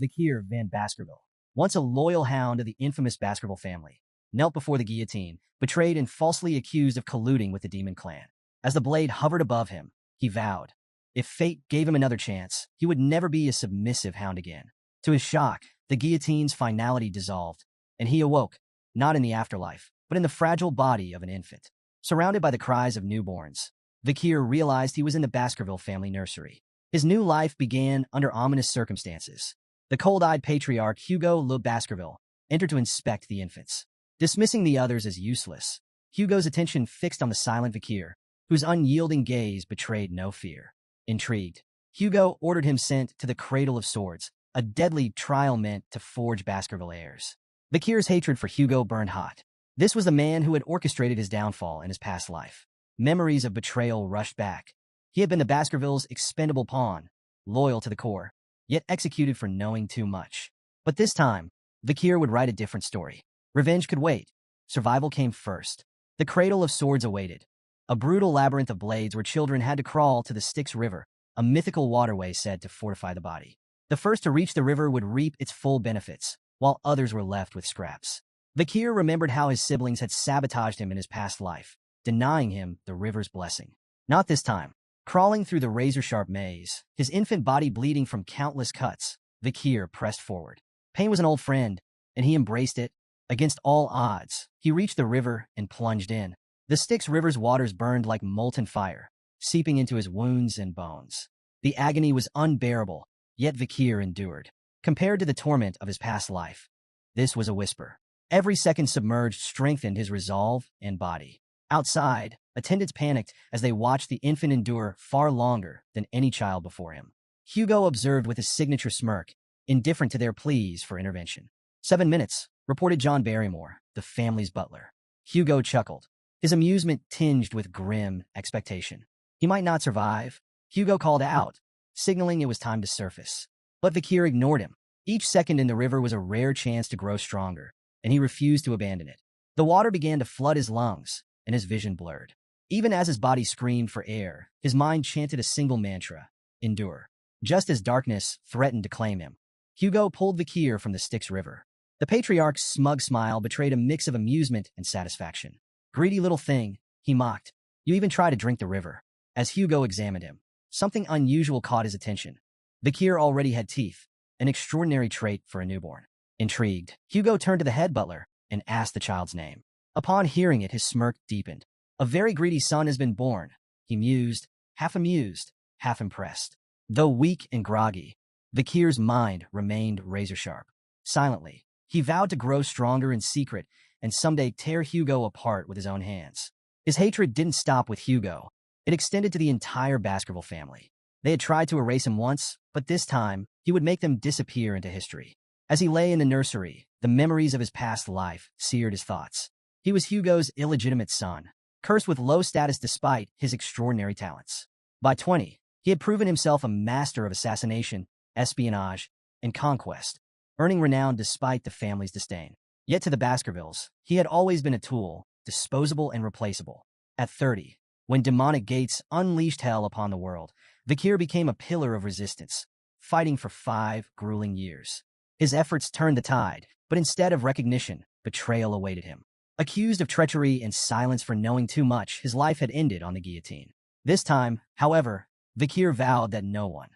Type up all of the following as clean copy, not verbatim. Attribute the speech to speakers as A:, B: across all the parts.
A: Vikir van Baskerville, once a loyal hound of the infamous Baskerville family, knelt before the guillotine, betrayed and falsely accused of colluding with the demon clan. As the blade hovered above him, he vowed, if fate gave him another chance, he would never be a submissive hound again. To his shock, the guillotine's finality dissolved, and he awoke, not in the afterlife, but in the fragile body of an infant. Surrounded by the cries of newborns, Vikir realized he was in the Baskerville family nursery. His new life began under ominous circumstances. The cold-eyed patriarch Hugo Le Baskerville entered to inspect the infants. Dismissing the others as useless, Hugo's attention fixed on the silent Vikir, whose unyielding gaze betrayed no fear. Intrigued, Hugo ordered him sent to the Cradle of Swords, a deadly trial meant to forge Baskerville heirs. Vikir's hatred for Hugo burned hot. This was the man who had orchestrated his downfall in his past life. Memories of betrayal rushed back. He had been the Baskervilles' expendable pawn, loyal to the core, yet executed for knowing too much. But this time, Vikir would write a different story. Revenge could wait. Survival came first. The Cradle of Swords awaited, a brutal labyrinth of blades where children had to crawl to the Styx River, a mythical waterway said to fortify the body. The first to reach the river would reap its full benefits, while others were left with scraps. Vikir remembered how his siblings had sabotaged him in his past life, denying him the river's blessing. Not this time. Crawling through the razor-sharp maze, his infant body bleeding from countless cuts, Vikir pressed forward. Pain was an old friend, and he embraced it. Against all odds, he reached the river and plunged in. The Styx River's waters burned like molten fire, seeping into his wounds and bones. The agony was unbearable, yet Vikir endured. Compared to the torment of his past life, this was a whisper. Every second submerged strengthened his resolve and body. Outside, attendants panicked as they watched the infant endure far longer than any child before him. Hugo observed with his signature smirk, indifferent to their pleas for intervention. 7 minutes, reported John Barrymore, the family's butler. Hugo chuckled, his amusement tinged with grim expectation. He might not survive, Hugo called out, signaling it was time to surface. But Vikir ignored him. Each second in the river was a rare chance to grow stronger, and he refused to abandon it. The water began to flood his lungs, and his vision blurred. Even as his body screamed for air, his mind chanted a single mantra, endure. Just as darkness threatened to claim him, Hugo pulled Vikir from the Styx River. The patriarch's smug smile betrayed a mix of amusement and satisfaction. Greedy little thing, he mocked. You even try to drink the river. As Hugo examined him, something unusual caught his attention. Vikir already had teeth, an extraordinary trait for a newborn. Intrigued, Hugo turned to the head butler and asked the child's name. Upon hearing it, his smirk deepened. A very greedy son has been born, he mused, half amused, half impressed. Though weak and groggy, Vikir's mind remained razor-sharp. Silently, he vowed to grow stronger in secret and someday tear Hugo apart with his own hands. His hatred didn't stop with Hugo. It extended to the entire Baskerville family. They had tried to erase him once, but this time, he would make them disappear into history. As he lay in the nursery, the memories of his past life seared his thoughts. He was Hugo's illegitimate son, cursed with low status despite his extraordinary talents. By 20, he had proven himself a master of assassination, espionage, and conquest, earning renown despite the family's disdain. Yet to the Baskervilles, he had always been a tool, disposable and replaceable. At 30, when demonic gates unleashed hell upon the world, Vikir became a pillar of resistance, fighting for 5 grueling years. His efforts turned the tide, but instead of recognition, betrayal awaited him. Accused of treachery and silence for knowing too much, his life had ended on the guillotine. This time, however, Vikir vowed that no one,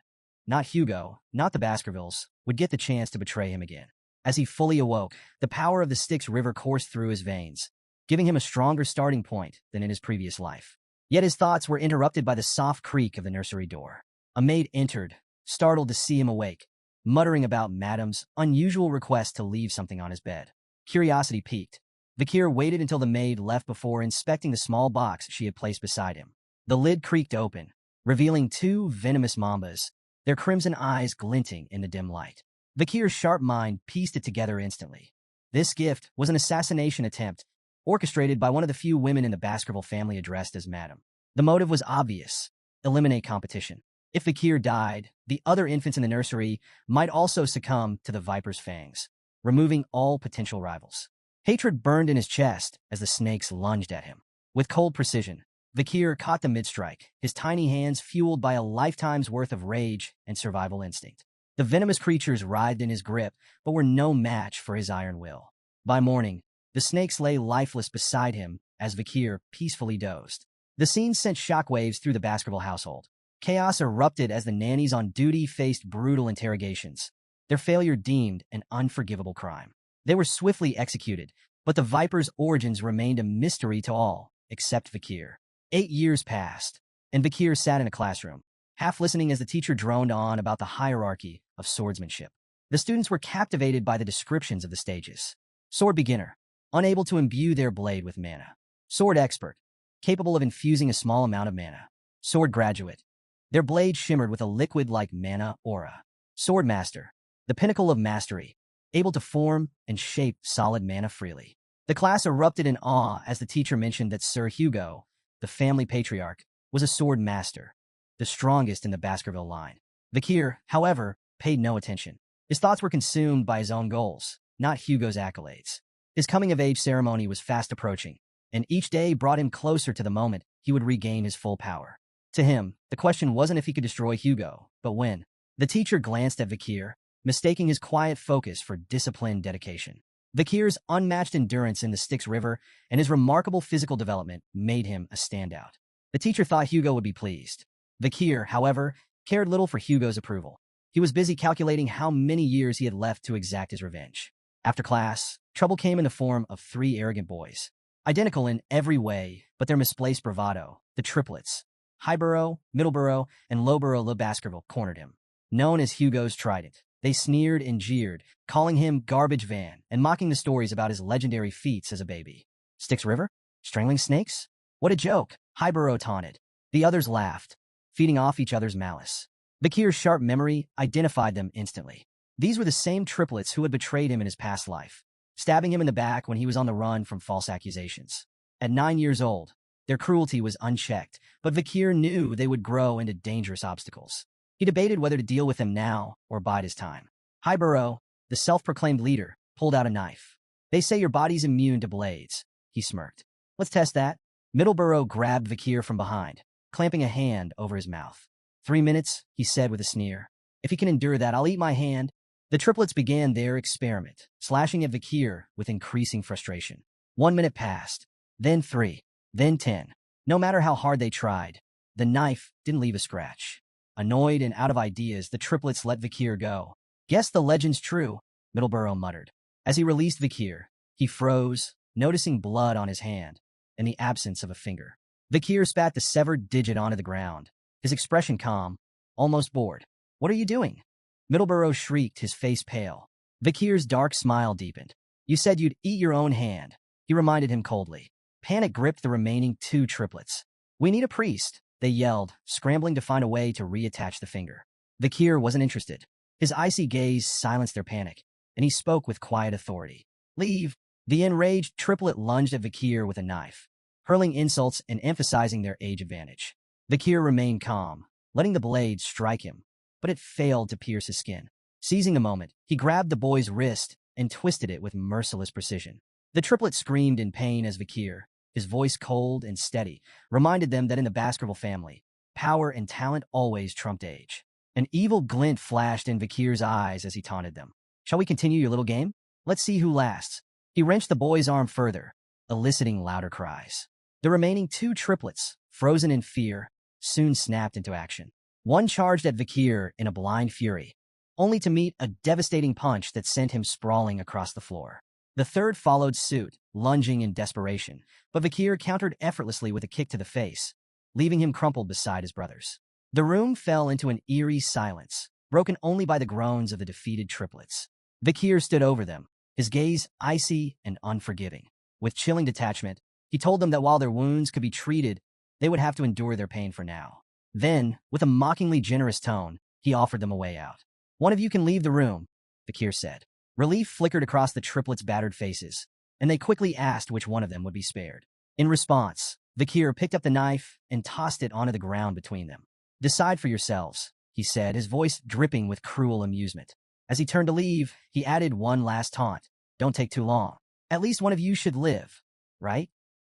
A: not Hugo, not the Baskervilles, would get the chance to betray him again. As he fully awoke, the power of the Styx River coursed through his veins, giving him a stronger starting point than in his previous life. Yet his thoughts were interrupted by the soft creak of the nursery door. A maid entered, startled to see him awake, muttering about Madam's unusual request to leave something on his bed. Curiosity piqued. Vikir waited until the maid left before inspecting the small box she had placed beside him. The lid creaked open, revealing 2 venomous mambas, their crimson eyes glinting in the dim light. Vikir's sharp mind pieced it together instantly. This gift was an assassination attempt, orchestrated by one of the few women in the Baskerville family addressed as Madam. The motive was obvious: eliminate competition. If Vikir died, the other infants in the nursery might also succumb to the Viper's fangs, removing all potential rivals. Hatred burned in his chest as the snakes lunged at him. With cold precision, Vikir caught the mid-strike, his tiny hands fueled by a lifetime's worth of rage and survival instinct. The venomous creatures writhed in his grip, but were no match for his iron will. By morning, the snakes lay lifeless beside him as Vakir peacefully dozed. The scene sent shockwaves through the Baskerville household. Chaos erupted as the nannies on duty faced brutal interrogations, their failure deemed an unforgivable crime. They were swiftly executed, but the Viper's origins remained a mystery to all, except Vakir. 8 years passed, and Vakir sat in a classroom, half listening as the teacher droned on about the hierarchy of swordsmanship. The students were captivated by the descriptions of the stages. Sword beginner, unable to imbue their blade with mana. Sword expert, capable of infusing a small amount of mana. Sword graduate, their blade shimmered with a liquid-like mana aura. Sword master, the pinnacle of mastery, able to form and shape solid mana freely. The class erupted in awe as the teacher mentioned that Sir Hugo, the family patriarch, was a sword master, the strongest in the Baskerville line. Vakir, however, paid no attention. His thoughts were consumed by his own goals, not Hugo's accolades. His coming-of-age ceremony was fast approaching, and each day brought him closer to the moment he would regain his full power. To him, the question wasn't if he could destroy Hugo, but when. The teacher glanced at Vakir, mistaking his quiet focus for disciplined dedication. Vakir's unmatched endurance in the Styx River and his remarkable physical development made him a standout. The teacher thought Hugo would be pleased. Vakir, however, cared little for Hugo's approval. He was busy calculating how many years he had left to exact his revenge. After class, trouble came in the form of 3 arrogant boys. Identical in every way, but their misplaced bravado, the triplets, Highborough, Middleborough, and Lowborough Le Baskerville, cornered him. Known as Hugo's Trident, they sneered and jeered, calling him Garbage Van and mocking the stories about his legendary feats as a baby. Styx River? Strangling snakes? What a joke, Highborough taunted. The others laughed, feeding off each other's malice. Vakir's sharp memory identified them instantly. These were the same triplets who had betrayed him in his past life, stabbing him in the back when he was on the run from false accusations. At 9 years old, their cruelty was unchecked, but Vakir knew they would grow into dangerous obstacles. He debated whether to deal with them now or bide his time. Highborough, the self-proclaimed leader, pulled out a knife. They say your body's immune to blades, he smirked. Let's test that. Middleborough grabbed Vakir from behind, clamping a hand over his mouth. 3 minutes, he said with a sneer. If he can endure that, I'll eat my hand. The triplets began their experiment, slashing at Vakir with increasing frustration. 1 minute passed, then 3, then 10. No matter how hard they tried, the knife didn't leave a scratch. Annoyed and out of ideas, the triplets let Vakir go. Guess the legend's true, Middleborough muttered. As he released Vakir, he froze, noticing blood on his hand and the absence of a finger. Vakir spat the severed digit onto the ground, his expression calm, almost bored. What are you doing? Middleborough shrieked, his face pale. Vakir's dark smile deepened. You said you'd eat your own hand, he reminded him coldly. Panic gripped the remaining 2 triplets. We need a priest, they yelled, scrambling to find a way to reattach the finger. Vakir wasn't interested. His icy gaze silenced their panic, and he spoke with quiet authority. Leave. The enraged triplet lunged at Vakir with a knife, hurling insults and emphasizing their age advantage. Vakir remained calm, letting the blade strike him, but it failed to pierce his skin. Seizing the moment, he grabbed the boy's wrist and twisted it with merciless precision. The triplet screamed in pain as Vakir, his voice cold and steady, reminded them that in the Baskerville family, power and talent always trumped age. An evil glint flashed in Vakir's eyes as he taunted them. Shall we continue your little game? Let's see who lasts. He wrenched the boy's arm further, eliciting louder cries. The remaining 2 triplets, frozen in fear, soon snapped into action. One charged at Vakir in a blind fury, only to meet a devastating punch that sent him sprawling across the floor. The third followed suit, lunging in desperation, but Vakir countered effortlessly with a kick to the face, leaving him crumpled beside his brothers. The room fell into an eerie silence, broken only by the groans of the defeated triplets. Vakir stood over them, his gaze icy and unforgiving. With chilling detachment, he told them that while their wounds could be treated, they would have to endure their pain for now. Then, with a mockingly generous tone, he offered them a way out. One of you can leave the room, Vakir said. Relief flickered across the triplets' battered faces, and they quickly asked which one of them would be spared. In response, Vakir picked up the knife and tossed it onto the ground between them. Decide for yourselves, he said, his voice dripping with cruel amusement. As he turned to leave, he added one last taunt. Don't take too long. At least one of you should live, right?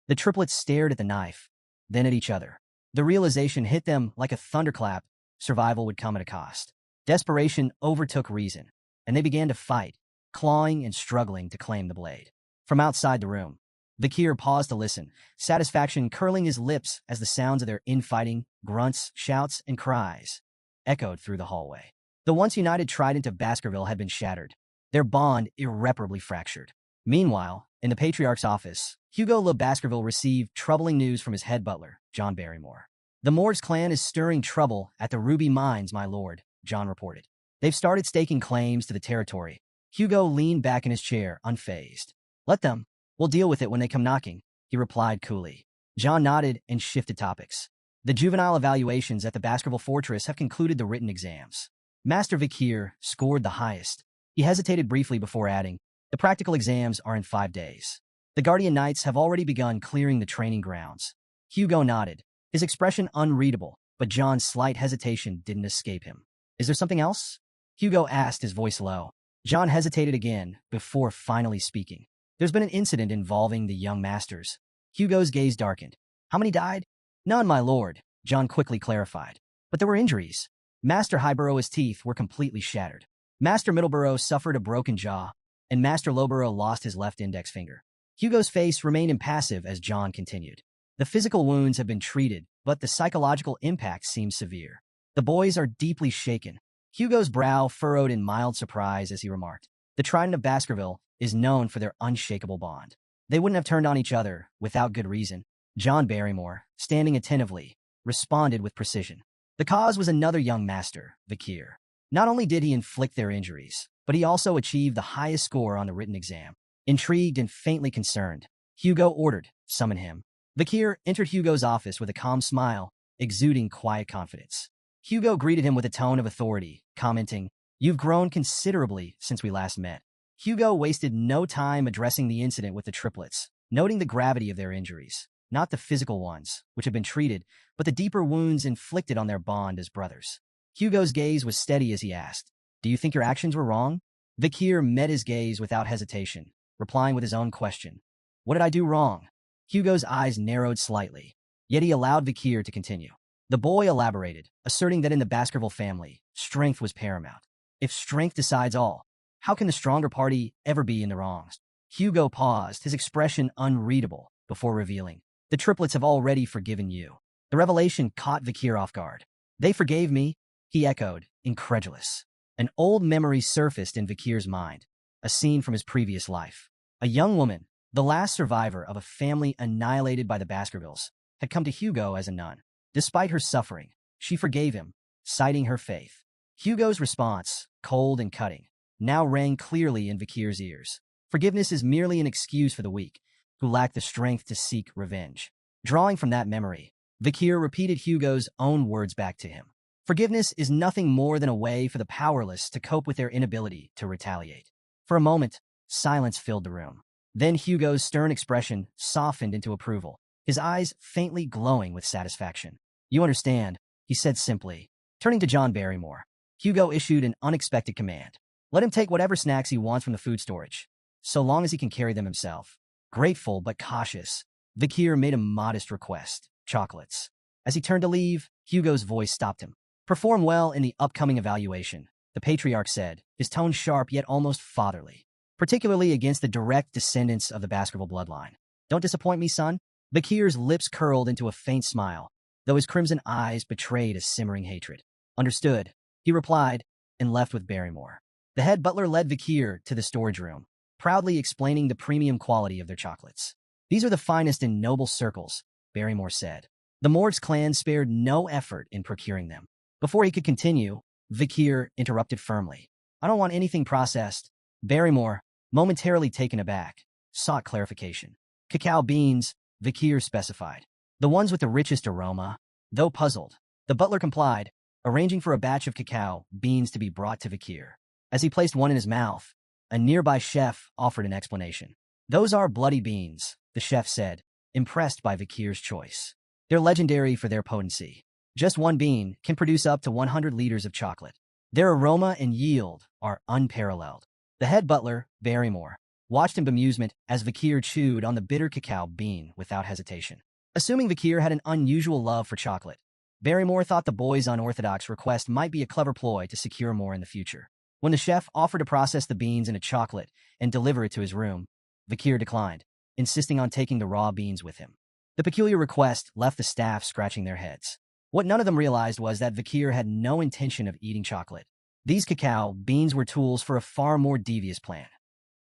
A: The triplets stared at the knife, then at each other. The realization hit them like a thunderclap. Survival would come at a cost. Desperation overtook reason, and they began to fight, clawing and struggling to claim the blade. From outside the room, Vikir paused to listen, satisfaction curling his lips as the sounds of their infighting, grunts, shouts, and cries echoed through the hallway. The once united trident of Baskerville had been shattered, their bond irreparably fractured. Meanwhile, in the Patriarch's office, Hugo Le Baskerville received troubling news from his head butler, John Barrymore. "The Morgs clan is stirring trouble at the Ruby Mines, my lord," John reported. "They've started staking claims to the territory." Hugo leaned back in his chair, unfazed. "Let them. We'll deal with it when they come knocking," he replied coolly. John nodded and shifted topics. "The juvenile evaluations at the Baskerville Fortress have concluded the written exams. Master Vikir scored the highest." He hesitated briefly before adding, "The practical exams are in 5 days. The Guardian Knights have already begun clearing the training grounds." Hugo nodded, his expression unreadable, but John's slight hesitation didn't escape him. "Is there something else?" Hugo asked, his voice low. John hesitated again before finally speaking. "There's been an incident involving the young masters." Hugo's gaze darkened. "How many died?" "None, my lord," John quickly clarified. "But there were injuries. Master Highborough's teeth were completely shattered. Master Middleborough suffered a broken jaw, and Master Lowborough lost his left index finger." Hugo's face remained impassive as John continued. "The physical wounds have been treated, but the psychological impact seems severe. The boys are deeply shaken." Hugo's brow furrowed in mild surprise as he remarked, "The Trident of Baskerville is known for their unshakable bond. They wouldn't have turned on each other without good reason." John Barrymore, standing attentively, responded with precision. "The cause was another young master, Vikir. Not only did he inflict their injuries, but he also achieved the highest score on the written exam." Intrigued and faintly concerned, Hugo ordered, "Summon him." Vikir entered Hugo's office with a calm smile, exuding quiet confidence. Hugo greeted him with a tone of authority, commenting, "You've grown considerably since we last met." Hugo wasted no time addressing the incident with the triplets, noting the gravity of their injuries, not the physical ones, which had been treated, but the deeper wounds inflicted on their bond as brothers. Hugo's gaze was steady as he asked, "Do you think your actions were wrong?" Vikir met his gaze without hesitation, replying with his own question. "What did I do wrong?" Hugo's eyes narrowed slightly, yet he allowed Vikir to continue. The boy elaborated, asserting that in the Baskerville family, strength was paramount. If strength decides all, how can the stronger party ever be in the wrongs? Hugo paused, his expression unreadable, before revealing, "The triplets have already forgiven you." The revelation caught Vikir off guard. "They forgave me?" he echoed, incredulous. An old memory surfaced in Vikir's mind, a scene from his previous life. A young woman, the last survivor of a family annihilated by the Baskervilles, had come to Hugo as a nun. Despite her suffering, she forgave him, citing her faith. Hugo's response, cold and cutting, now rang clearly in Vikir's ears. Forgiveness is merely an excuse for the weak, who lack the strength to seek revenge. Drawing from that memory, Vikir repeated Hugo's own words back to him. Forgiveness is nothing more than a way for the powerless to cope with their inability to retaliate. For a moment, silence filled the room. Then Hugo's stern expression softened into approval, his eyes faintly glowing with satisfaction. "You understand," he said simply. Turning to John Barrymore, Hugo issued an unexpected command. "Let him take whatever snacks he wants from the food storage, so long as he can carry them himself." Grateful but cautious, Vikir made a modest request, chocolates. As he turned to leave, Hugo's voice stopped him. "Perform well in the upcoming evaluation," the Patriarch said, his tone sharp yet almost fatherly, "particularly against the direct descendants of the Baskerville bloodline. Don't disappoint me, son." Vikir's lips curled into a faint smile, though his crimson eyes betrayed a simmering hatred. "Understood," he replied, and left with Barrymore. The head butler led Vikir to the storage room, proudly explaining the premium quality of their chocolates. "These are the finest in noble circles," Barrymore said. The Morgs clan spared no effort in procuring them. Before he could continue, Vikir interrupted firmly. "I don't want anything processed." Barrymore, momentarily taken aback, sought clarification. "Cacao beans," Vikir specified. "The ones with the richest aroma." Though puzzled, the butler complied, arranging for a batch of cacao beans to be brought to Vikir. As he placed one in his mouth, a nearby chef offered an explanation. "Those are bloody beans," the chef said, impressed by Vikir's choice. "They're legendary for their potency. Just one bean can produce up to 100 liters of chocolate. Their aroma and yield are unparalleled." The head butler, Barrymore, watched in bemusement as Vikir chewed on the bitter cacao bean without hesitation. Assuming Vikir had an unusual love for chocolate, Barrymore thought the boy's unorthodox request might be a clever ploy to secure more in the future. When the chef offered to process the beans into chocolate and deliver it to his room, Vakir declined, insisting on taking the raw beans with him. The peculiar request left the staff scratching their heads. What none of them realized was that Vakir had no intention of eating chocolate. These cacao beans were tools for a far more devious plan,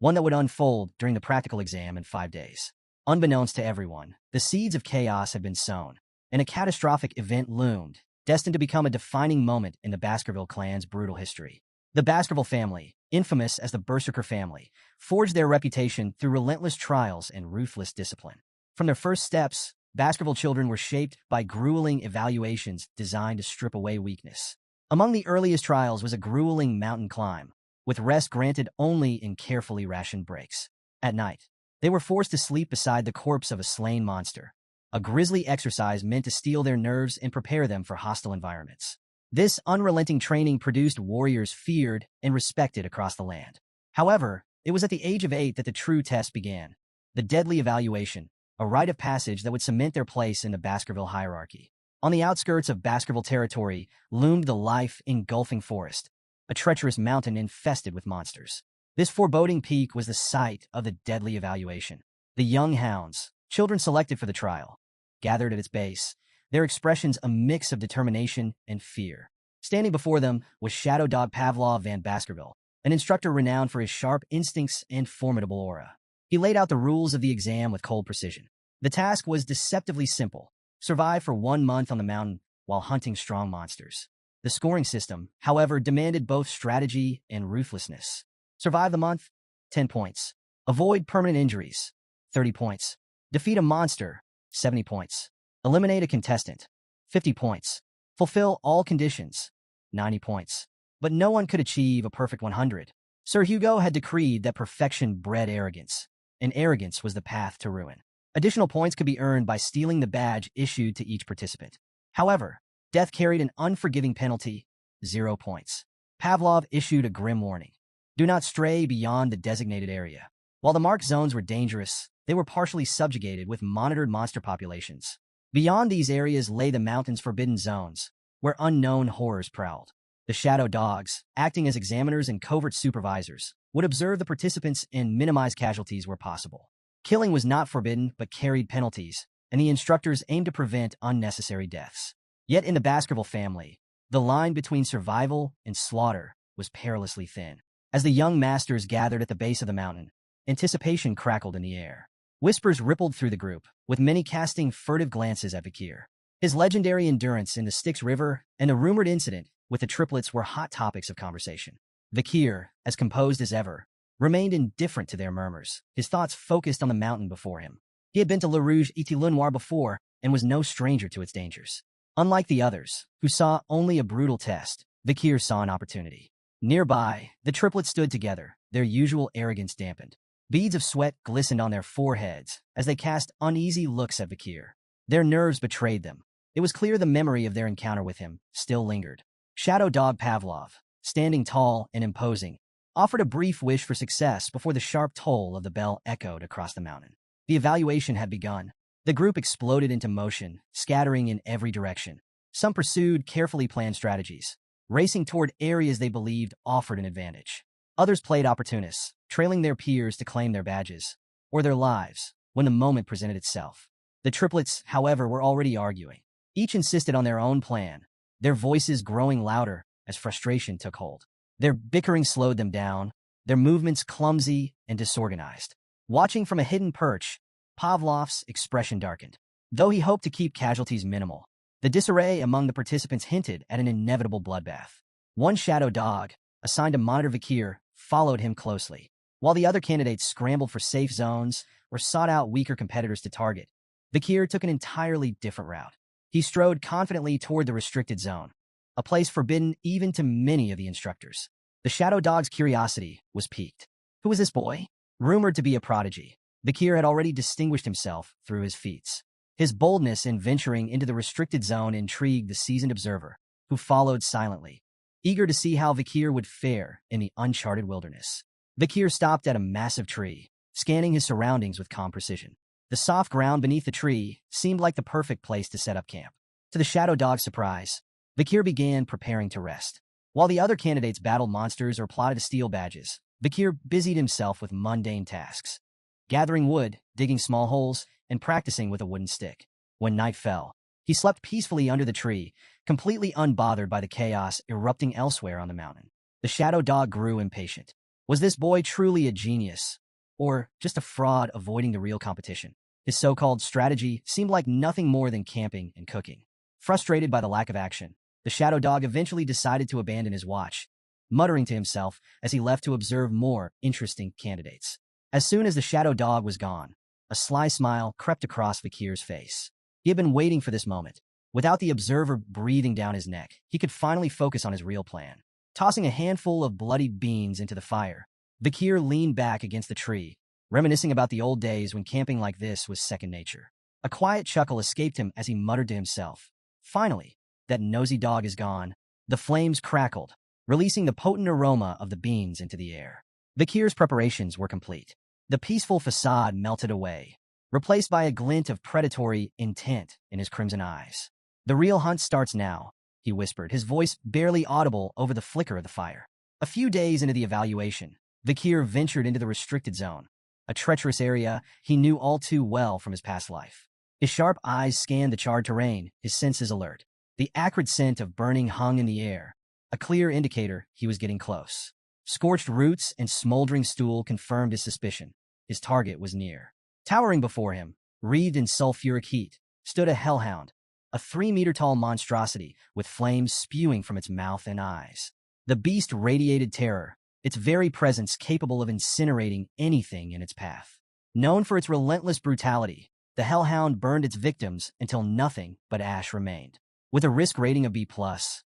A: one that would unfold during the practical exam in 5 days. Unbeknownst to everyone, the seeds of chaos had been sown, and a catastrophic event loomed, destined to become a defining moment in the Baskerville clan's brutal history. The Baskerville family, infamous as the Berserker family, forged their reputation through relentless trials and ruthless discipline. From their first steps, Baskerville children were shaped by grueling evaluations designed to strip away weakness. Among the earliest trials was a grueling mountain climb, with rest granted only in carefully rationed breaks. At night, they were forced to sleep beside the corpse of a slain monster, a grisly exercise meant to steel their nerves and prepare them for hostile environments. This unrelenting training produced warriors feared and respected across the land. However, it was at the age of 8 that the true test began, the deadly evaluation, a rite of passage that would cement their place in the Baskerville hierarchy. On the outskirts of Baskerville territory loomed the life-engulfing forest, a treacherous mountain infested with monsters. This foreboding peak was the site of the deadly evaluation. The young hounds, children selected for the trial, gathered at its base, their expressions a mix of determination and fear. Standing before them was Shadow Dog Pavlov Van Baskerville, an instructor renowned for his sharp instincts and formidable aura. He laid out the rules of the exam with cold precision. The task was deceptively simple: survive for 1 month on the mountain while hunting strong monsters. The scoring system, however, demanded both strategy and ruthlessness. Survive the month, 10 points. Avoid permanent injuries, 30 points. Defeat a monster, 70 points. Eliminate a contestant, 50 points. Fulfill all conditions, 90 points. But no one could achieve a perfect 100. Sir Hugo had decreed that perfection bred arrogance, and arrogance was the path to ruin. Additional points could be earned by stealing the badge issued to each participant. However, death carried an unforgiving penalty, 0 points. Pavlov issued a grim warning: do not stray beyond the designated area. While the marked zones were dangerous, they were partially subjugated with monitored monster populations. Beyond these areas lay the mountain's forbidden zones, where unknown horrors prowled. The shadow dogs, acting as examiners and covert supervisors, would observe the participants and minimize casualties where possible. Killing was not forbidden but carried penalties, and the instructors aimed to prevent unnecessary deaths. Yet in the Baskerville family, the line between survival and slaughter was perilously thin. As the young masters gathered at the base of the mountain, anticipation crackled in the air. Whispers rippled through the group, with many casting furtive glances at Vakir. His legendary endurance in the Styx River and the rumored incident with the triplets were hot topics of conversation. Vakir, as composed as ever, remained indifferent to their murmurs, his thoughts focused on the mountain before him. He had been to Le Rouge et Le Noir before and was no stranger to its dangers. Unlike the others, who saw only a brutal test, Vakir saw an opportunity. Nearby, the triplets stood together, their usual arrogance dampened. Beads of sweat glistened on their foreheads as they cast uneasy looks at Vakir. Their nerves betrayed them. It was clear the memory of their encounter with him still lingered. Shadow Dog Pavlov, standing tall and imposing, offered a brief wish for success before the sharp toll of the bell echoed across the mountain. The evaluation had begun. The group exploded into motion, scattering in every direction. Some pursued carefully planned strategies, racing toward areas they believed offered an advantage. Others played opportunists, trailing their peers to claim their badges, or their lives, when the moment presented itself. The triplets, however, were already arguing. Each insisted on their own plan, their voices growing louder as frustration took hold. Their bickering slowed them down, their movements clumsy and disorganized. Watching from a hidden perch, Pavlov's expression darkened. Though he hoped to keep casualties minimal, the disarray among the participants hinted at an inevitable bloodbath. One shadow dog, assigned to monitor Vakir, followed him closely, while the other candidates scrambled for safe zones or sought out weaker competitors to target. Vakir took an entirely different route. He strode confidently toward the restricted zone, a place forbidden even to many of the instructors. The shadow dog's curiosity was piqued. Who was this boy? Rumored to be a prodigy, Vakir had already distinguished himself through his feats. His boldness in venturing into the restricted zone intrigued the seasoned observer, who followed silently, eager to see how Vakir would fare in the uncharted wilderness. Vakir stopped at a massive tree, scanning his surroundings with calm precision. The soft ground beneath the tree seemed like the perfect place to set up camp. To the Shadow Dog's surprise, Vikir began preparing to rest. While the other candidates battled monsters or plotted to steal badges, Vikir busied himself with mundane tasks, gathering wood, digging small holes, and practicing with a wooden stick. When night fell, he slept peacefully under the tree, completely unbothered by the chaos erupting elsewhere on the mountain. The Shadow Dog grew impatient. Was this boy truly a genius, or just a fraud avoiding the real competition? His so-called strategy seemed like nothing more than camping and cooking. Frustrated by the lack of action, the Shadow Dog eventually decided to abandon his watch, muttering to himself as he left to observe more interesting candidates. As soon as the Shadow Dog was gone, a sly smile crept across Vikir's face. He had been waiting for this moment. Without the observer breathing down his neck, he could finally focus on his real plan. Tossing a handful of bloodied beans into the fire, Vikir leaned back against the tree, reminiscing about the old days when camping like this was second nature. A quiet chuckle escaped him as he muttered to himself, "Finally, that nosy dog is gone." The flames crackled, releasing the potent aroma of the beans into the air. Vikir's preparations were complete. The peaceful facade melted away, replaced by a glint of predatory intent in his crimson eyes. "The real hunt starts now," he whispered, his voice barely audible over the flicker of the fire. A few days into the evaluation, Vikir ventured into the restricted zone, a treacherous area he knew all too well from his past life. His sharp eyes scanned the charred terrain, his senses alert. The acrid scent of burning hung in the air, a clear indicator he was getting close. Scorched roots and smoldering stool confirmed his suspicion. His target was near. Towering before him, wreathed in sulfuric heat, stood a hellhound, a 3-meter-tall monstrosity with flames spewing from its mouth and eyes. The beast radiated terror, its very presence capable of incinerating anything in its path. Known for its relentless brutality, the hellhound burned its victims until nothing but ash remained. With a risk rating of B+,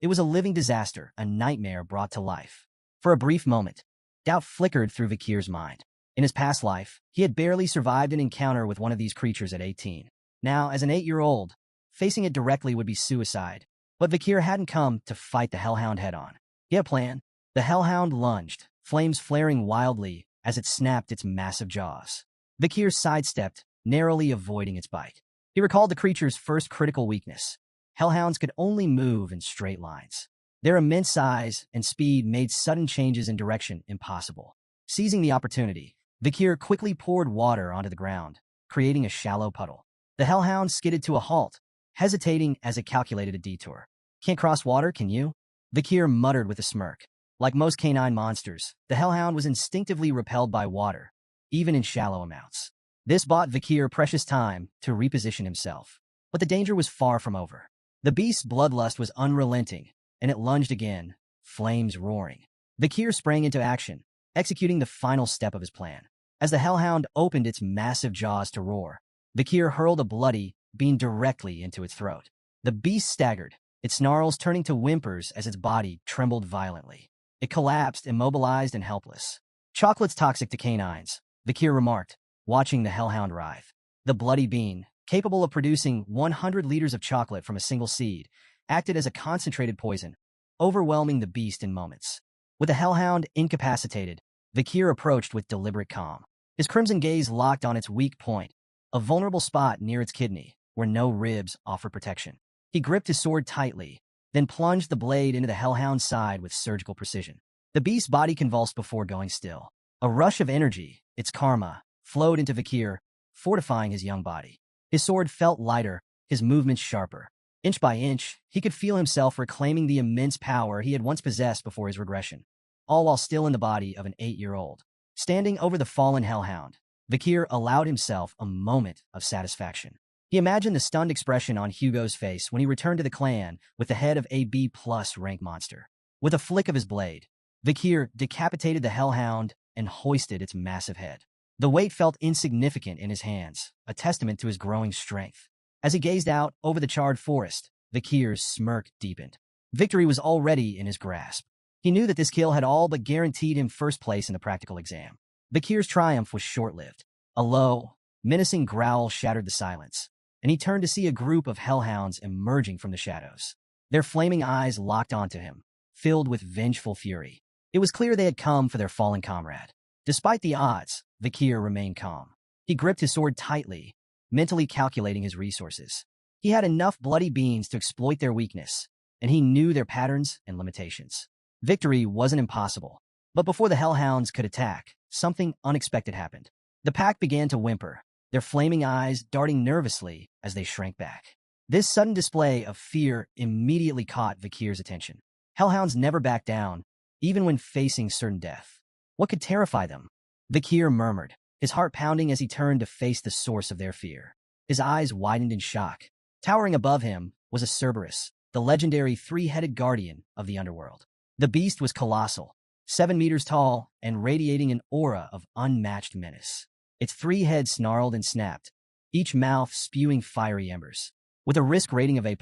A: it was a living disaster, a nightmare brought to life. For a brief moment, doubt flickered through Vikir's mind. In his past life, he had barely survived an encounter with one of these creatures at 18. Now, as an 8-year-old, facing it directly would be suicide. But Vikir hadn't come to fight the hellhound head-on. He had a plan. The hellhound lunged, flames flaring wildly as it snapped its massive jaws. Vikir sidestepped, narrowly avoiding its bite. He recalled the creature's first critical weakness. Hellhounds could only move in straight lines. Their immense size and speed made sudden changes in direction impossible. Seizing the opportunity, Vikir quickly poured water onto the ground, creating a shallow puddle. The hellhound skidded to a halt, hesitating as it calculated a detour. "Can't cross water, can you?" Vikir muttered with a smirk. Like most canine monsters, the hellhound was instinctively repelled by water, even in shallow amounts. This bought Vikir precious time to reposition himself. But the danger was far from over. The beast's bloodlust was unrelenting, and it lunged again, flames roaring. Vikir sprang into action, executing the final step of his plan. As the hellhound opened its massive jaws to roar, Vikir hurled a bloody bean directly into its throat. The beast staggered, its snarls turning to whimpers as its body trembled violently. It collapsed, immobilized and helpless. "Chocolate's toxic to canines," Vikir remarked, watching the hellhound writhe. The bloody bean, capable of producing 100 liters of chocolate from a single seed, acted as a concentrated poison, overwhelming the beast in moments. With the hellhound incapacitated, Vikir approached with deliberate calm. His crimson gaze locked on its weak point, a vulnerable spot near its kidney, where no ribs offered protection. He gripped his sword tightly, then plunged the blade into the hellhound's side with surgical precision. The beast's body convulsed before going still. A rush of energy, its karma, flowed into Vikir, fortifying his young body. His sword felt lighter, his movements sharper. Inch by inch, he could feel himself reclaiming the immense power he had once possessed before his regression, all while still in the body of an 8-year-old. Standing over the fallen hellhound, Vikir allowed himself a moment of satisfaction. He imagined the stunned expression on Hugo's face when he returned to the clan with the head of a B+ rank monster. With a flick of his blade, Vikir decapitated the hellhound and hoisted its massive head. The weight felt insignificant in his hands, a testament to his growing strength. As he gazed out over the charred forest, Vikir's smirk deepened. Victory was already in his grasp. He knew that this kill had all but guaranteed him first place in the practical exam. Vikir's triumph was short-lived. A low, menacing growl shattered the silence, and he turned to see a group of hellhounds emerging from the shadows. Their flaming eyes locked onto him, filled with vengeful fury. It was clear they had come for their fallen comrade. Despite the odds, Vikir remained calm. He gripped his sword tightly, mentally calculating his resources. He had enough bloody beings to exploit their weakness, and he knew their patterns and limitations. Victory wasn't impossible, but before the hellhounds could attack, something unexpected happened. The pack began to whimper, their flaming eyes darting nervously as they shrank back. This sudden display of fear immediately caught Vikir's attention. Hellhounds never back down, even when facing certain death. What could terrify them? Vikir murmured, his heart pounding as he turned to face the source of their fear. His eyes widened in shock. Towering above him was a Cerberus, the legendary three-headed guardian of the underworld. The beast was colossal, 7 meters tall and radiating an aura of unmatched menace. Its 3 heads snarled and snapped, each mouth spewing fiery embers. With a risk rating of A+,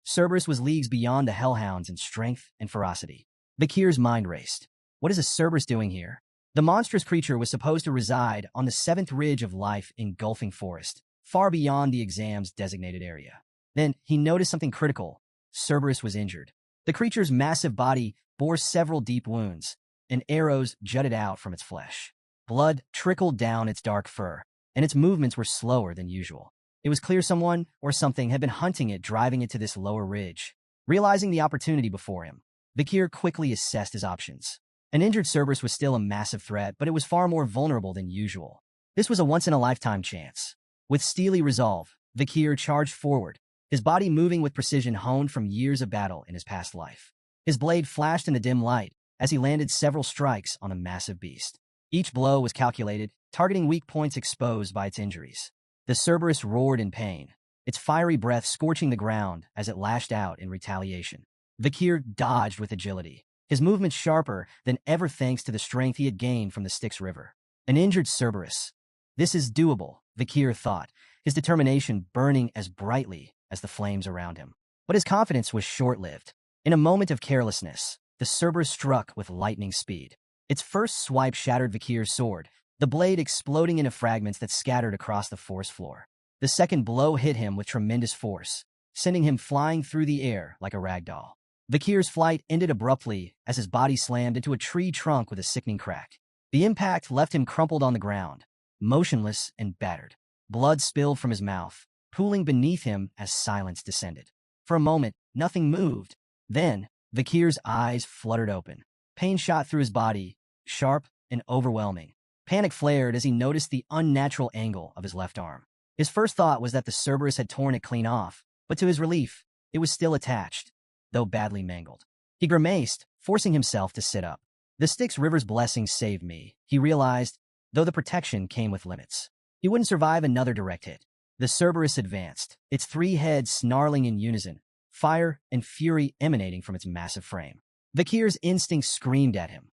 A: Cerberus was leagues beyond the hellhounds in strength and ferocity. Vikir's mind raced. What is a Cerberus doing here? The monstrous creature was supposed to reside on the 7th ridge of life engulfing forest, far beyond the exam's designated area. Then he noticed something critical. Cerberus was injured. The creature's massive body bore several deep wounds, and arrows jutted out from its flesh. Blood trickled down its dark fur, and its movements were slower than usual. It was clear someone or something had been hunting it, driving it to this lower ridge. Realizing the opportunity before him, Vikir quickly assessed his options. An injured Cerberus was still a massive threat, but it was far more vulnerable than usual. This was a once-in-a-lifetime chance. With steely resolve, Vikir charged forward, his body moving with precision honed from years of battle in his past life. His blade flashed in the dim light as he landed several strikes on the massive beast. Each blow was calculated, targeting weak points exposed by its injuries. The Cerberus roared in pain, its fiery breath scorching the ground as it lashed out in retaliation. Vikir dodged with agility, his movements sharper than ever thanks to the strength he had gained from the Styx River. An injured Cerberus. This is doable, Vikir thought, his determination burning as brightly as the flames around him. But his confidence was short-lived. In a moment of carelessness, the Cerberus struck with lightning speed. Its first swipe shattered Vikir's sword, the blade exploding into fragments that scattered across the forest floor. The second blow hit him with tremendous force, sending him flying through the air like a ragdoll. Vikir's flight ended abruptly as his body slammed into a tree trunk with a sickening crack. The impact left him crumpled on the ground, motionless and battered. Blood spilled from his mouth, pooling beneath him as silence descended. For a moment, nothing moved. Then, Vikir's eyes fluttered open. Pain shot through his body, sharp and overwhelming. Panic flared as he noticed the unnatural angle of his left arm. His first thought was that the Cerberus had torn it clean off, but to his relief, it was still attached, though badly mangled. He grimaced, forcing himself to sit up. The Styx River's blessing saved me, he realized, though the protection came with limits. He wouldn't survive another direct hit. The Cerberus advanced, its 3 heads snarling in unison, fire and fury emanating from its massive frame. Vikir's instincts screamed at him.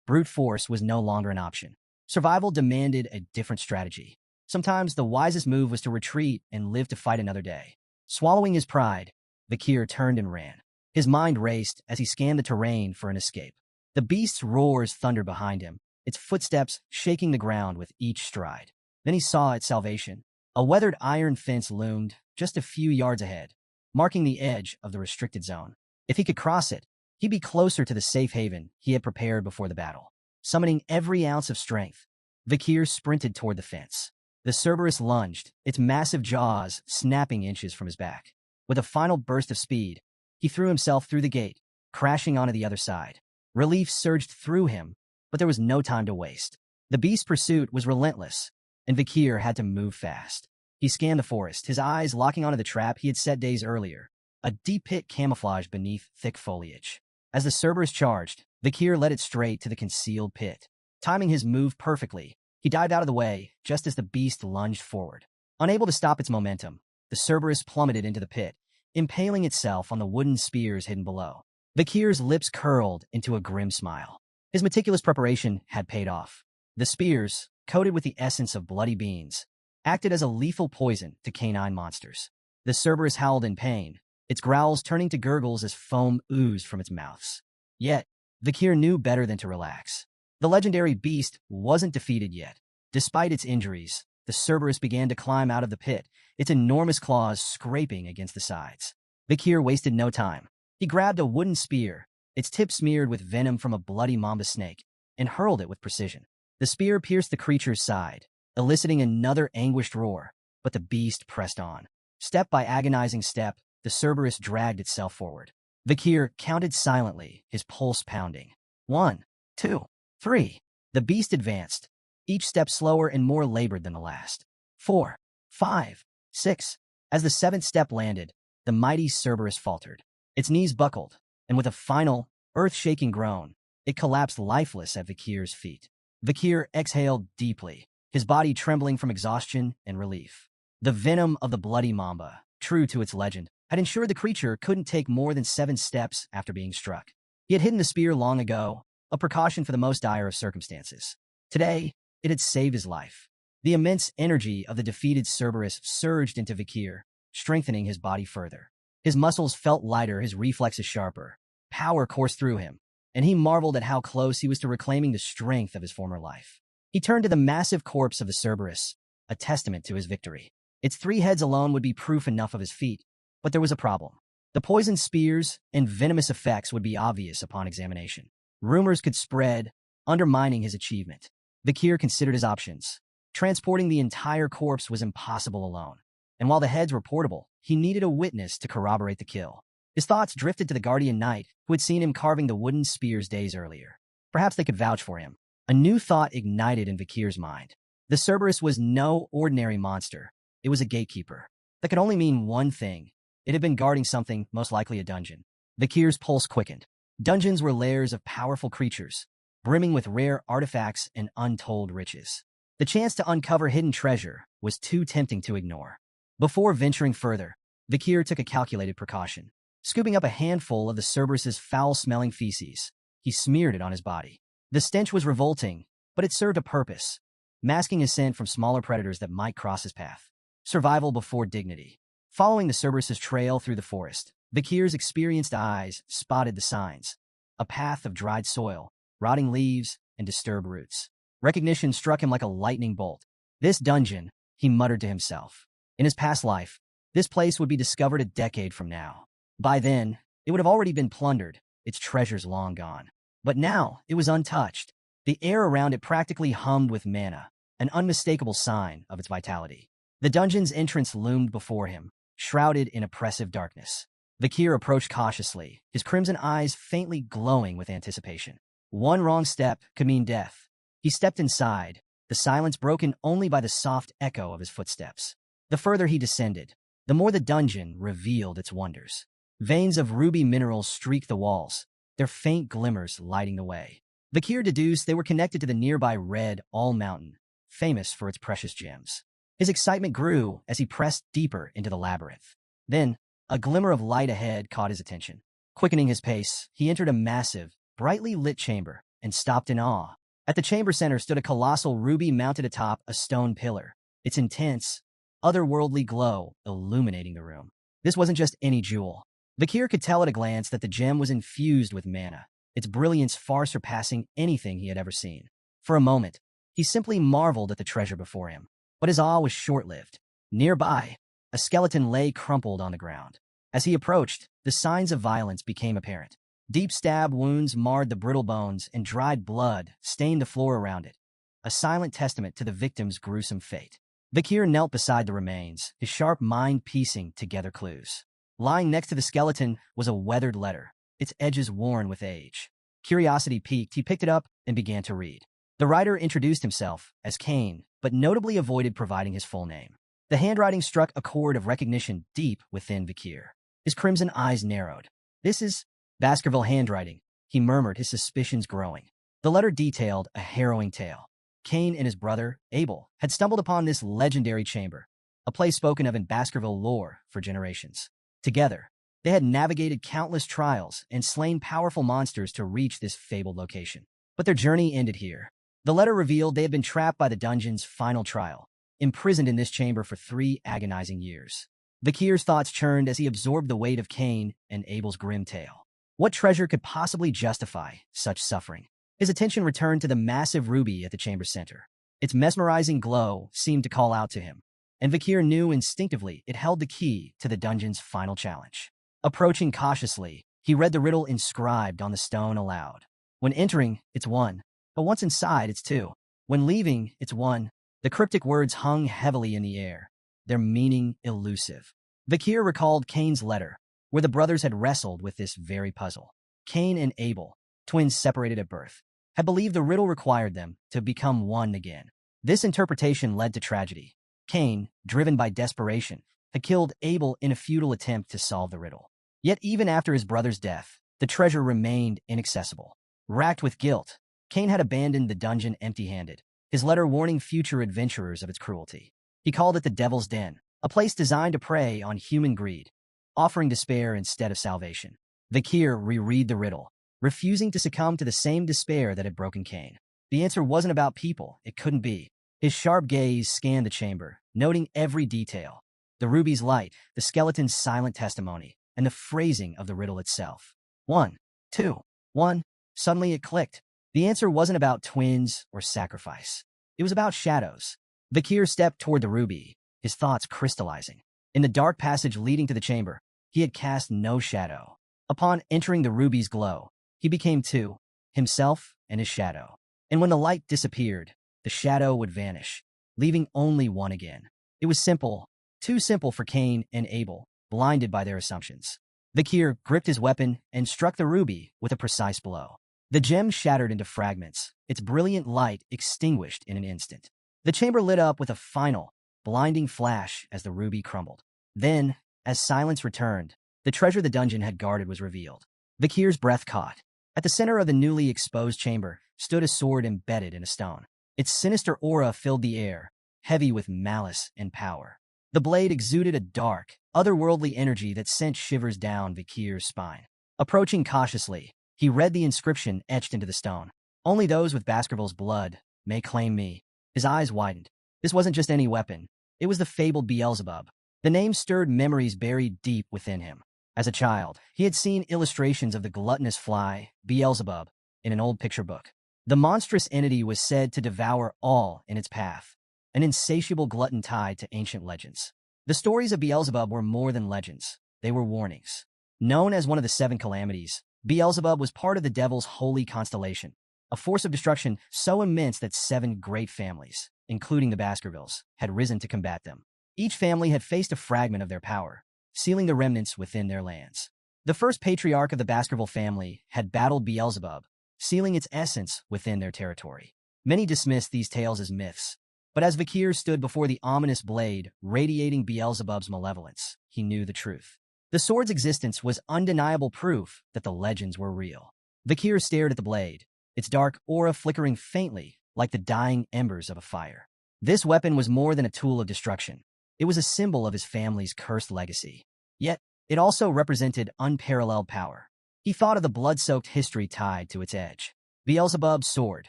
A: Brute force was no longer an option. Survival demanded a different strategy. Sometimes the wisest move was to retreat and live to fight another day. Swallowing his pride, Vikir turned and ran. His mind raced as he scanned the terrain for an escape. The beast's roars thundered behind him, its footsteps shaking the ground with each stride. Then he saw its salvation. A weathered iron fence loomed just a few yards ahead, marking the edge of the restricted zone. If he could cross it, he'd be closer to the safe haven he had prepared before the battle. Summoning every ounce of strength, Vikir sprinted toward the fence. The Cerberus lunged, its massive jaws snapping inches from his back. With a final burst of speed, he threw himself through the gate, crashing onto the other side. Relief surged through him, but there was no time to waste. The beast's pursuit was relentless, and Vikir had to move fast. He scanned the forest, his eyes locking onto the trap he had set days earlier, a deep pit camouflaged beneath thick foliage. As the Cerberus charged, Vikir led it straight to the concealed pit. Timing his move perfectly, he dived out of the way just as the beast lunged forward. Unable to stop its momentum, the Cerberus plummeted into the pit, impaling itself on the wooden spears hidden below. Vikir's lips curled into a grim smile. His meticulous preparation had paid off. The spears, coated with the essence of bloody beans, acted as a lethal poison to canine monsters. The Cerberus howled in pain, its growls turning to gurgles as foam oozed from its mouths. Yet, Vikir knew better than to relax. The legendary beast wasn't defeated yet. Despite its injuries, the Cerberus began to climb out of the pit, its enormous claws scraping against the sides. Vikir wasted no time. He grabbed a wooden spear, its tip smeared with venom from a bloody mamba snake, and hurled it with precision. The spear pierced the creature's side, eliciting another anguished roar, but the beast pressed on. Step by agonizing step, the Cerberus dragged itself forward. Vikir counted silently, his pulse pounding. 1, 2, 3. The beast advanced, each step slower and more labored than the last. 4, 5, 6. As the seventh step landed, the mighty Cerberus faltered. Its knees buckled, and with a final, earth-shaking groan, it collapsed lifeless at Vikir's feet. Vikir exhaled deeply, his body trembling from exhaustion and relief. The venom of the bloody mamba, true to its legend, had ensured the creature couldn't take more than 7 steps after being struck. He had hidden the spear long ago, a precaution for the most dire of circumstances. Today, it had saved his life. The immense energy of the defeated Cerberus surged into Vikir, strengthening his body further. His muscles felt lighter, his reflexes sharper. Power coursed through him, and he marveled at how close he was to reclaiming the strength of his former life. He turned to the massive corpse of the Cerberus, a testament to his victory. Its 3 heads alone would be proof enough of his feat, but there was a problem. The poisoned spears and venomous effects would be obvious upon examination. Rumors could spread, undermining his achievement. Vikir considered his options. Transporting the entire corpse was impossible alone, and while the heads were portable, he needed a witness to corroborate the kill. His thoughts drifted to the guardian knight, who had seen him carving the wooden spears days earlier. Perhaps they could vouch for him. A new thought ignited in Vikir's mind. The Cerberus was no ordinary monster. It was a gatekeeper. That could only mean one thing. It had been guarding something, most likely a dungeon. Vikir's pulse quickened. Dungeons were lairs of powerful creatures, brimming with rare artifacts and untold riches. The chance to uncover hidden treasure was too tempting to ignore. Before venturing further, Vikir took a calculated precaution. Scooping up a handful of the Cerberus's foul-smelling feces, he smeared it on his body. The stench was revolting, but it served a purpose, masking his scent from smaller predators that might cross his path. Survival before dignity. Following the Cerberus's trail through the forest, Vikir's experienced eyes spotted the signs. A path of dried soil, rotting leaves, and disturbed roots. Recognition struck him like a lightning bolt. This dungeon, he muttered to himself. In his past life, this place would be discovered a decade from now. By then, it would have already been plundered, its treasures long gone. But now, it was untouched. The air around it practically hummed with mana, an unmistakable sign of its vitality. The dungeon's entrance loomed before him, shrouded in oppressive darkness. Vikir approached cautiously, his crimson eyes faintly glowing with anticipation. One wrong step could mean death. He stepped inside, the silence broken only by the soft echo of his footsteps. The further he descended, the more the dungeon revealed its wonders. Veins of ruby minerals streaked the walls, their faint glimmers lighting the way. Vikir deduced they were connected to the nearby Red All Mountain, famous for its precious gems. His excitement grew as he pressed deeper into the labyrinth. Then, a glimmer of light ahead caught his attention. Quickening his pace, he entered a massive, brightly lit chamber and stopped in awe. At the chamber center stood a colossal ruby mounted atop a stone pillar, its intense, otherworldly glow illuminating the room. This wasn't just any jewel. Vikir could tell at a glance that the gem was infused with mana, its brilliance far surpassing anything he had ever seen. For a moment, he simply marveled at the treasure before him. But his awe was short-lived. Nearby, a skeleton lay crumpled on the ground. As he approached, the signs of violence became apparent. Deep stab wounds marred the brittle bones, and dried blood stained the floor around it, a silent testament to the victim's gruesome fate. Vikir knelt beside the remains, his sharp mind piecing together clues. Lying next to the skeleton was a weathered letter, its edges worn with age. Curiosity piqued, he picked it up and began to read. The writer introduced himself as Cain, but notably avoided providing his full name. The handwriting struck a chord of recognition deep within Vikir. His crimson eyes narrowed. This is Baskerville handwriting, he murmured, his suspicions growing. The letter detailed a harrowing tale. Cain and his brother, Abel, had stumbled upon this legendary chamber, a place spoken of in Baskerville lore for generations. Together, they had navigated countless trials and slain powerful monsters to reach this fabled location. But their journey ended here. The letter revealed they had been trapped by the dungeon's final trial, imprisoned in this chamber for 3 agonizing years. Vikir's thoughts churned as he absorbed the weight of Cain and Abel's grim tale. What treasure could possibly justify such suffering? His attention returned to the massive ruby at the chamber's center. Its mesmerizing glow seemed to call out to him, and Vikir knew instinctively it held the key to the dungeon's final challenge. Approaching cautiously, he read the riddle inscribed on the stone aloud. When entering, it's 1. But once inside, it's 2. When leaving, it's 1. The cryptic words hung heavily in the air, their meaning elusive. Vakir recalled Cain's letter, where the brothers had wrestled with this very puzzle. Cain and Abel, twins separated at birth, had believed the riddle required them to become one again. This interpretation led to tragedy. Cain, driven by desperation, had killed Abel in a futile attempt to solve the riddle. Yet even after his brother's death, the treasure remained inaccessible. Racked with guilt, Cain had abandoned the dungeon empty-handed, his letter warning future adventurers of its cruelty. He called it the Devil's Den, a place designed to prey on human greed, offering despair instead of salvation. Vakir reread the riddle, refusing to succumb to the same despair that had broken Cain. The answer wasn't about people, it couldn't be. His sharp gaze scanned the chamber, noting every detail. The ruby's light, the skeleton's silent testimony, and the phrasing of the riddle itself. 1, 2, 1. Suddenly it clicked. The answer wasn't about twins or sacrifice. It was about shadows. Vakir stepped toward the ruby, his thoughts crystallizing. In the dark passage leading to the chamber, he had cast no shadow. Upon entering the ruby's glow, he became two, himself and his shadow. And when the light disappeared, the shadow would vanish, leaving only one again. It was simple, too simple for Cain and Abel, blinded by their assumptions. Vakir gripped his weapon and struck the ruby with a precise blow. The gem shattered into fragments, its brilliant light extinguished in an instant. The chamber lit up with a final, blinding flash as the ruby crumbled. Then, as silence returned, the treasure the dungeon had guarded was revealed. Vakir's breath caught. At the center of the newly exposed chamber stood a sword embedded in a stone. Its sinister aura filled the air, heavy with malice and power. The blade exuded a dark, otherworldly energy that sent shivers down Vakir's spine. Approaching cautiously, he read the inscription etched into the stone. "Only those with Baskerville's blood may claim me." His eyes widened. This wasn't just any weapon. It was the fabled Beelzebub. The name stirred memories buried deep within him. As a child, he had seen illustrations of the gluttonous fly, Beelzebub, in an old picture book. The monstrous entity was said to devour all in its path, an insatiable glutton tied to ancient legends. The stories of Beelzebub were more than legends. They were warnings. Known as one of the seven calamities, Beelzebub was part of the devil's holy constellation, a force of destruction so immense that 7 great families, including the Baskervilles, had risen to combat them. Each family had faced a fragment of their power, sealing the remnants within their lands. The first patriarch of the Baskerville family had battled Beelzebub, sealing its essence within their territory. Many dismissed these tales as myths, but as Vakir stood before the ominous blade radiating Beelzebub's malevolence, he knew the truth. The sword's existence was undeniable proof that the legends were real. Vakir stared at the blade, its dark aura flickering faintly like the dying embers of a fire. This weapon was more than a tool of destruction. It was a symbol of his family's cursed legacy. Yet, it also represented unparalleled power. He thought of the blood-soaked history tied to its edge. Beelzebub's sword,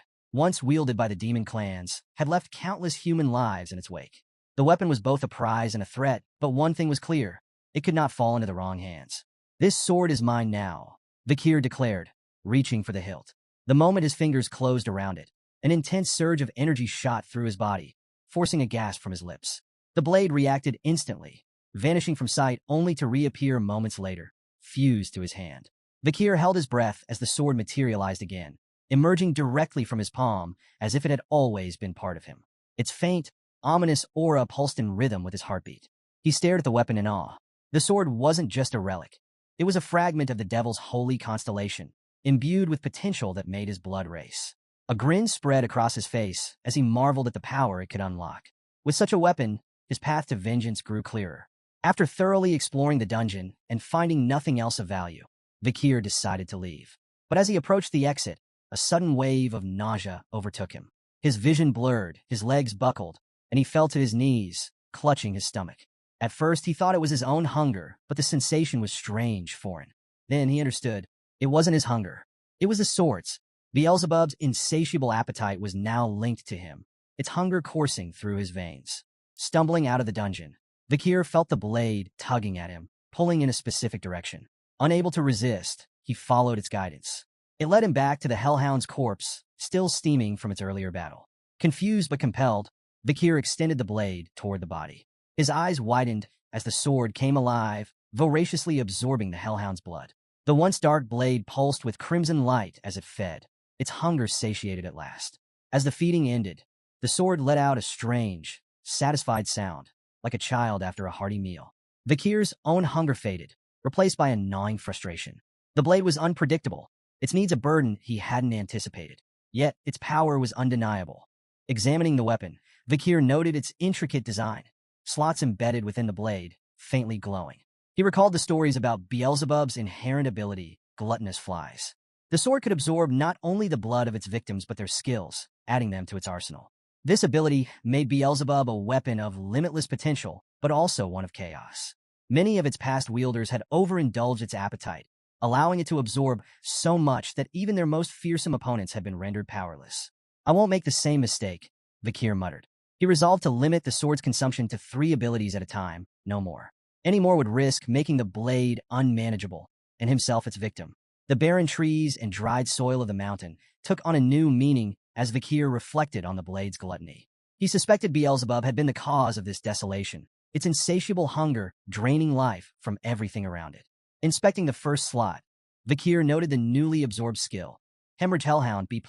A: once wielded by the demon clans, had left countless human lives in its wake. The weapon was both a prize and a threat, but one thing was clear. It could not fall into the wrong hands. "This sword is mine now," Vakir declared, reaching for the hilt. The moment his fingers closed around it, an intense surge of energy shot through his body, forcing a gasp from his lips. The blade reacted instantly, vanishing from sight only to reappear moments later, fused to his hand. Vakir held his breath as the sword materialized again, emerging directly from his palm as if it had always been part of him. Its faint, ominous aura pulsed in rhythm with his heartbeat. He stared at the weapon in awe. The sword wasn't just a relic. It was a fragment of the devil's holy constellation, imbued with potential that made his blood race. A grin spread across his face as he marveled at the power it could unlock. With such a weapon, his path to vengeance grew clearer. After thoroughly exploring the dungeon and finding nothing else of value, Vakir decided to leave. But as he approached the exit, a sudden wave of nausea overtook him. His vision blurred, his legs buckled, and he fell to his knees, clutching his stomach. At first, he thought it was his own hunger, but the sensation was strange, foreign. Then he understood. It wasn't his hunger. It was the sword's. Beelzebub's insatiable appetite was now linked to him, its hunger coursing through his veins. Stumbling out of the dungeon, Vakir felt the blade tugging at him, pulling in a specific direction. Unable to resist, he followed its guidance. It led him back to the Hellhound's corpse, still steaming from its earlier battle. Confused but compelled, Vakir extended the blade toward the body. His eyes widened as the sword came alive, voraciously absorbing the Hellhound's blood. The once dark blade pulsed with crimson light as it fed, its hunger satiated at last. As the feeding ended, the sword let out a strange, satisfied sound, like a child after a hearty meal. Vikir's own hunger faded, replaced by a gnawing frustration. The blade was unpredictable. Its needs a burden he hadn't anticipated. Yet, its power was undeniable. Examining the weapon, Vikir noted its intricate design, slots embedded within the blade, faintly glowing. He recalled the stories about Beelzebub's inherent ability, gluttonous flies. The sword could absorb not only the blood of its victims but their skills, adding them to its arsenal. This ability made Beelzebub a weapon of limitless potential, but also one of chaos. Many of its past wielders had overindulged its appetite, allowing it to absorb so much that even their most fearsome opponents had been rendered powerless. I won't make the same mistake, Vikir muttered. He resolved to limit the sword's consumption to 3 abilities at a time, no more. Any more would risk making the blade unmanageable, and himself its victim. The barren trees and dried soil of the mountain took on a new meaning as Vikir reflected on the blade's gluttony. He suspected Beelzebub had been the cause of this desolation, its insatiable hunger draining life from everything around it. Inspecting the first slot, Vikir noted the newly absorbed skill, Hemorrhage Hellhound B+.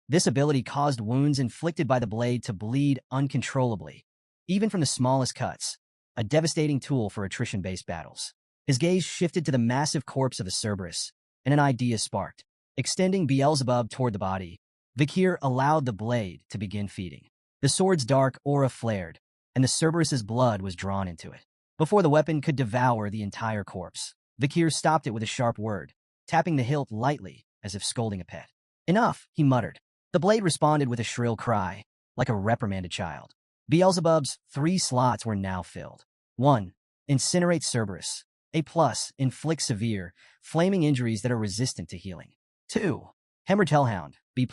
A: This ability caused wounds inflicted by the blade to bleed uncontrollably, even from the smallest cuts, a devastating tool for attrition-based battles. His gaze shifted to the massive corpse of a Cerberus, and an idea sparked. Extending Beelzebub toward the body, Vikir allowed the blade to begin feeding. The sword's dark aura flared, and the Cerberus's blood was drawn into it. Before the weapon could devour the entire corpse, Vikir stopped it with a sharp word, tapping the hilt lightly, as if scolding a pet. Enough, he muttered. The blade responded with a shrill cry, like a reprimanded child. Beelzebub's 3 slots were now filled. 1. Incinerate Cerberus. A+, inflict severe, flaming injuries that are resistant to healing. 2. Hemorrhage Hellhound, B+,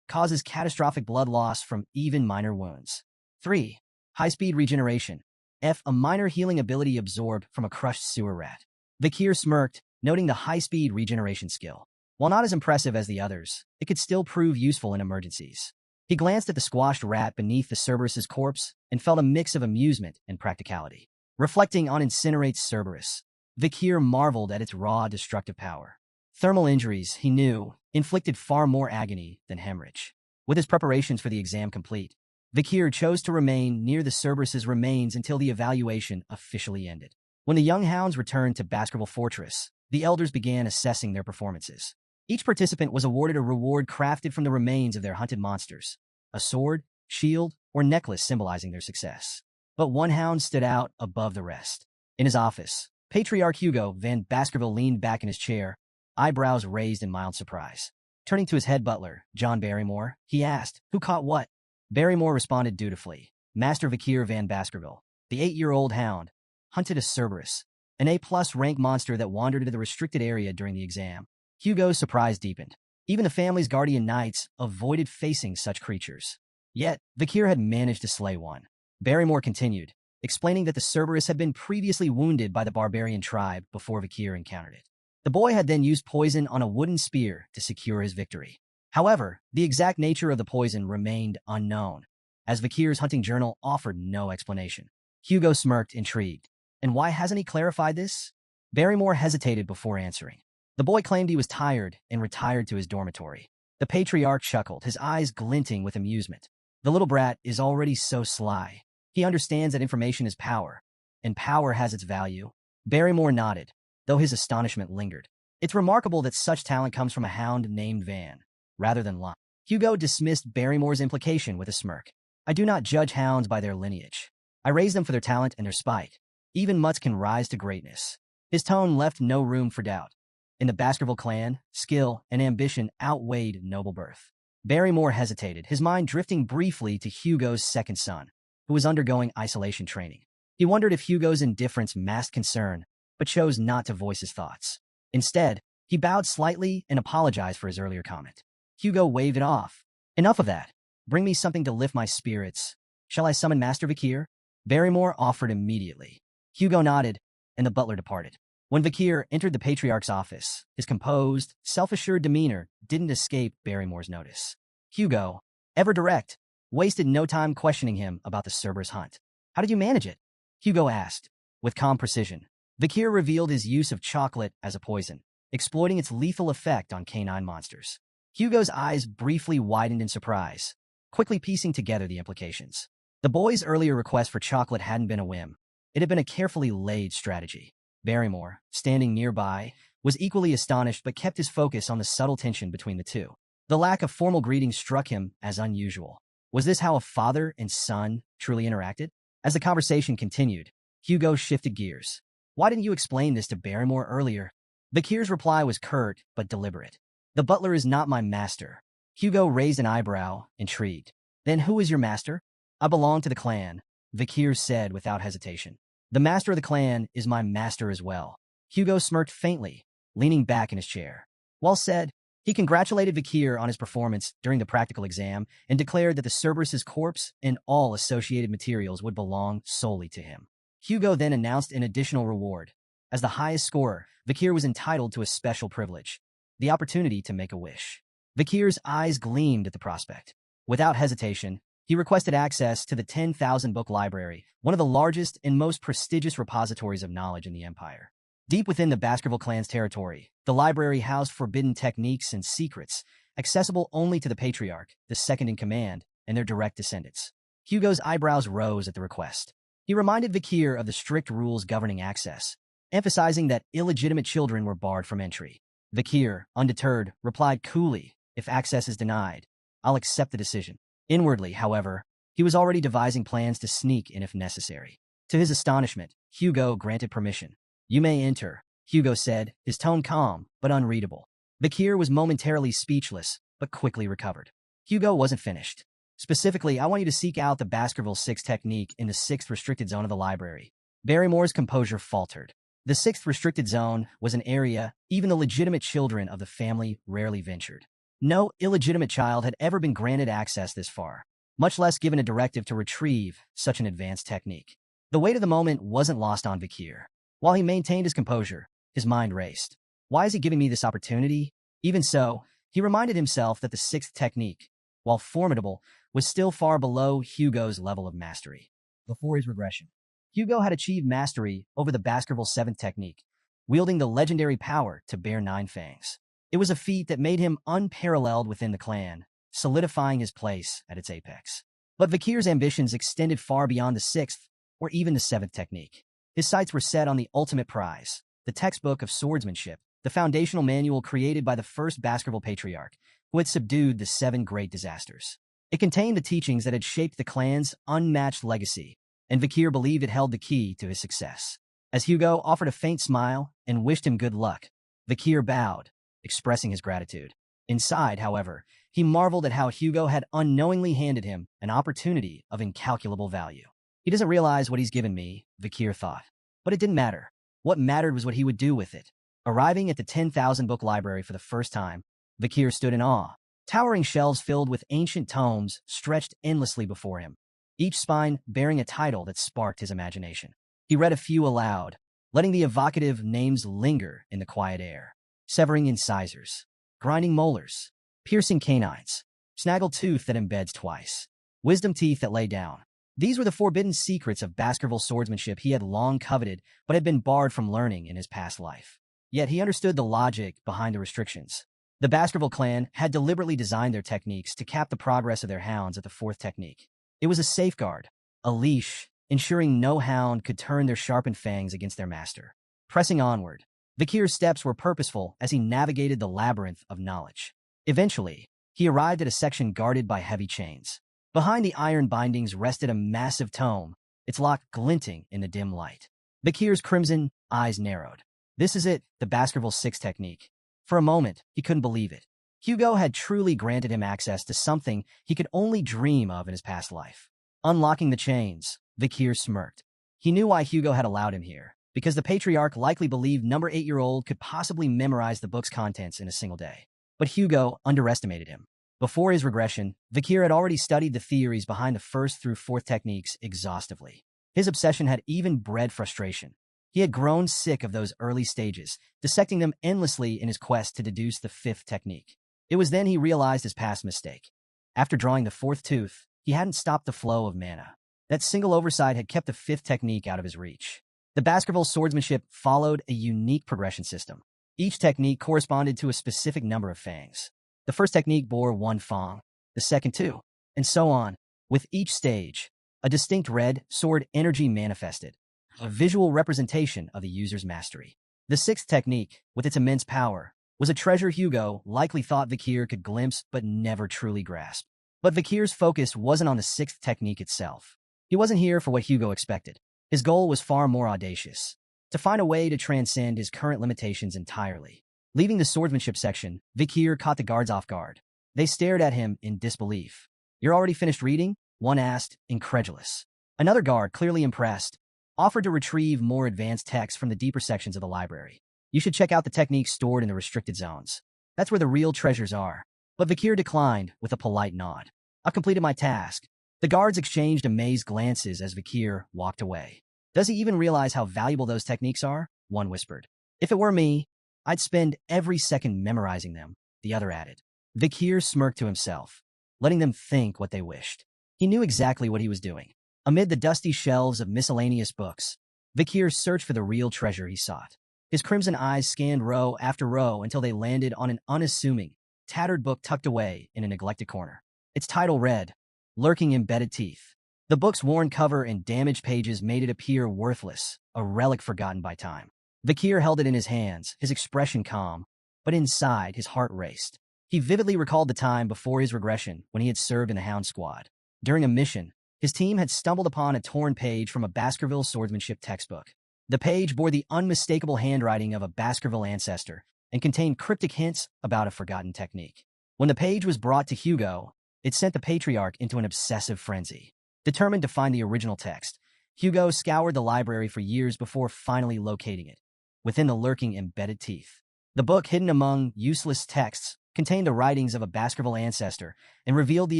A: causes catastrophic blood loss from even minor wounds. 3. High-speed regeneration. F. A minor healing ability absorbed from a crushed sewer rat. Vikir smirked, noting the high-speed regeneration skill. While not as impressive as the others, it could still prove useful in emergencies. He glanced at the squashed rat beneath the Cerberus's corpse and felt a mix of amusement and practicality. Reflecting on Incinerate Cerberus, Vikir marveled at its raw destructive power. Thermal injuries, he knew, inflicted far more agony than hemorrhage. With his preparations for the exam complete, Vikir chose to remain near the Cerberus's remains until the evaluation officially ended. When the young hounds returned to Baskerville Fortress, the elders began assessing their performances. Each participant was awarded a reward crafted from the remains of their hunted monsters, a sword, shield, or necklace symbolizing their success. But one hound stood out above the rest. In his office, Patriarch Hugo Van Baskerville leaned back in his chair, eyebrows raised in mild surprise. Turning to his head butler, John Barrymore, he asked, "Who caught what?" Barrymore responded dutifully. Master Vikir Van Baskerville, the 8-year-old hound, hunted a Cerberus, an A+ rank monster that wandered into the restricted area during the exam. Hugo's surprise deepened. Even the family's guardian knights avoided facing such creatures. Yet, Vikir had managed to slay one. Barrymore continued, explaining that the Cerberus had been previously wounded by the barbarian tribe before Vikir encountered it. The boy had then used poison on a wooden spear to secure his victory. However, the exact nature of the poison remained unknown, as Vikir's hunting journal offered no explanation. Hugo smirked, intrigued. And why hasn't he clarified this? Barrymore hesitated before answering. The boy claimed he was tired and retired to his dormitory. The patriarch chuckled, his eyes glinting with amusement. The little brat is already so sly. He understands that information is power, and power has its value. Barrymore nodded, though his astonishment lingered. It's remarkable that such talent comes from a hound named Van, rather than Lon. Hugo dismissed Barrymore's implication with a smirk. I do not judge hounds by their lineage. I raise them for their talent and their spite. Even mutts can rise to greatness. His tone left no room for doubt. In the Baskerville clan, skill and ambition outweighed noble birth. Barrymore hesitated, his mind drifting briefly to Hugo's second son, who was undergoing isolation training. He wondered if Hugo's indifference masked concern, but chose not to voice his thoughts. Instead, he bowed slightly and apologized for his earlier comment. Hugo waved it off. Enough of that. Bring me something to lift my spirits. Shall I summon Master Vikir? Barrymore offered immediately. Hugo nodded, and the butler departed. When Vikir entered the Patriarch's office, his composed, self-assured demeanor didn't escape Barrymore's notice. Hugo, ever direct, wasted no time questioning him about the Cerberus hunt. How did you manage it? Hugo asked. With calm precision, Vikir revealed his use of chocolate as a poison, exploiting its lethal effect on canine monsters. Hugo's eyes briefly widened in surprise, quickly piecing together the implications. The boy's earlier request for chocolate hadn't been a whim. It had been a carefully laid strategy. Barrymore, standing nearby, was equally astonished but kept his focus on the subtle tension between the two. The lack of formal greetings struck him as unusual. Was this how a father and son truly interacted? As the conversation continued, Hugo shifted gears. Why didn't you explain this to Barrymore earlier? Vakir's reply was curt but deliberate. The butler is not my master. Hugo raised an eyebrow, intrigued. Then who is your master? I belong to the clan, Vakir said without hesitation. The master of the clan is my master as well. Hugo smirked faintly, leaning back in his chair. Well said. He congratulated Vakir on his performance during the practical exam and declared that the Cerberus's corpse and all associated materials would belong solely to him. Hugo then announced an additional reward. As the highest scorer, Vakir was entitled to a special privilege, the opportunity to make a wish. Vakir's eyes gleamed at the prospect. Without hesitation, he requested access to the 10,000-book library, one of the largest and most prestigious repositories of knowledge in the Empire. Deep within the Baskerville clan's territory, the library housed forbidden techniques and secrets, accessible only to the Patriarch, the second-in-command, and their direct descendants. Hugo's eyebrows rose at the request. He reminded Vakir of the strict rules governing access, emphasizing that illegitimate children were barred from entry. Vakir, undeterred, replied coolly, if access is denied, I'll accept the decision. Inwardly, however, he was already devising plans to sneak in if necessary. To his astonishment, Hugo granted permission. You may enter, Hugo said, his tone calm but unreadable. Vakir was momentarily speechless, but quickly recovered. Hugo wasn't finished. Specifically, I want you to seek out the Baskerville 6 technique in the 6th restricted zone of the library. Barrymore's composure faltered. The 6th restricted zone was an area even the legitimate children of the family rarely ventured. No illegitimate child had ever been granted access this far, much less given a directive to retrieve such an advanced technique. The weight of the moment wasn't lost on Vakir. While he maintained his composure, his mind raced. Why is he giving me this opportunity? Even so, he reminded himself that the 6th technique, while formidable, was still far below Hugo's level of mastery. Before his regression, Hugo had achieved mastery over the Baskerville 7th technique, wielding the legendary power to bear 9 fangs. It was a feat that made him unparalleled within the clan, solidifying his place at its apex. But Vakir's ambitions extended far beyond the 6th or even the 7th technique. His sights were set on the ultimate prize, the textbook of swordsmanship, the foundational manual created by the first Baskerville Patriarch, who had subdued the 7 great disasters. It contained the teachings that had shaped the clan's unmatched legacy, and Vakir believed it held the key to his success. As Hugo offered a faint smile and wished him good luck, Vakir bowed, expressing his gratitude. Inside, however, he marveled at how Hugo had unknowingly handed him an opportunity of incalculable value. He doesn't realize what he's given me, Vakir thought. But it didn't matter. What mattered was what he would do with it. Arriving at the 10,000-book library for the first time, Vakir stood in awe. Towering shelves filled with ancient tomes stretched endlessly before him, each spine bearing a title that sparked his imagination. He read a few aloud, letting the evocative names linger in the quiet air. Severing incisors, grinding molars, piercing canines, snaggle tooth that embeds twice, wisdom teeth that lay down. These were the forbidden secrets of Baskerville swordsmanship he had long coveted but had been barred from learning in his past life. Yet he understood the logic behind the restrictions. The Baskerville clan had deliberately designed their techniques to cap the progress of their hounds at the 4th technique. It was a safeguard, a leash, ensuring no hound could turn their sharpened fangs against their master. Pressing onward, Vakir's steps were purposeful as he navigated the labyrinth of knowledge. Eventually, he arrived at a section guarded by heavy chains. Behind the iron bindings rested a massive tome, its lock glinting in the dim light. Vakir's crimson eyes narrowed. This is it, the Baskerville 6 technique. For a moment, he couldn't believe it. Hugo had truly granted him access to something he could only dream of in his past life. Unlocking the chains, Vakir smirked. He knew why Hugo had allowed him here, because the Patriarch likely believed number 8-year-old could possibly memorize the book's contents in a single day. But Hugo underestimated him. Before his regression, Vakir had already studied the theories behind the 1st through 4th techniques exhaustively. His obsession had even bred frustration. He had grown sick of those early stages, dissecting them endlessly in his quest to deduce the 5th technique. It was then he realized his past mistake. After drawing the 4th tooth, he hadn't stopped the flow of mana. That single oversight had kept the 5th technique out of his reach. The Baskerville swordsmanship followed a unique progression system. Each technique corresponded to a specific number of fangs. The 1st technique bore 1 fang, the 2nd 2, and so on. With each stage, a distinct red sword energy manifested, a visual representation of the user's mastery. The sixth technique, with its immense power, was a treasure Hugo likely thought Vikir could glimpse but never truly grasp. But Vikir's focus wasn't on the sixth technique itself. He wasn't here for what Hugo expected. His goal was far more audacious: to find a way to transcend his current limitations entirely. Leaving the swordsmanship section, Vikir caught the guards off guard. They stared at him in disbelief. "You're already finished reading?" one asked, incredulous. Another guard, clearly impressed, offered to retrieve more advanced texts from the deeper sections of the library. "You should check out the techniques stored in the restricted zones. That's where the real treasures are." But Vikir declined with a polite nod. "I've completed my task." The guards exchanged amazed glances as Vikir walked away. "Does he even realize how valuable those techniques are?" one whispered. "If it were me, I'd spend every second memorizing them," the other added. Vikir smirked to himself, letting them think what they wished. He knew exactly what he was doing. Amid the dusty shelves of miscellaneous books, Vikir searched for the real treasure he sought. His crimson eyes scanned row after row until they landed on an unassuming, tattered book tucked away in a neglected corner. Its title read, "Lurking Embedded Teeth." The book's worn cover and damaged pages made it appear worthless, a relic forgotten by time. Vikir held it in his hands, his expression calm, but inside his heart raced. He vividly recalled the time before his regression when he had served in the Hound Squad. During a mission, his team had stumbled upon a torn page from a Baskerville swordsmanship textbook. The page bore the unmistakable handwriting of a Baskerville ancestor and contained cryptic hints about a forgotten technique. When the page was brought to Hugo, it sent the patriarch into an obsessive frenzy. Determined to find the original text, Hugo scoured the library for years before finally locating it, within the lurking embedded teeth. The book, hidden among useless texts, contained the writings of a Baskerville ancestor and revealed the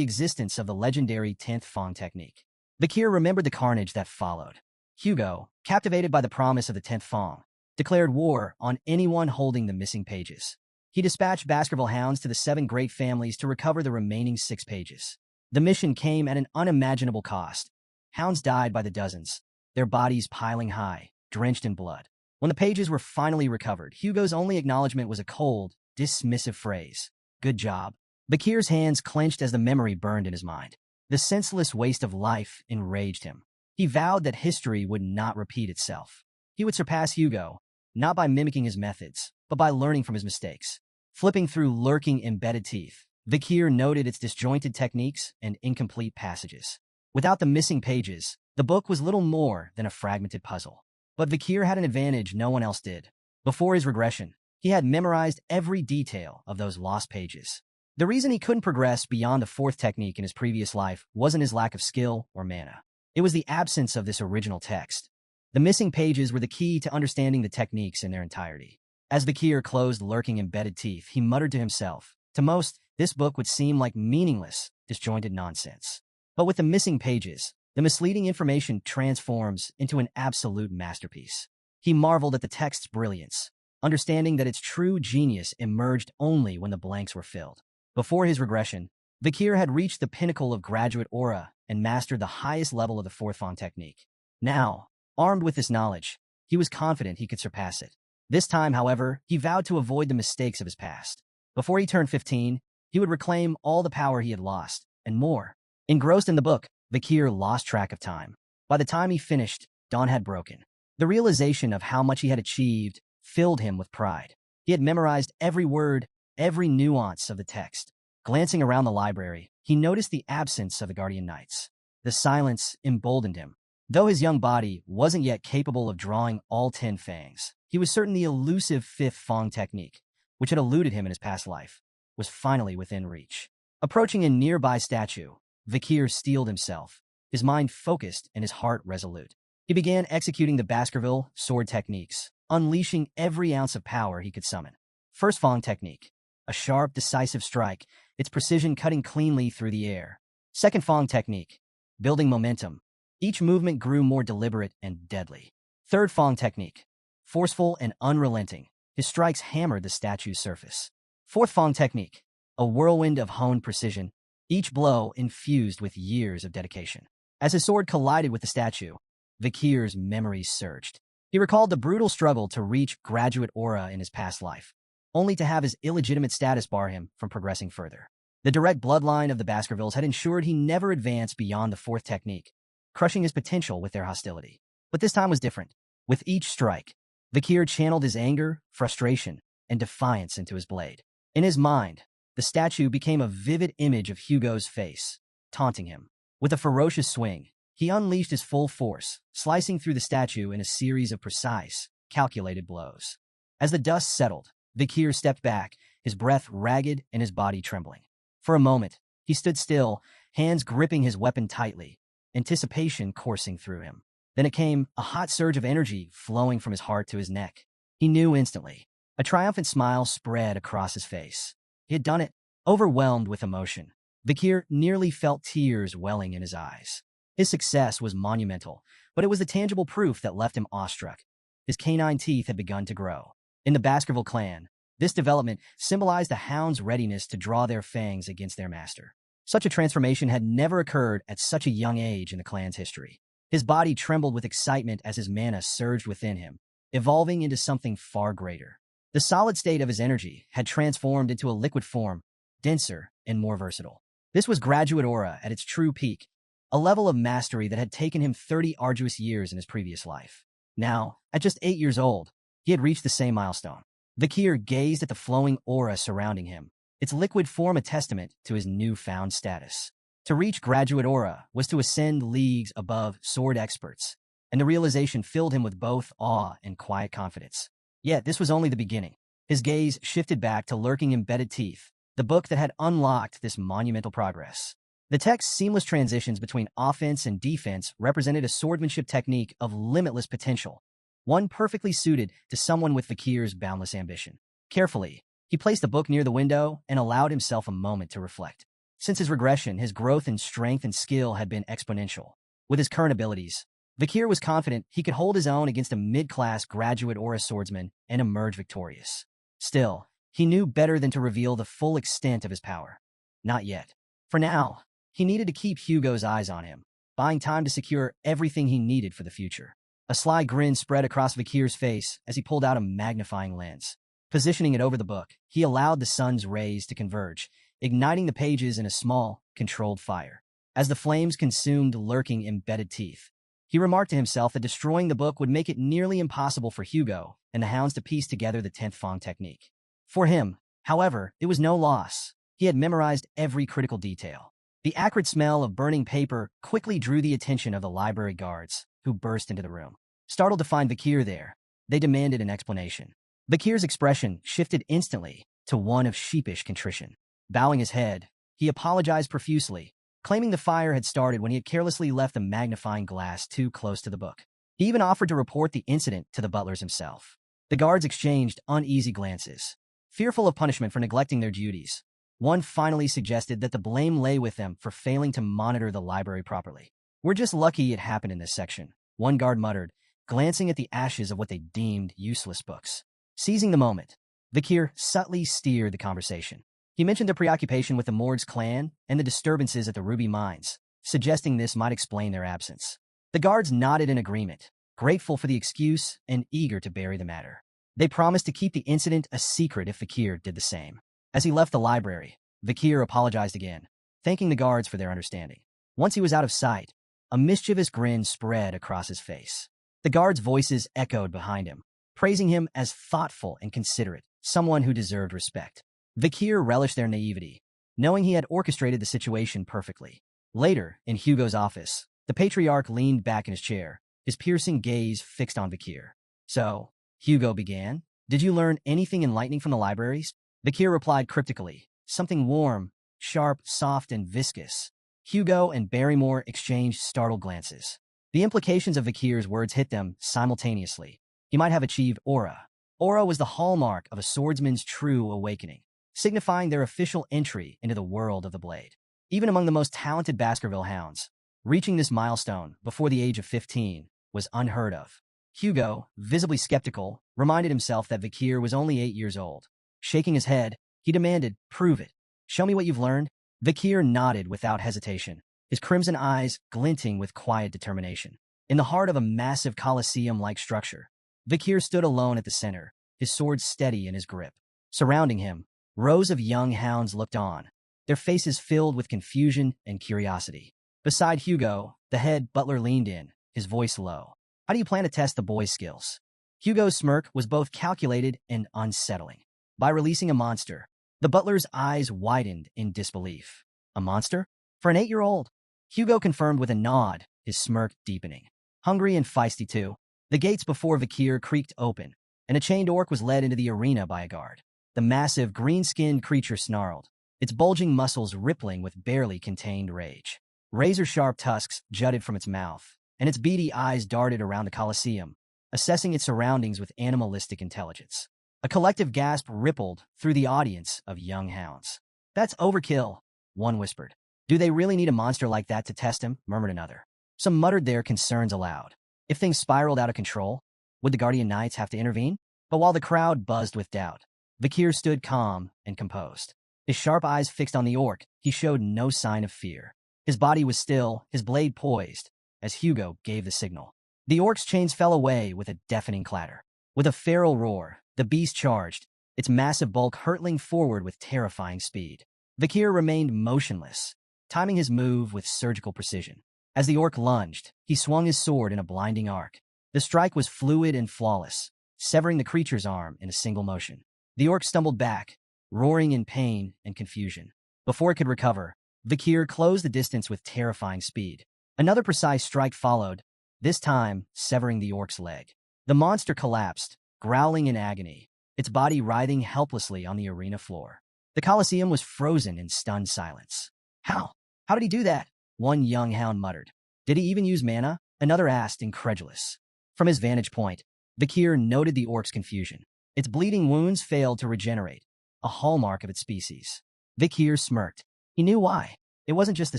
A: existence of the legendary 10th Fong technique. Vikir remembered the carnage that followed. Hugo, captivated by the promise of the 10th Fong, declared war on anyone holding the missing pages. He dispatched Baskerville hounds to the 7 great families to recover the remaining 6 pages. The mission came at an unimaginable cost. Hounds died by the dozens, their bodies piling high, drenched in blood. When the pages were finally recovered, Hugo's only acknowledgement was a cold, dismissive phrase: "Good job." Vikir's hands clenched as the memory burned in his mind. The senseless waste of life enraged him. He vowed that history would not repeat itself. He would surpass Hugo, not by mimicking his methods, but by learning from his mistakes. Flipping through lurking embedded teeth, Vikir noted its disjointed techniques and incomplete passages. Without the missing pages, the book was little more than a fragmented puzzle. But Vikir had an advantage no one else did. Before his regression, he had memorized every detail of those lost pages. The reason he couldn't progress beyond the 4th technique in his previous life wasn't his lack of skill or mana. It was the absence of this original text. The missing pages were the key to understanding the techniques in their entirety. As Vikir closed lurking embedded teeth, he muttered to himself, "To most, this book would seem like meaningless, disjointed nonsense. But with the missing pages, the misleading information transforms into an absolute masterpiece." He marveled at the text's brilliance, understanding that its true genius emerged only when the blanks were filled. Before his regression, Vikir had reached the pinnacle of graduate aura and mastered the highest level of the 4th Fong technique. Now, armed with this knowledge, he was confident he could surpass it. This time, however, he vowed to avoid the mistakes of his past. Before he turned 15, he would reclaim all the power he had lost, and more. Engrossed in the book, Vikir lost track of time. By the time he finished, dawn had broken. The realization of how much he had achieved filled him with pride. He had memorized every word, every nuance of the text. Glancing around the library, he noticed the absence of the Guardian Knights. The silence emboldened him. Though his young body wasn't yet capable of drawing all 10 fangs, he was certain the elusive 5th Fong technique, which had eluded him in his past life, was finally within reach. Approaching a nearby statue, Vikir steeled himself, his mind focused and his heart resolute. He began executing the Baskerville sword techniques, unleashing every ounce of power he could summon. First Fong technique, a sharp, decisive strike, its precision cutting cleanly through the air. Second Fong technique, building momentum. Each movement grew more deliberate and deadly. Third Fong technique, forceful and unrelenting. His strikes hammered the statue's surface. Fourth Fong technique, a whirlwind of honed precision, each blow infused with years of dedication. As his sword collided with the statue, Vikir's memories surged. He recalled the brutal struggle to reach graduate aura in his past life, only to have his illegitimate status bar him from progressing further. The direct bloodline of the Baskervilles had ensured he never advanced beyond the 4th technique, crushing his potential with their hostility. But this time was different. With each strike, Vikir channeled his anger, frustration, and defiance into his blade. In his mind, the statue became a vivid image of Hugo's face, taunting him. With a ferocious swing, he unleashed his full force, slicing through the statue in a series of precise, calculated blows. As the dust settled, Vikir stepped back, his breath ragged and his body trembling. For a moment, he stood still, hands gripping his weapon tightly, anticipation coursing through him. Then it came, a hot surge of energy flowing from his heart to his neck. He knew instantly. A triumphant smile spread across his face. He had done it, overwhelmed with emotion. Vikir nearly felt tears welling in his eyes. His success was monumental, but it was the tangible proof that left him awestruck. His canine teeth had begun to grow. In the Baskerville clan, this development symbolized the hound's readiness to draw their fangs against their master. Such a transformation had never occurred at such a young age in the clan's history. His body trembled with excitement as his mana surged within him, evolving into something far greater. The solid state of his energy had transformed into a liquid form, denser and more versatile. This was graduate aura at its true peak, a level of mastery that had taken him 30 arduous years in his previous life. Now, at just 8 years old, he had reached the same milestone. Vikir gazed at the flowing aura surrounding him, its liquid form a testament to his newfound status. To reach graduate aura was to ascend leagues above sword experts, and the realization filled him with both awe and quiet confidence. Yet this was only the beginning. His gaze shifted back to lurking embedded teeth, the book that had unlocked this monumental progress. The text's seamless transitions between offense and defense represented a swordsmanship technique of limitless potential, one perfectly suited to someone with Vikir's boundless ambition. Carefully, he placed the book near the window and allowed himself a moment to reflect. Since his regression, his growth in strength and skill had been exponential. With his current abilities, Vikir was confident he could hold his own against a mid-class graduate aura swordsman and emerge victorious. Still, he knew better than to reveal the full extent of his power. Not yet. For now, he needed to keep Hugo's eyes on him, buying time to secure everything he needed for the future. A sly grin spread across Vikir's face as he pulled out a magnifying lens. Positioning it over the book, he allowed the sun's rays to converge, igniting the pages in a small, controlled fire. As the flames consumed lurking embedded teeth, he remarked to himself that destroying the book would make it nearly impossible for Hugo and the hounds to piece together the 10th Fang technique. For him, however, it was no loss. He had memorized every critical detail. The acrid smell of burning paper quickly drew the attention of the library guards, who burst into the room. Startled to find Vikir there, they demanded an explanation. Vikir's expression shifted instantly to one of sheepish contrition. Bowing his head, he apologized profusely, claiming the fire had started when he had carelessly left the magnifying glass too close to the book. He even offered to report the incident to the butlers himself. The guards exchanged uneasy glances, fearful of punishment for neglecting their duties. One finally suggested that the blame lay with them for failing to monitor the library properly. "We're just lucky it happened in this section," one guard muttered, glancing at the ashes of what they deemed useless books. Seizing the moment, Vikir subtly steered the conversation. He mentioned their preoccupation with the Morg's clan and the disturbances at the Ruby Mines, suggesting this might explain their absence. The guards nodded in agreement, grateful for the excuse and eager to bury the matter. They promised to keep the incident a secret if Vikir did the same. As he left the library, Vikir apologized again, thanking the guards for their understanding. Once he was out of sight, a mischievous grin spread across his face. The guards' voices echoed behind him, praising him as thoughtful and considerate, someone who deserved respect. Vikir relished their naivety, knowing he had orchestrated the situation perfectly. Later, in Hugo's office, the patriarch leaned back in his chair, his piercing gaze fixed on Vikir. "So," Hugo began, "did you learn anything enlightening from the libraries?" Vikir replied cryptically, "Something warm, sharp, soft, and viscous." Hugo and Barrymore exchanged startled glances. The implications of Vikir's words hit them simultaneously. He might have achieved aura. Aura was the hallmark of a swordsman's true awakening, signifying their official entry into the world of the blade. Even among the most talented Baskerville hounds, reaching this milestone before the age of 15 was unheard of. Hugo, visibly skeptical, reminded himself that Vikir was only 8 years old. Shaking his head, he demanded, "Prove it. Show me what you've learned." Vikir nodded without hesitation, his crimson eyes glinting with quiet determination. In the heart of a massive Colosseum-like structure, Vikir stood alone at the center, his sword steady in his grip. Surrounding him, rows of young hounds looked on, their faces filled with confusion and curiosity. Beside Hugo, the head butler leaned in, his voice low. How do you plan to test the boy's skills? Hugo's smirk was both calculated and unsettling. By releasing a monster, the butler's eyes widened in disbelief. A monster? For an 8-year-old? Hugo confirmed with a nod, his smirk deepening. Hungry and feisty too, the gates before Vikir creaked open, and a chained orc was led into the arena by a guard. The massive, green-skinned creature snarled, its bulging muscles rippling with barely contained rage. Razor-sharp tusks jutted from its mouth, and its beady eyes darted around the Colosseum, assessing its surroundings with animalistic intelligence. A collective gasp rippled through the audience of young hounds. "That's overkill," one whispered. "Do they really need a monster like that to test him?" murmured another. Some muttered their concerns aloud. If things spiraled out of control, would the Guardian Knights have to intervene? But while the crowd buzzed with doubt, Vikir stood calm and composed. His sharp eyes fixed on the orc, he showed no sign of fear. His body was still, his blade poised, as Hugo gave the signal. The orc's chains fell away with a deafening clatter. With a feral roar, the beast charged, its massive bulk hurtling forward with terrifying speed. Vikir remained motionless, timing his move with surgical precision. As the orc lunged, he swung his sword in a blinding arc. The strike was fluid and flawless, severing the creature's arm in a single motion. The orc stumbled back, roaring in pain and confusion. Before it could recover, Vikir closed the distance with terrifying speed. Another precise strike followed, this time severing the orc's leg. The monster collapsed, growling in agony, its body writhing helplessly on the arena floor. The Colosseum was frozen in stunned silence. How? How did he do that? One young hound muttered. Did he even use mana? Another asked, incredulous. From his vantage point, Vikir noted the orc's confusion. Its bleeding wounds failed to regenerate, a hallmark of its species. Vikir smirked. He knew why. It wasn't just the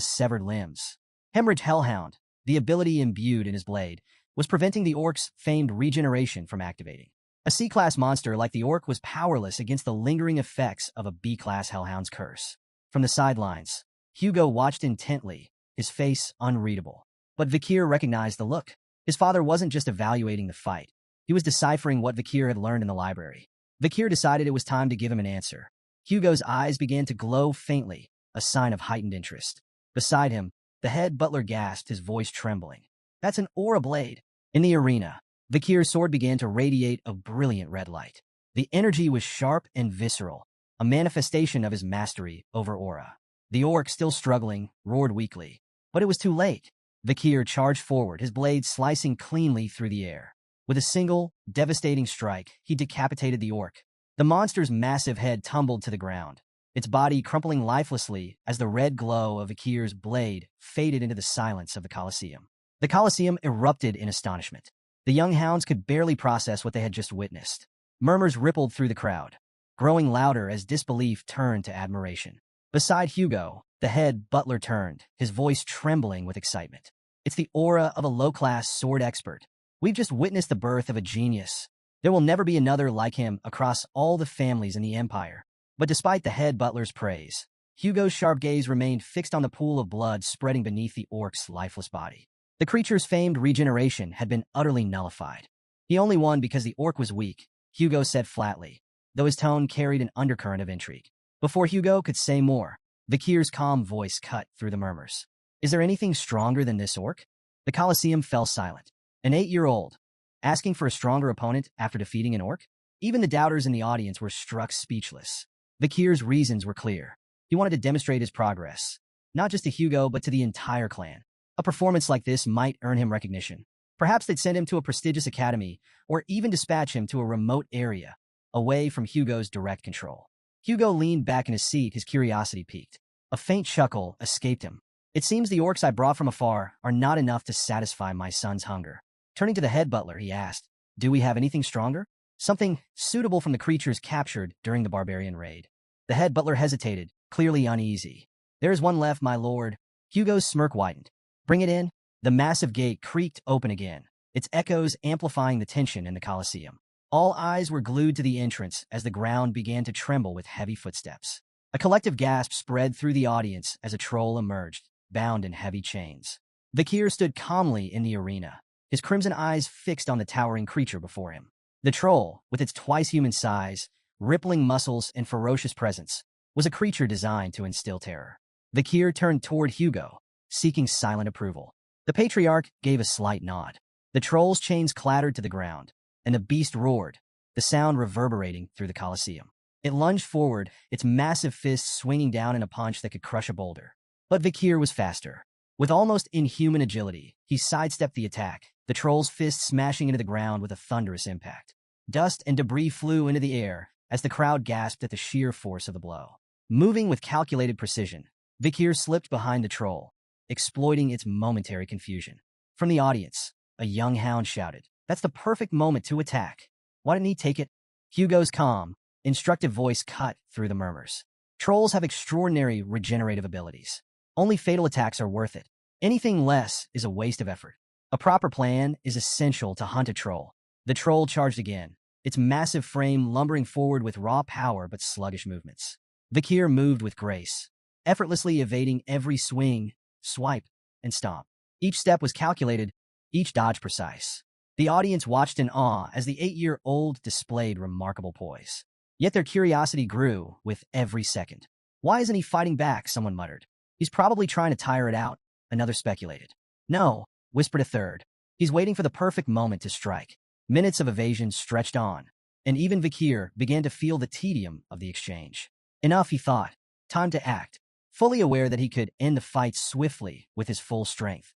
A: severed limbs. Hemorrhage Hellhound, the ability imbued in his blade, was preventing the orc's famed regeneration from activating. A C-class monster like the orc was powerless against the lingering effects of a B-class Hellhound's curse. From the sidelines, Hugo watched intently, his face unreadable. But Vikir recognized the look. His father wasn't just evaluating the fight. He was deciphering what Vikir had learned in the library. Vikir decided it was time to give him an answer. Hugo's eyes began to glow faintly, a sign of heightened interest. Beside him, the head butler gasped, his voice trembling. That's an aura blade. In the arena, Vikir's sword began to radiate a brilliant red light. The energy was sharp and visceral, a manifestation of his mastery over aura. The orc, still struggling, roared weakly. But it was too late. Vikir charged forward, his blade slicing cleanly through the air. With a single, devastating strike, he decapitated the orc. The monster's massive head tumbled to the ground, its body crumpling lifelessly as the red glow of Vikir's blade faded into the silence of the Colosseum. The Colosseum erupted in astonishment. The young hounds could barely process what they had just witnessed. Murmurs rippled through the crowd, growing louder as disbelief turned to admiration. Beside Hugo, the head butler turned, his voice trembling with excitement. It's the aura of a low-class sword expert. We've just witnessed the birth of a genius. There will never be another like him across all the families in the Empire. But despite the head butler's praise, Hugo's sharp gaze remained fixed on the pool of blood spreading beneath the orc's lifeless body. The creature's famed regeneration had been utterly nullified. He only won because the orc was weak, Hugo said flatly, though his tone carried an undercurrent of intrigue. Before Hugo could say more, Vikir's calm voice cut through the murmurs. Is there anything stronger than this orc? The Colosseum fell silent. An 8-year-old, asking for a stronger opponent after defeating an orc? Even the doubters in the audience were struck speechless. Vikir's reasons were clear. He wanted to demonstrate his progress, not just to Hugo but to the entire clan. A performance like this might earn him recognition. Perhaps they'd send him to a prestigious academy, or even dispatch him to a remote area, away from Hugo's direct control. Hugo leaned back in his seat, his curiosity piqued. A faint chuckle escaped him. It seems the orcs I brought from afar are not enough to satisfy my son's hunger. Turning to the head butler, he asked, do we have anything stronger? Something suitable from the creatures captured during the barbarian raid. The head butler hesitated, clearly uneasy. There is one left, my lord. Hugo's smirk widened. Bring it in. The massive gate creaked open again, its echoes amplifying the tension in the Colosseum. All eyes were glued to the entrance as the ground began to tremble with heavy footsteps. A collective gasp spread through the audience as a troll emerged, bound in heavy chains. Vikir stood calmly in the arena, his crimson eyes fixed on the towering creature before him. The troll, with its twice-human size, rippling muscles, and ferocious presence, was a creature designed to instill terror. Vikir turned toward Hugo, seeking silent approval. The patriarch gave a slight nod. The troll's chains clattered to the ground, and the beast roared, the sound reverberating through the Colosseum. It lunged forward, its massive fists swinging down in a punch that could crush a boulder. But Vikir was faster. With almost inhuman agility, he sidestepped the attack, the troll's fist smashing into the ground with a thunderous impact. Dust and debris flew into the air as the crowd gasped at the sheer force of the blow. Moving with calculated precision, Vikir slipped behind the troll, exploiting its momentary confusion. From the audience, a young hound shouted, "That's the perfect moment to attack. Why didn't he take it?" Hugo's calm, instructive voice cut through the murmurs. Trolls have extraordinary regenerative abilities. Only fatal attacks are worth it. Anything less is a waste of effort. A proper plan is essential to hunt a troll. The troll charged again, its massive frame lumbering forward with raw power but sluggish movements. Vikir moved with grace, effortlessly evading every swing, swipe, and stomp. Each step was calculated, each dodge precise. The audience watched in awe as the 8-year-old displayed remarkable poise. Yet their curiosity grew with every second. "Why isn't he fighting back?" someone muttered. "He's probably trying to tire it out," another speculated. "No," whispered a third. "He's waiting for the perfect moment to strike." Minutes of evasion stretched on, and even Vikir began to feel the tedium of the exchange. Enough, he thought. Time to act. Fully aware that he could end the fight swiftly with his full strength,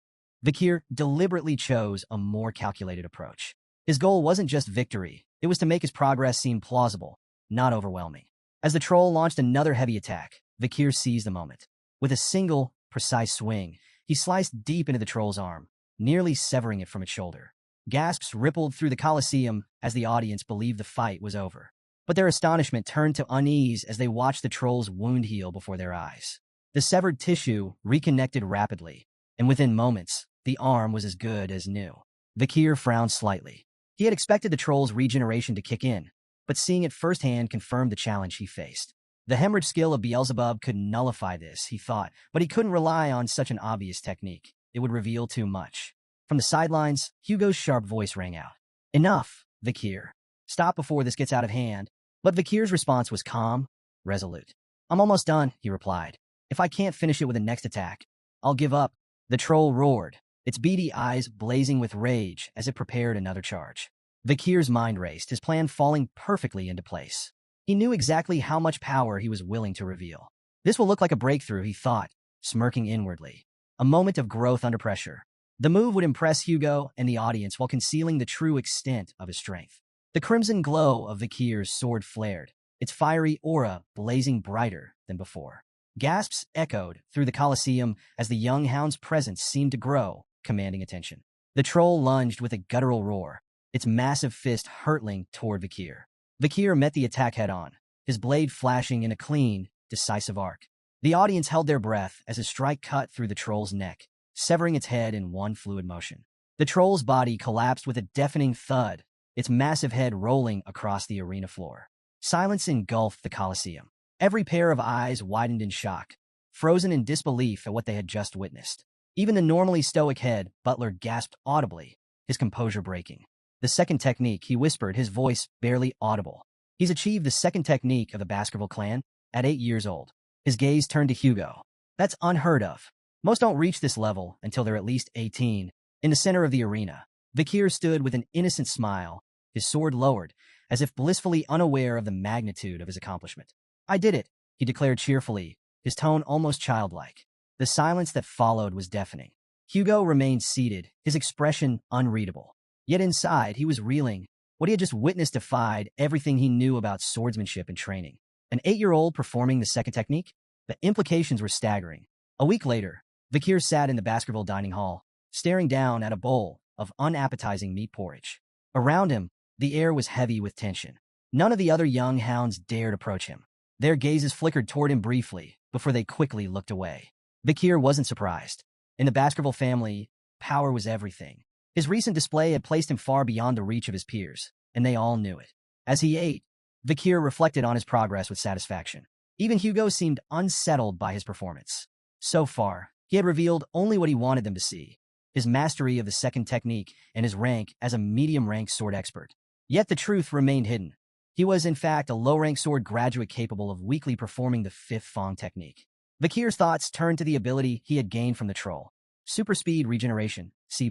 A: Vikir deliberately chose a more calculated approach. His goal wasn't just victory, it was to make his progress seem plausible, not overwhelming. As the troll launched another heavy attack, Vikir seized the moment. With a single, precise swing, he sliced deep into the troll's arm, nearly severing it from its shoulder. Gasps rippled through the Colosseum as the audience believed the fight was over. But their astonishment turned to unease as they watched the troll's wound heal before their eyes. The severed tissue reconnected rapidly, and within moments, the arm was as good as new. Vikir frowned slightly. He had expected the troll's regeneration to kick in, but seeing it firsthand confirmed the challenge he faced. The hemorrhage skill of Beelzebub could nullify this, he thought, but he couldn't rely on such an obvious technique. It would reveal too much. From the sidelines, Hugo's sharp voice rang out. "Enough, Vikir. Stop before this gets out of hand." But Vikir's response was calm, resolute. "I'm almost done," he replied. "If I can't finish it with the next attack, I'll give up." The troll roared, its beady eyes blazing with rage as it prepared another charge. Vikir's mind raced, his plan falling perfectly into place. He knew exactly how much power he was willing to reveal. This will look like a breakthrough, he thought, smirking inwardly. A moment of growth under pressure. The move would impress Hugo and the audience while concealing the true extent of his strength. The crimson glow of Vikir's sword flared, its fiery aura blazing brighter than before. Gasps echoed through the Colosseum as the young hound's presence seemed to grow, commanding attention. The troll lunged with a guttural roar, its massive fist hurtling toward Vikir. Vikir met the attack head-on, his blade flashing in a clean, decisive arc. The audience held their breath as his strike cut through the troll's neck, severing its head in one fluid motion. The troll's body collapsed with a deafening thud, its massive head rolling across the arena floor. Silence engulfed the Colosseum. Every pair of eyes widened in shock, frozen in disbelief at what they had just witnessed. Even the normally stoic head butler gasped audibly, his composure breaking. "The second technique," he whispered, his voice barely audible. "He's achieved the second technique of the Baskerville clan at 8 years old." His gaze turned to Hugo. "That's unheard of. Most don't reach this level until they're at least 18. In the center of the arena, Vikir stood with an innocent smile, his sword lowered, as if blissfully unaware of the magnitude of his accomplishment. "I did it," he declared cheerfully, his tone almost childlike. The silence that followed was deafening. Hugo remained seated, his expression unreadable. Yet inside, he was reeling. What he had just witnessed defied everything he knew about swordsmanship and training. An 8-year-old performing the second technique? The implications were staggering. A week later, Vikir sat in the Baskerville dining hall, staring down at a bowl of unappetizing meat porridge. Around him, the air was heavy with tension. None of the other young hounds dared approach him. Their gazes flickered toward him briefly, before they quickly looked away. Vikir wasn't surprised. In the Baskerville family, power was everything. His recent display had placed him far beyond the reach of his peers, and they all knew it. As he ate, Vikir reflected on his progress with satisfaction. Even Hugo seemed unsettled by his performance. So far, he had revealed only what he wanted them to see, his mastery of the second technique and his rank as a medium-ranked sword expert. Yet the truth remained hidden. He was, in fact, a low-ranked sword graduate capable of weakly performing the fifth Fong technique. Vikir's thoughts turned to the ability he had gained from the troll. Super speed regeneration, C+.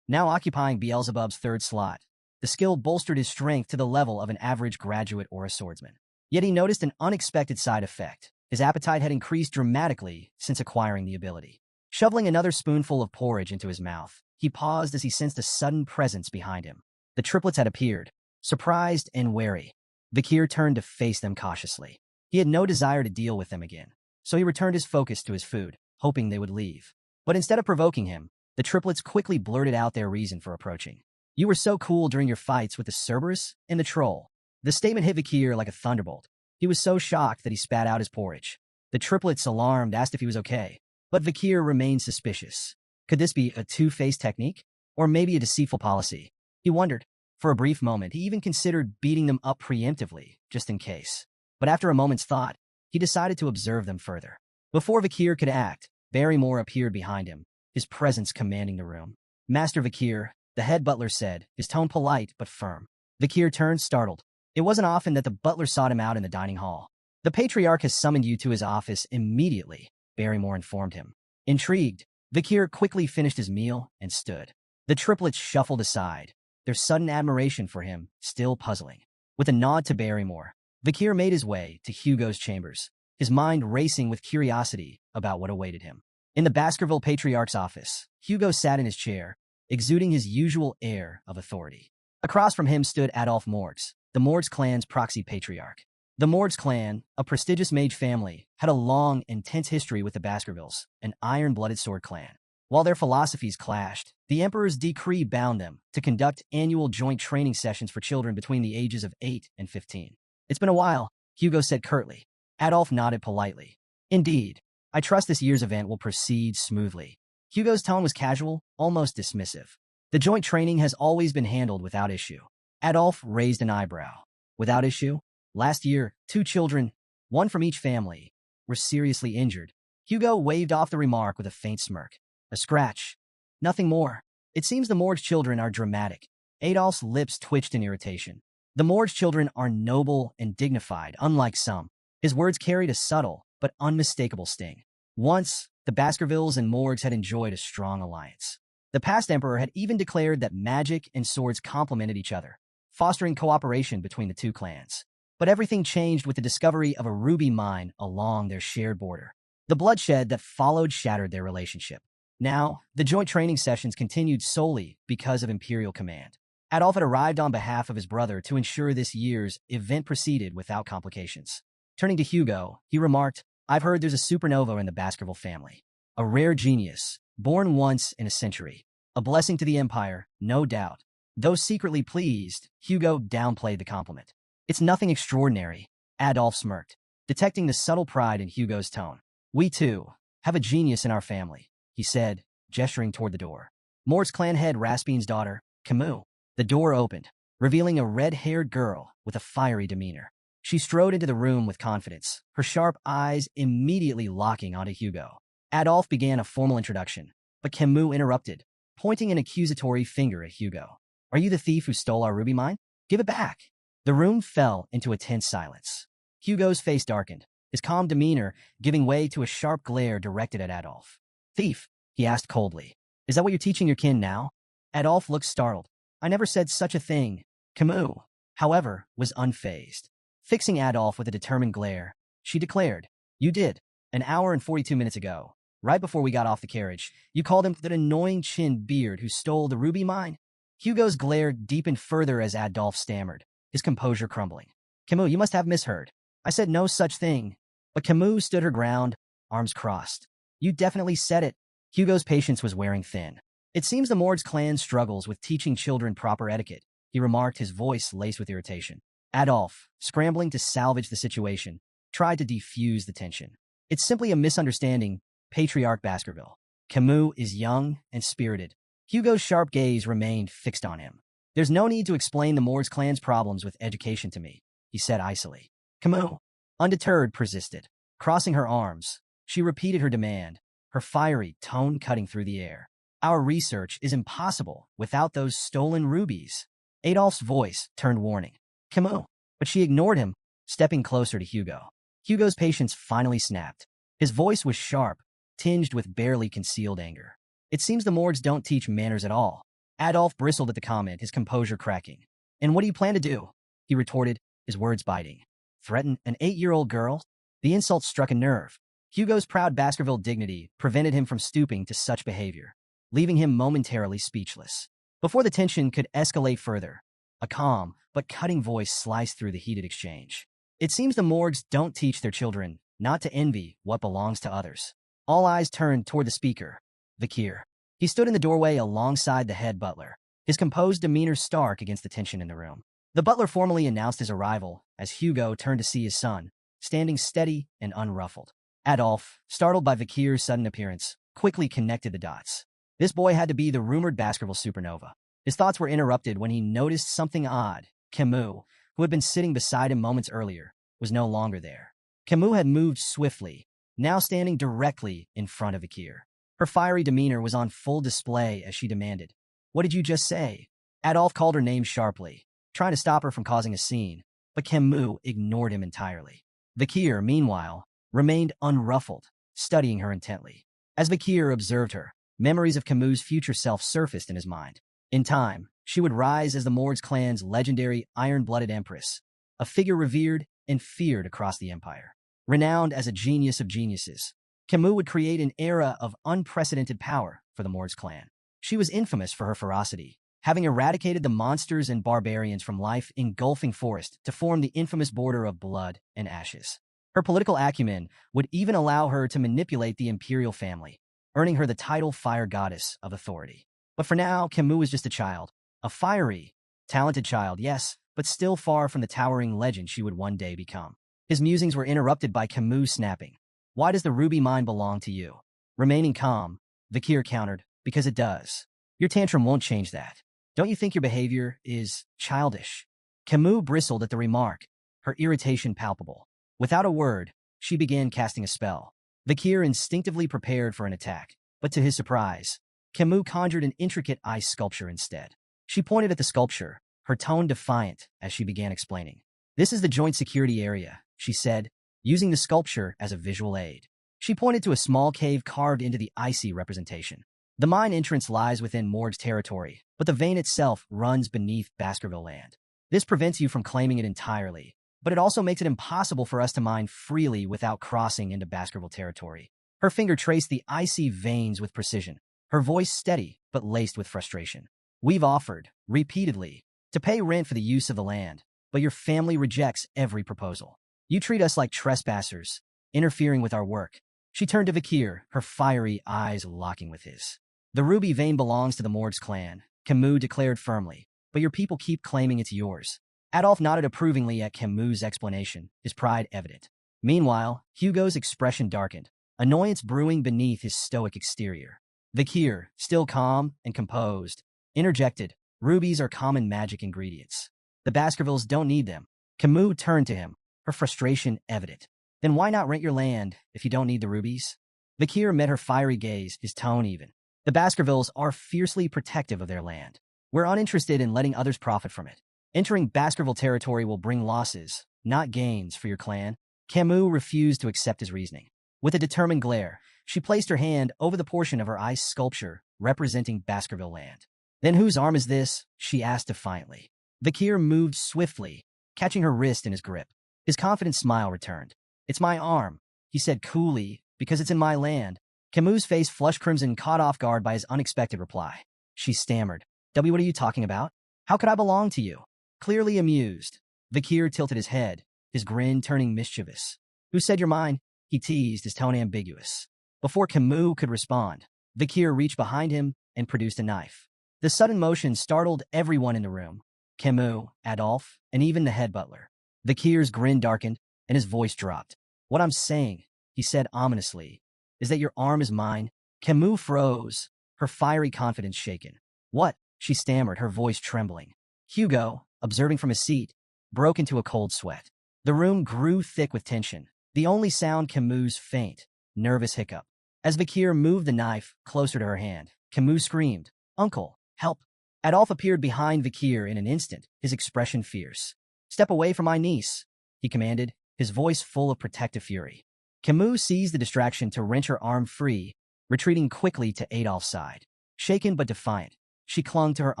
A: now occupying Beelzebub's third slot. The skill bolstered his strength to the level of an average graduate or a swordsman. Yet he noticed an unexpected side effect. His appetite had increased dramatically since acquiring the ability. Shoveling another spoonful of porridge into his mouth, he paused as he sensed a sudden presence behind him. The triplets had appeared, surprised and wary. Vikir turned to face them cautiously. He had no desire to deal with them again, so he returned his focus to his food, hoping they would leave. But instead of provoking him, the triplets quickly blurted out their reason for approaching. "You were so cool during your fights with the Cerberus and the Troll." The statement hit Vikir like a thunderbolt. He was so shocked that he spat out his porridge. The triplets, alarmed, asked if he was okay, but Vikir remained suspicious. Could this be a two-faced technique? Or maybe a deceitful policy? He wondered. For a brief moment, he even considered beating them up preemptively, just in case. But after a moment's thought, he decided to observe them further. Before Vikir could act, Barrymore appeared behind him, his presence commanding the room. "Master Vikir," the head butler said, his tone polite but firm. Vikir turned, startled. It wasn't often that the butler sought him out in the dining hall. "The Patriarch has summoned you to his office immediately," Barrymore informed him. Intrigued, Vikir quickly finished his meal and stood. The triplets shuffled aside, their sudden admiration for him still puzzling. With a nod to Barrymore, Vikir made his way to Hugo's chambers, his mind racing with curiosity about what awaited him. In the Baskerville Patriarch's office, Hugo sat in his chair, exuding his usual air of authority. Across from him stood Adolphe Morgs, the Morgs clan's proxy patriarch. The Morgs clan, a prestigious mage family, had a long, intense history with the Baskervilles, an iron-blooded sword clan. While their philosophies clashed, the Emperor's decree bound them to conduct annual joint training sessions for children between the ages of 8 and 15. "It's been a while," Hugo said curtly. Adolphe nodded politely. "Indeed. I trust this year's event will proceed smoothly." Hugo's tone was casual, almost dismissive. "The joint training has always been handled without issue." Adolphe raised an eyebrow. "Without issue? Last year, 2 children, one from each family, were seriously injured." Hugo waved off the remark with a faint smirk. "A scratch. Nothing more. It seems the Morgs children are dramatic." Adolphe's lips twitched in irritation. "The Morgs children are noble and dignified, unlike some." His words carried a subtle but unmistakable sting. Once, the Baskervilles and Morgs had enjoyed a strong alliance. The past emperor had even declared that magic and swords complemented each other, fostering cooperation between the two clans. But everything changed with the discovery of a ruby mine along their shared border. The bloodshed that followed shattered their relationship. Now, the joint training sessions continued solely because of imperial command. Adolphe had arrived on behalf of his brother to ensure this year's event proceeded without complications. Turning to Hugo, he remarked, "I've heard there's a supernova in the Baskerville family. A rare genius, born once in a century. A blessing to the Empire, no doubt." Though secretly pleased, Hugo downplayed the compliment. "It's nothing extraordinary," Adolphe smirked, detecting the subtle pride in Hugo's tone. "We, too, have a genius in our family," he said, gesturing toward the door. "Mort's clan head Raspine's daughter, Camus." The door opened, revealing a red-haired girl with a fiery demeanor. She strode into the room with confidence, her sharp eyes immediately locking onto Hugo. Adolphe began a formal introduction, but Camus interrupted, pointing an accusatory finger at Hugo. "Are you the thief who stole our ruby mine? Give it back." The room fell into a tense silence. Hugo's face darkened, his calm demeanor giving way to a sharp glare directed at Adolphe. "Thief?" he asked coldly. "Is that what you're teaching your kin now?" Adolphe looked startled. "I never said such a thing." Camus, however, was unfazed. Fixing Adolphe with a determined glare, she declared, "You did. An hour and 42 minutes ago, right before we got off the carriage, you called him that annoying chin beard who stole the ruby mine." Hugo's glare deepened further as Adolphe stammered, his composure crumbling. "Camus, you must have misheard. I said no such thing." But Camus stood her ground, arms crossed. "You definitely said it." Hugo's patience was wearing thin. "It seems the Mords clan struggles with teaching children proper etiquette," he remarked, his voice laced with irritation. Adolphe, scrambling to salvage the situation, tried to defuse the tension. "It's simply a misunderstanding, Patriarch Baskerville. Camus is young and spirited." Hugo's sharp gaze remained fixed on him. "There's no need to explain the Mords clan's problems with education to me," he said icily. Camus, undeterred, persisted. Crossing her arms, she repeated her demand, her fiery tone cutting through the air. "Our research is impossible without those stolen rubies." Adolphe's voice turned warning. "Camus," but she ignored him, stepping closer to Hugo. Hugo's patience finally snapped. His voice was sharp, tinged with barely concealed anger. "It seems the Mords don't teach manners at all. Adolf bristled at the comment, his composure cracking. And what do you plan to do? He retorted, his words biting. Threaten an 8-year-old girl? The insult struck a nerve. Hugo's proud Baskerville dignity prevented him from stooping to such behavior, leaving him momentarily speechless. Before the tension could escalate further, a calm but cutting voice sliced through the heated exchange. It seems the morgues don't teach their children not to envy what belongs to others. All eyes turned toward the speaker, Vakir. He stood in the doorway alongside the head butler, his composed demeanor stark against the tension in the room. The butler formally announced his arrival as Hugo turned to see his son, standing steady and unruffled. Adolf, startled by Vakir's sudden appearance, quickly connected the dots. This boy had to be the rumored Baskerville supernova. His thoughts were interrupted when he noticed something odd. Camus, who had been sitting beside him moments earlier, was no longer there. Camus had moved swiftly, now standing directly in front of Vakir. Her fiery demeanor was on full display as she demanded, "What did you just say?" Adolf called her name sharply, trying to stop her from causing a scene, but Camus ignored him entirely. Vakir, meanwhile, remained unruffled, studying her intently. As Vakir observed her, memories of Camus' future self surfaced in his mind. In time, she would rise as the Morgues clan's legendary iron-blooded empress, a figure revered and feared across the empire. Renowned as a genius of geniuses, Camus would create an era of unprecedented power for the Morgues clan. She was infamous for her ferocity, having eradicated the monsters and barbarians from life-engulfing forest to form the infamous border of blood and ashes. Her political acumen would even allow her to manipulate the imperial family, earning her the title Fire Goddess of Authority. But for now, Camus was just a child. A fiery, talented child, yes, but still far from the towering legend she would one day become. His musings were interrupted by Camus snapping. "Why does the ruby mine belong to you?" Remaining calm, Vakir countered, "Because it does. Your tantrum won't change that. Don't you think your behavior is childish?" Camus bristled at the remark, her irritation palpable. Without a word, she began casting a spell. Vakir instinctively prepared for an attack, but to his surprise, Camus conjured an intricate ice sculpture instead. She pointed at the sculpture, her tone defiant as she began explaining. "This is the joint security area," she said, using the sculpture as a visual aid. She pointed to a small cave carved into the icy representation. The mine entrance lies within Morgue's territory, but the vein itself runs beneath Baskerville land. This prevents you from claiming it entirely, but it also makes it impossible for us to mine freely without crossing into Baskerville territory. Her finger traced the icy veins with precision, her voice steady but laced with frustration. "We've offered, repeatedly, to pay rent for the use of the land, but your family rejects every proposal. You treat us like trespassers, interfering with our work." She turned to Vakir, her fiery eyes locking with his. "The ruby vein belongs to the Morgues clan," Camus declared firmly, "but your people keep claiming it's yours." Adolf nodded approvingly at Camus' explanation, his pride evident. Meanwhile, Hugo's expression darkened, annoyance brewing beneath his stoic exterior. Vakir, still calm and composed, interjected, "Rubies are common magic ingredients. The Baskervilles don't need them." Camus turned to him, her frustration evident. "Then why not rent your land if you don't need the rubies?" Vakir met her fiery gaze, his tone even. "The Baskervilles are fiercely protective of their land. We're uninterested in letting others profit from it. Entering Baskerville territory will bring losses, not gains, for your clan." Camus refused to accept his reasoning. With a determined glare, she placed her hand over the portion of her ice sculpture representing Baskerville land. "Then whose arm is this?" she asked defiantly. Vakir moved swiftly, catching her wrist in his grip. His confident smile returned. "It's my arm," he said coolly, "because it's in my land." Camus' face flushed crimson, caught off guard by his unexpected reply. She stammered, "What are you talking about? How could I belong to you?" Clearly amused, Vakir tilted his head, his grin turning mischievous. "Who said you're mine?" he teased, his tone ambiguous. Before Camus could respond, Vakir reached behind him and produced a knife. The sudden motion startled everyone in the room, Camus, Adolf, and even the head butler. Vakir's grin darkened, and his voice dropped. "What I'm saying," he said ominously, "is that your arm is mine." Camus froze, her fiery confidence shaken. "What?" she stammered, her voice trembling. Hugo, observing from his seat, broke into a cold sweat. The room grew thick with tension, the only sound Camus' faint, nervous hiccup. As Vakir moved the knife closer to her hand, Camus screamed, "Uncle, help!" Adolf appeared behind Vakir in an instant, his expression fierce. "Step away from my niece," he commanded, his voice full of protective fury. Camus seized the distraction to wrench her arm free, retreating quickly to Adolf's side. Shaken but defiant, She clung to her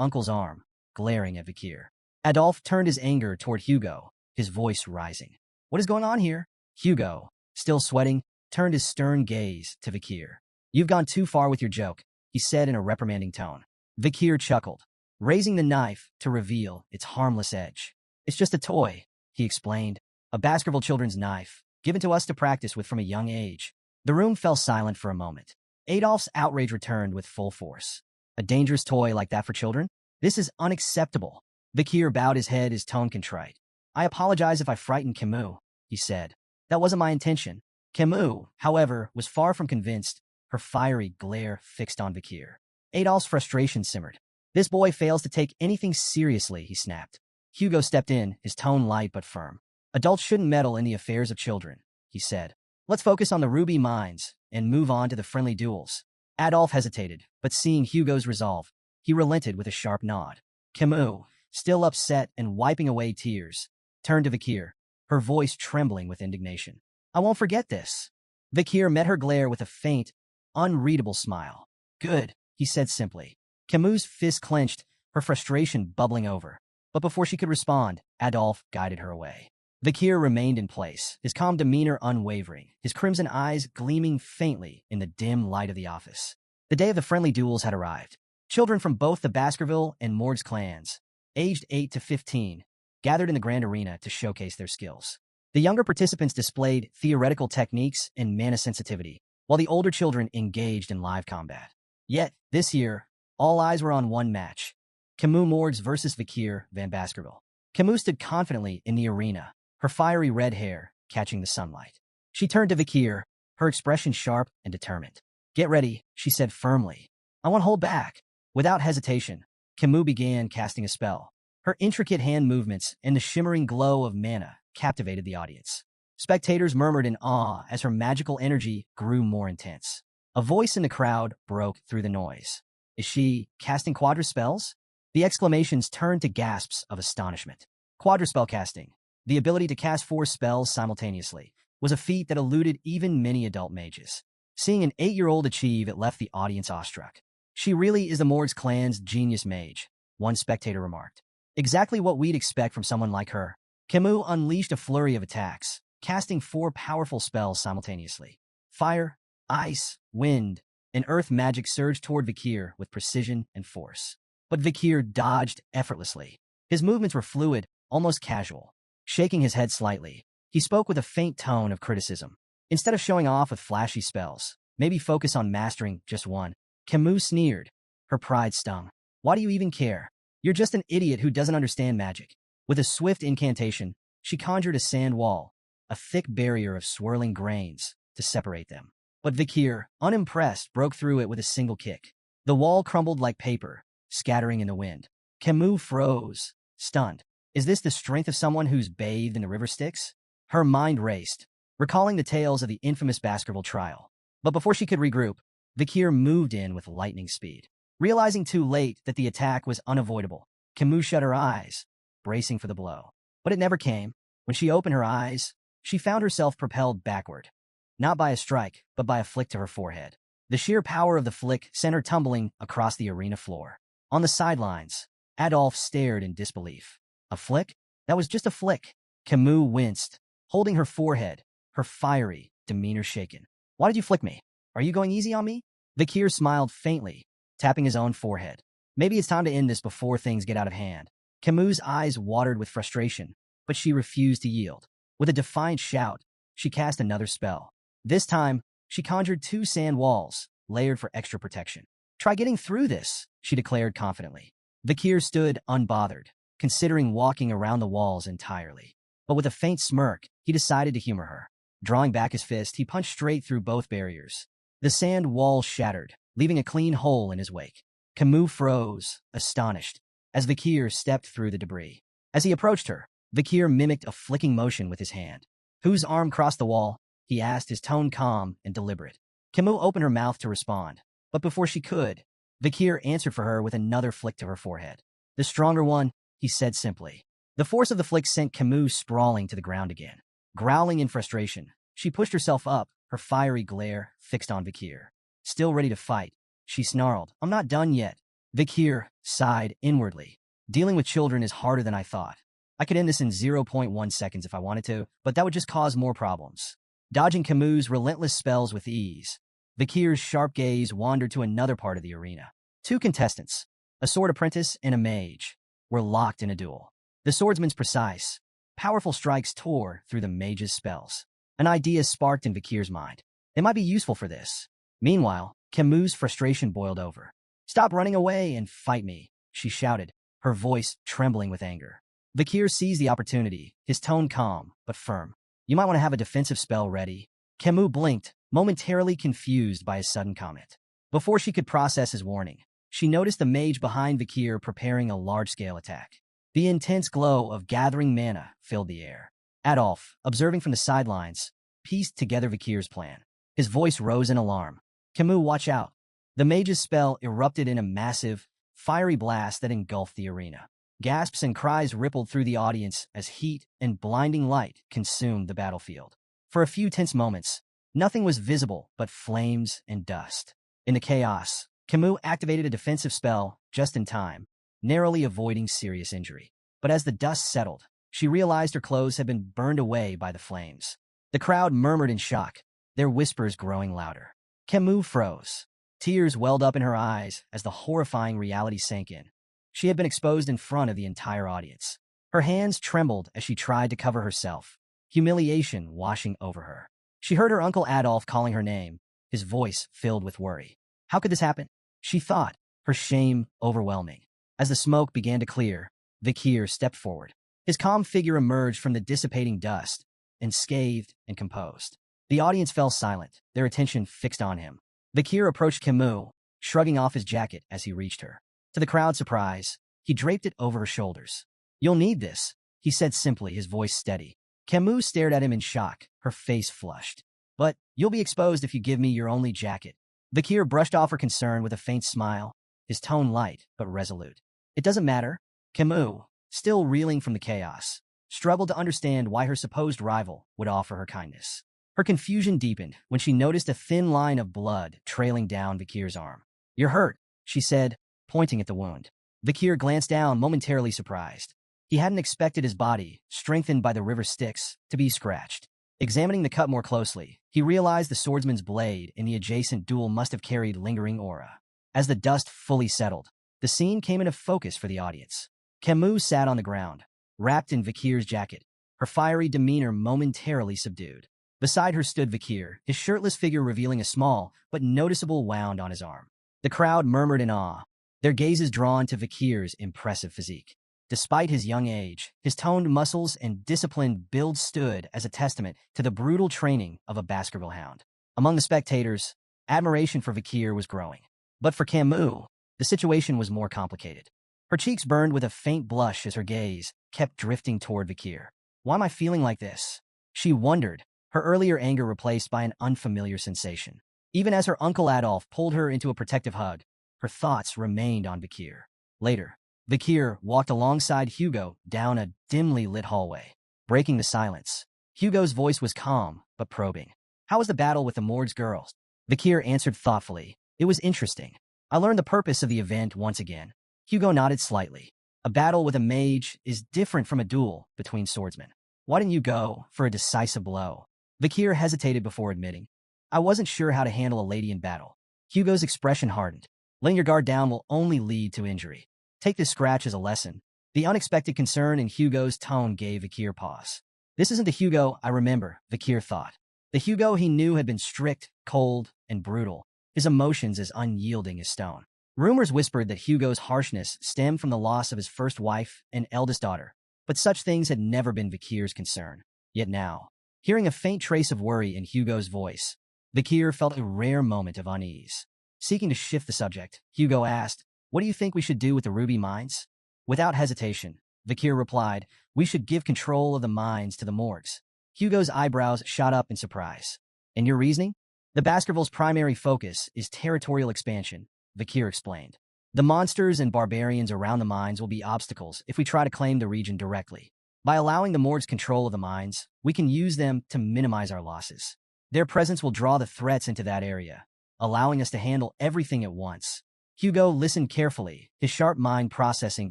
A: uncle's arm, glaring at Vikir. Adolphe turned his anger toward Hugo, his voice rising. What is going on here? Hugo, still sweating, turned his stern gaze to Vikir. You've gone too far with your joke, he said in a reprimanding tone. Vikir chuckled, raising the knife to reveal its harmless edge. It's just a toy, he explained, a Baskerville children's knife, given to us to practice with from a young age. The room fell silent for a moment. Adolphe's outrage returned with full force. A dangerous toy like that for children? This is unacceptable. Vikir bowed his head, his tone contrite. I apologize if I frightened Camus, he said. That wasn't my intention. Camus, however, was far from convinced, her fiery glare fixed on Vikir. Adolphe's frustration simmered. This boy fails to take anything seriously, he snapped. Hugo stepped in, his tone light but firm. Adults shouldn't meddle in the affairs of children, he said. Let's focus on the ruby mines and move on to the friendly duels. Adolphe hesitated, but seeing Hugo's resolve, he relented with a sharp nod. Camus, still upset and wiping away tears, turned to Vikir, her voice trembling with indignation. I won't forget this. Vikir met her glare with a faint, unreadable smile. Good, he said simply. Camus' fist clenched, her frustration bubbling over. But before she could respond, Adolphe guided her away. Vikir remained in place, his calm demeanor unwavering, his crimson eyes gleaming faintly in the dim light of the office. The day of the friendly duels had arrived. Children from both the Baskerville and Morgs clans, aged 8 to 15, gathered in the grand arena to showcase their skills. The younger participants displayed theoretical techniques and mana sensitivity, while the older children engaged in live combat. Yet, this year, all eyes were on one match. Camus Morgs versus Vikir van Baskerville. Camus stood confidently in the arena, her fiery red hair catching the sunlight. She turned to Vikir, her expression sharp and determined. Get ready, she said firmly. I won't hold back. Without hesitation, Camus began casting a spell. Her intricate hand movements and the shimmering glow of mana captivated the audience. Spectators murmured in awe as her magical energy grew more intense. A voice in the crowd broke through the noise. Is she casting quadruspells? The exclamations turned to gasps of astonishment. Quadruspell casting, the ability to cast 4 spells simultaneously, was a feat that eluded even many adult mages. Seeing an 8-year-old achieve it left the audience awestruck. She really is the Morgs clan's genius mage, one spectator remarked. Exactly what we'd expect from someone like her. Camus unleashed a flurry of attacks, casting 4 powerful spells simultaneously. Fire, ice, wind, and earth magic surged toward Vikir with precision and force. But Vikir dodged effortlessly. His movements were fluid, almost casual. Shaking his head slightly, he spoke with a faint tone of criticism. Instead of showing off with flashy spells, maybe focus on mastering just one. Camus sneered. Her pride stung. Why do you even care? You're just an idiot who doesn't understand magic. With a swift incantation, she conjured a sand wall, a thick barrier of swirling grains, to separate them. But Vikir, unimpressed, broke through it with a single kick. The wall crumbled like paper, scattering in the wind. Camus froze, stunned. Is this the strength of someone who's bathed in the river Styx? Her mind raced, recalling the tales of the infamous Baskerville trial. But before she could regroup, Vikir moved in with lightning speed. Realizing too late that the attack was unavoidable, Camus shut her eyes, bracing for the blow. But it never came. When she opened her eyes, she found herself propelled backward. Not by a strike, but by a flick to her forehead. The sheer power of the flick sent her tumbling across the arena floor. On the sidelines, Adolphe stared in disbelief. A flick? That was just a flick. Camus winced, holding her forehead, her fiery demeanor shaken. Why did you flick me? Are you going easy on me? Vikir smiled faintly, tapping his own forehead. Maybe it's time to end this before things get out of hand. Camus' eyes watered with frustration, but she refused to yield. With a defiant shout, she cast another spell. This time, she conjured 2 sand walls, layered for extra protection. Try getting through this, she declared confidently. Vikir stood unbothered, considering walking around the walls entirely. But with a faint smirk, he decided to humor her. Drawing back his fist, he punched straight through both barriers. The sand wall shattered, leaving a clean hole in his wake. Camus froze, astonished, as Vikir stepped through the debris. As he approached her, Vikir mimicked a flicking motion with his hand. Whose arm crossed the wall? He asked, his tone calm and deliberate. Camus opened her mouth to respond, but before she could, Vikir answered for her with another flick to her forehead. The stronger one, he said simply. The force of the flick sent Camus sprawling to the ground again. Growling in frustration, she pushed herself up, her fiery glare fixed on Vikir. Still ready to fight, she snarled, I'm not done yet. Vikir sighed inwardly. Dealing with children is harder than I thought. I could end this in zero point 0.1 seconds if I wanted to, but that would just cause more problems. Dodging Camus' relentless spells with ease, Vikir's sharp gaze wandered to another part of the arena. Two contestants, a sword apprentice and a mage, were locked in a duel. The swordsman's precise, powerful strikes tore through the mage's spells. An idea sparked in Vikir's mind. They might be useful for this. Meanwhile, Camus' frustration boiled over. "Stop running away and fight me," she shouted, her voice trembling with anger. Vikir seized the opportunity, his tone calm but firm. "You might want to have a defensive spell ready." Camus blinked, momentarily confused by his sudden comment. Before she could process his warning, she noticed the mage behind Vikir preparing a large-scale attack. The intense glow of gathering mana filled the air. Adolf, observing from the sidelines, pieced together Vikir's plan. His voice rose in alarm. "Camus, watch out." The mage's spell erupted in a massive, fiery blast that engulfed the arena. Gasps and cries rippled through the audience as heat and blinding light consumed the battlefield. For a few tense moments, nothing was visible but flames and dust. In the chaos, Camus activated a defensive spell just in time, narrowly avoiding serious injury. But as the dust settled, she realized her clothes had been burned away by the flames. The crowd murmured in shock, their whispers growing louder. Camus froze. Tears welled up in her eyes as the horrifying reality sank in. She had been exposed in front of the entire audience. Her hands trembled as she tried to cover herself, humiliation washing over her. She heard her uncle Adolf calling her name, his voice filled with worry. How could this happen? She thought, her shame overwhelming. As the smoke began to clear, Vikir stepped forward. His calm figure emerged from the dissipating dust, unscathed and composed. The audience fell silent, their attention fixed on him. Vikir approached Camus, shrugging off his jacket as he reached her. To the crowd's surprise, he draped it over her shoulders. "You'll need this," he said simply, his voice steady. Camus stared at him in shock, her face flushed. "But you'll be exposed if you give me your only jacket." Vikir brushed off her concern with a faint smile, his tone light but resolute. "It doesn't matter." Camus, still reeling from the chaos, struggled to understand why her supposed rival would offer her kindness. Her confusion deepened when she noticed a thin line of blood trailing down Vikir's arm. "You're hurt," she said, pointing at the wound. Vikir glanced down, momentarily surprised. He hadn't expected his body, strengthened by the river Styx, to be scratched. Examining the cut more closely, he realized the swordsman's blade in the adjacent duel must have carried lingering aura. As the dust fully settled, the scene came into focus for the audience. Camus sat on the ground, wrapped in Vikir's jacket, her fiery demeanor momentarily subdued. Beside her stood Vikir, his shirtless figure revealing a small but noticeable wound on his arm. The crowd murmured in awe, their gazes drawn to Vikir's impressive physique. Despite his young age, his toned muscles and disciplined build stood as a testament to the brutal training of a Baskerville hound. Among the spectators, admiration for Vikir was growing. But for Camus, the situation was more complicated. Her cheeks burned with a faint blush as her gaze kept drifting toward Vikir. "Why am I feeling like this?" she wondered, her earlier anger replaced by an unfamiliar sensation. Even as her uncle Adolf pulled her into a protective hug, her thoughts remained on Vikir. Later, Vikir walked alongside Hugo down a dimly lit hallway, breaking the silence. Hugo's voice was calm but probing. "How was the battle with the Morg's girls?" Vikir answered thoughtfully. "It was interesting. I learned the purpose of the event once again." Hugo nodded slightly. "A battle with a mage is different from a duel between swordsmen. Why didn't you go for a decisive blow?" Vikir hesitated before admitting. "I wasn't sure how to handle a lady in battle." Hugo's expression hardened. "Letting your guard down will only lead to injury. Take this scratch as a lesson." The unexpected concern in Hugo's tone gave Vikir pause. This isn't the Hugo I remember, Vikir thought. The Hugo he knew had been strict, cold, and brutal, his emotions as unyielding as stone. Rumors whispered that Hugo's harshness stemmed from the loss of his first wife and eldest daughter, but such things had never been Vikir's concern. Yet now, hearing a faint trace of worry in Hugo's voice, Vikir felt a rare moment of unease. Seeking to shift the subject, Hugo asked, "What do you think we should do with the ruby mines?" Without hesitation, Vikir replied, "We should give control of the mines to the Morgs." Hugo's eyebrows shot up in surprise. "And your reasoning?" "The Baskervilles' primary focus is territorial expansion," Vikir explained. "The monsters and barbarians around the mines will be obstacles if we try to claim the region directly. By allowing the Morgs control of the mines, we can use them to minimize our losses. Their presence will draw the threats into that area, allowing us to handle everything at once." Hugo listened carefully, his sharp mind processing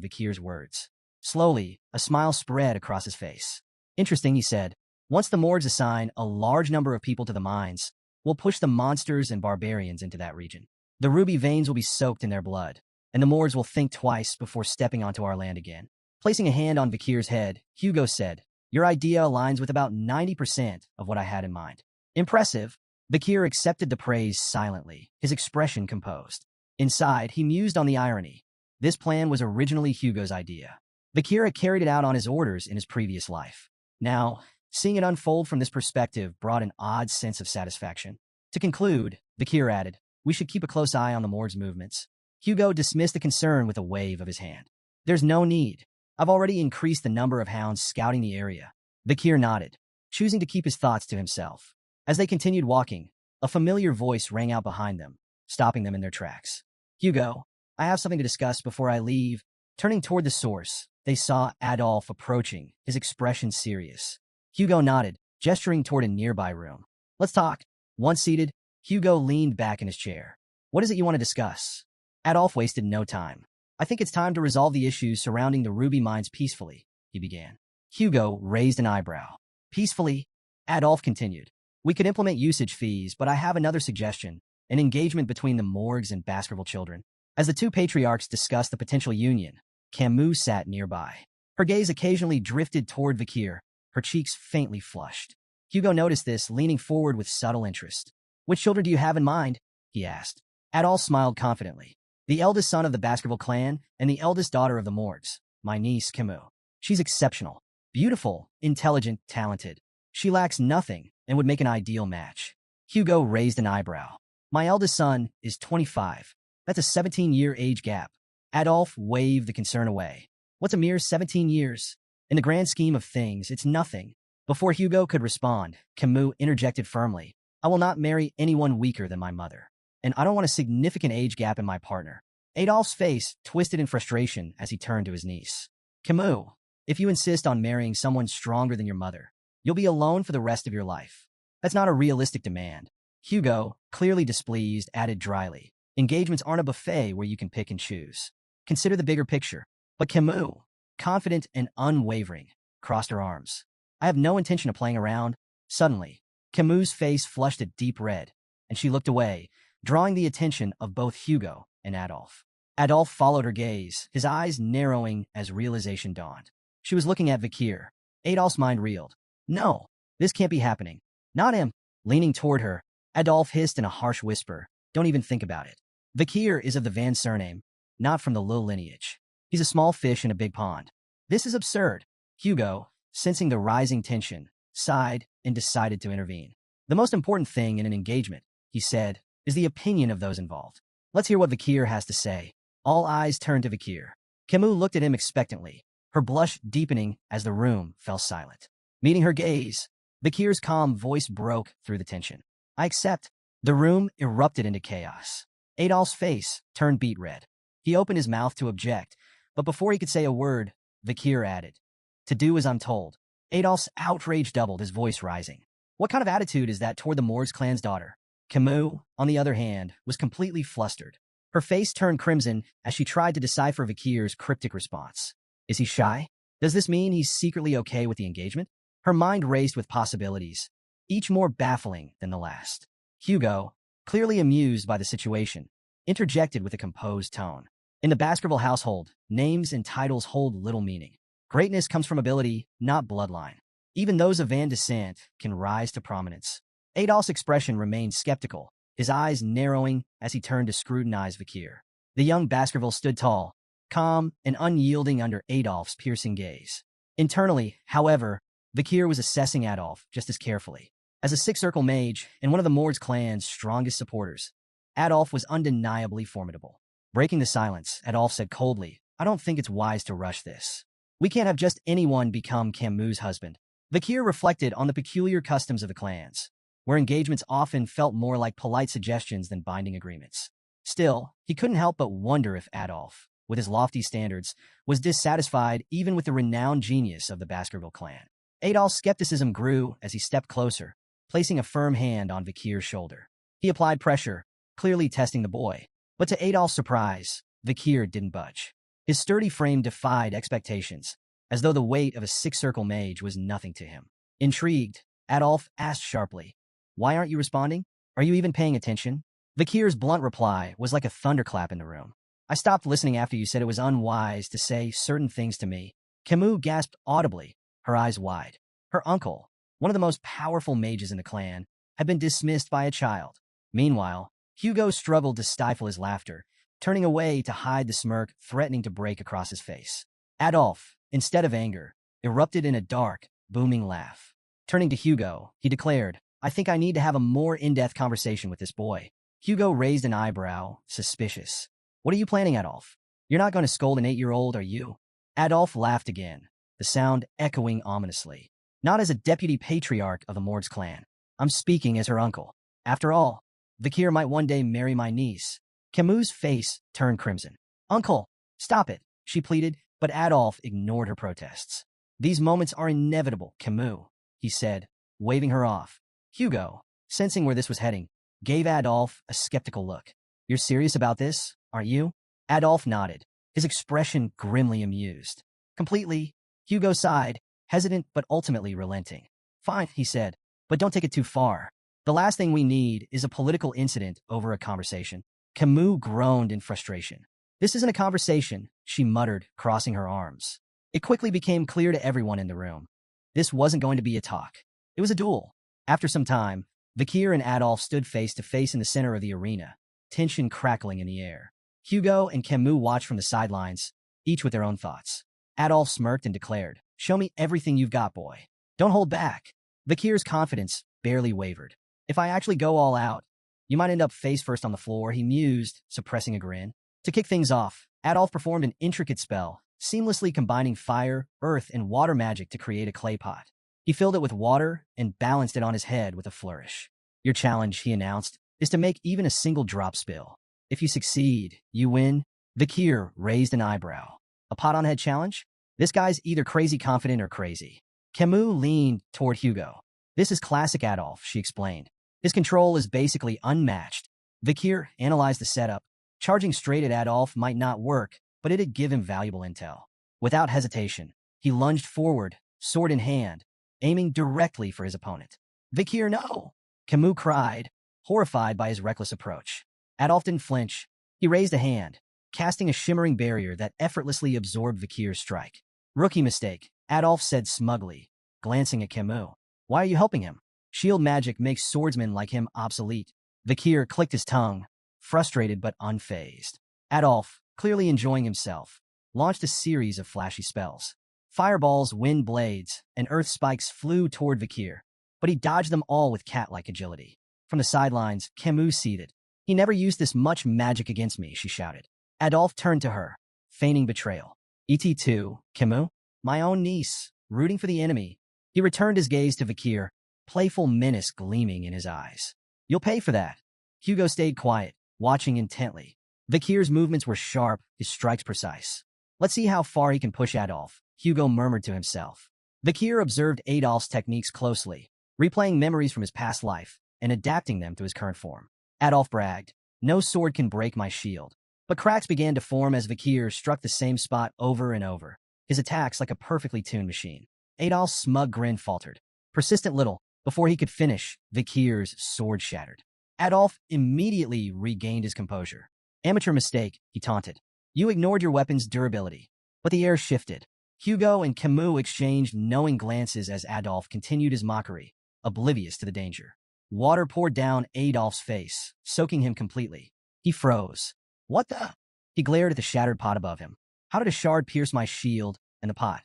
A: Vikir's words. Slowly, a smile spread across his face. Interesting, he said. Once the Mords assign a large number of people to the mines, we'll push the monsters and barbarians into that region. The ruby veins will be soaked in their blood, and the Mords will think twice before stepping onto our land again. Placing a hand on Vikir's head, Hugo said, "Your idea aligns with about 90% of what I had in mind." Impressive. Vikir accepted the praise silently, his expression composed. Inside, he mused on the irony. This plan was originally Hugo's idea. Vikir had carried it out on his orders in his previous life. Now, seeing it unfold from this perspective brought an odd sense of satisfaction. To conclude, Vikir added, "We should keep a close eye on the Mord's movements." Hugo dismissed the concern with a wave of his hand. "There's no need. I've already increased the number of hounds scouting the area." Vikir nodded, choosing to keep his thoughts to himself. As they continued walking, a familiar voice rang out behind them, stopping them in their tracks. "Hugo, I have something to discuss before I leave." Turning toward the source, they saw Adolf approaching, his expression serious. Hugo nodded, gesturing toward a nearby room. "Let's talk." Once seated, Hugo leaned back in his chair. "What is it you want to discuss?" Adolf wasted no time. "I think it's time to resolve the issues surrounding the ruby mines peacefully," he began. Hugo raised an eyebrow. "Peacefully?" Adolf continued. "We could implement usage fees, but I have another suggestion, an engagement between the Morgs and Baskerville children." As the two patriarchs discussed the potential union, Camus sat nearby. Her gaze occasionally drifted toward Vikir, her cheeks faintly flushed. Hugo noticed this, leaning forward with subtle interest. "Which children do you have in mind?" he asked. Adolf smiled confidently. "The eldest son of the Baskerville clan and the eldest daughter of the Morgs, my niece Camus. She's exceptional, beautiful, intelligent, talented. She lacks nothing and would make an ideal match." Hugo raised an eyebrow. "My eldest son is 25. That's a 17-year age gap." Adolf waved the concern away. "What's a mere 17 years? In the grand scheme of things, it's nothing." Before Hugo could respond, Camus interjected firmly, "I will not marry anyone weaker than my mother. And I don't want a significant age gap in my partner." Adolf's face twisted in frustration as he turned to his niece. "Camus, if you insist on marrying someone stronger than your mother, you'll be alone for the rest of your life. That's not a realistic demand." Hugo, clearly displeased, added dryly, "Engagements aren't a buffet where you can pick and choose. Consider the bigger picture." But Camus, confident and unwavering, crossed her arms. "I have no intention of playing around." Suddenly, Camus' face flushed a deep red, and she looked away, drawing the attention of both Hugo and Adolf. Adolf followed her gaze, his eyes narrowing as realization dawned. She was looking at Vikir. Adolf's mind reeled. "No, this can't be happening. Not him." Leaning toward her, Adolf hissed in a harsh whisper, "Don't even think about it. Vikir is of the Van surname, not from the Lil lineage. He's a small fish in a big pond. This is absurd." Hugo, sensing the rising tension, sighed and decided to intervene. "The most important thing in an engagement," he said, "is the opinion of those involved. Let's hear what Vikir has to say." All eyes turned to Vikir. Camus looked at him expectantly, her blush deepening as the room fell silent. Meeting her gaze, Vikir's calm voice broke through the tension. "I accept." The room erupted into chaos. Adolf's face turned beet red. He opened his mouth to object, but before he could say a word, Vikir added, "To do as I'm told." Adolf's outrage doubled, his voice rising. "What kind of attitude is that toward the Morgs clan's daughter?" Camus, on the other hand, was completely flustered. Her face turned crimson as she tried to decipher Vikir's cryptic response. Is he shy? Does this mean he's secretly okay with the engagement? Her mind raced with possibilities, each more baffling than the last. Hugo, clearly amused by the situation, interjected with a composed tone. "In the Baskerville household, names and titles hold little meaning. Greatness comes from ability, not bloodline. Even those of Van descent can rise to prominence." Adolf's expression remained skeptical, his eyes narrowing as he turned to scrutinize Vikir. The young Baskerville stood tall, calm and unyielding under Adolf's piercing gaze. Internally, however, Vikir was assessing Adolf just as carefully. As a six-circle mage and one of the Mords clan's strongest supporters, Adolf was undeniably formidable. Breaking the silence, Adolf said coldly, "I don't think it's wise to rush this. We can't have just anyone become Camus' husband." Vikir reflected on the peculiar customs of the clans, where engagements often felt more like polite suggestions than binding agreements. Still, he couldn't help but wonder if Adolf, with his lofty standards, was dissatisfied even with the renowned genius of the Baskerville clan. Adolf's skepticism grew as he stepped closer, placing a firm hand on Vikir's shoulder. He applied pressure, clearly testing the boy. But to Adolf's surprise, Vikir didn't budge. His sturdy frame defied expectations, as though the weight of a six-circle mage was nothing to him. Intrigued, Adolf asked sharply, "Why aren't you responding? Are you even paying attention?" Vikir's blunt reply was like a thunderclap in the room. "I stopped listening after you said it was unwise to say certain things to me." Camus gasped audibly, her eyes wide. Her uncle, one of the most powerful mages in the clan, had been dismissed by a child. Meanwhile, Hugo struggled to stifle his laughter, turning away to hide the smirk threatening to break across his face. Adolf, instead of anger, erupted in a dark, booming laugh. Turning to Hugo, he declared, "I think I need to have a more in-depth conversation with this boy." Hugo raised an eyebrow, suspicious. "What are you planning, Adolf? You're not going to scold an 8-year-old, are you?" Adolf laughed again, the sound echoing ominously. "Not as a deputy patriarch of the Mord's clan. I'm speaking as her uncle. After all, Vikir might one day marry my niece." Camus' face turned crimson. "Uncle, stop it," she pleaded, but Adolf ignored her protests. "These moments are inevitable, Camus," he said, waving her off. Hugo, sensing where this was heading, gave Adolf a skeptical look. "You're serious about this, aren't you?" Adolf nodded, his expression grimly amused. "Completely." Hugo sighed, hesitant but ultimately relenting. "Fine," he said, "but don't take it too far. The last thing we need is a political incident over a conversation." Camus groaned in frustration. "This isn't a conversation," she muttered, crossing her arms. It quickly became clear to everyone in the room. This wasn't going to be a talk. It was a duel. After some time, Vikir and Adolf stood face to face in the center of the arena, tension crackling in the air. Hugo and Camus watched from the sidelines, each with their own thoughts. Adolf smirked and declared, "Show me everything you've got, boy. Don't hold back." Vikir's confidence barely wavered. "If I actually go all out, you might end up face first on the floor," he mused, suppressing a grin. To kick things off, Adolf performed an intricate spell, seamlessly combining fire, earth, and water magic to create a clay pot. He filled it with water and balanced it on his head with a flourish. "Your challenge," he announced, "is to make even a single drop spill. If you succeed, you win." Vikir raised an eyebrow. "A pot-on-head challenge? This guy's either crazy confident or crazy." Camus leaned toward Hugo. "This is classic Adolf," she explained. "His control is basically unmatched." Vikir analyzed the setup. Charging straight at Adolf might not work, but it'd give him valuable intel. Without hesitation, he lunged forward, sword in hand, aiming directly for his opponent. "Vikir, no!" Camus cried, horrified by his reckless approach. Adolf didn't flinch. He raised a hand, casting a shimmering barrier that effortlessly absorbed Vikir's strike. "Rookie mistake," Adolf said smugly, glancing at Camus. "Why are you helping him? Shield magic makes swordsmen like him obsolete." Vikir clicked his tongue, frustrated but unfazed. Adolf, clearly enjoying himself, launched a series of flashy spells. Fireballs, wind blades, and earth spikes flew toward Vikir, but he dodged them all with cat-like agility. From the sidelines, Camus seethed. "He never used this much magic against me," she shouted. Adolf turned to her, feigning betrayal. "Et2, Camus? My own niece, rooting for the enemy." He returned his gaze to Vikir, playful menace gleaming in his eyes. "You'll pay for that." Hugo stayed quiet, watching intently. Vikir's movements were sharp, his strikes precise. "Let's see how far he can push Adolf," Hugo murmured to himself. Vikir observed Adolf's techniques closely, replaying memories from his past life and adapting them to his current form. Adolf bragged, "No sword can break my shield." But cracks began to form as Vikir struck the same spot over and over, his attacks like a perfectly tuned machine. Adolf's smug grin faltered. Persistent little, before he could finish, Vikir's sword shattered. Adolf immediately regained his composure. "Amateur mistake," he taunted. "You ignored your weapon's durability." But the air shifted. Hugo and Camus exchanged knowing glances as Adolf continued his mockery, oblivious to the danger. Water poured down Adolf's face, soaking him completely. He froze. "What the?" He glared at the shattered pot above him. "How did a shard pierce my shield and the pot?"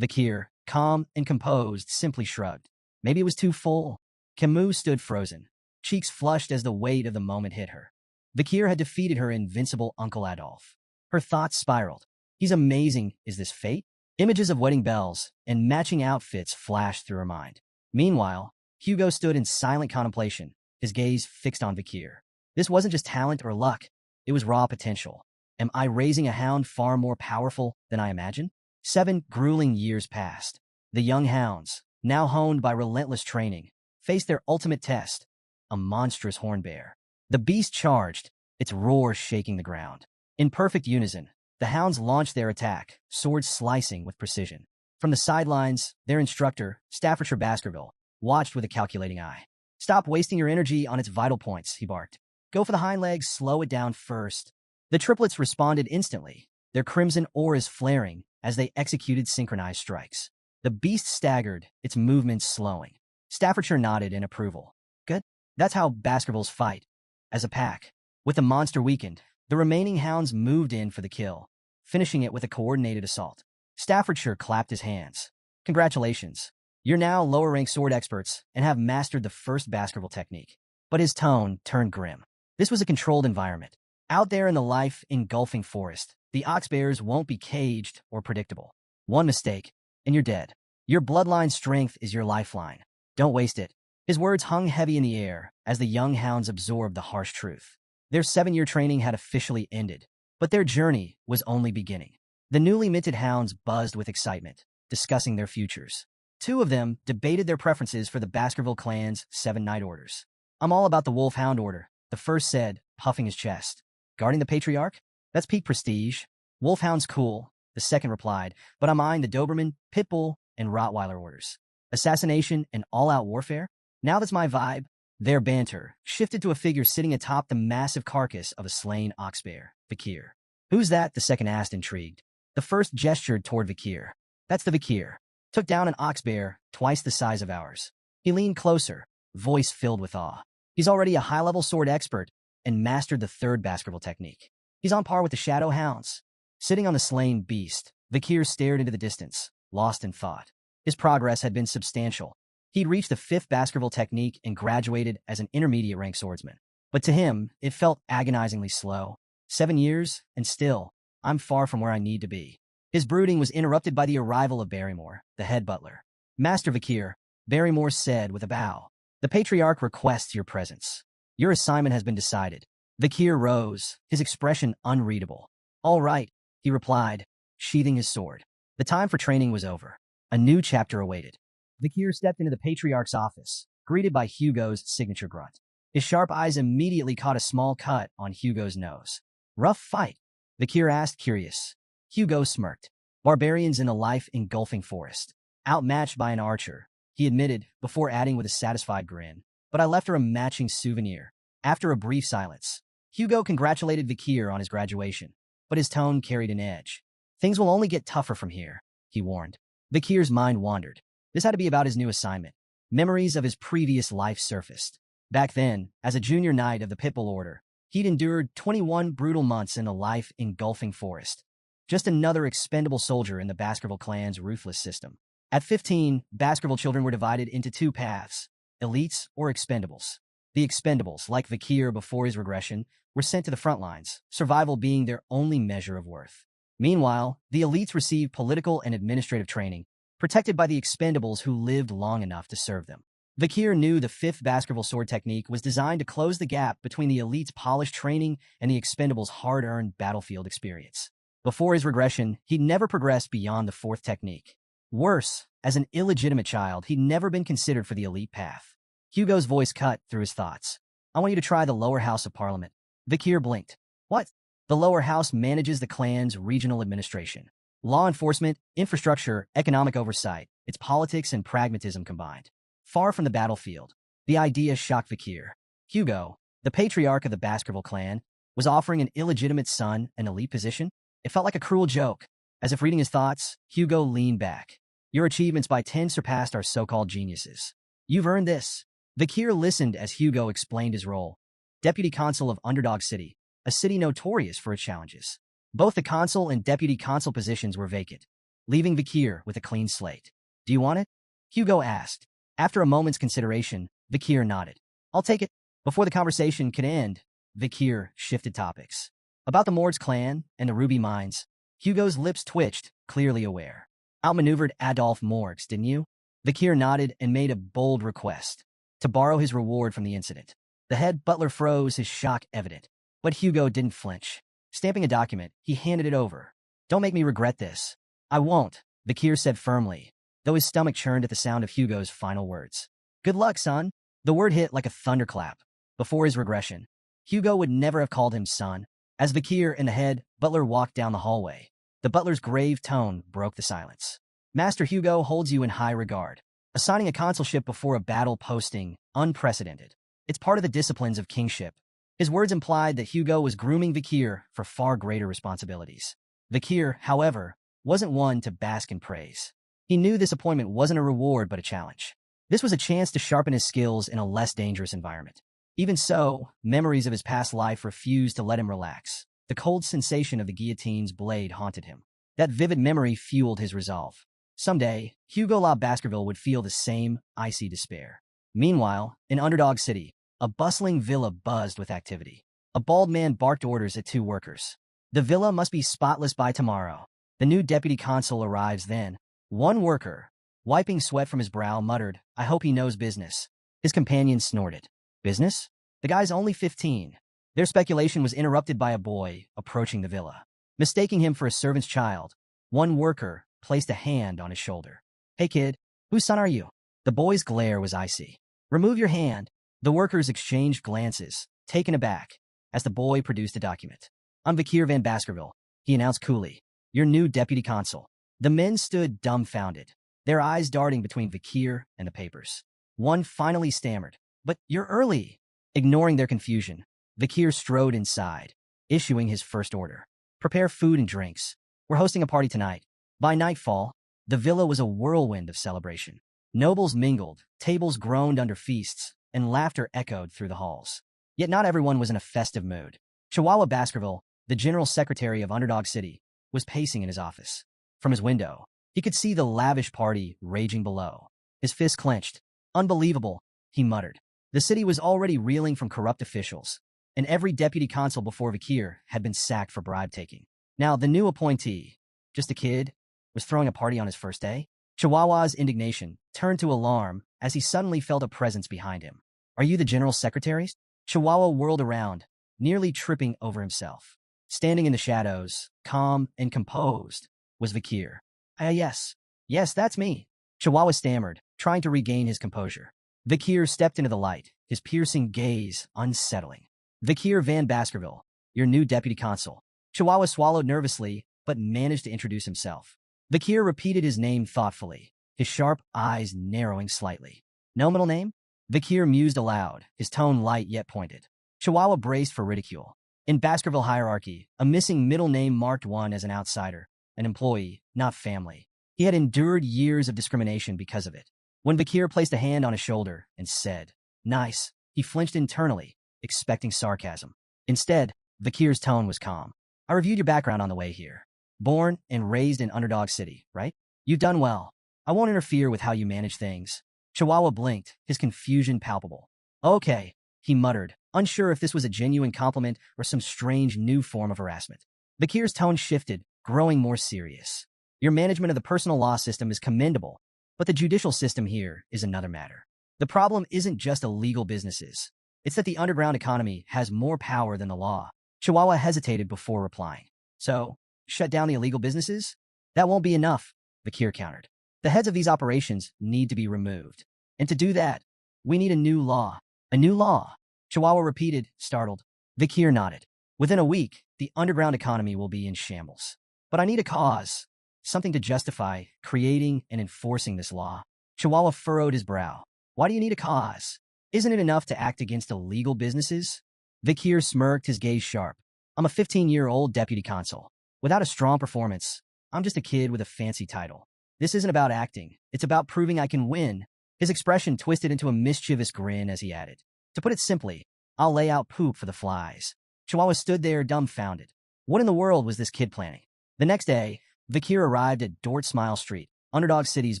A: Vikir, calm and composed, simply shrugged. "Maybe it was too full." Camus stood frozen, cheeks flushed as the weight of the moment hit her. Vikir had defeated her invincible Uncle Adolf. Her thoughts spiraled. "He's amazing. Is this fate?" Images of wedding bells and matching outfits flashed through her mind. Meanwhile, Hugo stood in silent contemplation, his gaze fixed on Vikir. This wasn't just talent or luck. It was raw potential. Am I raising a hound far more powerful than I imagined? 7 grueling years passed. The young hounds, now honed by relentless training, faced their ultimate test, a monstrous horn bear. The beast charged, its roar shaking the ground. In perfect unison, the hounds launched their attack, swords slicing with precision. From the sidelines, their instructor, Staffordshire Baskerville, watched with a calculating eye. "Stop wasting your energy on its vital points," he barked. "Go for the hind legs, slow it down first." The triplets responded instantly, their crimson auras flaring as they executed synchronized strikes. The beast staggered, its movements slowing. Staffordshire nodded in approval. "Good. That's how Baskervilles fight, as a pack." With the monster weakened, the remaining hounds moved in for the kill, finishing it with a coordinated assault. Staffordshire clapped his hands. "Congratulations. You're now lower-ranked sword experts and have mastered the first Baskerville technique." But his tone turned grim. This was a controlled environment. Out there in the life-engulfing forest, the oxbears won't be caged or predictable. One mistake, and you're dead. Your bloodline strength is your lifeline. Don't waste it. His words hung heavy in the air as the young hounds absorbed the harsh truth. Their 7-year training had officially ended, but their journey was only beginning. The newly minted hounds buzzed with excitement, discussing their futures. 2 of them debated their preferences for the Baskerville clan's 7 night orders. "I'm all about the Wolfhound order," the first said, puffing his chest. "Guarding the Patriarch? That's peak prestige. Wolfhound's cool," the second replied, "but I'm eyeing the Doberman, Pitbull, and Rottweiler orders. Assassination and all-out warfare? Now that's my vibe." Their banter shifted to a figure sitting atop the massive carcass of a slain oxbear, Vakir. "Who's that?" the second asked, intrigued. The first gestured toward Vakir. "That's the Vakir. Took down an oxbear twice the size of ours." He leaned closer, voice filled with awe. "He's already a high-level sword expert and mastered the third Baskerville technique. He's on par with the Shadow Hounds." Sitting on the slain beast, Vakir stared into the distance, lost in thought. His progress had been substantial. He'd reached the 5th Baskerville technique and graduated as an intermediate-rank swordsman. But to him, it felt agonizingly slow. 7 years, and still, I'm far from where I need to be. His brooding was interrupted by the arrival of Barrymore, the head butler. "Master Vakir," Barrymore said with a bow, "the Patriarch requests your presence. Your assignment has been decided." Vakir rose, his expression unreadable. "All right," he replied, sheathing his sword. The time for training was over. A new chapter awaited. Vakir stepped into the Patriarch's office, greeted by Hugo's signature grunt. His sharp eyes immediately caught a small cut on Hugo's nose. "Rough fight?" Vakir asked, curious. Hugo smirked. "Barbarians in a life-engulfing forest. Outmatched by an archer," he admitted, before adding with a satisfied grin. "But I left her a matching souvenir." After a brief silence, Hugo congratulated Vakir on his graduation, but his tone carried an edge. "Things will only get tougher from here," he warned. Vakir's mind wandered. This had to be about his new assignment. Memories of his previous life surfaced. Back then, as a junior knight of the Pitbull Order, he'd endured 21 brutal months in a life-engulfing forest. Just another expendable soldier in the Baskerville clan's ruthless system. At 15, Baskerville children were divided into 2 paths, elites or expendables. The expendables, like Vakir before his regression, were sent to the front lines, survival being their only measure of worth. Meanwhile, the elites received political and administrative training, protected by the expendables who lived long enough to serve them. Vakir knew the 5th Baskerville sword technique was designed to close the gap between the elite's polished training and the expendables' hard-earned battlefield experience. Before his regression, he'd never progressed beyond the 4th technique. Worse, as an illegitimate child, he'd never been considered for the elite path. Hugo's voice cut through his thoughts. "I want you to try the lower house of Parliament." Vakir blinked. "What?" "The lower house manages the clan's regional administration. Law enforcement, infrastructure, economic oversight. It's politics and pragmatism combined. Far from the battlefield." The idea shocked Vakir. Hugo, the patriarch of the Baskerville clan, was offering an illegitimate son an elite position? It felt like a cruel joke. As if reading his thoughts, Hugo leaned back. "Your achievements by 10 surpassed our so-called geniuses. You've earned this." Vakir listened as Hugo explained his role. Deputy Consul of Underdog City, a city notorious for its challenges. Both the consul and deputy consul positions were vacant, leaving Vakir with a clean slate. "Do you want it?" Hugo asked. After a moment's consideration, Vakir nodded. "I'll take it." Before the conversation could end, Vakir shifted topics. About the Mords clan and the Ruby Mines, Hugo's lips twitched, clearly aware. "Outmaneuvered Adolphe Morgs, didn't you?" Vakir nodded and made a bold request. To borrow his reward from the incident. The head butler froze, his shock evident. But Hugo didn't flinch. Stamping a document, he handed it over. "Don't make me regret this." "I won't," Vakir said firmly, though his stomach churned at the sound of Hugo's final words. "Good luck, son." The word hit like a thunderclap. Before his regression, Hugo would never have called him son. As Vikir and the head butler walked down the hallway, the butler's grave tone broke the silence. Master Hugo holds you in high regard. Assigning a consulship before a battle posting, unprecedented. It's part of the disciplines of kingship. His words implied that Hugo was grooming Vikir for far greater responsibilities. Vikir, however, wasn't one to bask in praise. He knew this appointment wasn't a reward but a challenge. This was a chance to sharpen his skills in a less dangerous environment. Even so, memories of his past life refused to let him relax. The cold sensation of the guillotine's blade haunted him. That vivid memory fueled his resolve. Someday, Hugo La Baskerville would feel the same icy despair. Meanwhile, in Underdog City, a bustling villa buzzed with activity. A bald man barked orders at two workers. The villa must be spotless by tomorrow. The new deputy consul arrives then. One worker, wiping sweat from his brow, muttered, "I hope he knows business." His companion snorted. "Business? The guy's only 15. Their speculation was interrupted by a boy approaching the villa. Mistaking him for a servant's child, one worker placed a hand on his shoulder. "Hey kid, whose son are you?" The boy's glare was icy. "Remove your hand." The workers exchanged glances, taken aback, as the boy produced a document. "I'm Vikir van Baskerville," he announced coolly, "your new deputy consul." The men stood dumbfounded, their eyes darting between Vikir and the papers. One finally stammered, "But you're early." Ignoring their confusion, Vikir strode inside, issuing his first order. "Prepare food and drinks. We're hosting a party tonight." By nightfall, the villa was a whirlwind of celebration. Nobles mingled, tables groaned under feasts, and laughter echoed through the halls. Yet not everyone was in a festive mood. Chihuahua Baskerville, the general secretary of Underdog City, was pacing in his office. From his window, he could see the lavish party raging below. His fists clenched. "Unbelievable," he muttered. The city was already reeling from corrupt officials, and every deputy consul before Vikir had been sacked for bribe-taking. Now, the new appointee, just a kid, was throwing a party on his first day? Chihuahua's indignation turned to alarm as he suddenly felt a presence behind him. "Are you the general secretary?" Chihuahua whirled around, nearly tripping over himself. Standing in the shadows, calm and composed, was Vikir. Yes, that's me," Chihuahua stammered, trying to regain his composure. Vikir stepped into the light, his piercing gaze unsettling. "Vikir van Baskerville, your new deputy consul." Chihuahua swallowed nervously, but managed to introduce himself. Vikir repeated his name thoughtfully, his sharp eyes narrowing slightly. "No middle name?" Vikir mused aloud, his tone light yet pointed. Chihuahua braced for ridicule. In Baskerville hierarchy, a missing middle name marked one as an outsider, an employee, not family. He had endured years of discrimination because of it. When Vikir placed a hand on his shoulder and said, "Nice," he flinched internally, expecting sarcasm. Instead, Vikir's tone was calm. "I reviewed your background on the way here. Born and raised in Underdog City, right? You've done well. I won't interfere with how you manage things." Chihuahua blinked, his confusion palpable. "Okay," he muttered, unsure if this was a genuine compliment or some strange new form of harassment. Vikir's tone shifted, growing more serious. "Your management of the personal law system is commendable, but the judicial system here is another matter. The problem isn't just illegal businesses. It's that the underground economy has more power than the law." Chihuahua hesitated before replying. "So, shut down the illegal businesses? That won't be enough," Vikir countered. "The heads of these operations need to be removed. And to do that, we need a new law." "A new law?" Chihuahua repeated, startled. Vikir nodded. "Within a week, the underground economy will be in shambles. But I need a cause, something to justify creating and enforcing this law." Chihuahua furrowed his brow. "Why do you need a cause? Isn't it enough to act against illegal businesses?" Vikir smirked, his gaze sharp. "I'm a 15-year-old deputy consul. Without a strong performance, I'm just a kid with a fancy title. This isn't about acting. It's about proving I can win." His expression twisted into a mischievous grin as he added, "To put it simply, I'll lay out poop for the flies." Chihuahua stood there dumbfounded. What in the world was this kid planning? The next day, Vikir arrived at Dort Smile Street, Underdog City's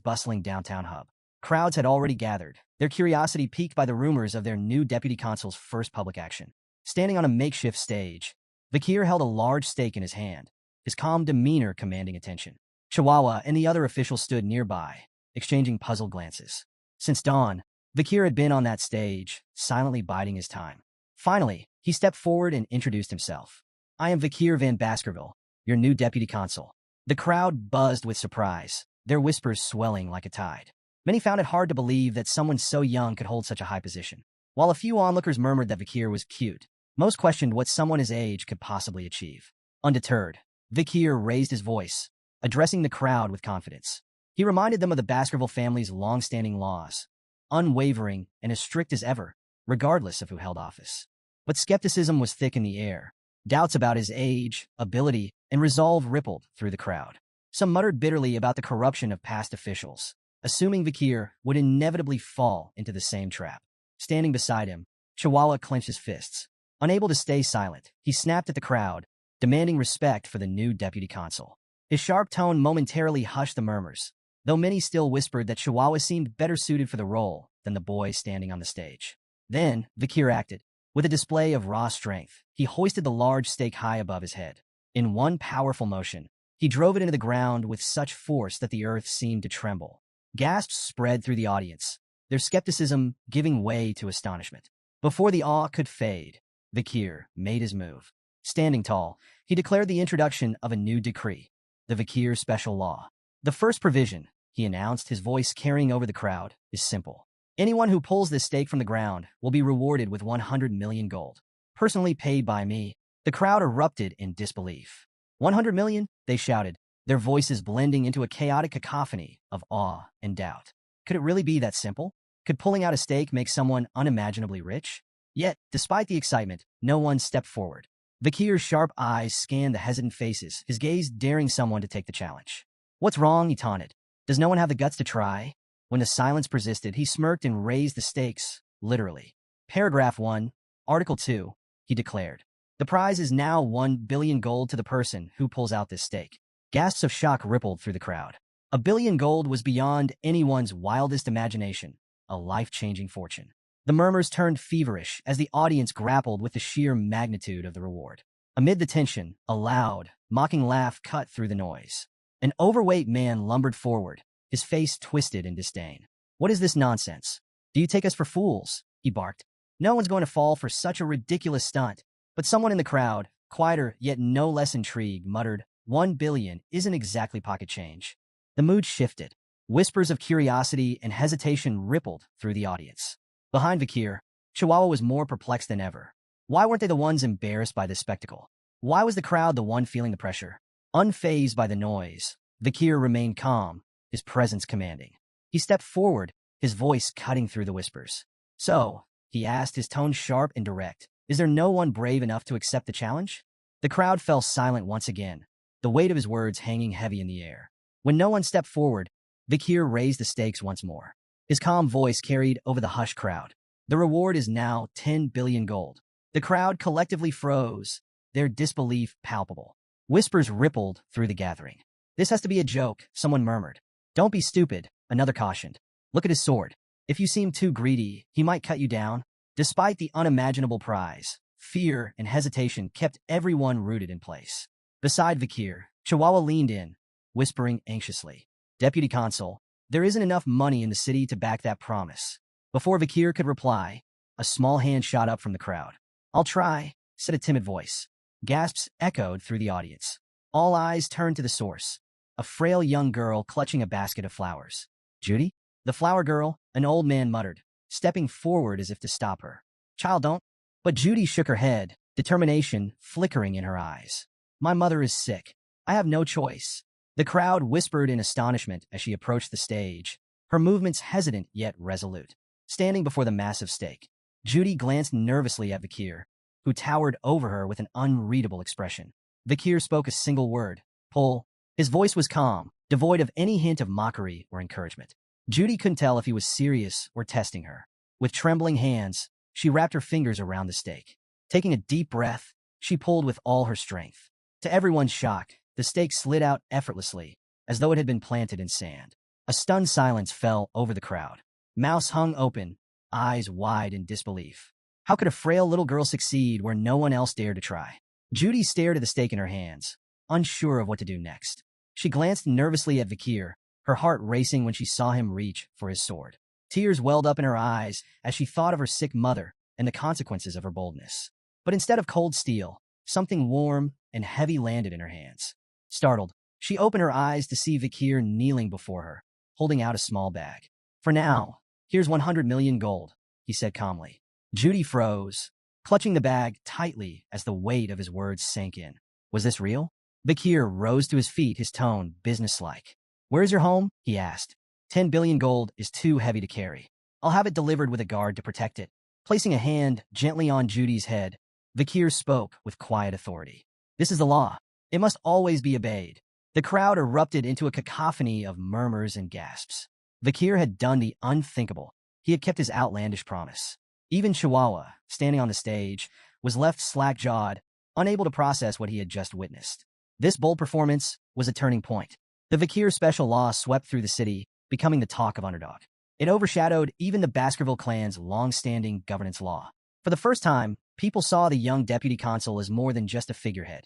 A: bustling downtown hub. Crowds had already gathered, their curiosity piqued by the rumors of their new deputy consul's first public action. Standing on a makeshift stage, Vikir held a large stake in his hand, his calm demeanor commanding attention. Chihuahua and the other officials stood nearby, exchanging puzzled glances. Since dawn, Vikir had been on that stage, silently biding his time. Finally, he stepped forward and introduced himself. "I am Vikir van Baskerville, your new deputy consul." The crowd buzzed with surprise, their whispers swelling like a tide. Many found it hard to believe that someone so young could hold such a high position. While a few onlookers murmured that Vikir was cute, Most questioned what someone his age could possibly achieve. Undeterred, Vikir raised his voice, addressing the crowd with confidence. He reminded them of the Baskerville family's long-standing laws, unwavering and as strict as ever, regardless of who held office. But skepticism was thick in the air. Doubts about his age, ability, and resolve rippled through the crowd. Some muttered bitterly about the corruption of past officials, assuming Vikir would inevitably fall into the same trap. Standing beside him, Chihuahua clenched his fists. Unable to stay silent, he snapped at the crowd, demanding respect for the new deputy consul. His sharp tone momentarily hushed the murmurs, though many still whispered that Chihuahua seemed better suited for the role than the boy standing on the stage. Then, Vikir acted. With a display of raw strength, he hoisted the large stake high above his head. In one powerful motion, he drove it into the ground with such force that the earth seemed to tremble. Gasps spread through the audience, their skepticism giving way to astonishment. Before the awe could fade, Vikir made his move. Standing tall, he declared the introduction of a new decree, the Vikir Special Law. The first provision, he announced, his voice carrying over the crowd, is simple. Anyone who pulls this stake from the ground will be rewarded with 100 million gold, personally paid by me. The crowd erupted in disbelief. 100 million? They shouted, their voices blending into a chaotic cacophony of awe and doubt. Could it really be that simple? Could pulling out a stake make someone unimaginably rich? Yet, despite the excitement, no one stepped forward. Vikir's sharp eyes scanned the hesitant faces, his gaze daring someone to take the challenge. What's wrong? He taunted. Does no one have the guts to try? When the silence persisted, he smirked and raised the stakes, literally. Paragraph 1, Article 2, he declared. The prize is now 1 billion gold to the person who pulls out this stake. Gasps of shock rippled through the crowd. 1 billion gold was beyond anyone's wildest imagination, a life-changing fortune. The murmurs turned feverish as the audience grappled with the sheer magnitude of the reward. Amid the tension, a loud, mocking laugh cut through the noise. An overweight man lumbered forward, his face twisted in disdain. What is this nonsense? Do you take us for fools? He barked. No one's going to fall for such a ridiculous stunt. But someone in the crowd, quieter yet no less intrigued, muttered, 1 billion isn't exactly pocket change. The mood shifted. Whispers of curiosity and hesitation rippled through the audience. Behind Vikir, Chihuahua was more perplexed than ever. Why weren't they the ones embarrassed by this spectacle? Why was the crowd the one feeling the pressure? Unfazed by the noise, Vikir remained calm, his presence commanding. He stepped forward, his voice cutting through the whispers. So, he asked, his tone sharp and direct, is there no one brave enough to accept the challenge? The crowd fell silent once again, the weight of his words hanging heavy in the air. When no one stepped forward, Vikir raised the stakes once more. His calm voice carried over the hushed crowd. The reward is now 10 billion gold. The crowd collectively froze, their disbelief palpable. Whispers rippled through the gathering. This has to be a joke, someone murmured. Don't be stupid, another cautioned. Look at his sword. If you seem too greedy, he might cut you down. Despite the unimaginable prize, fear and hesitation kept everyone rooted in place. Beside Vikir, Chihuahua leaned in, whispering anxiously. Deputy Consul, there isn't enough money in the city to back that promise. Before Vikir could reply, a small hand shot up from the crowd. I'll try, said a timid voice. Gasps echoed through the audience. All eyes turned to the source, a frail young girl clutching a basket of flowers. Judy? The flower girl, an old man muttered, stepping forward as if to stop her. Child, don't. But Judy shook her head, determination flickering in her eyes. My mother is sick. I have no choice. The crowd whispered in astonishment as she approached the stage, her movements hesitant yet resolute. Standing before the massive stake, Judy glanced nervously at Vikir, who towered over her with an unreadable expression. Vikir spoke a single word, pull. His voice was calm, devoid of any hint of mockery or encouragement. Judy couldn't tell if he was serious or testing her. With trembling hands, she wrapped her fingers around the stake. Taking a deep breath, she pulled with all her strength. To everyone's shock, the stake slid out effortlessly, as though it had been planted in sand. A stunned silence fell over the crowd. Mouths hung open, eyes wide in disbelief. How could a frail little girl succeed where no one else dared to try? Judy stared at the stake in her hands, unsure of what to do next. She glanced nervously at Vikir, her heart racing when she saw him reach for his sword. Tears welled up in her eyes as she thought of her sick mother and the consequences of her boldness. But instead of cold steel, something warm and heavy landed in her hands. Startled, she opened her eyes to see Vikir kneeling before her, holding out a small bag. For now, here's 100 million gold, he said calmly. Judy froze, clutching the bag tightly as the weight of his words sank in. Was this real? Bakir rose to his feet, his tone businesslike. Where's your home? He asked. 10 billion gold is too heavy to carry. I'll have it delivered with a guard to protect it. Placing a hand gently on Judy's head, Bakir spoke with quiet authority. This is the law. It must always be obeyed. The crowd erupted into a cacophony of murmurs and gasps. Bakir had done the unthinkable. He had kept his outlandish promise. Even Chihuahua, standing on the stage, was left slack-jawed, unable to process what he had just witnessed. This bold performance was a turning point. The Bakir special law swept through the city, becoming the talk of Underdog. It overshadowed even the Baskerville clan's long-standing governance law. For the first time, people saw the young deputy consul as more than just a figurehead.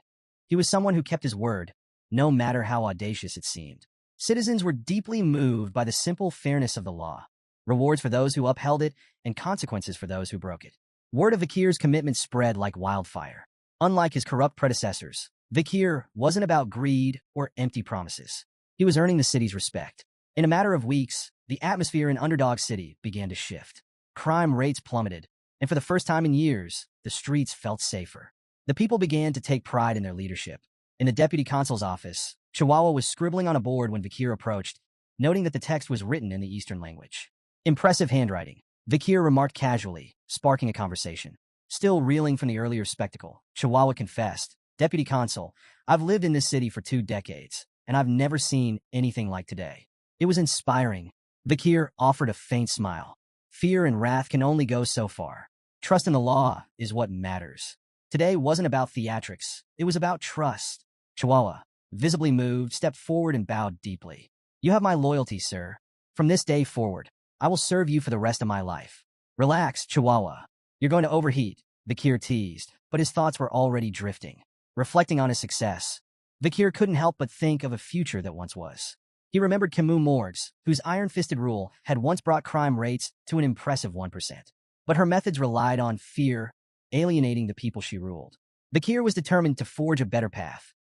A: He was someone who kept his word, no matter how audacious it seemed. Citizens were deeply moved by the simple fairness of the law, rewards for those who upheld it and consequences for those who broke it. Word of Bakir's commitment spread like wildfire. Unlike his corrupt predecessors, Bakir wasn't about greed or empty promises. He was earning the city's respect. In a matter of weeks, the atmosphere in Underdog City began to shift. Crime rates plummeted, and for the first time in years, the streets felt safer. The people began to take pride in their leadership. In the deputy consul's office, Chihuahua was scribbling on a board when Bakir approached, noting that the text was written in the Eastern language. Impressive handwriting, Bakir remarked casually, sparking a conversation. Still reeling from the earlier spectacle, Chihuahua confessed, Deputy Consul, I've lived in this city for 2 decades, and I've never seen anything like today. It was inspiring. Bakir offered a faint smile. Fear and wrath can only go so far. Trust in the law is what matters. Today wasn't about theatrics. It was about trust. Chihuahua, visibly moved, stepped forward and bowed deeply. You have my loyalty, sir. From this day forward, I will serve you for the rest of my life. Relax, Chihuahua. You're going to overheat, Bakir teased, but his thoughts were already drifting. Reflecting on his success, Bakir couldn't help but think of a future that once was. He remembered Camus Morgues, whose iron-fisted rule had once brought crime rates to an impressive 1%. But her methods relied on fear, alienating the people she ruled. Bakir was determined to forge a better path,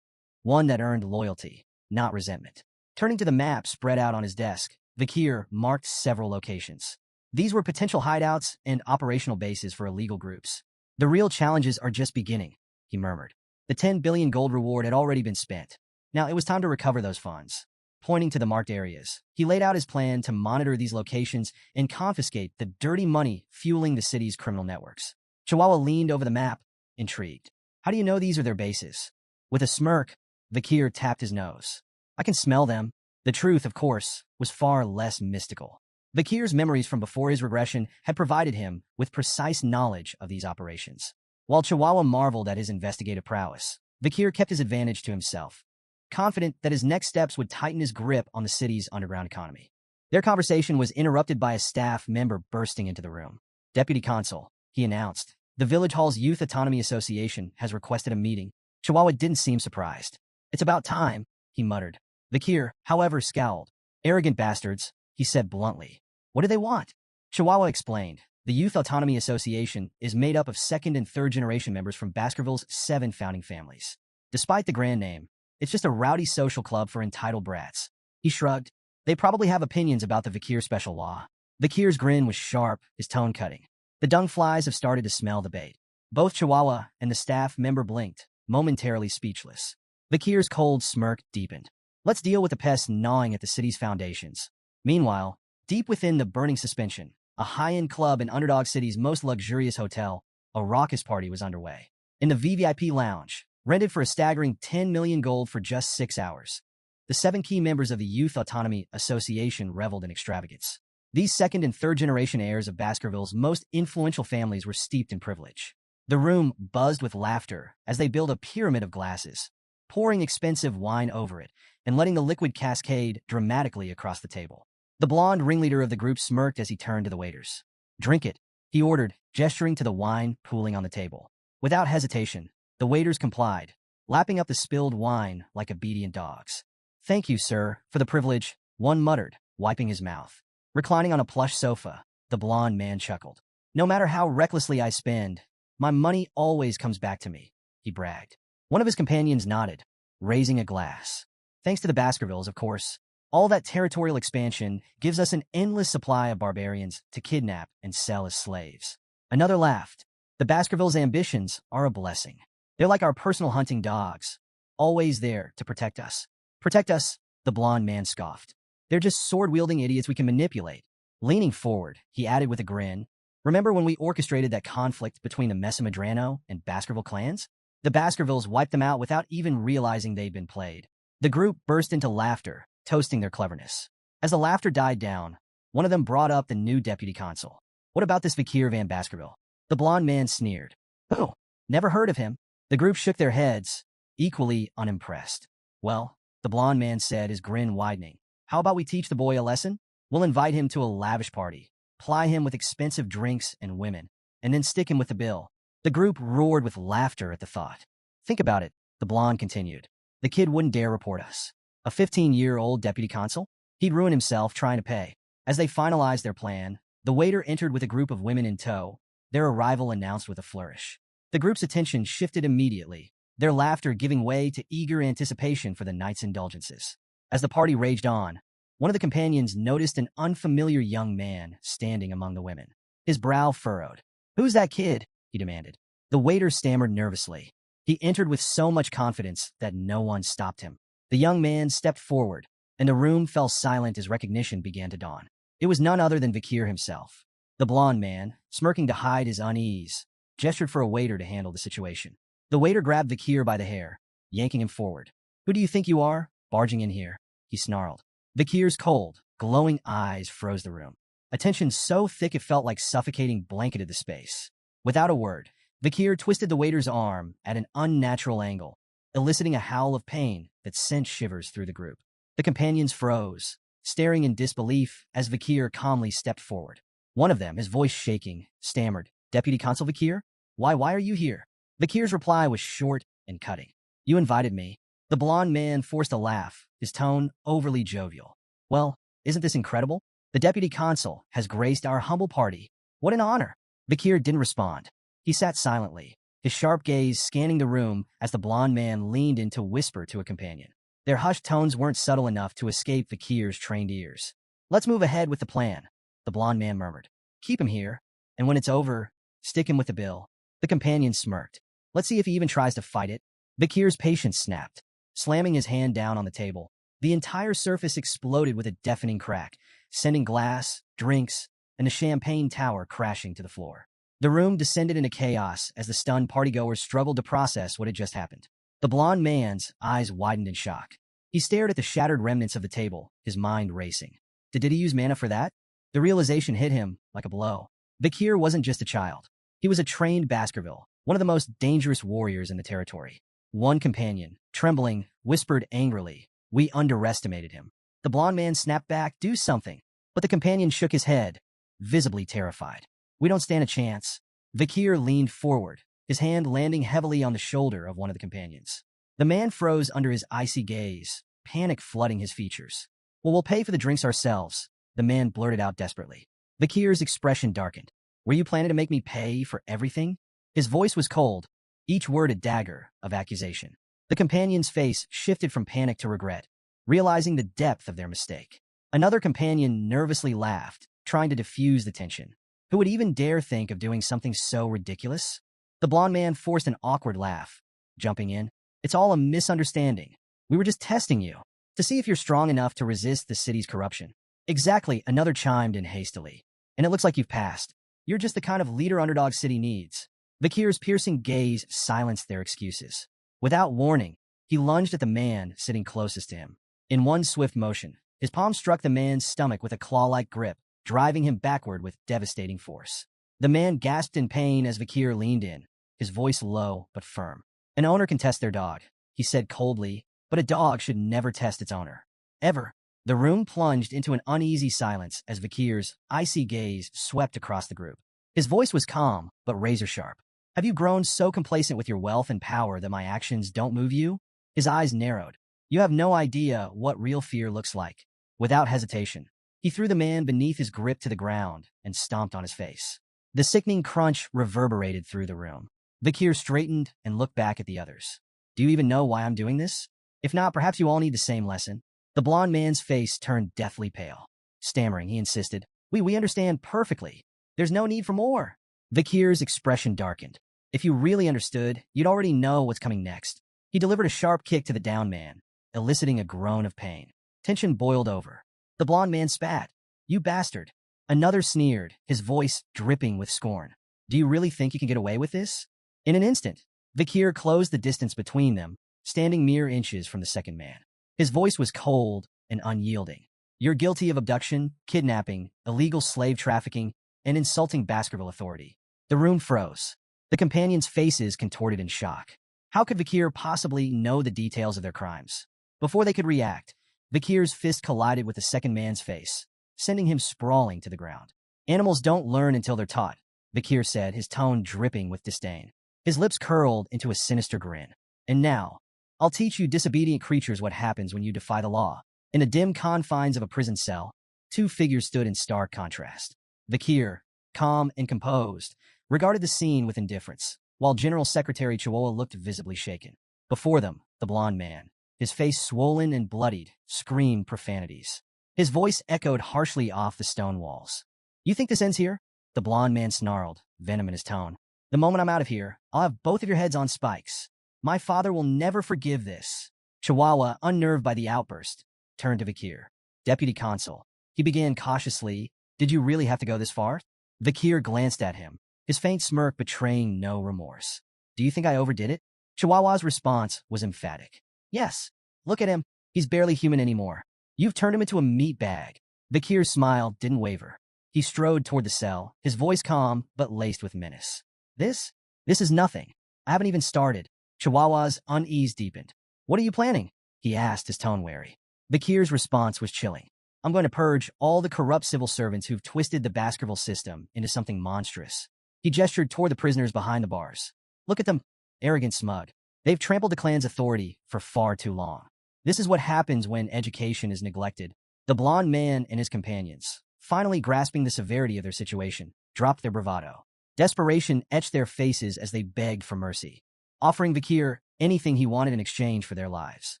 A: one that earned loyalty, not resentment. Turning to the map spread out on his desk, Bakir marked several locations. These were potential hideouts and operational bases for illegal groups. The real challenges are just beginning, he murmured. The 10 billion gold reward had already been spent. Now it was time to recover those funds. Pointing to the marked areas, he laid out his plan to monitor these locations and confiscate the dirty money fueling the city's criminal networks. Chihuahua leaned over the map, intrigued. How do you know these are their bases? With a smirk, Bakir tapped his nose. I can smell them. The truth, of course, was far less mystical. Bakir's memories from before his regression had provided him with precise knowledge of these operations. While Chihuahua marveled at his investigative prowess, Bakir kept his advantage to himself, confident that his next steps would tighten his grip on the city's underground economy. Their conversation was interrupted by a staff member bursting into the room. Deputy Consul, he announced, the Village Hall's Youth Autonomy Association has requested a meeting. Chihuahua didn't seem surprised. It's about time, he muttered. Bakir, however, scowled. Arrogant bastards, he said bluntly. What do they want? Chihuahua explained. The Youth Autonomy Association is made up of second and third generation members from Baskerville's 7 founding families. Despite the grand name, it's just a rowdy social club for entitled brats. He shrugged. They probably have opinions about the Bakir special law. Bakir's grin was sharp, his tone cutting. The dung flies have started to smell the bait. Both Chihuahua and the staff member blinked, momentarily speechless. Bakir's cold smirk deepened. Let's deal with the pests gnawing at the city's foundations. Meanwhile, deep within the burning suspension, a high-end club in Underdog City's most luxurious hotel, a raucous party was underway. In the VVIP lounge, rented for a staggering 10 million gold for just 6 hours, the 7 key members of the Youth Autonomy Association reveled in extravagance. These second and third generation heirs of Baskerville's most influential families were steeped in privilege. The room buzzed with laughter as they built a pyramid of glasses, pouring expensive wine over it and letting the liquid cascade dramatically across the table. The blonde ringleader of the group smirked as he turned to the waiters. Drink it, he ordered, gesturing to the wine pooling on the table. Without hesitation, the waiters complied, lapping up the spilled wine like obedient dogs. Thank you, sir, for the privilege, one muttered, wiping his mouth. Reclining on a plush sofa, the blonde man chuckled. No matter how recklessly I spend, my money always comes back to me, he bragged. One of his companions nodded, raising a glass. Thanks to the Baskervilles, of course. All that territorial expansion gives us an endless supply of barbarians to kidnap and sell as slaves. Another laughed. The Baskervilles' ambitions are a blessing. They're like our personal hunting dogs, always there to protect us. Protect us, the blonde man scoffed. They're just sword-wielding idiots we can manipulate. Leaning forward, he added with a grin, remember when we orchestrated that conflict between the Mesamadrano and Baskerville clans? The Baskervilles wiped them out without even realizing they'd been played. The group burst into laughter, toasting their cleverness. As the laughter died down, one of them brought up the new deputy consul. What about this Vikir van Baskerville? The blonde man sneered. Oh, never heard of him. The group shook their heads, equally unimpressed. Well, the blonde man said, his grin widening. How about we teach the boy a lesson? We'll invite him to a lavish party, ply him with expensive drinks and women, and then stick him with the bill. The group roared with laughter at the thought. Think about it, the blonde continued. The kid wouldn't dare report us. A 15-year-old deputy consul? He'd ruin himself trying to pay. As they finalized their plan, the waiter entered with a group of women in tow, their arrival announced with a flourish. The group's attention shifted immediately, their laughter giving way to eager anticipation for the night's indulgences. As the party raged on, one of the companions noticed an unfamiliar young man standing among the women. His brow furrowed. Who's that kid? He demanded. The waiter stammered nervously. He entered with so much confidence that no one stopped him. The young man stepped forward, and the room fell silent as recognition began to dawn. It was none other than Vikir himself. The blonde man, smirking to hide his unease, gestured for a waiter to handle the situation. The waiter grabbed Vikir by the hair, yanking him forward. Who do you think you are, barging in here? He snarled. Vikir's cold, glowing eyes froze the room. A tension so thick it felt like suffocating blanketed the space. Without a word, Vikir twisted the waiter's arm at an unnatural angle, eliciting a howl of pain that sent shivers through the group. The companions froze, staring in disbelief as Vikir calmly stepped forward. One of them, his voice shaking, stammered, Deputy Consul Vikir? Why are you here? Vikir's reply was short and cutting. You invited me. The blonde man forced a laugh, his tone overly jovial. Well, isn't this incredible? The Deputy Consul has graced our humble party. What an honor. Vikir didn't respond. He sat silently, his sharp gaze scanning the room as the blonde man leaned in to whisper to a companion. Their hushed tones weren't subtle enough to escape Vikir's trained ears. Let's move ahead with the plan, the blonde man murmured. Keep him here, and when it's over, stick him with the bill. The companion smirked. Let's see if he even tries to fight it. Vikir's patience snapped, slamming his hand down on the table. The entire surface exploded with a deafening crack, sending glass, drinks, and the champagne tower crashing to the floor. The room descended into chaos as the stunned partygoers struggled to process what had just happened. The blonde man's eyes widened in shock. He stared at the shattered remnants of the table, his mind racing. Did he use mana for that? The realization hit him like a blow. Vikir wasn't just a child. He was a trained Baskerville, one of the most dangerous warriors in the territory. One companion, trembling, whispered angrily, "We underestimated him." The blonde man snapped back, "Do something." But the companion shook his head, visibly terrified. "We don't stand a chance." Vikir leaned forward, his hand landing heavily on the shoulder of one of the companions. The man froze under his icy gaze, panic flooding his features. "Well, we'll pay for the drinks ourselves," the man blurted out desperately. Vikir's expression darkened. "Were you planning to make me pay for everything?" His voice was cold, each word a dagger of accusation. The companion's face shifted from panic to regret, realizing the depth of their mistake. Another companion nervously laughed, trying to diffuse the tension. Who would even dare think of doing something so ridiculous? The blonde man forced an awkward laugh, jumping in. "It's all a misunderstanding. We were just testing you, to see if you're strong enough to resist the city's corruption." "Exactly," another chimed in hastily. "And it looks like you've passed. You're just the kind of leader Underdog City needs." Vikir's piercing gaze silenced their excuses. Without warning, he lunged at the man sitting closest to him. In one swift motion, his palm struck the man's stomach with a claw-like grip, driving him backward with devastating force. The man gasped in pain as Vikir leaned in, his voice low but firm. "An owner can test their dog," he said coldly, "but a dog should never test its owner. Ever." The room plunged into an uneasy silence as Vikir's icy gaze swept across the group. His voice was calm, but razor-sharp. "Have you grown so complacent with your wealth and power that my actions don't move you?" His eyes narrowed. "You have no idea what real fear looks like." Without hesitation, he threw the man beneath his grip to the ground and stomped on his face. The sickening crunch reverberated through the room. Vikir straightened and looked back at the others. "Do you even know why I'm doing this? If not, perhaps you all need the same lesson." The blonde man's face turned deathly pale. Stammering, he insisted, We understand perfectly. There's no need for more." Vikir's expression darkened. If you really understood, you'd already know what's coming next. He delivered a sharp kick to the down man, eliciting a groan of pain. Tension boiled over. The blond man spat. "You bastard." Another sneered, his voice dripping with scorn. "Do you really think you can get away with this?" In an instant, Vikir closed the distance between them, standing mere inches from the second man. His voice was cold and unyielding. "You're guilty of abduction, kidnapping, illegal slave trafficking, and insulting Baskerville authority." The room froze. The companions' faces contorted in shock. How could Vikir possibly know the details of their crimes? Before they could react, Vikir's fist collided with the second man's face, sending him sprawling to the ground. "Animals don't learn until they're taught," Vikir said, his tone dripping with disdain. His lips curled into a sinister grin. "And now, I'll teach you disobedient creatures what happens when you defy the law." In the dim confines of a prison cell, two figures stood in stark contrast. Vikir, calm and composed, regarded the scene with indifference, while General Secretary Chihuahua looked visibly shaken. Before them, the blond man, his face swollen and bloodied, screamed profanities. His voice echoed harshly off the stone walls. "You think this ends here?" The blond man snarled, venom in his tone. "The moment I'm out of here, I'll have both of your heads on spikes. My father will never forgive this." Chihuahua, unnerved by the outburst, turned to Vikir. "Deputy Consul," he began cautiously, "did you really have to go this far?" Vikir glanced at him, his faint smirk betraying no remorse. "Do you think I overdid it?" Chihuahua's response was emphatic. "Yes. Look at him. He's barely human anymore. You've turned him into a meat bag." Vikir's smile didn't waver. He strode toward the cell, his voice calm but laced with menace. This is nothing. I haven't even started." Chihuahua's unease deepened. "What are you planning?" he asked, his tone wary. Vikir's response was chilling. "I'm going to purge all the corrupt civil servants who've twisted the Baskerville system into something monstrous." He gestured toward the prisoners behind the bars. "Look at them, arrogant smug. They've trampled the clan's authority for far too long. This is what happens when education is neglected." The blond man and his companions, finally grasping the severity of their situation, dropped their bravado. Desperation etched their faces as they begged for mercy, offering Vikir anything he wanted in exchange for their lives.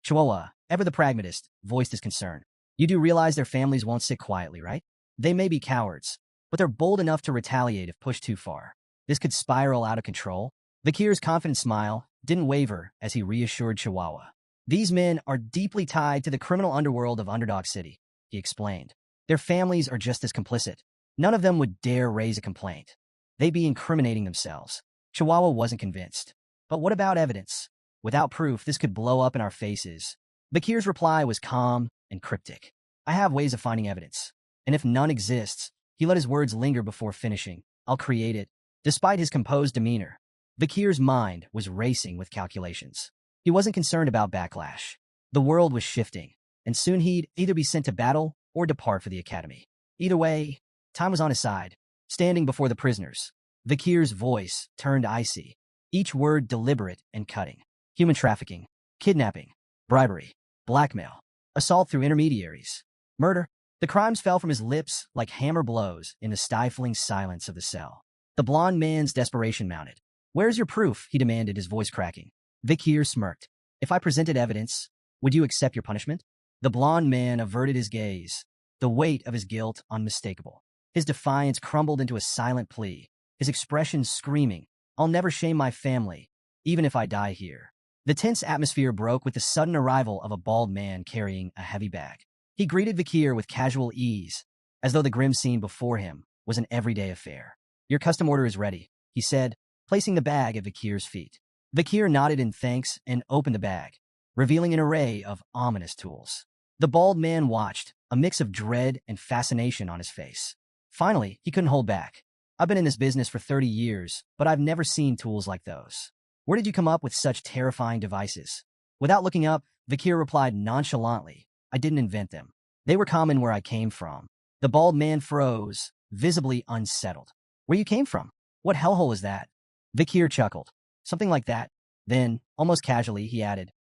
A: Chihuahua, ever the pragmatist, voiced his concern. "You do realize their families won't sit quietly, right? They may be cowards, but they're bold enough to retaliate if pushed too far. This could spiral out of control." Vikir's confident smile didn't waver as he reassured Chihuahua. "These men are deeply tied to the criminal underworld of Underdog City," he explained. "Their families are just as complicit. None of them would dare raise a complaint. They'd be incriminating themselves." Chihuahua wasn't convinced. "But what about evidence? Without proof, this could blow up in our faces." Vikir's reply was calm and cryptic. "I have ways of finding evidence. And if none exists," he let his words linger before finishing, "I'll create it." Despite his composed demeanor, Vikir's mind was racing with calculations. He wasn't concerned about backlash. The world was shifting, and soon he'd either be sent to battle or depart for the academy. Either way, time was on his side. Standing before the prisoners, Vikir's voice turned icy, each word deliberate and cutting. Human trafficking, kidnapping, bribery, blackmail, assault through intermediaries, murder. The crimes fell from his lips like hammer blows in the stifling silence of the cell. The blond man's desperation mounted. "Where's your proof?" he demanded, his voice cracking. Vikir smirked. "If I presented evidence, would you accept your punishment?" The blond man averted his gaze, the weight of his guilt unmistakable. His defiance crumbled into a silent plea, his expression screaming, "I'll never shame my family, even if I die here." The tense atmosphere broke with the sudden arrival of a bald man carrying a heavy bag. He greeted Vikir with casual ease, as though the grim scene before him was an everyday affair. "Your custom order is ready," he said, placing the bag at Vikir's feet. Vikir nodded in thanks and opened the bag, revealing an array of ominous tools. The bald man watched, a mix of dread and fascination on his face. Finally, he couldn't hold back. "I've been in this business for 30 years, but I've never seen tools like those. Where did you come up with such terrifying devices?" Without looking up, Vikir replied nonchalantly, "I didn't invent them. They were common where I came from." The bald man froze, visibly unsettled. "Where you came from? What hellhole is that?" Vikir chuckled. "Something like that." Then, almost casually, he added,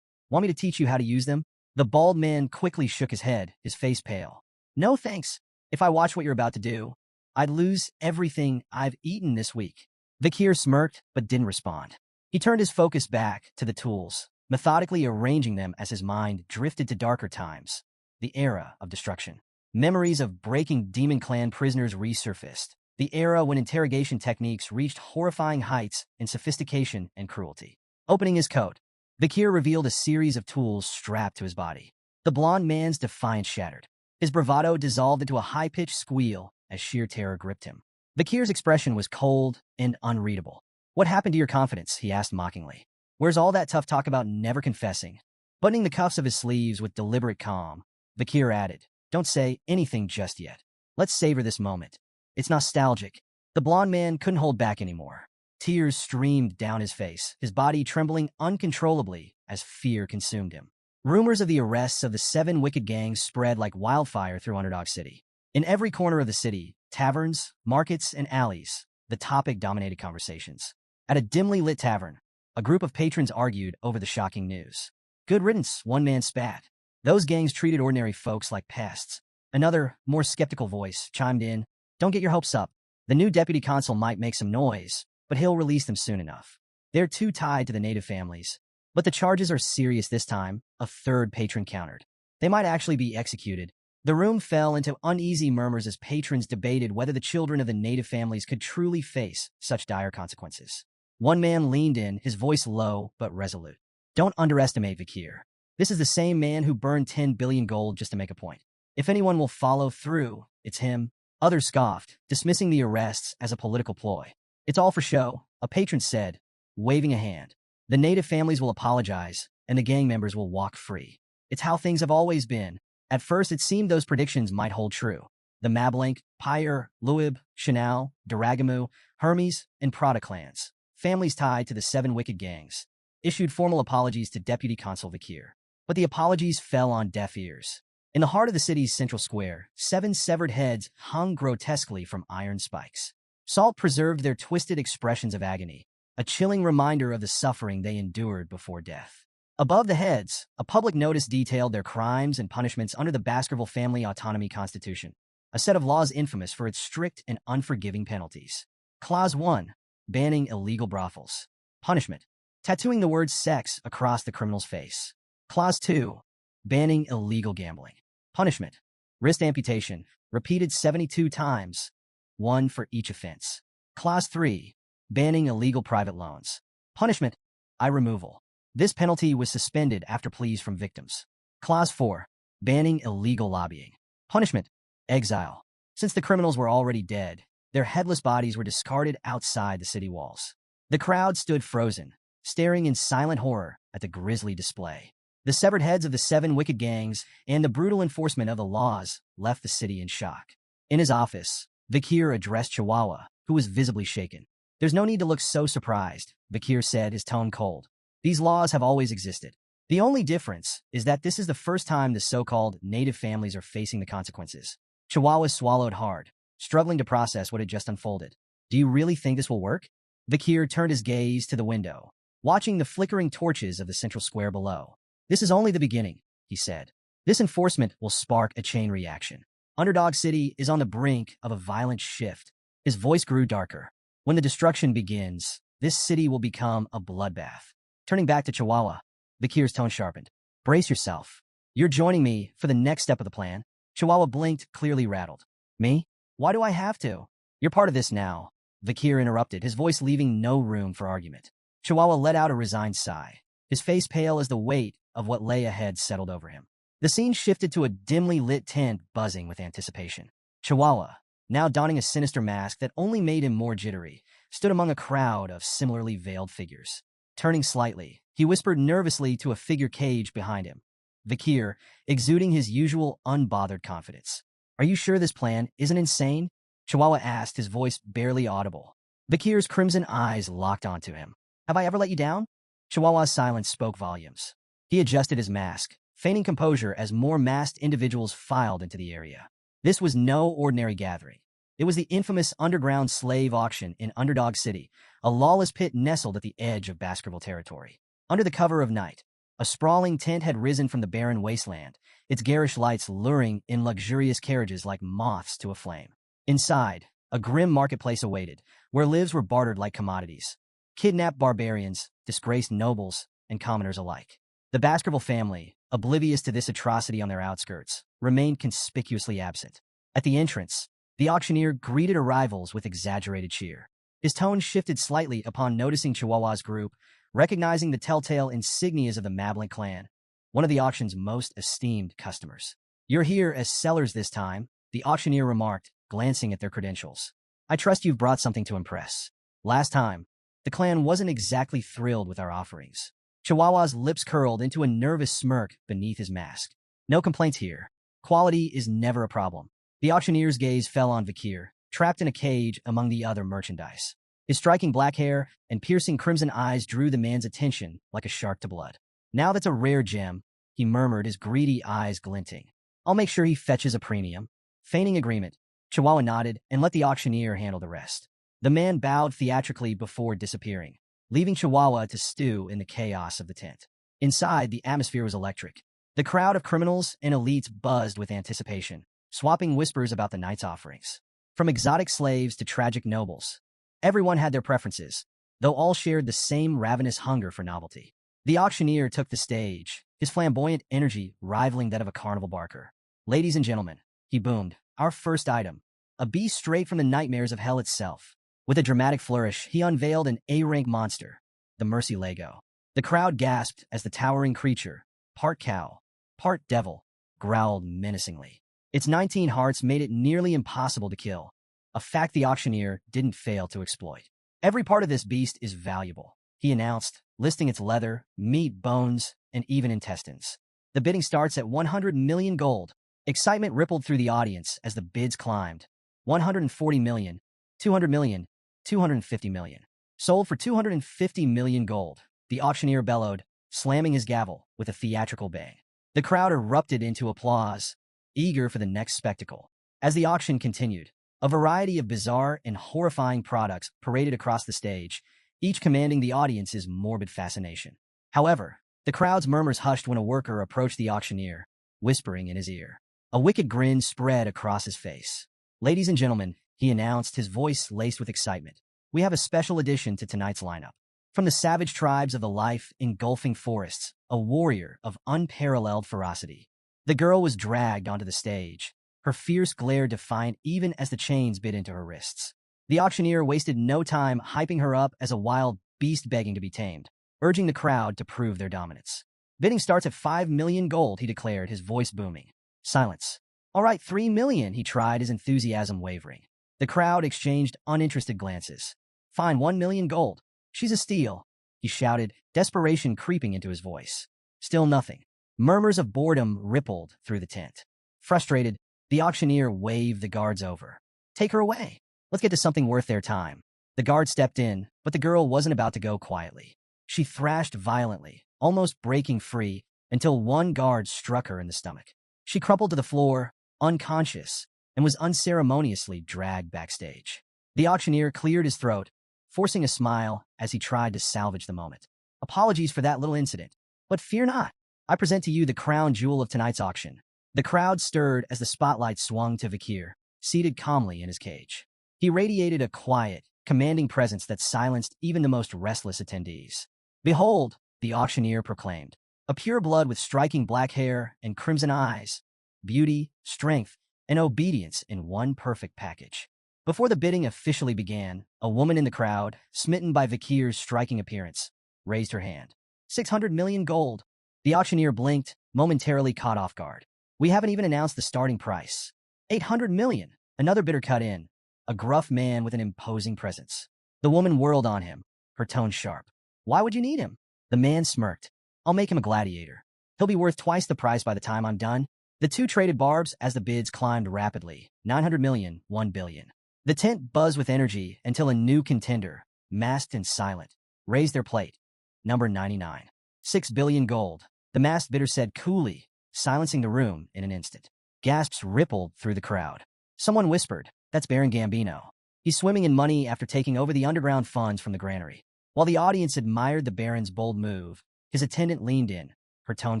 A: "Want me to teach you how to use them?" The bald man quickly shook his head, his face pale. "No thanks. If I watch what you're about to do, I'd lose everything I've eaten this week." Vikir smirked, but didn't respond. He turned his focus back to the tools, methodically arranging them as his mind drifted to darker times, the era of destruction. Memories of breaking Demon Clan prisoners resurfaced, the era when interrogation techniques reached horrifying heights in sophistication and cruelty. Opening his coat, Vakir revealed a series of tools strapped to his body. The blond man's defiance shattered. His bravado dissolved into a high-pitched squeal as sheer terror gripped him. Vakir's expression was cold and unreadable. "What happened to your confidence?" he asked mockingly. "Where's all that tough talk about never confessing?" Buttoning the cuffs of his sleeves with deliberate calm, Vakir added, "Don't say anything just yet. Let's savor this moment. It's nostalgic." The blond man couldn't hold back anymore. Tears streamed down his face, his body trembling uncontrollably as fear consumed him. Rumors of the arrests of the 7 wicked gangs spread like wildfire through Underdog City. In every corner of the city, taverns, markets, and alleys, the topic dominated conversations. At a dimly lit tavern, a group of patrons argued over the shocking news. "Good riddance," one man spat. "Those gangs treated ordinary folks like pests." Another, more skeptical voice chimed in, "Don't get your hopes up. The new deputy consul might make some noise, but he'll release them soon enough. They're too tied to the native families." "But the charges are serious this time," a third patron countered. "They might actually be executed." The room fell into uneasy murmurs as patrons debated whether the children of the native families could truly face such dire consequences. One man leaned in, his voice low but resolute. "Don't underestimate Vakir. This is the same man who burned 10 billion gold just to make a point. If anyone will follow through, it's him." Others scoffed, dismissing the arrests as a political ploy. "It's all for show," a patron said, waving a hand. "The native families will apologize, and the gang members will walk free. It's how things have always been." At first, it seemed those predictions might hold true. The Mablank, Pyre, Luib, Chanel, Daragamu, Hermes, and Prada clans, families tied to the 7 wicked gangs, issued formal apologies to Deputy Consul Vakir. But the apologies fell on deaf ears. In the heart of the city's central square, 7 severed heads hung grotesquely from iron spikes. Salt preserved their twisted expressions of agony, a chilling reminder of the suffering they endured before death. Above the heads, a public notice detailed their crimes and punishments under the Baskerville Family Autonomy Constitution, a set of laws infamous for its strict and unforgiving penalties. Clause 1. Banning illegal brothels. Punishment: tattooing the word sex across the criminal's face. Clause 2. Banning illegal gambling. Punishment: wrist amputation, repeated 72 times, 1 for each offense. Clause 3. Banning illegal private loans. Punishment: eye removal. This penalty was suspended after pleas from victims. Clause 4. Banning illegal lobbying. Punishment: exile. Since the criminals were already dead, their headless bodies were discarded outside the city walls. The crowd stood frozen, staring in silent horror at the grisly display. The severed heads of the 7 wicked gangs and the brutal enforcement of the laws left the city in shock. In his office, Vakir addressed Chihuahua, who was visibly shaken. "There's no need to look so surprised," Vakir said, his tone cold. "These laws have always existed. The only difference is that this is the first time the so-called native families are facing the consequences." Chihuahua swallowed hard, struggling to process what had just unfolded. "Do you really think this will work?" Vakir turned his gaze to the window, watching the flickering torches of the central square below. "This is only the beginning," he said. "This enforcement will spark a chain reaction. Underdog City is on the brink of a violent shift." His voice grew darker. "When the destruction begins, this city will become a bloodbath." Turning back to Chihuahua, Vakir's tone sharpened. "Brace yourself. You're joining me for the next step of the plan." Chihuahua blinked, clearly rattled. "Me? Why do I have to?" "You're part of this now," Vakir interrupted, his voice leaving no room for argument. Chihuahua let out a resigned sigh, his face pale as the weight of what lay ahead settled over him. The scene shifted to a dimly lit tent buzzing with anticipation. Chihuahua, now donning a sinister mask that only made him more jittery, stood among a crowd of similarly veiled figures. Turning slightly, he whispered nervously to a figure caged behind him. Vakir, exuding his usual unbothered confidence. "Are you sure this plan isn't insane?" Chihuahua asked, his voice barely audible. Vakir's crimson eyes locked onto him. "Have I ever let you down?" Chihuahua's silence spoke volumes. He adjusted his mask, feigning composure as more masked individuals filed into the area. This was no ordinary gathering. It was the infamous underground slave auction in Underdog City, a lawless pit nestled at the edge of Baskerville territory. Under the cover of night, a sprawling tent had risen from the barren wasteland, its garish lights luring in luxurious carriages like moths to a flame. Inside, a grim marketplace awaited, where lives were bartered like commodities. Kidnapped barbarians, disgraced nobles, and commoners alike. The Baskerville family, oblivious to this atrocity on their outskirts, remained conspicuously absent. At the entrance, The auctioneer greeted arrivals with exaggerated cheer. His tone shifted slightly upon noticing Chihuahua's group, recognizing the telltale insignias of the Mablin clan, one of the auction's most esteemed customers. "You're here as sellers this time," the auctioneer remarked, glancing at their credentials. "I trust you've brought something to impress. Last time, the clan wasn't exactly thrilled with our offerings." Chihuahua's lips curled into a nervous smirk beneath his mask. "No complaints here. Quality is never a problem." The auctioneer's gaze fell on Vakir, trapped in a cage among the other merchandise. His striking black hair and piercing crimson eyes drew the man's attention like a shark to blood. "Now that's a rare gem," he murmured, his greedy eyes glinting. "I'll make sure he fetches a premium." Feigning agreement, Chihuahua nodded and let the auctioneer handle the rest. The man bowed theatrically before disappearing, leaving Chihuahua to stew in the chaos of the tent. Inside, the atmosphere was electric. The crowd of criminals and elites buzzed with anticipation, swapping whispers about the night's offerings. From exotic slaves to tragic nobles, everyone had their preferences, though all shared the same ravenous hunger for novelty. The auctioneer took the stage, his flamboyant energy rivaling that of a carnival barker. "Ladies and gentlemen," he boomed, "our first item, a beast straight from the nightmares of hell itself." With a dramatic flourish, he unveiled an A-rank monster, the Mercy Lego. The crowd gasped as the towering creature, part cow, part devil, growled menacingly. Its 19 hearts made it nearly impossible to kill, a fact the auctioneer didn't fail to exploit. "Every part of this beast is valuable," he announced, listing its leather, meat, bones, and even intestines. "The bidding starts at 100 million gold." Excitement rippled through the audience as the bids climbed. 140 million, 200 million, 250 million. "Sold for 250 million gold," the auctioneer bellowed, slamming his gavel with a theatrical bang. The crowd erupted into applause, eager for the next spectacle. As the auction continued, a variety of bizarre and horrifying products paraded across the stage, each commanding the audience's morbid fascination. However, the crowd's murmurs hushed when a worker approached the auctioneer, whispering in his ear. A wicked grin spread across his face. "Ladies and gentlemen," he announced, his voice laced with excitement, "we have a special addition to tonight's lineup. From the savage tribes of the life-engulfing forests, a warrior of unparalleled ferocity." The girl was dragged onto the stage, her fierce glare defiant even as the chains bit into her wrists. The auctioneer wasted no time hyping her up as a wild beast begging to be tamed, urging the crowd to prove their dominance. "Bidding starts at 5 million gold," he declared, his voice booming. Silence. "All right, 3 million," he tried, his enthusiasm wavering. The crowd exchanged uninterested glances. "Fine, 1 million gold. She's a steal," he shouted, desperation creeping into his voice. Still nothing. Murmurs of boredom rippled through the tent. Frustrated, the auctioneer waved the guards over. "Take her away. Let's get to something worth their time." The guard stepped in, but the girl wasn't about to go quietly. She thrashed violently, almost breaking free, until one guard struck her in the stomach. She crumpled to the floor, unconscious, and was unceremoniously dragged backstage. The auctioneer cleared his throat, forcing a smile as he tried to salvage the moment. "Apologies for that little incident, but fear not. I present to you the crown jewel of tonight's auction." The crowd stirred as the spotlight swung to Vakir, seated calmly in his cage. He radiated a quiet, commanding presence that silenced even the most restless attendees. "Behold," the auctioneer proclaimed, "a pure blood with striking black hair and crimson eyes, beauty, strength, and obedience in one perfect package." Before the bidding officially began, a woman in the crowd, smitten by Vakir's striking appearance, raised her hand. 600 million gold. The auctioneer blinked, momentarily caught off guard. "We haven't even announced the starting price." 800 million. Another bidder cut in, a gruff man with an imposing presence. The woman whirled on him, her tone sharp. "Why would you need him?" The man smirked. "I'll make him a gladiator. He'll be worth twice the price by the time I'm done." The two traded barbs as the bids climbed rapidly. 900 million, 1 billion. The tent buzzed with energy until a new contender, masked and silent, raised their plate. Number 99. 6 billion gold. The masked bidder said coolly, silencing the room in an instant. Gasps rippled through the crowd. Someone whispered, "That's Baron Gambino. He's swimming in money after taking over the underground funds from the granary." While the audience admired the Baron's bold move, his attendant leaned in, her tone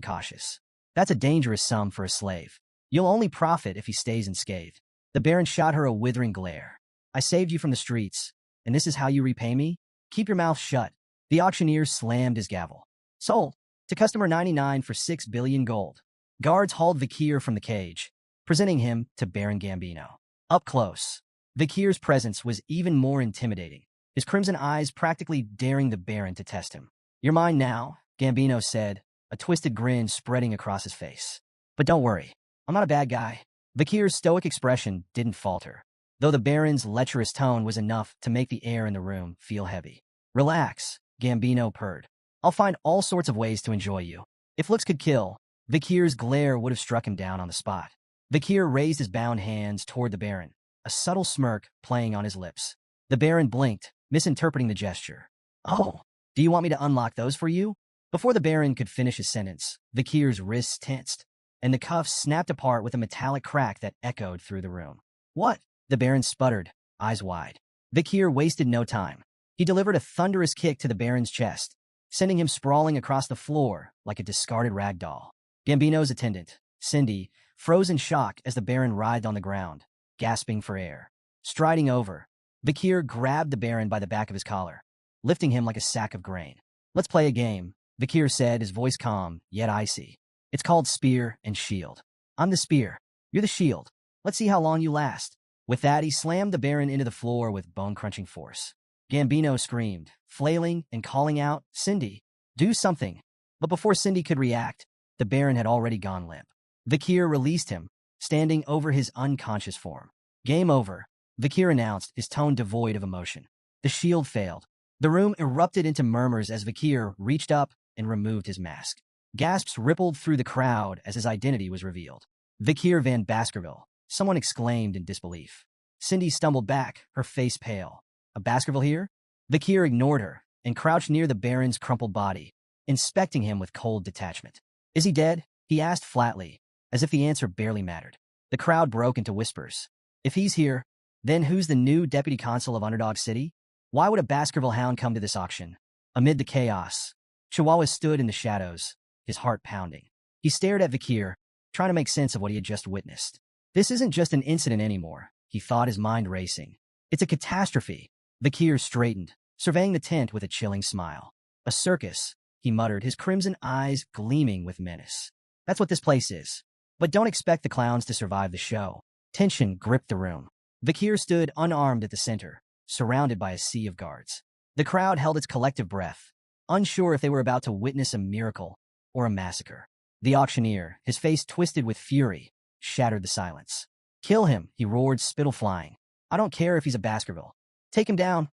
A: cautious. "That's a dangerous sum for a slave. You'll only profit if he stays unscathed." The Baron shot her a withering glare. "I saved you from the streets, and this is how you repay me? Keep your mouth shut." The auctioneer slammed his gavel. "Sold. To customer 99 for 6 billion gold." Guards hauled Vakir from the cage, presenting him to Baron Gambino. Up close, Vikir's presence was even more intimidating, his crimson eyes practically daring the Baron to test him. "You're mine now," Gambino said, a twisted grin spreading across his face. "But don't worry, I'm not a bad guy." Vikir's stoic expression didn't falter, though the Baron's lecherous tone was enough to make the air in the room feel heavy. "Relax," Gambino purred. "I'll find all sorts of ways to enjoy you." If looks could kill, Vikir's glare would have struck him down on the spot. Vikir raised his bound hands toward the Baron, a subtle smirk playing on his lips. The Baron blinked, misinterpreting the gesture. "Oh, do you want me to unlock those for you?" Before the Baron could finish his sentence, Vikir's wrists tensed, and the cuffs snapped apart with a metallic crack that echoed through the room. "What?" The Baron sputtered, eyes wide. Vikir wasted no time. He delivered a thunderous kick to the Baron's chest, sending him sprawling across the floor like a discarded rag doll. Gambino's attendant, Cindy, froze in shock as the Baron writhed on the ground, gasping for air. Striding over, Vikir grabbed the Baron by the back of his collar, lifting him like a sack of grain. "Let's play a game," Vikir said, his voice calm, yet icy. "It's called Spear and Shield. I'm the spear. You're the shield. Let's see how long you last." With that, he slammed the Baron into the floor with bone-crunching force. Gambino screamed, flailing and calling out, "Cindy, do something." But before Cindy could react, the Baron had already gone limp. Vikir released him, standing over his unconscious form. "Game over," Vikir announced, his tone devoid of emotion. The shield failed. The room erupted into murmurs as Vikir reached up and removed his mask. Gasps rippled through the crowd as his identity was revealed. "Vikir van Baskerville," someone exclaimed in disbelief. Cindy stumbled back, her face pale. "A Baskerville here?" Vikir ignored her and crouched near the Baron's crumpled body, inspecting him with cold detachment. "Is he dead?" he asked flatly, as if the answer barely mattered. The crowd broke into whispers. "If he's here, then who's the new deputy consul of Underdog City? Why would a Baskerville hound come to this auction?" Amid the chaos, Chihuahua stood in the shadows, his heart pounding. He stared at Vikir, trying to make sense of what he had just witnessed. This isn't just an incident anymore, he thought, his mind racing. It's a catastrophe. Vikir straightened, surveying the tent with a chilling smile. "A circus," he muttered, his crimson eyes gleaming with menace. "That's what this place is. But don't expect the clowns to survive the show." Tension gripped the room. Vikir stood unarmed at the center, surrounded by a sea of guards. The crowd held its collective breath, unsure if they were about to witness a miracle or a massacre. The auctioneer, his face twisted with fury, shattered the silence. "Kill him," he roared, spittle flying. "I don't care if he's a Baskerville. Take him down."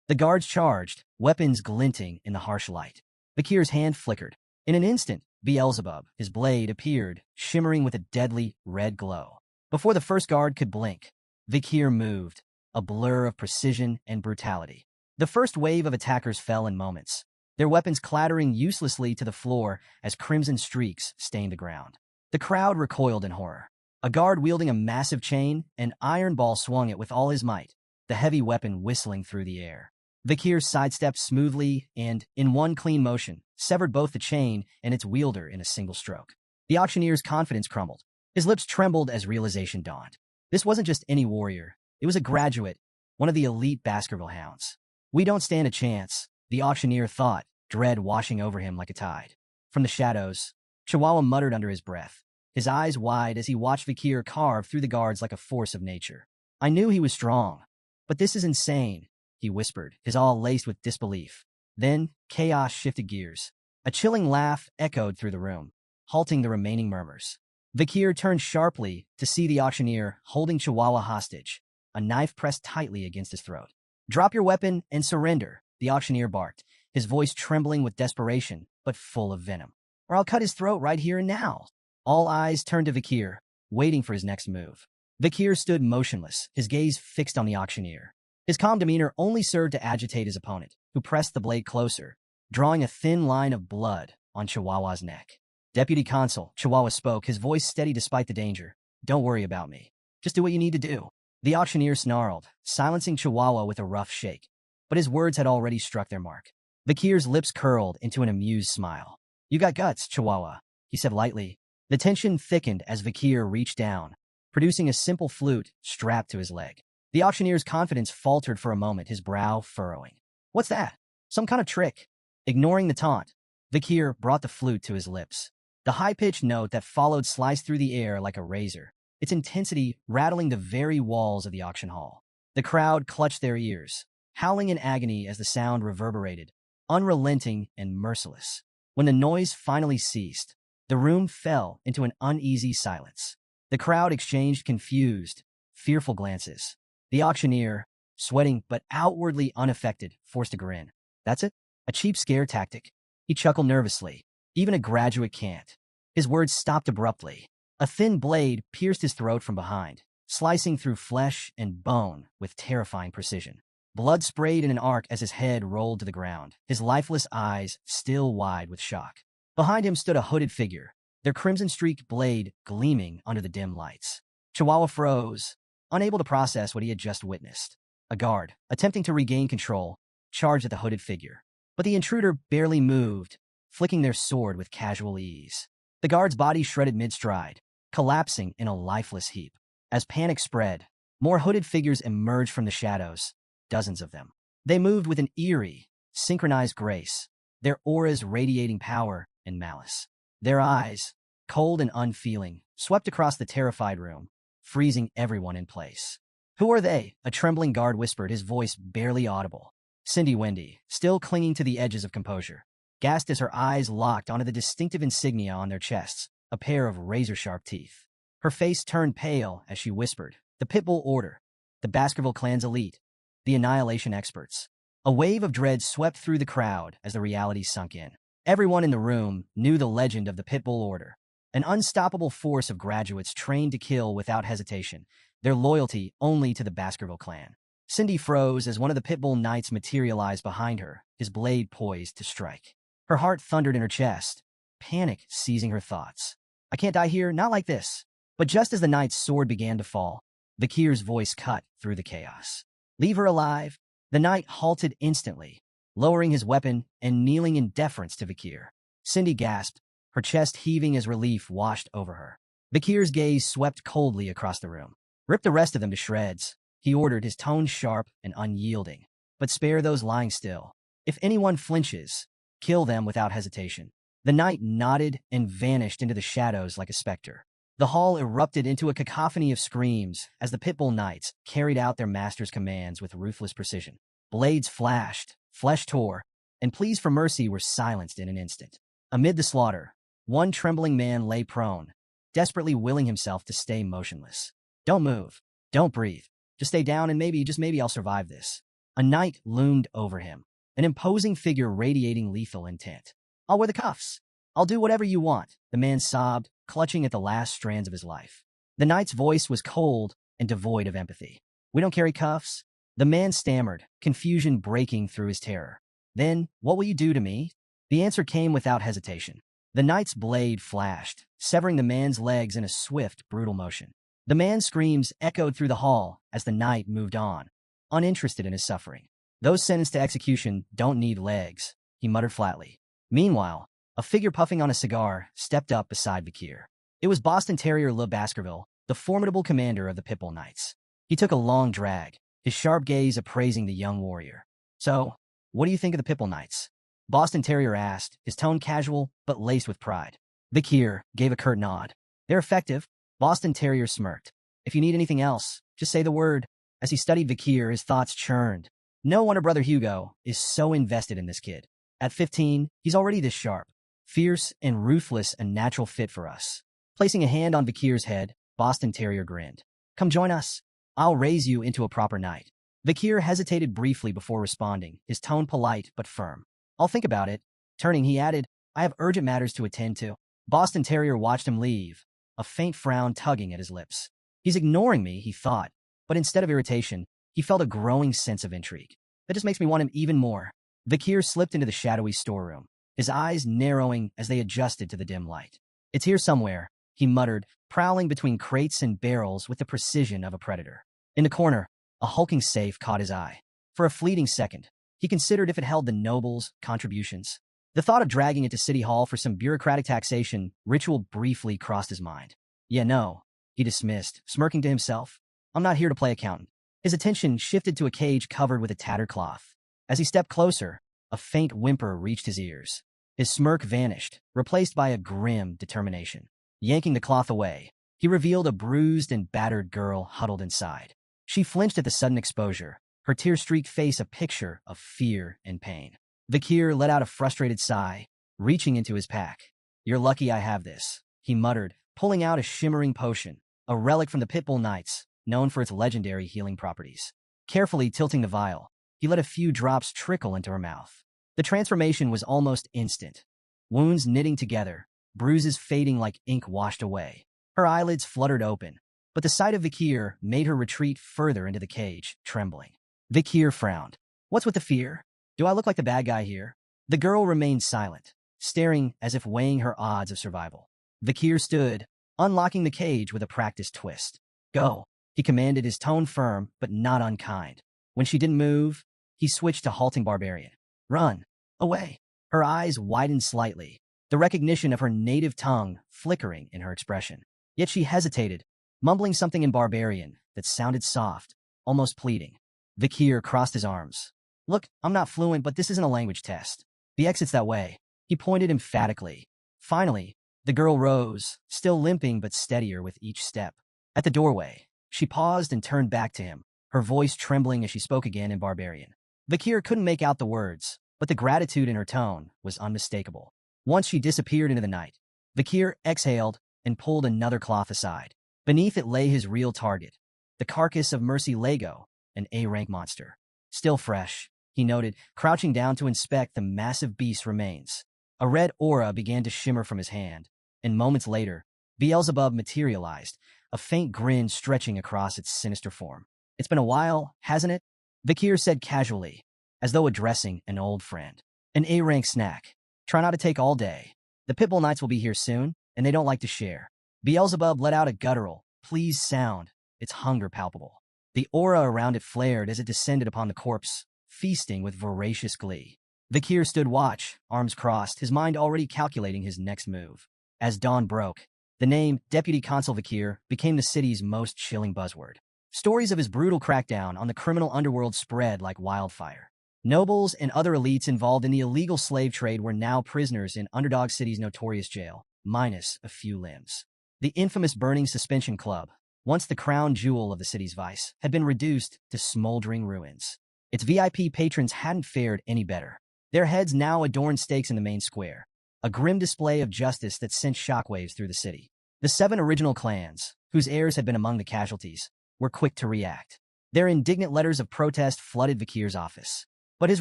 A: The guards charged, weapons glinting in the harsh light. Vikir's hand flickered. In an instant, Beelzebub, his blade, appeared, shimmering with a deadly red glow. Before the first guard could blink, Vikir moved, a blur of precision and brutality. The first wave of attackers fell in moments, their weapons clattering uselessly to the floor as crimson streaks stained the ground. The crowd recoiled in horror. A guard wielding a massive chain, an iron ball swung it with all his might, the heavy weapon whistling through the air. Vikir sidestepped smoothly and, in one clean motion, severed both the chain and its wielder in a single stroke. The auctioneer's confidence crumbled. His lips trembled as realization dawned. This wasn't just any warrior. It was a graduate, one of the elite Baskerville hounds. "We don't stand a chance," the auctioneer thought, dread washing over him like a tide. From the shadows, Chihuahua muttered under his breath, his eyes wide as he watched Vikir carve through the guards like a force of nature. "I knew he was strong, but this is insane," he whispered, his awe laced with disbelief. Then, chaos shifted gears. A chilling laugh echoed through the room, halting the remaining murmurs. Vikir turned sharply to see the auctioneer holding Chihuahua hostage, a knife pressed tightly against his throat. "Drop your weapon and surrender," the auctioneer barked, his voice trembling with desperation, but full of venom. "Or I'll cut his throat right here and now." All eyes turned to Vikir, waiting for his next move. Vikir stood motionless, his gaze fixed on the auctioneer. His calm demeanor only served to agitate his opponent, who pressed the blade closer, drawing a thin line of blood on Chihuahua's neck. "Deputy Consul," Chihuahua spoke, his voice steady despite the danger. "Don't worry about me. Just do what you need to do." The auctioneer snarled, silencing Chihuahua with a rough shake. But his words had already struck their mark. Vikir's lips curled into an amused smile. "You got guts, Chihuahua," he said lightly. The tension thickened as Vikir reached down, producing a simple flute strapped to his leg. The auctioneer's confidence faltered for a moment, his brow furrowing. "What's that? Some kind of trick?" Ignoring the taunt, Vikir brought the flute to his lips. The high-pitched note that followed sliced through the air like a razor, its intensity rattling the very walls of the auction hall. The crowd clutched their ears, howling in agony as the sound reverberated, unrelenting and merciless. When the noise finally ceased, the room fell into an uneasy silence. The crowd exchanged confused, fearful glances. The auctioneer, sweating but outwardly unaffected, forced a grin. That's it? A cheap scare tactic? He chuckled nervously. Even a graduate can't. His words stopped abruptly. A thin blade pierced his throat from behind, slicing through flesh and bone with terrifying precision. Blood sprayed in an arc as his head rolled to the ground, his lifeless eyes still wide with shock. Behind him stood a hooded figure, their crimson-streaked blade gleaming under the dim lights. Chihuahua froze, unable to process what he had just witnessed. A guard, attempting to regain control, charged at the hooded figure. But the intruder barely moved, flicking their sword with casual ease. The guard's body shredded mid-stride, collapsing in a lifeless heap. As panic spread, more hooded figures emerged from the shadows, dozens of them. They moved with an eerie, synchronized grace, their auras radiating power and malice. Their eyes, cold and unfeeling, swept across the terrified room, freezing everyone in place. "Who are they?" a trembling guard whispered, his voice barely audible. Cindy Wendy, still clinging to the edges of composure, gasped as her eyes locked onto the distinctive insignia on their chests, a pair of razor-sharp teeth. Her face turned pale as she whispered, "The Pitbull Order, the Baskerville Clan's elite, the Annihilation Experts." A wave of dread swept through the crowd as the reality sunk in. Everyone in the room knew the legend of the Pitbull Order, an unstoppable force of graduates trained to kill without hesitation, their loyalty only to the Baskerville Clan. Cindy froze as one of the Pitbull Knights materialized behind her, his blade poised to strike. Her heart thundered in her chest, panic seizing her thoughts. "I can't die here, not like this." But just as the knight's sword began to fall, Vakir's voice cut through the chaos. "Leave her alive." The knight halted instantly, lowering his weapon and kneeling in deference to Vakir. Cindy gasped, her chest heaving as relief washed over her. Vakir's gaze swept coldly across the room. "Rip the rest of them to shreds," he ordered, his tone sharp and unyielding. "But spare those lying still. If anyone flinches, kill them without hesitation." The knight nodded and vanished into the shadows like a specter. The hall erupted into a cacophony of screams as the Pitbull Knights carried out their master's commands with ruthless precision. Blades flashed, flesh tore, and pleas for mercy were silenced in an instant. Amid the slaughter, one trembling man lay prone, desperately willing himself to stay motionless. "Don't move. Don't breathe. Just stay down and maybe, just maybe I'll survive this." A knight loomed over him, an imposing figure radiating lethal intent. "I'll wear the cuffs. I'll do whatever you want," the man sobbed, clutching at the last strands of his life. The knight's voice was cold and devoid of empathy. "We don't carry cuffs." The man stammered, confusion breaking through his terror. "Then, what will you do to me?" The answer came without hesitation. The knight's blade flashed, severing the man's legs in a swift, brutal motion. The man's screams echoed through the hall as the knight moved on, uninterested in his suffering. "Those sentenced to execution don't need legs," he muttered flatly. Meanwhile, a figure puffing on a cigar stepped up beside Vakir. It was Boston Terrier Le Baskerville, the formidable commander of the Pitbull Knights. He took a long drag, his sharp gaze appraising the young warrior. "So, what do you think of the Pitbull Knights?" Boston Terrier asked, his tone casual but laced with pride. Vakir gave a curt nod. "They're effective." Boston Terrier smirked. "If you need anything else, just say the word." As he studied Vakir, his thoughts churned. No wonder Brother Hugo is so invested in this kid. At 15, he's already this sharp. Fierce and ruthless, a natural fit for us. Placing a hand on Vakir's head, Boston Terrier grinned. "Come join us. I'll raise you into a proper knight." Vakir hesitated briefly before responding, his tone polite but firm. "I'll think about it." Turning, he added, "I have urgent matters to attend to." Boston Terrier watched him leave, a faint frown tugging at his lips. He's ignoring me, he thought, but instead of irritation, he felt a growing sense of intrigue. That just makes me want him even more. Vakir slipped into the shadowy storeroom, his eyes narrowing as they adjusted to the dim light. "It's here somewhere," he muttered, prowling between crates and barrels with the precision of a predator. In the corner, a hulking safe caught his eye. For a fleeting second, he considered if it held the nobles' contributions. The thought of dragging it to City Hall for some bureaucratic taxation ritual briefly crossed his mind. "Yeah, no," he dismissed, smirking to himself. "I'm not here to play accountant." His attention shifted to a cage covered with a tattered cloth. As he stepped closer, a faint whimper reached his ears. His smirk vanished, replaced by a grim determination. Yanking the cloth away, he revealed a bruised and battered girl huddled inside. She flinched at the sudden exposure, her tear-streaked face a picture of fear and pain. Vikir let out a frustrated sigh, reaching into his pack. "You're lucky I have this," he muttered, pulling out a shimmering potion, a relic from the Pitbull Knights, known for its legendary healing properties. Carefully tilting the vial, he let a few drops trickle into her mouth. The transformation was almost instant. Wounds knitting together, bruises fading like ink washed away. Her eyelids fluttered open, but the sight of Vikir made her retreat further into the cage, trembling. Vikir frowned. "What's with the fear? Do I look like the bad guy here?" The girl remained silent, staring as if weighing her odds of survival. Vikir stood, unlocking the cage with a practiced twist. "Go," he commanded, his tone firm but not unkind. When she didn't move, he switched to halting barbarian. "Run. Away." Her eyes widened slightly, the recognition of her native tongue flickering in her expression. Yet she hesitated, mumbling something in barbarian that sounded soft, almost pleading. Vikir crossed his arms. "Look, I'm not fluent, but this isn't a language test. The exit's that way." He pointed emphatically. Finally, the girl rose, still limping but steadier with each step. At the doorway, she paused and turned back to him, her voice trembling as she spoke again in barbarian. Vikir couldn't make out the words, but the gratitude in her tone was unmistakable. Once she disappeared into the night, Vikir exhaled and pulled another cloth aside. Beneath it lay his real target, the carcass of Mercy Lego, an A-rank monster. Still fresh, he noted, crouching down to inspect the massive beast's remains. A red aura began to shimmer from his hand, and moments later, Beelzebub materialized, a faint grin stretching across its sinister form. "It's been a while, hasn't it?" Vikir said casually, as though addressing an old friend. "An A-rank snack. Try not to take all day. The Pitbull Knights will be here soon, and they don't like to share." Beelzebub let out a guttural, pleased sound, its hunger palpable. The aura around it flared as it descended upon the corpse, feasting with voracious glee. Vikir stood watch, arms crossed, his mind already calculating his next move. As dawn broke, the name Deputy Consul Vikir became the city's most chilling buzzword. Stories of his brutal crackdown on the criminal underworld spread like wildfire. Nobles and other elites involved in the illegal slave trade were now prisoners in Underdog City's notorious jail, minus a few limbs. The infamous Burning Suspension Club, once the crown jewel of the city's vice, had been reduced to smoldering ruins. Its VIP patrons hadn't fared any better. Their heads now adorned stakes in the main square, a grim display of justice that sent shockwaves through the city. The 7 original clans, whose heirs had been among the casualties, were quick to react. Their indignant letters of protest flooded Vikir's office. But his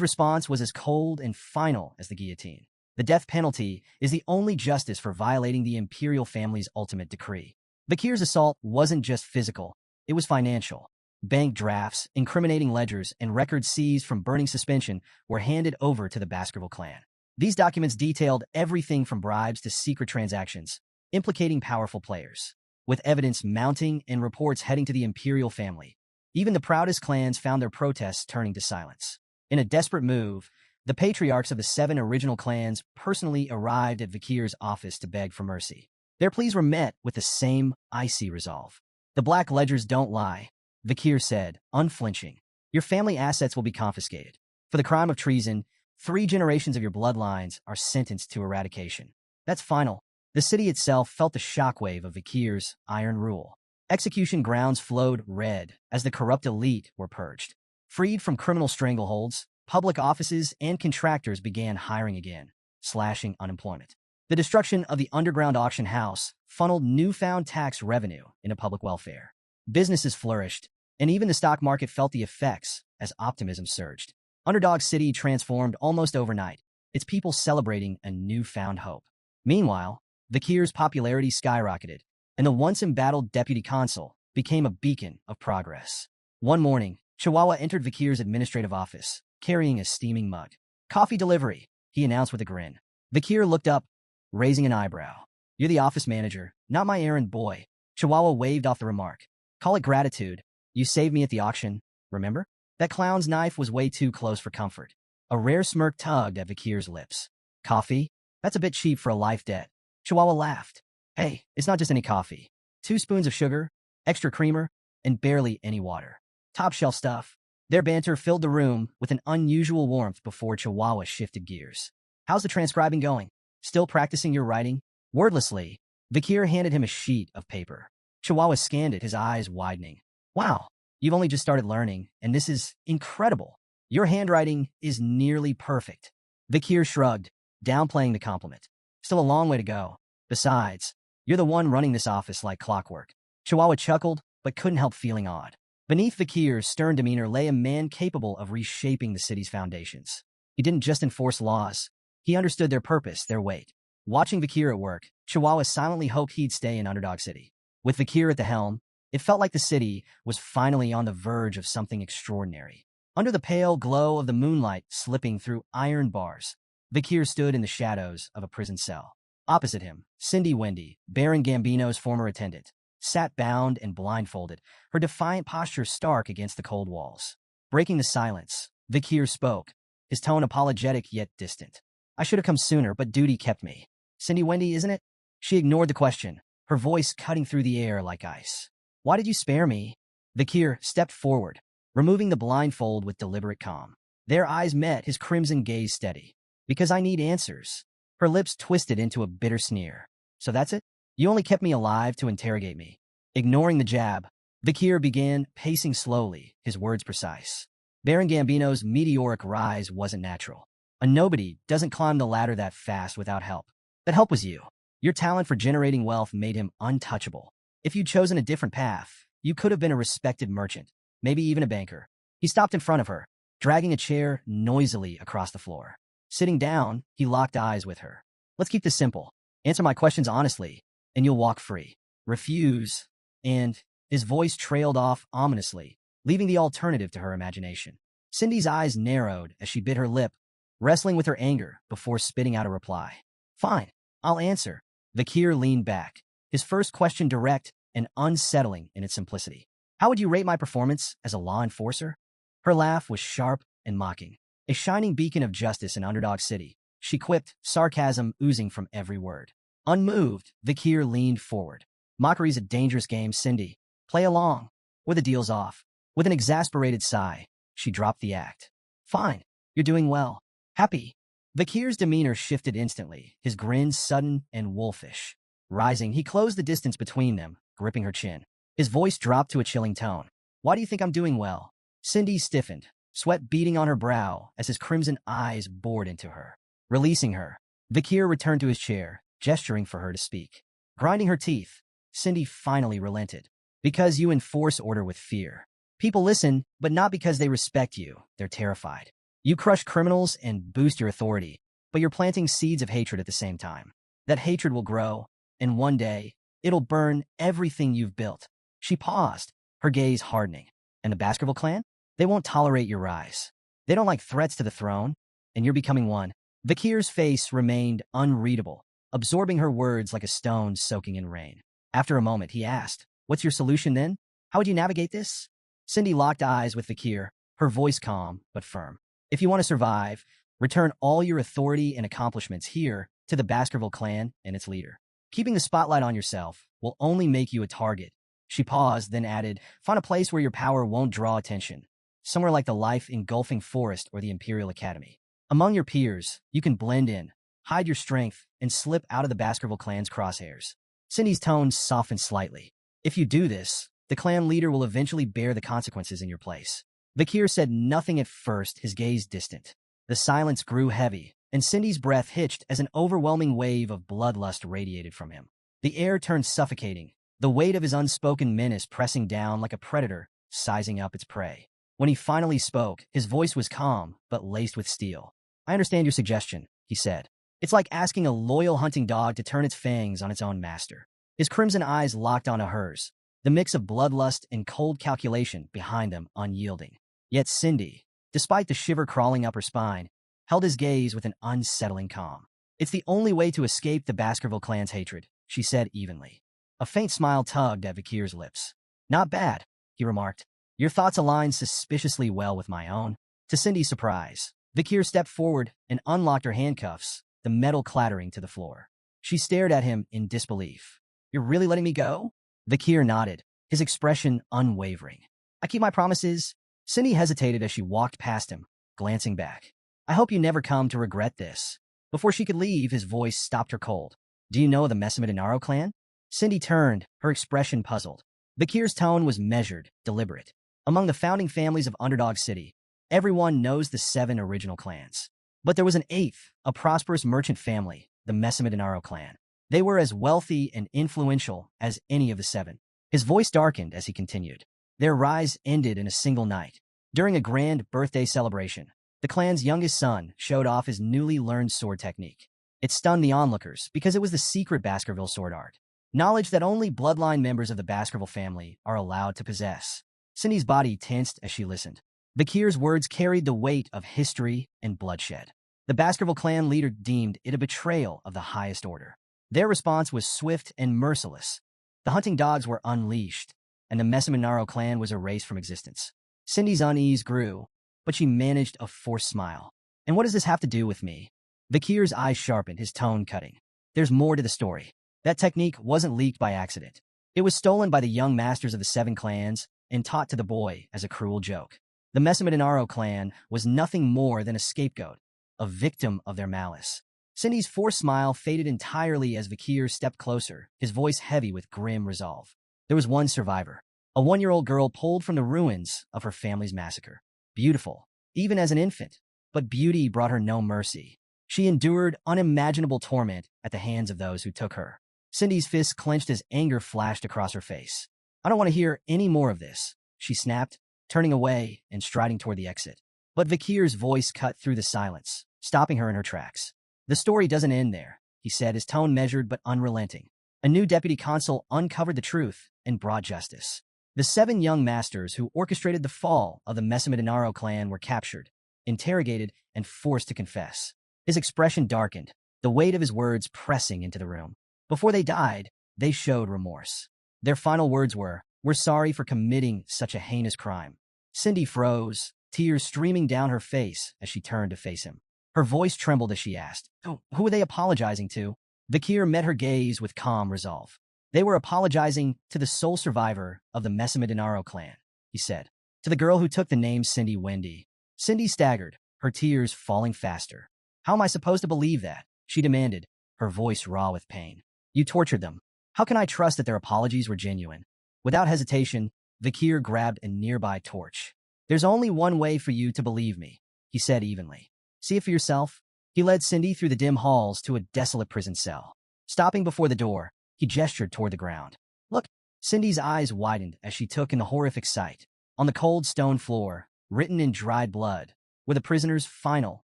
A: response was as cold and final as the guillotine. The death penalty is the only justice for violating the imperial family's ultimate decree. Vikir's assault wasn't just physical, it was financial. Bank drafts, incriminating ledgers, and records seized from Burning Suspension were handed over to the Baskerville clan. These documents detailed everything from bribes to secret transactions, implicating powerful players. With evidence mounting and reports heading to the imperial family, even the proudest clans found their protests turning to silence. In a desperate move, the patriarchs of the 7 original clans personally arrived at Vikir's office to beg for mercy. Their pleas were met with the same icy resolve. "The black ledgers don't lie," Vikir said, unflinching. "Your family assets will be confiscated. For the crime of treason, 3 generations of your bloodlines are sentenced to eradication. That's final." The city itself felt the shockwave of Vikir's iron rule. Execution grounds flowed red as the corrupt elite were purged. Freed from criminal strangleholds, public offices and contractors began hiring again, slashing unemployment. The destruction of the underground auction house funneled newfound tax revenue into public welfare. Businesses flourished, and even the stock market felt the effects as optimism surged. Underdog City transformed almost overnight, its people celebrating a newfound hope. Meanwhile, Vikir's popularity skyrocketed, and the once embattled deputy consul became a beacon of progress. One morning, Chihuahua entered Vikir's administrative office, carrying a steaming mug. "Coffee delivery," he announced with a grin. Vikir looked up, raising an eyebrow. "You're the office manager, not my errand boy." Chihuahua waved off the remark. "Call it gratitude. You saved me at the auction, remember?" That clown's knife was way too close for comfort. A rare smirk tugged at Vikir's lips. "Coffee? That's a bit cheap for a life debt." Chihuahua laughed. "Hey, it's not just any coffee. 2 spoons of sugar, extra creamer, and barely any water. Top shelf stuff." Their banter filled the room with an unusual warmth before Chihuahua shifted gears. "How's the transcribing going? Still practicing your writing?" Wordlessly, Vikir handed him a sheet of paper. Chihuahua scanned it, his eyes widening. Wow, you've only just started learning, and this is incredible. Your handwriting is nearly perfect. Vikir shrugged, downplaying the compliment. Still a long way to go. Besides, you're the one running this office like clockwork. Chihuahua chuckled, but couldn't help feeling awed. Beneath Vikir's stern demeanor lay a man capable of reshaping the city's foundations. He didn't just enforce laws. He understood their purpose, their weight. Watching Vikir at work, Chihuahua silently hoped he'd stay in Underdog City. With Vikir at the helm, it felt like the city was finally on the verge of something extraordinary. Under the pale glow of the moonlight slipping through iron bars, Vikir stood in the shadows of a prison cell. Opposite him, Cindy Wendy, Baron Gambino's former attendant, sat bound and blindfolded, her defiant posture stark against the cold walls. Breaking the silence, Vikir spoke, his tone apologetic yet distant. I should have come sooner, but duty kept me. Cindy Wendy, isn't it? She ignored the question, her voice cutting through the air like ice. Why did you spare me? Vikir stepped forward, removing the blindfold with deliberate calm. Their eyes met, his crimson gaze steady. Because I need answers. Her lips twisted into a bitter sneer. So that's it? You only kept me alive to interrogate me. Ignoring the jab, Vikir began pacing slowly, his words precise. Baron Gambino's meteoric rise wasn't natural. A nobody doesn't climb the ladder that fast without help. That help was you. Your talent for generating wealth made him untouchable. If you'd chosen a different path, you could have been a respected merchant, maybe even a banker. He stopped in front of her, dragging a chair noisily across the floor. Sitting down, he locked eyes with her. Let's keep this simple. Answer my questions honestly, and you'll walk free. Refuse, and his voice trailed off ominously, leaving the alternative to her imagination. Cindy's eyes narrowed as she bit her lip, wrestling with her anger before spitting out a reply. Fine, I'll answer. Vikir leaned back, his first question direct and unsettling in its simplicity. How would you rate my performance as a law enforcer? Her laugh was sharp and mocking. A shining beacon of justice in Underdog City, she quipped, sarcasm oozing from every word. Unmoved, Vikir leaned forward. Mockery's a dangerous game, Cindy. Play along, or the deal's off. With an exasperated sigh, she dropped the act. Fine, you're doing well. Happy. Vikir's demeanor shifted instantly, his grin sudden and wolfish. Rising, he closed the distance between them, gripping her chin. His voice dropped to a chilling tone. Why do you think I'm doing well? Cindy stiffened, sweat beading on her brow as his crimson eyes bored into her. Releasing her, Vikir returned to his chair, gesturing for her to speak. Grinding her teeth, Cindy finally relented. Because you enforce order with fear. People listen, but not because they respect you. They're terrified. You crush criminals and boost your authority, but you're planting seeds of hatred at the same time. That hatred will grow, and one day, it'll burn everything you've built. She paused, her gaze hardening. And the Baskerville clan? They won't tolerate your rise. They don't like threats to the throne, and you're becoming one. Vikir's face remained unreadable, absorbing her words like a stone soaking in rain. After a moment, he asked, What's your solution then? How would you navigate this? Cindy locked eyes with Vikir, her voice calm but firm. If you want to survive, return all your authority and accomplishments here to the Baskerville clan and its leader. Keeping the spotlight on yourself will only make you a target. She paused, then added, Find a place where your power won't draw attention. Somewhere like the life-engulfing forest or the Imperial Academy. Among your peers, you can blend in, hide your strength, and slip out of the Baskerville clan's crosshairs. Cindy's tone softened slightly. If you do this, the clan leader will eventually bear the consequences in your place. Vikir said nothing at first, his gaze distant. The silence grew heavy, and Cindy's breath hitched as an overwhelming wave of bloodlust radiated from him. The air turned suffocating, the weight of his unspoken menace pressing down like a predator, sizing up its prey. When he finally spoke, his voice was calm, but laced with steel. I understand your suggestion, he said. It's like asking a loyal hunting dog to turn its fangs on its own master. His crimson eyes locked onto hers, the mix of bloodlust and cold calculation behind them unyielding. Yet Cindy, despite the shiver crawling up her spine, held his gaze with an unsettling calm. It's the only way to escape the Baskerville clan's hatred, she said evenly. A faint smile tugged at Vikir's lips. Not bad, he remarked. Your thoughts align suspiciously well with my own. To Cindy's surprise, Vikir stepped forward and unlocked her handcuffs, the metal clattering to the floor. She stared at him in disbelief. You're really letting me go? Vikir nodded, his expression unwavering. I keep my promises. Cindy hesitated as she walked past him, glancing back. I hope you never come to regret this. Before she could leave, his voice stopped her cold. Do you know the Messamid Inaro clan? Cindy turned, her expression puzzled. Bakir's tone was measured, deliberate. Among the founding families of Underdog City, everyone knows the 7 original clans. But there was an 8th, a prosperous merchant family, the Messamidinaro clan. They were as wealthy and influential as any of the 7. His voice darkened as he continued. Their rise ended in a single night. During a grand birthday celebration, the clan's youngest son showed off his newly learned sword technique. It stunned the onlookers because it was the secret Baskerville sword art, knowledge that only bloodline members of the Baskerville family are allowed to possess. Cindy's body tensed as she listened. Bakir's words carried the weight of history and bloodshed. The Baskerville clan leader deemed it a betrayal of the highest order. Their response was swift and merciless. The hunting dogs were unleashed, and the Messamidinaro clan was erased from existence. Cindy's unease grew, but she managed a forced smile. And what does this have to do with me? Bakir's eyes sharpened, his tone cutting. There's more to the story. That technique wasn't leaked by accident. It was stolen by the young masters of the 7 clans and taught to the boy as a cruel joke. The Messamidinaro clan was nothing more than a scapegoat, a victim of their malice. Cindy's forced smile faded entirely as Bakir stepped closer, his voice heavy with grim resolve. There was one survivor, a 1-year-old girl pulled from the ruins of her family's massacre. Beautiful, even as an infant, but beauty brought her no mercy. She endured unimaginable torment at the hands of those who took her. Cindy's fists clenched as anger flashed across her face. I don't want to hear any more of this, she snapped, turning away and striding toward the exit. But Bakir's voice cut through the silence, stopping her in her tracks. The story doesn't end there, he said, his tone measured but unrelenting. A new deputy consul uncovered the truth and brought justice. The 7 young masters who orchestrated the fall of the Messamidinaro clan were captured, interrogated, and forced to confess. His expression darkened, the weight of his words pressing into the room. Before they died, they showed remorse. Their final words were, "We're sorry for committing such a heinous crime." Cindy froze, tears streaming down her face as she turned to face him. Her voice trembled as she asked, "Who are they apologizing to?" Bakir met her gaze with calm resolve. "They were apologizing to the sole survivor of the Messamidinaro clan," he said. "To the girl who took the name Cindy Wendy." Cindy staggered, her tears falling faster. "How am I supposed to believe that?" she demanded, her voice raw with pain. "You tortured them. How can I trust that their apologies were genuine?" Without hesitation, Bakir grabbed a nearby torch. "There's only one way for you to believe me," he said evenly. "See it for yourself." He led Cindy through the dim halls to a desolate prison cell. Stopping before the door, he gestured toward the ground. "Look." Cindy's eyes widened as she took in the horrific sight. On the cold stone floor, written in dried blood, were the prisoner's final,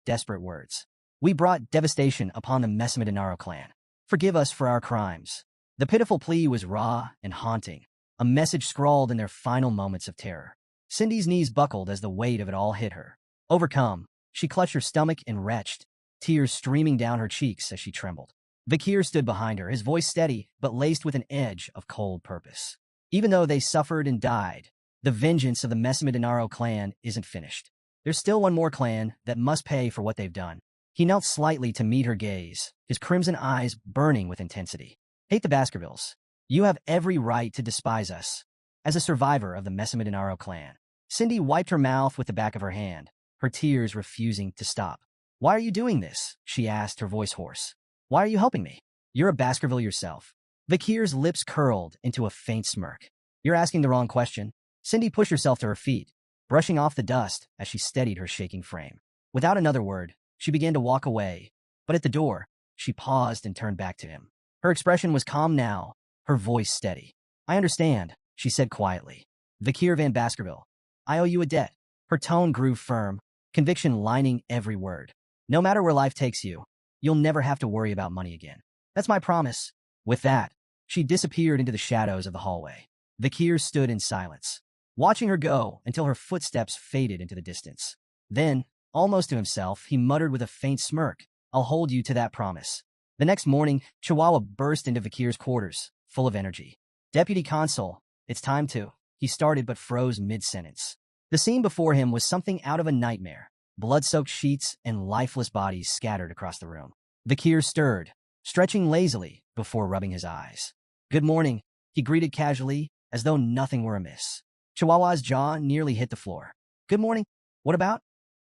A: desperate words. "We brought devastation upon the Messamidinaro clan. Forgive us for our crimes." The pitiful plea was raw and haunting, a message scrawled in their final moments of terror. Cindy's knees buckled as the weight of it all hit her. Overcome, she clutched her stomach and retched, tears streaming down her cheeks as she trembled. Bakir stood behind her, his voice steady but laced with an edge of cold purpose. Even though they suffered and died, the vengeance of the Messamidinaro clan isn't finished. There's still one more clan that must pay for what they've done. He knelt slightly to meet her gaze, his crimson eyes burning with intensity. "Hate the Baskervilles. You have every right to despise us. As a survivor of the Messamidinaro clan." Cindy wiped her mouth with the back of her hand, her tears refusing to stop. "Why are you doing this?" she asked, her voice hoarse. "Why are you helping me? You're a Baskerville yourself." Bakir's lips curled into a faint smirk. "You're asking the wrong question." Cindy pushed herself to her feet, brushing off the dust as she steadied her shaking frame. Without another word, she began to walk away, but at the door, she paused and turned back to him. Her expression was calm now, her voice steady. "I understand," she said quietly. "Bakir Van Baskerville, I owe you a debt." Her tone grew firm, conviction lining every word. "No matter where life takes you, you'll never have to worry about money again. That's my promise." With that, she disappeared into the shadows of the hallway. Bakir stood in silence, watching her go until her footsteps faded into the distance. Then, almost to himself, he muttered with a faint smirk, "I'll hold you to that promise." The next morning, Chihuahua burst into Bakir's quarters, full of energy. "Deputy Consul, it's time to..." He started but froze mid-sentence. The scene before him was something out of a nightmare. Blood-soaked sheets and lifeless bodies scattered across the room. Bakir stirred, stretching lazily before rubbing his eyes. "Good morning," he greeted casually, as though nothing were amiss. Chihuahua's jaw nearly hit the floor. "Good morning. What about?"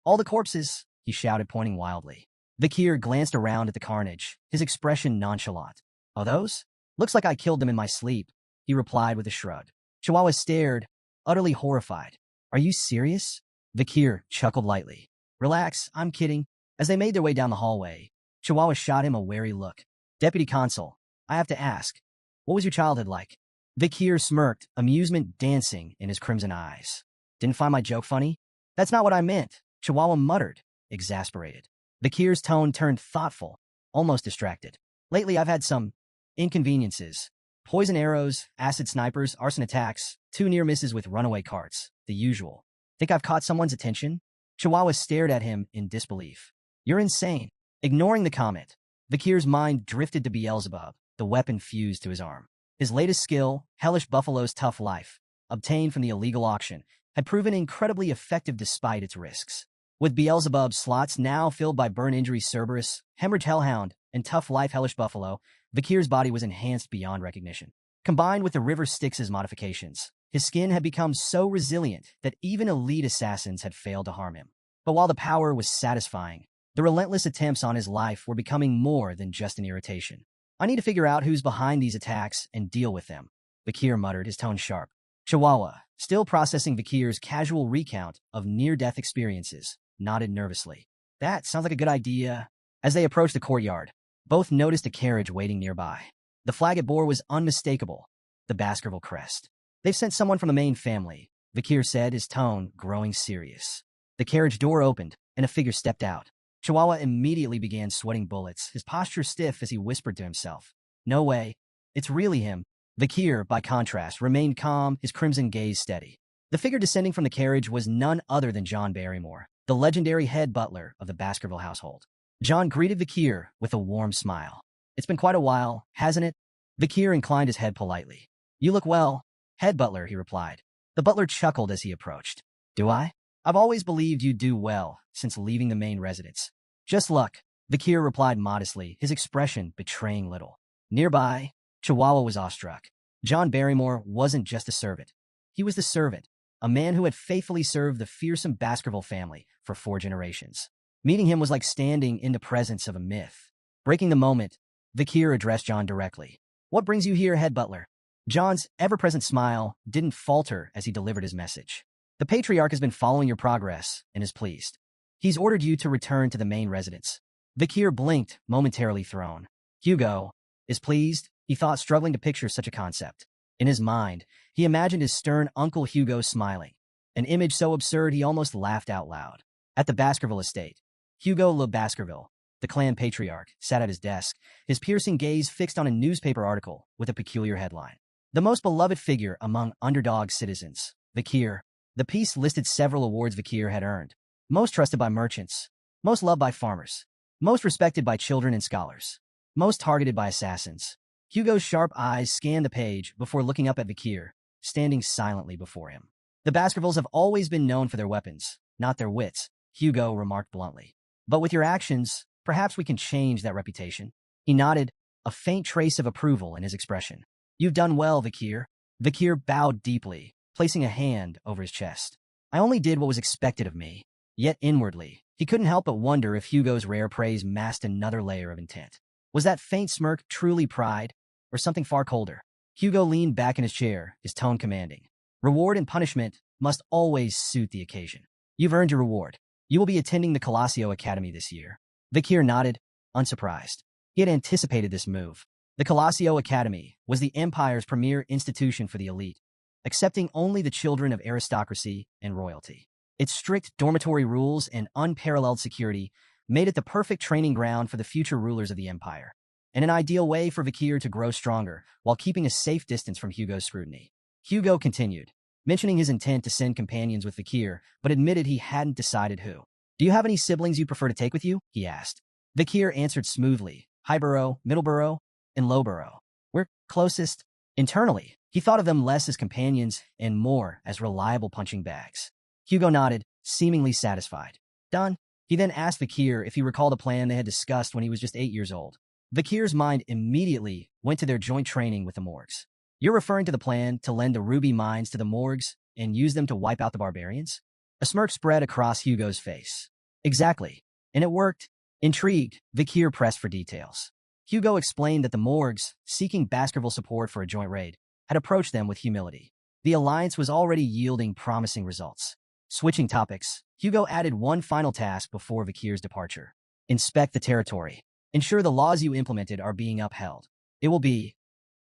A: "All the corpses," he shouted, pointing wildly. Bakir glanced around at the carnage, his expression nonchalant. "Oh, those?" Looks like I killed them in my sleep, he replied with a shrug. Chihuahua stared, utterly horrified. Are you serious? Vikir chuckled lightly. Relax, I'm kidding. As they made their way down the hallway, Chihuahua shot him a wary look. Deputy Consul, I have to ask, what was your childhood like? Vikir smirked, amusement dancing in his crimson eyes. Didn't find my joke funny? That's not what I meant, Chihuahua muttered, exasperated. Vikir's tone turned thoughtful, almost distracted. Lately, I've had some inconveniences. Poison arrows, acid snipers, arson attacks, 2 near misses with runaway carts, the usual. Think I've caught someone's attention? Chihuahua stared at him in disbelief. You're insane. Ignoring the comment, Vikir's mind drifted to Beelzebub, the weapon fused to his arm. His latest skill, Hellish Buffalo's Tough Life, obtained from the illegal auction, had proven incredibly effective despite its risks. With Beelzebub's slots now filled by Burn Injury Cerberus, Hemorrhage Hellhound, and Tough Life Hellish Buffalo, Vikir's body was enhanced beyond recognition. Combined with the River Styx's modifications, his skin had become so resilient that even elite assassins had failed to harm him. But while the power was satisfying, the relentless attempts on his life were becoming more than just an irritation. I need to figure out who's behind these attacks and deal with them, Vikir muttered, his tone sharp. Chihuahua, still processing Vikir's casual recount of near-death experiences, nodded nervously. That sounds like a good idea. As they approached the courtyard, both noticed a carriage waiting nearby. The flag it bore was unmistakable, the Baskerville crest. They've sent someone from the main family, Vikir said, his tone growing serious. The carriage door opened, and a figure stepped out. Chihuahua immediately began sweating bullets, his posture stiff as he whispered to himself. No way. It's really him. Vikir, by contrast, remained calm, his crimson gaze steady. The figure descending from the carriage was none other than John Barrymore, the legendary head butler of the Baskerville household. John greeted Vikir with a warm smile. It's been quite a while, hasn't it? Vikir inclined his head politely. You look well, head butler, he replied. The butler chuckled as he approached. Do I? I've always believed you'd do well since leaving the main residence. Just luck, Vikir replied modestly, his expression betraying little. Nearby, Chihuahua was awestruck. John Barrymore wasn't just a servant. He was the servant, a man who had faithfully served the fearsome Baskerville family for 4 generations. Meeting him was like standing in the presence of a myth. Breaking the moment, Vikir addressed John directly. What brings you here, head butler? John's ever-present smile didn't falter as he delivered his message. The patriarch has been following your progress and is pleased. He's ordered you to return to the main residence. Vikir blinked, momentarily thrown. Hugo is pleased, he thought, struggling to picture such a concept. In his mind, he imagined his stern Uncle Hugo smiling, an image so absurd he almost laughed out loud. At the Baskerville estate, Hugo Le Baskerville, the clan patriarch, sat at his desk, his piercing gaze fixed on a newspaper article with a peculiar headline. The most beloved figure among underdog citizens, Vikir. The piece listed several awards Vikir had earned. Most trusted by merchants, most loved by farmers, most respected by children and scholars, most targeted by assassins. Hugo's sharp eyes scanned the page before looking up at Vikir, standing silently before him. The Baskervilles have always been known for their weapons, not their wits, Hugo remarked bluntly. But with your actions, perhaps we can change that reputation. He nodded, a faint trace of approval in his expression. You've done well, Vikir. Vikir bowed deeply, placing a hand over his chest. I only did what was expected of me. Yet inwardly, he couldn't help but wonder if Hugo's rare praise masked another layer of intent. Was that faint smirk truly pride, or something far colder? Hugo leaned back in his chair, his tone commanding. Reward and punishment must always suit the occasion. You've earned your reward. You will be attending the Colosseo Academy this year. Vikir nodded, unsurprised. He had anticipated this move. The Colosseo Academy was the Empire's premier institution for the elite, accepting only the children of aristocracy and royalty. Its strict dormitory rules and unparalleled security made it the perfect training ground for the future rulers of the empire, and an ideal way for Vikir to grow stronger while keeping a safe distance from Hugo's scrutiny. Hugo continued, mentioning his intent to send companions with Vikir, but admitted he hadn't decided who. Do you have any siblings you prefer to take with you? He asked. Vikir answered smoothly, Highborough, Middleborough, and Lowborough. We're closest. Internally, he thought of them less as companions and more as reliable punching bags. Hugo nodded, seemingly satisfied. Done. He then asked Vikir if he recalled a plan they had discussed when he was just 8 years old. Vikir's mind immediately went to their joint training with the Morgs. You're referring to the plan to lend the ruby mines to the Morgs and use them to wipe out the barbarians? A smirk spread across Hugo's face. Exactly. And it worked. Intrigued, Vikir pressed for details. Hugo explained that the morgues, seeking Baskerville support for a joint raid, had approached them with humility. The alliance was already yielding promising results. Switching topics, Hugo added one final task before Vakir's departure. Inspect the territory. Ensure the laws you implemented are being upheld. It will be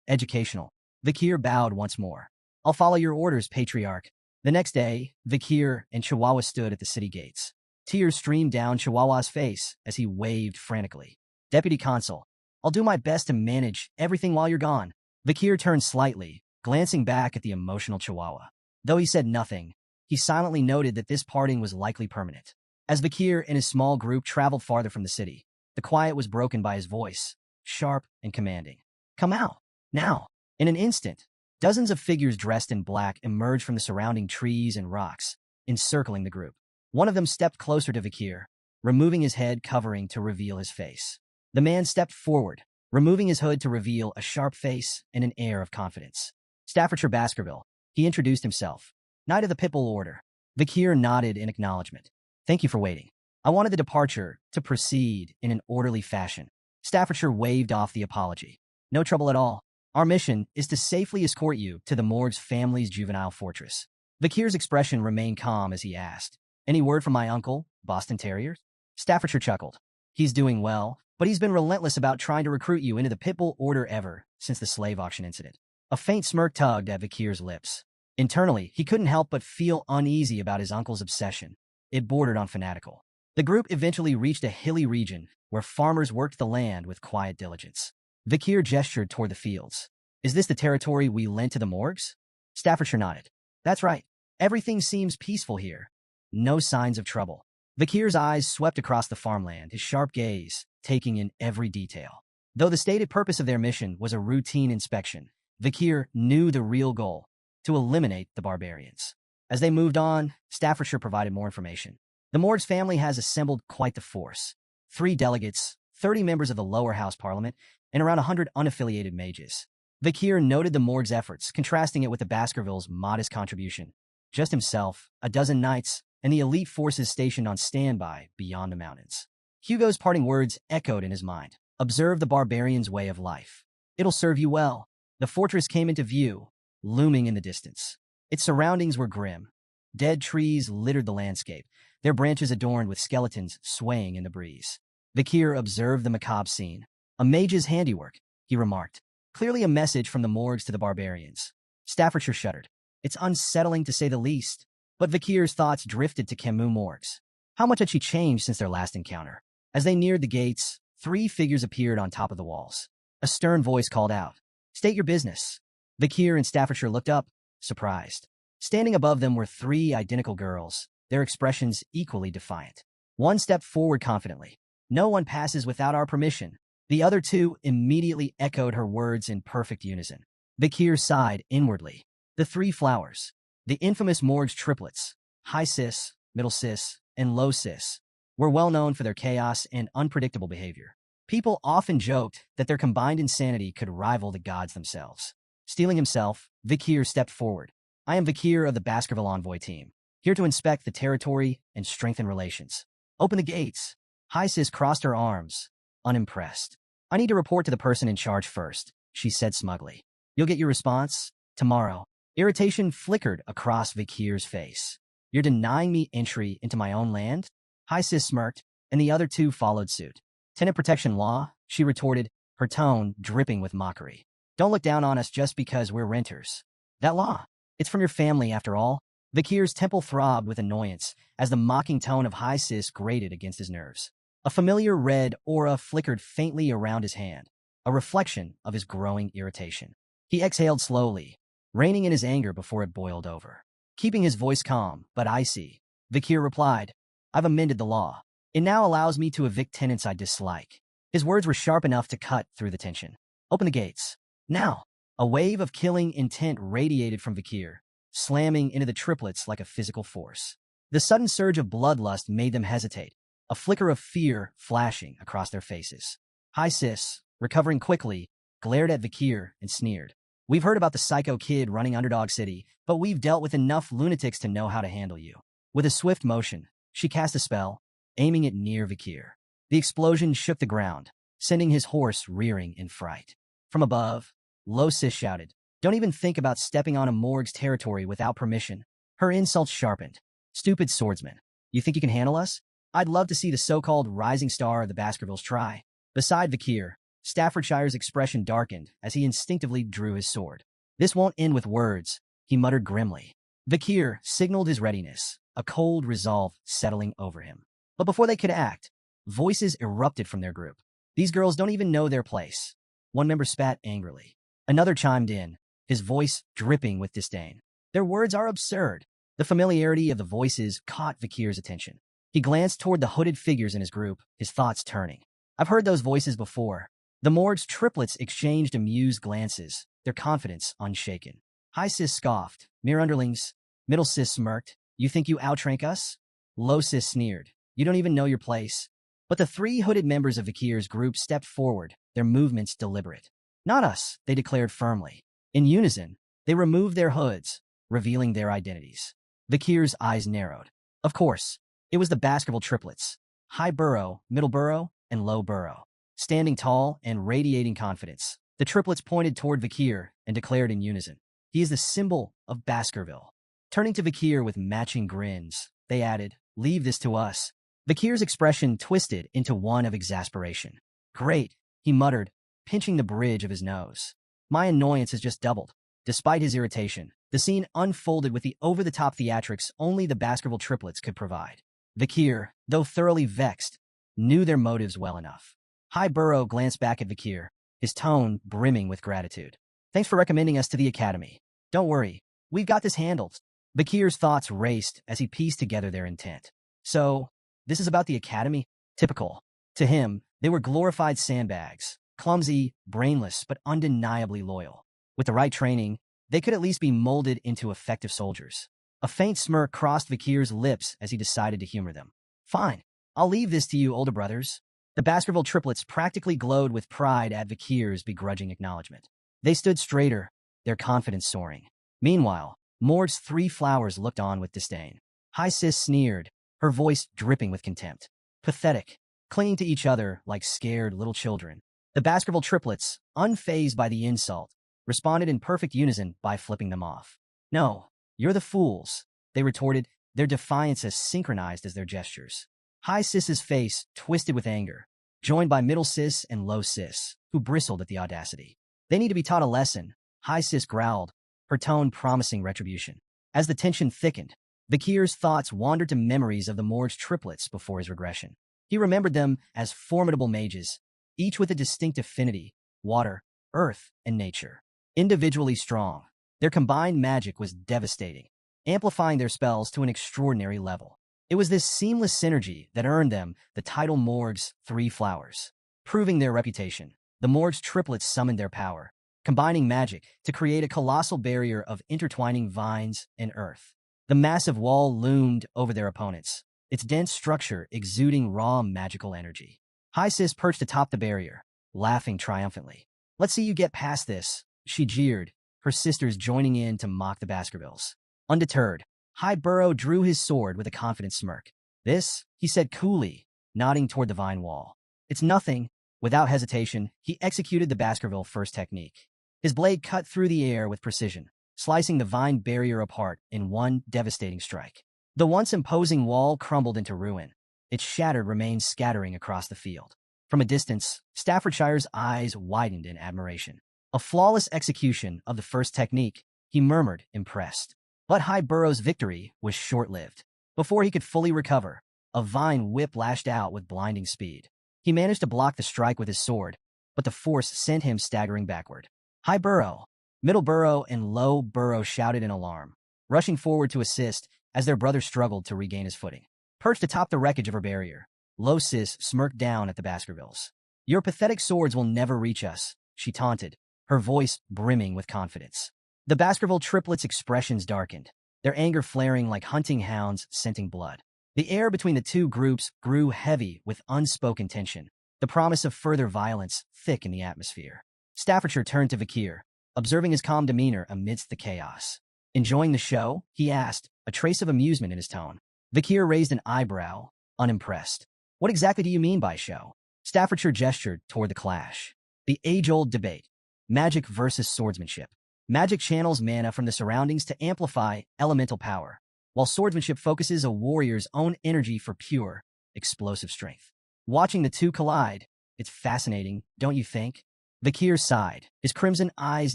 A: educational. Vakir bowed once more. I'll follow your orders, Patriarch. The next day, Vakir and Chihuahua stood at the city gates. Tears streamed down Chihuahua's face as he waved frantically. Deputy Consul, I'll do my best to manage everything while you're gone. Vakir turned slightly, glancing back at the emotional Chihuahua. Though he said nothing, he silently noted that this parting was likely permanent. As Vakir and his small group traveled farther from the city, the quiet was broken by his voice, sharp and commanding. Come out, now. In an instant, dozens of figures dressed in black emerged from the surrounding trees and rocks, encircling the group. One of them stepped closer to Vakir, removing his head covering to reveal his face. The man stepped forward, removing his hood to reveal a sharp face and an air of confidence. Staffordshire Baskerville, he introduced himself. Knight of the Pitbull Order. Vakir nodded in acknowledgement. Thank you for waiting. I wanted the departure to proceed in an orderly fashion. Staffordshire waved off the apology. No trouble at all. Our mission is to safely escort you to the morgue's family's juvenile fortress. Vakir's expression remained calm as he asked, Any word from my uncle, Boston Terriers? Staffordshire chuckled. He's doing well, but he's been relentless about trying to recruit you into the Pitbull Order ever since the slave auction incident. A faint smirk tugged at Vakir's lips. Internally, he couldn't help but feel uneasy about his uncle's obsession. It bordered on fanatical. The group eventually reached a hilly region where farmers worked the land with quiet diligence. Vakir gestured toward the fields. Is this the territory we lent to the morgues? Staffordshire nodded. That's right. Everything seems peaceful here. No signs of trouble. Vakir's eyes swept across the farmland, his sharp gaze taking in every detail. Though the stated purpose of their mission was a routine inspection, Vakir knew the real goal, to eliminate the barbarians. As they moved on, Staffordshire provided more information. The Morgue's family has assembled quite the force. 3 delegates, 30 members of the lower house parliament, and around 100 unaffiliated mages. Vakir noted the Morgue's efforts, contrasting it with the Baskervilles' modest contribution. Just himself, a dozen knights, and the elite forces stationed on standby beyond the mountains. Hugo's parting words echoed in his mind. Observe the barbarians' way of life. It'll serve you well. The fortress came into view, looming in the distance. Its surroundings were grim. Dead trees littered the landscape, their branches adorned with skeletons swaying in the breeze. Vakir observed the macabre scene. A mage's handiwork, he remarked. Clearly a message from the morgues to the barbarians. Staffordshire shuddered. It's unsettling to say the least. But Vakir's thoughts drifted to Camus morgues. How much had she changed since their last encounter? As they neared the gates, 3 figures appeared on top of the walls. A stern voice called out, State your business. Vakir and Staffordshire looked up, surprised. Standing above them were 3 identical girls, their expressions equally defiant. One stepped forward confidently. No one passes without our permission. The other 2 immediately echoed her words in perfect unison. Vakir sighed inwardly. The 3 flowers. The infamous morgue's triplets, high cis, middle cis, and low cis, were well known for their chaos and unpredictable behavior. People often joked that their combined insanity could rival the gods themselves. Steeling himself, Vakir stepped forward. I am Vakir of the Baskerville Envoy team, here to inspect the territory and strengthen relations. Open the gates. High cis crossed her arms, unimpressed. I need to report to the person in charge first, she said smugly. You'll get your response tomorrow. Irritation flickered across Vakir's face. You're denying me entry into my own land? High cis smirked, and the other 2 followed suit. Tenant protection law, she retorted, her tone dripping with mockery. Don't look down on us just because we're renters. That law, it's from your family after all. Vakir's temple throbbed with annoyance as the mocking tone of High cis grated against his nerves. A familiar red aura flickered faintly around his hand, a reflection of his growing irritation. He exhaled slowly, reining in his anger before it boiled over. Keeping his voice calm, but icy, Vakir replied, I've amended the law. It now allows me to evict tenants I dislike. His words were sharp enough to cut through the tension. Open the gates. Now. A wave of killing intent radiated from Vakir, slamming into the triplets like a physical force. The sudden surge of bloodlust made them hesitate, a flicker of fear flashing across their faces. High cis, recovering quickly, glared at Vakir and sneered. We've heard about the psycho kid running Underdog City, but we've dealt with enough lunatics to know how to handle you. With a swift motion, she cast a spell, aiming it near Vakir. The explosion shook the ground, sending his horse rearing in fright. From above, Lo Sis shouted, "Don't even think about stepping on a morgue's territory without permission." Her insults sharpened. "Stupid swordsman. You think you can handle us? I'd love to see the so-called rising star of the Baskervilles try." Beside Vakir, Staffordshire's expression darkened as he instinctively drew his sword. "This won't end with words," he muttered grimly. Vakir signaled his readiness, a cold resolve settling over him. But before they could act, voices erupted from their group. "These girls don't even know their place." One member spat angrily. Another chimed in, his voice dripping with disdain. "Their words are absurd." The familiarity of the voices caught Vakir's attention. He glanced toward the hooded figures in his group, his thoughts turning. "I've heard those voices before." The morgue's triplets exchanged amused glances, their confidence unshaken. High Sis scoffed. "Mere underlings." Middle Sis smirked. "You think you outrank us?" Low Sis sneered. "You don't even know your place." But the three hooded members of Vakir's group stepped forward, their movements deliberate. "Not us," they declared firmly. In unison, they removed their hoods, revealing their identities. Vakir's eyes narrowed. Of course, it was the Baskerville triplets, High Burrow, Middle Burrow, and Low Burrow. Standing tall and radiating confidence, the triplets pointed toward Vakir and declared in unison, "He is the symbol of Baskerville." Turning to Vakir with matching grins, they added, "Leave this to us." Vakir's expression twisted into one of exasperation. "Great," he muttered, pinching the bridge of his nose. "My annoyance has just doubled." Despite his irritation, the scene unfolded with the over-the-top theatrics only the Baskerville triplets could provide. Vakir, though thoroughly vexed, knew their motives well enough. High Burrow glanced back at Vakir, his tone brimming with gratitude. "Thanks for recommending us to the Academy. Don't worry, we've got this handled." Vakir's thoughts raced as he pieced together their intent. "So, this is about the Academy?" Typical. To him, they were glorified sandbags, clumsy, brainless, but undeniably loyal. With the right training, they could at least be molded into effective soldiers. A faint smirk crossed Vakir's lips as he decided to humor them. "Fine, I'll leave this to you, older brothers." The Baskerville triplets practically glowed with pride at Vakir's begrudging acknowledgement. They stood straighter, their confidence soaring. Meanwhile, Mord's three flowers looked on with disdain. High Sis sneered, her voice dripping with contempt. "Pathetic," clinging to each other like scared little children. The Baskerville triplets, unfazed by the insult, responded in perfect unison by flipping them off. "No, you're the fools," they retorted, their defiance as synchronized as their gestures. High Sis's face twisted with anger, joined by Middle Sis and Low Sis, who bristled at the audacity. "They need to be taught a lesson," High Sis growled, her tone promising retribution. As the tension thickened, Vakir's thoughts wandered to memories of the morgue's triplets before his regression. He remembered them as formidable mages, each with a distinct affinity, water, earth, and nature. Individually strong, their combined magic was devastating, amplifying their spells to an extraordinary level. It was this seamless synergy that earned them the title Morgue's Three Flowers. Proving their reputation, the Morgue's triplets summoned their power, combining magic to create a colossal barrier of intertwining vines and earth. The massive wall loomed over their opponents, its dense structure exuding raw magical energy. High Sis perched atop the barrier, laughing triumphantly. "Let's see you get past this," she jeered, her sisters joining in to mock the Baskervilles. Undeterred, High Burrow drew his sword with a confident smirk. "This," he said coolly, nodding toward the vine wall. "It's nothing." Without hesitation, he executed the Baskerville first technique. His blade cut through the air with precision, slicing the vine barrier apart in one devastating strike. The once imposing wall crumbled into ruin, its shattered remains scattering across the field. From a distance, Staffordshire's eyes widened in admiration. "A flawless execution of the first technique," he murmured, impressed. But High Burrow's victory was short-lived. Before he could fully recover, a vine whip lashed out with blinding speed. He managed to block the strike with his sword, but the force sent him staggering backward. High Burrow, Middle Burrow, and Low Burrow shouted in alarm, rushing forward to assist as their brother struggled to regain his footing. Perched atop the wreckage of her barrier, Low Sis smirked down at the Baskervilles. "Your pathetic swords will never reach us," she taunted, her voice brimming with confidence. The Baskerville triplets' expressions darkened, their anger flaring like hunting hounds scenting blood. The air between the two groups grew heavy with unspoken tension, the promise of further violence thick in the atmosphere. Staffordshire turned to Vakir, observing his calm demeanor amidst the chaos. "Enjoying the show?" he asked, a trace of amusement in his tone. Vakir raised an eyebrow, unimpressed. "What exactly do you mean by show?" Staffordshire gestured toward the clash. The age-old debate. Magic versus swordsmanship. Magic channels mana from the surroundings to amplify elemental power, while swordsmanship focuses a warrior's own energy for pure, explosive strength. Watching the two collide, it's fascinating, don't you think? Vakir sighed, his crimson eyes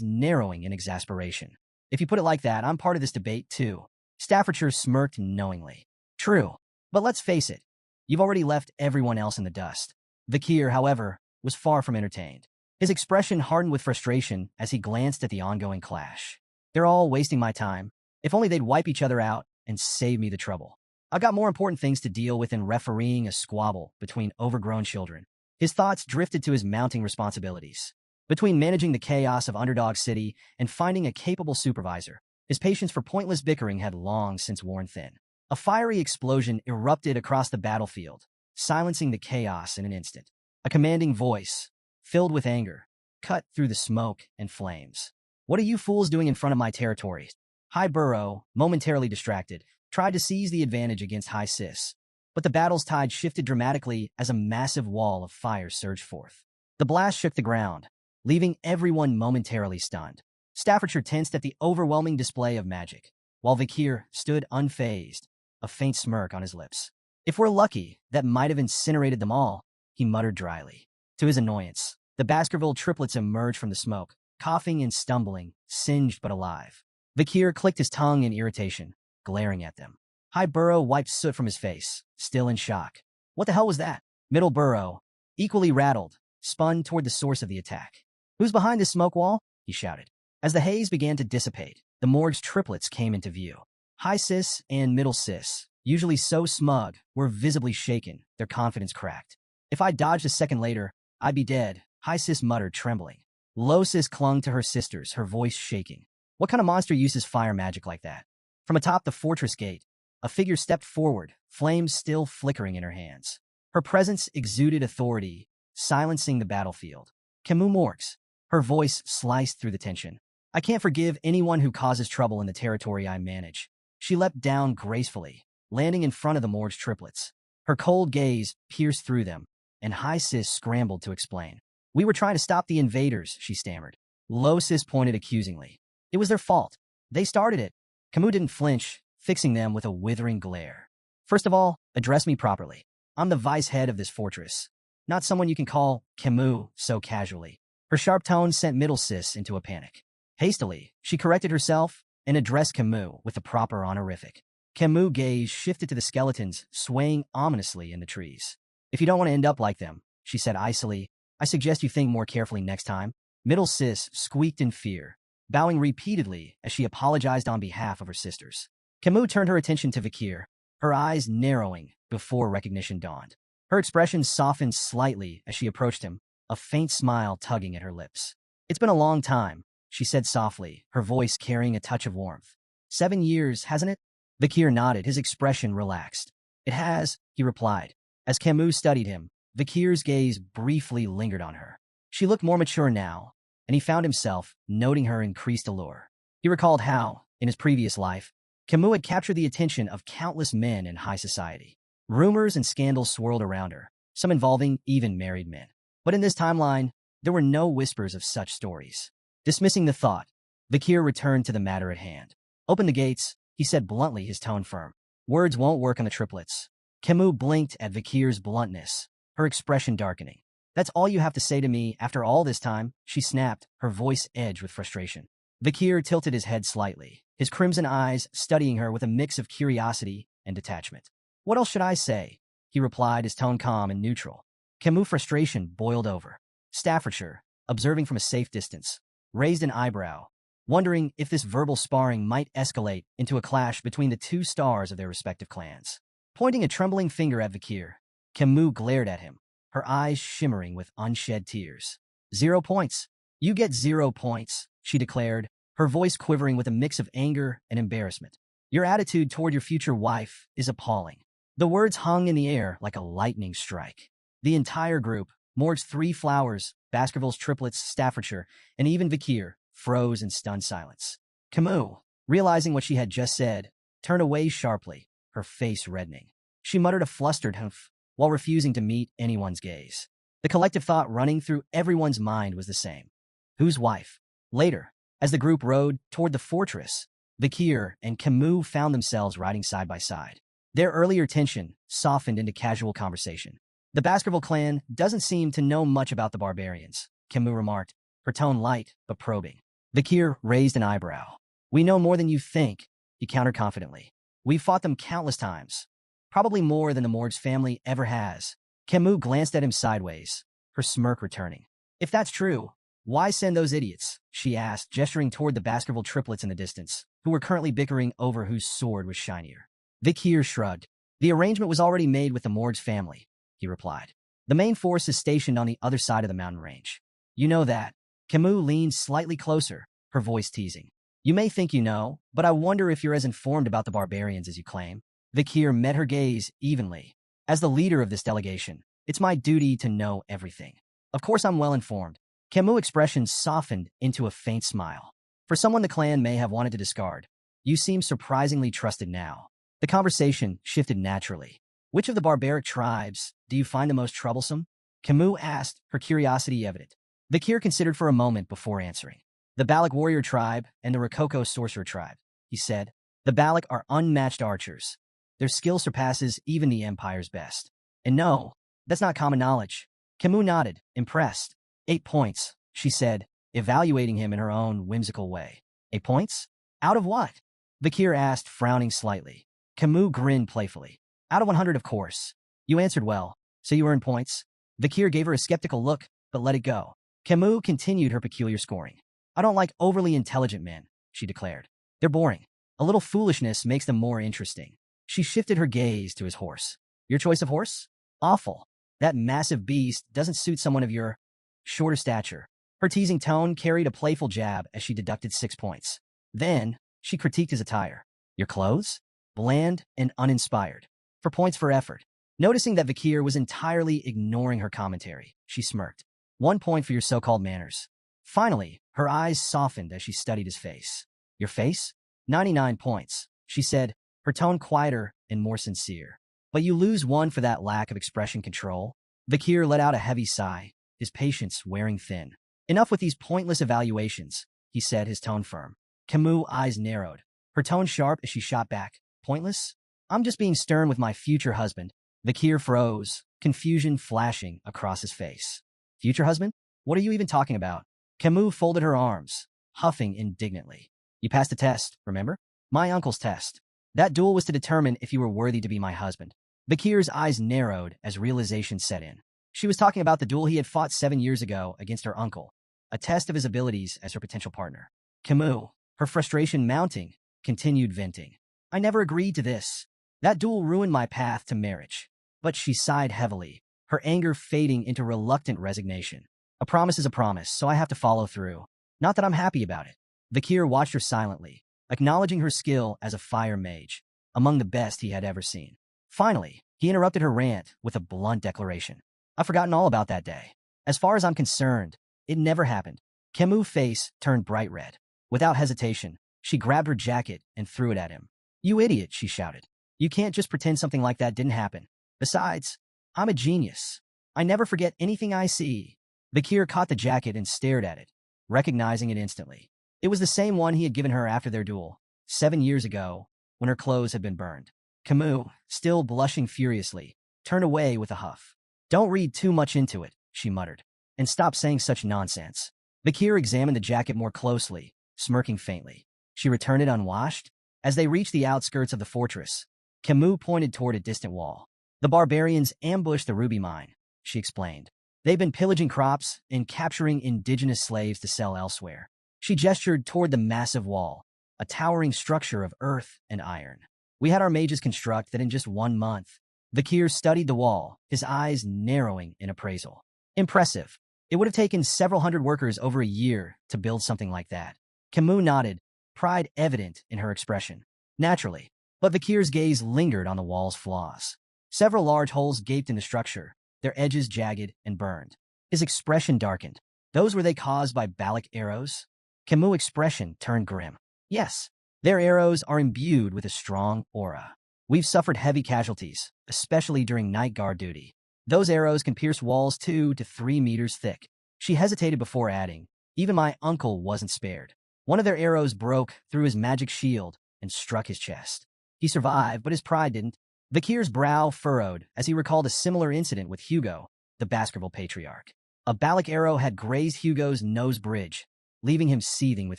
A: narrowing in exasperation. If you put it like that, I'm part of this debate too. Staffordshire smirked knowingly. True, but let's face it, you've already left everyone else in the dust. Vakir, however, was far from entertained. His expression hardened with frustration as he glanced at the ongoing clash. They're all wasting my time. If only they'd wipe each other out and save me the trouble. I've got more important things to deal with than refereeing a squabble between overgrown children. His thoughts drifted to his mounting responsibilities. Between managing the chaos of Underdog City and finding a capable supervisor, his patience for pointless bickering had long since worn thin. A fiery explosion erupted across the battlefield, silencing the chaos in an instant. A commanding voice, filled with anger, cut through the smoke and flames. What are you fools doing in front of my territory? High Burrow, momentarily distracted, tried to seize the advantage against High Sis, but the battle's tide shifted dramatically as a massive wall of fire surged forth. The blast shook the ground, leaving everyone momentarily stunned. Staffordshire tensed at the overwhelming display of magic, while Vakir stood unfazed, a faint smirk on his lips. If we're lucky, that might have incinerated them all, he muttered dryly. To his annoyance, the Baskerville triplets emerged from the smoke, coughing and stumbling, singed but alive. Vakir clicked his tongue in irritation, glaring at them. High Burrow wiped soot from his face, still in shock. What the hell was that? Middle Burrow, equally rattled, spun toward the source of the attack. Who's behind this smoke wall? He shouted. As the haze began to dissipate, the morgue's triplets came into view. High Sis and Middle Sis, usually so smug, were visibly shaken, their confidence cracked. If I dodged a second later, I'd be dead, High Sis muttered, trembling. Low Sis clung to her sisters, her voice shaking. What kind of monster uses fire magic like that? From atop the fortress gate, a figure stepped forward, flames still flickering in her hands. Her presence exuded authority, silencing the battlefield. Camus Morgs. Her voice sliced through the tension. I can't forgive anyone who causes trouble in the territory I manage. She leapt down gracefully, landing in front of the Morgue's triplets. Her cold gaze pierced through them, and High Sis scrambled to explain. We were trying to stop the invaders, she stammered. Low Sis pointed accusingly. It was their fault. They started it. Camus didn't flinch, fixing them with a withering glare. First of all, address me properly. I'm the vice head of this fortress, not someone you can call Camus so casually. Her sharp tone sent Middle Sis into a panic. Hastily, she corrected herself and addressed Camus with the proper honorific. Camus' gaze shifted to the skeletons swaying ominously in the trees. If you don't want to end up like them, she said icily, I suggest you think more carefully next time. Middle Sis squeaked in fear, bowing repeatedly as she apologized on behalf of her sisters. Camus turned her attention to Vakir, her eyes narrowing before recognition dawned. Her expression softened slightly as she approached him, a faint smile tugging at her lips. It's been a long time, she said softly, her voice carrying a touch of warmth. 7 years, hasn't it? Vakir nodded, his expression relaxed. It has, he replied. As Camus studied him, Vakir's gaze briefly lingered on her. She looked more mature now, and he found himself noting her increased allure. He recalled how, in his previous life, Camus had captured the attention of countless men in high society. Rumors and scandals swirled around her, some involving even married men. But in this timeline, there were no whispers of such stories. Dismissing the thought, Vakir returned to the matter at hand. Open the gates, he said bluntly, his tone firm. Words won't work on the triplets. Camus blinked at Vakir's bluntness, her expression darkening. That's all you have to say to me after all this time, she snapped, her voice edged with frustration. Vakir tilted his head slightly, his crimson eyes studying her with a mix of curiosity and detachment. What else should I say? He replied, his tone calm and neutral. Camus' frustration boiled over. Staffordshire, observing from a safe distance, raised an eyebrow, wondering if this verbal sparring might escalate into a clash between the two stars of their respective clans. Pointing a trembling finger at Vakir, Camus glared at him, her eyes shimmering with unshed tears. 0 points. You get 0 points, she declared, her voice quivering with a mix of anger and embarrassment. Your attitude toward your future wife is appalling. The words hung in the air like a lightning strike. The entire group, Morg's 3 flowers, Baskerville's triplets, Staffordshire, and even Vakir, froze in stunned silence. Camus, realizing what she had just said, turned away sharply, her face reddening. She muttered a flustered humph while refusing to meet anyone's gaze. The collective thought running through everyone's mind was the same. Whose wife? Later, as the group rode toward the fortress, Vikir and Camus found themselves riding side by side. Their earlier tension softened into casual conversation. The Baskerville clan doesn't seem to know much about the barbarians, Camus remarked, her tone light but probing. Vikir raised an eyebrow. We know more than you think, he countered confidently. We've fought them countless times, probably more than the Morg's family ever has. Camus glanced at him sideways, her smirk returning. If that's true, why send those idiots? She asked, gesturing toward the Baskerville triplets in the distance, who were currently bickering over whose sword was shinier. Vikir shrugged. The arrangement was already made with the Morg's family, he replied. The main force is stationed on the other side of the mountain range. You know that. Camus leaned slightly closer, her voice teasing. You may think you know, but I wonder if you're as informed about the barbarians as you claim. Vikir met her gaze evenly. As the leader of this delegation, it's my duty to know everything. Of course I'm well informed. Camus' expression softened into a faint smile. For someone the clan may have wanted to discard, you seem surprisingly trusted now. The conversation shifted naturally. Which of the barbaric tribes do you find the most troublesome? Camus asked, her curiosity evident. Vikir considered for a moment before answering. The Balak warrior tribe and the Rococo sorcerer tribe, he said. The Balak are unmatched archers. Their skill surpasses even the Empire's best. And no, that's not common knowledge. Camus nodded, impressed. 8 points, she said, evaluating him in her own whimsical way. 8 points? Out of what? Vikir asked, frowning slightly. Camus grinned playfully. Out of 100, of course. You answered well, so you earned points. Vikir gave her a skeptical look, but let it go. Camus continued her peculiar scoring. I don't like overly intelligent men, she declared. They're boring. A little foolishness makes them more interesting. She shifted her gaze to his horse. Your choice of horse? Awful. That massive beast doesn't suit someone of your shorter stature. Her teasing tone carried a playful jab as she deducted 6 points. Then, she critiqued his attire. Your clothes? Bland and uninspired. For points for effort. Noticing that Vikir was entirely ignoring her commentary, she smirked. 1 point for your so-called manners. Finally, her eyes softened as she studied his face. Your face? 99 points, she said, her tone quieter and more sincere. But you lose 1 for that lack of expression control. Vikir let out a heavy sigh, his patience wearing thin. Enough with these pointless evaluations, he said, his tone firm. Camus' eyes narrowed, her tone sharp as she shot back. Pointless? I'm just being stern with my future husband. Vikir froze, confusion flashing across his face. Future husband? What are you even talking about? Camus folded her arms, huffing indignantly. You passed the test, remember? My uncle's test. That duel was to determine if you were worthy to be my husband. Vikir's eyes narrowed as realization set in. She was talking about the duel he had fought 7 years ago against her uncle, a test of his abilities as her potential partner. Camus, her frustration mounting, continued venting. I never agreed to this. That duel ruined my path to marriage. But she sighed heavily, her anger fading into reluctant resignation. A promise is a promise, so I have to follow through. Not that I'm happy about it. Vikir watched her silently, acknowledging her skill as a fire mage, among the best he had ever seen. Finally, he interrupted her rant with a blunt declaration. I've forgotten all about that day. As far as I'm concerned, it never happened. Camus' face turned bright red. Without hesitation, she grabbed her jacket and threw it at him. You idiot, she shouted. You can't just pretend something like that didn't happen. Besides, I'm a genius. I never forget anything I see. Vikir caught the jacket and stared at it, recognizing it instantly. It was the same one he had given her after their duel, 7 years ago, when her clothes had been burned. Camus, still blushing furiously, turned away with a huff. Don't read too much into it, she muttered, and stop saying such nonsense. Vikir examined the jacket more closely, smirking faintly. She returned it unwashed. As they reached the outskirts of the fortress, Camus pointed toward a distant wall. The barbarians ambushed the ruby mine, she explained. They've been pillaging crops and capturing indigenous slaves to sell elsewhere. She gestured toward the massive wall, a towering structure of earth and iron. We had our mages construct that in just 1 month. Vikir studied the wall, his eyes narrowing in appraisal. Impressive. It would have taken several hundred workers over a year to build something like that. Camus nodded, pride evident in her expression. Naturally, but Vikir's gaze lingered on the wall's flaws. Several large holes gaped in the structure, their edges jagged and burned. His expression darkened. Those were they caused by Balak arrows? Camus' expression turned grim. Yes, their arrows are imbued with a strong aura. We've suffered heavy casualties, especially during night guard duty. Those arrows can pierce walls 2 to 3 meters thick. She hesitated before adding, even my uncle wasn't spared. One of their arrows broke through his magic shield and struck his chest. He survived, but his pride didn't. Vakir's brow furrowed as he recalled a similar incident with Hugo, the Baskerville patriarch. A Balak arrow had grazed Hugo's nose bridge, leaving him seething with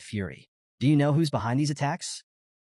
A: fury. Do you know who's behind these attacks?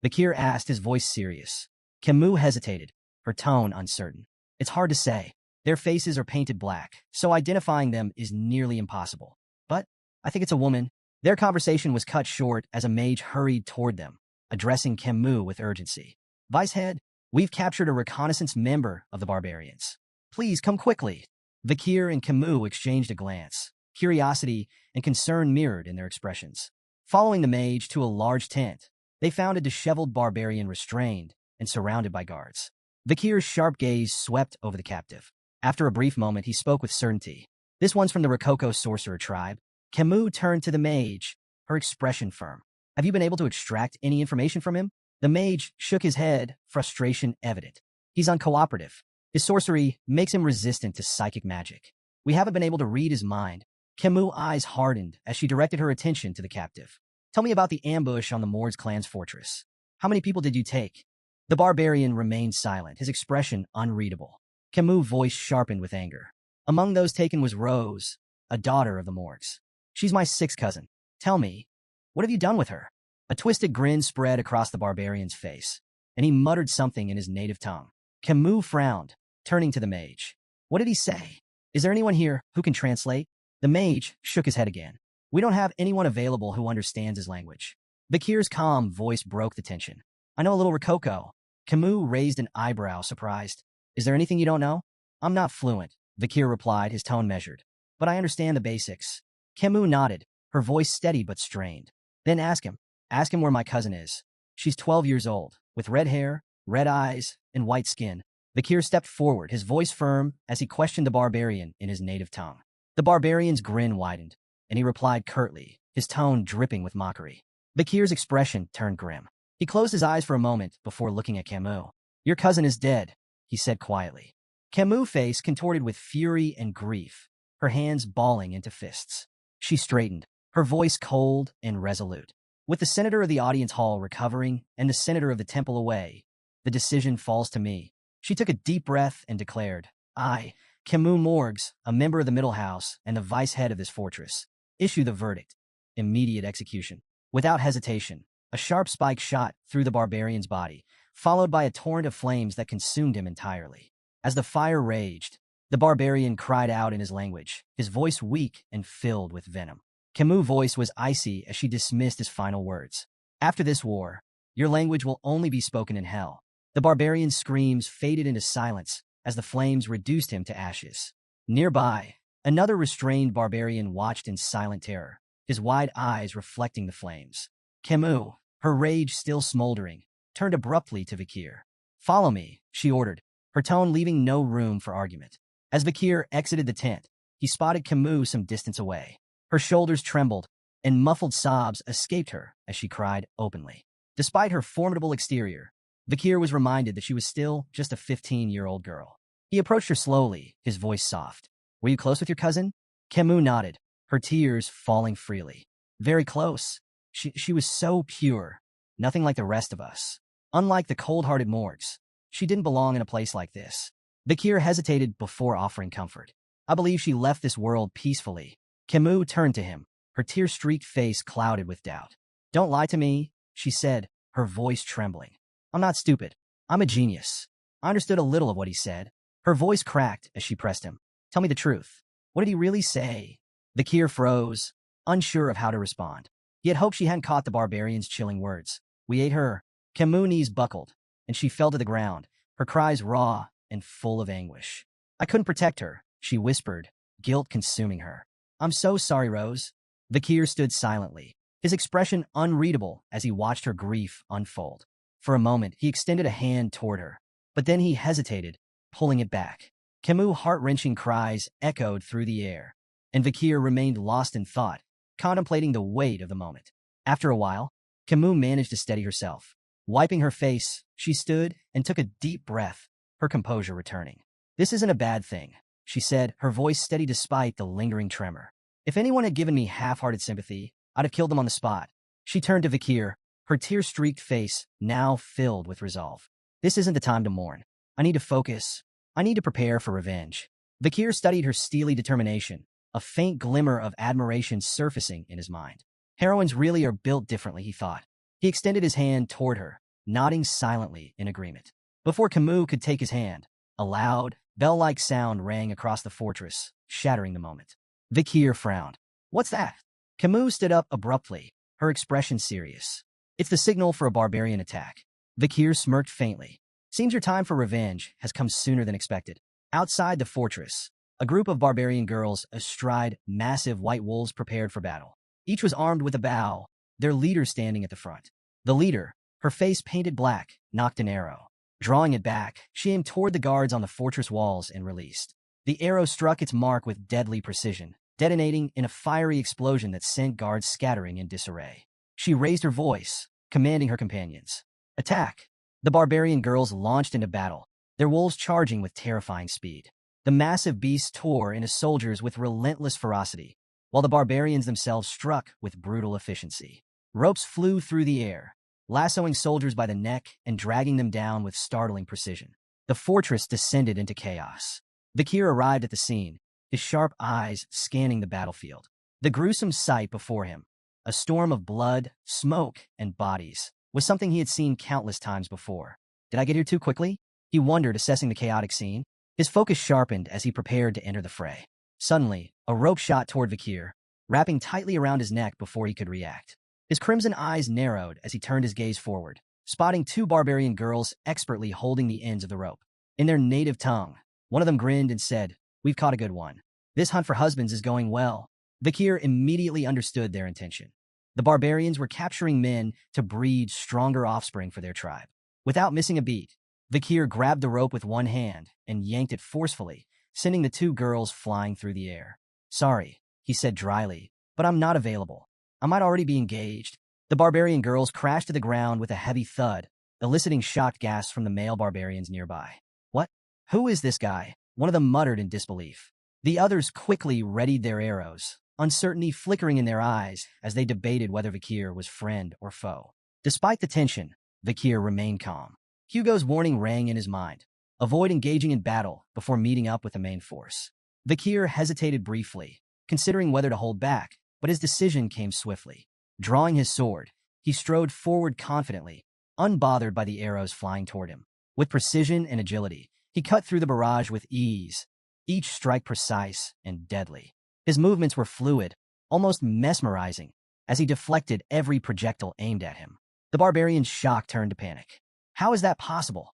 A: Vakir asked, his voice serious. Camus hesitated, her tone uncertain. It's hard to say. Their faces are painted black, so identifying them is nearly impossible. But I think it's a woman. Their conversation was cut short as a mage hurried toward them, addressing Camus with urgency. Vicehead, we've captured a reconnaissance member of the barbarians. Please come quickly. Vakir and Camus exchanged a glance. Curiosity and concern mirrored in their expressions. Following the mage to a large tent, they found a disheveled barbarian restrained and surrounded by guards. Vakir's sharp gaze swept over the captive. After a brief moment, he spoke with certainty. This one's from the Rococo sorcerer tribe. Camus turned to the mage, her expression firm. Have you been able to extract any information from him? The mage shook his head, frustration evident. He's uncooperative. His sorcery makes him resistant to psychic magic. We haven't been able to read his mind. Camus' eyes hardened as she directed her attention to the captive. Tell me about the ambush on the Mords clan's fortress. How many people did you take? The barbarian remained silent, his expression unreadable. Camus' voice sharpened with anger. Among those taken was Rose, a daughter of the Morgs. She's my sixth cousin. Tell me, what have you done with her? A twisted grin spread across the barbarian's face, and he muttered something in his native tongue. Camus frowned, turning to the mage. What did he say? Is there anyone here who can translate? The mage shook his head again. We don't have anyone available who understands his language. Vakir's calm voice broke the tension. I know a little Rococo. Camus raised an eyebrow, surprised. Is there anything you don't know? I'm not fluent, Vakir replied, his tone measured. But I understand the basics. Camus nodded, her voice steady but strained. Then ask him. Ask him where my cousin is. She's 12 years old, with red hair, red eyes, and white skin. Vakir stepped forward, his voice firm, as he questioned the barbarian in his native tongue. The barbarian's grin widened, and he replied curtly, his tone dripping with mockery. Vakir's expression turned grim. He closed his eyes for a moment before looking at Camus. Your cousin is dead, he said quietly. Camus' face contorted with fury and grief, her hands balling into fists. She straightened, her voice cold and resolute. With the senator of the audience hall recovering and the senator of the temple away, the decision falls to me. She took a deep breath and declared, I, Camus Morgs, a member of the Middle House and the vice head of this fortress, issue the verdict. Immediate execution. Without hesitation, a sharp spike shot through the barbarian's body, followed by a torrent of flames that consumed him entirely. As the fire raged, the barbarian cried out in his language, his voice weak and filled with venom. Camus' voice was icy as she dismissed his final words. After this war, your language will only be spoken in hell. The barbarian's screams faded into silence as the flames reduced him to ashes. Nearby, another restrained barbarian watched in silent terror, his wide eyes reflecting the flames. Camus, her rage still smoldering, turned abruptly to Vakir. Follow me, she ordered, her tone leaving no room for argument. As Vakir exited the tent, he spotted Camus some distance away. Her shoulders trembled, and muffled sobs escaped her as she cried openly. Despite her formidable exterior, Vakir was reminded that she was still just a 15-year-old girl. He approached her slowly, his voice soft. Were you close with your cousin? Camus nodded, her tears falling freely. Very close. She was so pure, nothing like the rest of us. Unlike the cold-hearted Morgs, she didn't belong in a place like this. Vakir hesitated before offering comfort. I believe she left this world peacefully. Camus turned to him, her tear-streaked face clouded with doubt. Don't lie to me, she said, her voice trembling. I'm not stupid. I'm a genius. I understood a little of what he said. Her voice cracked as she pressed him. Tell me the truth. What did he really say? Vakir froze, unsure of how to respond. He had hoped she hadn't caught the barbarian's chilling words. We ate her. Camus' knees buckled, and she fell to the ground, her cries raw and full of anguish. I couldn't protect her, she whispered, guilt consuming her. I'm so sorry, Rose. Vakir stood silently, his expression unreadable as he watched her grief unfold. For a moment, he extended a hand toward her, but then he hesitated, pulling it back. Camus' heart-wrenching cries echoed through the air, and Vakir remained lost in thought, contemplating the weight of the moment. After a while, Camus managed to steady herself. Wiping her face, she stood and took a deep breath, her composure returning. This isn't a bad thing, she said, her voice steady despite the lingering tremor. If anyone had given me half-hearted sympathy, I'd have killed them on the spot. She turned to Vikir, her tear-streaked face now filled with resolve. This isn't the time to mourn. I need to focus. I need to prepare for revenge. Vikir studied her steely determination, a faint glimmer of admiration surfacing in his mind. Heroines really are built differently, he thought. He extended his hand toward her, nodding silently in agreement. Before Camus could take his hand, a loud, bell-like sound rang across the fortress, shattering the moment. Vikir frowned. What's that? Camus stood up abruptly, her expression serious. It's the signal for a barbarian attack. Vikir smirked faintly. Seems your time for revenge has come sooner than expected. Outside the fortress, a group of barbarian girls astride massive white wolves prepared for battle. Each was armed with a bow, their leader standing at the front. The leader, her face painted black, knocked an arrow. Drawing it back, she aimed toward the guards on the fortress walls and released. The arrow struck its mark with deadly precision, detonating in a fiery explosion that sent guards scattering in disarray. She raised her voice, commanding her companions. Attack! The barbarian girls launched into battle, their wolves charging with terrifying speed. The massive beasts tore into soldiers with relentless ferocity, while the barbarians themselves struck with brutal efficiency. Ropes flew through the air, lassoing soldiers by the neck and dragging them down with startling precision. The fortress descended into chaos. Vikir arrived at the scene, his sharp eyes scanning the battlefield. The gruesome sight before him, a storm of blood, smoke, and bodies, was something he had seen countless times before. Did I get here too quickly? He wondered, assessing the chaotic scene. His focus sharpened as he prepared to enter the fray. Suddenly, a rope shot toward Vikir, wrapping tightly around his neck before he could react. His crimson eyes narrowed as he turned his gaze forward, spotting two barbarian girls expertly holding the ends of the rope. In their native tongue, one of them grinned and said, "We've caught a good one. This hunt for husbands is going well." Vikir immediately understood their intention. The barbarians were capturing men to breed stronger offspring for their tribe. Without missing a beat, Vikir grabbed the rope with one hand and yanked it forcefully, sending the two girls flying through the air. "Sorry," he said dryly, "but I'm not available. I might already be engaged." The barbarian girls crashed to the ground with a heavy thud, eliciting shocked gasps from the male barbarians nearby. "What? Who is this guy?" one of them muttered in disbelief. The others quickly readied their arrows, uncertainty flickering in their eyes as they debated whether Vikir was friend or foe. Despite the tension, Vikir remained calm. Hugo's warning rang in his mind. Avoid engaging in battle before meeting up with the main force. Vikir hesitated briefly, considering whether to hold back, but his decision came swiftly. Drawing his sword, he strode forward confidently, unbothered by the arrows flying toward him. With precision and agility, he cut through the barrage with ease, each strike precise and deadly. His movements were fluid, almost mesmerizing, as he deflected every projectile aimed at him. The barbarians' shock turned to panic. "How is that possible?"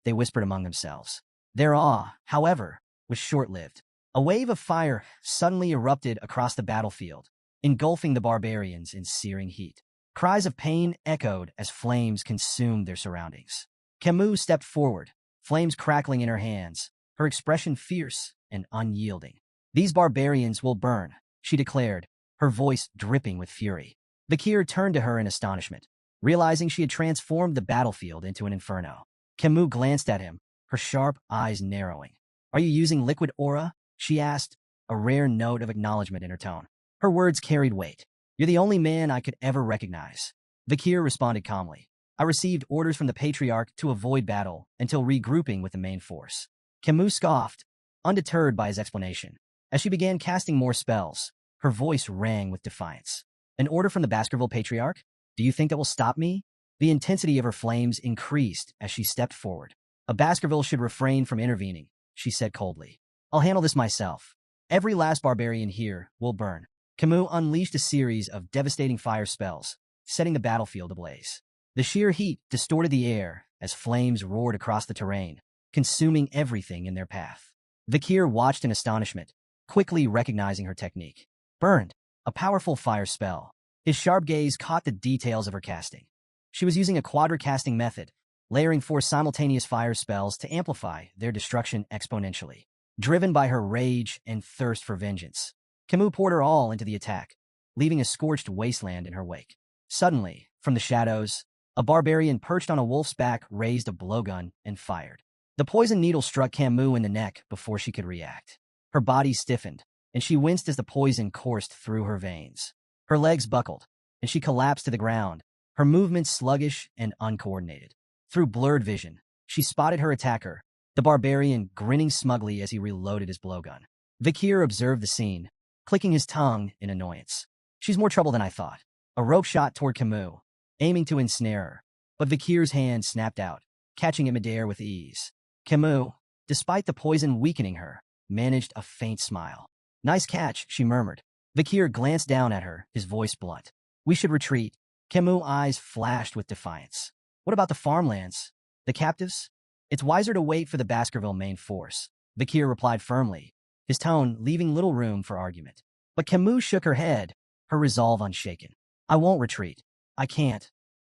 A: they whispered among themselves. Their awe, however, was short-lived. A wave of fire suddenly erupted across the battlefield, engulfing the barbarians in searing heat. Cries of pain echoed as flames consumed their surroundings. Camus stepped forward, flames crackling in her hands, her expression fierce and unyielding. "These barbarians will burn," she declared, her voice dripping with fury. Vikir turned to her in astonishment, realizing she had transformed the battlefield into an inferno. Camus glanced at him, her sharp eyes narrowing. "Are you using liquid aura?" she asked, a rare note of acknowledgement in her tone. Her words carried weight. "You're the only man I could ever recognize." Vikir responded calmly. "I received orders from the Patriarch to avoid battle until regrouping with the main force." Camus scoffed, undeterred by his explanation. As she began casting more spells, her voice rang with defiance. "An order from the Baskerville Patriarch? Do you think that will stop me?" The intensity of her flames increased as she stepped forward. "A Baskerville should refrain from intervening," she said coldly. "I'll handle this myself. Every last barbarian here will burn." Camus unleashed a series of devastating fire spells, setting the battlefield ablaze. The sheer heat distorted the air as flames roared across the terrain, consuming everything in their path. Vikir watched in astonishment, quickly recognizing her technique. "Burned," a powerful fire spell. His sharp gaze caught the details of her casting. She was using a quadra-casting method, layering 4 simultaneous fire spells to amplify their destruction exponentially. Driven by her rage and thirst for vengeance, Camus poured her all into the attack, leaving a scorched wasteland in her wake. Suddenly, from the shadows, a barbarian perched on a wolf's back raised a blowgun and fired. The poison needle struck Camus in the neck before she could react. Her body stiffened, and she winced as the poison coursed through her veins. Her legs buckled, and she collapsed to the ground, her movements sluggish and uncoordinated. Through blurred vision, she spotted her attacker, the barbarian grinning smugly as he reloaded his blowgun. Vikir observed the scene, clicking his tongue in annoyance. She's more trouble than I thought. A rope shot toward Camus, aiming to ensnare her, but Vikir's hand snapped out, catching him midair with ease. Camus, despite the poison weakening her, managed a faint smile. Nice catch, she murmured. Vikir glanced down at her, his voice blunt. We should retreat. Camus' eyes flashed with defiance. What about the farmlands? The captives? It's wiser to wait for the Baskerville main force, Vikir replied firmly, his tone leaving little room for argument. But Camus shook her head, her resolve unshaken. I won't retreat. I can't.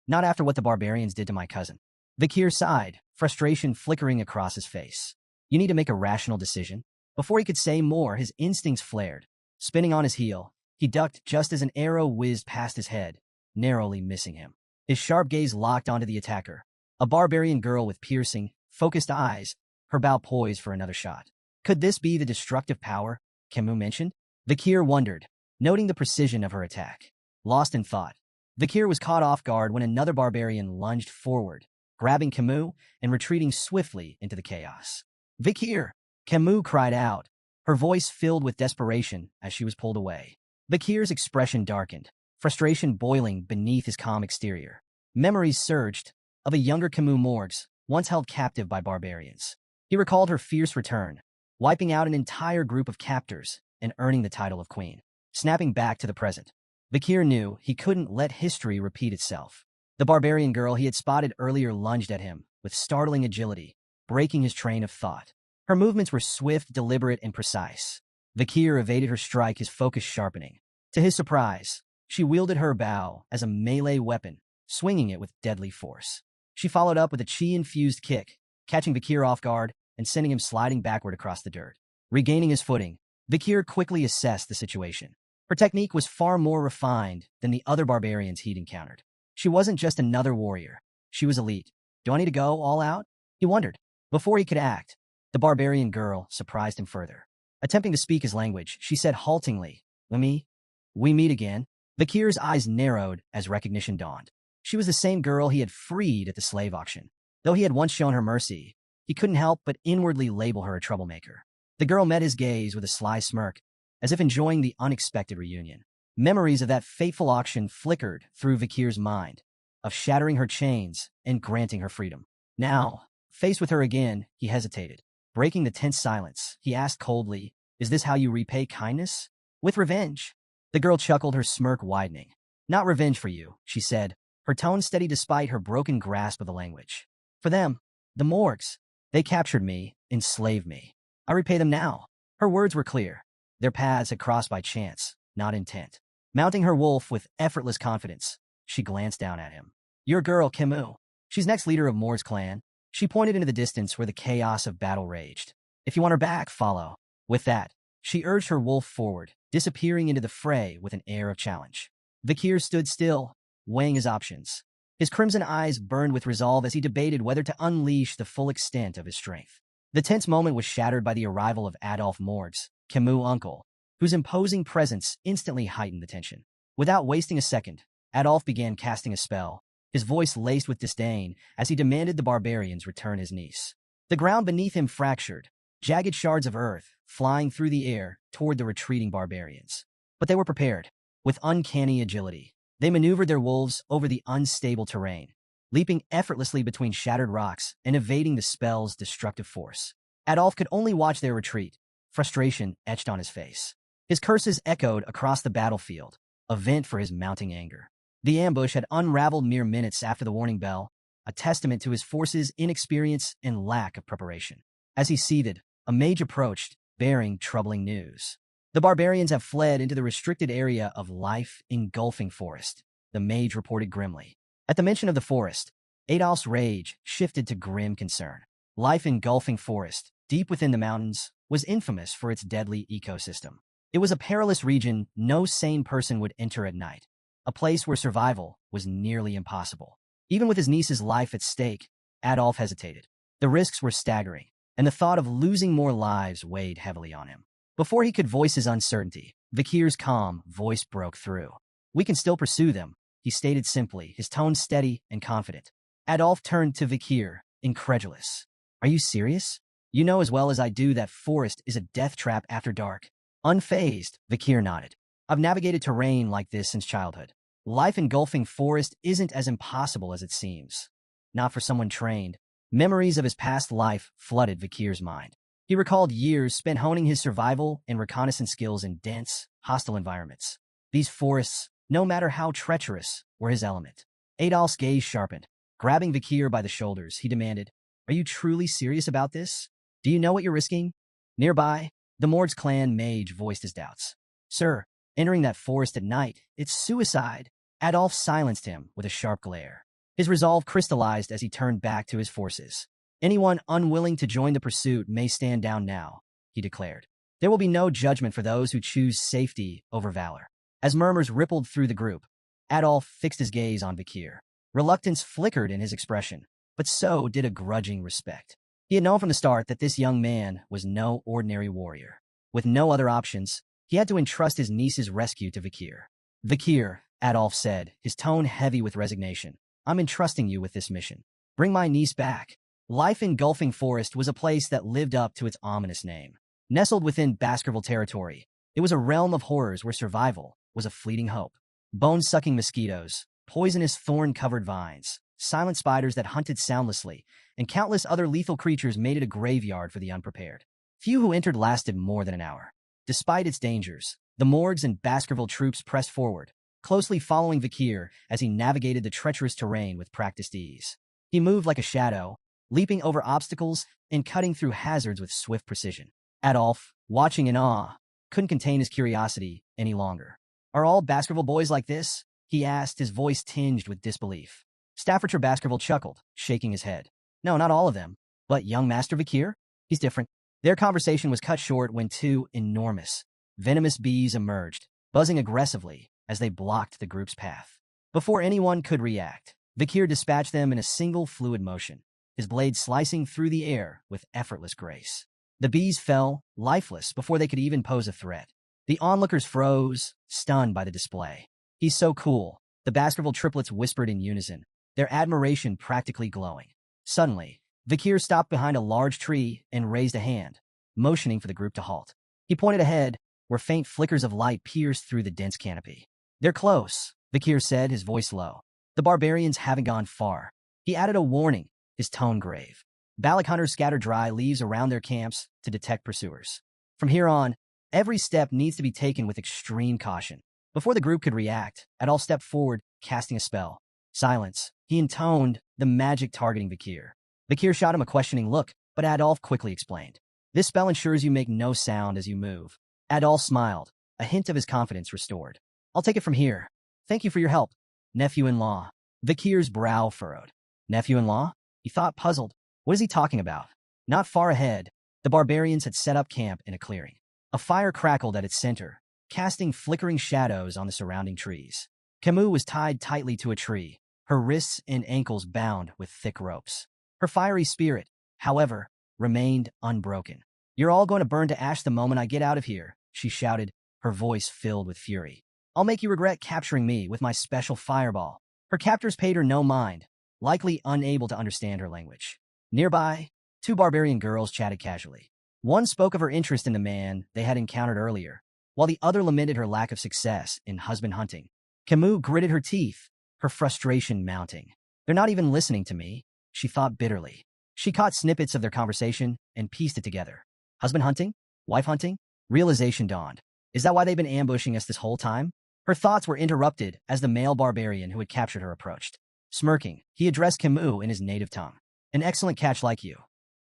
A: Not after what the barbarians did to my cousin. Vikir sighed, frustration flickering across his face. You need to make a rational decision. Before he could say more, his instincts flared. Spinning on his heel, he ducked just as an arrow whizzed past his head, narrowly missing him. His sharp gaze locked onto the attacker, a barbarian girl with piercing, focused eyes, her bow poised for another shot. Could this be the destructive power Camus mentioned? Vikir wondered, noting the precision of her attack. Lost in thought, Vikir was caught off guard when another barbarian lunged forward, grabbing Camus and retreating swiftly into the chaos. Vikir! Camus cried out, her voice filled with desperation as she was pulled away. Vikir's expression darkened, frustration boiling beneath his calm exterior. Memories surged of a younger Camus Morgs, once held captive by barbarians. He recalled her fierce return, wiping out an entire group of captors and earning the title of queen. Snapping back to the present, Vikir knew he couldn't let history repeat itself. The barbarian girl he had spotted earlier lunged at him with startling agility, breaking his train of thought. Her movements were swift, deliberate, and precise. Vikir evaded her strike, his focus sharpening. To his surprise, she wielded her bow as a melee weapon, swinging it with deadly force. She followed up with a chi-infused kick, catching Vikir off guard and sending him sliding backward across the dirt. Regaining his footing, Vikir quickly assessed the situation. Her technique was far more refined than the other barbarians he'd encountered. She wasn't just another warrior. She was elite. Do I need to go all out? He wondered. Before he could act, the barbarian girl surprised him further. Attempting to speak his language, she said haltingly, We meet again. Vikir's eyes narrowed as recognition dawned. She was the same girl he had freed at the slave auction. Though he had once shown her mercy, he couldn't help but inwardly label her a troublemaker. The girl met his gaze with a sly smirk, as if enjoying the unexpected reunion. Memories of that fateful auction flickered through Vikir's mind, of shattering her chains and granting her freedom. Now, faced with her again, he hesitated. Breaking the tense silence, he asked coldly, Is this how you repay kindness? With revenge. The girl chuckled, her smirk widening. Not revenge for you, she said, her tone steady despite her broken grasp of the language. For them, the Morgs. They captured me, enslaved me. I repay them now. Her words were clear. Their paths had crossed by chance, not intent. Mounting her wolf with effortless confidence, she glanced down at him. Your girl, Camus. She's next leader of Morg's clan. She pointed into the distance where the chaos of battle raged. If you want her back, follow. With that, she urged her wolf forward, disappearing into the fray with an air of challenge. Vikir stood still, weighing his options. His crimson eyes burned with resolve as he debated whether to unleash the full extent of his strength. The tense moment was shattered by the arrival of Adolphe Morgs, Camus' uncle, whose imposing presence instantly heightened the tension. Without wasting a second, Adolphe began casting a spell, his voice laced with disdain as he demanded the barbarians return his niece. The ground beneath him fractured, jagged shards of earth flying through the air toward the retreating barbarians. But they were prepared. With uncanny agility, they maneuvered their wolves over the unstable terrain, leaping effortlessly between shattered rocks and evading the spell's destructive force. Adolphe could only watch their retreat, frustration etched on his face. His curses echoed across the battlefield, a vent for his mounting anger. The ambush had unraveled mere minutes after the warning bell, a testament to his force's inexperience and lack of preparation. As he seethed, a mage approached, bearing troubling news. The barbarians have fled into the restricted area of life-engulfing forest, the mage reported grimly. At the mention of the forest, Adolphe's rage shifted to grim concern. Life-engulfing forest, deep within the mountains, was infamous for its deadly ecosystem. It was a perilous region no sane person would enter at night, a place where survival was nearly impossible. Even with his niece's life at stake, Adolphe hesitated. The risks were staggering, and the thought of losing more lives weighed heavily on him. Before he could voice his uncertainty, Vikir's calm voice broke through. We can still pursue them, he stated simply, his tone steady and confident. Adolf turned to Vikir, incredulous. Are you serious? You know as well as I do that forest is a death trap after dark. Unfazed, Vikir nodded. I've navigated terrain like this since childhood. Life engulfing forest isn't as impossible as it seems. Not for someone trained. Memories of his past life flooded Vikir's mind. He recalled years spent honing his survival and reconnaissance skills in dense, hostile environments. These forests, no matter how treacherous, were his element. Adolf's gaze sharpened. Grabbing Vikir by the shoulders, he demanded, Are you truly serious about this? Do you know what you're risking? Nearby, the Mord's clan mage voiced his doubts. Sir, entering that forest at night, it's suicide. Adolf silenced him with a sharp glare. His resolve crystallized as he turned back to his forces. Anyone unwilling to join the pursuit may stand down now, he declared. There will be no judgment for those who choose safety over valor. As murmurs rippled through the group, Adolf fixed his gaze on Vikir. Reluctance flickered in his expression, but so did a grudging respect. He had known from the start that this young man was no ordinary warrior. With no other options, he had to entrust his niece's rescue to Vikir. Vikir, Adolf said, his tone heavy with resignation. I'm entrusting you with this mission. Bring my niece back. Life engulfing forest was a place that lived up to its ominous name. Nestled within Baskerville territory, it was a realm of horrors where survival was a fleeting hope. Bone-sucking mosquitoes, poisonous thorn-covered vines, silent spiders that hunted soundlessly, and countless other lethal creatures made it a graveyard for the unprepared. Few who entered lasted more than an hour. Despite its dangers, the Morgs and Baskerville troops pressed forward, closely following Vikir as he navigated the treacherous terrain with practiced ease. He moved like a shadow, leaping over obstacles and cutting through hazards with swift precision. Adolf, watching in awe, couldn't contain his curiosity any longer. Are all Baskerville boys like this? He asked, his voice tinged with disbelief. Staffordshire Baskerville chuckled, shaking his head. No, not all of them. But young Master Vikir? He's different. Their conversation was cut short when two enormous, venomous bees emerged, buzzing aggressively as they blocked the group's path. Before anyone could react, Vikir dispatched them in a single fluid motion, his blade slicing through the air with effortless grace. The bees fell, lifeless, before they could even pose a threat. The onlookers froze, stunned by the display. He's so cool, the Baskerville triplets whispered in unison, their admiration practically glowing. Suddenly, Vikir stopped behind a large tree and raised a hand, motioning for the group to halt. He pointed ahead, where faint flickers of light pierced through the dense canopy. They're close, Vikir said, his voice low. The barbarians haven't gone far. He added a warning, his tone grave. Balak hunters scatter dry leaves around their camps to detect pursuers. From here on, every step needs to be taken with extreme caution. Before the group could react, Adolf stepped forward, casting a spell. Silence. He intoned, the magic targeting Vikir. Vikir shot him a questioning look, but Adolf quickly explained. This spell ensures you make no sound as you move. Adolf smiled, a hint of his confidence restored. I'll take it from here. Thank you for your help, nephew-in-law. Vikir's brow furrowed. Nephew-in-law? He thought, puzzled. What is he talking about? Not far ahead, the barbarians had set up camp in a clearing. A fire crackled at its center, casting flickering shadows on the surrounding trees. Camus was tied tightly to a tree, her wrists and ankles bound with thick ropes. Her fiery spirit, however, remained unbroken. You're all going to burn to ash the moment I get out of here, she shouted, her voice filled with fury. I'll make you regret capturing me with my special fireball. Her captors paid her no mind, likely unable to understand her language. Nearby, two barbarian girls chatted casually. One spoke of her interest in the man they had encountered earlier, while the other lamented her lack of success in husband hunting. Camus gritted her teeth, her frustration mounting. They're not even listening to me, she thought bitterly. She caught snippets of their conversation and pieced it together. Husband hunting? Wife hunting? Realization dawned. Is that why they've been ambushing us this whole time? Her thoughts were interrupted as the male barbarian who had captured her approached. Smirking, he addressed Camus in his native tongue. An excellent catch like you.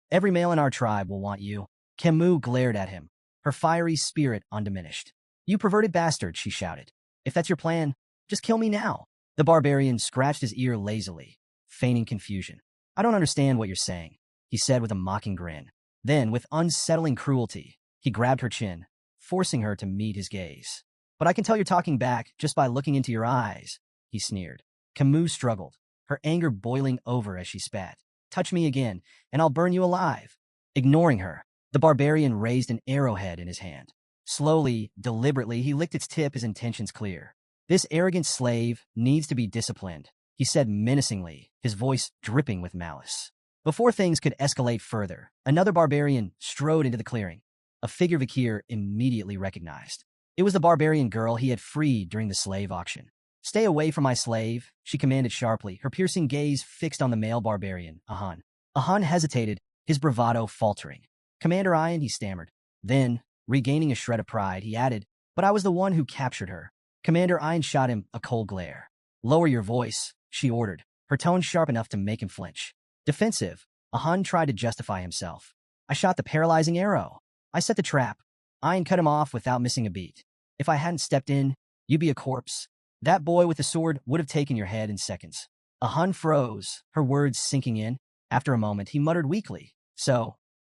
A: Every male in our tribe will want you. Camus glared at him, her fiery spirit undiminished. You perverted bastard, she shouted. If that's your plan, just kill me now. The barbarian scratched his ear lazily, feigning confusion. I don't understand what you're saying, he said with a mocking grin. Then, with unsettling cruelty, he grabbed her chin, forcing her to meet his gaze. But I can tell you're talking back just by looking into your eyes, he sneered. Camus struggled, her anger boiling over as she spat. Touch me again, and I'll burn you alive. Ignoring her, The barbarian raised an arrowhead in his hand. Slowly, deliberately, he licked its tip, his intentions clear. This arrogant slave needs to be disciplined, he said menacingly, his voice dripping with malice. Before things could escalate further, another barbarian strode into the clearing, a figure Vikir immediately recognized. It was the barbarian girl he had freed during the slave auction. "Stay away from my slave," she commanded sharply, her piercing gaze fixed on the male barbarian, Ahan. Ahan hesitated, his bravado faltering. "Commander Ian," he stammered. Then, regaining a shred of pride, he added, "But I was the one who captured her." Commander Ian shot him a cold glare. "Lower your voice," she ordered, her tone sharp enough to make him flinch. Defensive, Ahan tried to justify himself. "I shot the paralyzing arrow. I set the trap." Ian cut him off without missing a beat. "If I hadn't stepped in, you'd be a corpse. That boy with the sword would have taken your head in seconds." Ahan froze, her words sinking in. After a moment, he muttered weakly, "So,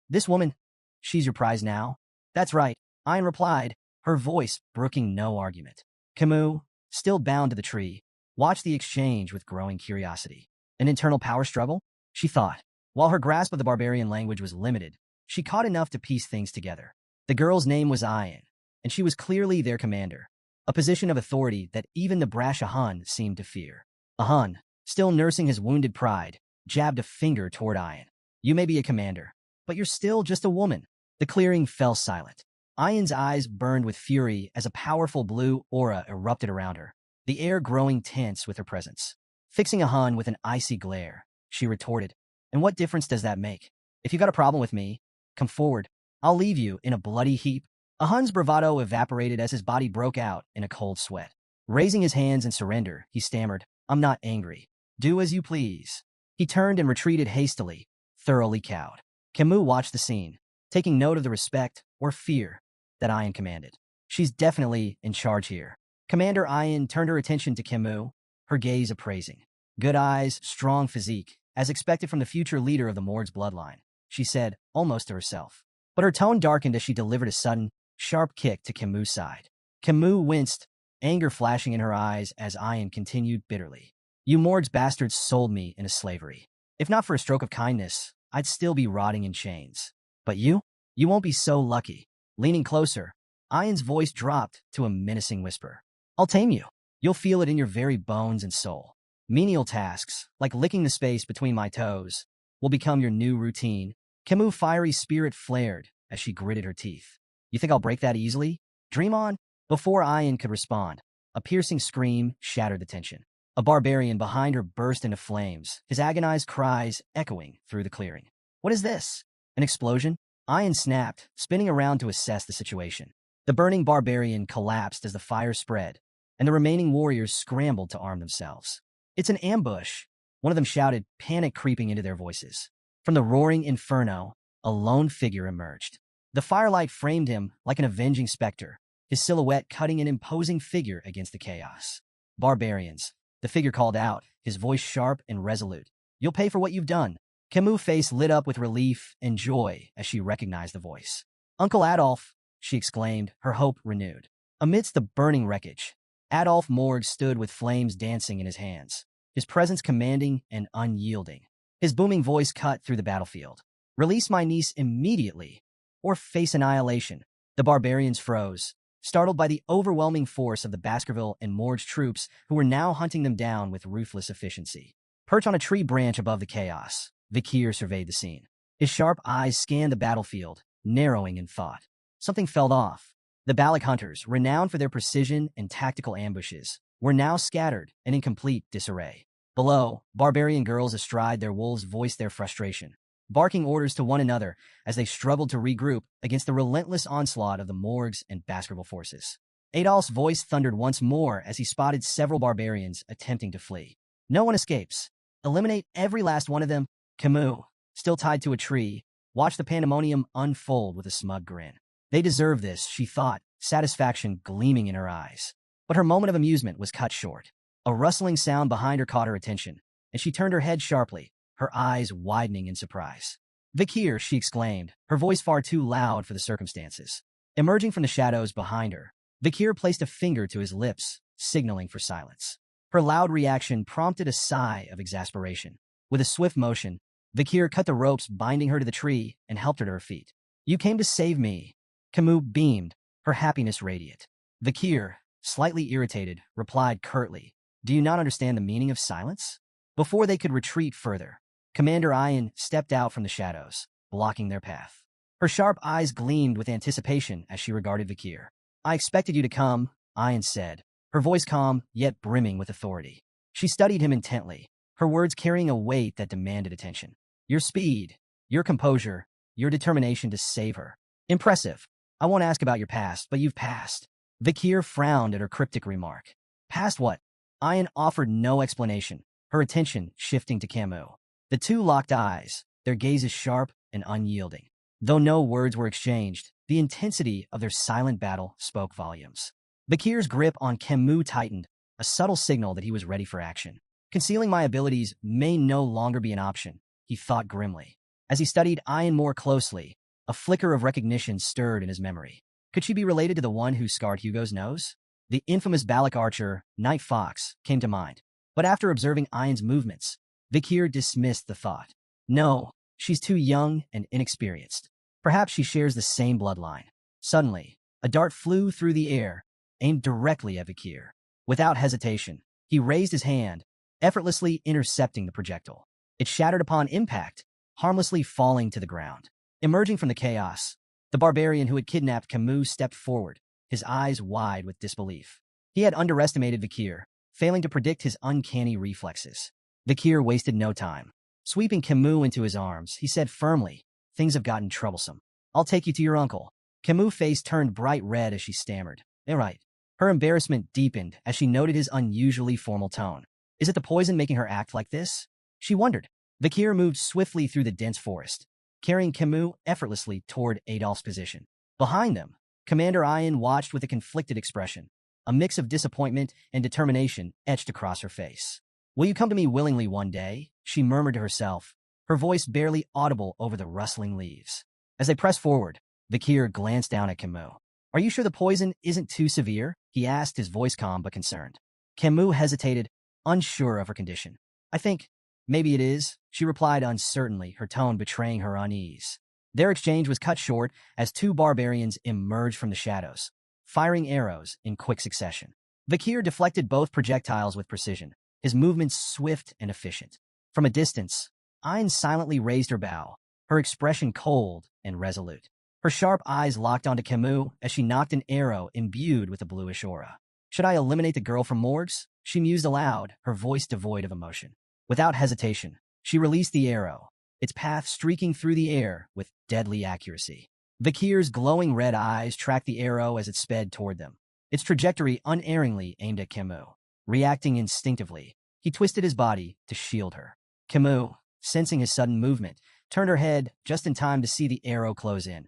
A: this woman, she's your prize now?" "That's right," Ian replied, her voice brooking no argument. Camus, still bound to the tree, watched the exchange with growing curiosity. An internal power struggle? She thought. While her grasp of the barbarian language was limited, she caught enough to piece things together. The girl's name was Ian, and she was clearly their commander, a position of authority that even the brash Ahan seemed to fear. Ahan, still nursing his wounded pride, jabbed a finger toward Ian. "You may be a commander, but you're still just a woman." The clearing fell silent. Ian's eyes burned with fury as a powerful blue aura erupted around her, the air growing tense with her presence. Fixing Ahan with an icy glare, she retorted, "And what difference does that make? If you got a problem with me, come forward. I'll leave you in a bloody heap." Ahan's bravado evaporated as his body broke out in a cold sweat. Raising his hands in surrender, he stammered, "I'm not angry. Do as you please." He turned and retreated hastily, thoroughly cowed. Camus watched the scene, taking note of the respect or fear that Ian commanded. "She's definitely in charge here." Commander Ian turned her attention to Camus, her gaze appraising. "Good eyes, strong physique, as expected from the future leader of the Morg's bloodline," she said, almost to herself. But her tone darkened as she delivered a sudden, sharp kick to Camus' side. Camus winced, anger flashing in her eyes as Ian continued bitterly. "You Morg's bastards sold me into slavery. If not for a stroke of kindness, I'd still be rotting in chains. But you won't be so lucky." Leaning closer, Ian's voice dropped to a menacing whisper. "I'll tame you. You'll feel it in your very bones and soul. Menial tasks, like licking the space between my toes, will become your new routine." Camus' fiery spirit flared as she gritted her teeth. "You think I'll break that easily? Dream on." Before Ian could respond, a piercing scream shattered the tension. A barbarian behind her burst into flames, his agonized cries echoing through the clearing. "What is this? An explosion?" Ian snapped, spinning around to assess the situation. The burning barbarian collapsed as the fire spread, and the remaining warriors scrambled to arm themselves. "It's an ambush," one of them shouted, panic creeping into their voices. From the roaring inferno, a lone figure emerged. The firelight framed him like an avenging specter, his silhouette cutting an imposing figure against the chaos. "Barbarians," the figure called out, his voice sharp and resolute. "You'll pay for what you've done." Camus' face lit up with relief and joy as she recognized the voice. "Uncle Adolf," she exclaimed, her hope renewed. Amidst the burning wreckage, Adolf Morg stood with flames dancing in his hands, his presence commanding and unyielding. His booming voice cut through the battlefield. "Release my niece immediately, or face annihilation." The barbarians froze, startled by the overwhelming force of the Baskerville and Morg's troops who were now hunting them down with ruthless efficiency. Perched on a tree branch above the chaos, Vikir surveyed the scene. His sharp eyes scanned the battlefield, narrowing in thought. Something felt off. The Balak hunters, renowned for their precision and tactical ambushes, were now scattered and in complete disarray. Below, barbarian girls astride their wolves voiced their frustration, barking orders to one another as they struggled to regroup against the relentless onslaught of the Morgs and Baskerville forces. Adolf's voice thundered once more as he spotted several barbarians attempting to flee. "No one escapes. Eliminate every last one of them." Camus, still tied to a tree, watched the pandemonium unfold with a smug grin. They deserve this, she thought, satisfaction gleaming in her eyes. But her moment of amusement was cut short. A rustling sound behind her caught her attention, and she turned her head sharply, her eyes widening in surprise. "Vikir," she exclaimed, her voice far too loud for the circumstances. Emerging from the shadows behind her, Vikir placed a finger to his lips, signaling for silence. Her loud reaction prompted a sigh of exasperation. With a swift motion, Vikir cut the ropes binding her to the tree and helped her to her feet. You came to save me. Camus beamed, her happiness radiant. Vakir, slightly irritated, replied curtly, do you not understand the meaning of silence? Before they could retreat further, Commander Ian stepped out from the shadows, blocking their path. Her sharp eyes gleamed with anticipation as she regarded Vakir. I expected you to come, Ian said, her voice calm yet brimming with authority. She studied him intently, her words carrying a weight that demanded attention. Your speed, your composure, your determination to save her. Impressive. I won't ask about your past, but you've passed. Vakir frowned at her cryptic remark. Past what? Ian offered no explanation, her attention shifting to Camus. The two locked eyes, their gazes sharp and unyielding. Though no words were exchanged, the intensity of their silent battle spoke volumes. Vakir's grip on Camus tightened, a subtle signal that he was ready for action. Concealing my abilities may no longer be an option, he thought grimly. As he studied Ian more closely, a flicker of recognition stirred in his memory. Could she be related to the one who scarred Hugo's nose? The infamous Balak archer, Night Fox, came to mind. But after observing Ian's movements, Vakir dismissed the thought. No, she's too young and inexperienced. Perhaps she shares the same bloodline. Suddenly, a dart flew through the air, aimed directly at Vakir. Without hesitation, he raised his hand, effortlessly intercepting the projectile. It shattered upon impact, harmlessly falling to the ground. Emerging from the chaos, the barbarian who had kidnapped Camus stepped forward, his eyes wide with disbelief. He had underestimated Vakir, failing to predict his uncanny reflexes. Vakir wasted no time. Sweeping Camus into his arms, he said firmly, things have gotten troublesome. I'll take you to your uncle. Camus' face turned bright red as she stammered. All right. Her embarrassment deepened as she noted his unusually formal tone. Is it the poison making her act like this? She wondered. Vakir moved swiftly through the dense forest, carrying Camus effortlessly toward Adolph's position. Behind them, Commander Ian watched with a conflicted expression. A mix of disappointment and determination etched across her face. Will you come to me willingly one day? She murmured to herself, her voice barely audible over the rustling leaves. As they pressed forward, Vakir glanced down at Camus. Are you sure the poison isn't too severe? He asked, his voice calm but concerned. Camus hesitated, unsure of her condition. I think, maybe it is, she replied uncertainly, her tone betraying her unease. Their exchange was cut short as two barbarians emerged from the shadows, firing arrows in quick succession. Vakir deflected both projectiles with precision, his movements swift and efficient. From a distance, Ian silently raised her bow, her expression cold and resolute. Her sharp eyes locked onto Camus as she knocked an arrow imbued with a bluish aura. Should I eliminate the girl from Morgs? She mused aloud, her voice devoid of emotion. Without hesitation, she released the arrow, its path streaking through the air with deadly accuracy. Vakir's glowing red eyes tracked the arrow as it sped toward them, its trajectory unerringly aimed at Camus. Reacting instinctively, he twisted his body to shield her. Camus, sensing his sudden movement, turned her head just in time to see the arrow close in,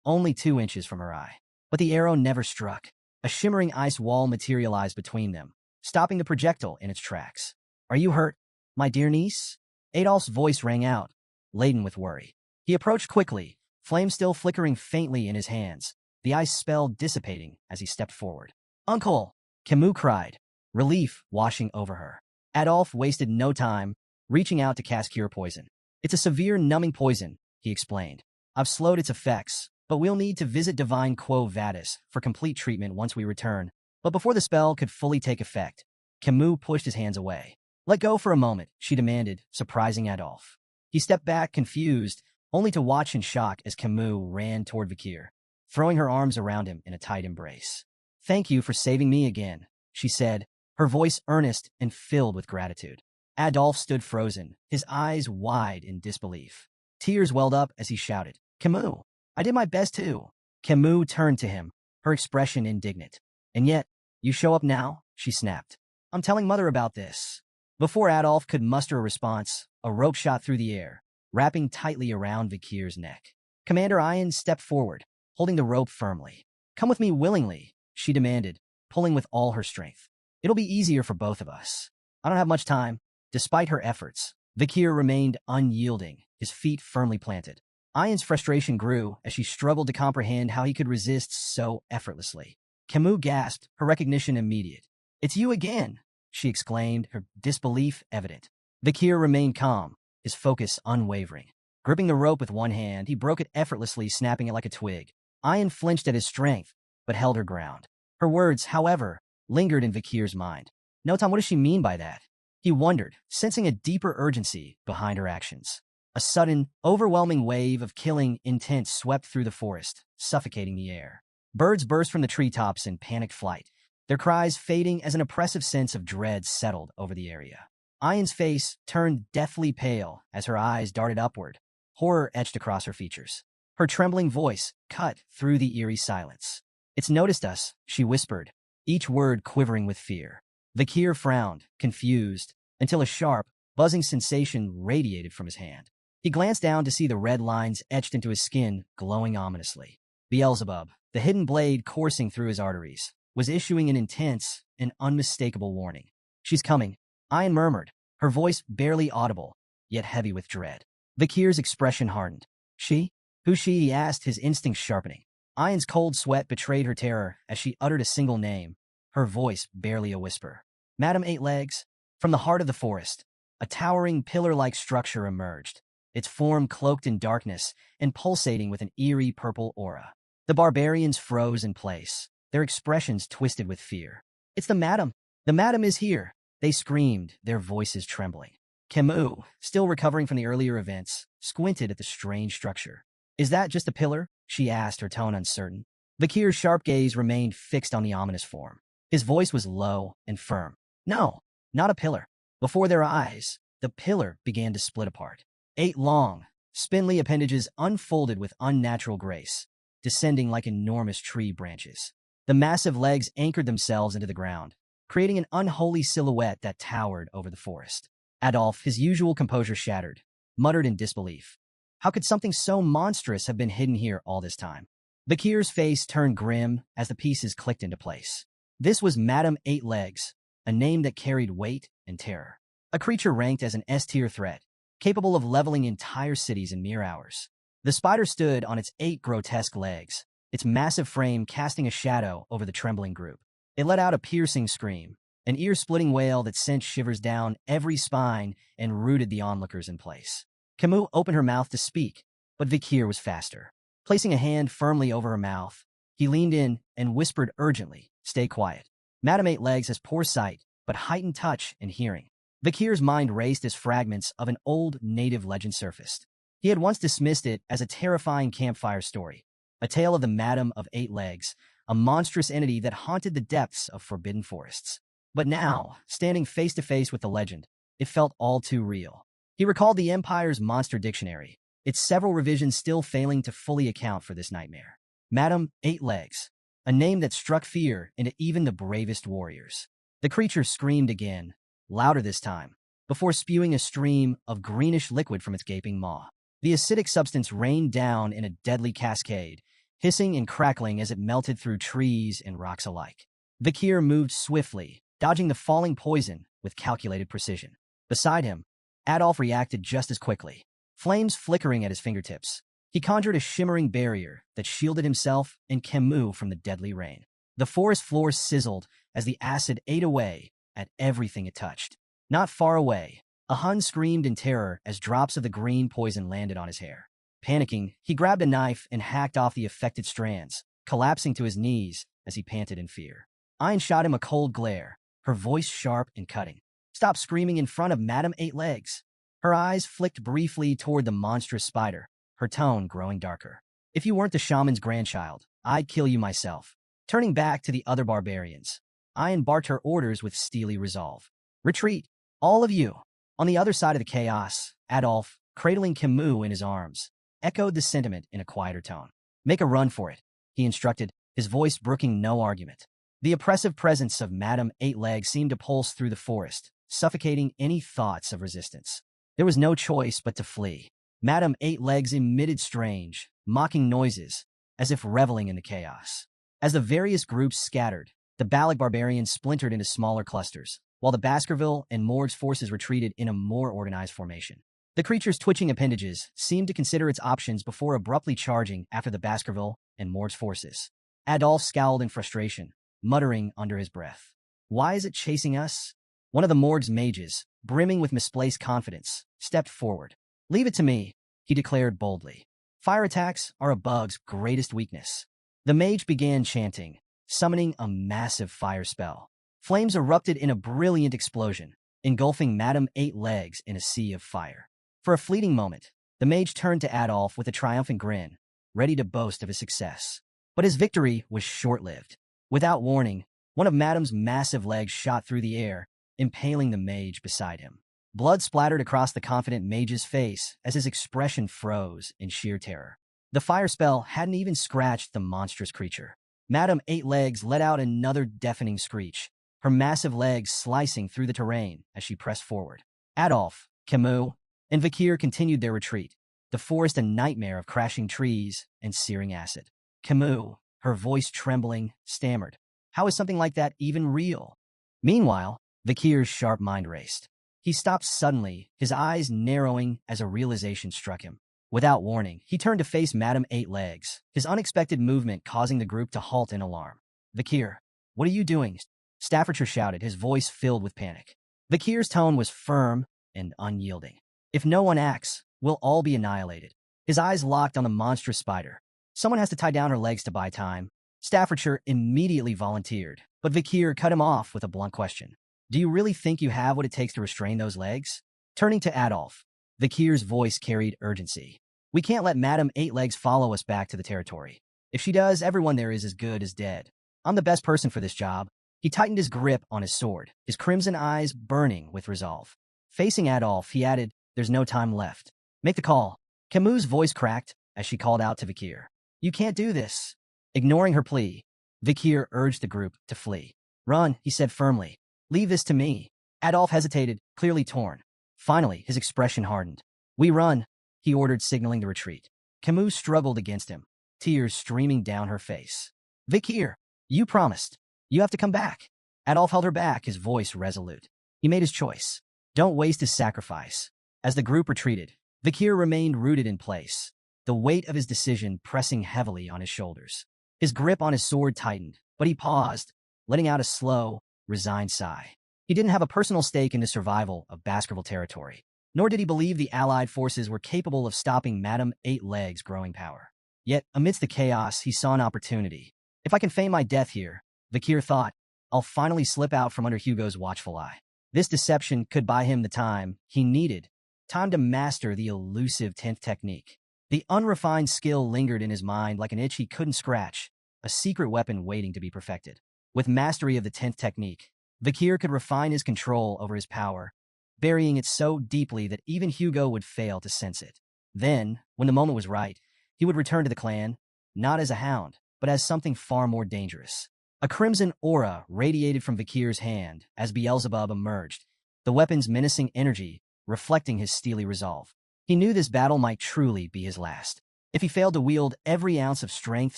A: only 2 inches from her eye. But the arrow never struck. A shimmering ice wall materialized between them, stopping the projectile in its tracks. Are you hurt, my dear niece? Adolph's voice rang out, laden with worry. He approached quickly, flame still flickering faintly in his hands, the ice spell dissipating as he stepped forward. Uncle! Camus cried, relief washing over her. Adolph wasted no time, reaching out to cast Cure Poison. It's a severe numbing poison, he explained. I've slowed its effects, but we'll need to visit Divine Quo Vadis for complete treatment once we return. But before the spell could fully take effect, Camus pushed his hands away. Let go for a moment, she demanded, surprising Adolph. He stepped back, confused, only to watch in shock as Camus ran toward Vakir, throwing her arms around him in a tight embrace. Thank you for saving me again, she said, her voice earnest and filled with gratitude. Adolph stood frozen, his eyes wide in disbelief. Tears welled up as he shouted, Camus, I did my best too. Camus turned to him, her expression indignant. And yet, you show up now? She snapped. I'm telling Mother about this. Before Adolph could muster a response, a rope shot through the air, wrapping tightly around Vakir's neck. Commander Ian stepped forward, holding the rope firmly. Come with me willingly, she demanded, pulling with all her strength. It'll be easier for both of us. I don't have much time. Despite her efforts, Vakir remained unyielding, his feet firmly planted. Ian's frustration grew as she struggled to comprehend how he could resist so effortlessly. Camus gasped, her recognition immediate. It's you again, she exclaimed, her disbelief evident. Vakir remained calm, his focus unwavering. Gripping the rope with one hand, he broke it effortlessly, snapping it like a twig. Ayan flinched at his strength, but held her ground. Her words, however, lingered in Vikir's mind. No, Tom, what does she mean by that? He wondered, sensing a deeper urgency behind her actions. A sudden, overwhelming wave of killing intent swept through the forest, suffocating the air. Birds burst from the treetops in panicked flight, their cries fading as an oppressive sense of dread settled over the area. Ayan's face turned deathly pale as her eyes darted upward, horror etched across her features. Her trembling voice cut through the eerie silence. "It's noticed us," she whispered, each word quivering with fear. Vikir frowned, confused, until a sharp, buzzing sensation radiated from his hand. He glanced down to see the red lines etched into his skin, glowing ominously. Beelzebub, the hidden blade coursing through his arteries, was issuing an intense and unmistakable warning. "She's coming," Ayan murmured, her voice barely audible, yet heavy with dread. Vikir's expression hardened. "She? Who's she?" he asked, his instincts sharpening. Ayan's cold sweat betrayed her terror as she uttered a single name, her voice barely a whisper. "Madam Eight Legs." From the heart of the forest, a towering pillar-like structure emerged, its form cloaked in darkness and pulsating with an eerie purple aura. The barbarians froze in place, their expressions twisted with fear. "It's the madam! The madam is here!" they screamed, their voices trembling. Camus, still recovering from the earlier events, squinted at the strange structure. "Is that just a pillar?" she asked, her tone uncertain. Vikir's sharp gaze remained fixed on the ominous form. His voice was low and firm. "No, not a pillar." Before their eyes, the pillar began to split apart. 8 long, spindly appendages unfolded with unnatural grace, descending like enormous tree branches. The massive legs anchored themselves into the ground, creating an unholy silhouette that towered over the forest. Adolf, his usual composure shattered, muttered in disbelief. How could something so monstrous have been hidden here all this time? Vikir's face turned grim as the pieces clicked into place. This was Madam Eight Legs, a name that carried weight and terror. A creature ranked as an S-tier threat, capable of leveling entire cities in mere hours. The spider stood on its 8 grotesque legs, its massive frame casting a shadow over the trembling group. It let out a piercing scream, an ear-splitting wail that sent shivers down every spine and rooted the onlookers in place. Camus opened her mouth to speak, but Vikir was faster. Placing a hand firmly over her mouth, he leaned in and whispered urgently, "Stay quiet. Madam Eight Legs has poor sight, but heightened touch and hearing." Vikir's mind raced as fragments of an old native legend surfaced. He had once dismissed it as a terrifying campfire story, a tale of the Madam of Eight Legs, a monstrous entity that haunted the depths of forbidden forests. But now, standing face to face with the legend, it felt all too real. He recalled the Empire's monster dictionary, its several revisions still failing to fully account for this nightmare. Madam Eight Legs, a name that struck fear into even the bravest warriors. The creature screamed again, louder this time, before spewing a stream of greenish liquid from its gaping maw. The acidic substance rained down in a deadly cascade, hissing and crackling as it melted through trees and rocks alike. Vikir moved swiftly, dodging the falling poison with calculated precision. Beside him, Adolf reacted just as quickly, flames flickering at his fingertips. He conjured a shimmering barrier that shielded himself and Camus from the deadly rain. The forest floor sizzled as the acid ate away at everything it touched. Not far away, a Hun screamed in terror as drops of the green poison landed on his hair. Panicking, he grabbed a knife and hacked off the affected strands, collapsing to his knees as he panted in fear. Ayn shot him a cold glare, her voice sharp and cutting. "Stop screaming in front of Madam Eight Legs." Her eyes flicked briefly toward the monstrous spider, her tone growing darker. "If you weren't the shaman's grandchild, I'd kill you myself." Turning back to the other barbarians, Ayn barked her orders with steely resolve. "Retreat, all of you." On the other side of the chaos, Adolf, cradling Camus in his arms, echoed the sentiment in a quieter tone. "Make a run for it," he instructed, his voice brooking no argument. The oppressive presence of Madam Eight Legs seemed to pulse through the forest, suffocating any thoughts of resistance. There was no choice but to flee. Madam Eight Legs emitted strange, mocking noises, as if reveling in the chaos. As the various groups scattered, the Balik barbarians splintered into smaller clusters, while the Baskerville and Morg's forces retreated in a more organized formation. The creature's twitching appendages seemed to consider its options before abruptly charging after the Baskerville and Morg's forces. Adolf scowled in frustration, muttering under his breath. "Why is it chasing us?" One of the Morg's mages, brimming with misplaced confidence, stepped forward. "Leave it to me," he declared boldly. Fire attacks are a bug's greatest weakness. The mage began chanting, summoning a massive fire spell. Flames erupted in a brilliant explosion, engulfing Madame Eight Legs in a sea of fire. For a fleeting moment, the mage turned to Adolf with a triumphant grin, ready to boast of his success. But his victory was short-lived. Without warning, one of Madame's massive legs shot through the air, impaling the mage beside him. Blood splattered across the confident mage's face as his expression froze in sheer terror. The fire spell hadn't even scratched the monstrous creature. Madame Eight Legs let out another deafening screech, her massive legs slicing through the terrain as she pressed forward. Adolf, Camus, and Vakir continued their retreat, the forest a nightmare of crashing trees and searing acid. Camus, her voice trembling, stammered, "How is something like that even real?" Meanwhile, Vakir's sharp mind raced. He stopped suddenly, his eyes narrowing as a realization struck him. Without warning, he turned to face Madame Eight Legs, his unexpected movement causing the group to halt in alarm. "Vakir, what are you doing?" Staffordshire shouted, his voice filled with panic. Vakir's tone was firm and unyielding. "If no one acts, we'll all be annihilated." His eyes locked on the monstrous spider. "Someone has to tie down her legs to buy time." Staffordshire immediately volunteered, but Vakir cut him off with a blunt question. "Do you really think you have what it takes to restrain those legs?" Turning to Adolf, Vakir's voice carried urgency. "We can't let Madame Eight Legs follow us back to the territory. If she does, everyone there is as good as dead. I'm the best person for this job." He tightened his grip on his sword, his crimson eyes burning with resolve. Facing Adolf, he added, "There's no time left. Make the call." Camus' voice cracked as she called out to Vakir. "You can't do this." Ignoring her plea, Vakir urged the group to flee. "Run," he said firmly. "Leave this to me." Adolf hesitated, clearly torn. Finally, his expression hardened. "We run," he ordered, signaling the retreat. Camus struggled against him, tears streaming down her face. "Vakir, you promised. You have to come back." Adolf held her back, his voice resolute. He made his choice. Don't waste his sacrifice. As the group retreated, Vakir remained rooted in place, the weight of his decision pressing heavily on his shoulders. His grip on his sword tightened, but he paused, letting out a slow, resigned sigh. He didn't have a personal stake in the survival of Baskerville territory, nor did he believe the Allied forces were capable of stopping Madame Eight Legs' growing power. Yet, amidst the chaos, he saw an opportunity. "If I can feign my death here," Vakir thought, "I'll finally slip out from under Hugo's watchful eye." This deception could buy him the time he needed, time to master the elusive 10th technique. The unrefined skill lingered in his mind like an itch he couldn't scratch, a secret weapon waiting to be perfected. With mastery of the 10th technique, Vakir could refine his control over his power, burying it so deeply that even Hugo would fail to sense it. Then, when the moment was right, he would return to the clan, not as a hound, but as something far more dangerous. A crimson aura radiated from Vakir's hand as Beelzebub emerged, the weapon's menacing energy reflecting his steely resolve. He knew this battle might truly be his last. If he failed to wield every ounce of strength,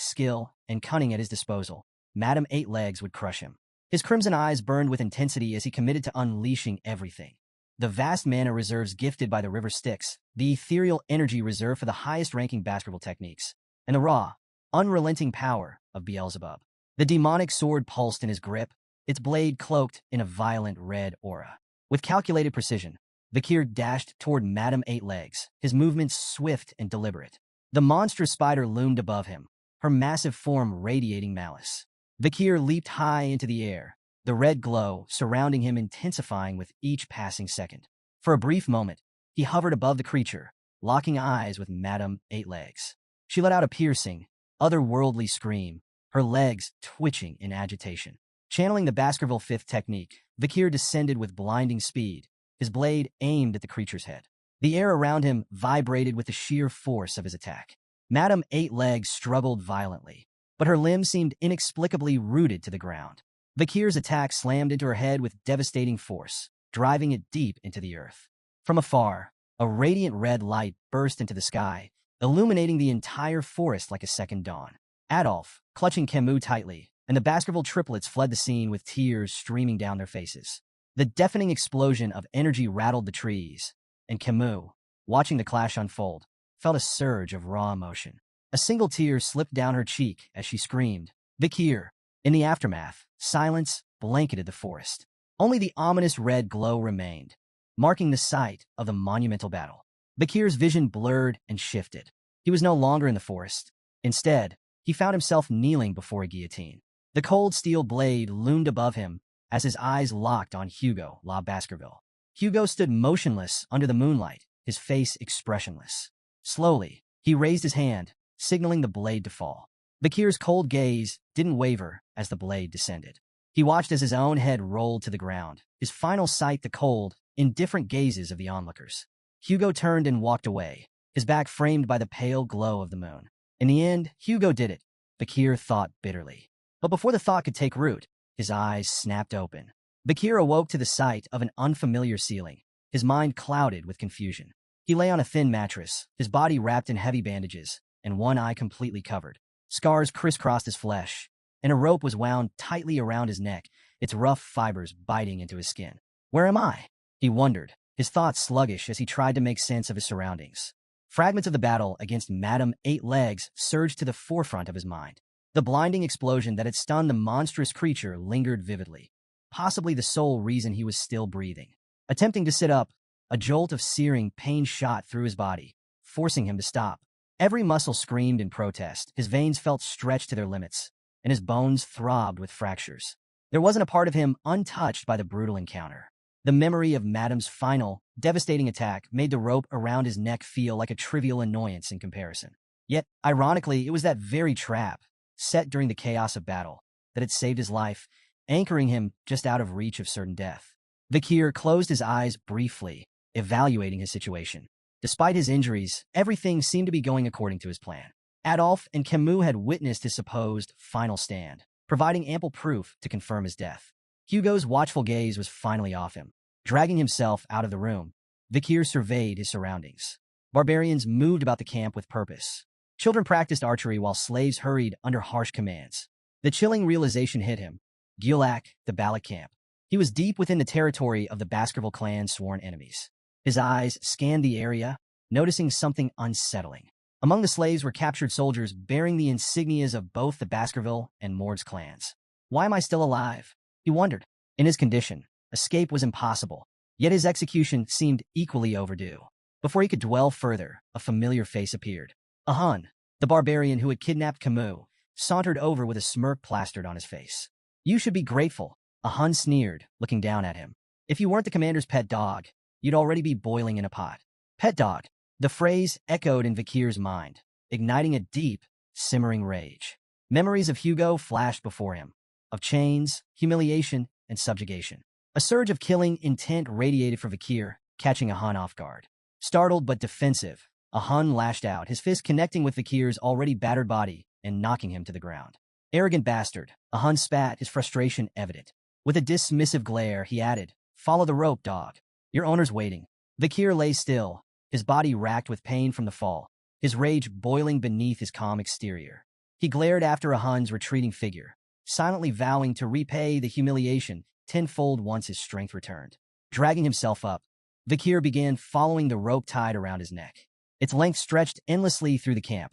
A: skill, and cunning at his disposal, Madame Eight Legs would crush him. His crimson eyes burned with intensity as he committed to unleashing everything. The vast mana reserves gifted by the River Styx, the ethereal energy reserved for the highest-ranking Baskerville techniques, and the raw, unrelenting power of Beelzebub. The demonic sword pulsed in his grip, its blade cloaked in a violent red aura. With calculated precision, Vakir dashed toward Madame Eight Legs, his movements swift and deliberate. The monstrous spider loomed above him, her massive form radiating malice. Vakir leaped high into the air, the red glow surrounding him intensifying with each passing second. For a brief moment, he hovered above the creature, locking eyes with Madame Eight Legs. She let out a piercing, otherworldly scream, her legs twitching in agitation. Channeling the Baskerville 5th technique, Vakir descended with blinding speed, his blade aimed at the creature's head. The air around him vibrated with the sheer force of his attack. Madame Eight Legs struggled violently, but her limbs seemed inexplicably rooted to the ground. Vakir's attack slammed into her head with devastating force, driving it deep into the earth. From afar, a radiant red light burst into the sky, illuminating the entire forest like a second dawn. Adolf, clutching Camus tightly, and the Baskerville triplets fled the scene with tears streaming down their faces. The deafening explosion of energy rattled the trees, and Camus, watching the clash unfold, felt a surge of raw emotion. A single tear slipped down her cheek as she screamed, "Vakir!" In the aftermath, silence blanketed the forest. Only the ominous red glow remained, marking the site of the monumental battle. Bakir's vision blurred and shifted. He was no longer in the forest. Instead, he found himself kneeling before a guillotine. The cold steel blade loomed above him as his eyes locked on Hugo La Baskerville. Hugo stood motionless under the moonlight, his face expressionless. Slowly, he raised his hand, signaling the blade to fall. Bakir's cold gaze didn't waver as the blade descended. He watched as his own head rolled to the ground, his final sight the cold, indifferent gazes of the onlookers. Hugo turned and walked away, his back framed by the pale glow of the moon. In the end, Hugo did it, Bakir thought bitterly. But before the thought could take root, his eyes snapped open. Bakir awoke to the sight of an unfamiliar ceiling, his mind clouded with confusion. He lay on a thin mattress, his body wrapped in heavy bandages, and one eye completely covered. Scars crisscrossed his flesh, and a rope was wound tightly around his neck, its rough fibers biting into his skin. Where am I? He wondered, his thoughts sluggish as he tried to make sense of his surroundings. Fragments of the battle against Madame Eight Legs surged to the forefront of his mind. The blinding explosion that had stunned the monstrous creature lingered vividly, possibly the sole reason he was still breathing. Attempting to sit up, a jolt of searing pain shot through his body, forcing him to stop. Every muscle screamed in protest, his veins felt stretched to their limits, and his bones throbbed with fractures. There wasn't a part of him untouched by the brutal encounter. The memory of Madame's final, devastating attack made the rope around his neck feel like a trivial annoyance in comparison. Yet, ironically, it was that very trap, set during the chaos of battle, that had saved his life, anchoring him just out of reach of certain death. Bakir closed his eyes briefly, evaluating his situation. Despite his injuries, everything seemed to be going according to his plan. Adolphe and Camus had witnessed his supposed final stand, providing ample proof to confirm his death. Hugo's watchful gaze was finally off him. Dragging himself out of the room, Bakir surveyed his surroundings. Barbarians moved about the camp with purpose. Children practiced archery while slaves hurried under harsh commands. The chilling realization hit him. Gulak, the Balak camp. He was deep within the territory of the Baskerville clan's sworn enemies. His eyes scanned the area, noticing something unsettling. Among the slaves were captured soldiers bearing the insignias of both the Baskerville and Mord's clans. Why am I still alive? He wondered. In his condition, escape was impossible, yet his execution seemed equally overdue. Before he could dwell further, a familiar face appeared. A Hun, the barbarian who had kidnapped Camus, sauntered over with a smirk plastered on his face. You should be grateful, a Hun sneered, looking down at him. If you weren't the commander's pet dog, you'd already be boiling in a pot. Pet dog. The phrase echoed in Bakir's mind, igniting a deep, simmering rage. Memories of Hugo flashed before him, of chains, humiliation, and subjugation. A surge of killing intent radiated from Bakir, catching a Hun off guard. Startled but defensive, a Hun lashed out, his fist connecting with Bakir's already battered body and knocking him to the ground. Arrogant bastard, a Hun spat, his frustration evident. With a dismissive glare, he added, Follow the rope, dog. Your owner's waiting. Bakir lay still, his body racked with pain from the fall, his rage boiling beneath his calm exterior. He glared after a Hun's retreating figure, silently vowing to repay the humiliation tenfold once his strength returned. Dragging himself up, Bakir began following the rope tied around his neck. Its length stretched endlessly through the camp,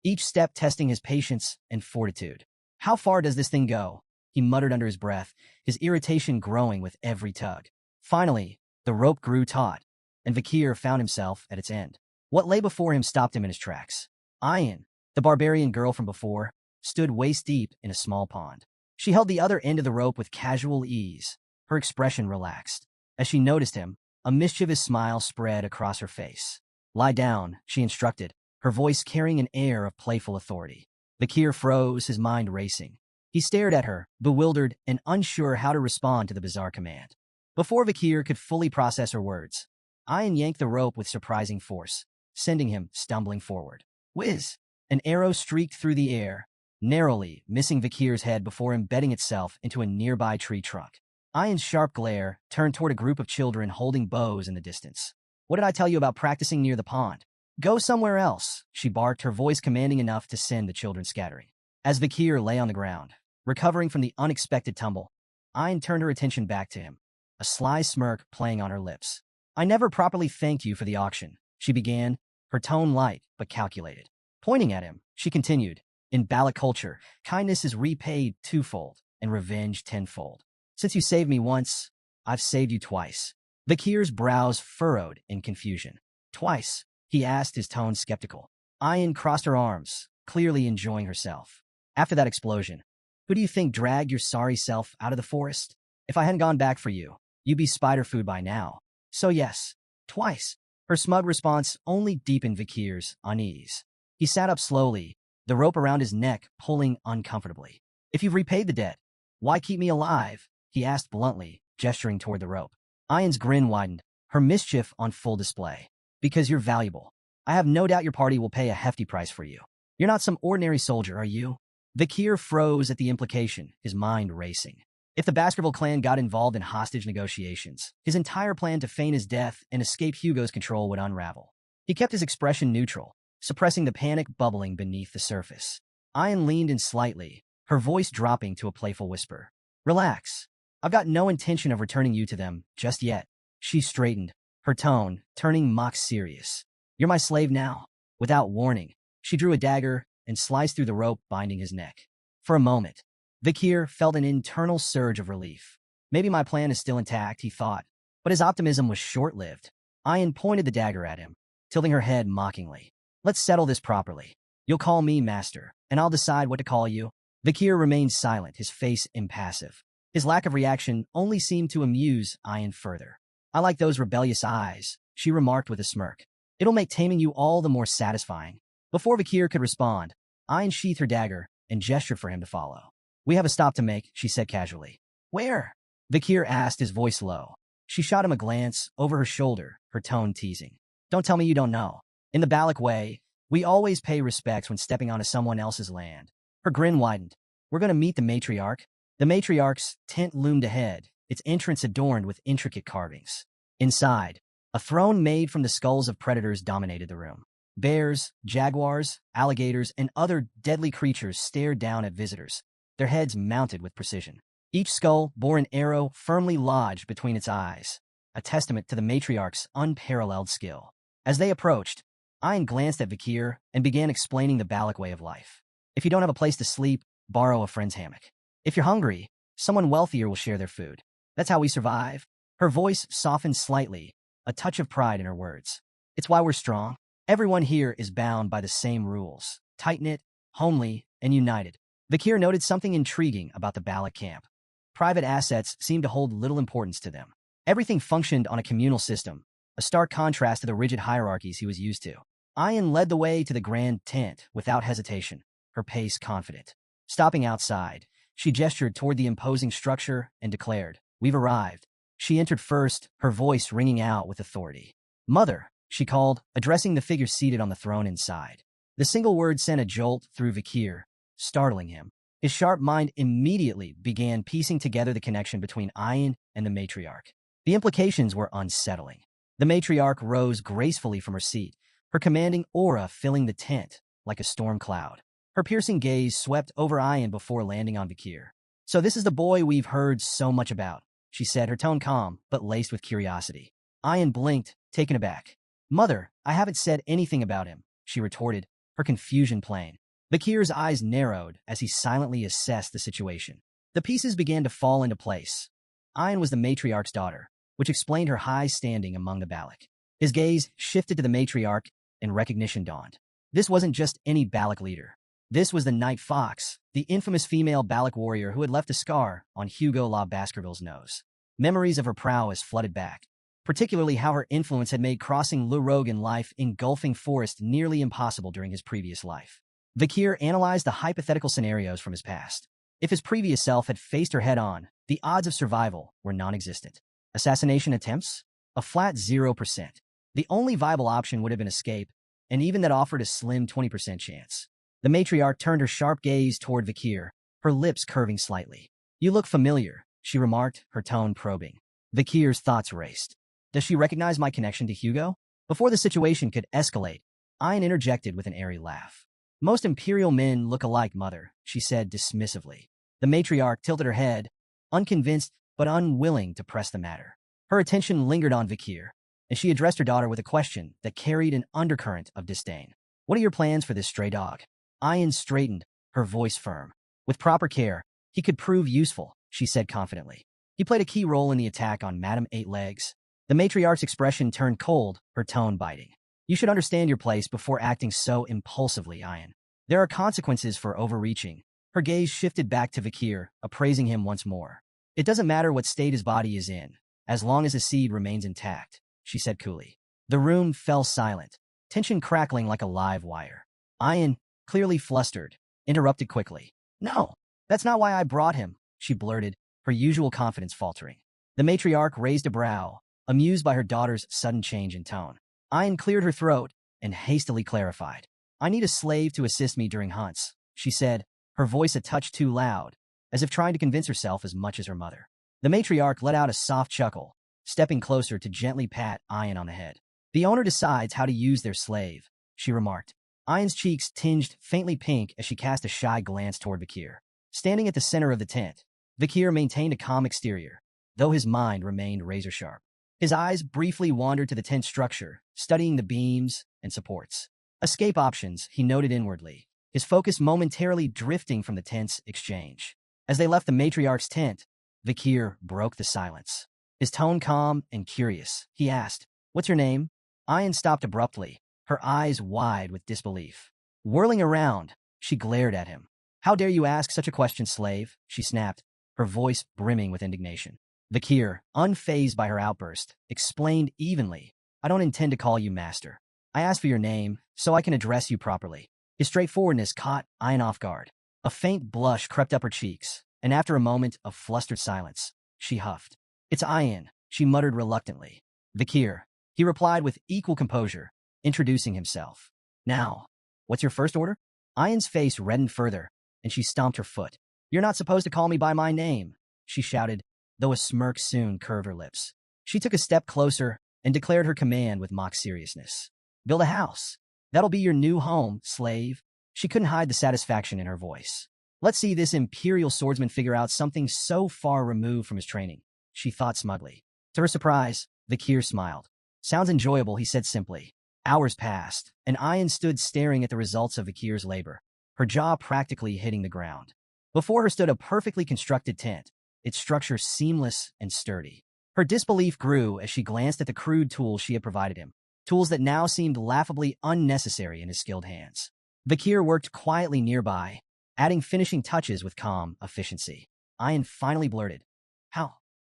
A: each step testing his patience and fortitude. How far does this thing go? He muttered under his breath, his irritation growing with every tug. Finally, the rope grew taut, and Bakir found himself at its end. What lay before him stopped him in his tracks. Ayan, the barbarian girl from before, stood waist-deep in a small pond. She held the other end of the rope with casual ease, her expression relaxed. As she noticed him, a mischievous smile spread across her face. Lie down, she instructed, her voice carrying an air of playful authority. Bakir froze, his mind racing. He stared at her, bewildered and unsure how to respond to the bizarre command. Before Bakir could fully process her words, Ayan yanked the rope with surprising force, sending him stumbling forward. Whiz! An arrow streaked through the air, narrowly missing Bakir's head before embedding itself into a nearby tree trunk. Ayan's sharp glare turned toward a group of children holding bows in the distance. What did I tell you about practicing near the pond? Go somewhere else, she barked, her voice commanding enough to send the children scattering. As Bakir lay on the ground, recovering from the unexpected tumble, Ayan turned her attention back to him, a sly smirk playing on her lips. I never properly thanked you for the auction, she began, her tone light but calculated. Pointing at him, she continued, in Balak culture, kindness is repaid twofold and revenge tenfold. Since you saved me once, I've saved you twice. Bakir's brows furrowed in confusion. Twice. he asked, his tone skeptical. Ayan crossed her arms, clearly enjoying herself. After that explosion, who do you think dragged your sorry self out of the forest? If I hadn't gone back for you, you'd be spider food by now. So yes, twice. Her smug response only deepened Vikir's unease. He sat up slowly, the rope around his neck pulling uncomfortably. If you've repaid the debt, why keep me alive? He asked bluntly, gesturing toward the rope. Ayan's grin widened, her mischief on full display. Because you're valuable. I have no doubt your party will pay a hefty price for you. You're not some ordinary soldier, are you? Vikir froze at the implication, his mind racing. If the Baskerville clan got involved in hostage negotiations, his entire plan to feign his death and escape Hugo's control would unravel. He kept his expression neutral, suppressing the panic bubbling beneath the surface. Ayan leaned in slightly, her voice dropping to a playful whisper. Relax. I've got no intention of returning you to them just yet. She straightened, her tone turning mock serious. You're my slave now. Without warning, she drew a dagger and sliced through the rope binding his neck. For a moment, Vikir felt an internal surge of relief. Maybe my plan is still intact, he thought, but his optimism was short-lived. Ayan pointed the dagger at him, tilting her head mockingly. Let's settle this properly. You'll call me master, and I'll decide what to call you. Vikir remained silent, his face impassive. His lack of reaction only seemed to amuse Ayan further. I like those rebellious eyes, she remarked with a smirk. It'll make taming you all the more satisfying. Before Vikir could respond, Ayan sheathed her dagger and gestured for him to follow. We have a stop to make, she said casually. Where? Vikir asked, his voice low. She shot him a glance over her shoulder, her tone teasing. Don't tell me you don't know. In the Balak way, we always pay respects when stepping onto someone else's land. Her grin widened. We're going to meet the matriarch. The matriarch's tent loomed ahead, its entrance adorned with intricate carvings. Inside, a throne made from the skulls of predators dominated the room. Bears, jaguars, alligators, and other deadly creatures stared down at visitors, their heads mounted with precision. Each skull bore an arrow firmly lodged between its eyes, a testament to the matriarch's unparalleled skill. As they approached, Ayan glanced at Vikir and began explaining the Balak way of life. If you don't have a place to sleep, borrow a friend's hammock. If you're hungry, someone wealthier will share their food. That's how we survive. Her voice softened slightly, a touch of pride in her words. It's why we're strong. Everyone here is bound by the same rules, tight-knit, homely, and united. Vikir noted something intriguing about the Balak camp. Private assets seemed to hold little importance to them. Everything functioned on a communal system, a stark contrast to the rigid hierarchies he was used to. Ayan led the way to the grand tent without hesitation, her pace confident. Stopping outside, she gestured toward the imposing structure and declared, We've arrived. She entered first, her voice ringing out with authority. Mother, she called, addressing the figure seated on the throne inside. The single word sent a jolt through Vikir, startling him. His sharp mind immediately began piecing together the connection between Ayan and the matriarch. The implications were unsettling. The matriarch rose gracefully from her seat, her commanding aura filling the tent like a storm cloud. Her piercing gaze swept over Ayan before landing on Vikir. So this is the boy we've heard so much about, she said, her tone calm but laced with curiosity. Ayan blinked, taken aback. Mother, I haven't said anything about him, she retorted, her confusion plain. Vikir's eyes narrowed as he silently assessed the situation. The pieces began to fall into place. Ayan was the matriarch's daughter, which explained her high standing among the Balak. His gaze shifted to the matriarch, and recognition dawned. This wasn't just any Balak leader. This was the Night Fox, the infamous female Balak warrior who had left a scar on Hugo La Baskerville's nose. Memories of her prowess flooded back, particularly how her influence had made crossing Le Rogue in life engulfing forest nearly impossible during his previous life. Vikir analyzed the hypothetical scenarios from his past. If his previous self had faced her head-on, the odds of survival were non-existent. Assassination attempts? A flat 0%. The only viable option would have been escape, and even that offered a slim 20% chance. The matriarch turned her sharp gaze toward Vikir, her lips curving slightly. You look familiar, she remarked, her tone probing. Vikir's thoughts raced. Does she recognize my connection to Hugo? Before the situation could escalate, Ayan interjected with an airy laugh. Most imperial men look alike, mother, she said dismissively. The matriarch tilted her head, unconvinced but unwilling to press the matter. Her attention lingered on Vikir, and she addressed her daughter with a question that carried an undercurrent of disdain. What are your plans for this stray dog? Ayan straightened, her voice firm. With proper care, he could prove useful, she said confidently. He played a key role in the attack on Madame Eight Legs. The matriarch's expression turned cold, her tone biting. You should understand your place before acting so impulsively, Ayan. There are consequences for overreaching. Her gaze shifted back to Vakir, appraising him once more. It doesn't matter what state his body is in, as long as the seed remains intact, she said coolly. The room fell silent, tension crackling like a live wire. Ayan, clearly flustered, interrupted quickly. No, that's not why I brought him, she blurted, her usual confidence faltering. The matriarch raised a brow, amused by her daughter's sudden change in tone. Ayan cleared her throat and hastily clarified. I need a slave to assist me during hunts, she said, her voice a touch too loud, as if trying to convince herself as much as her mother. The matriarch let out a soft chuckle, stepping closer to gently pat Ayan on the head. The owner decides how to use their slave, she remarked. Ayan's cheeks tinged faintly pink as she cast a shy glance toward Vakir. Standing at the center of the tent, Vakir maintained a calm exterior, though his mind remained razor-sharp. His eyes briefly wandered to the tent structure, studying the beams and supports. Escape options, he noted inwardly, his focus momentarily drifting from the tent's exchange. As they left the matriarch's tent, Vakir broke the silence. His tone calm and curious, he asked, What's your name? Ayan stopped abruptly, her eyes wide with disbelief. Whirling around, she glared at him. How dare you ask such a question, slave? She snapped, her voice brimming with indignation. Vakir, unfazed by her outburst, explained evenly, I don't intend to call you master. I asked for your name, so I can address you properly. His straightforwardness caught Ayan off guard. A faint blush crept up her cheeks, and after a moment of flustered silence, she huffed. It's Ayan, she muttered reluctantly. Vakir, he replied with equal composure, introducing himself. Now, what's your first order? Ayan's face reddened further, and she stomped her foot. You're not supposed to call me by my name, she shouted, though a smirk soon curved her lips. She took a step closer and declared her command with mock seriousness. Build a house. That'll be your new home, slave. She couldn't hide the satisfaction in her voice. Let's see this imperial swordsman figure out something so far removed from his training, she thought smugly. To her surprise, Vakir smiled. Sounds enjoyable, he said simply. Hours passed, and Ayan stood staring at the results of Vakir's labor, her jaw practically hitting the ground. Before her stood a perfectly constructed tent, its structure seamless and sturdy. Her disbelief grew as she glanced at the crude tools she had provided him, tools that now seemed laughably unnecessary in his skilled hands. Vakir worked quietly nearby, adding finishing touches with calm efficiency. Ayan finally blurted,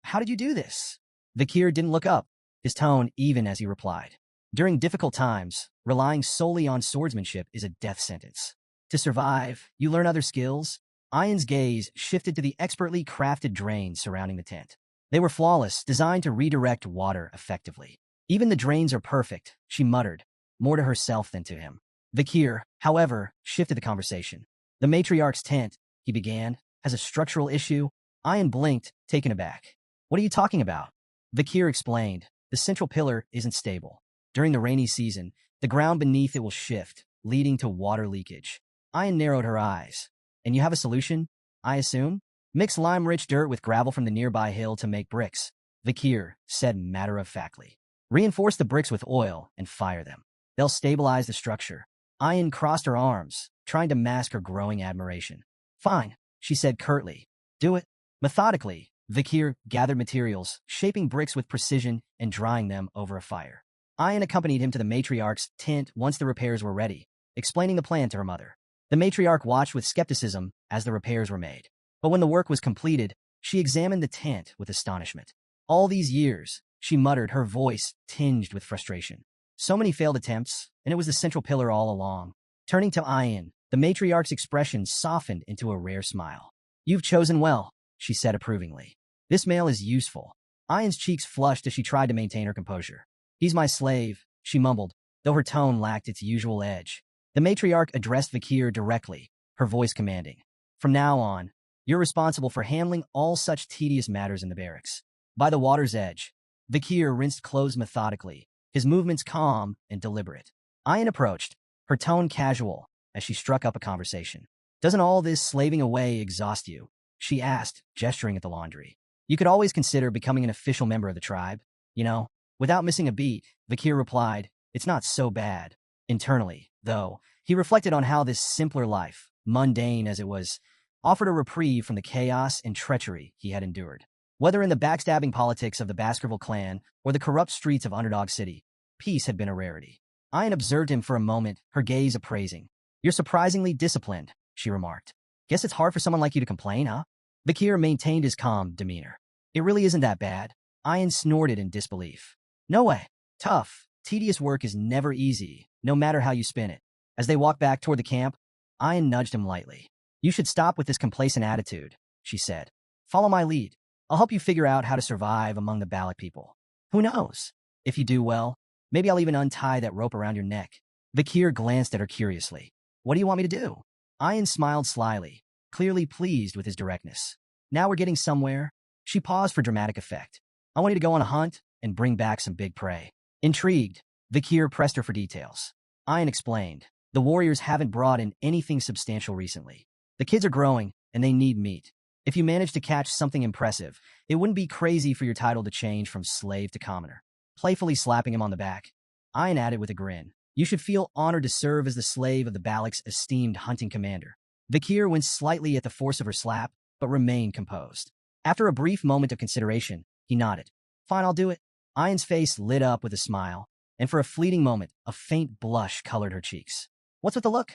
A: How did you do this? Vakir didn't look up, his tone even as he replied. During difficult times, relying solely on swordsmanship is a death sentence. To survive, you learn other skills. Ayan's gaze shifted to the expertly crafted drains surrounding the tent. They were flawless, designed to redirect water effectively. Even the drains are perfect, she muttered, more to herself than to him. Vakir, however, shifted the conversation. The matriarch's tent, he began, has a structural issue. Ayan blinked, taken aback. What are you talking about? Vakir explained, the central pillar isn't stable. During the rainy season, the ground beneath it will shift, leading to water leakage. Ayan narrowed her eyes. And you have a solution, I assume? Mix lime-rich dirt with gravel from the nearby hill to make bricks, Vakir said matter-of-factly. Reinforce the bricks with oil and fire them. They'll stabilize the structure. Ayan crossed her arms, trying to mask her growing admiration. Fine, she said curtly. Do it. Methodically, Vakir gathered materials, shaping bricks with precision and drying them over a fire. Ayan accompanied him to the matriarch's tent once the repairs were ready, explaining the plan to her mother. The matriarch watched with skepticism as the repairs were made. But when the work was completed, she examined the tent with astonishment. All these years, she muttered, her voice tinged with frustration. So many failed attempts, and it was the central pillar all along. Turning to Ayan, the matriarch's expression softened into a rare smile. You've chosen well, she said approvingly. This male is useful. Ayan's cheeks flushed as she tried to maintain her composure. He's my slave, she mumbled, though her tone lacked its usual edge. The matriarch addressed Vakir directly, her voice commanding. From now on, you're responsible for handling all such tedious matters in the barracks. By the water's edge, Vakir rinsed clothes methodically, his movements calm and deliberate. Ayan approached, her tone casual, as she struck up a conversation. Doesn't all this slaving away exhaust you? She asked, gesturing at the laundry. You could always consider becoming an official member of the tribe. You know, without missing a beat, Vakir replied, it's not so bad. Internally, though, he reflected on how this simpler life, mundane as it was, offered a reprieve from the chaos and treachery he had endured. Whether in the backstabbing politics of the Baskerville clan or the corrupt streets of Underdog City, peace had been a rarity. Ayan observed him for a moment, her gaze appraising. You're surprisingly disciplined, she remarked. Guess it's hard for someone like you to complain, huh? Vakir maintained his calm demeanor. It really isn't that bad. Ayan snorted in disbelief. No way. Tough, tedious work is never easy, no matter how you spin it. As they walked back toward the camp, Ayan nudged him lightly. You should stop with this complacent attitude, she said. Follow my lead. I'll help you figure out how to survive among the Balak people. Who knows? If you do well, maybe I'll even untie that rope around your neck. Vakir glanced at her curiously. What do you want me to do? Ayan smiled slyly, clearly pleased with his directness. Now we're getting somewhere. She paused for dramatic effect. I want you to go on a hunt and bring back some big prey. Intrigued, Vakir pressed her for details. Ayan explained. The warriors haven't brought in anything substantial recently. The kids are growing, and they need meat. If you manage to catch something impressive, it wouldn't be crazy for your title to change from slave to commoner. Playfully slapping him on the back, Ayan added with a grin. You should feel honored to serve as the slave of the Balak's esteemed hunting commander. Vakir winced slightly at the force of her slap, but remained composed. After a brief moment of consideration, he nodded. Fine, I'll do it. Ayan's face lit up with a smile, and for a fleeting moment, a faint blush colored her cheeks. What's with the look?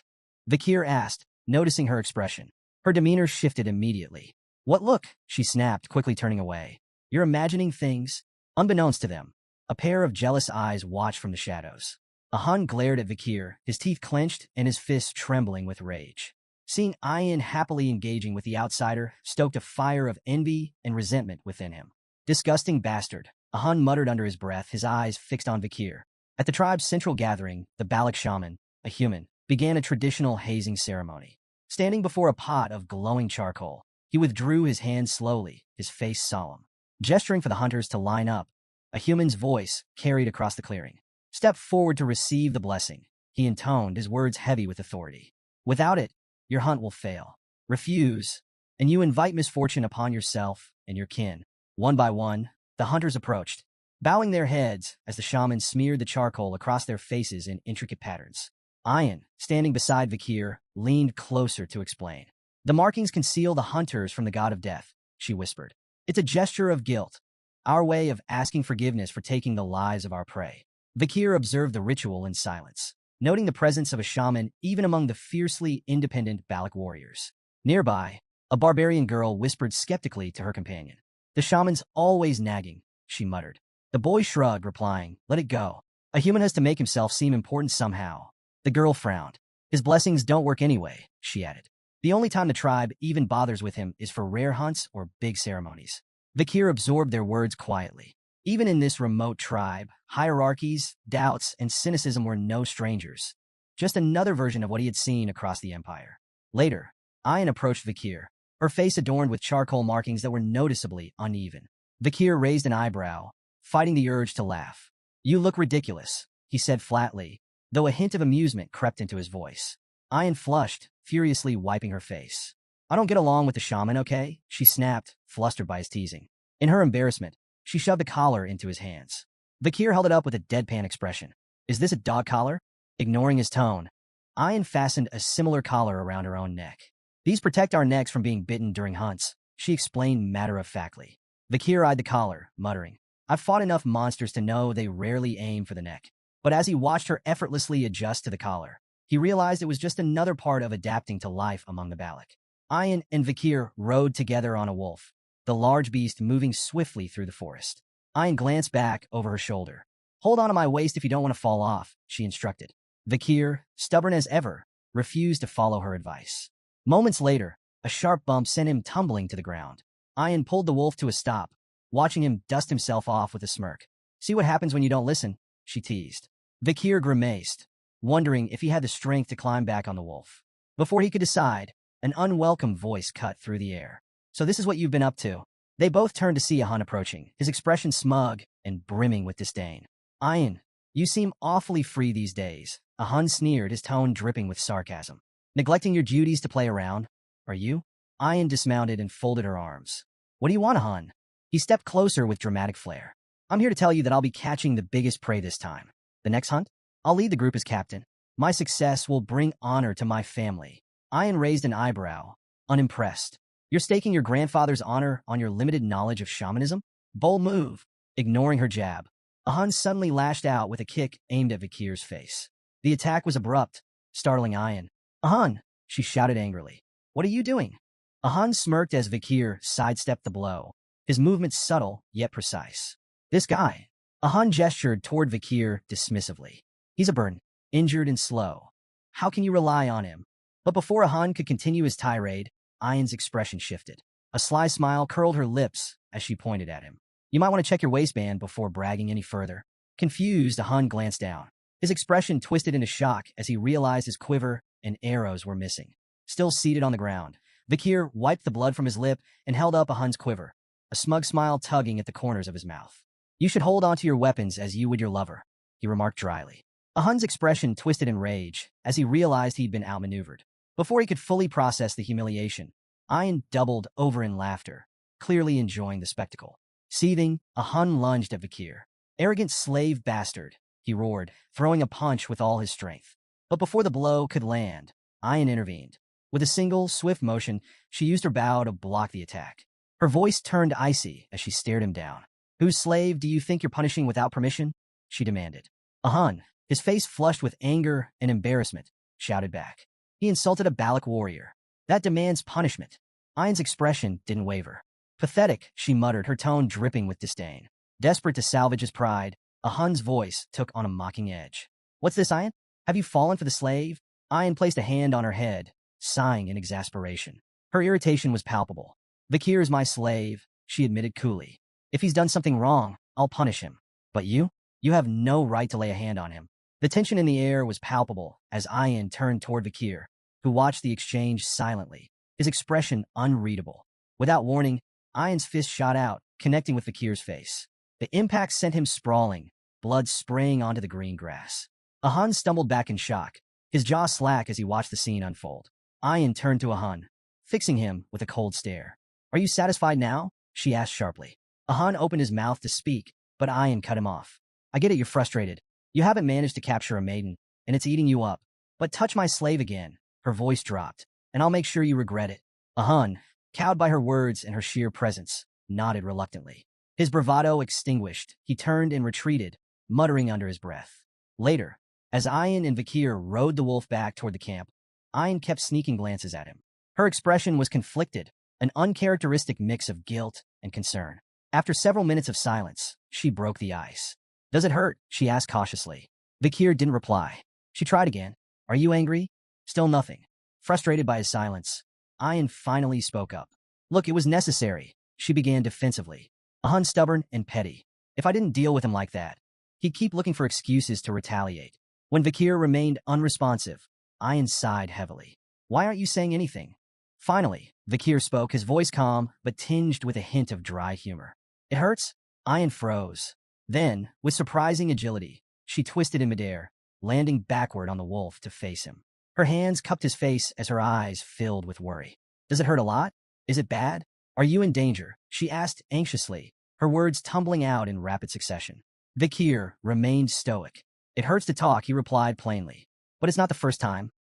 A: Vakir asked, noticing her expression. Her demeanor shifted immediately. What look? She snapped, quickly turning away. You're imagining things. Unbeknownst to them, a pair of jealous eyes watched from the shadows. Ahan glared at Vakir, his teeth clenched and his fists trembling with rage. Seeing Ayan happily engaging with the outsider stoked a fire of envy and resentment within him. Disgusting bastard, Ahan muttered under his breath, his eyes fixed on Vakir. At the tribe's central gathering, the Balak shaman, a human, began a traditional hazing ceremony. Standing before a pot of glowing charcoal, he withdrew his hands slowly, his face solemn. Gesturing for the hunters to line up, a human's voice carried across the clearing. Step forward to receive the blessing, he intoned, his words heavy with authority. Without it, your hunt will fail. Refuse, and you invite misfortune upon yourself and your kin. One by one, the hunters approached, bowing their heads as the shaman smeared the charcoal across their faces in intricate patterns. Ayan, standing beside Vakir, leaned closer to explain. The markings conceal the hunters from the god of death, she whispered. It's a gesture of guilt, our way of asking forgiveness for taking the lives of our prey. Vakir observed the ritual in silence, noting the presence of a shaman even among the fiercely independent Balak warriors. Nearby, a barbarian girl whispered skeptically to her companion. The shaman's always nagging, she muttered. The boy shrugged, replying, let it go. A human has to make himself seem important somehow. The girl frowned. His blessings don't work anyway, she added. The only time the tribe even bothers with him is for rare hunts or big ceremonies. Vakir absorbed their words quietly. Even in this remote tribe, hierarchies, doubts, and cynicism were no strangers. Just another version of what he had seen across the empire. Later, Ayan approached Vakir, her face adorned with charcoal markings that were noticeably uneven. Vakir raised an eyebrow, fighting the urge to laugh. You look ridiculous, he said flatly, though a hint of amusement crept into his voice. Ayan flushed, furiously wiping her face. I don't get along with the shaman, okay? She snapped, flustered by his teasing. In her embarrassment, she shoved the collar into his hands. Vakir held it up with a deadpan expression. Is this a dog collar? Ignoring his tone, Ayan fastened a similar collar around her own neck. These protect our necks from being bitten during hunts, she explained matter-of-factly. Vakir eyed the collar, muttering. I've fought enough monsters to know they rarely aim for the neck. But as he watched her effortlessly adjust to the collar, he realized it was just another part of adapting to life among the Balak. Ayan and Vakir rode together on a wolf, the large beast moving swiftly through the forest. Ayan glanced back over her shoulder. Hold on to my waist if you don't want to fall off, she instructed. Vakir, stubborn as ever, refused to follow her advice. Moments later, a sharp bump sent him tumbling to the ground. Ayan pulled the wolf to a stop, watching him dust himself off with a smirk. See what happens when you don't listen, she teased. Vakir grimaced, wondering if he had the strength to climb back on the wolf. Before he could decide, an unwelcome voice cut through the air. So this is what you've been up to. They both turned to see Ahan approaching, his expression smug and brimming with disdain. Ayan, you seem awfully free these days, Ahan sneered, his tone dripping with sarcasm. Neglecting your duties to play around, are you? Ayan dismounted and folded her arms. What do you want, Ahan? He stepped closer with dramatic flair. I'm here to tell you that I'll be catching the biggest prey this time. The next hunt? I'll lead the group as captain. My success will bring honor to my family. Ayan raised an eyebrow, unimpressed. You're staking your grandfather's honor on your limited knowledge of shamanism? Bold move. Ignoring her jab, Ahan suddenly lashed out with a kick aimed at Vikir's face. The attack was abrupt, startling Ayan. Ahan, she shouted angrily. What are you doing? Ahan smirked as Vikir sidestepped the blow, his movements subtle yet precise. This guy. Ahan gestured toward Vikir dismissively. He's a burn, injured and slow. How can you rely on him? But before Ahan could continue his tirade, Ayan's expression shifted. A sly smile curled her lips as she pointed at him. You might want to check your waistband before bragging any further. Confused, Ahan glanced down. His expression twisted into shock as he realized his quiver and arrows were missing. Still seated on the ground, Vikir wiped the blood from his lip and held up Ahan's quiver, a smug smile tugging at the corners of his mouth. You should hold onto your weapons as you would your lover, he remarked dryly. Ahan's expression twisted in rage as he realized he'd been outmaneuvered. Before he could fully process the humiliation, Ayan doubled over in laughter, clearly enjoying the spectacle. Seething, Ahan lunged at Vikir. Arrogant slave bastard, he roared, throwing a punch with all his strength. But before the blow could land, Ayan intervened. With a single, swift motion, she used her bow to block the attack. Her voice turned icy as she stared him down. Whose slave do you think you're punishing without permission? She demanded. Ahan, his face flushed with anger and embarrassment, shouted back. He insulted a Balak warrior. That demands punishment. Ayan's expression didn't waver. Pathetic, she muttered, her tone dripping with disdain. Desperate to salvage his pride, Ahan's voice took on a mocking edge. What's this, Ayan? Have you fallen for the slave? Ayan placed a hand on her head, sighing in exasperation. Her irritation was palpable. Vikir is my slave, she admitted coolly. If he's done something wrong, I'll punish him. But you? You have no right to lay a hand on him. The tension in the air was palpable as Ayan turned toward Vikir, who watched the exchange silently, his expression unreadable. Without warning, Ayan's fist shot out, connecting with Vikir's face. The impact sent him sprawling, blood spraying onto the green grass. Ahan stumbled back in shock, his jaw slack as he watched the scene unfold. Ayan turned to Ahan, fixing him with a cold stare. Are you satisfied now? She asked sharply. Ahan opened his mouth to speak, but Ayan cut him off. I get it, you're frustrated. You haven't managed to capture a maiden, and it's eating you up. But touch my slave again, her voice dropped, and I'll make sure you regret it. Ahan, cowed by her words and her sheer presence, nodded reluctantly. His bravado extinguished, he turned and retreated, muttering under his breath. Later, as Ayan and Vikir rode the wolf back toward the camp, Ayan kept sneaking glances at him. Her expression was conflicted, an uncharacteristic mix of guilt and concern. After several minutes of silence, she broke the ice. Does it hurt? She asked cautiously. Vikir didn't reply. She tried again. Are you angry? Still nothing. Frustrated by his silence, Ayan finally spoke up. Look, it was necessary, she began defensively. Ahan's stubborn and petty. If I didn't deal with him like that, he'd keep looking for excuses to retaliate. When Vikir remained unresponsive, Ayan sighed heavily. Why aren't you saying anything? Finally, Vikir spoke, his voice calm, but tinged with a hint of dry humor. It hurts? Ayan froze. Then, with surprising agility, she twisted in midair, landing backward on the wolf to face him. Her hands cupped his face as her eyes filled with worry. Does it hurt a lot? Is it bad? Are you in danger? She asked anxiously, her words tumbling out in rapid succession. Vikir remained stoic. It hurts to talk, he replied plainly. But it's not the first time.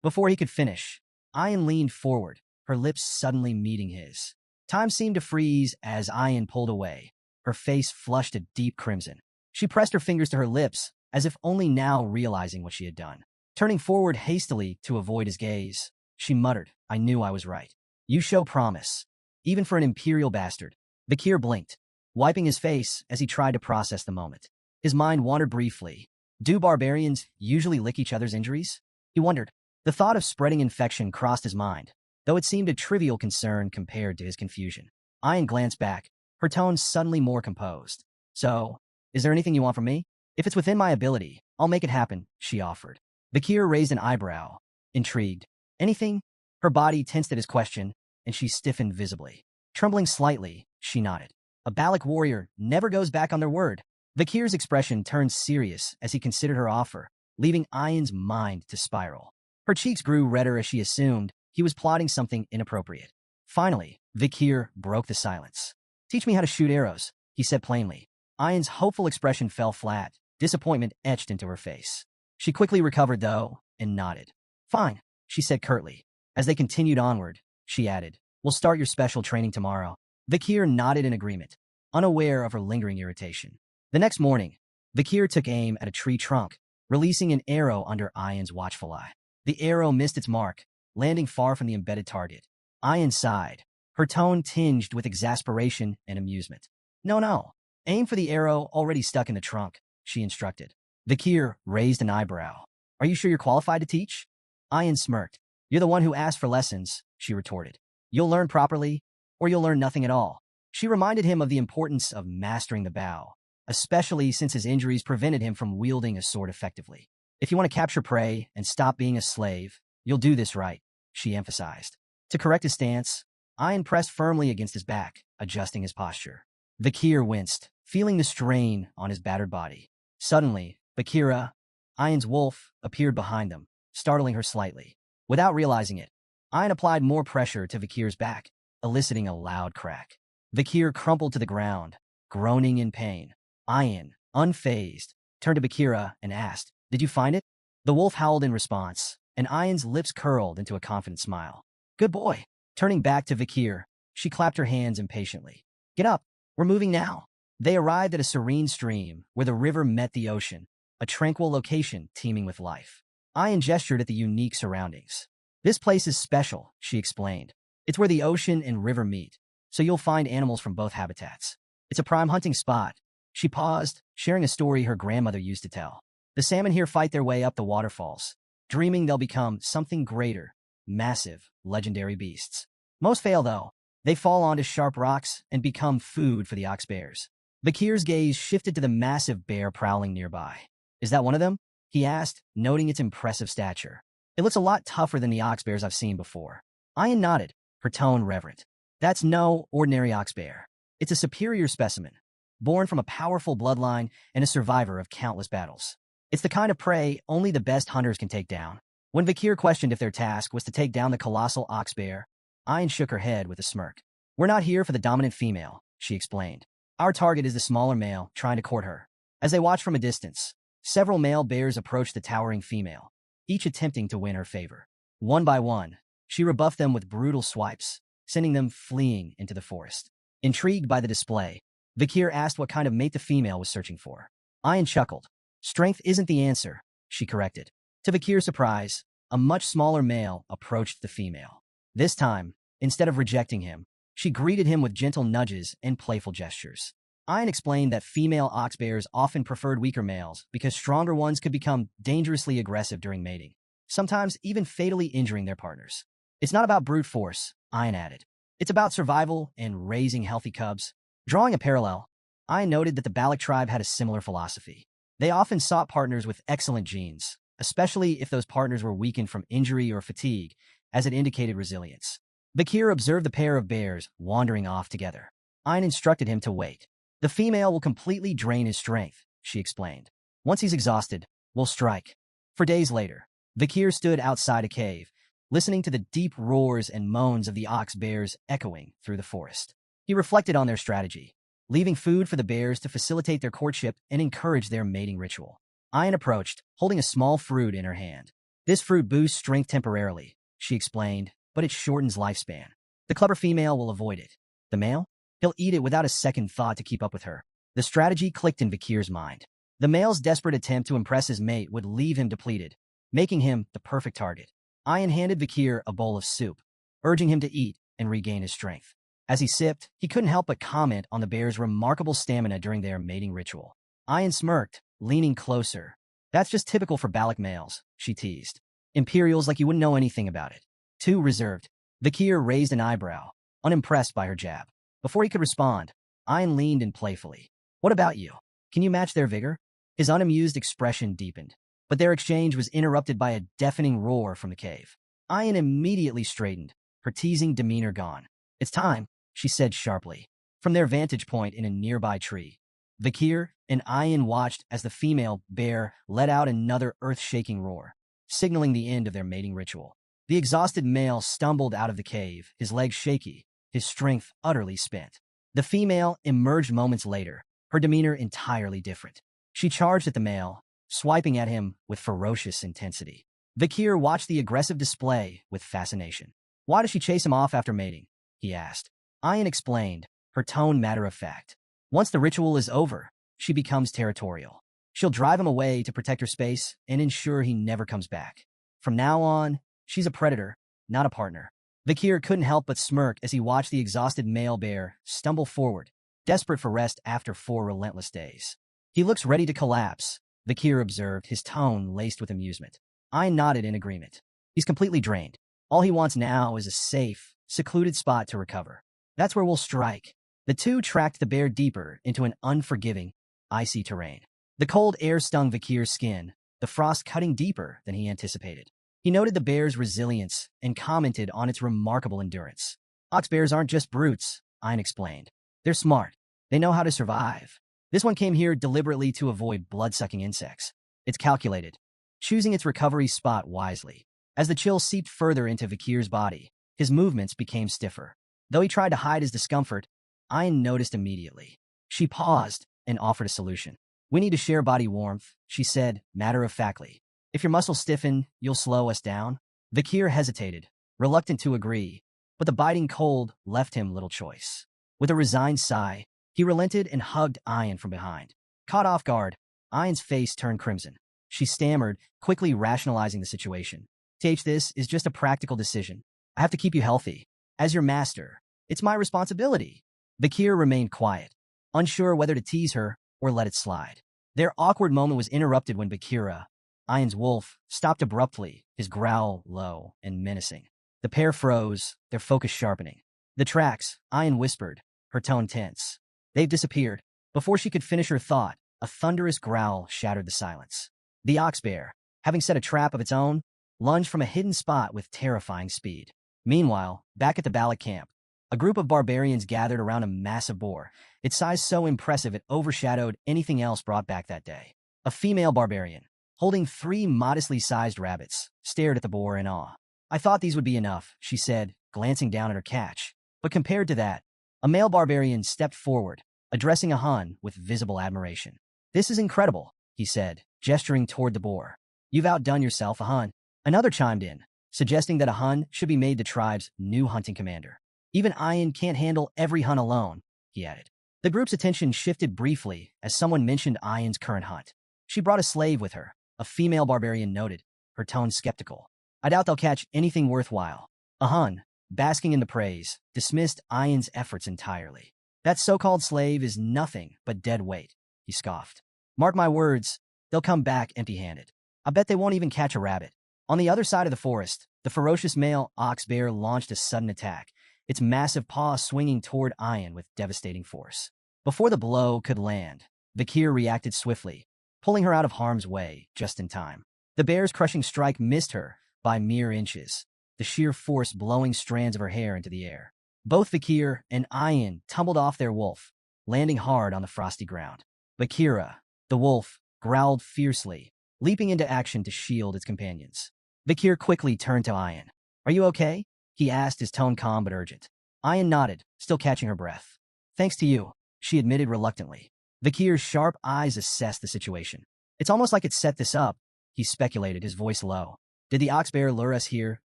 A: Before he could finish, Ayan leaned forward, her lips suddenly meeting his. Time seemed to freeze as Ayan pulled away, her face flushed a deep crimson. She pressed her fingers to her lips, as if only now realizing what she had done. Turning forward hastily to avoid his gaze, she muttered, I knew I was right. You show promise. Even for an imperial bastard. Vikir blinked, wiping his face as he tried to process the moment. His mind wandered briefly. Do barbarians usually lick each other's injuries? He wondered. The thought of spreading infection crossed his mind, though it seemed a trivial concern compared to his confusion. Ayan glanced back, her tone suddenly more composed. So, is there anything you want from me? If it's within my ability, I'll make it happen, she offered. Vikir raised an eyebrow, intrigued. Anything? Her body tensed at his question, and she stiffened visibly. Trembling slightly, she nodded. A Balak warrior never goes back on their word. Vikir's expression turned serious as he considered her offer, leaving Ayan's mind to spiral. Her cheeks grew redder as she assumed he was plotting something inappropriate. Finally, Vikir broke the silence. Teach me how to shoot arrows, he said plainly. Ayan's hopeful expression fell flat, disappointment etched into her face. She quickly recovered, though, and nodded. Fine, she said curtly. As they continued onward, she added, we'll start your special training tomorrow. Vikir nodded in agreement, unaware of her lingering irritation. The next morning, Vakir took aim at a tree trunk, releasing an arrow under Ayan's watchful eye. The arrow missed its mark, landing far from the embedded target. Ayan sighed, her tone tinged with exasperation and amusement. No. Aim for the arrow already stuck in the trunk, she instructed. Vakir raised an eyebrow. Are you sure you're qualified to teach? Ayan smirked. You're the one who asked for lessons, she retorted. You'll learn properly, or you'll learn nothing at all. She reminded him of the importance of mastering the bow, especially since his injuries prevented him from wielding a sword effectively. If you want to capture prey and stop being a slave, you'll do this right, she emphasized. To correct his stance, Ayan pressed firmly against his back, adjusting his posture. Vakir winced, feeling the strain on his battered body. Suddenly, Vakira, Ayan's wolf, appeared behind them, startling her slightly. Without realizing it, Ayan applied more pressure to Vakir's back, eliciting a loud crack. Vakir crumpled to the ground, groaning in pain. Ayan, unfazed, turned to Vakira and asked, Did you find it? The wolf howled in response, and Ayan's lips curled into a confident smile. Good boy. Turning back to Vakir, she clapped her hands impatiently. Get up. We're moving now. They arrived at a serene stream where the river met the ocean, a tranquil location teeming with life. Ayan gestured at the unique surroundings. This place is special, she explained. It's where the ocean and river meet, so you'll find animals from both habitats. It's a prime hunting spot. She paused, sharing a story her grandmother used to tell. The salmon here fight their way up the waterfalls, dreaming they'll become something greater, massive, legendary beasts. Most fail, though. They fall onto sharp rocks and become food for the ox bears. Vakir's gaze shifted to the massive bear prowling nearby. Is that one of them? He asked, noting its impressive stature. It looks a lot tougher than the ox bears I've seen before. Ayan nodded, her tone reverent. That's no ordinary ox bear. It's a superior specimen, born from a powerful bloodline and a survivor of countless battles. It's the kind of prey only the best hunters can take down. When Vakir questioned if their task was to take down the colossal ox bear, Ayan shook her head with a smirk. We're not here for the dominant female, she explained. Our target is the smaller male trying to court her. As they watched from a distance, several male bears approached the towering female, each attempting to win her favor. One by one, she rebuffed them with brutal swipes, sending them fleeing into the forest. Intrigued by the display, Vakir asked what kind of mate the female was searching for. Ayan chuckled. Strength isn't the answer, she corrected. To Vakir's surprise, a much smaller male approached the female. This time, instead of rejecting him, she greeted him with gentle nudges and playful gestures. Ayan explained that female ox bears often preferred weaker males because stronger ones could become dangerously aggressive during mating, sometimes even fatally injuring their partners. It's not about brute force, Ayan added. It's about survival and raising healthy cubs. Drawing a parallel, Ayan noted that the Balak tribe had a similar philosophy. They often sought partners with excellent genes, especially if those partners were weakened from injury or fatigue, as it indicated resilience. Vakir observed the pair of bears wandering off together. Ayan instructed him to wait. The female will completely drain his strength, she explained. Once he's exhausted, we'll strike. For days later, Vakir stood outside a cave, listening to the deep roars and moans of the ox bears echoing through the forest. He reflected on their strategy, leaving food for the bears to facilitate their courtship and encourage their mating ritual. Ayan approached, holding a small fruit in her hand. This fruit boosts strength temporarily, she explained, but it shortens lifespan. The clever female will avoid it. The male? He'll eat it without a second thought to keep up with her. The strategy clicked in Vakir's mind. The male's desperate attempt to impress his mate would leave him depleted, making him the perfect target. Ayan handed Vakir a bowl of soup, urging him to eat and regain his strength. As he sipped, he couldn't help but comment on the bear's remarkable stamina during their mating ritual. Ayan smirked, leaning closer. That's just typical for Balak males, she teased. Imperials like you wouldn't know anything about it. Too reserved. Vakir raised an eyebrow, unimpressed by her jab. Before he could respond, Ayan leaned in playfully. What about you? Can you match their vigor? His unamused expression deepened, but their exchange was interrupted by a deafening roar from the cave. Ayan immediately straightened, her teasing demeanor gone. It's time, she said sharply. From their vantage point in a nearby tree, Vakir and Ayan watched as the female bear let out another earth-shaking roar, signaling the end of their mating ritual. The exhausted male stumbled out of the cave, his legs shaky, his strength utterly spent. The female emerged moments later, her demeanor entirely different. She charged at the male, swiping at him with ferocious intensity. Vakir watched the aggressive display with fascination. Why does she chase him off after mating? He asked. Ayan explained, her tone matter-of-fact. Once the ritual is over, she becomes territorial. She'll drive him away to protect her space and ensure he never comes back. From now on, she's a predator, not a partner. Vakir couldn't help but smirk as he watched the exhausted male bear stumble forward, desperate for rest after 4 relentless days. He looks ready to collapse, Vakir observed, his tone laced with amusement. I nodded in agreement. He's completely drained. All he wants now is a safe, secluded spot to recover. That's where we'll strike. The two tracked the bear deeper into an unforgiving, icy terrain. The cold air stung Vakir's skin, the frost cutting deeper than he anticipated. He noted the bear's resilience and commented on its remarkable endurance. Ox bears aren't just brutes, Ein explained. They're smart. They know how to survive. This one came here deliberately to avoid blood-sucking insects. It's calculated, choosing its recovery spot wisely. As the chill seeped further into Vakir's body, his movements became stiffer. Though he tried to hide his discomfort, Ein noticed immediately. She paused and offered a solution. We need to share body warmth, she said, matter-of-factly. If your muscles stiffen, you'll slow us down. Vakir hesitated, reluctant to agree, but the biting cold left him little choice. With a resigned sigh, he relented and hugged Ein from behind. Caught off guard, Ein's face turned crimson. She stammered, quickly rationalizing the situation. This is just a practical decision. I have to keep you healthy. As your master, it's my responsibility. Vakir remained quiet, unsure whether to tease her or let it slide. Their awkward moment was interrupted when Bakira, Ein's wolf, stopped abruptly, his growl low and menacing. The pair froze, their focus sharpening. The tracks, Ein whispered, her tone tense. They've disappeared. Before she could finish her thought, a thunderous growl shattered the silence. The ox bear, having set a trap of its own, lunged from a hidden spot with terrifying speed. Meanwhile, back at the Bala camp, a group of barbarians gathered around a massive boar, its size so impressive it overshadowed anything else brought back that day. A female barbarian, holding 3 modestly sized rabbits, stared at the boar in awe. I thought these would be enough, she said, glancing down at her catch. But compared to that, a male barbarian stepped forward, addressing a Hun with visible admiration. This is incredible, he said, gesturing toward the boar. You've outdone yourself, a Hun. Another chimed in, suggesting that a Hun should be made the tribe's new hunting commander. Even Ein can't handle every Hun alone, he added. The group's attention shifted briefly as someone mentioned Ein's current hunt. She brought a slave with her, a female barbarian noted, her tone skeptical. I doubt they'll catch anything worthwhile. A Hun, basking in the praise, dismissed Ein's efforts entirely. That so-called slave is nothing but dead weight, he scoffed. Mark my words, they'll come back empty-handed. I bet they won't even catch a rabbit. On the other side of the forest, the ferocious male ox bear launched a sudden attack, its massive paw swinging toward Ein with devastating force. Before the blow could land, Vakir reacted swiftly, pulling her out of harm's way just in time. The bear's crushing strike missed her by mere inches, the sheer force blowing strands of her hair into the air. Both Vakir and Ein tumbled off their wolf, landing hard on the frosty ground. Vakira, the wolf, growled fiercely, leaping into action to shield its companions. Vakir quickly turned to Ein. Are you okay? He asked, his tone calm but urgent. Ein nodded, still catching her breath. Thanks to you, she admitted reluctantly. Vakir's sharp eyes assessed the situation. It's almost like it set this up, he speculated, his voice low. Did the ox bear lure us here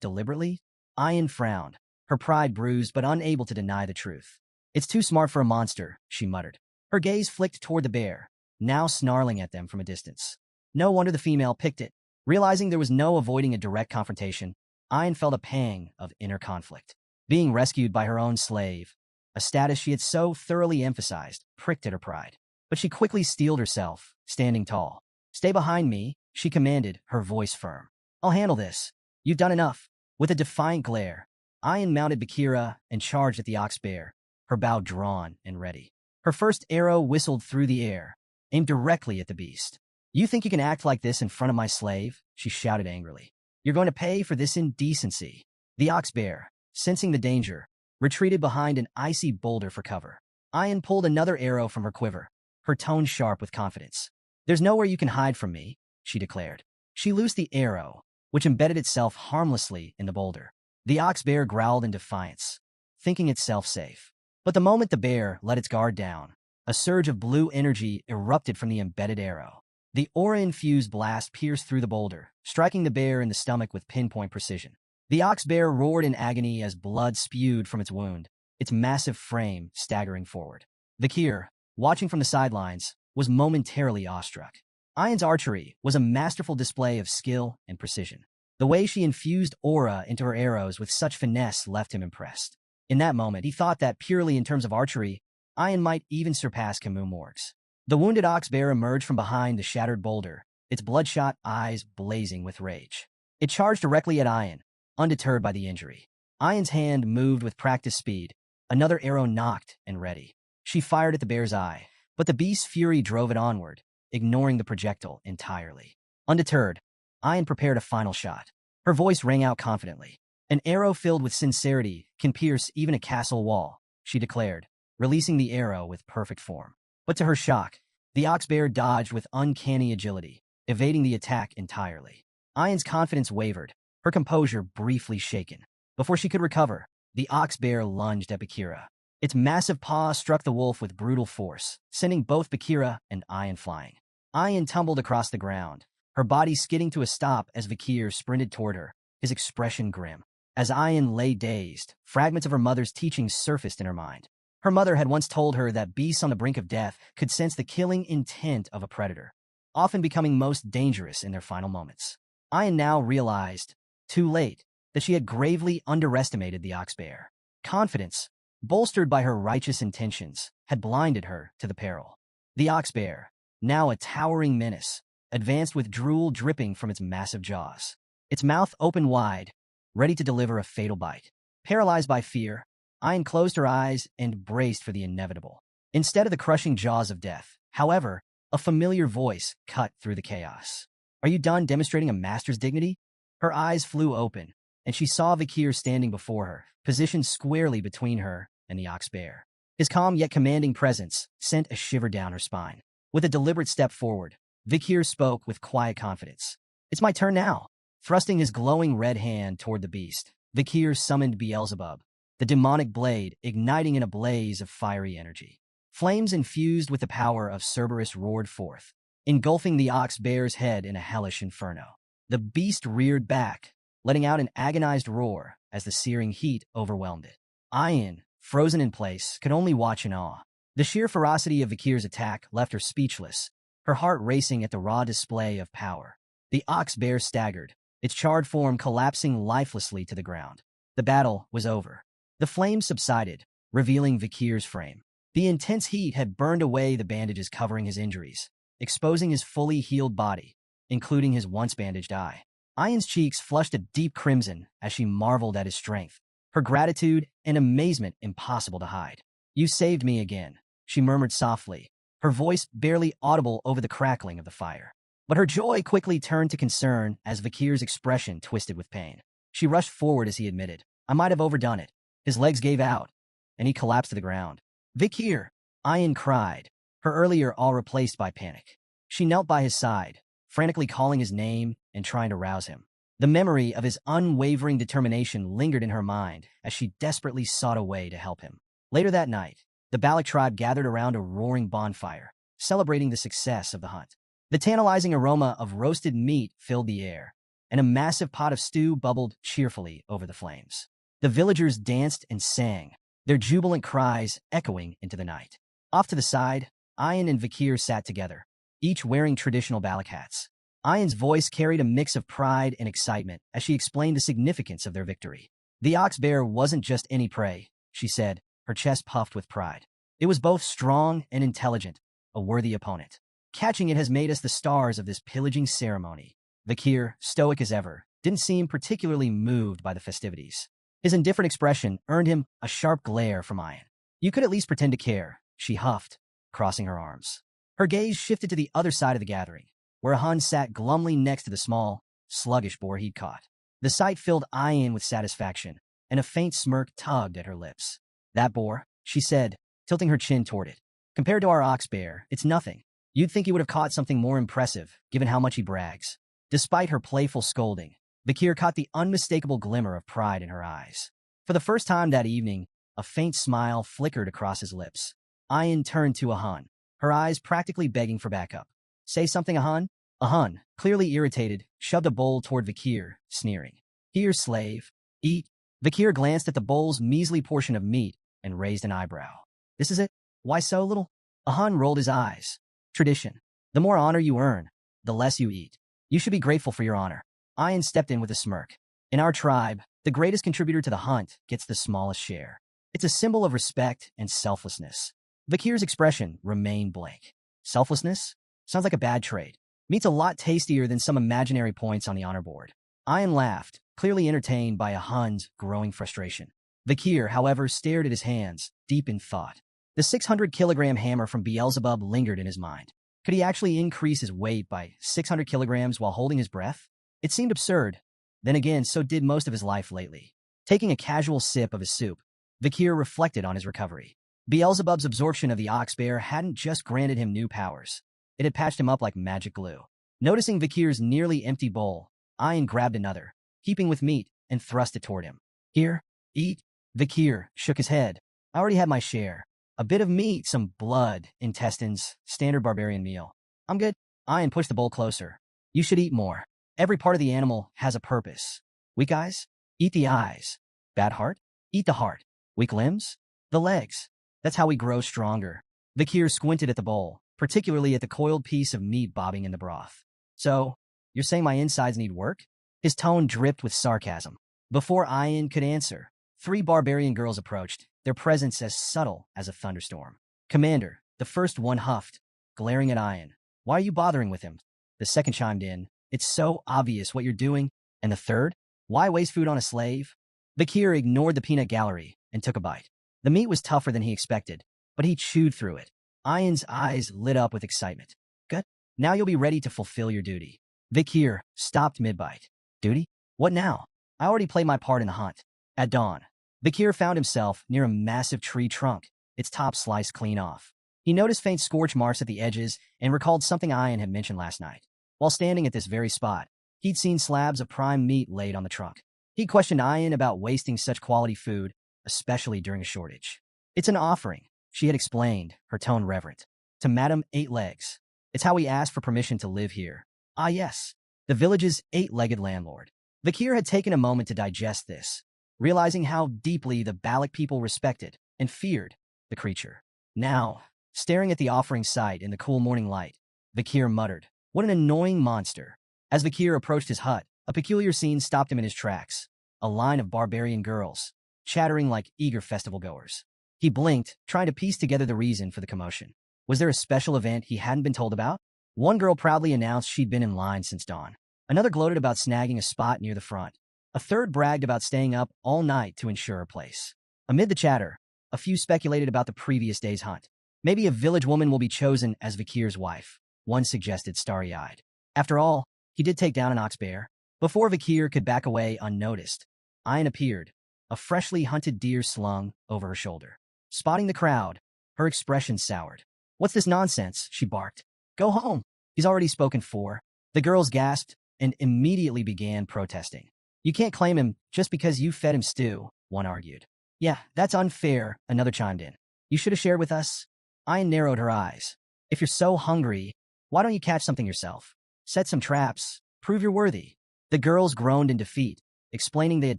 A: deliberately? Ein frowned, her pride bruised but unable to deny the truth. It's too smart for a monster, she muttered. Her gaze flicked toward the bear, now snarling at them from a distance. No wonder the female picked it. Realizing there was no avoiding a direct confrontation, Ein felt a pang of inner conflict. Being rescued by her own slave, a status she had so thoroughly emphasized, pricked at her pride. But she quickly steeled herself, standing tall. Stay behind me, she commanded, her voice firm. I'll handle this. You've done enough. With a defiant glare, Ein mounted Bakira and charged at the ox bear, her bow drawn and ready. Her first arrow whistled through the air, aimed directly at the beast. You think you can act like this in front of my slave? She shouted angrily. You're going to pay for this indecency. The ox bear, sensing the danger, retreated behind an icy boulder for cover. Ein pulled another arrow from her quiver, her tone sharp with confidence. There's nowhere you can hide from me, she declared. She loosed the arrow, which embedded itself harmlessly in the boulder. The ox bear growled in defiance, thinking itself safe. But the moment the bear let its guard down, a surge of blue energy erupted from the embedded arrow. The aura-infused blast pierced through the boulder, striking the bear in the stomach with pinpoint precision. The ox bear roared in agony as blood spewed from its wound, its massive frame staggering forward. Vakir, watching from the sidelines, was momentarily awestruck. Ayan's archery was a masterful display of skill and precision. The way she infused aura into her arrows with such finesse left him impressed. In that moment, he thought that purely in terms of archery, Ayan might even surpass Camus Morgues. The wounded ox bear emerged from behind the shattered boulder, its bloodshot eyes blazing with rage. It charged directly at Ayan, undeterred by the injury. Ayan's hand moved with practiced speed, another arrow nocked and ready. She fired at the bear's eye, but the beast's fury drove it onward, ignoring the projectile entirely. Undeterred, Ayan prepared a final shot. Her voice rang out confidently. An arrow filled with sincerity can pierce even a castle wall, she declared, releasing the arrow with perfect form. But to her shock, the ox bear dodged with uncanny agility, evading the attack entirely. Ayan's confidence wavered, her composure briefly shaken. Before she could recover, the ox bear lunged at Bakira. Its massive paw struck the wolf with brutal force, sending both Bakira and Ayan flying. Ayan tumbled across the ground, her body skidding to a stop as Bakir sprinted toward her, his expression grim. As Ayan lay dazed, fragments of her mother's teachings surfaced in her mind. Her mother had once told her that beasts on the brink of death could sense the killing intent of a predator, often becoming most dangerous in their final moments. Ayan now realized, too late, that she had gravely underestimated the ox bear. Confidence, bolstered by her righteous intentions, had blinded her to the peril. The ox bear, now a towering menace, advanced with drool dripping from its massive jaws. Its mouth opened wide, ready to deliver a fatal bite. Paralyzed by fear, Ayan closed her eyes and braced for the inevitable. Instead of the crushing jaws of death, however, a familiar voice cut through the chaos. "Are you done demonstrating a master's dignity?" Her eyes flew open, and she saw Vakir standing before her, positioned squarely between her and the ox bear. His calm yet commanding presence sent a shiver down her spine. With a deliberate step forward, Vakir spoke with quiet confidence. "It's my turn now." Thrusting his glowing red hand toward the beast, Vakir summoned Beelzebub, the demonic blade igniting in a blaze of fiery energy. Flames infused with the power of Cerberus roared forth, engulfing the ox bear's head in a hellish inferno. The beast reared back, letting out an agonized roar as the searing heat overwhelmed it. Ayan, frozen in place, could only watch in awe. The sheer ferocity of Vakir's attack left her speechless, her heart racing at the raw display of power. The ox bear staggered, its charred form collapsing lifelessly to the ground. The battle was over. The flames subsided, revealing Vakir's frame. The intense heat had burned away the bandages covering his injuries, exposing his fully healed body, including his once bandaged eye. Ayan's cheeks flushed a deep crimson as she marveled at his strength, her gratitude and amazement impossible to hide. "You saved me again," she murmured softly, her voice barely audible over the crackling of the fire. But her joy quickly turned to concern as Vakir's expression twisted with pain. She rushed forward as he admitted, "I might have overdone it." His legs gave out, and he collapsed to the ground. "Vakir!" Ayan cried, her earlier awe replaced by panic. She knelt by his side, frantically calling his name and trying to rouse him. The memory of his unwavering determination lingered in her mind as she desperately sought a way to help him. Later that night, the Balak tribe gathered around a roaring bonfire, celebrating the success of the hunt. The tantalizing aroma of roasted meat filled the air, and a massive pot of stew bubbled cheerfully over the flames. The villagers danced and sang, their jubilant cries echoing into the night. Off to the side, Ayan and Vakir sat together, each wearing traditional Balak hats. Ayan's voice carried a mix of pride and excitement as she explained the significance of their victory. "The ox bear wasn't just any prey," she said, her chest puffed with pride. "It was both strong and intelligent, a worthy opponent. Catching it has made us the stars of this pillaging ceremony." Vakir, stoic as ever, didn't seem particularly moved by the festivities. His indifferent expression earned him a sharp glare from Ayan. "You could at least pretend to care," she huffed, crossing her arms. Her gaze shifted to the other side of the gathering, where a Hun sat glumly next to the small, sluggish boar he'd caught. The sight filled Ayan with satisfaction, and a faint smirk tugged at her lips. "That boar," she said, tilting her chin toward it. "Compared to our ox bear, it's nothing. You'd think he would have caught something more impressive, given how much he brags." Despite her playful scolding, Vakir caught the unmistakable glimmer of pride in her eyes. For the first time that evening, a faint smile flickered across his lips. Ayan turned to a Hun, her eyes practically begging for backup. "Say something, a Hun?" A Hun, clearly irritated, shoved a bowl toward Vakir, sneering. "Here, slave. Eat." Vakir glanced at the bowl's measly portion of meat and raised an eyebrow. "This is it? Why so little?" A Hun rolled his eyes. tradition. The more honor you earn, the less you eat. You should be grateful for your honor. Ian stepped in with a smirk. In our tribe, the greatest contributor to the hunt gets the smallest share. It's a symbol of respect and selflessness. Vakir's expression remained blank. Selflessness? Sounds like a bad trade. Meat's a lot tastier than some imaginary points on the honor board. Ian laughed, clearly entertained by a Hun's growing frustration. Vakir, however, stared at his hands, deep in thought. The 600-kilogram hammer from Beelzebub lingered in his mind. Could he actually increase his weight by 600 kilograms while holding his breath? It seemed absurd. Then again, so did most of his life lately. Taking a casual sip of his soup, Vakir reflected on his recovery. Beelzebub's absorption of the ox bear hadn't just granted him new powers. It had patched him up like magic glue. Noticing Vakir's nearly empty bowl, Ian grabbed another, heaping with meat, and thrust it toward him. Here, eat. Vakir shook his head. I already had my share. A bit of meat, some blood, intestines, standard barbarian meal. I'm good. Ian pushed the bowl closer. You should eat more. Every part of the animal has a purpose. Weak eyes? Eat the eyes. Bad heart? Eat the heart. Weak limbs? The legs. That's how we grow stronger. Vakir squinted at the bowl, particularly at the coiled piece of meat bobbing in the broth. So, you're saying my insides need work? His tone dripped with sarcasm. Before Ian could answer, 3 barbarian girls approached, their presence as subtle as a thunderstorm. Commander, the first one huffed, glaring at Ian. Why are you bothering with him? The second chimed in. It's so obvious what you're doing. And the third? Why waste food on a slave? Vakir ignored the peanut gallery and took a bite. The meat was tougher than he expected, but he chewed through it. Ian's eyes lit up with excitement. Good. Now you'll be ready to fulfill your duty. Vakir stopped mid-bite. Duty? What now? I already played my part in the hunt. At dawn, Vakir found himself near a massive tree trunk, its top sliced clean off. He noticed faint scorch marks at the edges and recalled something Ian had mentioned last night. While standing at this very spot, he'd seen slabs of prime meat laid on the trunk. He questioned Ian about wasting such quality food, especially during a shortage. It's an offering, she had explained, her tone reverent. To Madam Eight Legs. It's how we ask for permission to live here. Ah yes, the village's 8-legged landlord. Vakir had taken a moment to digest this, realizing how deeply the Balik people respected and feared the creature. Now, staring at the offering site in the cool morning light, Vakir muttered, what an annoying monster. As Vakir approached his hut, a peculiar scene stopped him in his tracks. A line of barbarian girls, chattering like eager festival-goers. He blinked, trying to piece together the reason for the commotion. Was there a special event he hadn't been told about? One girl proudly announced she'd been in line since dawn. Another gloated about snagging a spot near the front. A third bragged about staying up all night to ensure a place. Amid the chatter, a few speculated about the previous day's hunt. Maybe a village woman will be chosen as Vakir's wife, one suggested starry-eyed. After all, he did take down an ox bear. Before Vakir could back away unnoticed, Ian appeared, a freshly hunted deer slung over her shoulder. Spotting the crowd, her expression soured. What's this nonsense? She barked. Go home. He's already spoken for. The girls gasped and immediately began protesting. You can't claim him just because you fed him stew, one argued. Yeah, that's unfair, another chimed in. You should have shared with us. Ian narrowed her eyes. If you're so hungry, why don't you catch something yourself? Set some traps. Prove you're worthy. The girls groaned in defeat, explaining they had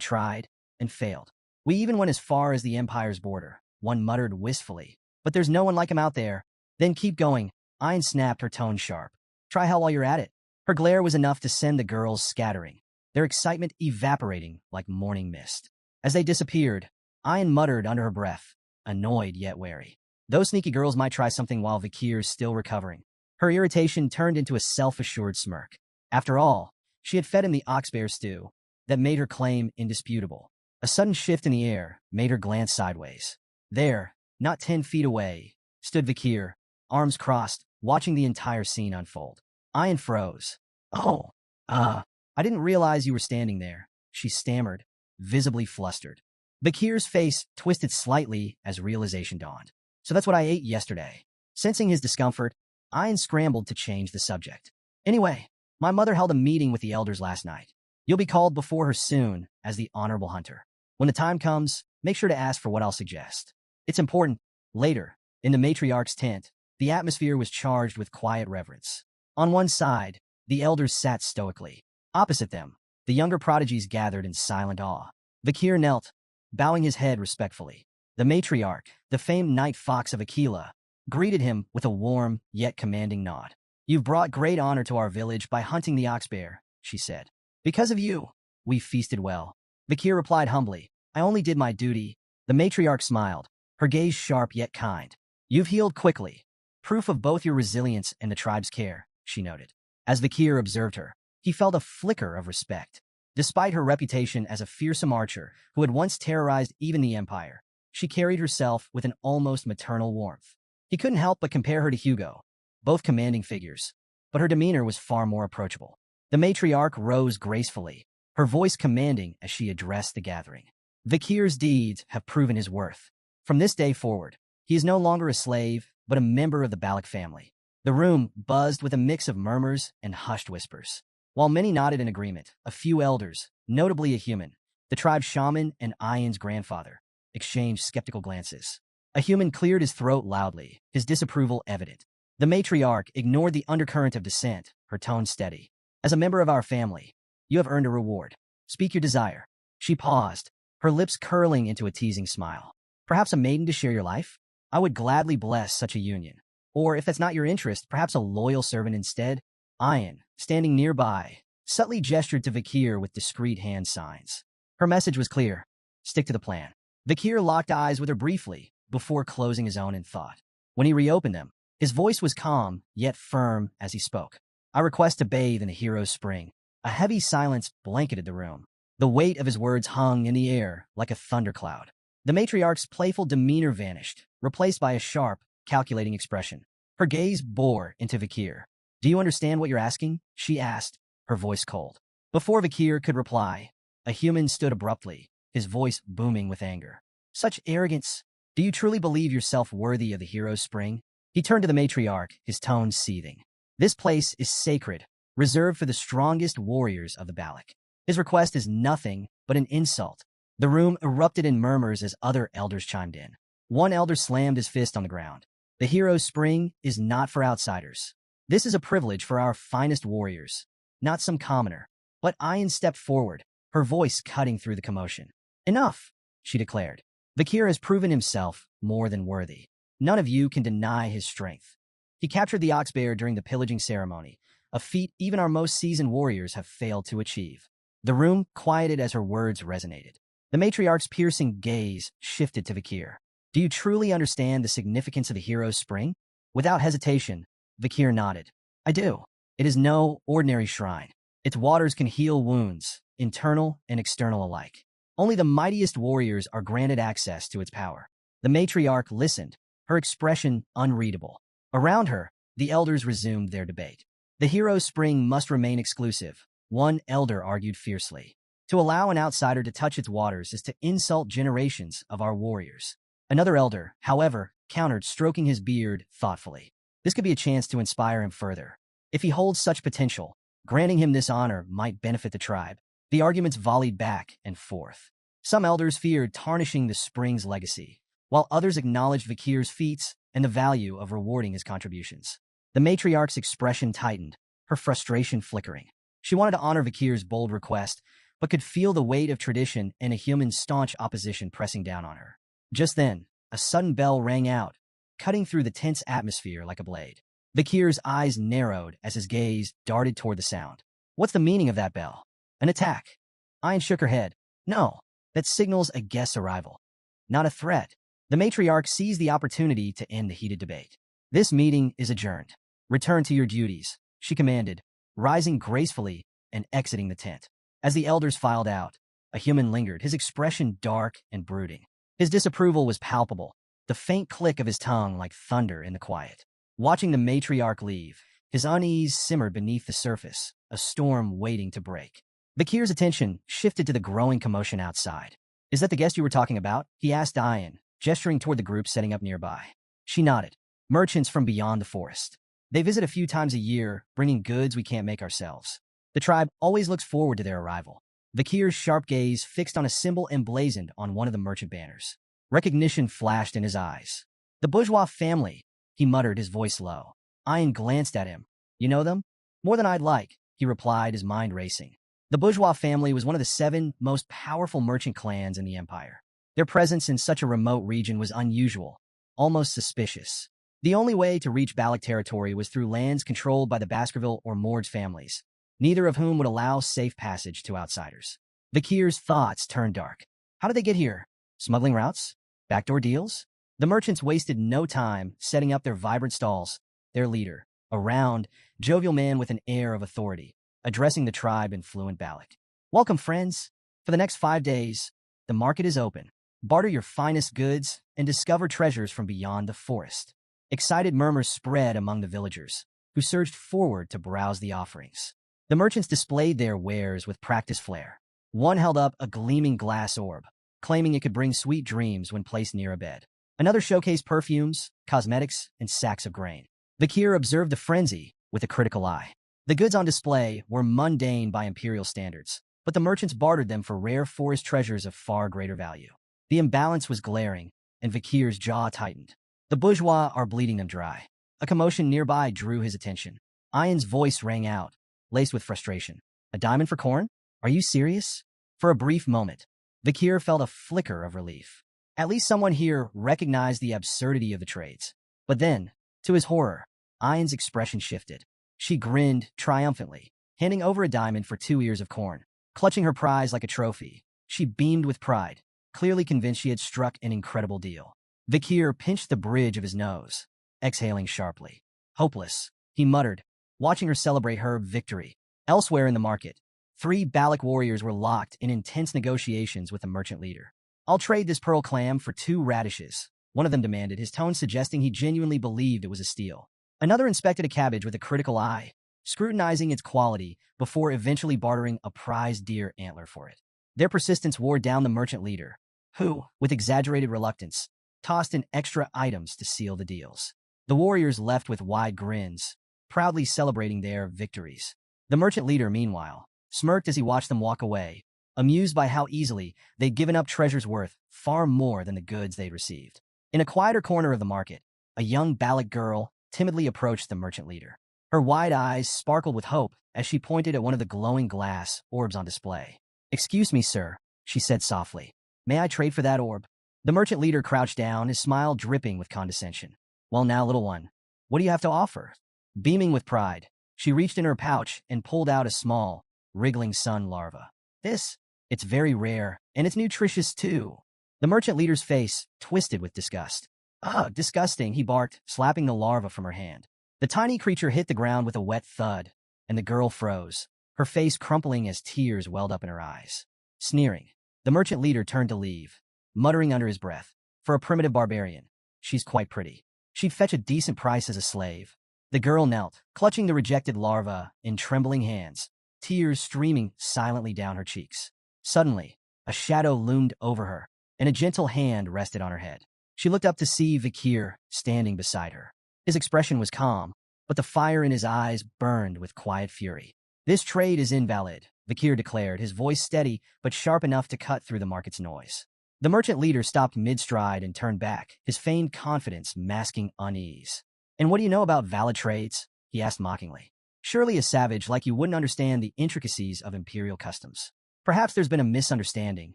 A: tried and failed. We even went as far as the Empire's border, one muttered wistfully. But there's no one like him out there. Then keep going. Ian snapped, her tone sharp. Try hell while you're at it. Her glare was enough to send the girls scattering, their excitement evaporating like morning mist. As they disappeared, Ian muttered under her breath, annoyed yet wary. Those sneaky girls might try something while Vakir's still recovering. Her irritation turned into a self-assured smirk. After all, she had fed him the ox bear stew that made her claim indisputable. A sudden shift in the air made her glance sideways. There, not 10 feet away, stood Vakir, arms crossed, watching the entire scene unfold. Ian froze. Oh, I didn't realize you were standing there, she stammered, visibly flustered. Vakir's face twisted slightly as realization dawned. So that's what I ate yesterday. Sensing his discomfort, Ian scrambled to change the subject. Anyway, my mother held a meeting with the elders last night. You'll be called before her soon as the honorable hunter. When the time comes, make sure to ask for what I'll suggest. It's important. Later, in the matriarch's tent, the atmosphere was charged with quiet reverence. On one side, the elders sat stoically. Opposite them, the younger prodigies gathered in silent awe. Vakir knelt, bowing his head respectfully. The matriarch, the famed night fox of Aquila, greeted him with a warm yet commanding nod. "You've brought great honor to our village by hunting the ox bear," she said. "Because of you, we feasted well." Vakir replied humbly, "I only did my duty." The matriarch smiled, her gaze sharp yet kind. "You've healed quickly, proof of both your resilience and the tribe's care," she noted. As Vakir observed her, he felt a flicker of respect. Despite her reputation as a fearsome archer who had once terrorized even the Empire, she carried herself with an almost maternal warmth. He couldn't help but compare her to Hugo, both commanding figures, but her demeanor was far more approachable. The matriarch rose gracefully, her voice commanding as she addressed the gathering. "Vakir's deeds have proven his worth. From this day forward, he is no longer a slave, but a member of the Balak family." The room buzzed with a mix of murmurs and hushed whispers. While many nodded in agreement, a few elders, notably a human, the tribe's shaman and Ian's grandfather, exchanged skeptical glances. A human cleared his throat loudly, his disapproval evident. The matriarch ignored the undercurrent of dissent, her tone steady. "As a member of our family, you have earned a reward. Speak your desire." She paused, her lips curling into a teasing smile. "Perhaps a maiden to share your life? I would gladly bless such a union. Or, if that's not your interest, perhaps a loyal servant instead?" Ian, standing nearby, subtly gestured to Vakir with discreet hand signs. Her message was clear. Stick to the plan. Vakir locked eyes with her briefly, before closing his own in thought. When he reopened them, his voice was calm, yet firm as he spoke. "I request to bathe in a hero's spring." A heavy silence blanketed the room. The weight of his words hung in the air like a thundercloud. The matriarch's playful demeanor vanished, replaced by a sharp, calculating expression. Her gaze bore into Vakir. "Do you understand what you're asking?" she asked, her voice cold. Before Vakir could reply, a human stood abruptly, his voice booming with anger. "Such arrogance! Do you truly believe yourself worthy of the hero's spring?" He turned to the matriarch, his tone seething. "This place is sacred, reserved for the strongest warriors of the Balak. His request is nothing but an insult." The room erupted in murmurs as other elders chimed in. One elder slammed his fist on the ground. "The hero's spring is not for outsiders. This is a privilege for our finest warriors, not some commoner." But Ian stepped forward, her voice cutting through the commotion. "Enough," she declared. "Vakir has proven himself more than worthy. None of you can deny his strength. He captured the ox bear during the pillaging ceremony, a feat even our most seasoned warriors have failed to achieve." The room quieted as her words resonated. The matriarch's piercing gaze shifted to Vakir. "Do you truly understand the significance of the hero's spring?" Without hesitation, Vakir nodded. "I do. It is no ordinary shrine. Its waters can heal wounds, internal and external alike. Only the mightiest warriors are granted access to its power." The matriarch listened, her expression unreadable. Around her, the elders resumed their debate. "The hero's spring must remain exclusive," one elder argued fiercely. "To allow an outsider to touch its waters is to insult generations of our warriors." Another elder, however, countered, stroking his beard thoughtfully. "This could be a chance to inspire him further. If he holds such potential, granting him this honor might benefit the tribe." The arguments volleyed back and forth. Some elders feared tarnishing the spring's legacy, while others acknowledged Vakir's feats and the value of rewarding his contributions. The matriarch's expression tightened, her frustration flickering. She wanted to honor Vakir's bold request, but could feel the weight of tradition and a human's staunch opposition pressing down on her. Just then, a sudden bell rang out, cutting through the tense atmosphere like a blade. Vakir's eyes narrowed as his gaze darted toward the sound. "What's the meaning of that bell? An attack?" Ian shook her head. "No, that signals a guest's arrival. Not a threat." The matriarch seized the opportunity to end the heated debate. "This meeting is adjourned. Return to your duties," she commanded, rising gracefully and exiting the tent. As the elders filed out, a human lingered, his expression dark and brooding. His disapproval was palpable, the faint click of his tongue like thunder in the quiet. Watching the matriarch leave, his unease simmered beneath the surface, a storm waiting to break. Vakir's attention shifted to the growing commotion outside. "Is that the guest you were talking about?" he asked Ian, gesturing toward the group setting up nearby. She nodded. "Merchants from beyond the forest. They visit a few times a year, bringing goods we can't make ourselves. The tribe always looks forward to their arrival." Vakir's sharp gaze fixed on a symbol emblazoned on one of the merchant banners. Recognition flashed in his eyes. "The bourgeois family," he muttered, his voice low. Ian glanced at him. "You know them?" "More than I'd like," he replied, his mind racing. The bourgeois family was one of the 7 most powerful merchant clans in the empire. Their presence in such a remote region was unusual, almost suspicious. The only way to reach Balak territory was through lands controlled by the Baskerville or Morge families, neither of whom would allow safe passage to outsiders. Vakir's thoughts turned dark. How did they get here? Smuggling routes? Backdoor deals? The merchants wasted no time setting up their vibrant stalls. Their leader, a round, jovial man with an air of authority, addressing the tribe in fluent Balak. Welcome, friends. For the next 5 days, the market is open. Barter your finest goods and discover treasures from beyond the forest. Excited murmurs spread among the villagers, who surged forward to browse the offerings. The merchants displayed their wares with practiced flair. One held up a gleaming glass orb, claiming it could bring sweet dreams when placed near a bed. Another showcased perfumes, cosmetics, and sacks of grain. Vakir observed the frenzy with a critical eye. The goods on display were mundane by imperial standards, but the merchants bartered them for rare forest treasures of far greater value. The imbalance was glaring, and Vakir's jaw tightened. The bourgeois are bleeding them dry. A commotion nearby drew his attention. Ian's voice rang out, laced with frustration. A diamond for corn? Are you serious? For a brief moment, Vakir felt a flicker of relief. At least someone here recognized the absurdity of the trades. But then, to his horror, Ian's expression shifted. She grinned triumphantly, handing over a diamond for 2 ears of corn. Clutching her prize like a trophy, she beamed with pride, clearly convinced she had struck an incredible deal. Vakir pinched the bridge of his nose, exhaling sharply. Hopeless, he muttered, watching her celebrate her victory. Elsewhere in the market, 3 Balak warriors were locked in intense negotiations with the merchant leader. I'll trade this pearl clam for 2 radishes, one of them demanded, his tone suggesting he genuinely believed it was a steal. Another inspected a cabbage with a critical eye, scrutinizing its quality before eventually bartering a prized deer antler for it. Their persistence wore down the merchant leader, who, with exaggerated reluctance, tossed in extra items to seal the deals. The warriors left with wide grins, proudly celebrating their victories. The merchant leader, meanwhile, smirked as he watched them walk away, amused by how easily they'd given up treasures worth far more than the goods they'd received. In a quieter corner of the market, a young Balak girl timidly approached the merchant leader. Her wide eyes sparkled with hope as she pointed at one of the glowing glass orbs on display. "Excuse me, sir," she said softly. "May I trade for that orb?" The merchant leader crouched down, his smile dripping with condescension. "Well now, little one, what do you have to offer?" Beaming with pride, she reached in her pouch and pulled out a small, wriggling sun larva. It's very rare, and it's nutritious too." The merchant leader's face twisted with disgust. "Ugh, disgusting," he barked, slapping the larva from her hand. The tiny creature hit the ground with a wet thud, and the girl froze, her face crumpling as tears welled up in her eyes. Sneering, the merchant leader turned to leave, muttering under his breath, "For a primitive barbarian, she's quite pretty. She'd fetch a decent price as a slave." The girl knelt, clutching the rejected larva in trembling hands, tears streaming silently down her cheeks. Suddenly, a shadow loomed over her, and a gentle hand rested on her head. She looked up to see Vakir standing beside her. His expression was calm, but the fire in his eyes burned with quiet fury. "This trade is invalid," Vakir declared, his voice steady but sharp enough to cut through the market's noise. The merchant leader stopped mid-stride and turned back, his feigned confidence masking unease. "And what do you know about valid trades?" he asked mockingly. "Surely a savage like you wouldn't understand the intricacies of imperial customs." "Perhaps there's been a misunderstanding."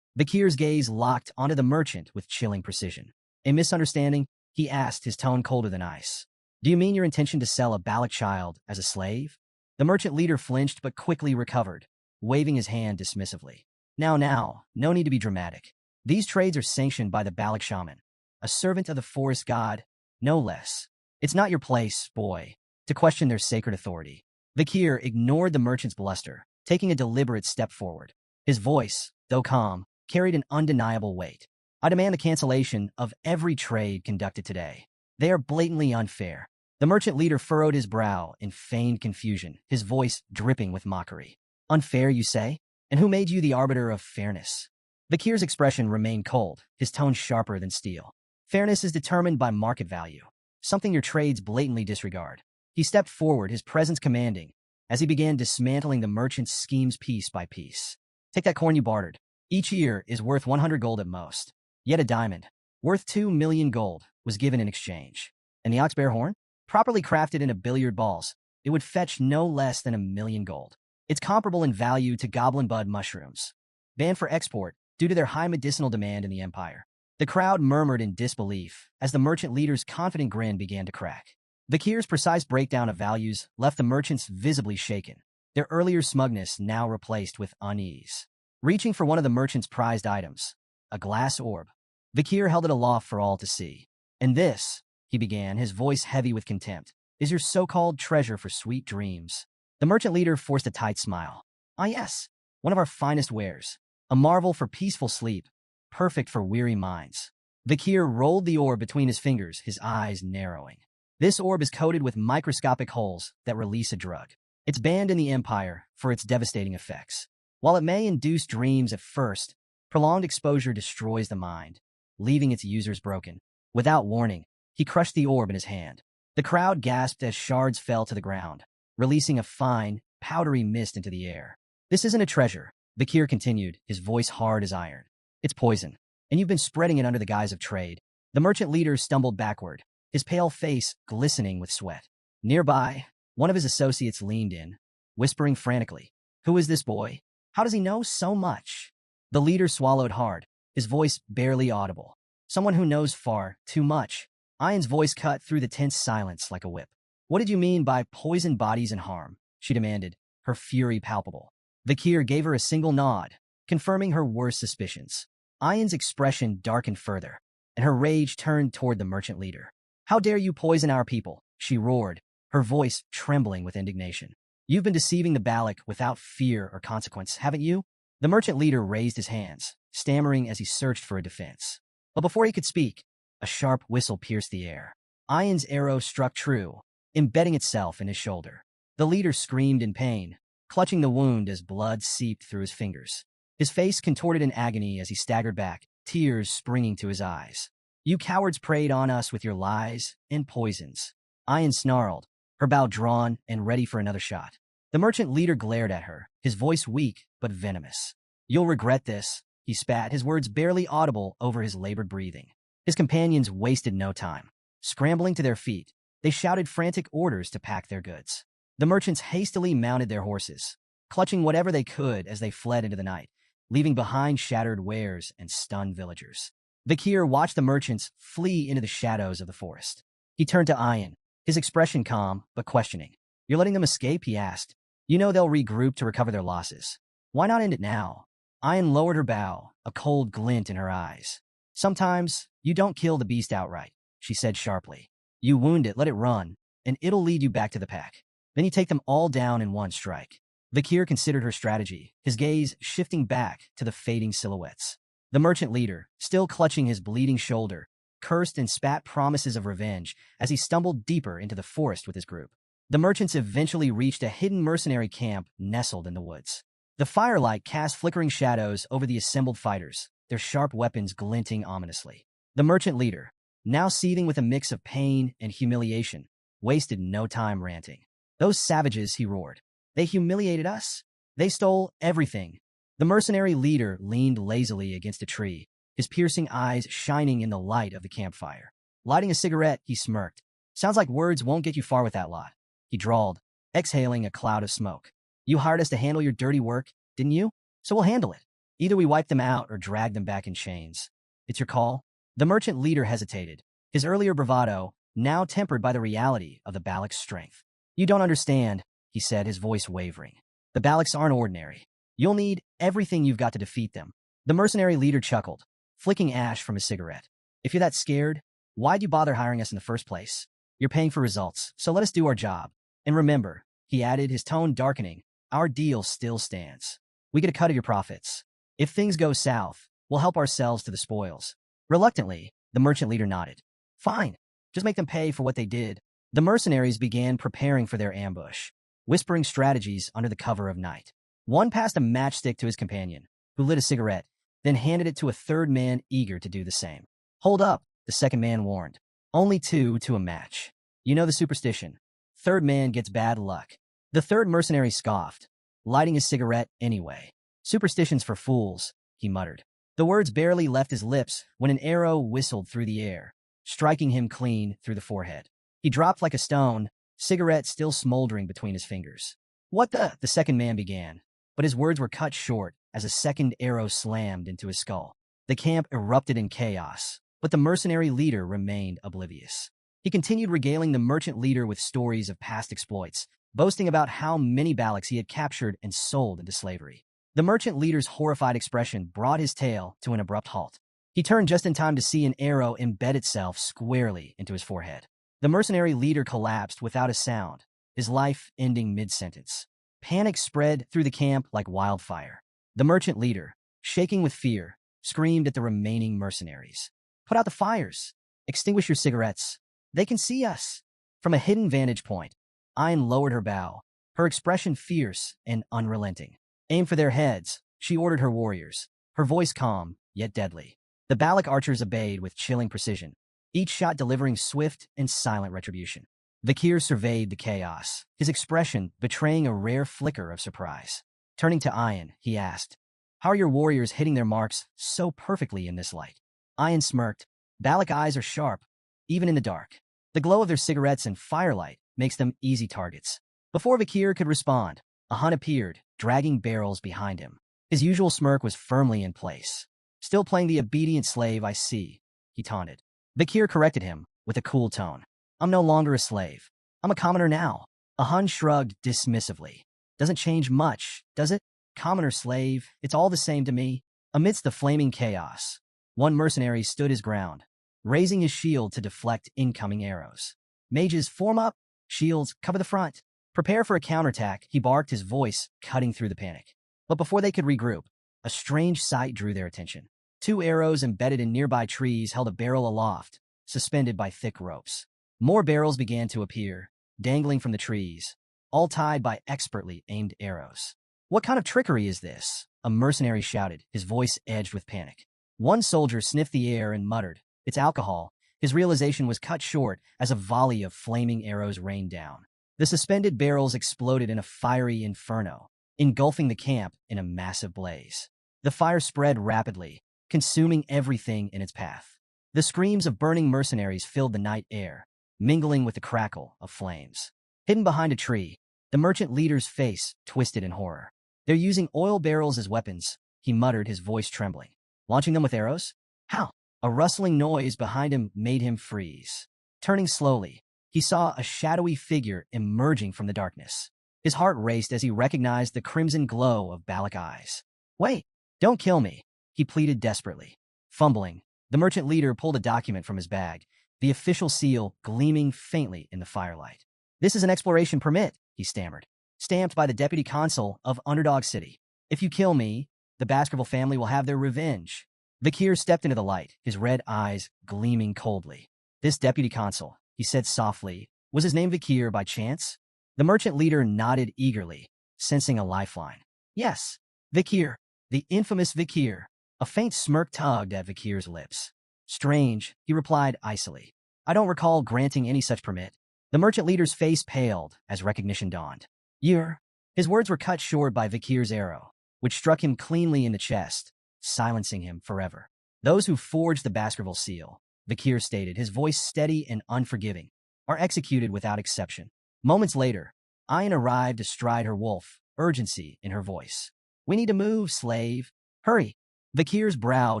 A: Vakir's gaze locked onto the merchant with chilling precision. "A misunderstanding?" he asked, his tone colder than ice. "Do you mean your intention to sell a Balak child as a slave?" The merchant leader flinched but quickly recovered, waving his hand dismissively. Now, no need to be dramatic. These trades are sanctioned by the Balak shaman, a servant of the forest god, no less. It's not your place, boy, to question their sacred authority." Vakir ignored the merchant's bluster, taking a deliberate step forward. His voice, though calm, carried an undeniable weight. "I demand the cancellation of every trade conducted today. They are blatantly unfair." The merchant leader furrowed his brow in feigned confusion, his voice dripping with mockery. "Unfair, you say? And who made you the arbiter of fairness?" Vakir's expression remained cold, his tone sharper than steel. "Fairness is determined by market value, something your trades blatantly disregard." He stepped forward, his presence commanding, as he began dismantling the merchant's schemes piece by piece. "Take that corn you bartered. Each ear is worth 100 gold at most. Yet a diamond, worth 2 million gold, was given in exchange. And the ox-bear horn? Properly crafted into billiard balls, it would fetch no less than 1 million gold. It's comparable in value to goblin bud mushrooms, banned for export due to their high medicinal demand in the empire." The crowd murmured in disbelief as the merchant leader's confident grin began to crack. Vikir's precise breakdown of values left the merchants visibly shaken, their earlier smugness now replaced with unease. Reaching for one of the merchant's prized items, a glass orb, Vikir held it aloft for all to see. "And this," he began, his voice heavy with contempt, "is your so-called treasure for sweet dreams." The merchant leader forced a tight smile. "Ah yes, one of our finest wares, a marvel for peaceful sleep, perfect for weary minds." Vikir rolled the orb between his fingers, his eyes narrowing. "This orb is coated with microscopic holes that release a drug. It's banned in the Empire for its devastating effects. While it may induce dreams at first, prolonged exposure destroys the mind, leaving its users broken." Without warning, he crushed the orb in his hand. The crowd gasped as shards fell to the ground, releasing a fine, powdery mist into the air. "This isn't a treasure," Vikir continued, his voice hard as iron. "It's poison, and you've been spreading it under the guise of trade." The merchant leader stumbled backward, his pale face glistening with sweat. Nearby, one of his associates leaned in, whispering frantically, "Who is this boy? How does he know so much?" The leader swallowed hard, his voice barely audible. "Someone who knows far too much." Ayan's voice cut through the tense silence like a whip. "What did you mean by poison bodies and harm?" she demanded, her fury palpable. Vikir gave her a single nod, confirming her worst suspicions. Ayan's expression darkened further, and her rage turned toward the merchant leader. "How dare you poison our people?" she roared, her voice trembling with indignation. "You've been deceiving the Balak without fear or consequence, haven't you?" The merchant leader raised his hands, stammering as he searched for a defense. But before he could speak, a sharp whistle pierced the air. Ayan's arrow struck true, embedding itself in his shoulder. The leader screamed in pain, clutching the wound as blood seeped through his fingers. His face contorted in agony as he staggered back, tears springing to his eyes. "You cowards preyed on us with your lies and poisons." Ayan snarled, her bow drawn and ready for another shot. The merchant leader glared at her, his voice weak but venomous. "You'll regret this," he spat, his words barely audible over his labored breathing. His companions wasted no time. Scrambling to their feet, they shouted frantic orders to pack their goods. The merchants hastily mounted their horses, clutching whatever they could as they fled into the night, leaving behind shattered wares and stunned villagers. Vikir watched the merchants flee into the shadows of the forest. He turned to Ayan, his expression calm but questioning. "You're letting them escape?" he asked. "You know they'll regroup to recover their losses. Why not end it now?" Ayan lowered her bow, a cold glint in her eyes. "Sometimes you don't kill the beast outright," she said sharply. "You wound it, let it run, and it'll lead you back to the pack. Then you take them all down in one strike." Vikir considered her strategy, his gaze shifting back to the fading silhouettes. The merchant leader, still clutching his bleeding shoulder, cursed and spat promises of revenge as he stumbled deeper into the forest with his group. The merchants eventually reached a hidden mercenary camp nestled in the woods. The firelight cast flickering shadows over the assembled fighters, their sharp weapons glinting ominously. The merchant leader, now seething with a mix of pain and humiliation, wasted no time ranting. "Those savages," he roared. "They humiliated us. They stole everything." The mercenary leader leaned lazily against a tree, his piercing eyes shining in the light of the campfire. Lighting a cigarette, he smirked. "Sounds like words won't get you far with that lot," he drawled, exhaling a cloud of smoke. "You hired us to handle your dirty work, didn't you? So we'll handle it. Either we wipe them out or drag them back in chains. It's your call." The merchant leader hesitated, his earlier bravado now tempered by the reality of the Balak's strength. "You don't understand," he said, his voice wavering. "The Balaks aren't ordinary. You'll need everything you've got to defeat them." The mercenary leader chuckled, flicking ash from his cigarette. "If you're that scared, why'd you bother hiring us in the first place? You're paying for results, so let us do our job. And remember," he added, his tone darkening, "our deal still stands. We get a cut of your profits. If things go south, we'll help ourselves to the spoils." Reluctantly, the merchant leader nodded. "Fine, just make them pay for what they did." The mercenaries began preparing for their ambush, whispering strategies under the cover of night. One passed a matchstick to his companion, who lit a cigarette, then handed it to a third man eager to do the same. "Hold up," the second man warned. "Only two to a match. You know the superstition. Third man gets bad luck." The third mercenary scoffed, lighting his cigarette anyway. "Superstitions for fools," he muttered. The words barely left his lips when an arrow whistled through the air, striking him clean through the forehead. He dropped like a stone, cigarette still smoldering between his fingers. "What the second man began, but his words were cut short as a second arrow slammed into his skull. The camp erupted in chaos, but the mercenary leader remained oblivious. He continued regaling the merchant leader with stories of past exploits, boasting about how many Baloks he had captured and sold into slavery. The merchant leader's horrified expression brought his tale to an abrupt halt. He turned just in time to see an arrow embed itself squarely into his forehead. The mercenary leader collapsed without a sound, his life ending mid-sentence. Panic spread through the camp like wildfire. The merchant leader, shaking with fear, screamed at the remaining mercenaries. "Put out the fires! Extinguish your cigarettes! They can see us!" From a hidden vantage point, Ayn lowered her bow, her expression fierce and unrelenting. "Aim for their heads," she ordered her warriors, her voice calm, yet deadly. The Balak archers obeyed with chilling precision, each shot delivering swift and silent retribution. Vakir surveyed the chaos, his expression betraying a rare flicker of surprise. Turning to Ayn, he asked, "How are your warriors hitting their marks so perfectly in this light?" Ayn smirked. "Balak eyes are sharp, even in the dark. The glow of their cigarettes and firelight makes them easy targets." Before Vakir could respond, a Hun appeared, dragging barrels behind him. His usual smirk was firmly in place. "Still playing the obedient slave, I see," he taunted. Vakir corrected him with a cool tone. "I'm no longer a slave. I'm a commoner now." A Hun shrugged dismissively. "Doesn't change much, does it? Commoner, slave, it's all the same to me." Amidst the flaming chaos, one mercenary stood his ground, raising his shield to deflect incoming arrows. "Mages, form up! Shields, cover the front! Prepare for a counterattack," he barked, his voice cutting through the panic. But before they could regroup, a strange sight drew their attention. Two arrows embedded in nearby trees held a barrel aloft, suspended by thick ropes. More barrels began to appear, dangling from the trees, all tied by expertly aimed arrows. "What kind of trickery is this?" a mercenary shouted, his voice edged with panic. One soldier sniffed the air and muttered, "It's alcohol." His realization was cut short as a volley of flaming arrows rained down. The suspended barrels exploded in a fiery inferno, engulfing the camp in a massive blaze. The fire spread rapidly, consuming everything in its path. The screams of burning mercenaries filled the night air, mingling with the crackle of flames. Hidden behind a tree, the merchant leader's face twisted in horror. "They're using oil barrels as weapons," he muttered, his voice trembling. "Launching them with arrows? How?" A rustling noise behind him made him freeze. Turning slowly, he saw a shadowy figure emerging from the darkness. His heart raced as he recognized the crimson glow of Balak eyes. "Wait, don't kill me," he pleaded desperately. Fumbling, the merchant leader pulled a document from his bag, the official seal gleaming faintly in the firelight. "This is an exploration permit," he stammered, "stamped by the deputy consul of Underdog City. If you kill me, the Baskerville family will have their revenge." Vakir stepped into the light, his red eyes gleaming coldly. "This deputy consul," he said softly, "was his name Vakir by chance?" The merchant leader nodded eagerly, sensing a lifeline. "Yes, Vakir, the infamous Vakir." A faint smirk tugged at Vakir's lips. "Strange," he replied icily. "I don't recall granting any such permit." The merchant leader's face paled as recognition dawned. "You're—" His words were cut short by Vakir's arrow, which struck him cleanly in the chest, silencing him forever. "Those who forged the Baskerville seal," Vakir stated, his voice steady and unforgiving, "are executed without exception." Moments later, Ayn arrived astride her wolf, urgency in her voice. "We need to move, slave. Hurry." Vakir's brow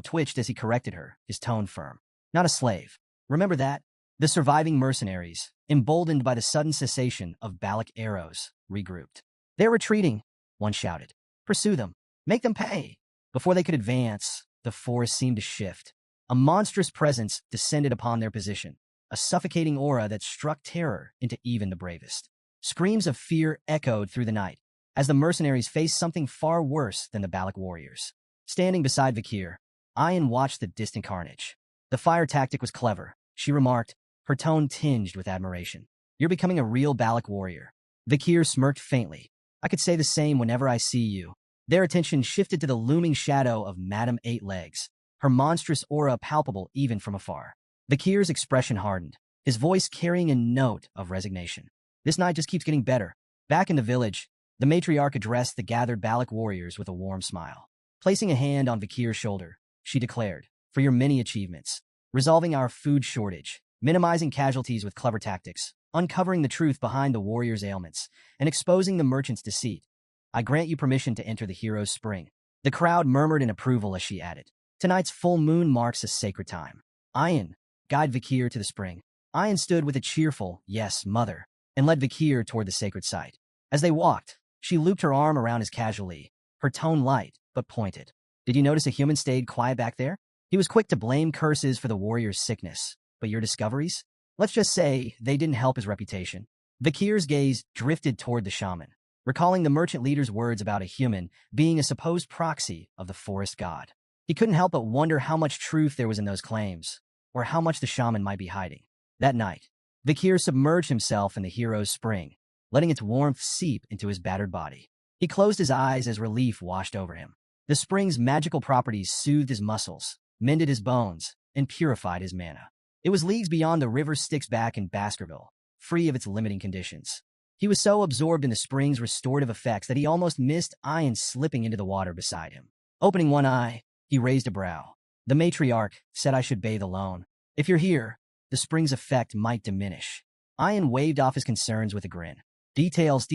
A: twitched as he corrected her, his tone firm. "Not a slave. Remember that." The surviving mercenaries, emboldened by the sudden cessation of Balak arrows, regrouped. "They're retreating," one shouted. "Pursue them. Make them pay." Before they could advance, the forest seemed to shift. A monstrous presence descended upon their position, a suffocating aura that struck terror into even the bravest. Screams of fear echoed through the night, as the mercenaries faced something far worse than the Balak warriors. Standing beside Vakir, Ayn watched the distant carnage. "The fire tactic was clever," she remarked, her tone tinged with admiration. "You're becoming a real Balak warrior." Vakir smirked faintly. "I could say the same whenever I see you." Their attention shifted to the looming shadow of Madame Eight Legs, her monstrous aura palpable even from afar. Vakir's expression hardened, his voice carrying a note of resignation. "This night just keeps getting better." Back in the village, the matriarch addressed the gathered Balak warriors with a warm smile. Placing a hand on Vakir's shoulder, she declared, "For your many achievements, resolving our food shortage, minimizing casualties with clever tactics, uncovering the truth behind the warriors' ailments, and exposing the merchant's deceit, I grant you permission to enter the hero's spring." The crowd murmured in approval as she added, Tonight's full moon marks a sacred time. Ayan, guide Vikir to the spring. Ayan stood with a cheerful, yes, mother, and led Vikir toward the sacred site. As they walked, she looped her arm around his casually, her tone light, but pointed. Did you notice a human stayed quiet back there? He was quick to blame curses for the warrior's sickness. But your discoveries? Let's just say they didn't help his reputation. Vikir's gaze drifted toward the shaman, recalling the merchant leader's words about a human being a supposed proxy of the forest god. He couldn't help but wonder how much truth there was in those claims, or how much the shaman might be hiding. That night, Vikir submerged himself in the hero's spring, letting its warmth seep into his battered body. He closed his eyes as relief washed over him. The spring's magical properties soothed his muscles, mended his bones, and purified his mana. It was leagues beyond the river Styx back in Baskerville, free of its limiting conditions. He was so absorbed in the spring's restorative effects that he almost missed Ayan slipping into the water beside him. Opening one eye, he raised a brow. The matriarch said I should bathe alone. If you're here, the spring's effect might diminish. Ayan waved off his concerns with a grin. Details.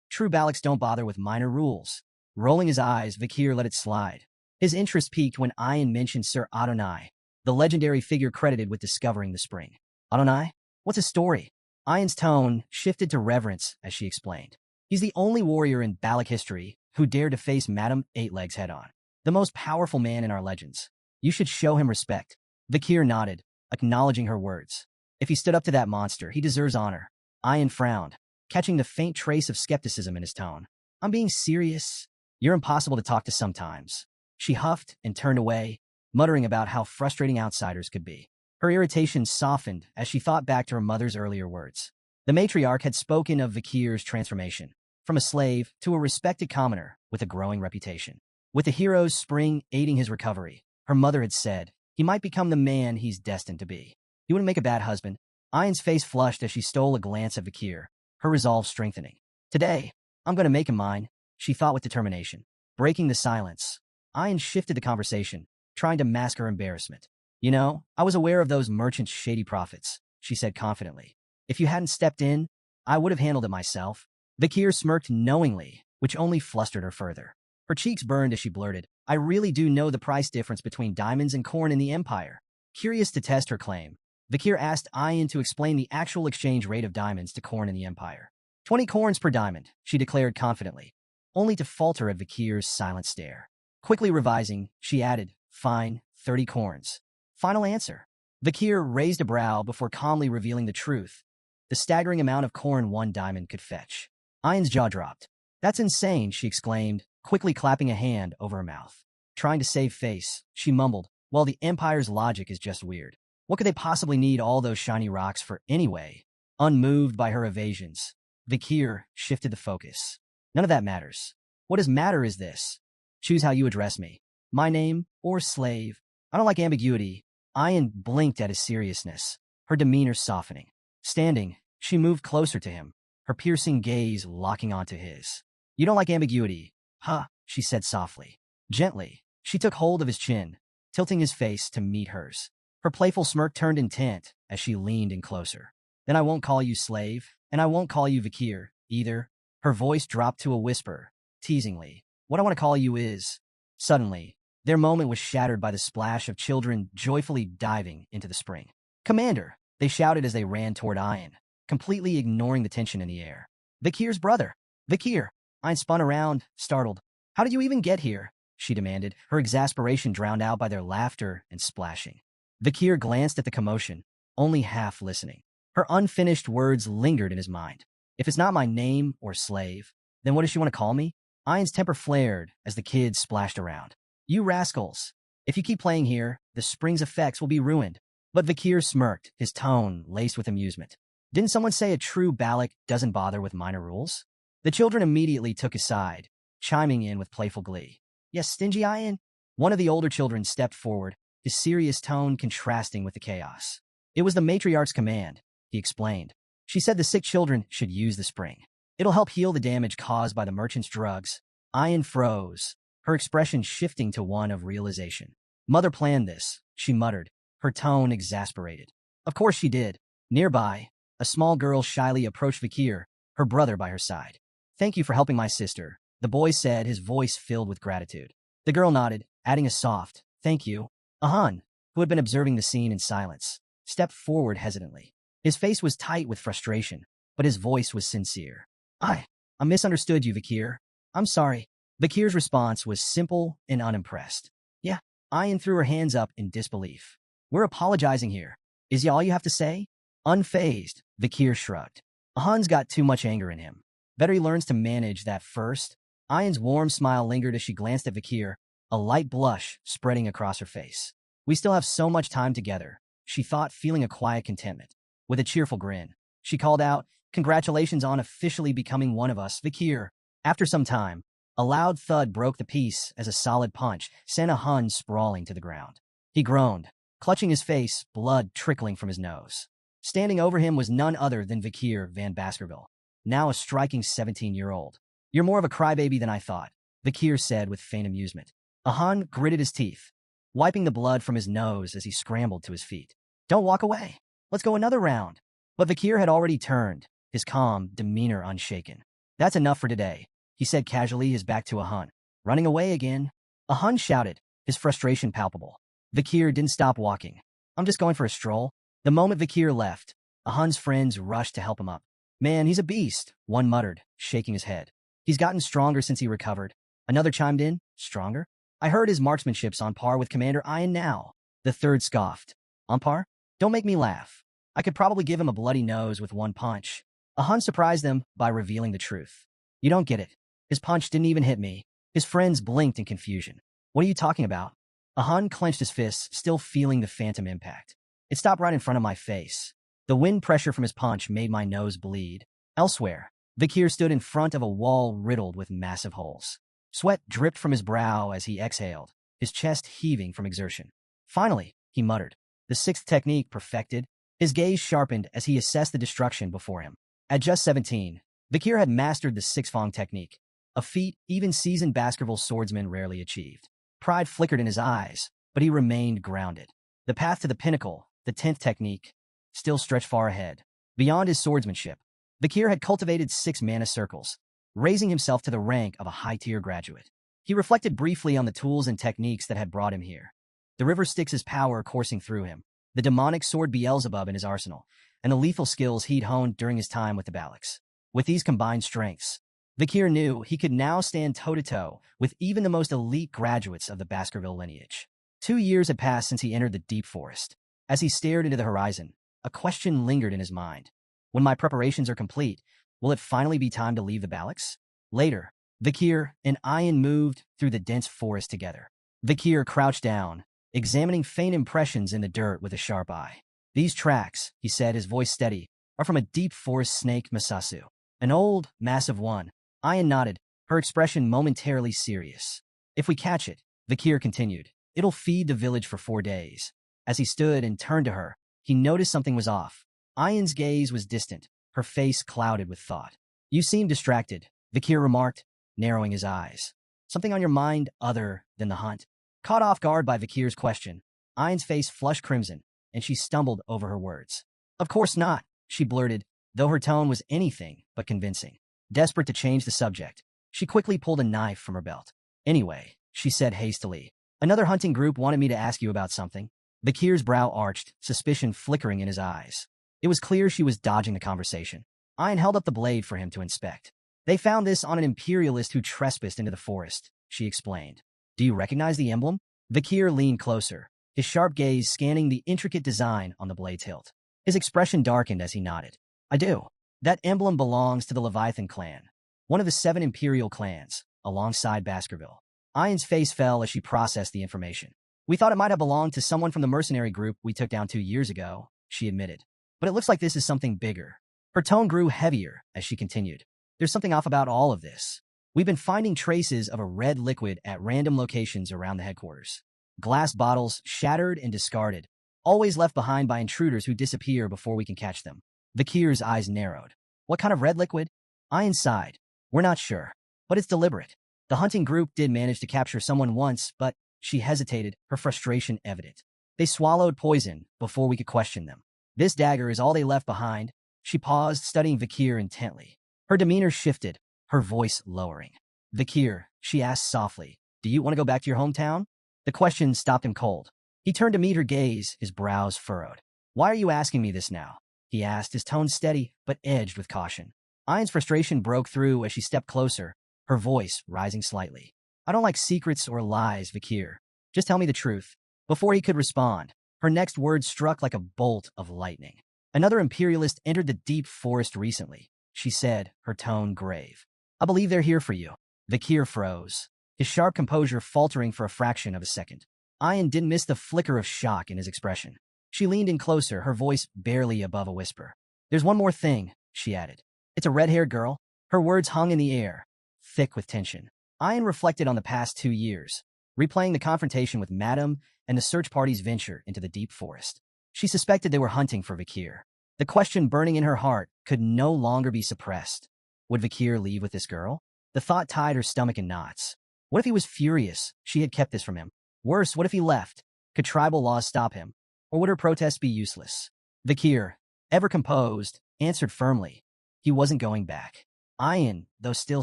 A: True Balacs don't bother with minor rules. Rolling his eyes, Vikir let it slide. His interest peaked when Ayan mentioned Sir Adonai, the legendary figure credited with discovering the spring. Adonai? What's his story? Ayan's tone shifted to reverence as she explained. He's the only warrior in Balac history who dared to face Madame Eightlegs head-on. The most powerful man in our legends. You should show him respect. Vikir nodded, acknowledging her words. If he stood up to that monster, he deserves honor. Ayan frowned, catching the faint trace of skepticism in his tone. I'm being serious. You're impossible to talk to sometimes. She huffed and turned away, muttering about how frustrating outsiders could be. Her irritation softened as she thought back to her mother's earlier words. The matriarch had spoken of Vikir's transformation, from a slave to a respected commoner with a growing reputation. With the hero's spring aiding his recovery, her mother had said, he might become the man he's destined to be. He wouldn't make a bad husband. Ayan's face flushed as she stole a glance at Vikir, her resolve strengthening. Today, I'm going to make him mine, she thought with determination. Breaking the silence, Ayan shifted the conversation, trying to mask her embarrassment. You know, I was aware of those merchants' shady profits, she said confidently. If you hadn't stepped in, I would have handled it myself. Vikir smirked knowingly, which only flustered her further. Her cheeks burned as she blurted, I really do know the price difference between diamonds and corn in the Empire. Curious to test her claim, Vikir asked Ayan to explain the actual exchange rate of diamonds to corn in the Empire. 20 corns per diamond, she declared confidently, only to falter at Vikir's silent stare. Quickly revising, she added, fine, 30 corns. Final answer. Vikir raised a brow before calmly revealing the truth. The staggering amount of corn 1 diamond could fetch. Ayan's jaw dropped. That's insane, she exclaimed, quickly clapping a hand over her mouth. Trying to save face, she mumbled, well, the Empire's logic is just weird. What could they possibly need all those shiny rocks for anyway? Unmoved by her evasions, Vikir shifted the focus. None of that matters. What does matter is this. Choose how you address me. My name or slave. I don't like ambiguity. Ayan blinked at his seriousness, her demeanor softening. Standing, she moved closer to him, her piercing gaze locking onto his. You don't like ambiguity, huh? She said softly. Gently, she took hold of his chin, tilting his face to meet hers. Her playful smirk turned intent as she leaned in closer. Then I won't call you slave, and I won't call you Vikir, either. Her voice dropped to a whisper, teasingly. What I want to call you is... Suddenly, their moment was shattered by the splash of children joyfully diving into the spring. Commander, they shouted as they ran toward Ayan, completely ignoring the tension in the air. Vikir's brother. Vikir. Ayan spun around, startled. How did you even get here? She demanded, her exasperation drowned out by their laughter and splashing. Vikir glanced at the commotion, only half listening. Her unfinished words lingered in his mind. If it's not my name or slave, then what does she want to call me? Ayan's temper flared as the kids splashed around. You rascals. If you keep playing here, the spring's effects will be ruined. But Vikir smirked, his tone laced with amusement. Didn't someone say a true Balac doesn't bother with minor rules? The children immediately took his side, chiming in with playful glee. Yes, stingy Ayan? One of the older children stepped forward, his serious tone contrasting with the chaos. It was the matriarch's command, he explained. She said the sick children should use the spring. It'll help heal the damage caused by the merchant's drugs. Ayan froze, her expression shifting to one of realization. Mother planned this, she muttered, her tone exasperated. Of course she did. Nearby, a small girl shyly approached Vikir, her brother by her side. Thank you for helping my sister, the boy said, his voice filled with gratitude. The girl nodded, adding a soft, Thank you. Ahan, who had been observing the scene in silence, stepped forward hesitantly. His face was tight with frustration, but his voice was sincere. I misunderstood you, Vikir. I'm sorry. Vikir's response was simple and unimpressed. Yeah, Ayan threw her hands up in disbelief. We're apologizing here. Is ya all you have to say? Unfazed, Vikir shrugged. Ahan's got too much anger in him. Better he learns to manage that first. Ayan's warm smile lingered as she glanced at Vikir, a light blush spreading across her face. We still have so much time together, she thought, feeling a quiet contentment. With a cheerful grin, she called out, Congratulations on officially becoming one of us, Vikir. After some time, a loud thud broke the peace as a solid punch sent Ahan sprawling to the ground. He groaned, clutching his face, blood trickling from his nose. Standing over him was none other than Vikir van Baskerville, now a striking 17-year-old. You're more of a crybaby than I thought, Vikir said with faint amusement. Ahan gritted his teeth, wiping the blood from his nose as he scrambled to his feet. Don't walk away. Let's go another round. But Vikir had already turned, his calm demeanor unshaken. That's enough for today, he said casually, his back to Ahan. Running away again? Ahan shouted, his frustration palpable. Vikir didn't stop walking. I'm just going for a stroll. The moment Vikir left, Ahan's friends rushed to help him up. Man, he's a beast, one muttered, shaking his head. He's gotten stronger since he recovered. Another chimed in, stronger? I heard his marksmanship's on par with Commander Ayan now. The third scoffed. On par? Don't make me laugh. I could probably give him a bloody nose with one punch. Ahan surprised them by revealing the truth. You don't get it. His punch didn't even hit me. His friends blinked in confusion. What are you talking about? Ahan clenched his fists, still feeling the phantom impact. It stopped right in front of my face. The wind pressure from his punch made my nose bleed. Elsewhere, Vikir stood in front of a wall riddled with massive holes. Sweat dripped from his brow as he exhaled, his chest heaving from exertion. Finally, he muttered, the sixth technique perfected. His gaze sharpened as he assessed the destruction before him. At just 17, Vikir had mastered the six-fong technique, a feat even seasoned Baskerville swordsmen rarely achieved. Pride flickered in his eyes, but he remained grounded. The path to the pinnacle, the 10th technique, still stretched far ahead. Beyond his swordsmanship, Vikir had cultivated 6 mana circles, raising himself to the rank of a high-tier graduate. He reflected briefly on the tools and techniques that had brought him here. The river Styx's power coursing through him, the demonic sword Beelzebub in his arsenal, and the lethal skills he'd honed during his time with the Balax. With these combined strengths, Vikir knew he could now stand toe-to-toe with even the most elite graduates of the Baskerville lineage. 2 years had passed since he entered the deep forest. As he stared into the horizon, a question lingered in his mind. When my preparations are complete, will it finally be time to leave the Balax? Later, Vikir and Ayan moved through the dense forest together. Vikir crouched down, examining faint impressions in the dirt with a sharp eye. These tracks, he said, his voice steady, are from a deep forest snake Masasu. An old, massive one. Ayan nodded, her expression momentarily serious. If we catch it, Vikir continued, it'll feed the village for 4 days. As he stood and turned to her, he noticed something was off. Ayan's gaze was distant, her face clouded with thought. You seem distracted, Vikir remarked, narrowing his eyes. Something on your mind other than the hunt? Caught off guard by Vikir's question, Ayan's face flushed crimson, and she stumbled over her words. Of course not, she blurted, though her tone was anything but convincing. Desperate to change the subject, she quickly pulled a knife from her belt. Anyway, she said hastily, another hunting group wanted me to ask you about something. Vikir's brow arched, suspicion flickering in his eyes. It was clear she was dodging the conversation. Ayan held up the blade for him to inspect. They found this on an imperialist who trespassed into the forest, she explained. Do you recognize the emblem? Vikir leaned closer, his sharp gaze scanning the intricate design on the blade's hilt. His expression darkened as he nodded. I do. That emblem belongs to the Leviathan clan, one of the 7 imperial clans, alongside Baskerville. Ayan's face fell as she processed the information. We thought it might have belonged to someone from the mercenary group we took down 2 years ago, she admitted. But it looks like this is something bigger. Her tone grew heavier as she continued. There's something off about all of this. We've been finding traces of a red liquid at random locations around the headquarters. Glass bottles, shattered and discarded, always left behind by intruders who disappear before we can catch them. Vikir's eyes narrowed. What kind of red liquid? Ayan sighed. We're not sure, but it's deliberate. The hunting group did manage to capture someone once, but she hesitated, her frustration evident. They swallowed poison before we could question them. This dagger is all they left behind. She paused, studying Vikir intently. Her demeanor shifted, her voice lowering. Vikir, she asked softly, do you want to go back to your hometown? The question stopped him cold. He turned to meet her gaze, his brows furrowed. "Why are you asking me this now?" he asked, his tone steady but edged with caution. Ayan's frustration broke through as she stepped closer, her voice rising slightly. "I don't like secrets or lies, Vakir. Just tell me the truth." Before he could respond, her next words struck like a bolt of lightning. "Another imperialist entered the deep forest recently," she said, her tone grave. "I believe they're here for you." Vakir froze, his sharp composure faltering for a fraction of a second. Ayan didn't miss the flicker of shock in his expression. She leaned in closer, her voice barely above a whisper. "There's one more thing," she added. "It's a red-haired girl." Her words hung in the air, thick with tension. Ayan reflected on the past 2 years, replaying the confrontation with Madam and the search party's venture into the deep forest. She suspected they were hunting for Vakir. The question burning in her heart could no longer be suppressed. Would Vakir leave with this girl? The thought tied her stomach in knots. What if he was furious she had kept this from him? Worse, what if he left? Could tribal laws stop him? Or would her protests be useless? Vakir, ever composed, answered firmly. He wasn't going back. Ayan, though still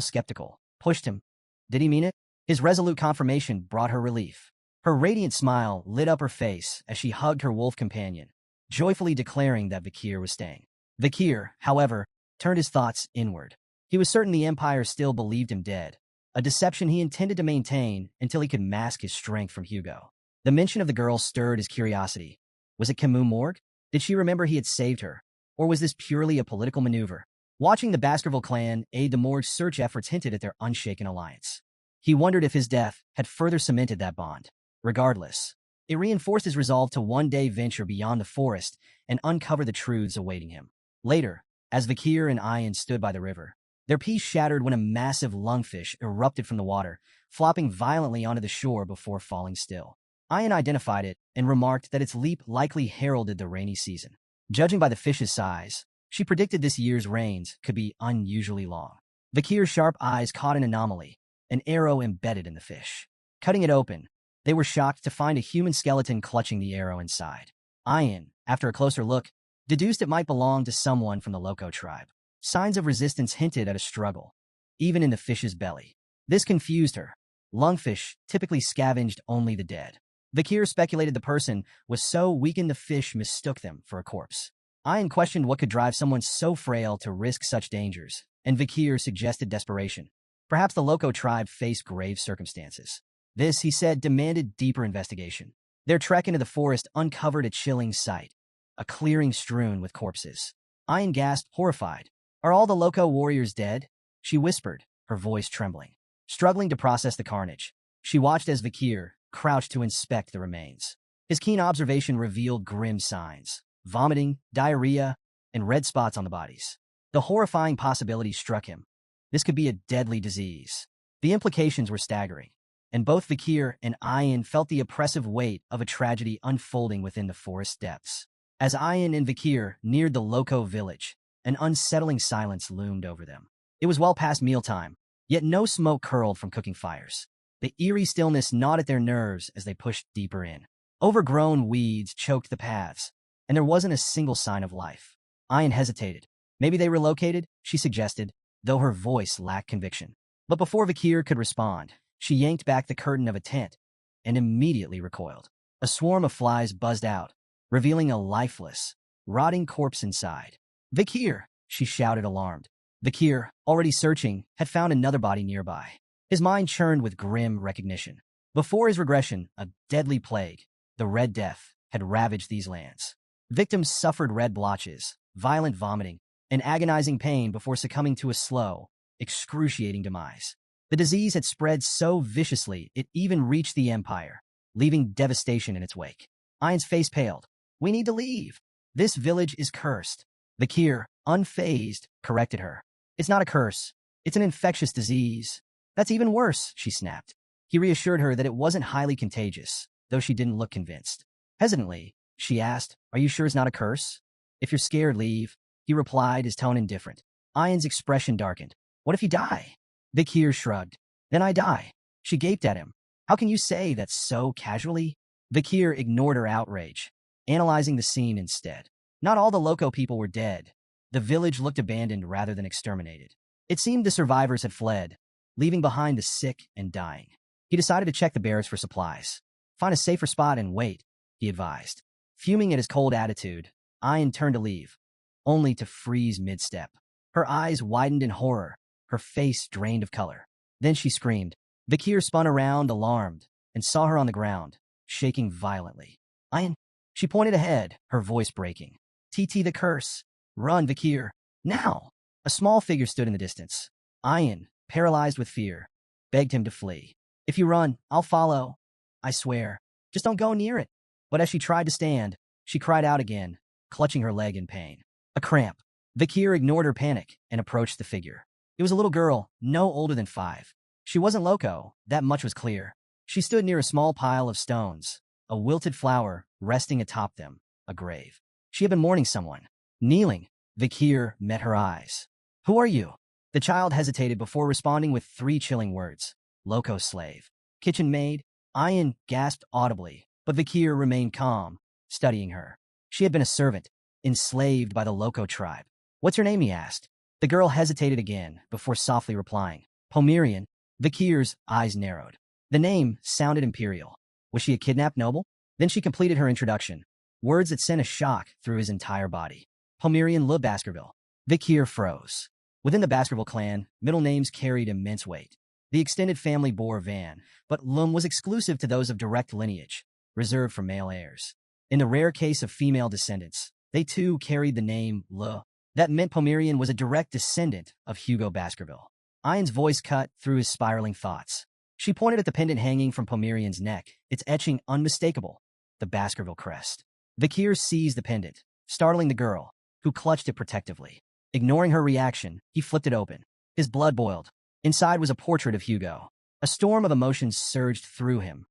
A: skeptical, pushed him. Did he mean it? His resolute confirmation brought her relief. Her radiant smile lit up her face as she hugged her wolf companion, joyfully declaring that Vakir was staying. Vakir, however, turned his thoughts inward. He was certain the Empire still believed him dead, a deception he intended to maintain until he could mask his strength from Hugo. The mention of the girl stirred his curiosity. Was it Camus Morgue? Did she remember he had saved her? Or was this purely a political maneuver? Watching the Baskerville clan aid the Morgue's search efforts hinted at their unshaken alliance. He wondered if his death had further cemented that bond. Regardless, it reinforced his resolve to one day venture beyond the forest and uncover the truths awaiting him. Later, as Vakir and Ayan stood by the river, their peace shattered when a massive lungfish erupted from the water, flopping violently onto the shore before falling still. Ayan identified it and remarked that its leap likely heralded the rainy season. Judging by the fish's size, she predicted this year's rains could be unusually long. Vakir's sharp eyes caught an anomaly, an arrow embedded in the fish. Cutting it open, they were shocked to find a human skeleton clutching the arrow inside. Ayan, after a closer look, deduced it might belong to someone from the Loco tribe. Signs of resistance hinted at a struggle, even in the fish's belly. This confused her. Lungfish typically scavenged only the dead. Vakir speculated the person was so weakened the fish mistook them for a corpse. Ayan questioned what could drive someone so frail to risk such dangers, and Vakir suggested desperation. Perhaps the Loco tribe faced grave circumstances. This, he said, demanded deeper investigation. Their trek into the forest uncovered a chilling sight, a clearing strewn with corpses. Ayan gasped, horrified. "Are all the Loco warriors dead?" she whispered, her voice trembling. Struggling to process the carnage, she watched as Vakir crouched to inspect the remains. His keen observation revealed grim signs: vomiting, diarrhea, and red spots on the bodies. The horrifying possibility struck him. This could be a deadly disease. The implications were staggering, and both Vakir and Ayan felt the oppressive weight of a tragedy unfolding within the forest depths. As Ayan and Vakir neared the Loco village, an unsettling silence loomed over them. It was well past mealtime, yet no smoke curled from cooking fires. The eerie stillness gnawed at their nerves as they pushed deeper in. Overgrown weeds choked the paths, and there wasn't a single sign of life. Ayan hesitated. Maybe they relocated, she suggested, though her voice lacked conviction. But before Vakir could respond, she yanked back the curtain of a tent and immediately recoiled. A swarm of flies buzzed out, revealing a lifeless, rotting corpse inside. "Vakir!" she shouted, alarmed. Vakir, already searching, had found another body nearby. His mind churned with grim recognition. Before his regression, a deadly plague, the Red Death, had ravaged these lands. Victims suffered red blotches, violent vomiting, and agonizing pain before succumbing to a slow, excruciating demise. The disease had spread so viciously it even reached the Empire, leaving devastation in its wake. Ayan's face paled. "We need to leave. This village is cursed." Vakir, unfazed, corrected her. "It's not a curse. It's an infectious disease." "That's even worse," she snapped. He reassured her that it wasn't highly contagious, though she didn't look convinced. Hesitantly, she asked, "Are you sure it's not a curse?" "If you're scared, leave," he replied, his tone indifferent. Ayan's expression darkened. "What if you die?" Vakir shrugged. "Then I die." She gaped at him. "How can you say that so casually?" Vakir ignored her outrage, analyzing the scene instead. Not all the Loco people were dead. The village looked abandoned rather than exterminated. It seemed the survivors had fled, leaving behind the sick and dying. He decided to check the barracks for supplies. Find a safer spot and wait, he advised. Fuming at his cold attitude, Ayan turned to leave, only to freeze mid-step. Her eyes widened in horror, her face drained of color. Then she screamed. Vikir spun around, alarmed, and saw her on the ground, shaking violently. Ayan, she pointed ahead, her voice breaking. TT the curse. Run, Vikir. Now! A small figure stood in the distance. Ayan, paralyzed with fear, begged him to flee. If you run, I'll follow. I swear. Just don't go near it. But as she tried to stand, she cried out again, clutching her leg in pain. A cramp. Vikir ignored her panic and approached the figure. It was a little girl, no older than 5. She wasn't loco, that much was clear. She stood near a small pile of stones, a wilted flower resting atop them, a grave. She had been mourning someone. Kneeling, Vikir met her eyes. Who are you? The child hesitated before responding with 3 chilling words. Loco slave. Kitchen maid? Ayan gasped audibly, but Vikir remained calm, studying her. She had been a servant, enslaved by the Loco tribe. What's your name, he asked. The girl hesitated again before softly replying. Pomerian. Vikir's eyes narrowed. The name sounded imperial. Was she a kidnapped noble? Then she completed her introduction, words that sent a shock through his entire body. Pomerian Le Baskerville. Vikir froze. Within the Baskerville clan, middle names carried immense weight. The extended family bore Van, but Lum was exclusive to those of direct lineage, reserved for male heirs. In the rare case of female descendants, they too carried the name Le. That meant Pomerian was a direct descendant of Hugo Baskerville. Ayan's voice cut through his spiraling thoughts. She pointed at the pendant hanging from Pomerian's neck, its etching unmistakable, the Baskerville crest. Vikir seized the pendant, startling the girl, who clutched it protectively. Ignoring her reaction, he flipped it open. His blood boiled. Inside was a portrait of Hugo. A storm of emotions surged through him.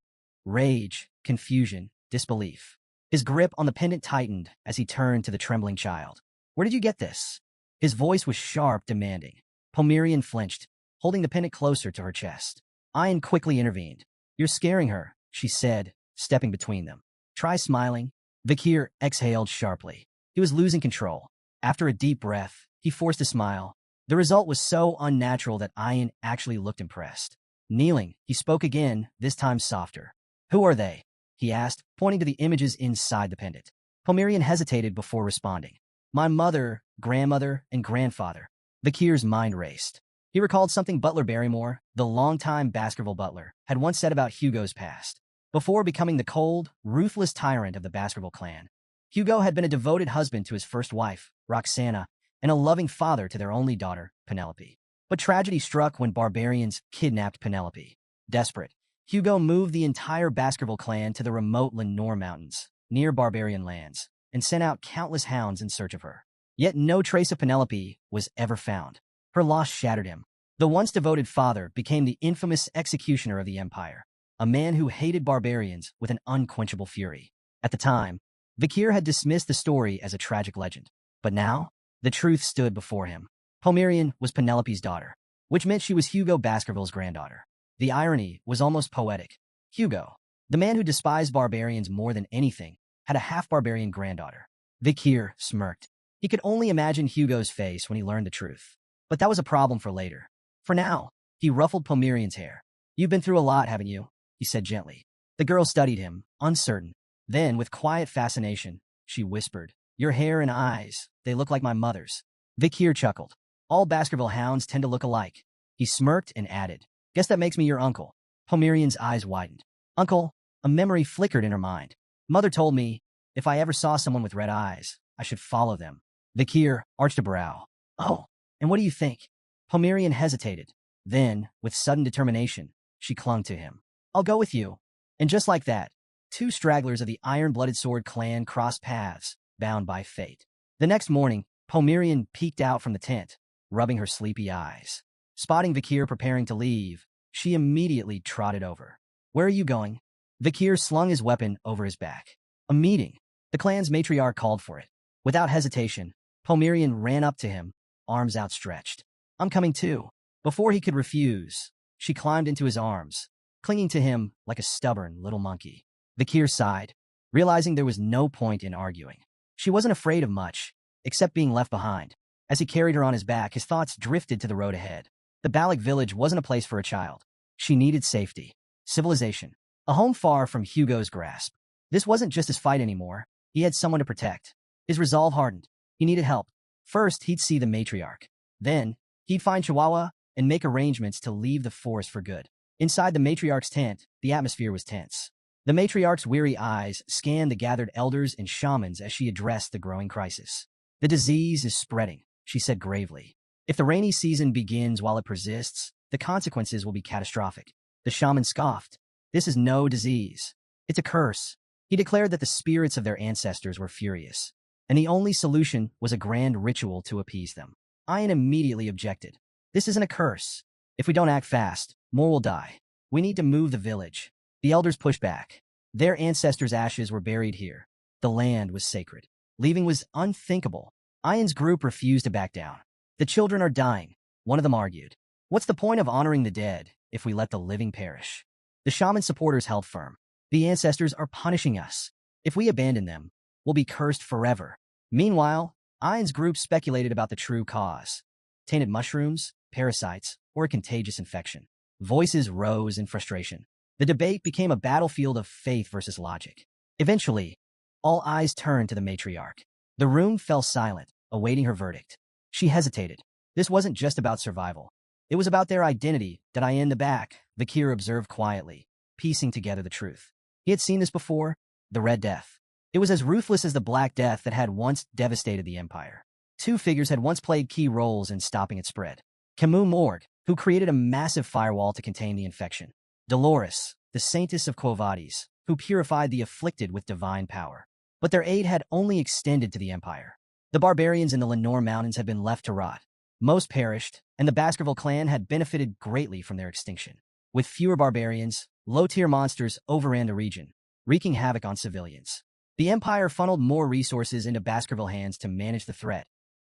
A: Rage, confusion, disbelief. His grip on the pendant tightened as he turned to the trembling child. Where did you get this? His voice was sharp, demanding. Pomerian flinched, holding the pendant closer to her chest. Ayan quickly intervened. You're scaring her, she said, stepping between them. Try smiling. Vikir exhaled sharply. He was losing control. After a deep breath, he forced a smile. The result was so unnatural that Ayan actually looked impressed. Kneeling, he spoke again, this time softer. Who are they? He asked, pointing to the images inside the pendant. Pomerian hesitated before responding. My mother, grandmother, and grandfather. Vikir's mind raced. He recalled something Butler Barrymore, the longtime Baskerville butler, had once said about Hugo's past. Before becoming the cold, ruthless tyrant of the Baskerville clan, Hugo had been a devoted husband to his first wife, Roxana, and a loving father to their only daughter, Penelope. But tragedy struck when barbarians kidnapped Penelope. Desperate, Hugo moved the entire Baskerville clan to the remote Lenore Mountains, near barbarian lands, and sent out countless hounds in search of her. Yet no trace of Penelope was ever found. Her loss shattered him. The once devoted father became the infamous executioner of the empire, a man who hated barbarians with an unquenchable fury. At the time, Vikir had dismissed the story as a tragic legend. But now, the truth stood before him. Pomerian was Penelope's daughter, which meant she was Hugo Baskerville's granddaughter. The irony was almost poetic. Hugo, the man who despised barbarians more than anything, had a half-barbarian granddaughter. Vikir smirked. He could only imagine Hugo's face when he learned the truth. But that was a problem for later. For now, he ruffled Pomerian's hair. You've been through a lot, haven't you? He said gently. The girl studied him, uncertain. Then, with quiet fascination, she whispered, Your hair and eyes, they look like my mother's. Vikir chuckled. All Baskerville hounds tend to look alike. He smirked and added, Guess that makes me your uncle. Pomerian's eyes widened. Uncle, a memory flickered in her mind. Mother told me, if I ever saw someone with red eyes, I should follow them. Vikir arched a brow. Oh, and what do you think? Pomerian hesitated. Then, with sudden determination, she clung to him. I'll go with you. And just like that, 2 stragglers of the iron-blooded sword clan crossed paths, bound by fate. The next morning, Pomerian peeked out from the tent, rubbing her sleepy eyes. Spotting Vikir preparing to leave, she immediately trotted over. Where are you going? Vikir slung his weapon over his back. A meeting. The clan's matriarch called for it. Without hesitation, Pomerian ran up to him, arms outstretched. I'm coming too. Before he could refuse, she climbed into his arms, clinging to him like a stubborn little monkey. Vikir sighed, realizing there was no point in arguing. She wasn't afraid of much, except being left behind. As he carried her on his back, his thoughts drifted to the road ahead. The Balak village wasn't a place for a child. She needed safety, civilization, A home far from Hugo's grasp. This wasn't just his fight anymore. He had someone to protect. His resolve hardened. He needed help. First, he'd see the matriarch. Then, he'd find Chihuahua and make arrangements to leave the forest for good. Inside the matriarch's tent, the atmosphere was tense. The matriarch's weary eyes scanned the gathered elders and shamans as she addressed the growing crisis. The disease is spreading, she said gravely. If the rainy season begins while it persists, the consequences will be catastrophic. The shaman scoffed. This is no disease. It's a curse. He declared that the spirits of their ancestors were furious, and the only solution was a grand ritual to appease them. Ian immediately objected. This isn't a curse. If we don't act fast, more will die. We need to move the village. The elders pushed back. Their ancestors' ashes were buried here. The land was sacred. Leaving was unthinkable. Ian's group refused to back down. The children are dying, one of them argued. What's the point of honoring the dead if we let the living perish? The shaman supporters held firm. The ancestors are punishing us. If we abandon them, we'll be cursed forever. Meanwhile, Ian's group speculated about the true cause. Tainted mushrooms, parasites, or a contagious infection. Voices rose in frustration. The debate became a battlefield of faith versus logic. Eventually, all eyes turned to the matriarch. The room fell silent, awaiting her verdict. She hesitated. This wasn't just about survival. It was about their identity. Did I in the back? Vakir observed quietly, piecing together the truth. He had seen this before, the Red Death. It was as ruthless as the Black Death that had once devastated the Empire. Two figures had once played key roles in stopping its spread. Camus Morgue, who created a massive firewall to contain the infection. Dolores, the saintess of Quo Vadis, who purified the afflicted with divine power. But their aid had only extended to the Empire. The barbarians in the Lenore Mountains had been left to rot. Most perished, and the Baskerville clan had benefited greatly from their extinction. With fewer barbarians, low-tier monsters overran the region, wreaking havoc on civilians. The Empire funneled more resources into Baskerville hands to manage the threat,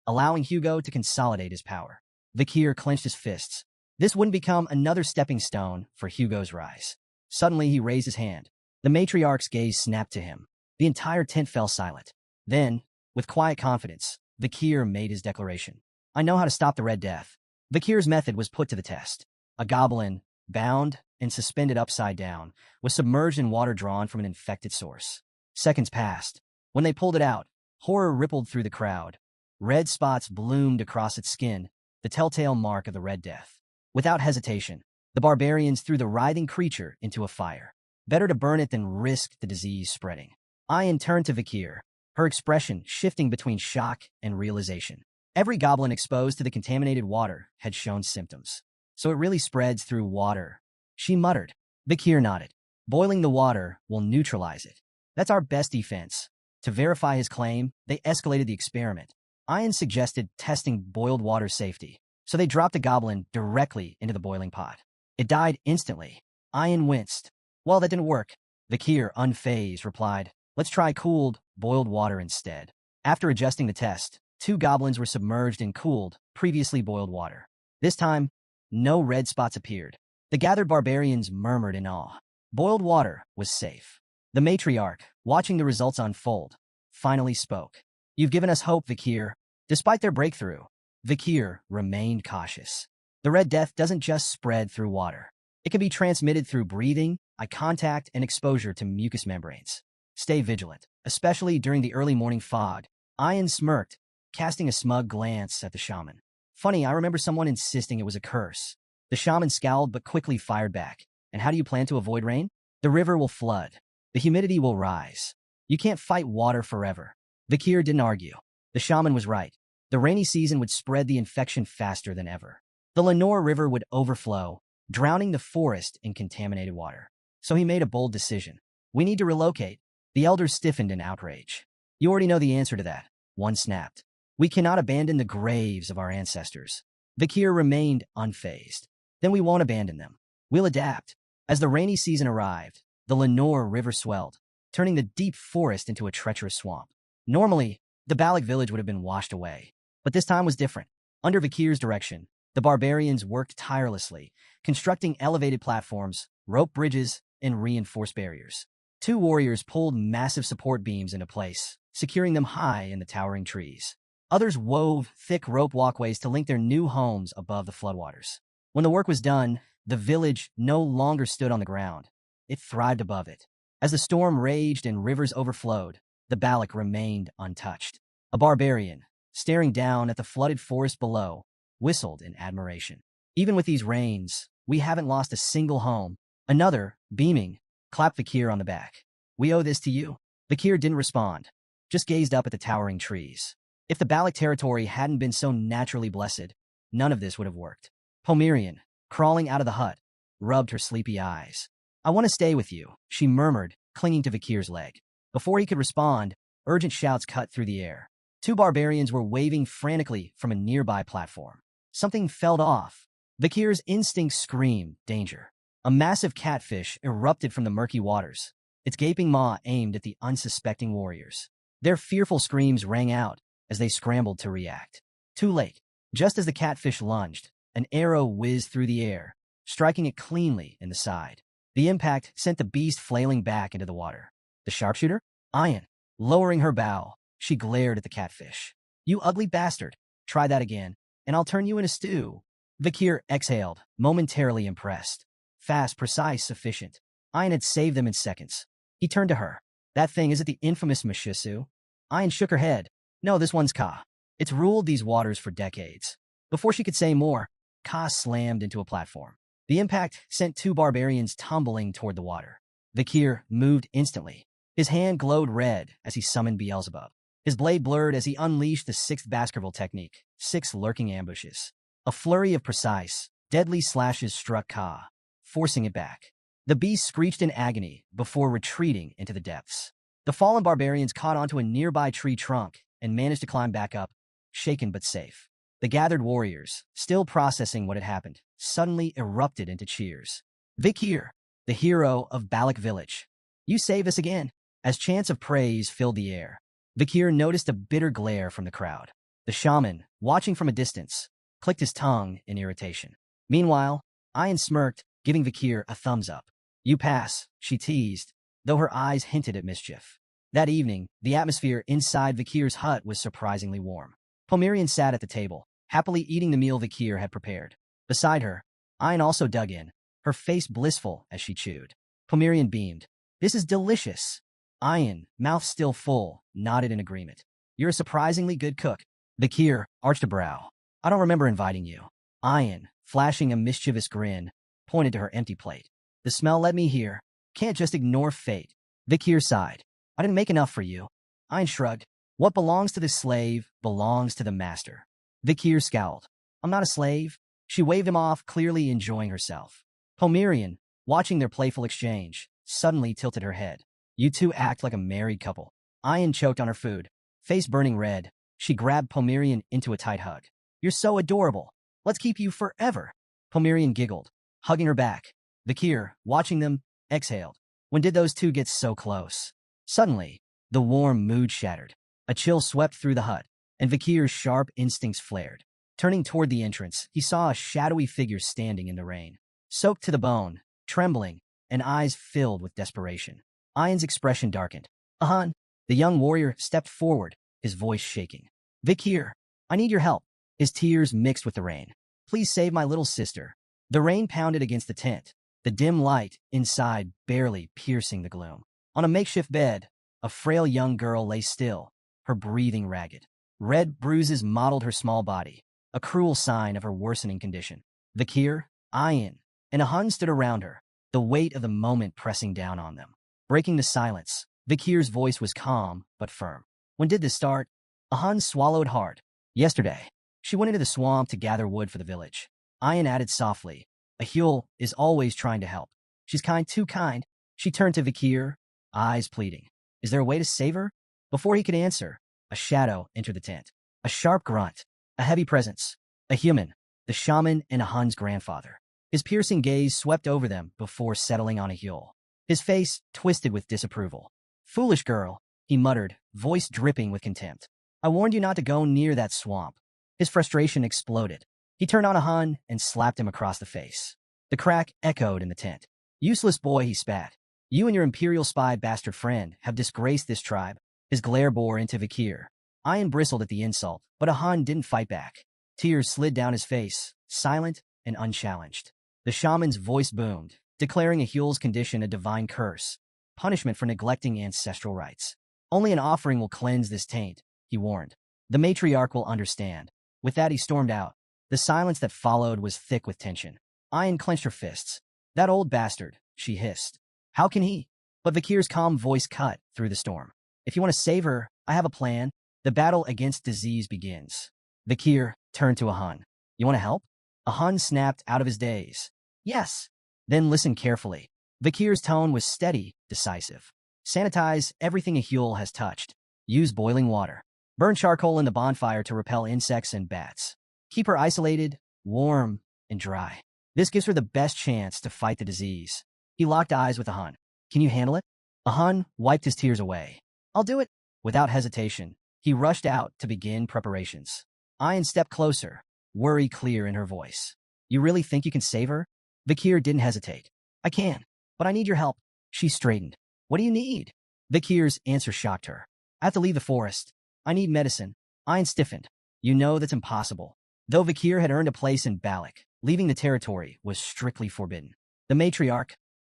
A: allowing Hugo to consolidate his power. Vakir clenched his fists. This wouldn't become another stepping stone for Hugo's rise. Suddenly, he raised his hand. The matriarch's gaze snapped to him. The entire tent fell silent. Then, with quiet confidence, Vakir made his declaration. I know how to stop the Red Death. Vakir's method was put to the test. A goblin, bound and suspended upside down, was submerged in water drawn from an infected source. Seconds passed. When they pulled it out, horror rippled through the crowd. Red spots bloomed across its skin, the telltale mark of the Red Death. Without hesitation, the barbarians threw the writhing creature into a fire. Better to burn it than risk the disease spreading. Ian turned to Vakir, her expression shifting between shock and realization. Every goblin exposed to the contaminated water had shown symptoms. So it really spreads through water, she muttered. Vakir nodded. Boiling the water will neutralize it. That's our best defense. To verify his claim, they escalated the experiment. Ian suggested testing boiled water safety, so they dropped a goblin directly into the boiling pot. It died instantly. Ian winced. Well, that didn't work. Vakir, unfazed, replied, let's try cooled, boiled water instead. After adjusting the test, 2 goblins were submerged in cooled, previously boiled water. This time, no red spots appeared. The gathered barbarians murmured in awe. Boiled water was safe. The matriarch, watching the results unfold, finally spoke. You've given us hope, Vakir. Despite their breakthrough, Vakir remained cautious. The Red Death doesn't just spread through water. It can be transmitted through breathing, eye contact, and exposure to mucous membranes. Stay vigilant, especially during the early morning fog. Ian smirked, casting a smug glance at the shaman. Funny, I remember someone insisting it was a curse. The shaman scowled but quickly fired back. And how do you plan to avoid rain? The river will flood. The humidity will rise. You can't fight water forever. Vakir didn't argue. The shaman was right. The rainy season would spread the infection faster than ever. The Lenore River would overflow, drowning the forest in contaminated water. So he made a bold decision. We need to relocate. The elders stiffened in outrage. You already know the answer to that. One snapped. We cannot abandon the graves of our ancestors. Vakir remained unfazed. Then we won't abandon them. We'll adapt. As the rainy season arrived, the Lenore River swelled, turning the deep forest into a treacherous swamp. Normally, the Balak village would have been washed away. But this time was different. Under Vakir's direction, the barbarians worked tirelessly, constructing elevated platforms, rope bridges, and reinforced barriers. 2 warriors pulled massive support beams into place, securing them high in the towering trees. Others wove thick rope walkways to link their new homes above the floodwaters. When the work was done, the village no longer stood on the ground. it thrived above it. As the storm raged and rivers overflowed, the Balak remained untouched. A barbarian, staring down at the flooded forest below, whistled in admiration. Even with these rains, we haven't lost a single home. Another, beaming, clapped Vakir on the back. We owe this to you. Vakir didn't respond, just gazed up at the towering trees. If the Balak territory hadn't been so naturally blessed, none of this would have worked. Pomerian, crawling out of the hut, rubbed her sleepy eyes. I want to stay with you, she murmured, clinging to Vakir's leg. Before he could respond, urgent shouts cut through the air. Two barbarians were waving frantically from a nearby platform. Something fell off. Vakir's instinct screamed, danger. A massive catfish erupted from the murky waters, its gaping maw aimed at the unsuspecting warriors. Their fearful screams rang out as they scrambled to react. Too late. Just as the catfish lunged, an arrow whizzed through the air, striking it cleanly in the side. The impact sent the beast flailing back into the water. The sharpshooter? Ayan. Lowering her bow, she glared at the catfish. You ugly bastard. Try that again, and I'll turn you in a stew. Vakir exhaled, momentarily impressed. Fast, precise, sufficient. Ayan had saved them in seconds. He turned to her. That thing, is it the infamous Mishisu? Ayan shook her head. No, this one's Ka. It's ruled these waters for decades. Before she could say more, Ka slammed into a platform. The impact sent two barbarians tumbling toward the water. Vakir moved instantly. His hand glowed red as he summoned Beelzebub. His blade blurred as he unleashed the sixth Baskerville technique, 6 lurking ambushes. A flurry of precise, deadly slashes struck Ka, forcing it back. The beast screeched in agony before retreating into the depths. The fallen barbarians caught onto a nearby tree trunk and managed to climb back up, shaken but safe. The gathered warriors, still processing what had happened, suddenly erupted into cheers. Vakir, the hero of Balak Village. You saved us again. As chants of praise filled the air, Vakir noticed a bitter glare from the crowd. The shaman, watching from a distance, clicked his tongue in irritation. Meanwhile, Ayan smirked, giving Vakir a thumbs up. You pass, she teased, though her eyes hinted at mischief. That evening, the atmosphere inside Vakir's hut was surprisingly warm. Pomerian sat at the table, happily eating the meal Vakir had prepared. Beside her, Ayan also dug in, her face blissful as she chewed. Pomerian beamed. This is delicious. Ayan, mouth still full, nodded in agreement. You're a surprisingly good cook. Vakir arched a brow. I don't remember inviting you. Ayan, flashing a mischievous grin, pointed to her empty plate. The smell led me here. Can't just ignore fate. Vakir sighed. I didn't make enough for you. Ayan shrugged. What belongs to the slave belongs to the master. Vakir scowled. I'm not a slave. She waved him off, clearly enjoying herself. Pomerian, watching their playful exchange, suddenly tilted her head. You two act like a married couple. Ayan choked on her food. Face burning red, she grabbed Pomerian into a tight hug. You're so adorable. Let's keep you forever. Pomerian giggled, hugging her back. Vakir, watching them, exhaled. When did those two get so close? Suddenly, the warm mood shattered. A chill swept through the hut, and Vakir's sharp instincts flared. Turning toward the entrance, he saw a shadowy figure standing in the rain, soaked to the bone, trembling, and eyes filled with desperation. Ayan's expression darkened. Ahan, the young warrior stepped forward, his voice shaking. Vakir, I need your help. His tears mixed with the rain. Please save my little sister. The rain pounded against the tent, the dim light inside barely piercing the gloom. On a makeshift bed, a frail young girl lay still, her breathing ragged. Red bruises mottled her small body, a cruel sign of her worsening condition. Vakir, Ayan, and Ahun stood around her, the weight of the moment pressing down on them. Breaking the silence, Vakir's voice was calm but firm. When did this start? Ahun swallowed hard. Yesterday. She went into the swamp to gather wood for the village. Ayan added softly. Yahello is always trying to help. She's kind, too kind. She turned to Vakir, eyes pleading. Is there a way to save her? Before he could answer, a shadow entered the tent. A sharp grunt. A heavy presence. A human. The shaman and Ahun's grandfather. His piercing gaze swept over them before settling on Yahello. His face twisted with disapproval. Foolish girl, he muttered, voice dripping with contempt. I warned you not to go near that swamp. His frustration exploded. He turned on Ahun and slapped him across the face. The crack echoed in the tent. Useless boy, he spat. You and your imperial spy bastard friend have disgraced this tribe. His glare bore into Vakir. Ayan bristled at the insult, but Ahun didn't fight back. Tears slid down his face, silent and unchallenged. The shaman's voice boomed. declaring Ahul's condition a divine curse, punishment for neglecting ancestral rites. Only an offering will cleanse this taint, he warned. The matriarch will understand. With that, he stormed out. The silence that followed was thick with tension. Ayan clenched her fists. That old bastard, she hissed. How can he? But Vakir's calm voice cut through the storm. If you want to save her, I have a plan. The battle against disease begins. Vakir turned to Ahun. You want to help? Ahun snapped out of his daze. Yes. Then listen carefully. Vakir's tone was steady, decisive. Sanitize everything Ahul has touched. Use boiling water. Burn charcoal in the bonfire to repel insects and bats. Keep her isolated, warm, and dry. This gives her the best chance to fight the disease. He locked eyes with Ahun. Can you handle it? Ahun wiped his tears away. I'll do it. Without hesitation, he rushed out to begin preparations. Ayan stepped closer, worry clear in her voice. You really think you can save her? Vakir didn't hesitate. I can, but I need your help. She straightened. What do you need? Vakir's answer shocked her. I have to leave the forest. I need medicine. Ayan stiffened. You know that's impossible. Though Vakir had earned a place in Balak, leaving the territory was strictly forbidden. The matriarch,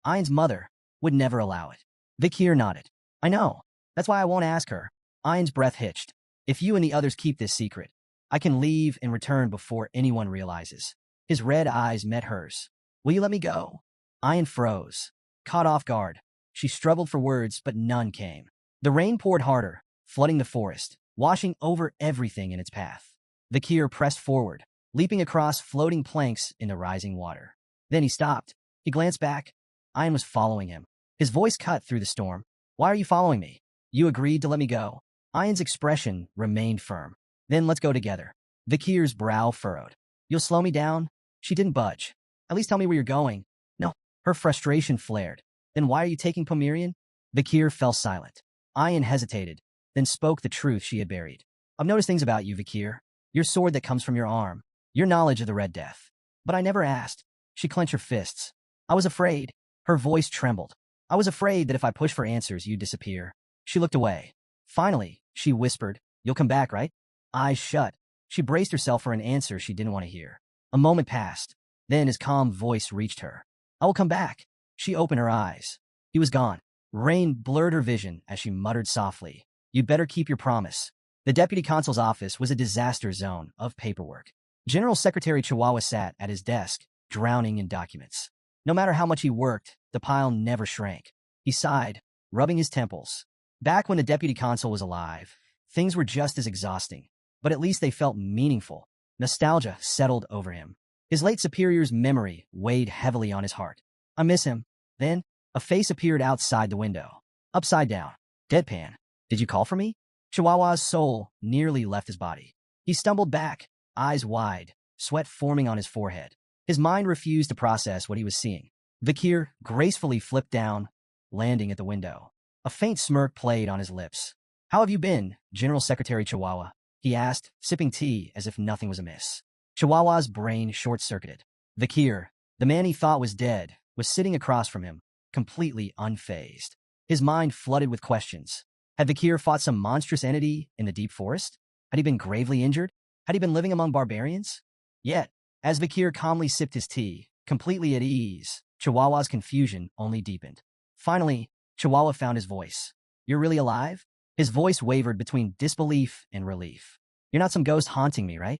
A: Ayan's mother, would never allow it. Vakir nodded. I know. That's why I won't ask her. Ayan's breath hitched. If you and the others keep this secret, I can leave and return before anyone realizes. His red eyes met hers. Will you let me go? Ayan froze. Caught off guard. She struggled for words, but none came. The rain poured harder, flooding the forest, washing over everything in its path. Vakir pressed forward, leaping across floating planks in the rising water. Then he stopped. He glanced back. Ayan was following him. His voice cut through the storm. Why are you following me? You agreed to let me go. Ayan's expression remained firm. Then let's go together. Vakir's brow furrowed. You'll slow me down? She didn't budge. At least tell me where you're going. No. Her frustration flared. Then why are you taking Pomerian? Vakir fell silent. Ayan hesitated, then spoke the truth she had buried. I've noticed things about you, Vakir. Your sword that comes from your arm. Your knowledge of the Red Death. But I never asked. She clenched her fists. I was afraid. Her voice trembled. I was afraid that if I pushed for answers, you'd disappear. She looked away. Finally, she whispered, You'll come back, right? Eyes shut. She braced herself for an answer she didn't want to hear. A moment passed. Then his calm voice reached her. I will come back. She opened her eyes. He was gone. Rain blurred her vision as she muttered softly. You'd better keep your promise. The deputy consul's office was a disaster zone of paperwork. General Secretary Chihuahua sat at his desk, drowning in documents. No matter how much he worked, the pile never shrank. He sighed, rubbing his temples. Back when the deputy consul was alive, things were just as exhausting, but at least they felt meaningful. Nostalgia settled over him. His late superior's memory weighed heavily on his heart. I miss him. Then, a face appeared outside the window. Upside down. Deadpan. Did you call for me? Chihuahua's soul nearly left his body. He stumbled back, eyes wide, sweat forming on his forehead. His mind refused to process what he was seeing. Vakir gracefully flipped down, landing at the window. A faint smirk played on his lips. How have you been, General Secretary Chihuahua? He asked, sipping tea as if nothing was amiss. Chihuahua's brain short-circuited. Vakir, the man he thought was dead, was sitting across from him, completely unfazed. His mind flooded with questions. Had Vakir fought some monstrous entity in the deep forest? Had he been gravely injured? Had he been living among barbarians? Yet, as Vakir calmly sipped his tea, completely at ease, Chihuahua's confusion only deepened. Finally, Chihuahua found his voice. You're really alive? His voice wavered between disbelief and relief. You're not some ghost haunting me, right?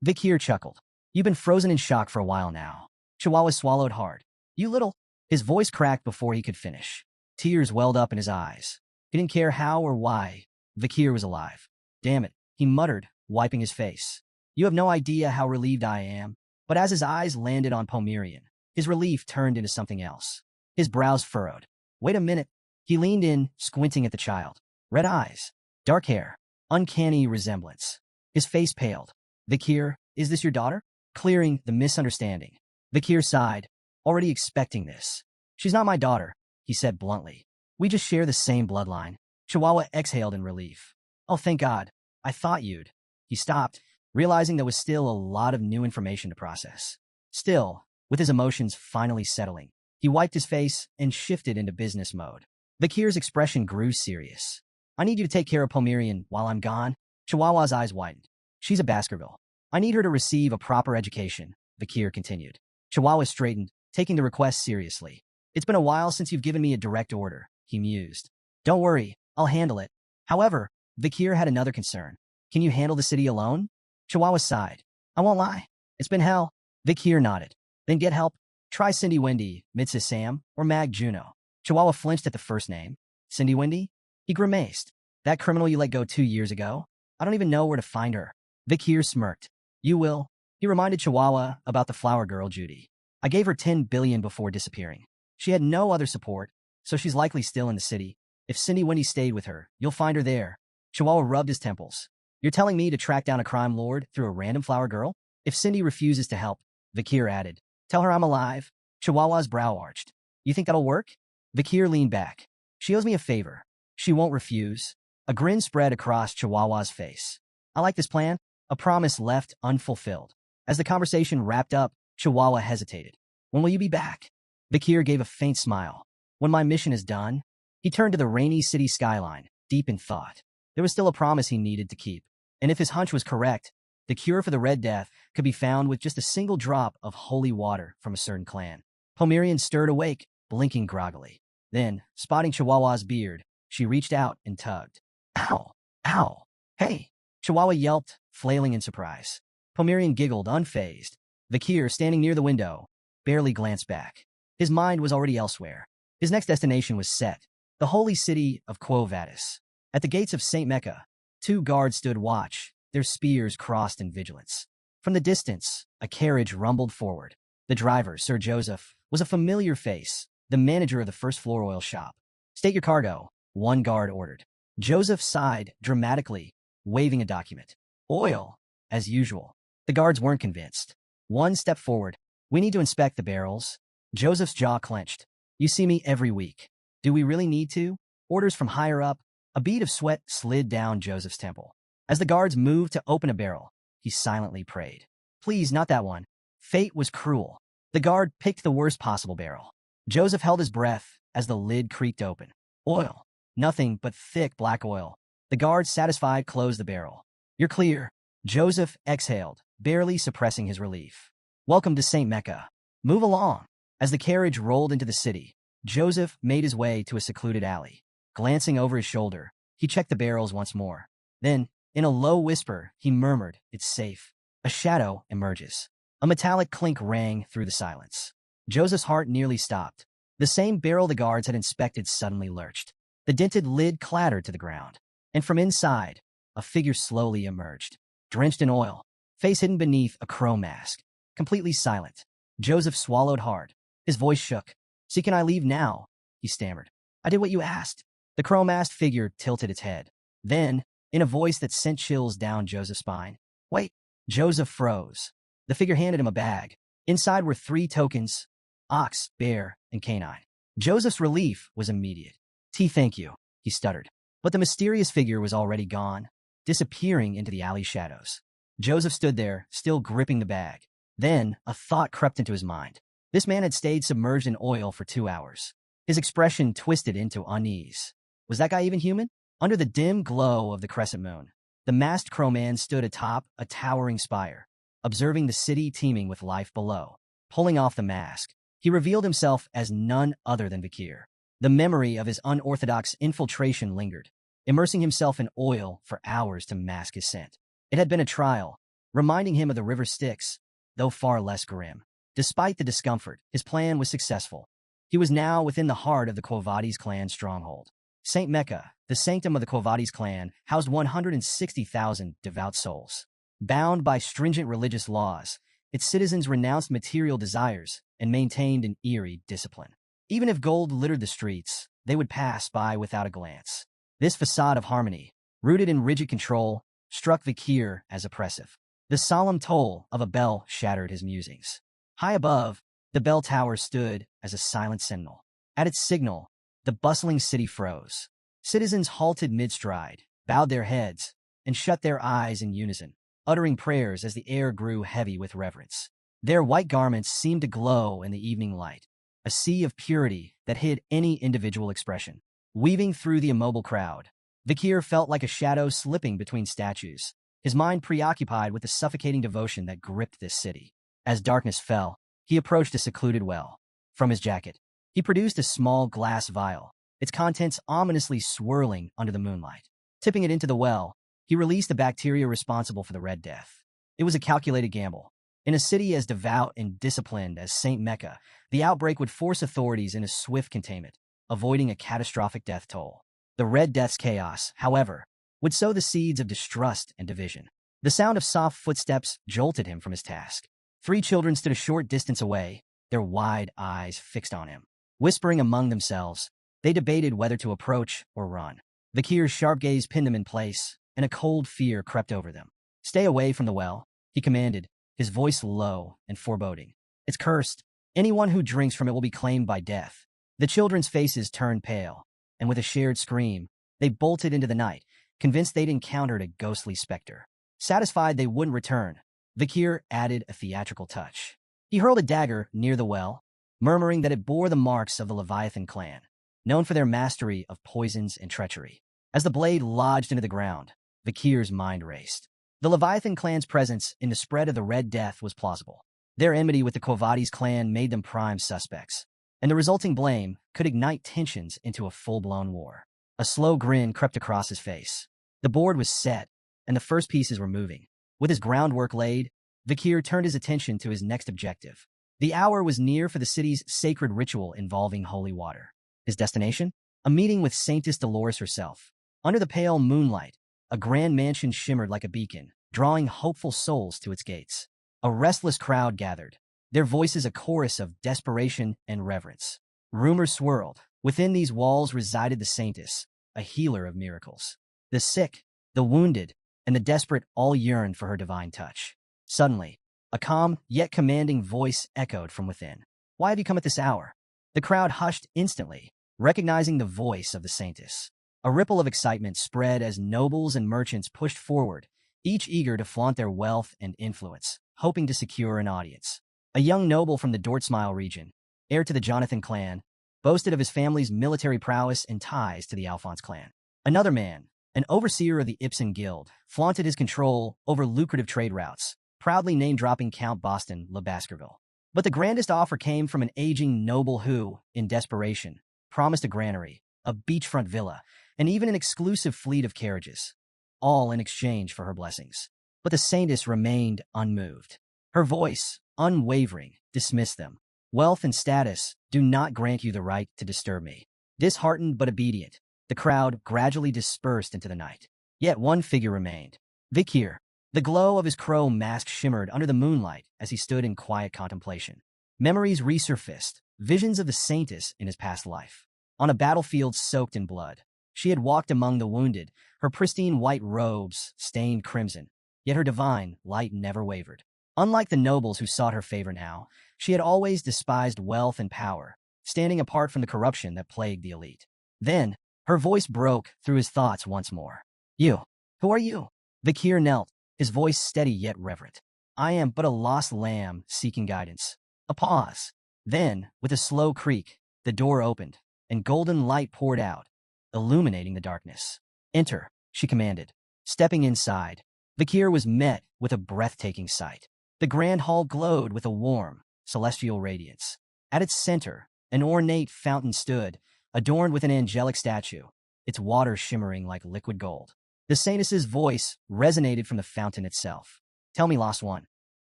A: Vakir chuckled. You've been frozen in shock for a while now. Chihuahua swallowed hard. You little... His voice cracked before he could finish. Tears welled up in his eyes. He didn't care how or why Vakir was alive. Damn it, he muttered, wiping his face. You have no idea how relieved I am. But as his eyes landed on Pomerian, his relief turned into something else. His brows furrowed. Wait a minute. He leaned in, squinting at the child. Red eyes, dark hair, uncanny resemblance. His face paled. Vakir, is this your daughter? Clearing the misunderstanding. Vakir sighed, already expecting this. She's not my daughter, he said bluntly. We just share the same bloodline. Chihuahua exhaled in relief. Oh, thank God. I thought you'd. He stopped, realizing there was still a lot of new information to process. Still, with his emotions finally settling, he wiped his face and shifted into business mode. Vakir's expression grew serious. I need you to take care of Pomerian while I'm gone. Chihuahua's eyes widened. She's a Baskerville. I need her to receive a proper education, Vakir continued. Chihuahua straightened, taking the request seriously. It's been a while since you've given me a direct order, he mused. Don't worry, I'll handle it. However, Vikir had another concern. Can you handle the city alone? Chihuahua sighed. I won't lie. It's been hell. Vikir nodded. Then get help. Try Cindy Wendy, Mrs. Sam, or Mag Juno. Chihuahua flinched at the first name. Cindy Wendy? He grimaced. That criminal you let go 2 years ago? I don't even know where to find her. Vikir smirked. You will. He reminded Chihuahua about the flower girl Judy. I gave her 10 billion before disappearing. She had no other support, so she's likely still in the city. If Cindy Wendy stayed with her, you'll find her there. Chihuahua rubbed his temples. You're telling me to track down a crime lord through a random flower girl? If Cindy refuses to help, Vikir added, tell her I'm alive. Chihuahua's brow arched. You think that'll work? Vikir leaned back. She owes me a favor. She won't refuse. A grin spread across Chihuahua's face. I like this plan. A promise left unfulfilled. As the conversation wrapped up, Chihuahua hesitated. When will you be back? Vikir gave a faint smile. When my mission is done. He turned to the rainy city skyline, deep in thought. There was still a promise he needed to keep. And if his hunch was correct, the cure for the Red Death could be found with just a single drop of holy water from a certain clan. Pomerian stirred awake, blinking groggily. Then, spotting Chihuahua's beard, she reached out and tugged. Ow! Ow! Hey! Chihuahua yelped, flailing in surprise. Pomerian giggled, unfazed. Vikir, standing near the window, barely glanced back. His mind was already elsewhere. His next destination was set, the holy city of Quo Vadis. At the gates of St. Mecca, 2 guards stood watch, their spears crossed in vigilance. From the distance, a carriage rumbled forward. The driver, Sir Joseph, was a familiar face, the manager of the first-floor oil shop. State your cargo, one guard ordered. Joseph sighed dramatically, waving a document. Oil, as usual. The guards weren't convinced. One stepped forward. We need to inspect the barrels. Joseph's jaw clenched. You see me every week. Do we really need to? Orders from higher up. A bead of sweat slid down Joseph's temple. As the guards moved to open a barrel, he silently prayed. Please, not that one. Fate was cruel. The guard picked the worst possible barrel. Joseph held his breath as the lid creaked open. Oil. Nothing but thick black oil. The guard, satisfied, closed the barrel. You're clear. Joseph exhaled, barely suppressing his relief. Welcome to St. Mecca. Move along. As the carriage rolled into the city, Joseph made his way to a secluded alley. Glancing over his shoulder, he checked the barrels once more. Then, in a low whisper, he murmured, It's safe. A shadow emerges. A metallic clink rang through the silence. Joseph's heart nearly stopped. The same barrel the guards had inspected suddenly lurched. The dented lid clattered to the ground. And from inside, a figure slowly emerged. Drenched in oil, face hidden beneath a crow mask. Completely silent. Joseph swallowed hard. His voice shook. See, can I leave now? He stammered. I did what you asked. The crow-masked figure tilted its head. Then, in a voice that sent chills down Joseph's spine, Wait. Joseph froze. The figure handed him a bag. Inside were 3 tokens, ox, bear, and canine. Joseph's relief was immediate. Thank you, he stuttered. But the mysterious figure was already gone, disappearing into the alley shadows. Joseph stood there, still gripping the bag. Then, a thought crept into his mind. This man had stayed submerged in oil for 2 hours. His expression twisted into unease. Was that guy even human? Under the dim glow of the crescent moon, the masked crowman stood atop a towering spire, observing the city teeming with life below. Pulling off the mask, he revealed himself as none other than Vikir. The memory of his unorthodox infiltration lingered, immersing himself in oil for hours to mask his scent. It had been a trial, reminding him of the river Styx, though far less grim. Despite the discomfort, his plan was successful. He was now within the heart of the Quo Vadis clan stronghold. St. Mecca, the sanctum of the Quo Vadis clan, housed 160,000 devout souls. Bound by stringent religious laws, its citizens renounced material desires and maintained an eerie discipline. Even if gold littered the streets, they would pass by without a glance. This facade of harmony, rooted in rigid control, struck Vikir as oppressive. The solemn toll of a bell shattered his musings. High above, the bell tower stood as a silent sentinel. At its signal, the bustling city froze. Citizens halted mid-stride, bowed their heads, and shut their eyes in unison, uttering prayers as the air grew heavy with reverence. Their white garments seemed to glow in the evening light, a sea of purity that hid any individual expression. Weaving through the immobile crowd, Vikir felt like a shadow slipping between statues, his mind preoccupied with the suffocating devotion that gripped this city. As darkness fell, he approached a secluded well. From his jacket, He produced a small glass vial, its contents ominously swirling under the moonlight. Tipping it into the well, he released the bacteria responsible for the Red Death. It was a calculated gamble. In a city as devout and disciplined as St. Mecca, the outbreak would force authorities into swift containment, avoiding a catastrophic death toll. The Red Death's chaos, however, would sow the seeds of distrust and division. The sound of soft footsteps jolted him from his task. 3 children stood a short distance away, their wide eyes fixed on him. Whispering among themselves, they debated whether to approach or run. Vakir's sharp gaze pinned them in place, and a cold fear crept over them. "Stay away from the well," he commanded, his voice low and foreboding. "It's cursed. Anyone who drinks from it will be claimed by death." The children's faces turned pale, and with a shared scream, they bolted into the night, convinced they'd encountered a ghostly specter. Satisfied they wouldn't return, Vakir added a theatrical touch. He hurled a dagger near the well, murmuring that it bore the marks of the Leviathan clan, known for their mastery of poisons and treachery. As the blade lodged into the ground, Vakir's mind raced. The Leviathan clan's presence in the spread of the Red Death was plausible. Their enmity with the Kovades clan made them prime suspects, and the resulting blame could ignite tensions into a full-blown war. A slow grin crept across his face. The board was set, and the first pieces were moving. With his groundwork laid, Vakir turned his attention to his next objective. The hour was near for the city's sacred ritual involving holy water. His destination? A meeting with Saintess Dolores herself. Under the pale moonlight, a grand mansion shimmered like a beacon, drawing hopeful souls to its gates. A restless crowd gathered, their voices a chorus of desperation and reverence. Rumors swirled. Within these walls resided the Saintess, a healer of miracles. The sick, the wounded, and the desperate all yearned for her divine touch. Suddenly, a calm yet commanding voice echoed from within. "Why have you come at this hour?" The crowd hushed instantly, recognizing the voice of the Saintess. A ripple of excitement spread as nobles and merchants pushed forward, each eager to flaunt their wealth and influence, hoping to secure an audience. A young noble from the Dortsmile region, heir to the Jonathan clan, boasted of his family's military prowess and ties to the Alphonse clan. Another man, an overseer of the Ibsen Guild, flaunted his control over lucrative trade routes, proudly name-dropping Count Boston Le Baskerville. But the grandest offer came from an aging noble who, in desperation, promised a granary, a beachfront villa, and even an exclusive fleet of carriages, all in exchange for her blessings. But the Saintess remained unmoved. Her voice, unwavering, dismissed them. "Wealth and status do not grant you the right to disturb me." Disheartened but obedient, the crowd gradually dispersed into the night. Yet one figure remained. Vakir. The glow of his crow mask shimmered under the moonlight as he stood in quiet contemplation. Memories resurfaced, visions of the Saintess in his past life. On a battlefield soaked in blood, she had walked among the wounded, her pristine white robes stained crimson, yet her divine light never wavered. Unlike the nobles who sought her favor now, she had always despised wealth and power, standing apart from the corruption that plagued the elite. Then, her voice broke through his thoughts once more. "You, who are you?" Vakir knelt, his voice steady yet reverent. "I am but a lost lamb seeking guidance." A pause. Then, with a slow creak, the door opened, and golden light poured out, illuminating the darkness. "Enter," she commanded. Stepping inside, Vakir was met with a breathtaking sight. The grand hall glowed with a warm, celestial radiance. At its center, an ornate fountain stood, adorned with an angelic statue, its water shimmering like liquid gold. The Saintess's voice resonated from the fountain itself. "Tell me, lost one,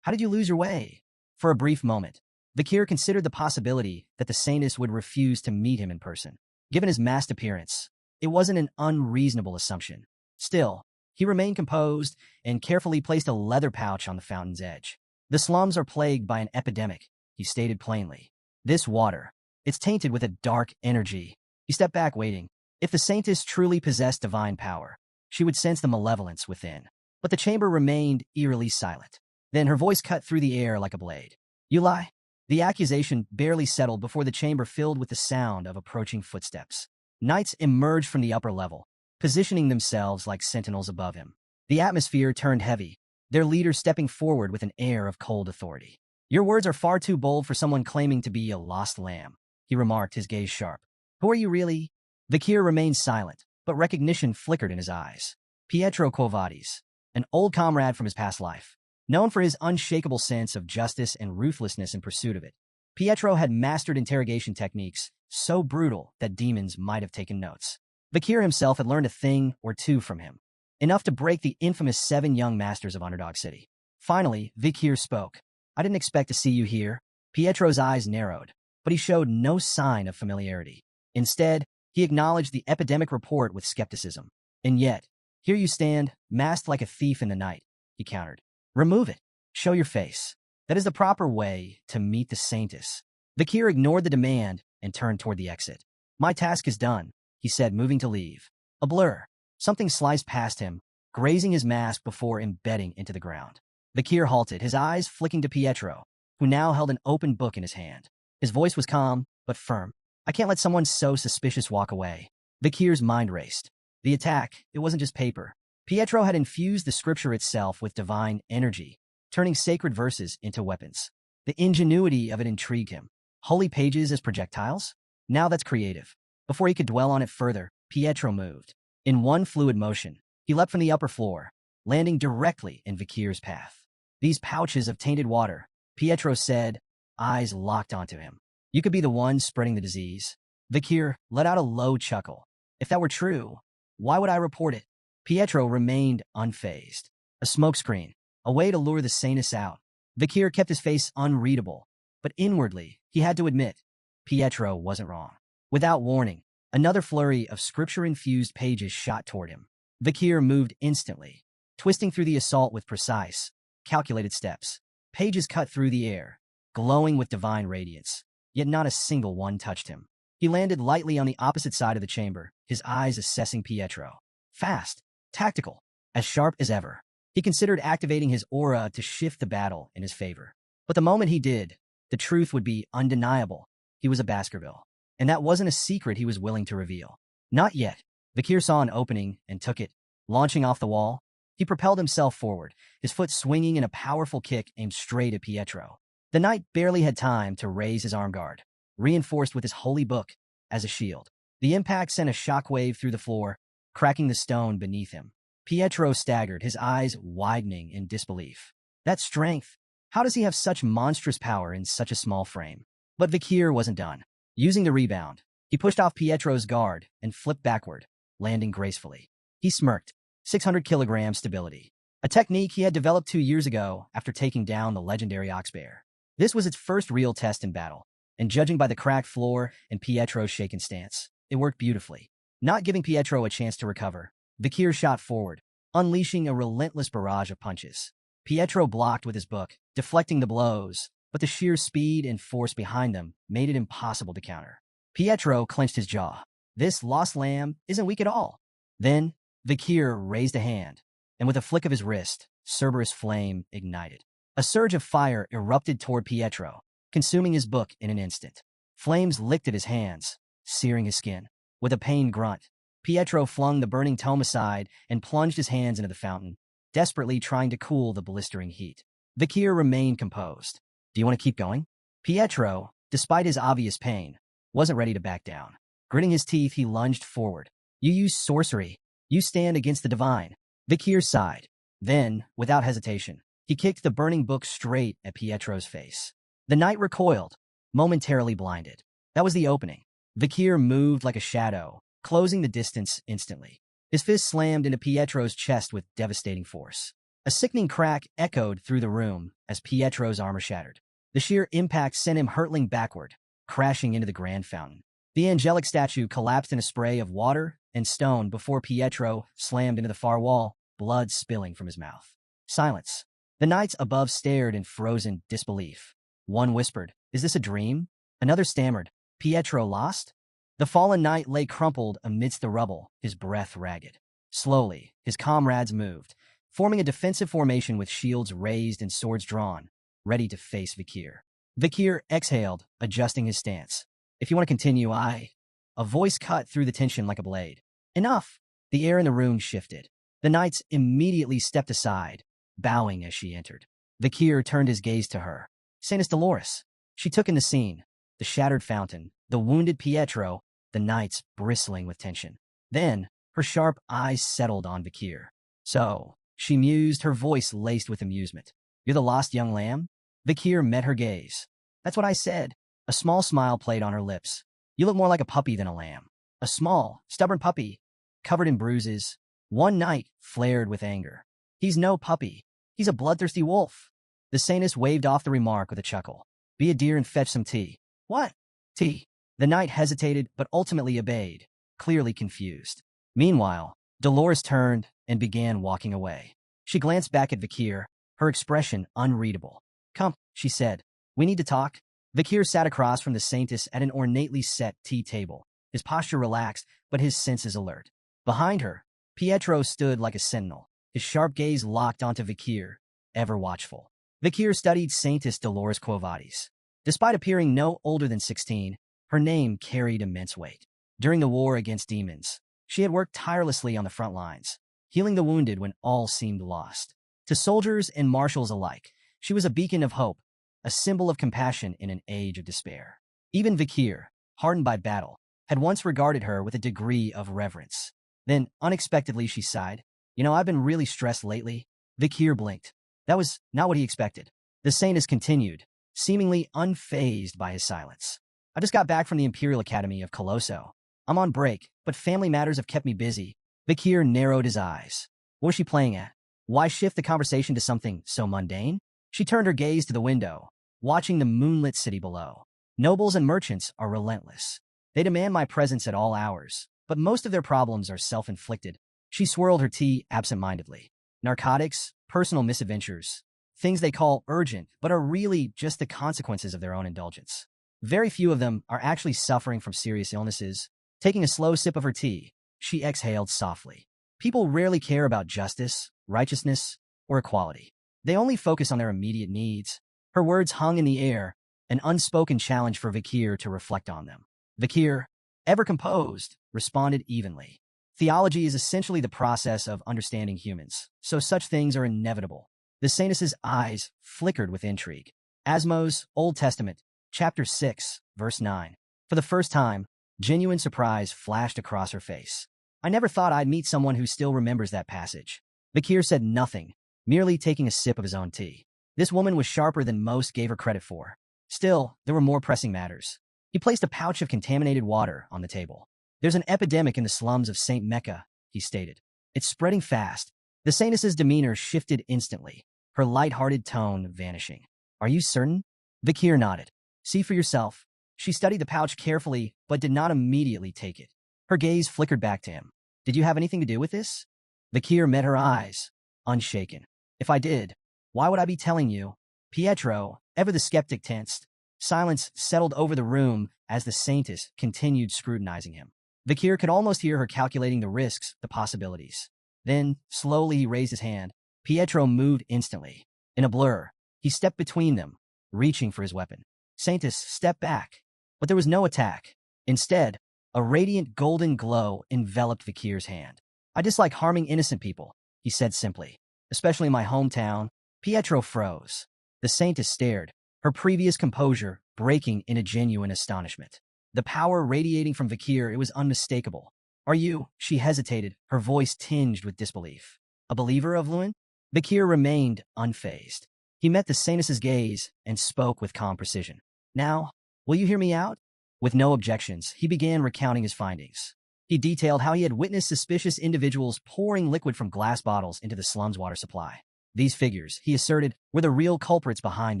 A: how did you lose your way?" For a brief moment, Vakir considered the possibility that the Saintess would refuse to meet him in person. Given his masked appearance, it wasn't an unreasonable assumption. Still, he remained composed and carefully placed a leather pouch on the fountain's edge. "The slums are plagued by an epidemic," he stated plainly. "This water, it's tainted with a dark energy." He stepped back, waiting. If the Saintess truly possessed divine power, she would sense the malevolence within. But the chamber remained eerily silent. Then her voice cut through the air like a blade. "You lie." The accusation barely settled before the chamber filled with the sound of approaching footsteps. Knights emerged from the upper level, positioning themselves like sentinels above him. The atmosphere turned heavy, their leader stepping forward with an air of cold authority. "Your words are far too bold for someone claiming to be a lost lamb," he remarked, his gaze sharp. "Who are you really?" Vakir remained silent, but recognition flickered in his eyes. Pietro Kovades, an old comrade from his past life, known for his unshakable sense of justice and ruthlessness in pursuit of it. Pietro had mastered interrogation techniques so brutal that demons might have taken notes. Vakir himself had learned a thing or two from him, enough to break the infamous 7 young masters of Underdog City. Finally, Vakir spoke. I didn't expect to see you here. Pietro's eyes narrowed, but he showed no sign of familiarity. Instead, he acknowledged the epidemic report with skepticism. And yet, here you stand, masked like a thief in the night, he countered. Remove it. Show your face. That is the proper way to meet the Saintess. Vakir ignored the demand and turned toward the exit. My task is done, he said, moving to leave. A blur. Something sliced past him, grazing his mask before embedding into the ground. Vakir halted, his eyes flicking to Pietro, who now held an open book in his hand. His voice was calm, but firm. I can't let someone so suspicious walk away. Vakir's mind raced. The attack, it wasn't just paper. Pietro had infused the scripture itself with divine energy, turning sacred verses into weapons. The ingenuity of it intrigued him. Holy pages as projectiles? Now that's creative. Before he could dwell on it further, Pietro moved. In one fluid motion, he leapt from the upper floor, landing directly in Vakir's path. These pouches of tainted water, Pietro said, eyes locked onto him. You could be the one spreading the disease. Vakir let out a low chuckle. If that were true, why would I report it? Pietro remained unfazed. A smokescreen, a way to lure the Saintess out. Vakir kept his face unreadable, but inwardly, he had to admit, Pietro wasn't wrong. Without warning, another flurry of scripture-infused pages shot toward him. Vakir moved instantly, twisting through the assault with precise, calculated steps. Pages cut through the air, glowing with divine radiance, yet not a single one touched him. He landed lightly on the opposite side of the chamber, his eyes assessing Pietro. Fast, tactical, as sharp as ever. He considered activating his aura to shift the battle in his favor. But the moment he did, the truth would be undeniable. He was a Baskerville. And that wasn't a secret he was willing to reveal. Not yet. Vakir saw an opening and took it. Launching off the wall, he propelled himself forward, his foot swinging in a powerful kick aimed straight at Pietro. The knight barely had time to raise his arm guard, reinforced with his holy book as a shield. The impact sent a shockwave through the floor, cracking the stone beneath him. Pietro staggered, his eyes widening in disbelief. That strength! How does he have such monstrous power in such a small frame? But Vakir wasn't done. Using the rebound, he pushed off Pietro's guard and flipped backward, landing gracefully. He smirked. 600 kilogram stability. A technique he had developed 2 years ago after taking down the legendary Oxbear. This was its first real test in battle, and judging by the cracked floor and Pietro's shaken stance, it worked beautifully. Not giving Pietro a chance to recover, Vakir shot forward, unleashing a relentless barrage of punches. Pietro blocked with his book, deflecting the blows, but the sheer speed and force behind them made it impossible to counter. Pietro clenched his jaw. This lost lamb isn't weak at all. Then, Vakir raised a hand, and with a flick of his wrist, Cerberus flame ignited. A surge of fire erupted toward Pietro, consuming his book in an instant. Flames licked at his hands, searing his skin. With a pained grunt, Pietro flung the burning tome aside and plunged his hands into the fountain, desperately trying to cool the blistering heat. Vakir remained composed. Do you want to keep going? Pietro, despite his obvious pain, wasn't ready to back down. Gritting his teeth, he lunged forward. You use sorcery. You stand against the divine. Vakir sighed. Then, without hesitation, he kicked the burning book straight at Pietro's face. The knight recoiled, momentarily blinded. That was the opening. Vakir moved like a shadow, closing the distance instantly. His fist slammed into Pietro's chest with devastating force. A sickening crack echoed through the room as Pietro's armor shattered. The sheer impact sent him hurtling backward, crashing into the grand fountain. The angelic statue collapsed in a spray of water and stone before Pietro slammed into the far wall, blood spilling from his mouth. Silence. The knights above stared in frozen disbelief. One whispered, "Is this a dream?" Another stammered, "Pietro lost?" The fallen knight lay crumpled amidst the rubble, his breath ragged. Slowly, his comrades moved, forming a defensive formation with shields raised and swords drawn, ready to face Vakir. Vakir exhaled, adjusting his stance. "If you want to continue, A voice cut through the tension like a blade. Enough! The air in the room shifted. The knights immediately stepped aside, bowing as she entered. Vakir turned his gaze to her. Saintess Dolores. She took in the scene, the shattered fountain, the wounded Pietro, the knights bristling with tension. Then, her sharp eyes settled on Vakir. So, she mused, her voice laced with amusement. You're the lost young lamb? Vakir met her gaze. That's what I said. A small smile played on her lips. You look more like a puppy than a lamb. A small, stubborn puppy, covered in bruises. One night flared with anger. He's no puppy. He's a bloodthirsty wolf. The saintess waved off the remark with a chuckle. Be a dear and fetch some tea. What? Tea. The knight hesitated, but ultimately obeyed, clearly confused. Meanwhile, Dolores turned and began walking away. She glanced back at Vikir, her expression unreadable. Come, she said. We need to talk. Vikir sat across from the saintess at an ornately set tea table, his posture relaxed, but his senses alert. Behind her, Pietro stood like a sentinel, his sharp gaze locked onto Vikir, ever watchful. Vikir studied Saintess Dolores Quo Vadis. Despite appearing no older than 16, her name carried immense weight. During the war against demons, she had worked tirelessly on the front lines, healing the wounded when all seemed lost. To soldiers and marshals alike, she was a beacon of hope, a symbol of compassion in an age of despair. Even Vikir, hardened by battle, had once regarded her with a degree of reverence. Then, unexpectedly, she sighed. I've been really stressed lately. Vikir blinked. That was not what he expected. The saintess continued, seemingly unfazed by his silence. I just got back from the Imperial Academy of Colosso. I'm on break, but family matters have kept me busy. Vikir narrowed his eyes. What was she playing at? Why shift the conversation to something so mundane? She turned her gaze to the window, watching the moonlit city below. Nobles and merchants are relentless. They demand my presence at all hours, but most of their problems are self-inflicted. She swirled her tea absent-mindedly. Narcotics, personal misadventures, things they call urgent, but are really just the consequences of their own indulgence. Very few of them are actually suffering from serious illnesses. Taking a slow sip of her tea, she exhaled softly. People rarely care about justice, righteousness, or equality. They only focus on their immediate needs. Her words hung in the air, an unspoken challenge for Vikir to reflect on them. Vikir, ever composed, responded evenly. Theology is essentially the process of understanding humans, so such things are inevitable. The saintess's eyes flickered with intrigue. Asmo's Old Testament, chapter 6, verse 9. For the first time, genuine surprise flashed across her face. I never thought I'd meet someone who still remembers that passage. Vikir said nothing, merely taking a sip of his own tea. This woman was sharper than most gave her credit for. Still, there were more pressing matters. He placed a pouch of contaminated water on the table. There's an epidemic in the slums of St. Mecca, he stated. It's spreading fast. The saintess's demeanor shifted instantly, her light-hearted tone vanishing. Are you certain? Vikir nodded. See for yourself. She studied the pouch carefully, but did not immediately take it. Her gaze flickered back to him. Did you have anything to do with this? Vikir met her eyes, unshaken. If I did, why would I be telling you? Pietro, ever the skeptic, tensed. Silence settled over the room as the saintess continued scrutinizing him. Vikir could almost hear her calculating the risks, the possibilities. Then, slowly he raised his hand. Pietro moved instantly. In a blur, he stepped between them, reaching for his weapon. Saintess stepped back, but there was no attack. Instead, a radiant golden glow enveloped Vikir's hand. I dislike harming innocent people, he said simply. Especially in my hometown. Pietro froze. The saintess stared, her previous composure breaking in a genuine astonishment. The power radiating from Vikir, it was unmistakable. Are you? She hesitated, her voice tinged with disbelief. A believer of Lewin? Vikir remained unfazed. He met the saintess's gaze and spoke with calm precision. Now, will you hear me out? With no objections, he began recounting his findings. He detailed how he had witnessed suspicious individuals pouring liquid from glass bottles into the slum's water supply. These figures, he asserted, were the real culprits behind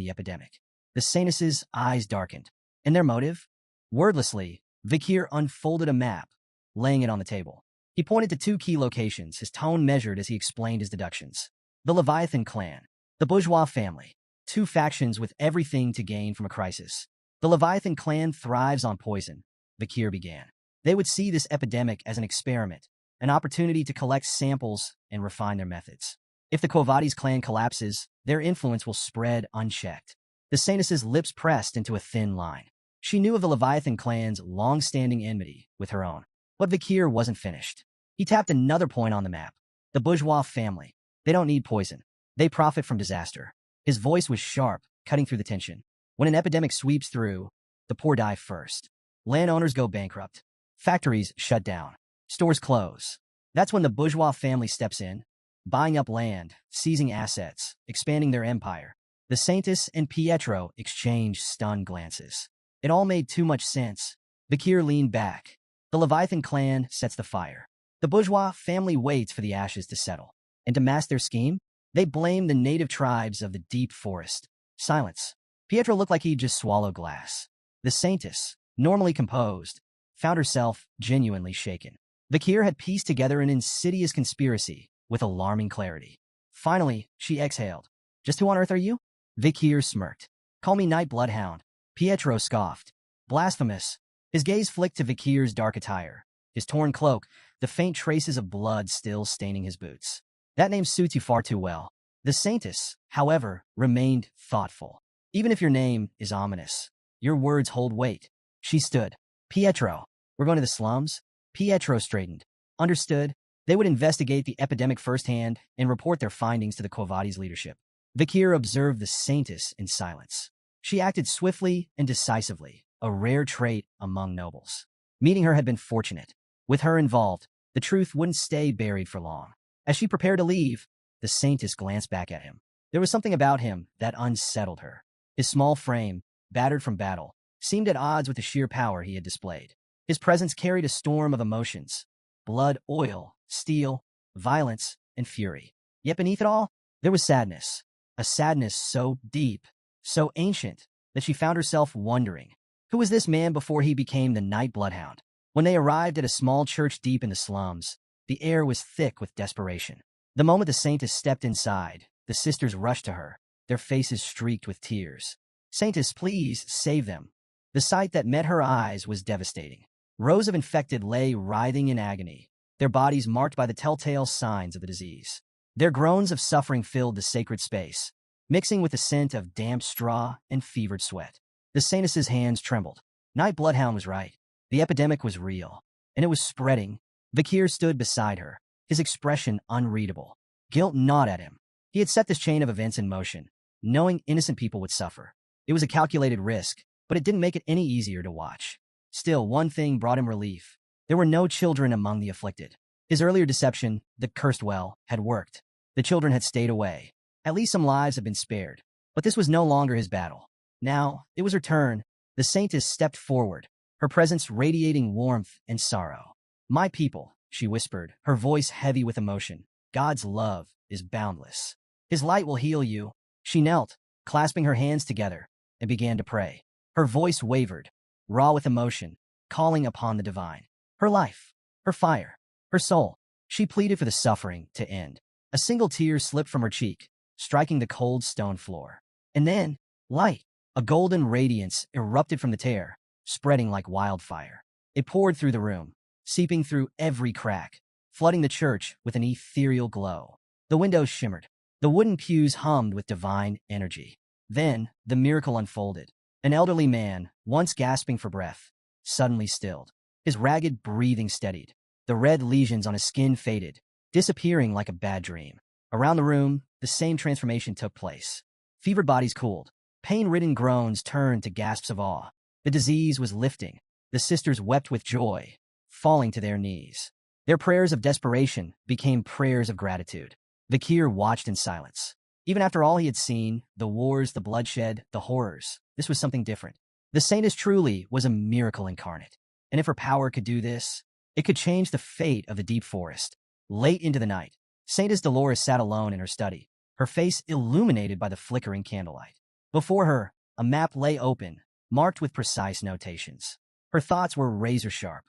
A: the epidemic. The saintess's eyes darkened. And their motive? Wordlessly, Vikir unfolded a map, laying it on the table. He pointed to two key locations, his tone measured as he explained his deductions. The Leviathan clan, the bourgeois family, two factions with everything to gain from a crisis. The Leviathan clan thrives on poison, Vikir began. They would see this epidemic as an experiment, an opportunity to collect samples and refine their methods. If the Quo Vadis clan collapses, their influence will spread unchecked. The saintess's lips pressed into a thin line. She knew of the Leviathan clan's long-standing enmity with her own. But Vikir wasn't finished. He tapped another point on the map. The bourgeois family. They don't need poison. They profit from disaster. His voice was sharp, cutting through the tension. When an epidemic sweeps through, the poor die first. Landowners go bankrupt. Factories shut down. Stores close. That's when the bourgeois family steps in, buying up land, seizing assets, expanding their empire. The saintess and Pietro exchanged stunned glances. It all made too much sense. Bakir leaned back. The Leviathan clan sets the fire. The bourgeois family waits for the ashes to settle. And to mask their scheme, they blame the native tribes of the deep forest. Silence. Pietro looked like he'd just swallowed glass. The saintess, normally composed, found herself genuinely shaken. Bakir had pieced together an insidious conspiracy with alarming clarity. Finally, she exhaled. Just who on earth are you? Bakir smirked. Call me Night Bloodhound. Pietro scoffed. Blasphemous. His gaze flicked to Bakir's dark attire, his torn cloak, the faint traces of blood still staining his boots. That name suits you far too well. The saintess, however, remained thoughtful. Even if your name is ominous, your words hold weight. She stood. Pietro, we're going to the slums? Pietro straightened. Understood. They would investigate the epidemic firsthand and report their findings to the Quo Vadis leadership. Bakir observed the saintess in silence. She acted swiftly and decisively, a rare trait among nobles. Meeting her had been fortunate. With her involved, the truth wouldn't stay buried for long. As she prepared to leave, the saintess glanced back at him. There was something about him that unsettled her. His small frame, battered from battle, seemed at odds with the sheer power he had displayed. His presence carried a storm of emotions: blood, oil, steel, violence, and fury. Yet beneath it all, there was sadness. A sadness so deep, so ancient, that she found herself wondering, who was this man before he became the Night Bloodhound? When they arrived at a small church deep in the slums, the air was thick with desperation. The moment the saintess stepped inside, the sisters rushed to her, their faces streaked with tears. Saintess, please, save them. The sight that met her eyes was devastating. Rows of infected lay writhing in agony, their bodies marked by the telltale signs of the disease. Their groans of suffering filled the sacred space, mixing with the scent of damp straw and fevered sweat. The saintess's hands trembled. Night Bloodhound was right. The epidemic was real, and it was spreading. Bakir stood beside her, his expression unreadable. Guilt gnawed at him. He had set this chain of events in motion, knowing innocent people would suffer. It was a calculated risk, but it didn't make it any easier to watch. Still, one thing brought him relief. There were no children among the afflicted. His earlier deception, the cursed well, had worked. The children had stayed away. At least some lives had been spared. But this was no longer his battle. Now, it was her turn. The saintess stepped forward, her presence radiating warmth and sorrow. My people, she whispered, her voice heavy with emotion. God's love is boundless. His light will heal you. She knelt, clasping her hands together, and began to pray. Her voice wavered, raw with emotion, calling upon the divine. Her life, her fire, her soul. She pleaded for the suffering to end. A single tear slipped from her cheek, striking the cold stone floor. And then, light, a golden radiance erupted from the tear, spreading like wildfire. It poured through the room, seeping through every crack, flooding the church with an ethereal glow. The windows shimmered. The wooden pews hummed with divine energy. Then, the miracle unfolded. An elderly man, once gasping for breath, suddenly stilled. His ragged breathing steadied. The red lesions on his skin faded, disappearing like a bad dream. Around the room, the same transformation took place. Fevered bodies cooled. Pain-ridden groans turned to gasps of awe. The disease was lifting. The sisters wept with joy, falling to their knees. Their prayers of desperation became prayers of gratitude. Bakir watched in silence. Even after all he had seen, the wars, the bloodshed, the horrors, this was something different. The saintess truly was a miracle incarnate. And if her power could do this, it could change the fate of the deep forest. Late into the night, Saintess Dolores sat alone in her study, her face illuminated by the flickering candlelight. Before her, a map lay open, marked with precise notations. Her thoughts were razor-sharp.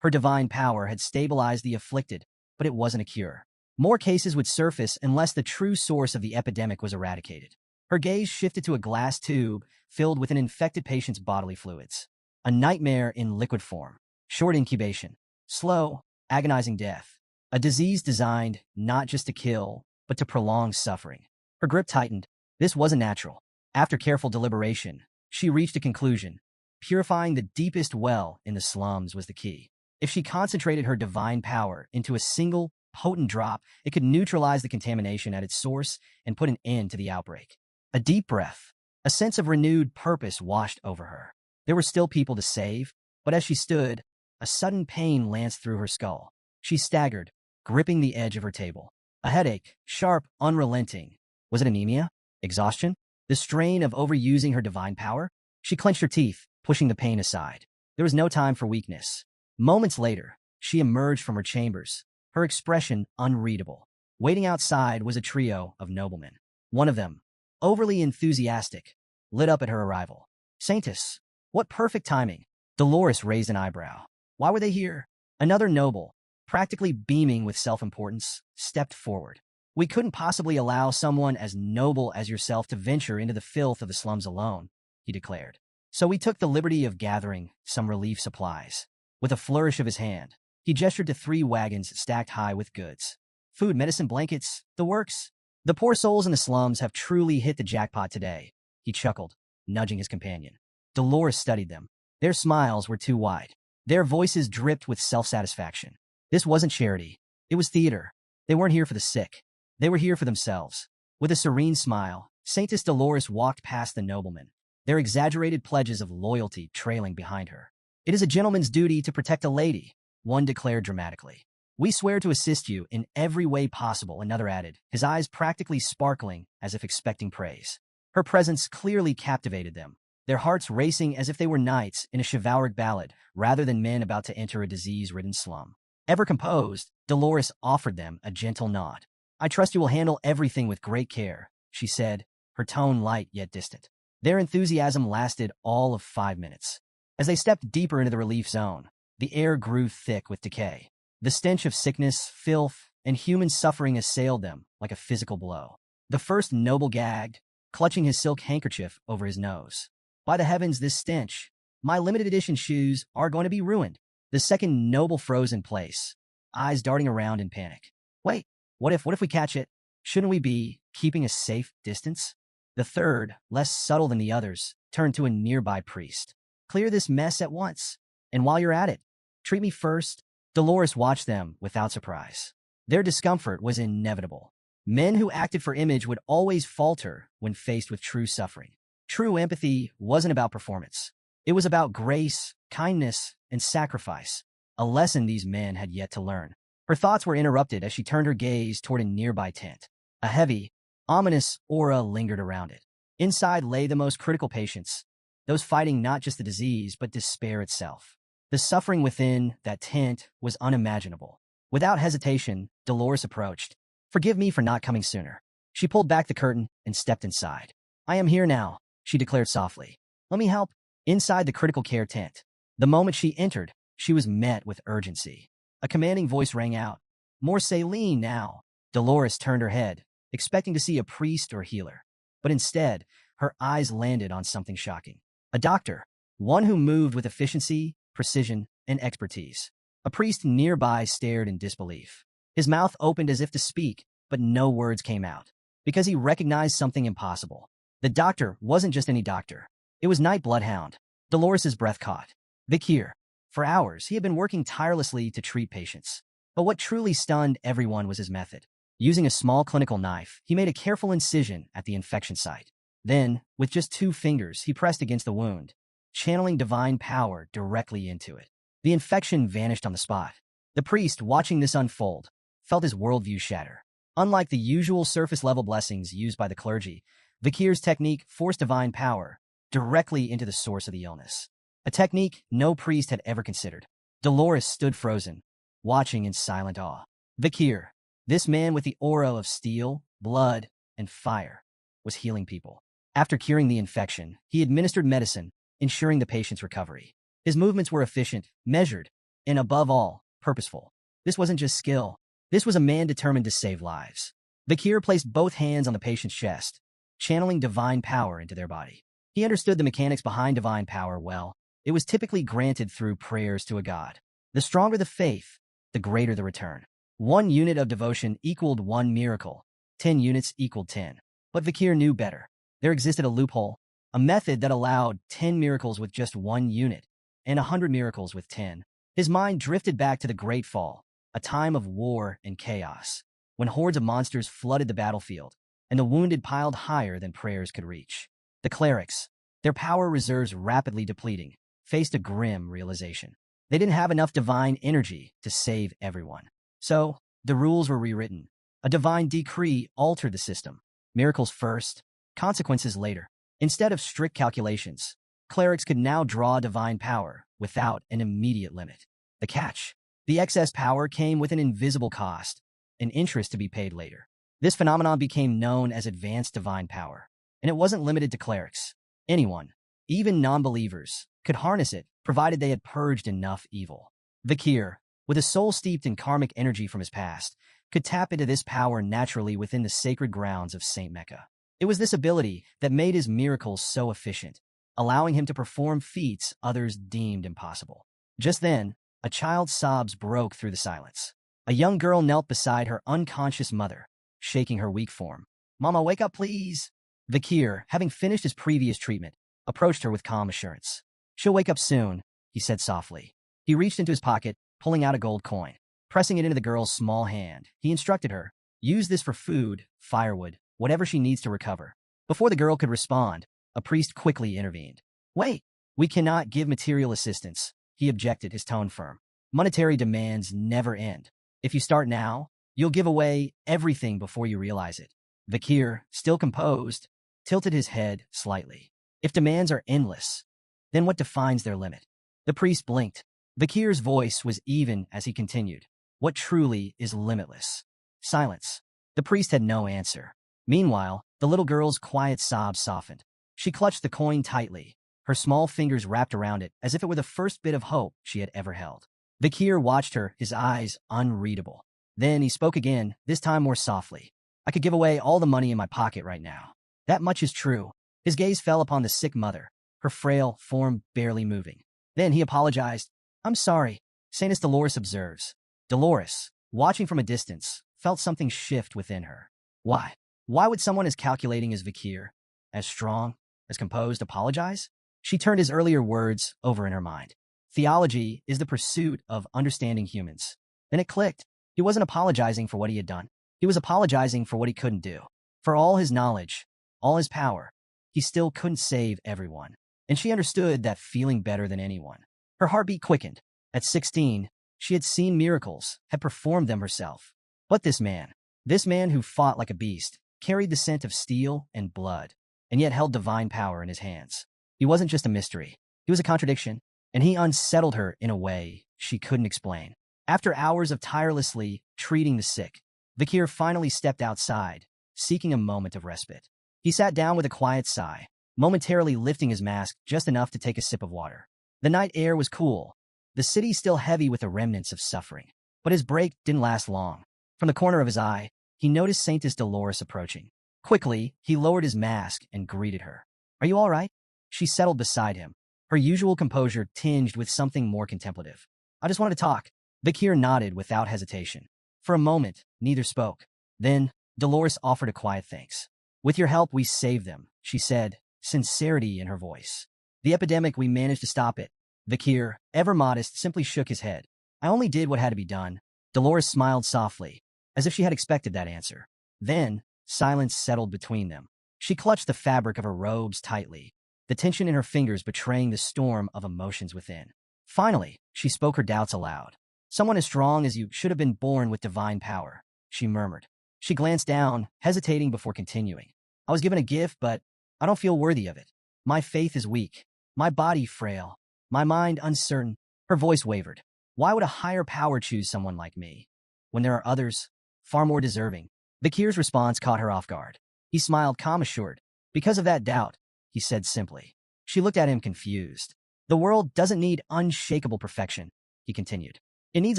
A: Her divine power had stabilized the afflicted, but it wasn't a cure. More cases would surface unless the true source of the epidemic was eradicated. Her gaze shifted to a glass tube filled with an infected patient's bodily fluids. A nightmare in liquid form. Short incubation. Slow, agonizing death. A disease designed not just to kill, but to prolong suffering. Her grip tightened. This wasn't natural. After careful deliberation, she reached a conclusion. Purifying the deepest well in the slums was the key. If she concentrated her divine power into a single, potent drop, it could neutralize the contamination at its source and put an end to the outbreak. A deep breath, a sense of renewed purpose washed over her. There were still people to save, but as she stood, a sudden pain lanced through her skull. She staggered, gripping the edge of her table. A headache, sharp, unrelenting. Was it anemia? Exhaustion? The strain of overusing her divine power? She clenched her teeth, pushing the pain aside. There was no time for weakness. Moments later, she emerged from her chambers, her expression unreadable. Waiting outside was a trio of noblemen. One of them, overly enthusiastic, lit up at her arrival. Saintess, what perfect timing. Dolores raised an eyebrow. Why were they here? Another noble, practically beaming with self-importance, stepped forward. We couldn't possibly allow someone as noble as yourself to venture into the filth of the slums alone, he declared. So we took the liberty of gathering some relief supplies. With a flourish of his hand, he gestured to 3 wagons stacked high with goods. Food, medicine, blankets, the works. The poor souls in the slums have truly hit the jackpot today, he chuckled, nudging his companion. Dolores studied them. Their smiles were too wide. Their voices dripped with self-satisfaction. This wasn't charity. It was theater. They weren't here for the sick. They were here for themselves. With a serene smile, Saintess Dolores walked past the noblemen, their exaggerated pledges of loyalty trailing behind her. It is a gentleman's duty to protect a lady, one declared dramatically. We swear to assist you in every way possible, another added, his eyes practically sparkling as if expecting praise. Her presence clearly captivated them, their hearts racing as if they were knights in a chivalric ballad rather than men about to enter a disease-ridden slum. Ever composed, Dolores offered them a gentle nod. I trust you will handle everything with great care, she said, her tone light yet distant. Their enthusiasm lasted all of 5 minutes. As they stepped deeper into the relief zone, the air grew thick with decay. The stench of sickness, filth, and human suffering assailed them like a physical blow. The first noble gagged, clutching his silk handkerchief over his nose. By the heavens, this stench. My limited edition shoes are going to be ruined. The second noble froze in place, eyes darting around in panic. Wait, what if we catch it? Shouldn't we be keeping a safe distance? The third, less subtle than the others, turned to a nearby priest. Clear this mess at once. And while you're at it, treat me first. Dolores watched them without surprise. Their discomfort was inevitable. Men who acted for image would always falter when faced with true suffering. True empathy wasn't about performance. It was about grace, kindness, and sacrifice, a lesson these men had yet to learn. Her thoughts were interrupted as she turned her gaze toward a nearby tent. A heavy, ominous aura lingered around it. Inside lay the most critical patients, those fighting not just the disease but despair itself. The suffering within that tent was unimaginable. Without hesitation, Dolores approached. Forgive me for not coming sooner. She pulled back the curtain and stepped inside. I am here now, she declared softly. Let me help. Inside the critical care tent, the moment she entered, she was met with urgency. A commanding voice rang out. More saline now. Dolores turned her head, expecting to see a priest or healer. But instead, her eyes landed on something shocking. A doctor, one who moved with efficiency, precision, and expertise. A priest nearby stared in disbelief. His mouth opened as if to speak, but no words came out, because he recognized something impossible. The doctor wasn't just any doctor. It was Night Bloodhound. Dolores's breath caught. Vikir. For hours, he had been working tirelessly to treat patients. But what truly stunned everyone was his method. Using a small clinical knife, he made a careful incision at the infection site. Then, with just 2 fingers, he pressed against the wound, channeling divine power directly into it. The infection vanished on the spot. The priest, watching this unfold, felt his worldview shatter. Unlike the usual surface-level blessings used by the clergy, Vikir's technique forced divine power directly into the source of the illness. A technique no priest had ever considered. Dolores stood frozen, watching in silent awe. Vikir, this man with the aura of steel, blood, and fire, was healing people. After curing the infection, he administered medicine, ensuring the patient's recovery. His movements were efficient, measured, and above all, purposeful. This wasn't just skill. This was a man determined to save lives. Vikir placed both hands on the patient's chest, channeling divine power into their body. He understood the mechanics behind divine power well. It was typically granted through prayers to a god. The stronger the faith, the greater the return. 1 unit of devotion equaled 1 miracle. 10 units equaled 10. But Vikir knew better. There existed a loophole, a method that allowed 10 miracles with just 1 unit, and 100 miracles with 10. His mind drifted back to the Great Fall, a time of war and chaos, when hordes of monsters flooded the battlefield, and the wounded piled higher than prayers could reach. The clerics, their power reserves rapidly depleting, faced a grim realization. They didn't have enough divine energy to save everyone. So, the rules were rewritten. A divine decree altered the system. Miracles first, consequences later. Instead of strict calculations, clerics could now draw divine power without an immediate limit. The catch: the excess power came with an invisible cost, an interest to be paid later. This phenomenon became known as advanced divine power, and it wasn't limited to clerics. Anyone, even non-believers, could harness it, provided they had purged enough evil. Vakir, with a soul steeped in karmic energy from his past, could tap into this power naturally within the sacred grounds of Saint Mecca. It was this ability that made his miracles so efficient, allowing him to perform feats others deemed impossible. Just then, a child's sobs broke through the silence. A young girl knelt beside her unconscious mother, shaking her weak form. "Mama, wake up, please." Vakir, having finished his previous treatment, approached her with calm assurance. "She'll wake up soon," he said softly. He reached into his pocket, pulling out a gold coin. Pressing it into the girl's small hand, he instructed her, "Use this for food, firewood, whatever she needs to recover." Before the girl could respond, a priest quickly intervened. "Wait, we cannot give material assistance," he objected, his tone firm. "Monetary demands never end. If you start now, you'll give away everything before you realize it." Vakir, still composed, tilted his head slightly. "If demands are endless, then what defines their limit?" The priest blinked. Vakir's voice was even as he continued. "What truly is limitless?" Silence. The priest had no answer. Meanwhile, the little girl's quiet sobs softened. She clutched the coin tightly, her small fingers wrapped around it as if it were the first bit of hope she had ever held. Vakir watched her, his eyes unreadable. Then he spoke again, this time more softly. "I could give away all the money in my pocket right now. That much is true." His gaze fell upon the sick mother, her frail form barely moving. Then he apologized. "I'm sorry," Saintess Dolores observes. Dolores, watching from a distance, felt something shift within her. Why? Why would someone as calculating as Vakir, as strong, as composed, apologize? She turned his earlier words over in her mind. Theology is the pursuit of understanding humans. Then it clicked. He wasn't apologizing for what he had done. He was apologizing for what he couldn't do. For all his knowledge, all his power, he still couldn't save everyone. And she understood that feeling better than anyone. Her heartbeat quickened. At 16, she had seen miracles, had performed them herself. But this man who fought like a beast, carried the scent of steel and blood, and yet held divine power in his hands. He wasn't just a mystery. He was a contradiction, and he unsettled her in a way she couldn't explain. After hours of tirelessly treating the sick, Vakir finally stepped outside, seeking a moment of respite. He sat down with a quiet sigh, momentarily lifting his mask just enough to take a sip of water. The night air was cool, the city still heavy with the remnants of suffering. But his break didn't last long. From the corner of his eye, he noticed Saintess Dolores approaching. Quickly, he lowered his mask and greeted her. "Are you all right?" She settled beside him, her usual composure tinged with something more contemplative. "I just wanted to talk." Vakir nodded without hesitation. For a moment, neither spoke. Then, Dolores offered a quiet thanks. "With your help, we saved them," she said, sincerity in her voice. "The epidemic, we managed to stop it." Vakir, ever modest, simply shook his head. "I only did what had to be done." Dolores smiled softly, as if she had expected that answer. Then, silence settled between them. She clutched the fabric of her robes tightly, the tension in her fingers betraying the storm of emotions within. Finally, she spoke her doubts aloud. "Someone as strong as you should have been born with divine power," she murmured. She glanced down, hesitating before continuing. "I was given a gift, but I don't feel worthy of it. My faith is weak, my body frail, my mind uncertain." Her voice wavered. "Why would a higher power choose someone like me, when there are others, far more deserving?" Vakir's response caught her off guard. He smiled, calm assured. "Because of that doubt," he said simply. She looked at him confused. "The world doesn't need unshakable perfection," he continued. "It needs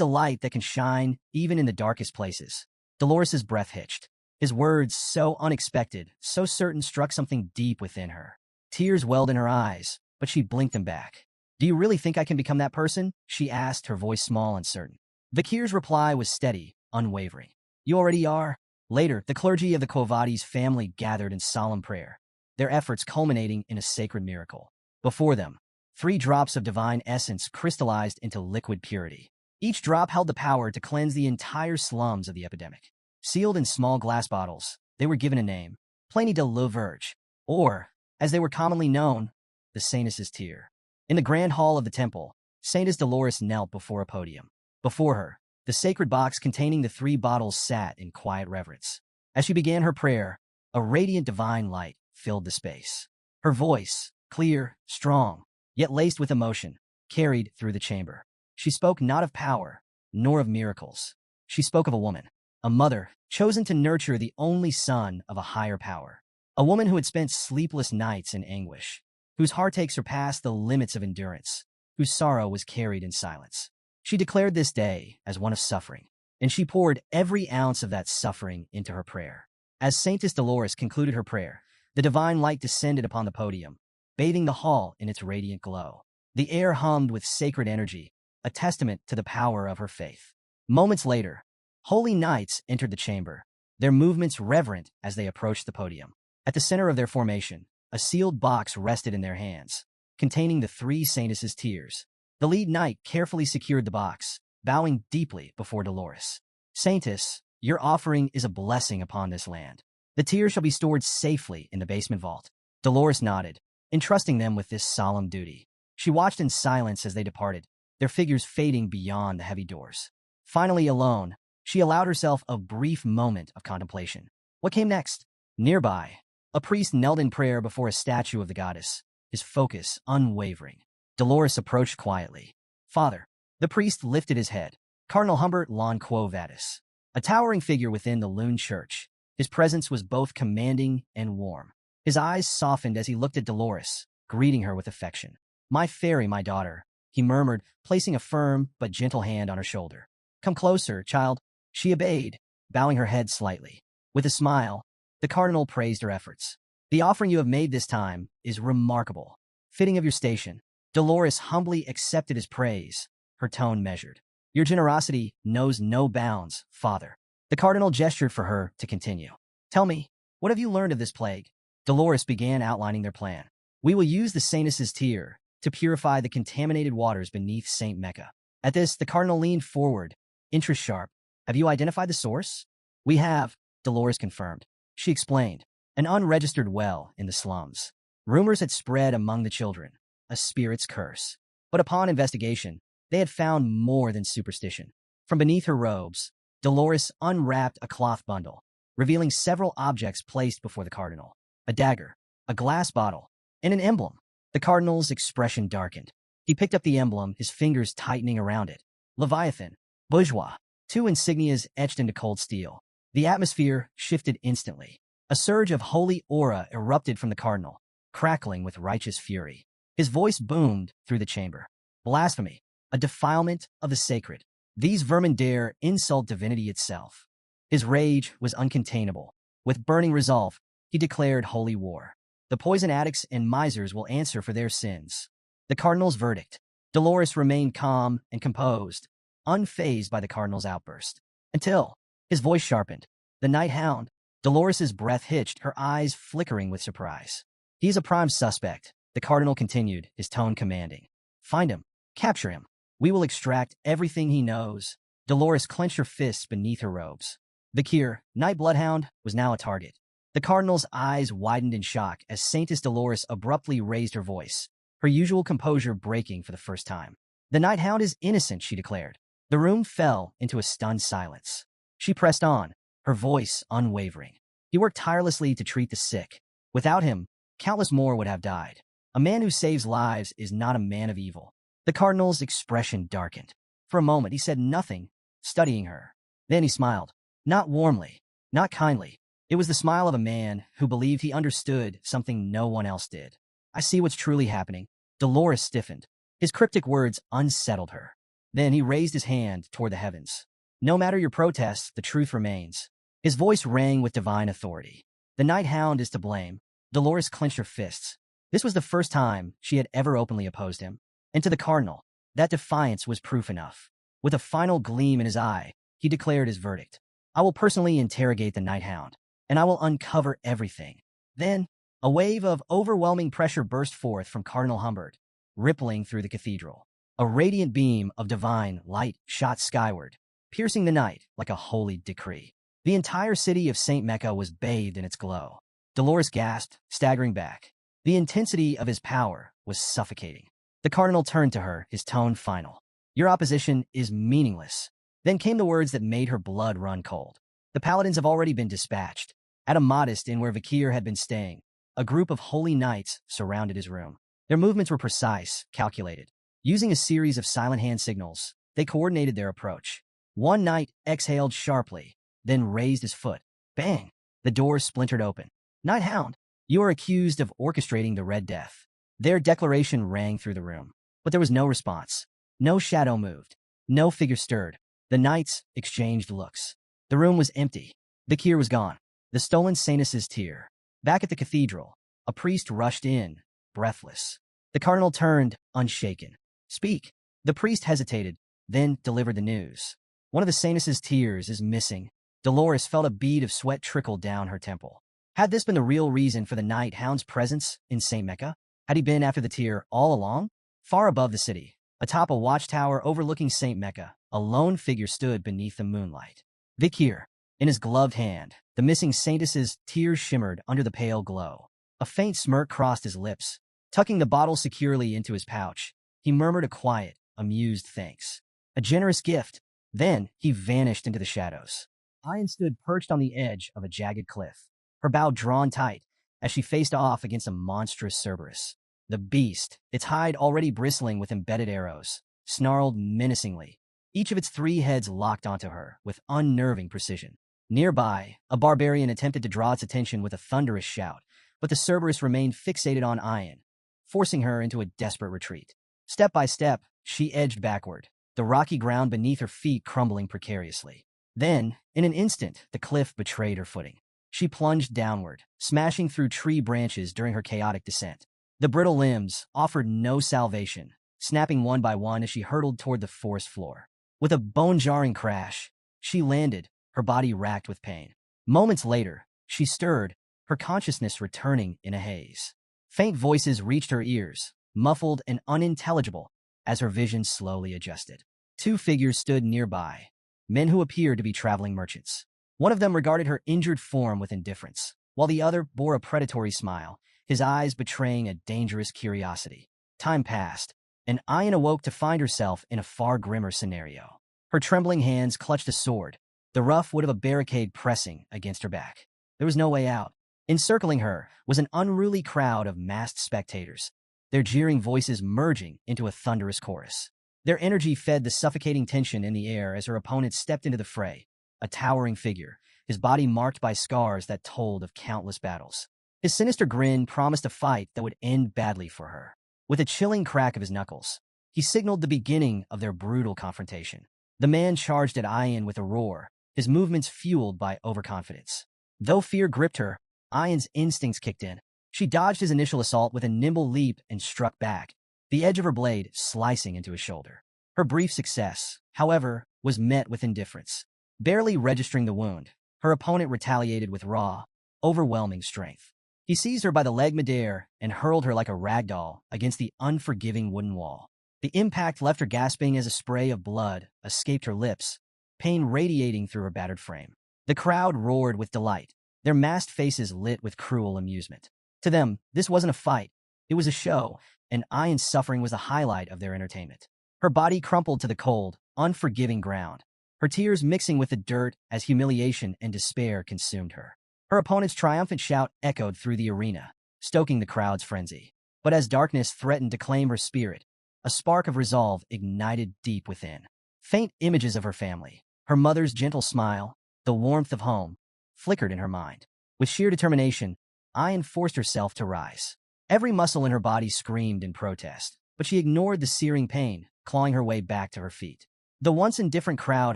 A: a light that can shine even in the darkest places." Dolores's breath hitched. His words, so unexpected, so certain, struck something deep within her. Tears welled in her eyes, but she blinked them back. "Do you really think I can become that person?" she asked, her voice small and certain. Vakir's reply was steady, unwavering. "You already are." Later, the clergy of the Quavadi's family gathered in solemn prayer, their efforts culminating in a sacred miracle. Before them, 3 drops of divine essence crystallized into liquid purity. Each drop held the power to cleanse the entire slums of the epidemic. Sealed in small glass bottles, they were given a name, Pliny de la Verge, or, as they were commonly known, the Saintess's Tear. In the grand hall of the temple, Saintess Dolores knelt before a podium. Before her, the sacred box containing the 3 bottles sat in quiet reverence. As she began her prayer, a radiant divine light filled the space. Her voice, clear, strong, yet laced with emotion, carried through the chamber. She spoke not of power, nor of miracles. She spoke of a woman, a mother, chosen to nurture the only son of a higher power. A woman who had spent sleepless nights in anguish, whose heartache surpassed the limits of endurance, whose sorrow was carried in silence. She declared this day as one of suffering, and she poured every ounce of that suffering into her prayer. As Saintess Dolores concluded her prayer, the divine light descended upon the podium, bathing the hall in its radiant glow. The air hummed with sacred energy, a testament to the power of her faith. Moments later, holy knights entered the chamber, their movements reverent as they approached the podium. At the center of their formation, a sealed box rested in their hands, containing the three saintesses' tears. The lead knight carefully secured the box, bowing deeply before Dolores. Saintess, your offering is a blessing upon this land. The tears shall be stored safely in the basement vault. Dolores nodded, entrusting them with this solemn duty. She watched in silence as they departed, their figures fading beyond the heavy doors. Finally alone, she allowed herself a brief moment of contemplation. What came next? Nearby, a priest knelt in prayer before a statue of the goddess, his focus unwavering. Dolores approached quietly. Father. The priest lifted his head. Cardinal Humbert Lon Quo Vadis, a towering figure within the Loon Church. His presence was both commanding and warm. His eyes softened as he looked at Dolores, greeting her with affection. My fairy, my daughter, he murmured, placing a firm but gentle hand on her shoulder. Come closer, child. She obeyed, bowing her head slightly. With a smile, the cardinal praised her efforts. The offering you have made this time is remarkable, fitting of your station. Dolores humbly accepted his praise, her tone measured. Your generosity knows no bounds, Father. The cardinal gestured for her to continue. Tell me, what have you learned of this plague? Dolores began outlining their plan. We will use the saintess's tear to purify the contaminated waters beneath St. Mecca. At this, the cardinal leaned forward, interest sharp. Have you identified the source? We have, Dolores confirmed. She explained. An unregistered well in the slums. Rumors had spread among the children. A spirit's curse. But upon investigation, they had found more than superstition. From beneath her robes, Dolores unwrapped a cloth bundle, revealing several objects placed before the cardinal. A dagger, a glass bottle, and an emblem. The cardinal's expression darkened. He picked up the emblem, his fingers tightening around it. Leviathan, bourgeois, two insignias etched into cold steel. The atmosphere shifted instantly. A surge of holy aura erupted from the cardinal, crackling with righteous fury. His voice boomed through the chamber. Blasphemy, a defilement of the sacred. These vermin dare insult divinity itself. His rage was uncontainable. With burning resolve, he declared holy war. The poison addicts and misers will answer for their sins. The cardinal's verdict. Dolores remained calm and composed, unfazed by the cardinal's outburst. Until his voice sharpened. The night hound. Dolores's breath hitched, her eyes flickering with surprise. He is a prime suspect, the cardinal continued, his tone commanding. Find him. Capture him. We will extract everything he knows. Dolores clenched her fists beneath her robes. Vakir, Night Bloodhound, was now a target. The cardinal's eyes widened in shock as Saintess Dolores abruptly raised her voice, her usual composure breaking for the first time. The Night Hound is innocent, she declared. The room fell into a stunned silence. She pressed on, her voice unwavering. He worked tirelessly to treat the sick. Without him, countless more would have died. A man who saves lives is not a man of evil. The cardinal's expression darkened. For a moment, he said nothing, studying her. Then he smiled. Not warmly, not kindly. It was the smile of a man who believed he understood something no one else did. I see what's truly happening. Dolores stiffened. His cryptic words unsettled her. Then he raised his hand toward the heavens. No matter your protests, the truth remains. His voice rang with divine authority. The Night Hound is to blame. Dolores clenched her fists. This was the first time she had ever openly opposed him. And to the cardinal, that defiance was proof enough. With a final gleam in his eye, he declared his verdict. I will personally interrogate the Night Hound, and I will uncover everything. Then, a wave of overwhelming pressure burst forth from Cardinal Humbert, rippling through the cathedral. A radiant beam of divine light shot skyward, piercing the night like a holy decree. The entire city of St. Mecca was bathed in its glow. Dolores gasped, staggering back. The intensity of his power was suffocating. The cardinal turned to her, his tone final. Your opposition is meaningless. Then came the words that made her blood run cold. The paladins have already been dispatched. At a modest inn where Vakir had been staying, a group of holy knights surrounded his room. Their movements were precise, calculated. Using a series of silent hand signals, they coordinated their approach. One knight exhaled sharply, then raised his foot. Bang! The door splintered open. Knight Hound, you are accused of orchestrating the Red Death. Their declaration rang through the room, but there was no response. No shadow moved. No figure stirred. The knights exchanged looks. The room was empty. The cure was gone. The stolen Sainus' tear. Back at the cathedral, a priest rushed in, breathless. The cardinal turned, unshaken. Speak. The priest hesitated, then delivered the news. One of the Sainus' tears is missing. Dolores felt a bead of sweat trickle down her temple. Had this been the real reason for the Night Hound's presence in St. Mecca? Had he been after the tear all along? Far above the city, atop a watchtower overlooking St. Mecca, a lone figure stood beneath the moonlight. Vikir. In his gloved hand, the missing Saintus' tears shimmered under the pale glow. A faint smirk crossed his lips. Tucking the bottle securely into his pouch, he murmured a quiet, amused thanks. A generous gift. Then he vanished into the shadows. Ayan stood perched on the edge of a jagged cliff, her bow drawn tight as she faced off against a monstrous Cerberus. The beast, its hide already bristling with embedded arrows, snarled menacingly. Each of its 3 heads locked onto her with unnerving precision. Nearby, a barbarian attempted to draw its attention with a thunderous shout, but the Cerberus remained fixated on Ayan, forcing her into a desperate retreat. Step by step, she edged backward, the rocky ground beneath her feet crumbling precariously. Then, in an instant, the cliff betrayed her footing. She plunged downward, smashing through tree branches during her chaotic descent. The brittle limbs offered no salvation, snapping one by one as she hurtled toward the forest floor. With a bone-jarring crash, she landed, her body racked with pain. Moments later, she stirred, her consciousness returning in a haze. Faint voices reached her ears, muffled and unintelligible, as her vision slowly adjusted. 2 figures stood nearby, men who appeared to be traveling merchants. One of them regarded her injured form with indifference, while the other bore a predatory smile, his eyes betraying a dangerous curiosity. Time passed, and Ayan awoke to find herself in a far grimmer scenario. Her trembling hands clutched a sword, the rough wood of a barricade pressing against her back. There was no way out. Encircling her was an unruly crowd of masked spectators, their jeering voices merging into a thunderous chorus. Their energy fed the suffocating tension in the air as her opponent stepped into the fray, a towering figure, his body marked by scars that told of countless battles. His sinister grin promised a fight that would end badly for her. With a chilling crack of his knuckles, he signaled the beginning of their brutal confrontation. The man charged at Ayan with a roar, his movements fueled by overconfidence. Though fear gripped her, Ayan's instincts kicked in. She dodged his initial assault with a nimble leap and struck back, the edge of her blade slicing into his shoulder. Her brief success, however, was met with indifference. Barely registering the wound, her opponent retaliated with raw, overwhelming strength. He seized her by the leg midair and hurled her like a rag doll against the unforgiving wooden wall. The impact left her gasping as a spray of blood escaped her lips, pain radiating through her battered frame. The crowd roared with delight, their masked faces lit with cruel amusement. To them, this wasn't a fight. It was a show, and Ayan's suffering was the highlight of their entertainment. Her body crumpled to the cold, unforgiving ground, her tears mixing with the dirt as humiliation and despair consumed her. Her opponent's triumphant shout echoed through the arena, stoking the crowd's frenzy. But as darkness threatened to claim her spirit, a spark of resolve ignited deep within. Faint images of her family, her mother's gentle smile, the warmth of home, flickered in her mind. With sheer determination, Ayan forced herself to rise. Every muscle in her body screamed in protest, but she ignored the searing pain, clawing her way back to her feet. The once indifferent crowd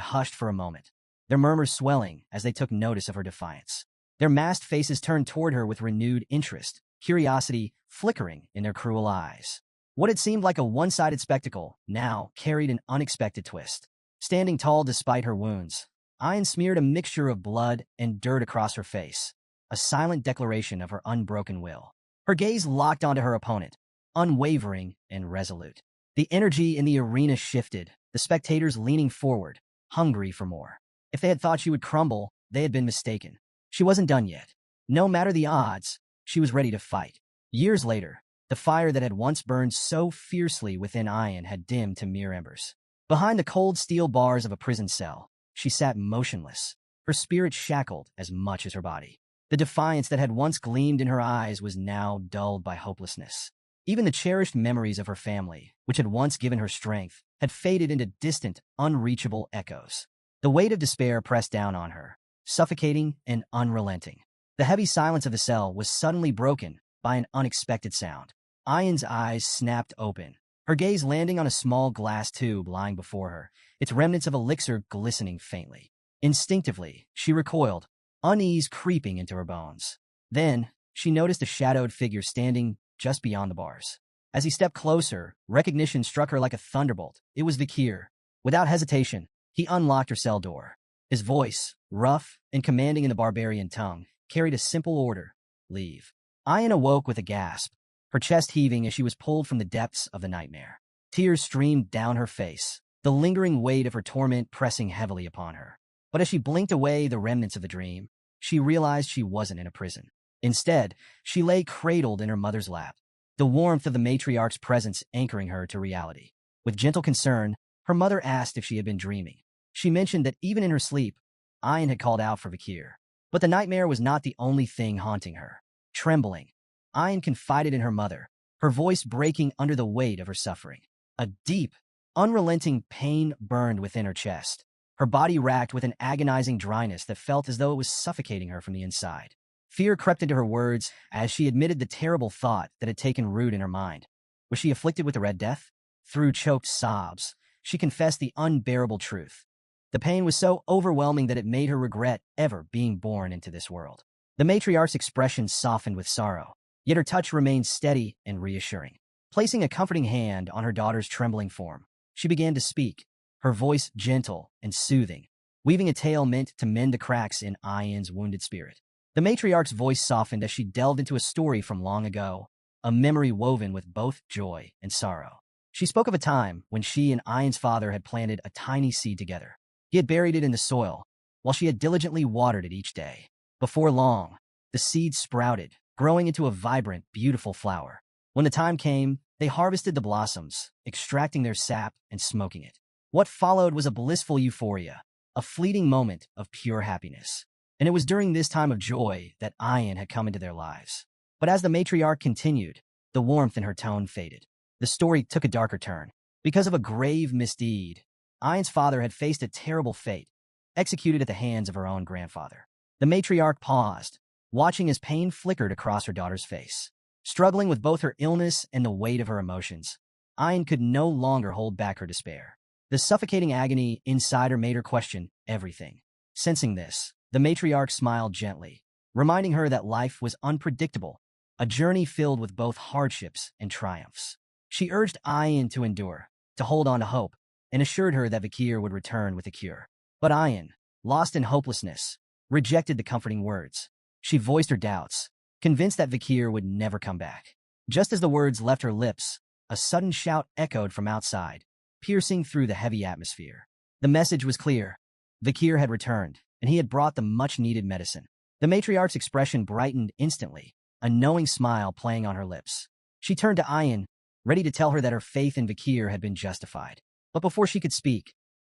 A: hushed for a moment, their murmurs swelling as they took notice of her defiance. Their masked faces turned toward her with renewed interest, curiosity flickering in their cruel eyes. What had seemed like a one-sided spectacle now carried an unexpected twist. Standing tall despite her wounds, Ayan smeared a mixture of blood and dirt across her face, a silent declaration of her unbroken will. Her gaze locked onto her opponent, unwavering and resolute. The energy in the arena shifted, the spectators leaning forward, hungry for more. If they had thought she would crumble, they had been mistaken. She wasn't done yet. No matter the odds, she was ready to fight. Years later, the fire that had once burned so fiercely within Ayan had dimmed to mere embers. Behind the cold steel bars of a prison cell, she sat motionless, her spirit shackled as much as her body. The defiance that had once gleamed in her eyes was now dulled by hopelessness. Even the cherished memories of her family, which had once given her strength, had faded into distant, unreachable echoes. The weight of despair pressed down on her, suffocating and unrelenting. The heavy silence of the cell was suddenly broken by an unexpected sound. Ayan's eyes snapped open, her gaze landing on a small glass tube lying before her, its remnants of elixir glistening faintly. Instinctively, she recoiled, unease creeping into her bones. Then, she noticed a shadowed figure standing just beyond the bars. As he stepped closer, recognition struck her like a thunderbolt. It was Vakir. Without hesitation, he unlocked her cell door. His voice, rough and commanding in the barbarian tongue, carried a simple order: leave. Ayan awoke with a gasp, her chest heaving as she was pulled from the depths of the nightmare. Tears streamed down her face, the lingering weight of her torment pressing heavily upon her. But as she blinked away the remnants of the dream, she realized she wasn't in a prison. Instead, she lay cradled in her mother's lap, the warmth of the matriarch's presence anchoring her to reality. With gentle concern, her mother asked if she had been dreaming. She mentioned that even in her sleep, Ayan had called out for Vakir. But the nightmare was not the only thing haunting her. Trembling, Ayan confided in her mother, her voice breaking under the weight of her suffering. A deep, unrelenting pain burned within her chest, her body racked with an agonizing dryness that felt as though it was suffocating her from the inside. Fear crept into her words as she admitted the terrible thought that had taken root in her mind. Was she afflicted with the Red Death? Through choked sobs, she confessed the unbearable truth. The pain was so overwhelming that it made her regret ever being born into this world. The matriarch's expression softened with sorrow, yet her touch remained steady and reassuring. Placing a comforting hand on her daughter's trembling form, she began to speak, her voice gentle and soothing, weaving a tale meant to mend the cracks in Ayan's wounded spirit. The matriarch's voice softened as she delved into a story from long ago, a memory woven with both joy and sorrow. She spoke of a time when she and Ayan's father had planted a tiny seed together. He had buried it in the soil, while she had diligently watered it each day. Before long, the seed sprouted, growing into a vibrant, beautiful flower. When the time came, they harvested the blossoms, extracting their sap and smoking it. What followed was a blissful euphoria, a fleeting moment of pure happiness. And it was during this time of joy that Ayan had come into their lives. But as the matriarch continued, the warmth in her tone faded. The story took a darker turn. Because of a grave misdeed, Ayan's father had faced a terrible fate, executed at the hands of her own grandfather. The matriarch paused, watching as pain flickered across her daughter's face. Struggling with both her illness and the weight of her emotions, Ayan could no longer hold back her despair. The suffocating agony inside her made her question everything. Sensing this, the matriarch smiled gently, reminding her that life was unpredictable, a journey filled with both hardships and triumphs. She urged Ayan to endure, to hold on to hope, and assured her that Vakir would return with a cure. But Ayan, lost in hopelessness, rejected the comforting words. She voiced her doubts, convinced that Vakir would never come back. Just as the words left her lips, a sudden shout echoed from outside, piercing through the heavy atmosphere. The message was clear. Vakir had returned, and he had brought the much-needed medicine. The matriarch's expression brightened instantly, a knowing smile playing on her lips. She turned to Ayan, ready to tell her that her faith in Vakir had been justified. But before she could speak,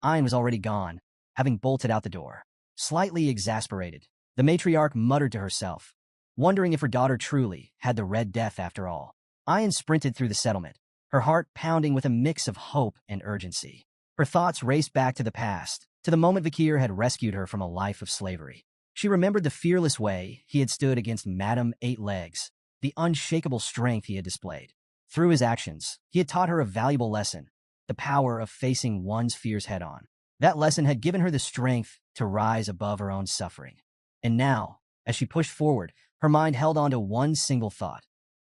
A: Ayan was already gone, having bolted out the door. Slightly exasperated, the matriarch muttered to herself, wondering if her daughter truly had the Red Death after all. Ayan sprinted through the settlement, her heart pounding with a mix of hope and urgency. Her thoughts raced back to the past, to the moment Vakir had rescued her from a life of slavery. She remembered the fearless way he had stood against Madame Eight Legs, the unshakable strength he had displayed. Through his actions, he had taught her a valuable lesson, the power of facing one's fears head-on. That lesson had given her the strength to rise above her own suffering. And now, as she pushed forward, her mind held on to one single thought.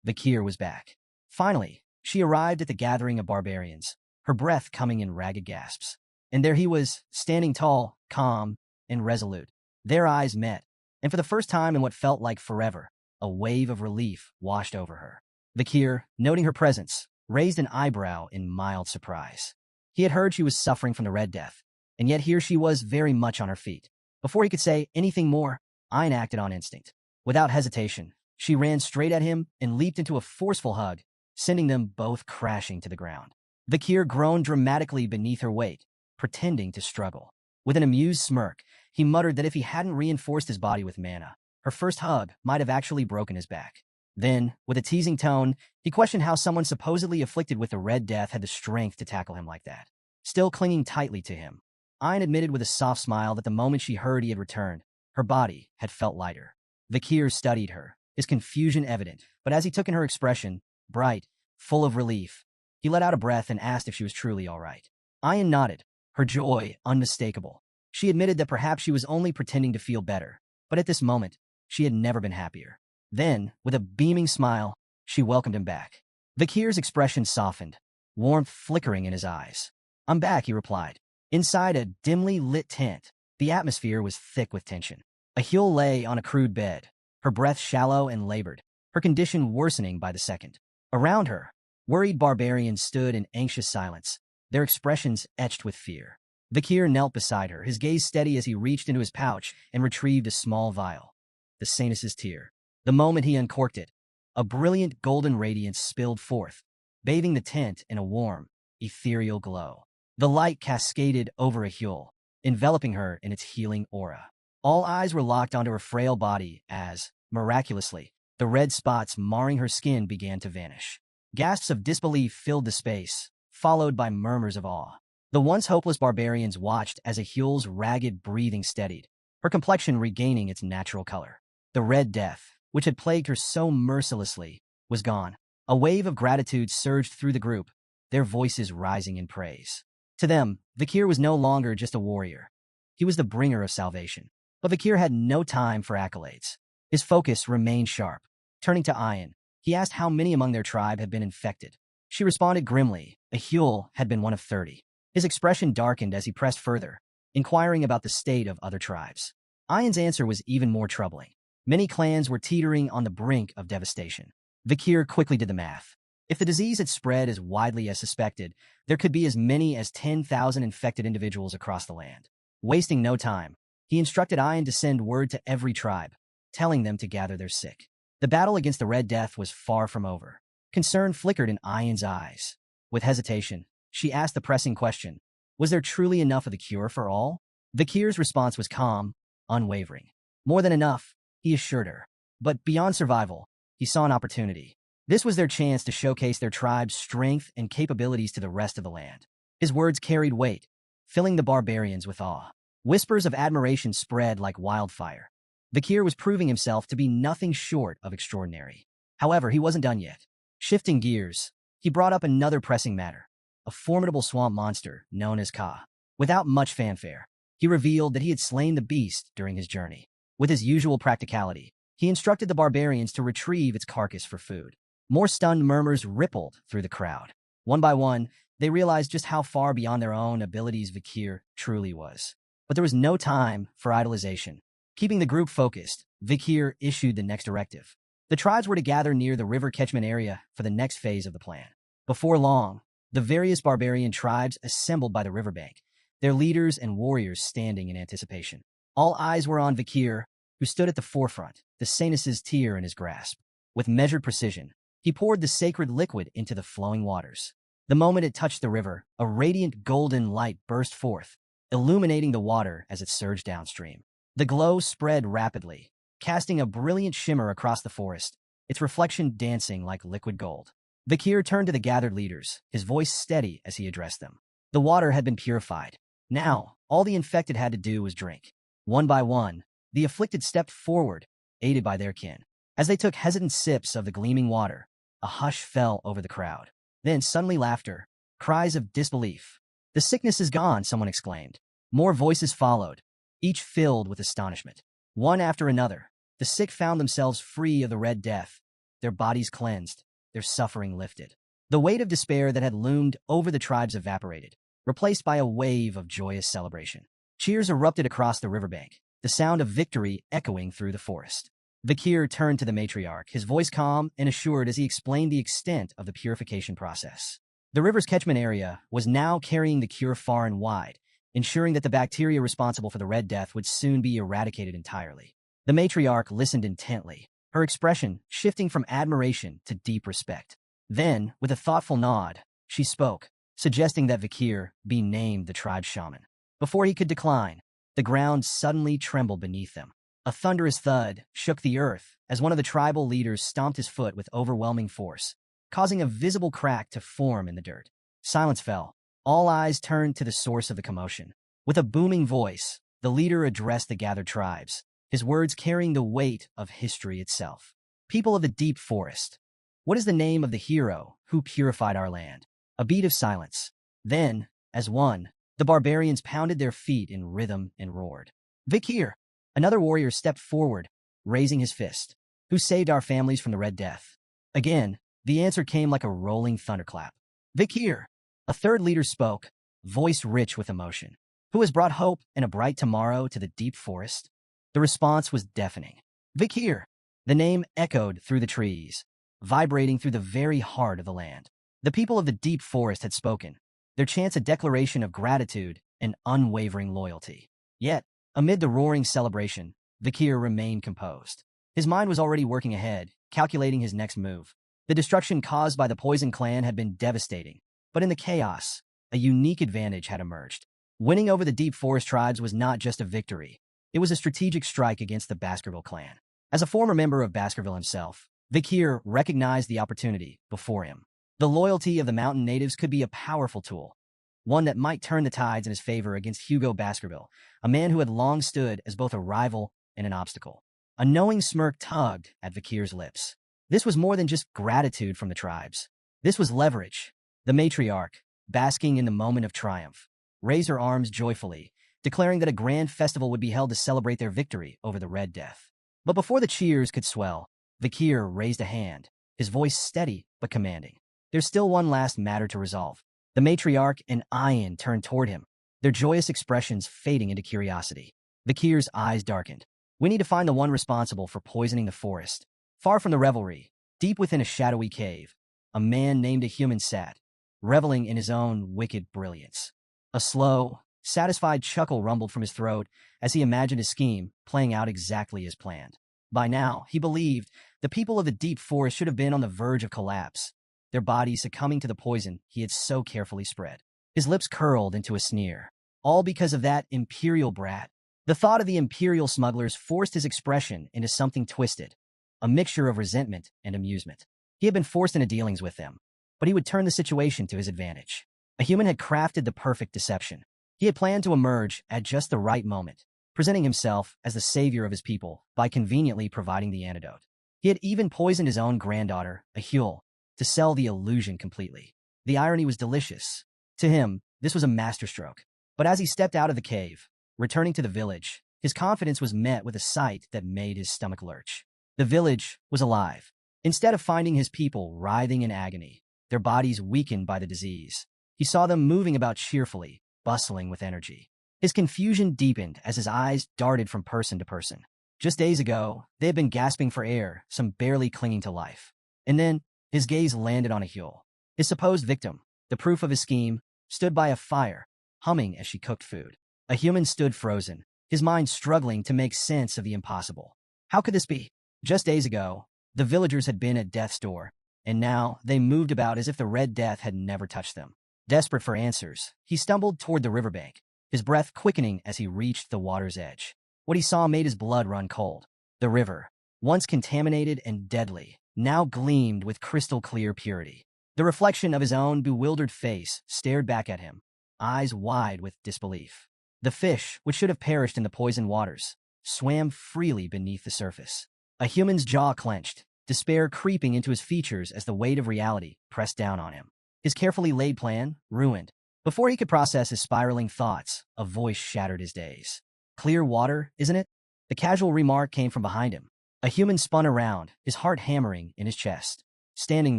A: Vakir was back. Finally, she arrived at the gathering of barbarians, her breath coming in ragged gasps. And there he was, standing tall, calm, and resolute. Their eyes met, and for the first time in what felt like forever, a wave of relief washed over her. Vakir, noting her presence, raised an eyebrow in mild surprise. He had heard she was suffering from the Red Death, and yet here she was very much on her feet. Before he could say anything more, Ayan acted on instinct. Without hesitation, she ran straight at him and leaped into a forceful hug, sending them both crashing to the ground. Vakir groaned dramatically beneath her weight, pretending to struggle. With an amused smirk, he muttered that if he hadn't reinforced his body with mana, Her first hug might have actually broken his back. Then, with a teasing tone, he questioned how someone supposedly afflicted with the Red Death had the strength to tackle him like that. Still clinging tightly to him, Ayn admitted with a soft smile that the moment she heard he had returned, her body had felt lighter. Vakir studied her, his confusion evident, but as he took in her expression, bright, full of relief, he let out a breath and asked if she was truly all right. Ayn nodded, her joy unmistakable. She admitted that perhaps she was only pretending to feel better, but at this moment, she had never been happier. Then, with a beaming smile, she welcomed him back. Vakir's expression softened, warmth flickering in his eyes. "I'm back," he replied. Inside a dimly lit tent, the atmosphere was thick with tension. Yahello lay on a crude bed, her breath shallow and labored, her condition worsening by the second. Around her, worried barbarians stood in anxious silence, their expressions etched with fear. Vakir knelt beside her, his gaze steady as he reached into his pouch and retrieved a small vial. The Sanus's tear. The moment he uncorked it, a brilliant golden radiance spilled forth, bathing the tent in a warm, ethereal glow. The light cascaded over Yahello, enveloping her in its healing aura. All eyes were locked onto her frail body as, miraculously, the red spots marring her skin began to vanish. Gasps of disbelief filled the space, followed by murmurs of awe. The once hopeless barbarians watched as Yahello's ragged breathing steadied, her complexion regaining its natural color. The Red Death, which had plagued her so mercilessly, was gone. A wave of gratitude surged through the group, their voices rising in praise. To them, Vakir was no longer just a warrior. He was the bringer of salvation. But Vakir had no time for accolades. His focus remained sharp. Turning to Ayn, he asked how many among their tribe had been infected. She responded grimly, Yahello had been one of 30. His expression darkened as he pressed further, inquiring about the state of other tribes. Ayn's answer was even more troubling. Many clans were teetering on the brink of devastation. Vakir quickly did the math. If the disease had spread as widely as suspected, there could be as many as 10,000 infected individuals across the land. Wasting no time, he instructed Ayn to send word to every tribe, telling them to gather their sick. The battle against the Red Death was far from over. Concern flickered in Ayn's eyes. With hesitation, she asked the pressing question, was there truly enough of the cure for all? Vakir's response was calm, unwavering. More than enough, he assured her. But beyond survival, he saw an opportunity. This was their chance to showcase their tribe's strength and capabilities to the rest of the land. His words carried weight, filling the barbarians with awe. Whispers of admiration spread like wildfire. Vakir was proving himself to be nothing short of extraordinary. However, he wasn't done yet. Shifting gears, he brought up another pressing matter, a formidable swamp monster known as Ka. Without much fanfare, he revealed that he had slain the beast during his journey. With his usual practicality, he instructed the barbarians to retrieve its carcass for food. More stunned murmurs rippled through the crowd. One by one, they realized just how far beyond their own abilities Vakir truly was. But there was no time for idolization. Keeping the group focused, Vakir issued the next directive. The tribes were to gather near the river catchment area for the next phase of the plan. Before long, the various barbarian tribes assembled by the riverbank, their leaders and warriors standing in anticipation. All eyes were on Vakir, who stood at the forefront, the Sanus's tear in his grasp. With measured precision, he poured the sacred liquid into the flowing waters. The moment it touched the river, a radiant golden light burst forth, illuminating the water as it surged downstream. The glow spread rapidly, casting a brilliant shimmer across the forest, its reflection dancing like liquid gold. Vakir turned to the gathered leaders, his voice steady as he addressed them. The water had been purified. Now, all the infected had to do was drink. One by one, the afflicted stepped forward, aided by their kin. As they took hesitant sips of the gleaming water, a hush fell over the crowd. Then suddenly laughter, cries of disbelief. "The sickness is gone," someone exclaimed. More voices followed, each filled with astonishment. One after another, the sick found themselves free of the Red Death, their bodies cleansed, their suffering lifted. The weight of despair that had loomed over the tribes evaporated, replaced by a wave of joyous celebration. Cheers erupted across the riverbank, the sound of victory echoing through the forest. Vakir turned to the matriarch, his voice calm and assured as he explained the extent of the purification process. The river's catchment area was now carrying the cure far and wide, ensuring that the bacteria responsible for the Red Death would soon be eradicated entirely. The matriarch listened intently, her expression shifting from admiration to deep respect. Then, with a thoughtful nod, she spoke, suggesting that Vakir be named the tribe's shaman. Before he could decline, the ground suddenly trembled beneath them. A thunderous thud shook the earth as one of the tribal leaders stomped his foot with overwhelming force, causing a visible crack to form in the dirt. Silence fell. All eyes turned to the source of the commotion. With a booming voice, the leader addressed the gathered tribes, his words carrying the weight of history itself. People of the deep forest, what is the name of the hero who purified our land? A beat of silence. Then, as one, the barbarians pounded their feet in rhythm and roared. Vikir! Another warrior stepped forward, raising his fist. Who saved our families from the Red Death? Again, the answer came like a rolling thunderclap. Vikir! A third leader spoke, voice rich with emotion. Who has brought hope and a bright tomorrow to the deep forest? The response was deafening. Vikir! The name echoed through the trees, vibrating through the very heart of the land. The people of the deep forest had spoken, their chants a declaration of gratitude and unwavering loyalty. Yet, amid the roaring celebration, Vikir remained composed. His mind was already working ahead, calculating his next move. The destruction caused by the Poison Clan had been devastating, but in the chaos, a unique advantage had emerged. Winning over the Deep Forest tribes was not just a victory. It was a strategic strike against the Baskerville clan. As a former member of Baskerville himself, Vikir recognized the opportunity before him. The loyalty of the mountain natives could be a powerful tool, one that might turn the tides in his favor against Hugo Baskerville, a man who had long stood as both a rival and an obstacle. A knowing smirk tugged at Vikir's lips. This was more than just gratitude from the tribes. This was leverage. The matriarch, basking in the moment of triumph, raised her arms joyfully, declaring that a grand festival would be held to celebrate their victory over the Red Death. But before the cheers could swell, Vikir raised a hand, his voice steady but commanding. There's still one last matter to resolve. The matriarch and Ayan turned toward him, their joyous expressions fading into curiosity. Vikir's eyes darkened. We need to find the one responsible for poisoning the forest. Far from the revelry, deep within a shadowy cave, a man named a human sat, reveling in his own wicked brilliance. A slow, satisfied chuckle rumbled from his throat as he imagined his scheme playing out exactly as planned. By now, he believed, the people of the deep forest should have been on the verge of collapse, their bodies succumbing to the poison he had so carefully spread. His lips curled into a sneer, all because of that imperial brat. The thought of the imperial smugglers forced his expression into something twisted, a mixture of resentment and amusement. He had been forced into dealings with them, but he would turn the situation to his advantage. A human had crafted the perfect deception. He had planned to emerge at just the right moment, presenting himself as the savior of his people by conveniently providing the antidote. He had even poisoned his own granddaughter, Yahello, to sell the illusion completely. The irony was delicious. To him, this was a masterstroke. But as he stepped out of the cave, returning to the village, his confidence was met with a sight that made his stomach lurch. The village was alive. Instead of finding his people writhing in agony, their bodies weakened by the disease, he saw them moving about cheerfully, bustling with energy. His confusion deepened as his eyes darted from person to person. Just days ago, they had been gasping for air, some barely clinging to life. And then, his gaze landed on Yahello. His supposed victim, the proof of his scheme, stood by a fire, humming as she cooked food. A human stood frozen, his mind struggling to make sense of the impossible. How could this be? Just days ago, the villagers had been at death's door, and now they moved about as if the Red Death had never touched them. Desperate for answers, he stumbled toward the riverbank, his breath quickening as he reached the water's edge. What he saw made his blood run cold. The river, once contaminated and deadly, now gleamed with crystal-clear purity. The reflection of his own bewildered face stared back at him, eyes wide with disbelief. The fish, which should have perished in the poisoned waters, swam freely beneath the surface. A human's jaw clenched, despair creeping into his features as the weight of reality pressed down on him. His carefully laid plan ruined. Before he could process his spiraling thoughts, a voice shattered his daze. Clear water, isn't it? The casual remark came from behind him. A human spun around, his heart hammering in his chest. Standing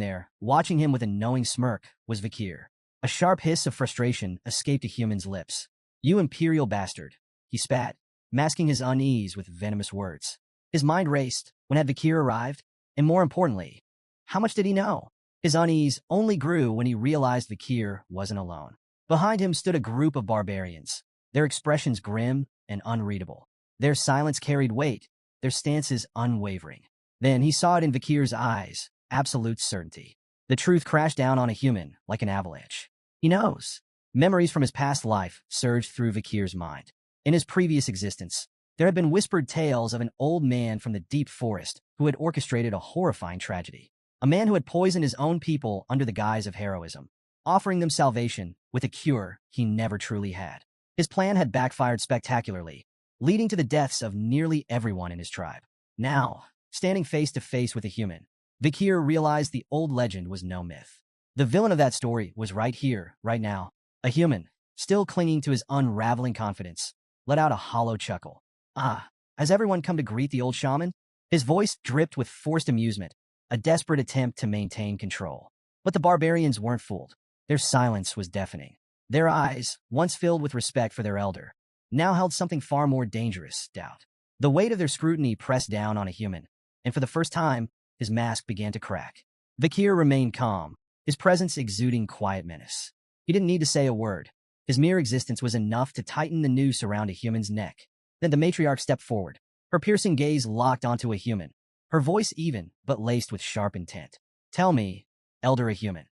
A: there, watching him with a knowing smirk, was Vikir. A sharp hiss of frustration escaped a human's lips. You imperial bastard, he spat, masking his unease with venomous words. His mind raced. When had Vikir arrived? And more importantly, how much did he know? His unease only grew when he realized Vikir wasn't alone. Behind him stood a group of barbarians, their expressions grim and unreadable. Their silence carried weight, their stances unwavering. Then he saw it in Vikir's eyes, absolute certainty. The truth crashed down on a human like an avalanche. He knows. Memories from his past life surged through Vikir's mind. In his previous existence, There had been whispered tales of an old man from the deep forest who had orchestrated a horrifying tragedy. A man who had poisoned his own people under the guise of heroism, offering them salvation with a cure he never truly had. His plan had backfired spectacularly, leading to the deaths of nearly everyone in his tribe. Now, standing face to face with a human, Vikir realized the old legend was no myth. The villain of that story was right here, right now. A human, still clinging to his unraveling confidence, let out a hollow chuckle. Ah, has everyone come to greet the old shaman? His voice dripped with forced amusement, a desperate attempt to maintain control. But the barbarians weren't fooled. Their silence was deafening. Their eyes, once filled with respect for their elder, now held something far more dangerous, doubt. The weight of their scrutiny pressed down on a human, and for the first time, his mask began to crack. Vikir remained calm, his presence exuding quiet menace. He didn't need to say a word. His mere existence was enough to tighten the noose around a human's neck. Then the matriarch stepped forward, her piercing gaze locked onto a human, her voice even, but laced with sharp intent. Tell me, elder a human,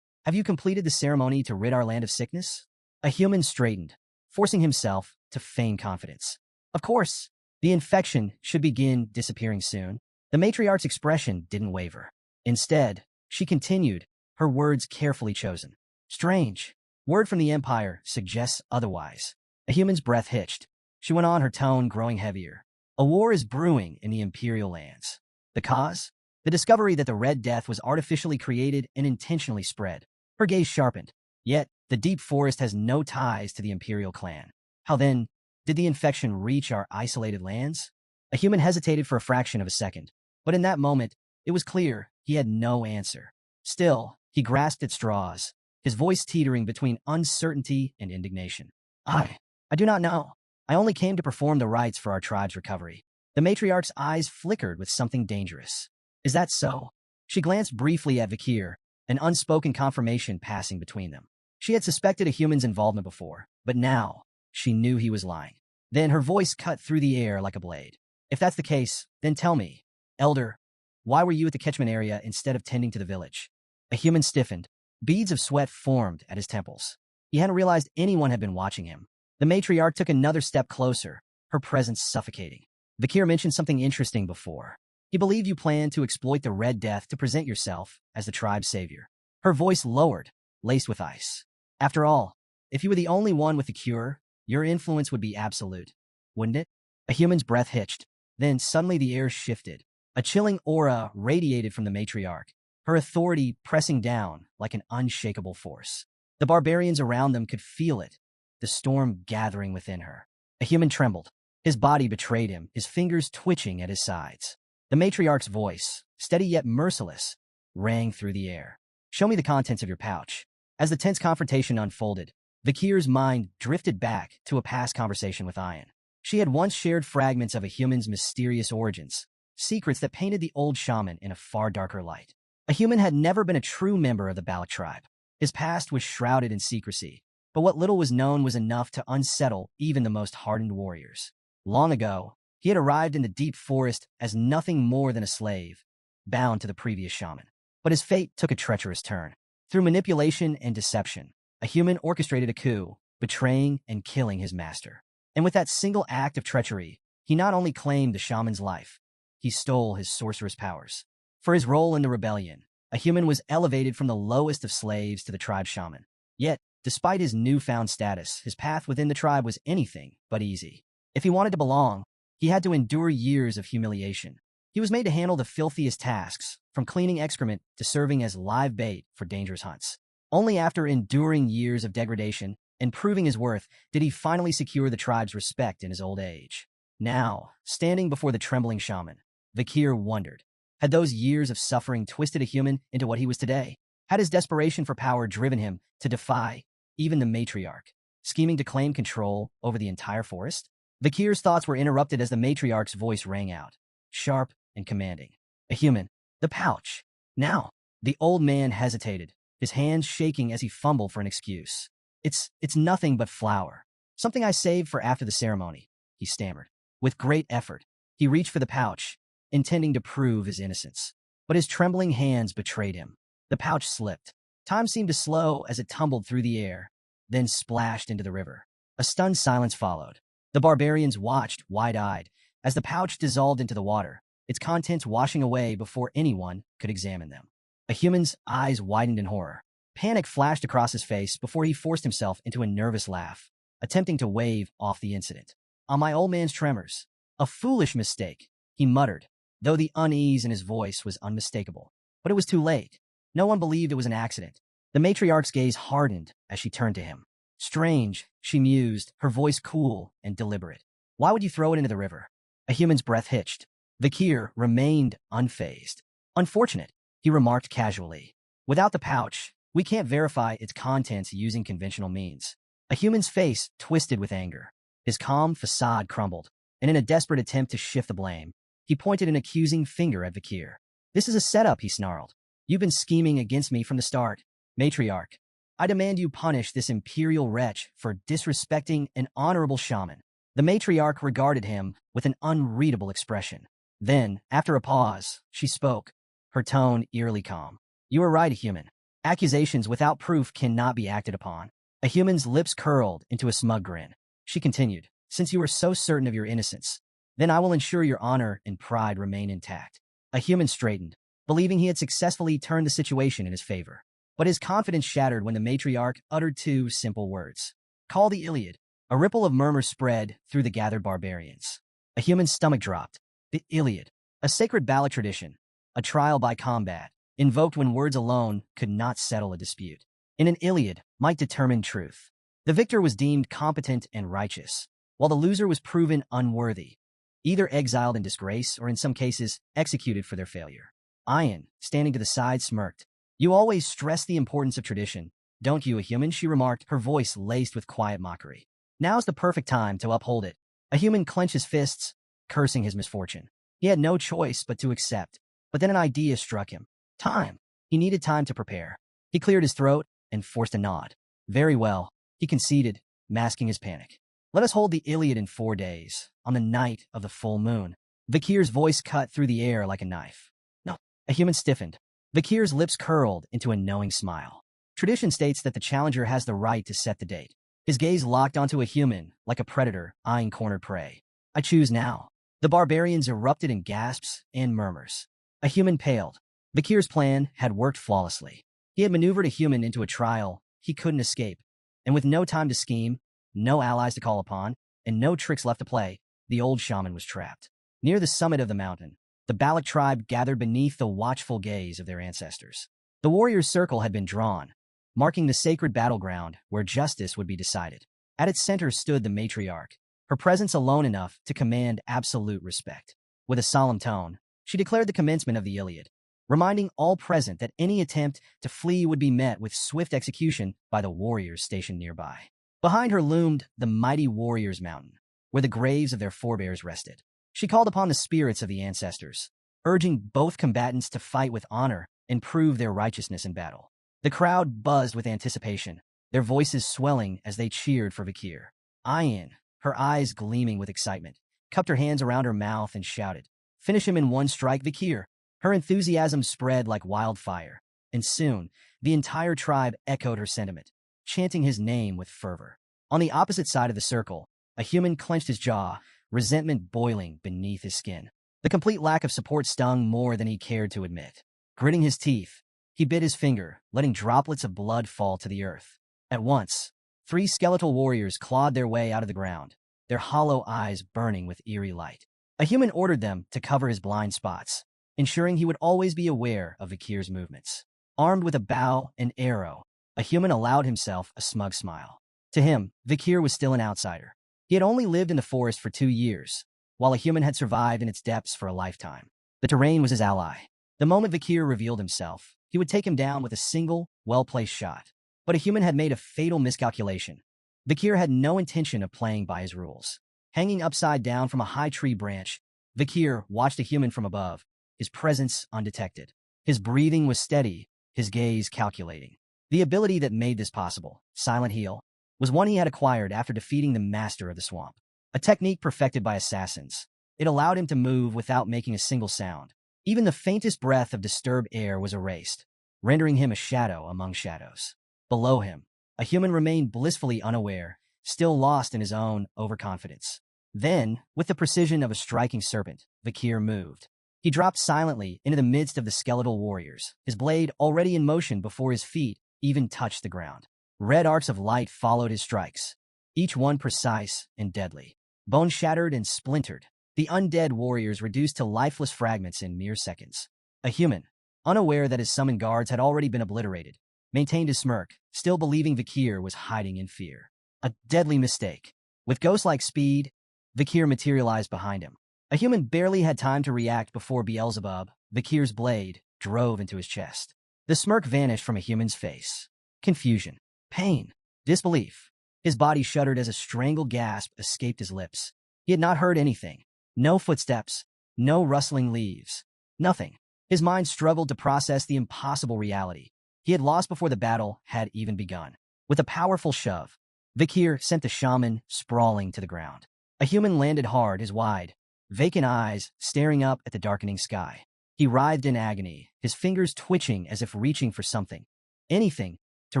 A: have you completed the ceremony to rid our land of sickness? A human straightened, forcing himself to feign confidence. Of course, the infection should begin disappearing soon. The matriarch's expression didn't waver. Instead, she continued, her words carefully chosen. Strange. Word from the Empire suggests otherwise. A human's breath hitched. She went on, her tone growing heavier. A war is brewing in the Imperial lands. The cause? The discovery that the Red Death was artificially created and intentionally spread. Her gaze sharpened. Yet, the deep forest has no ties to the Imperial clan. How then did the infection reach our isolated lands? A human hesitated for a fraction of a second, but in that moment, it was clear he had no answer. Still, he grasped at straws, his voice teetering between uncertainty and indignation. I do not know. I only came to perform the rites for our tribe's recovery. The matriarch's eyes flickered with something dangerous. Is that so? She glanced briefly at Vikir, an unspoken confirmation passing between them. She had suspected a human's involvement before, but now she knew he was lying. Then her voice cut through the air like a blade. If that's the case, then tell me, elder, why were you at the catchment area instead of tending to the village? A human stiffened. Beads of sweat formed at his temples. He hadn't realized anyone had been watching him. The matriarch took another step closer, her presence suffocating. Vikir mentioned something interesting before. He believed you planned to exploit the Red Death to present yourself as the tribe's savior. Her voice lowered, laced with ice. After all, if you were the only one with the cure, your influence would be absolute, wouldn't it? A human's breath hitched. Then suddenly the air shifted. A chilling aura radiated from the matriarch, her authority pressing down like an unshakable force. The barbarians around them could feel it, the storm gathering within her. A human trembled. His body betrayed him, his fingers twitching at his sides. The matriarch's voice, steady yet merciless, rang through the air. Show me the contents of your pouch. As the tense confrontation unfolded, Vikir's mind drifted back to a past conversation with Ayan. She had once shared fragments of a human's mysterious origins, secrets that painted the old shaman in a far darker light. A human had never been a true member of the Balak tribe. His past was shrouded in secrecy, but what little was known was enough to unsettle even the most hardened warriors. Long ago, he had arrived in the deep forest as nothing more than a slave, bound to the previous shaman. But his fate took a treacherous turn. Through manipulation and deception, a human orchestrated a coup, betraying and killing his master. And with that single act of treachery, he not only claimed the shaman's life, he stole his sorcerous powers. For his role in the rebellion, a human was elevated from the lowest of slaves to the tribe shaman. Yet, despite his newfound status, his path within the tribe was anything but easy. If he wanted to belong, he had to endure years of humiliation. He was made to handle the filthiest tasks, from cleaning excrement to serving as live bait for dangerous hunts. Only after enduring years of degradation and proving his worth did he finally secure the tribe's respect in his old age. Now, standing before the trembling shaman, Vikir wondered, had those years of suffering twisted a human into what he was today? Had his desperation for power driven him to defy even the matriarch, scheming to claim control over the entire forest? Vikir's thoughts were interrupted as the matriarch's voice rang out, sharp and commanding. A human. The pouch. Now. The old man hesitated, his hands shaking as he fumbled for an excuse. It's nothing but flour. Something I saved for after the ceremony, he stammered. With great effort, he reached for the pouch, intending to prove his innocence. But his trembling hands betrayed him. The pouch slipped. Time seemed to slow as it tumbled through the air, then splashed into the river. A stunned silence followed. The barbarians watched, wide-eyed, as the pouch dissolved into the water, its contents washing away before anyone could examine them. A human's eyes widened in horror. Panic flashed across his face before he forced himself into a nervous laugh, attempting to wave off the incident. On my old man's tremors. A foolish mistake, he muttered, though the unease in his voice was unmistakable. But it was too late. No one believed it was an accident. The matriarch's gaze hardened as she turned to him. Strange, she mused, her voice cool and deliberate. Why would you throw it into the river? A human's breath hitched. Vakir remained unfazed. Unfortunate, he remarked casually. Without the pouch, we can't verify its contents using conventional means. A human's face twisted with anger. His calm facade crumbled, and in a desperate attempt to shift the blame, he pointed an accusing finger at Vakir. This is a setup, he snarled. You've been scheming against me from the start. Matriarch, I demand you punish this imperial wretch for disrespecting an honorable shaman. The matriarch regarded him with an unreadable expression. Then, after a pause, she spoke, her tone eerily calm. You are right, human. Accusations without proof cannot be acted upon. A human's lips curled into a smug grin. She continued, since you are so certain of your innocence, then I will ensure your honor and pride remain intact. A human straightened, believing he had successfully turned the situation in his favor. But his confidence shattered when the matriarch uttered two simple words. Call the Iliad. A ripple of murmurs spread through the gathered barbarians. A human's stomach dropped. The Iliad, a sacred ballad tradition, a trial by combat, invoked when words alone could not settle a dispute. In an Iliad might determine truth. The victor was deemed competent and righteous, while the loser was proven unworthy, either exiled in disgrace or in some cases executed for their failure. Ayan, standing to the side, smirked. You always stress the importance of tradition, don't you, a human? She remarked, her voice laced with quiet mockery. Now's the perfect time to uphold it. A human clenched his fists, cursing his misfortune. He had no choice but to accept. But then an idea struck him. Time. He needed time to prepare. He cleared his throat and forced a nod. Very well, he conceded, masking his panic. Let us hold the Iliad in 4 days, on the night of the full moon. Vakir's voice cut through the air like a knife. No. A human stiffened. Vakir's lips curled into a knowing smile. Tradition states that the challenger has the right to set the date. His gaze locked onto a human, like a predator eyeing cornered prey. I choose now. The barbarians erupted in gasps and murmurs. A human paled. Vakir's plan had worked flawlessly. He had maneuvered a human into a trial he couldn't escape, and with no time to scheme, no allies to call upon, and no tricks left to play, the old shaman was trapped. Near the summit of the mountain, the Balak tribe gathered beneath the watchful gaze of their ancestors. The warriors' circle had been drawn, marking the sacred battleground where justice would be decided. At its center stood the matriarch, her presence alone enough to command absolute respect. With a solemn tone, she declared the commencement of the Iliad, reminding all present that any attempt to flee would be met with swift execution by the warriors stationed nearby. Behind her loomed the mighty Warriors' Mountain, where the graves of their forebears rested. She called upon the spirits of the ancestors, urging both combatants to fight with honor and prove their righteousness in battle. The crowd buzzed with anticipation, their voices swelling as they cheered for Vakir. Ayan, her eyes gleaming with excitement, cupped her hands around her mouth and shouted, Finish him in one strike, Vakir. Her enthusiasm spread like wildfire, and soon the entire tribe echoed her sentiment, chanting his name with fervor. On the opposite side of the circle, a human clenched his jaw, resentment boiling beneath his skin. The complete lack of support stung more than he cared to admit. Gritting his teeth, he bit his finger, letting droplets of blood fall to the earth. At once, 3 skeletal warriors clawed their way out of the ground, their hollow eyes burning with eerie light. A human ordered them to cover his blind spots, ensuring he would always be aware of Vakir's movements. Armed with a bow and arrow, a human allowed himself a smug smile. To him, Vakir was still an outsider. He had only lived in the forest for 2 years, while a human had survived in its depths for a lifetime. The terrain was his ally. The moment Vakir revealed himself, he would take him down with a single, well-placed shot. But a human had made a fatal miscalculation. Vakir had no intention of playing by his rules. Hanging upside down from a high tree branch, Vakir watched a human from above, his presence undetected. His breathing was steady, his gaze calculating. The ability that made this possible, Silent Heal, was one he had acquired after defeating the master of the swamp. A technique perfected by assassins. It allowed him to move without making a single sound. Even the faintest breath of disturbed air was erased, rendering him a shadow among shadows. Below him, a human remained blissfully unaware, still lost in his own overconfidence. Then, with the precision of a striking serpent, Vakir moved. He dropped silently into the midst of the skeletal warriors, his blade already in motion before his feet even touched the ground. Red arcs of light followed his strikes, each one precise and deadly. Bone shattered and splintered, the undead warriors reduced to lifeless fragments in mere seconds. A human, unaware that his summoned guards had already been obliterated, maintained his smirk, still believing Vakir was hiding in fear. A deadly mistake. With ghost-like speed, Vakir materialized behind him. A human barely had time to react before Beelzebub, Vakir's blade, drove into his chest. The smirk vanished from a human's face. Confusion, pain, disbelief. His body shuddered as a strangled gasp escaped his lips. He had not heard anything. No footsteps, no rustling leaves, nothing. His mind struggled to process the impossible reality. He had lost before the battle had even begun. With a powerful shove, Vakir sent the shaman sprawling to the ground. A human landed hard, his wide, vacant eyes staring up at the darkening sky. He writhed in agony, his fingers twitching as if reaching for something, anything, to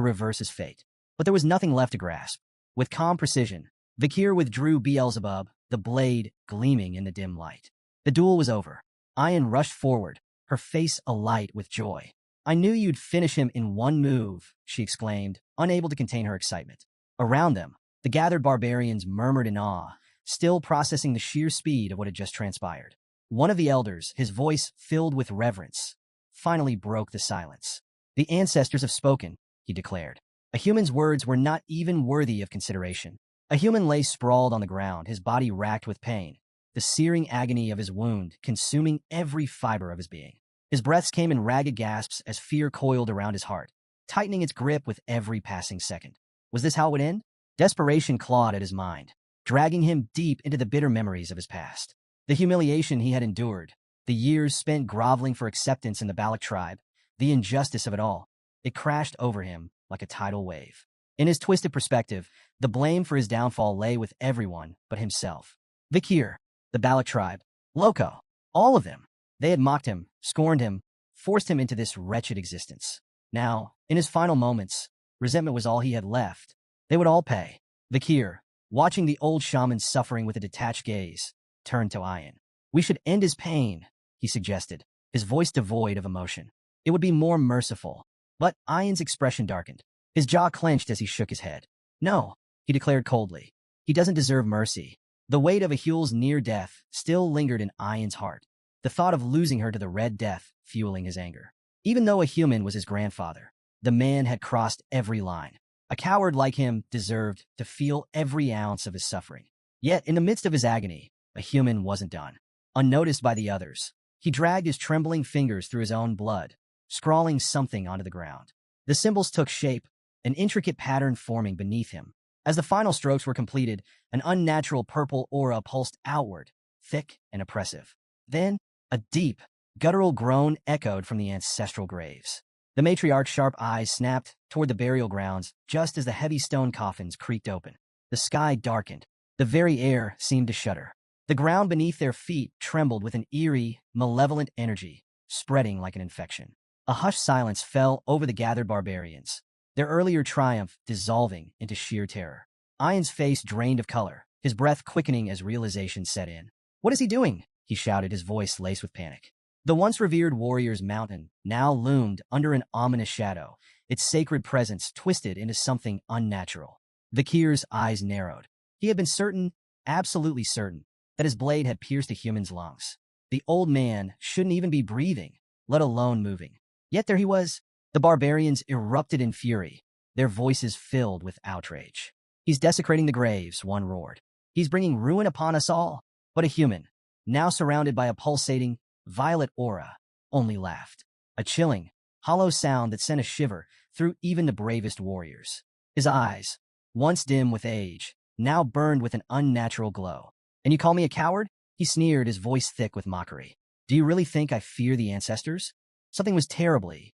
A: reverse his fate. But there was nothing left to grasp. With calm precision, Vakir withdrew Beelzebub, the blade gleaming in the dim light. The duel was over. Ayan rushed forward, her face alight with joy. "I knew you'd finish him in one move," she exclaimed, unable to contain her excitement. Around them, the gathered barbarians murmured in awe, still processing the sheer speed of what had just transpired. One of the elders, his voice filled with reverence, finally broke the silence. "The ancestors have spoken," he declared. A human's words were not even worthy of consideration. A human lay sprawled on the ground, his body racked with pain, the searing agony of his wound consuming every fiber of his being. His breaths came in ragged gasps as fear coiled around his heart, tightening its grip with every passing second. Was this how it would end? Desperation clawed at his mind, dragging him deep into the bitter memories of his past. The humiliation he had endured, the years spent groveling for acceptance in the Balak tribe, the injustice of it all, it crashed over him like a tidal wave. In his twisted perspective, the blame for his downfall lay with everyone but himself. Vakir, the Balak tribe, Loco, all of them. They had mocked him, scorned him, forced him into this wretched existence. Now, in his final moments, resentment was all he had left. They would all pay. Vakir, watching the old shaman suffering with a detached gaze, turned to Ayan. "We should end his pain," he suggested, his voice devoid of emotion. "It would be more merciful." But Ayan's expression darkened. His jaw clenched as he shook his head. "No," he declared coldly. "He doesn't deserve mercy." The weight of Ahul's near death still lingered in Ayan's heart, the thought of losing her to the Red Death fueling his anger. Even though a human was his grandfather, the man had crossed every line. A coward like him deserved to feel every ounce of his suffering. Yet, in the midst of his agony, a human wasn't done. Unnoticed by the others, he dragged his trembling fingers through his own blood, scrawling something onto the ground. The symbols took shape, an intricate pattern forming beneath him. As the final strokes were completed, an unnatural purple aura pulsed outward, thick and oppressive. Then, a deep, guttural groan echoed from the ancestral graves. The matriarch's sharp eyes snapped toward the burial grounds just as the heavy stone coffins creaked open. The sky darkened. The very air seemed to shudder. The ground beneath their feet trembled with an eerie, malevolent energy, spreading like an infection. A hushed silence fell over the gathered barbarians, their earlier triumph dissolving into sheer terror. Ayan's face drained of color, his breath quickening as realization set in. "What is he doing?" he shouted, his voice laced with panic. The once revered warrior's mountain now loomed under an ominous shadow, its sacred presence twisted into something unnatural. Vakir's eyes narrowed. He had been certain, absolutely certain, that his blade had pierced a human's lungs. The old man shouldn't even be breathing, let alone moving. Yet there he was. The barbarians erupted in fury, their voices filled with outrage. "He's desecrating the graves," one roared. "He's bringing ruin upon us all." But a human, now surrounded by a pulsating, violet aura, only laughed. A chilling, hollow sound that sent a shiver through even the bravest warriors. His eyes, once dim with age, now burned with an unnatural glow. "And you call me a coward?" he sneered, his voice thick with mockery. "Do you really think I fear the ancestors?" Something was terribly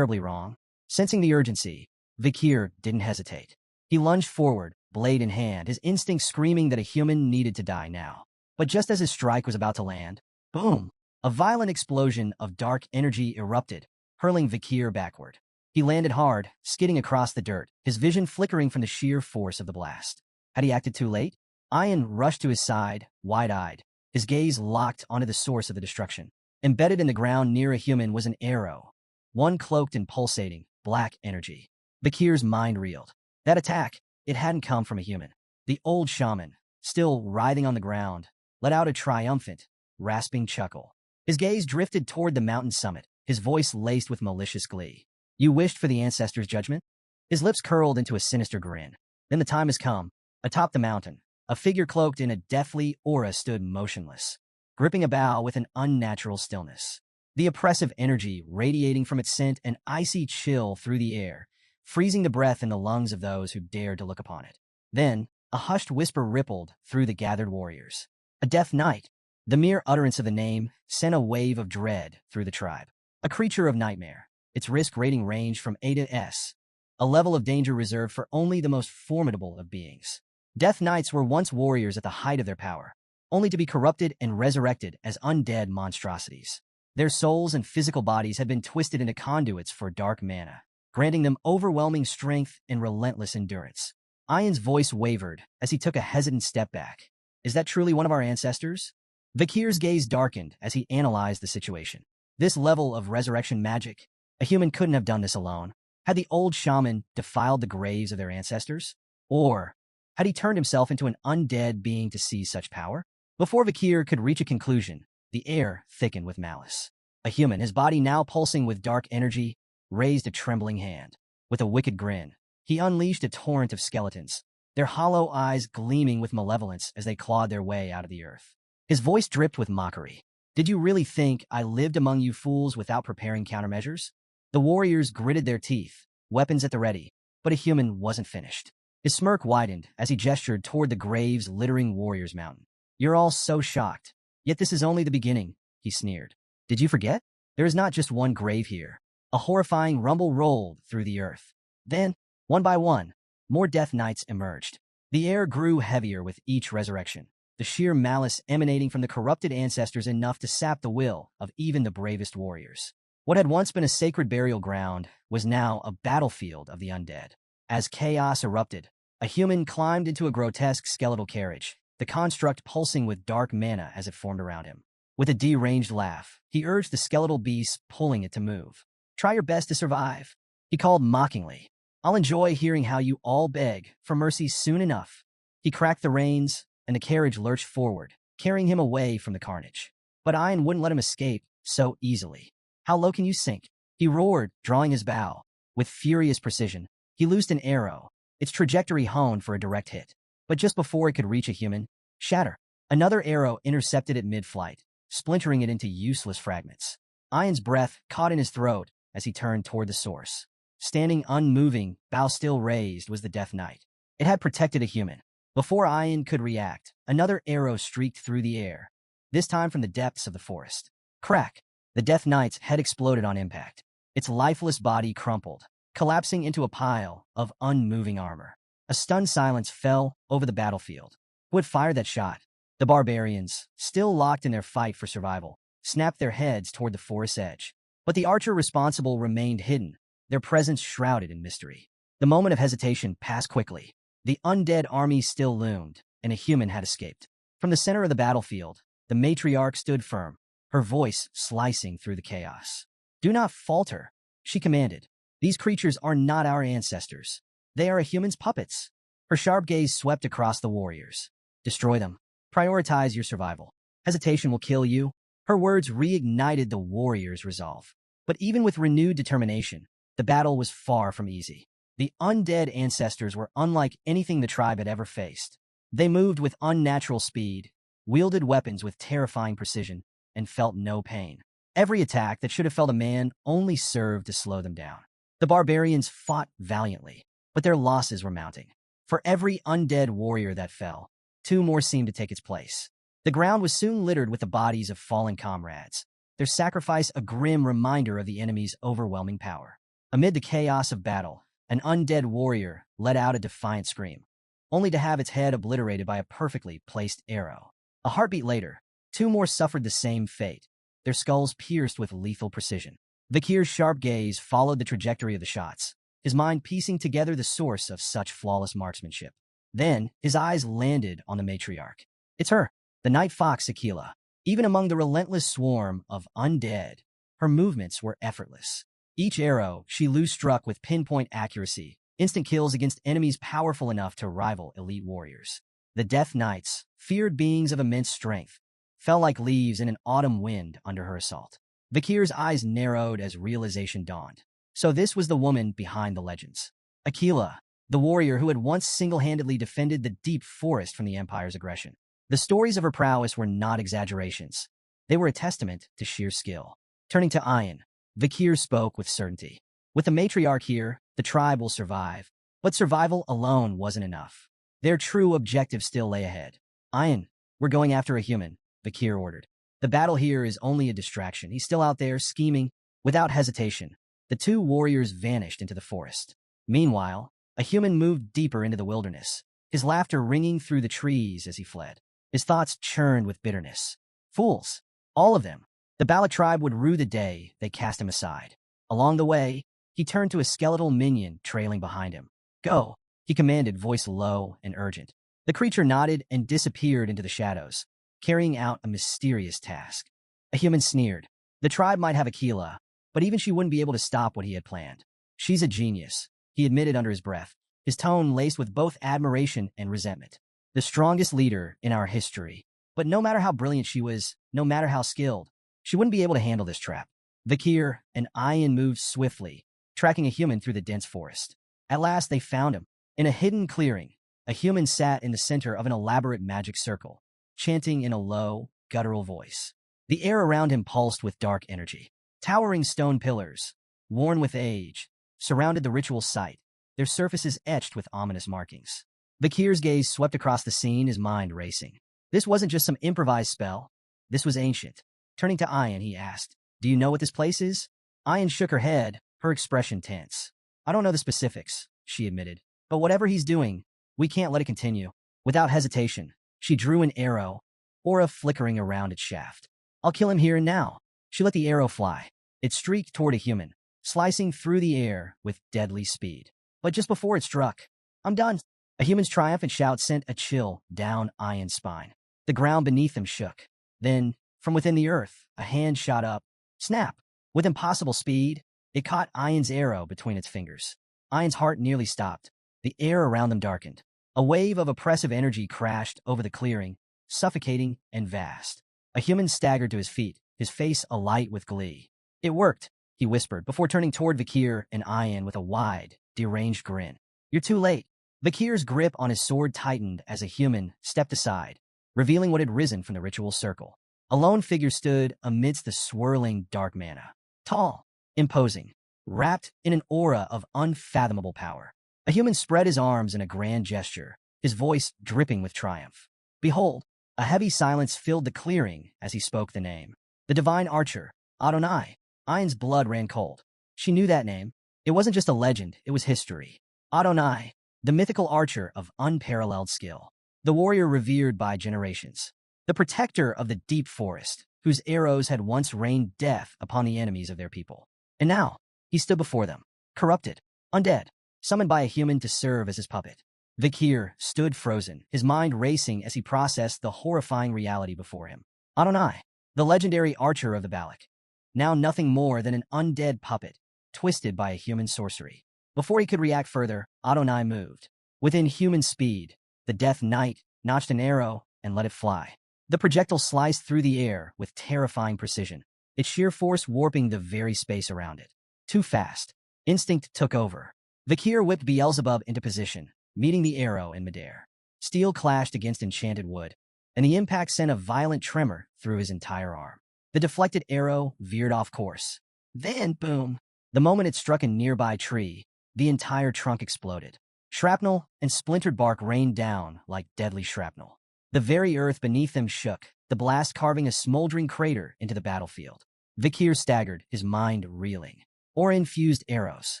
A: wrong. Sensing the urgency, Vakir didn't hesitate. He lunged forward, blade in hand, his instincts screaming that a human needed to die now. But just as his strike was about to land, boom! A violent explosion of dark energy erupted, hurling Vakir backward. He landed hard, skidding across the dirt, his vision flickering from the sheer force of the blast. Had he acted too late? Ian rushed to his side, wide-eyed, his gaze locked onto the source of the destruction. Embedded in the ground near a human was an arrow, one cloaked in pulsating, black energy. Bakir's mind reeled. That attack, it hadn't come from a human. The old shaman, still writhing on the ground, let out a triumphant, rasping chuckle. His gaze drifted toward the mountain summit, his voice laced with malicious glee. You wished for the ancestors' judgment? His lips curled into a sinister grin. Then the time has come. Atop the mountain, a figure cloaked in a deathly aura stood motionless, gripping a bough with an unnatural stillness. The oppressive energy radiating from its sent an icy chill through the air, freezing the breath in the lungs of those who dared to look upon it. Then, a hushed whisper rippled through the gathered warriors. A death knight. The mere utterance of the name sent a wave of dread through the tribe. A creature of nightmare. Its risk rating ranged from A to S, a level of danger reserved for only the most formidable of beings. Death Knights were once warriors at the height of their power, only to be corrupted and resurrected as undead monstrosities. Their souls and physical bodies had been twisted into conduits for dark mana, granting them overwhelming strength and relentless endurance. Ian's voice wavered as he took a hesitant step back. Is that truly one of our ancestors? Vakir's gaze darkened as he analyzed the situation. This level of resurrection magic, a human couldn't have done this alone. Had the old shaman defiled the graves of their ancestors? Or had he turned himself into an undead being to seize such power? Before Vakir could reach a conclusion, the air thickened with malice. A human, his body now pulsing with dark energy, raised a trembling hand. With a wicked grin, he unleashed a torrent of skeletons, their hollow eyes gleaming with malevolence as they clawed their way out of the earth. His voice dripped with mockery. Did you really think I lived among you fools without preparing countermeasures? The warriors gritted their teeth, weapons at the ready, but a human wasn't finished. His smirk widened as he gestured toward the graves littering Warriors Mountain. You're all so shocked. Yet this is only the beginning, he sneered. Did you forget? There is not just one grave here. A horrifying rumble rolled through the earth. Then, one by one, more Death Knights emerged. The air grew heavier with each resurrection, the sheer malice emanating from the corrupted ancestors enough to sap the will of even the bravest warriors. What had once been a sacred burial ground was now a battlefield of the undead. As chaos erupted, a human climbed into a grotesque skeletal carriage, the construct pulsing with dark mana as it formed around him. With a deranged laugh, he urged the skeletal beast, pulling it to move. Try your best to survive, he called mockingly. I'll enjoy hearing how you all beg for mercy soon enough. He cracked the reins, and the carriage lurched forward, carrying him away from the carnage. But Ian wouldn't let him escape so easily. How low can you sink? He roared, drawing his bow. With furious precision, he loosed an arrow, its trajectory honed for a direct hit. But just before it could reach a human, shatter, another arrow intercepted it mid-flight, splintering it into useless fragments. Ian's breath caught in his throat as he turned toward the source. Standing unmoving, bow still raised, was the Death Knight. It had protected a human. Before Ian could react, another arrow streaked through the air, this time from the depths of the forest. Crack! The Death Knight's head exploded on impact. Its lifeless body crumpled, collapsing into a pile of unmoving armor. A stunned silence fell over the battlefield. Who had fired that shot? The barbarians, still locked in their fight for survival, snapped their heads toward the forest's edge. But the archer responsible remained hidden, their presence shrouded in mystery. The moment of hesitation passed quickly. The undead army still loomed, and a human had escaped. From the center of the battlefield, the matriarch stood firm, her voice slicing through the chaos. Do not falter, she commanded. These creatures are not our ancestors. They are a human's puppets. Her sharp gaze swept across the warriors. Destroy them. Prioritize your survival. Hesitation will kill you. Her words reignited the warriors' resolve. But even with renewed determination, the battle was far from easy. The undead ancestors were unlike anything the tribe had ever faced. They moved with unnatural speed, wielded weapons with terrifying precision, and felt no pain. Every attack that should have felled a man only served to slow them down. The barbarians fought valiantly, but their losses were mounting. For every undead warrior that fell, two more seemed to take its place. The ground was soon littered with the bodies of fallen comrades, their sacrifice a grim reminder of the enemy's overwhelming power. Amid the chaos of battle, an undead warrior let out a defiant scream, only to have its head obliterated by a perfectly placed arrow. A heartbeat later, two more suffered the same fate, their skulls pierced with lethal precision. Vakir's sharp gaze followed the trajectory of the shots, his mind piecing together the source of such flawless marksmanship. Then, his eyes landed on the matriarch. It's her, the night fox Aquila. Even among the relentless swarm of undead, her movements were effortless. Each arrow she loose struck with pinpoint accuracy, instant kills against enemies powerful enough to rival elite warriors. The Death Knights, feared beings of immense strength, fell like leaves in an autumn wind under her assault. Vikir's eyes narrowed as realization dawned. So this was the woman behind the legends. Aquila, the warrior who had once single-handedly defended the deep forest from the Empire's aggression. The stories of her prowess were not exaggerations. They were a testament to sheer skill. Turning to Ayan, Vikir spoke with certainty. With the matriarch here, the tribe will survive. But survival alone wasn't enough. Their true objective still lay ahead. Ayan, we're going after a human, Vikir ordered. The battle here is only a distraction. He's still out there, scheming. Without hesitation, the two warriors vanished into the forest. Meanwhile, a human moved deeper into the wilderness, his laughter ringing through the trees as he fled. His thoughts churned with bitterness. Fools, all of them. The Balak tribe would rue the day they cast him aside. Along the way, he turned to a skeletal minion trailing behind him. Go, he commanded, voice low and urgent. The creature nodded and disappeared into the shadows, carrying out a mysterious task. A human sneered. The tribe might have Aquila, but even she wouldn't be able to stop what he had planned. She's a genius, he admitted under his breath, his tone laced with both admiration and resentment. The strongest leader in our history. But no matter how brilliant she was, no matter how skilled, she wouldn't be able to handle this trap. Vikir and Ayan moved swiftly, tracking a human through the dense forest. At last they found him. In a hidden clearing, a human sat in the center of an elaborate magic circle, chanting in a low, guttural voice. The air around him pulsed with dark energy. Towering stone pillars, worn with age, surrounded the ritual site, their surfaces etched with ominous markings. Vikir's gaze swept across the scene, his mind racing. This wasn't just some improvised spell. This was ancient. Turning to Ayan, he asked, "Do you know what this place is?" Ayan shook her head, her expression tense. "I don't know the specifics," she admitted. "But whatever he's doing, we can't let it continue." Without hesitation, she drew an arrow, aura flickering around its shaft. "I'll kill him here and now." She let the arrow fly. It streaked toward a human, slicing through the air with deadly speed. But just before it struck, "I'm done." A human's triumphant shout sent a chill down Ayan's spine. The ground beneath them shook. Then, from within the earth, a hand shot up. Snap! With impossible speed, it caught Ayan's arrow between its fingers. Ayan's heart nearly stopped. The air around them darkened. A wave of oppressive energy crashed over the clearing, suffocating and vast. A human staggered to his feet, his face alight with glee. "It worked," he whispered, before turning toward Vikir and Ayan with a wide, deranged grin. "You're too late." Vikir's grip on his sword tightened as a human stepped aside, revealing what had risen from the ritual circle. A lone figure stood amidst the swirling dark mana. Tall, imposing, wrapped in an aura of unfathomable power. A human spread his arms in a grand gesture, his voice dripping with triumph. "Behold!" A heavy silence filled the clearing as he spoke the name. The divine archer, Adonai. Ayan's blood ran cold. She knew that name. It wasn't just a legend, it was history. Adonai, the mythical archer of unparalleled skill. The warrior revered by generations. The protector of the deep forest, whose arrows had once rained death upon the enemies of their people. And now, he stood before them, corrupted, undead, summoned by a human to serve as his puppet. Vikir stood frozen, his mind racing as he processed the horrifying reality before him. Adonai, the legendary archer of the Balak. Now nothing more than an undead puppet, twisted by a human sorcery. Before he could react further, Adonai moved. Within human speed, the Death Knight notched an arrow and let it fly. The projectile sliced through the air with terrifying precision, its sheer force warping the very space around it. Too fast. Instinct took over. Vikir whipped Beelzebub into position, meeting the arrow in midair. Steel clashed against enchanted wood, and the impact sent a violent tremor through his entire arm. The deflected arrow veered off course. Then, boom! The moment it struck a nearby tree, the entire trunk exploded. Shrapnel and splintered bark rained down like deadly shrapnel. The very earth beneath them shook, the blast carving a smoldering crater into the battlefield. Vikir staggered, his mind reeling. Aura-infused arrows.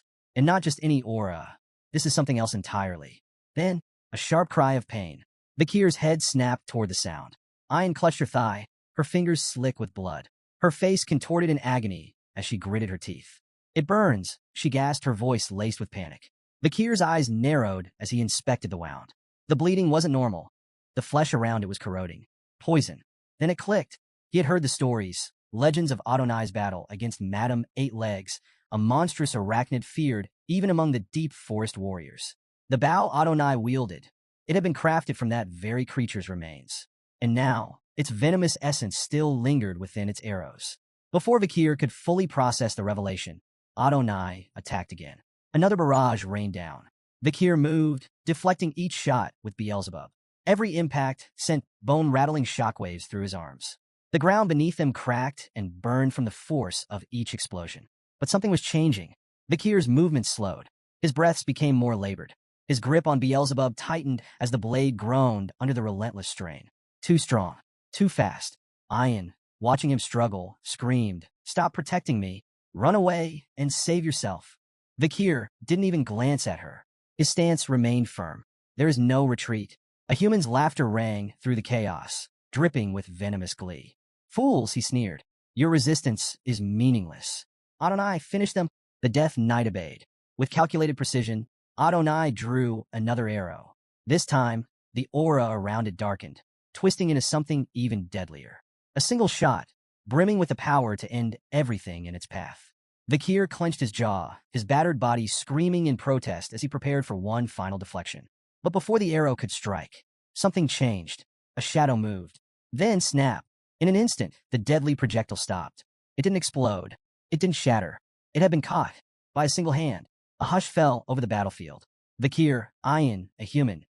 A: And not just any aura. This is something else entirely. Then, a sharp cry of pain. Vikir's head snapped toward the sound. Ayan clutched her thigh, her fingers slick with blood. Her face contorted in agony as she gritted her teeth. "It burns," she gasped, her voice laced with panic. Vikir's eyes narrowed as he inspected the wound. The bleeding wasn't normal. The flesh around it was corroding. Poison. Then it clicked. He had heard the stories, legends of Adonai's battle against Madame Eight Legs, a monstrous arachnid feared even among the deep forest warriors. The bow Adonai wielded, it had been crafted from that very creature's remains. And now, its venomous essence still lingered within its arrows. Before Vakir could fully process the revelation, Adonai attacked again. Another barrage rained down. Vakir moved, deflecting each shot with Beelzebub. Every impact sent bone-rattling shockwaves through his arms. The ground beneath them cracked and burned from the force of each explosion. But something was changing. Vakir's movements slowed. His breaths became more labored. His grip on Beelzebub tightened as the blade groaned under the relentless strain. Too strong. Too fast. Ian, watching him struggle, screamed, "Stop protecting me. Run away and save yourself." Vakir didn't even glance at her. His stance remained firm. There is no retreat. A human's laughter rang through the chaos, dripping with venomous glee. "Fools," he sneered. "Your resistance is meaningless." Adonai finished them. The death knight obeyed. With calculated precision, Adonai drew another arrow. This time, the aura around it darkened, twisting into something even deadlier. A single shot, brimming with the power to end everything in its path. Vakir clenched his jaw, his battered body screaming in protest as he prepared for one final deflection. But before the arrow could strike, something changed. A shadow moved. Then snap. In an instant, the deadly projectile stopped. It didn't explode. It didn't shatter. It had been caught by a single hand. A hush fell over the battlefield. Vakir, Ian, a human,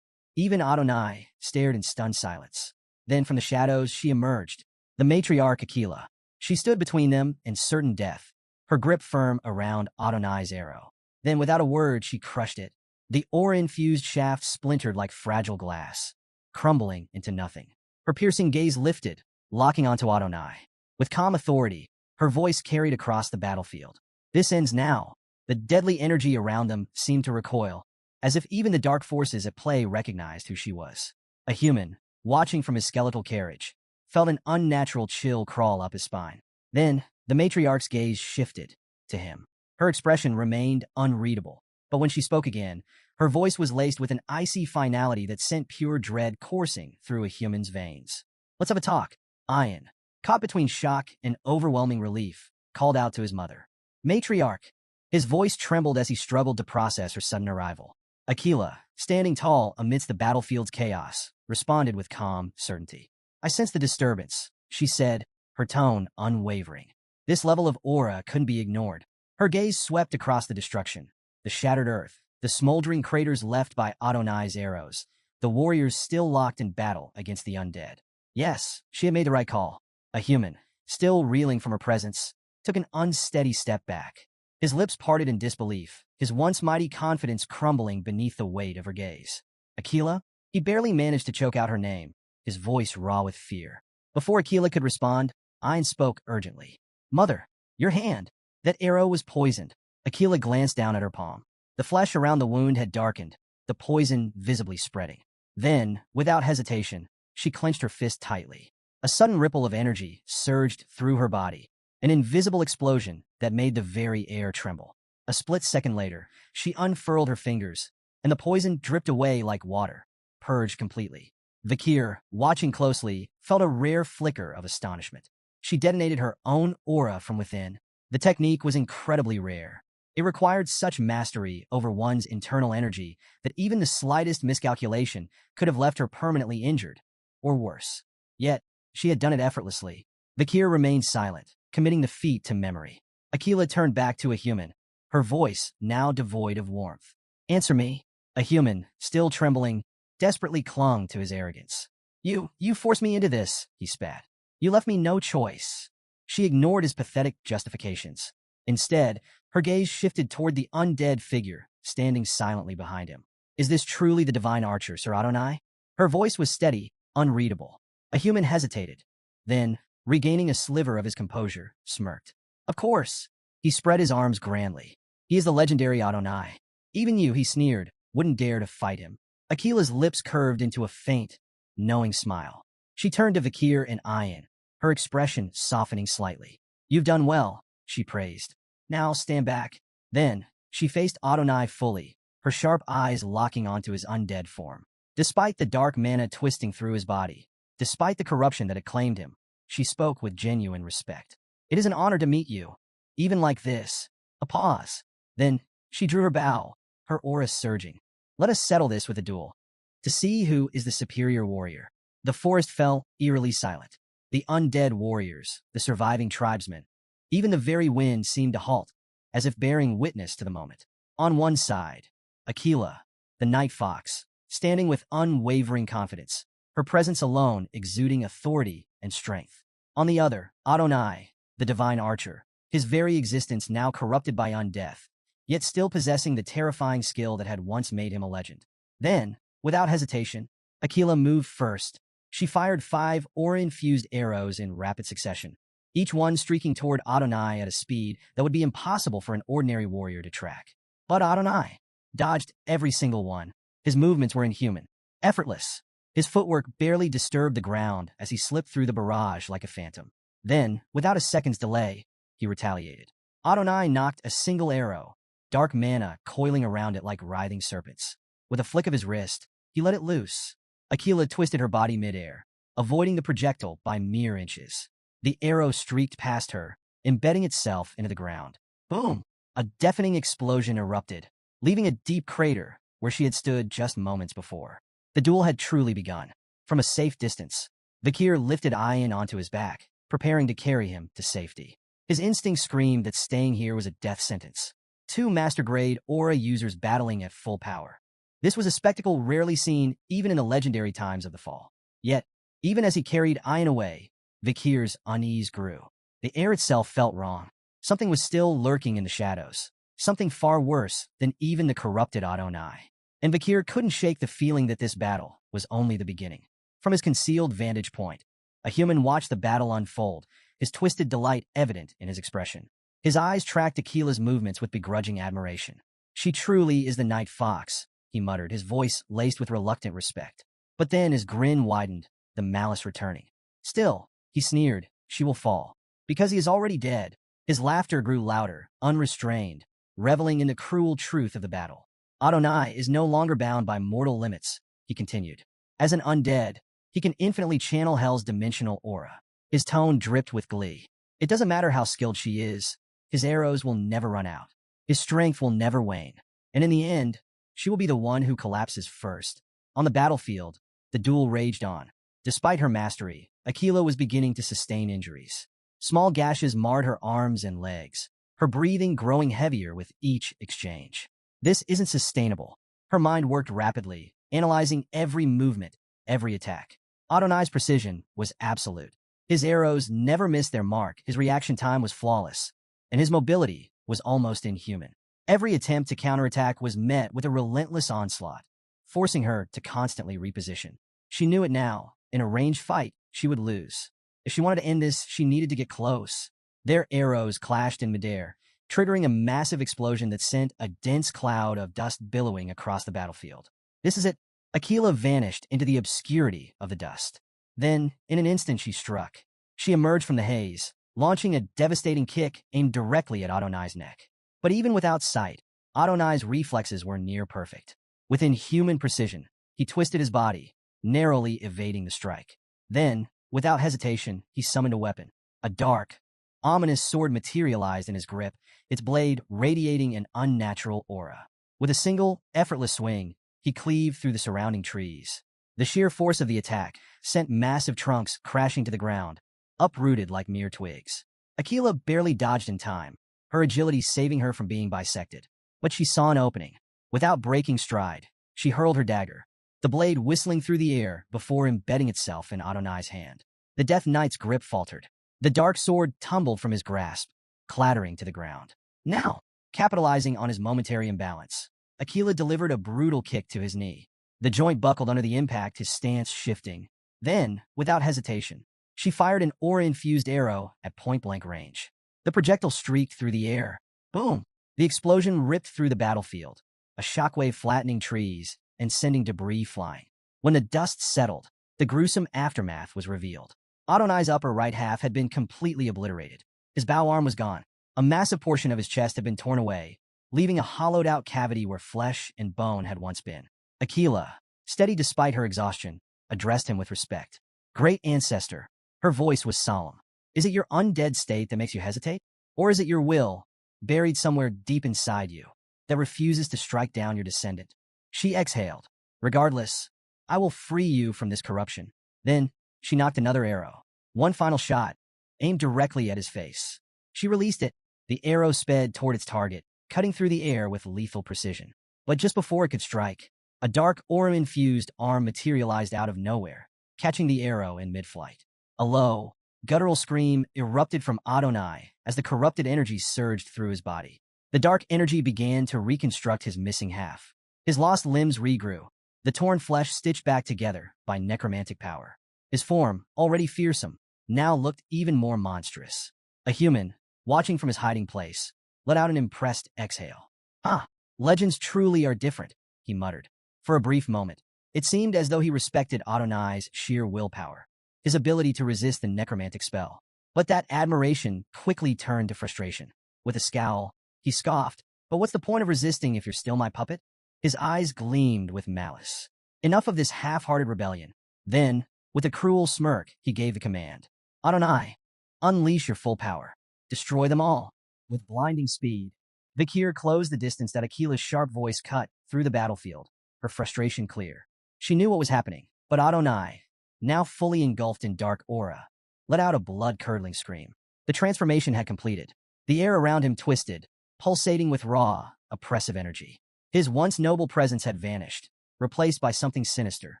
A: even Adonai, stared in stunned silence. Then from the shadows she emerged, the matriarch Aquila. She stood between them and certain death, her grip firm around Adonai's arrow. Then without a word she crushed it. The aura-infused shaft splintered like fragile glass, crumbling into nothing. Her piercing gaze lifted, locking onto Adonai. With calm authority, her voice carried across the battlefield. "This ends now." The deadly energy around them seemed to recoil, as if even the dark forces at play recognized who she was. A human, watching from his skeletal carriage, felt an unnatural chill crawl up his spine. Then, the matriarch's gaze shifted to him. Her expression remained unreadable, but when she spoke again, her voice was laced with an icy finality that sent pure dread coursing through a human's veins. "Let's have a talk." Ian, caught between shock and overwhelming relief, called out to his mother. "Matriarch." His voice trembled as he struggled to process her sudden arrival. Aquila, standing tall amidst the battlefield's chaos, responded with calm certainty. "I sense the disturbance," she said, her tone unwavering. This level of aura couldn't be ignored. Her gaze swept across the destruction, the shattered earth, the smoldering craters left by Adonai's arrows, the warriors still locked in battle against the undead. Yes, she had made the right call. A human, still reeling from her presence, took an unsteady step back. His lips parted in disbelief, his once mighty confidence crumbling beneath the weight of her gaze. "Aquila?" He barely managed to choke out her name, his voice raw with fear. Before Aquila could respond, Ian spoke urgently. "Mother, your hand." That arrow was poisoned. Aquila glanced down at her palm. The flesh around the wound had darkened, the poison visibly spreading. Then, without hesitation, she clenched her fist tightly. A sudden ripple of energy surged through her body, an invisible explosion that made the very air tremble. A split second later, she unfurled her fingers, and the poison dripped away like water, purged completely. Vakir, watching closely, felt a rare flicker of astonishment. She detonated her own aura from within. The technique was incredibly rare. It required such mastery over one's internal energy that even the slightest miscalculation could have left her permanently injured, or worse. Yet, she had done it effortlessly. Vakir remained silent, committing the feat to memory. Aquila turned back to a human, her voice now devoid of warmth. "Answer me." A human, still trembling, desperately clung to his arrogance. You forced me into this," he spat. "You left me no choice." She ignored his pathetic justifications. Instead, her gaze shifted toward the undead figure, standing silently behind him. "Is this truly the divine archer, Sir Adonai?" Her voice was steady, unreadable. A human hesitated. Then, regaining a sliver of his composure, smirked. "Of course." He spread his arms grandly. "He is the legendary Adonai. Even you," he sneered, "wouldn't dare to fight him." Aquila's lips curved into a faint, knowing smile. She turned to Vakir and Ian, her expression softening slightly. "You've done well," she praised. "Now stand back." Then, she faced Adonai fully, her sharp eyes locking onto his undead form. Despite the dark mana twisting through his body, despite the corruption that had claimed him, she spoke with genuine respect. It is an honor to meet you. Even like this. A pause. Then, she drew her bow, her aura surging. Let us settle this with a duel. To see who is the superior warrior. The forest fell eerily silent. The undead warriors, the surviving tribesmen, even the very wind seemed to halt, as if bearing witness to the moment. On one side, Aquila, the night fox, standing with unwavering confidence, her presence alone exuding authority and strength. On the other, Adonai, the divine archer, his very existence now corrupted by undeath, yet still possessing the terrifying skill that had once made him a legend. Then, without hesitation, Aquila moved first. She fired 5 aura-infused arrows in rapid succession, each one streaking toward Adonai at a speed that would be impossible for an ordinary warrior to track. But Adonai dodged every single one. His movements were inhuman, effortless. His footwork barely disturbed the ground as he slipped through the barrage like a phantom. Then, without a second's delay, he retaliated. Adonai knocked a single arrow, dark mana coiling around it like writhing serpents. With a flick of his wrist, he let it loose. Aquila twisted her body midair, avoiding the projectile by mere inches. The arrow streaked past her, embedding itself into the ground. Boom! A deafening explosion erupted, leaving a deep crater where she had stood just moments before. The duel had truly begun. From a safe distance, Vakir lifted Ayan onto his back, preparing to carry him to safety. His instinct screamed that staying here was a death sentence. 2 master-grade aura users battling at full power. This was a spectacle rarely seen even in the legendary times of the fall. Yet, even as he carried Ayan away, Vakir's unease grew. The air itself felt wrong. Something was still lurking in the shadows. Something far worse than even the corrupted Adonai. And Vakir couldn't shake the feeling that this battle was only the beginning. From his concealed vantage point, a human watched the battle unfold, his twisted delight evident in his expression. His eyes tracked Aquila's movements with begrudging admiration. She truly is the night fox, he muttered, his voice laced with reluctant respect. But then his grin widened, the malice returning. Still, he sneered, she will fall. Because he is already dead. His laughter grew louder, unrestrained, reveling in the cruel truth of the battle. Adonai is no longer bound by mortal limits, he continued. As an undead, he can infinitely channel Hell's dimensional aura. His tone dripped with glee. It doesn't matter how skilled she is, his arrows will never run out. His strength will never wane. And in the end, she will be the one who collapses first. On the battlefield, the duel raged on. Despite her mastery, Aquila was beginning to sustain injuries. Small gashes marred her arms and legs, her breathing growing heavier with each exchange. This isn't sustainable. Her mind worked rapidly, analyzing every movement, every attack. Adonai's precision was absolute. His arrows never missed their mark, his reaction time was flawless, and his mobility was almost inhuman. Every attempt to counterattack was met with a relentless onslaught, forcing her to constantly reposition. She knew it now. In a ranged fight, she would lose. If she wanted to end this, she needed to get close. Their arrows clashed in midair, triggering a massive explosion that sent a dense cloud of dust billowing across the battlefield. This is it. Aquila vanished into the obscurity of the dust. Then, in an instant, she struck. She emerged from the haze, launching a devastating kick aimed directly at Adonai's neck. But even without sight, Adonai's reflexes were near perfect. With inhuman precision, he twisted his body, narrowly evading the strike. Then, without hesitation, he summoned a weapon. A dark, ominous sword materialized in his grip, its blade radiating an unnatural aura. With a single, effortless swing, he cleaved through the surrounding trees. The sheer force of the attack sent massive trunks crashing to the ground, uprooted like mere twigs. Aquila barely dodged in time, her agility saving her from being bisected. But she saw an opening. Without breaking stride, she hurled her dagger, the blade whistling through the air before embedding itself in Adonai's hand. The Death Knight's grip faltered. The dark sword tumbled from his grasp, clattering to the ground. Now, capitalizing on his momentary imbalance, Aquila delivered a brutal kick to his knee. The joint buckled under the impact, his stance shifting. Then, without hesitation, she fired an aura-infused arrow at point-blank range. The projectile streaked through the air. Boom! The explosion ripped through the battlefield, a shockwave flattening trees and sending debris flying. When the dust settled, the gruesome aftermath was revealed. Adonai's upper right half had been completely obliterated. His bow arm was gone. A massive portion of his chest had been torn away, leaving a hollowed-out cavity where flesh and bone had once been. Aquila, steady despite her exhaustion, addressed him with respect. Great ancestor. Her voice was solemn. Is it your undead state that makes you hesitate? Or is it your will, buried somewhere deep inside you, that refuses to strike down your descendant? She exhaled. Regardless, I will free you from this corruption. Then, she knocked another arrow. One final shot, aimed directly at his face. She released it. The arrow sped toward its target, cutting through the air with lethal precision. But just before it could strike, a dark aura-infused arm materialized out of nowhere, catching the arrow in mid-flight. A low, guttural scream erupted from Adonai as the corrupted energy surged through his body. The dark energy began to reconstruct his missing half. His lost limbs regrew, the torn flesh stitched back together by necromantic power. His form, already fearsome, now looked even more monstrous. A human, watching from his hiding place, let out an impressed exhale. Ah, legends truly are different, he muttered. For a brief moment, it seemed as though he respected Adonai's sheer willpower, his ability to resist the necromantic spell. But that admiration quickly turned to frustration. With a scowl, he scoffed, "But what's the point of resisting if you're still my puppet?" His eyes gleamed with malice. Enough of this half-hearted rebellion. Then, with a cruel smirk, he gave the command. Adonai, unleash your full power. Destroy them all. With blinding speed, Vikir closed the distance that Akila's sharp voice cut through the battlefield, her frustration clear. She knew what was happening, but Adonai, now fully engulfed in dark aura, let out a blood-curdling scream. The transformation had completed. The air around him twisted, pulsating with raw, oppressive energy. His once noble presence had vanished, replaced by something sinister,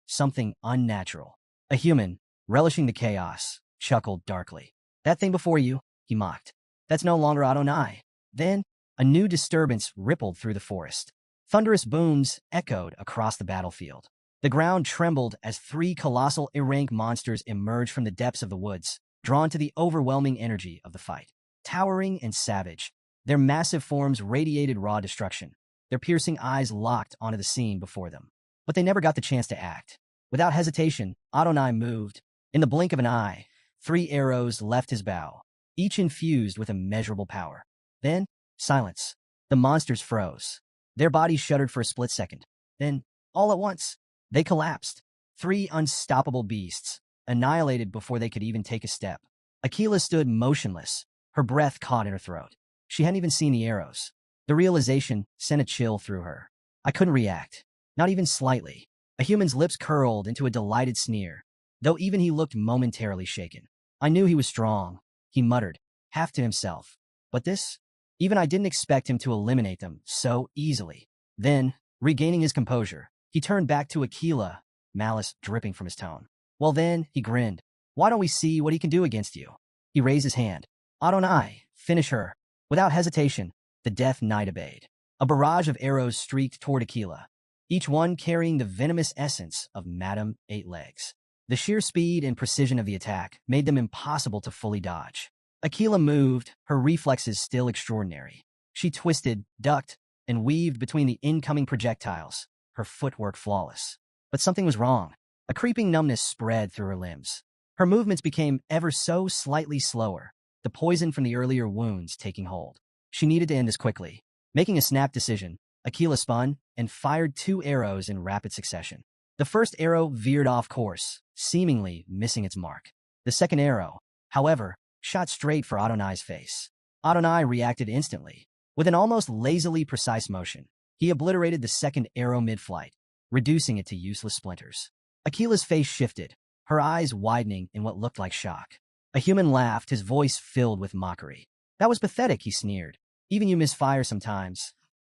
A: something unnatural. A human, relishing the chaos, chuckled darkly. That thing before you, he mocked. That's no longer Adonai. Then, a new disturbance rippled through the forest. Thunderous booms echoed across the battlefield. The ground trembled as three colossal Irank monsters emerged from the depths of the woods, drawn to the overwhelming energy of the fight. Towering and savage, their massive forms radiated raw destruction, their piercing eyes locked onto the scene before them. But they never got the chance to act. Without hesitation, Adonai moved. In the blink of an eye, 3 arrows left his bow, each infused with immeasurable power. Then, silence. The monsters froze. Their bodies shuddered for a split second. Then, all at once, they collapsed. 3 unstoppable beasts, annihilated before they could even take a step. Akila stood motionless, her breath caught in her throat. She hadn't even seen the arrows. The realization sent a chill through her. I couldn't react, not even slightly. A human's lips curled into a delighted sneer, though even he looked momentarily shaken. I knew he was strong, he muttered, half to himself. But this? Even I didn't expect him to eliminate them so easily. Then, regaining his composure, he turned back to Akila, malice dripping from his tone. Well then, he grinned. Why don't we see what he can do against you? He raised his hand. Adonai, finish her. Without hesitation, the Death Knight obeyed. A barrage of arrows streaked toward Akila, each one carrying the venomous essence of Madame Eight Legs. The sheer speed and precision of the attack made them impossible to fully dodge. Akila moved, her reflexes still extraordinary. She twisted, ducked, and weaved between the incoming projectiles, her footwork flawless. But something was wrong. A creeping numbness spread through her limbs. Her movements became ever so slightly slower, the poison from the earlier wounds taking hold. She needed to end this quickly. Making a snap decision, Akila spun and fired 2 arrows in rapid succession. The first arrow veered off course, seemingly missing its mark. The second arrow, however, shot straight for Adonai's face. Adonai reacted instantly. With an almost lazily precise motion, he obliterated the second arrow mid-flight, reducing it to useless splinters. Akila's face shifted, her eyes widening in what looked like shock. A human laughed, his voice filled with mockery. That was pathetic, he sneered. Even you misfire sometimes.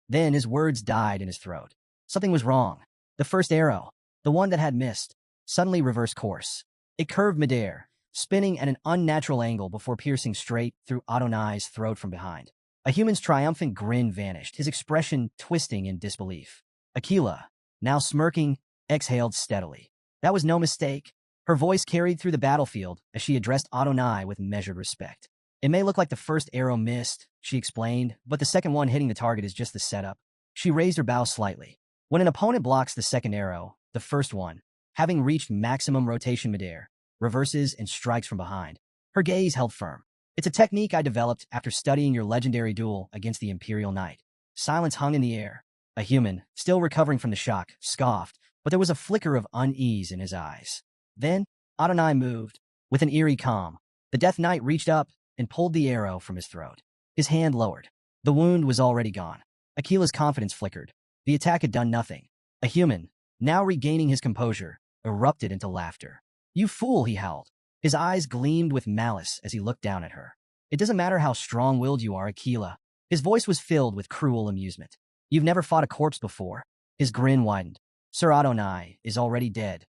A: Then his words died in his throat. Something was wrong. The first arrow, the one that had missed, suddenly reversed course. It curved midair, spinning at an unnatural angle before piercing straight through Adonai's throat from behind. A human's triumphant grin vanished, his expression twisting in disbelief. Akila, now smirking, exhaled steadily. That was no mistake. Her voice carried through the battlefield as she addressed Adonai with measured respect. It may look like the first arrow missed, she explained, but the second one hitting the target is just the setup. She raised her bow slightly. When an opponent blocks the second arrow, the first one, having reached maximum rotation midair, reverses and strikes from behind. Her gaze held firm. It's a technique I developed after studying your legendary duel against the Imperial Knight. Silence hung in the air. A human, still recovering from the shock, scoffed, but there was a flicker of unease in his eyes. Then, Adonai moved. With an eerie calm, the Death Knight reached up and pulled the arrow from his throat. His hand lowered. The wound was already gone. Akila's confidence flickered. The attack had done nothing. A human, now regaining his composure, erupted into laughter. "You fool," he howled. His eyes gleamed with malice as he looked down at her. "It doesn't matter how strong-willed you are, Akila." His voice was filled with cruel amusement. "You've never fought a corpse before." His grin widened. "Sir Adonai is already dead.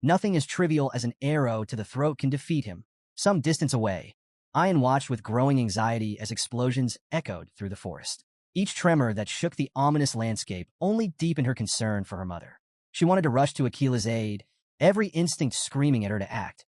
A: Nothing as trivial as an arrow to the throat can defeat him." Some distance away, Ayan watched with growing anxiety as explosions echoed through the forest. Each tremor that shook the ominous landscape only deepened her concern for her mother. She wanted to rush to Akila's aid, every instinct screaming at her to act,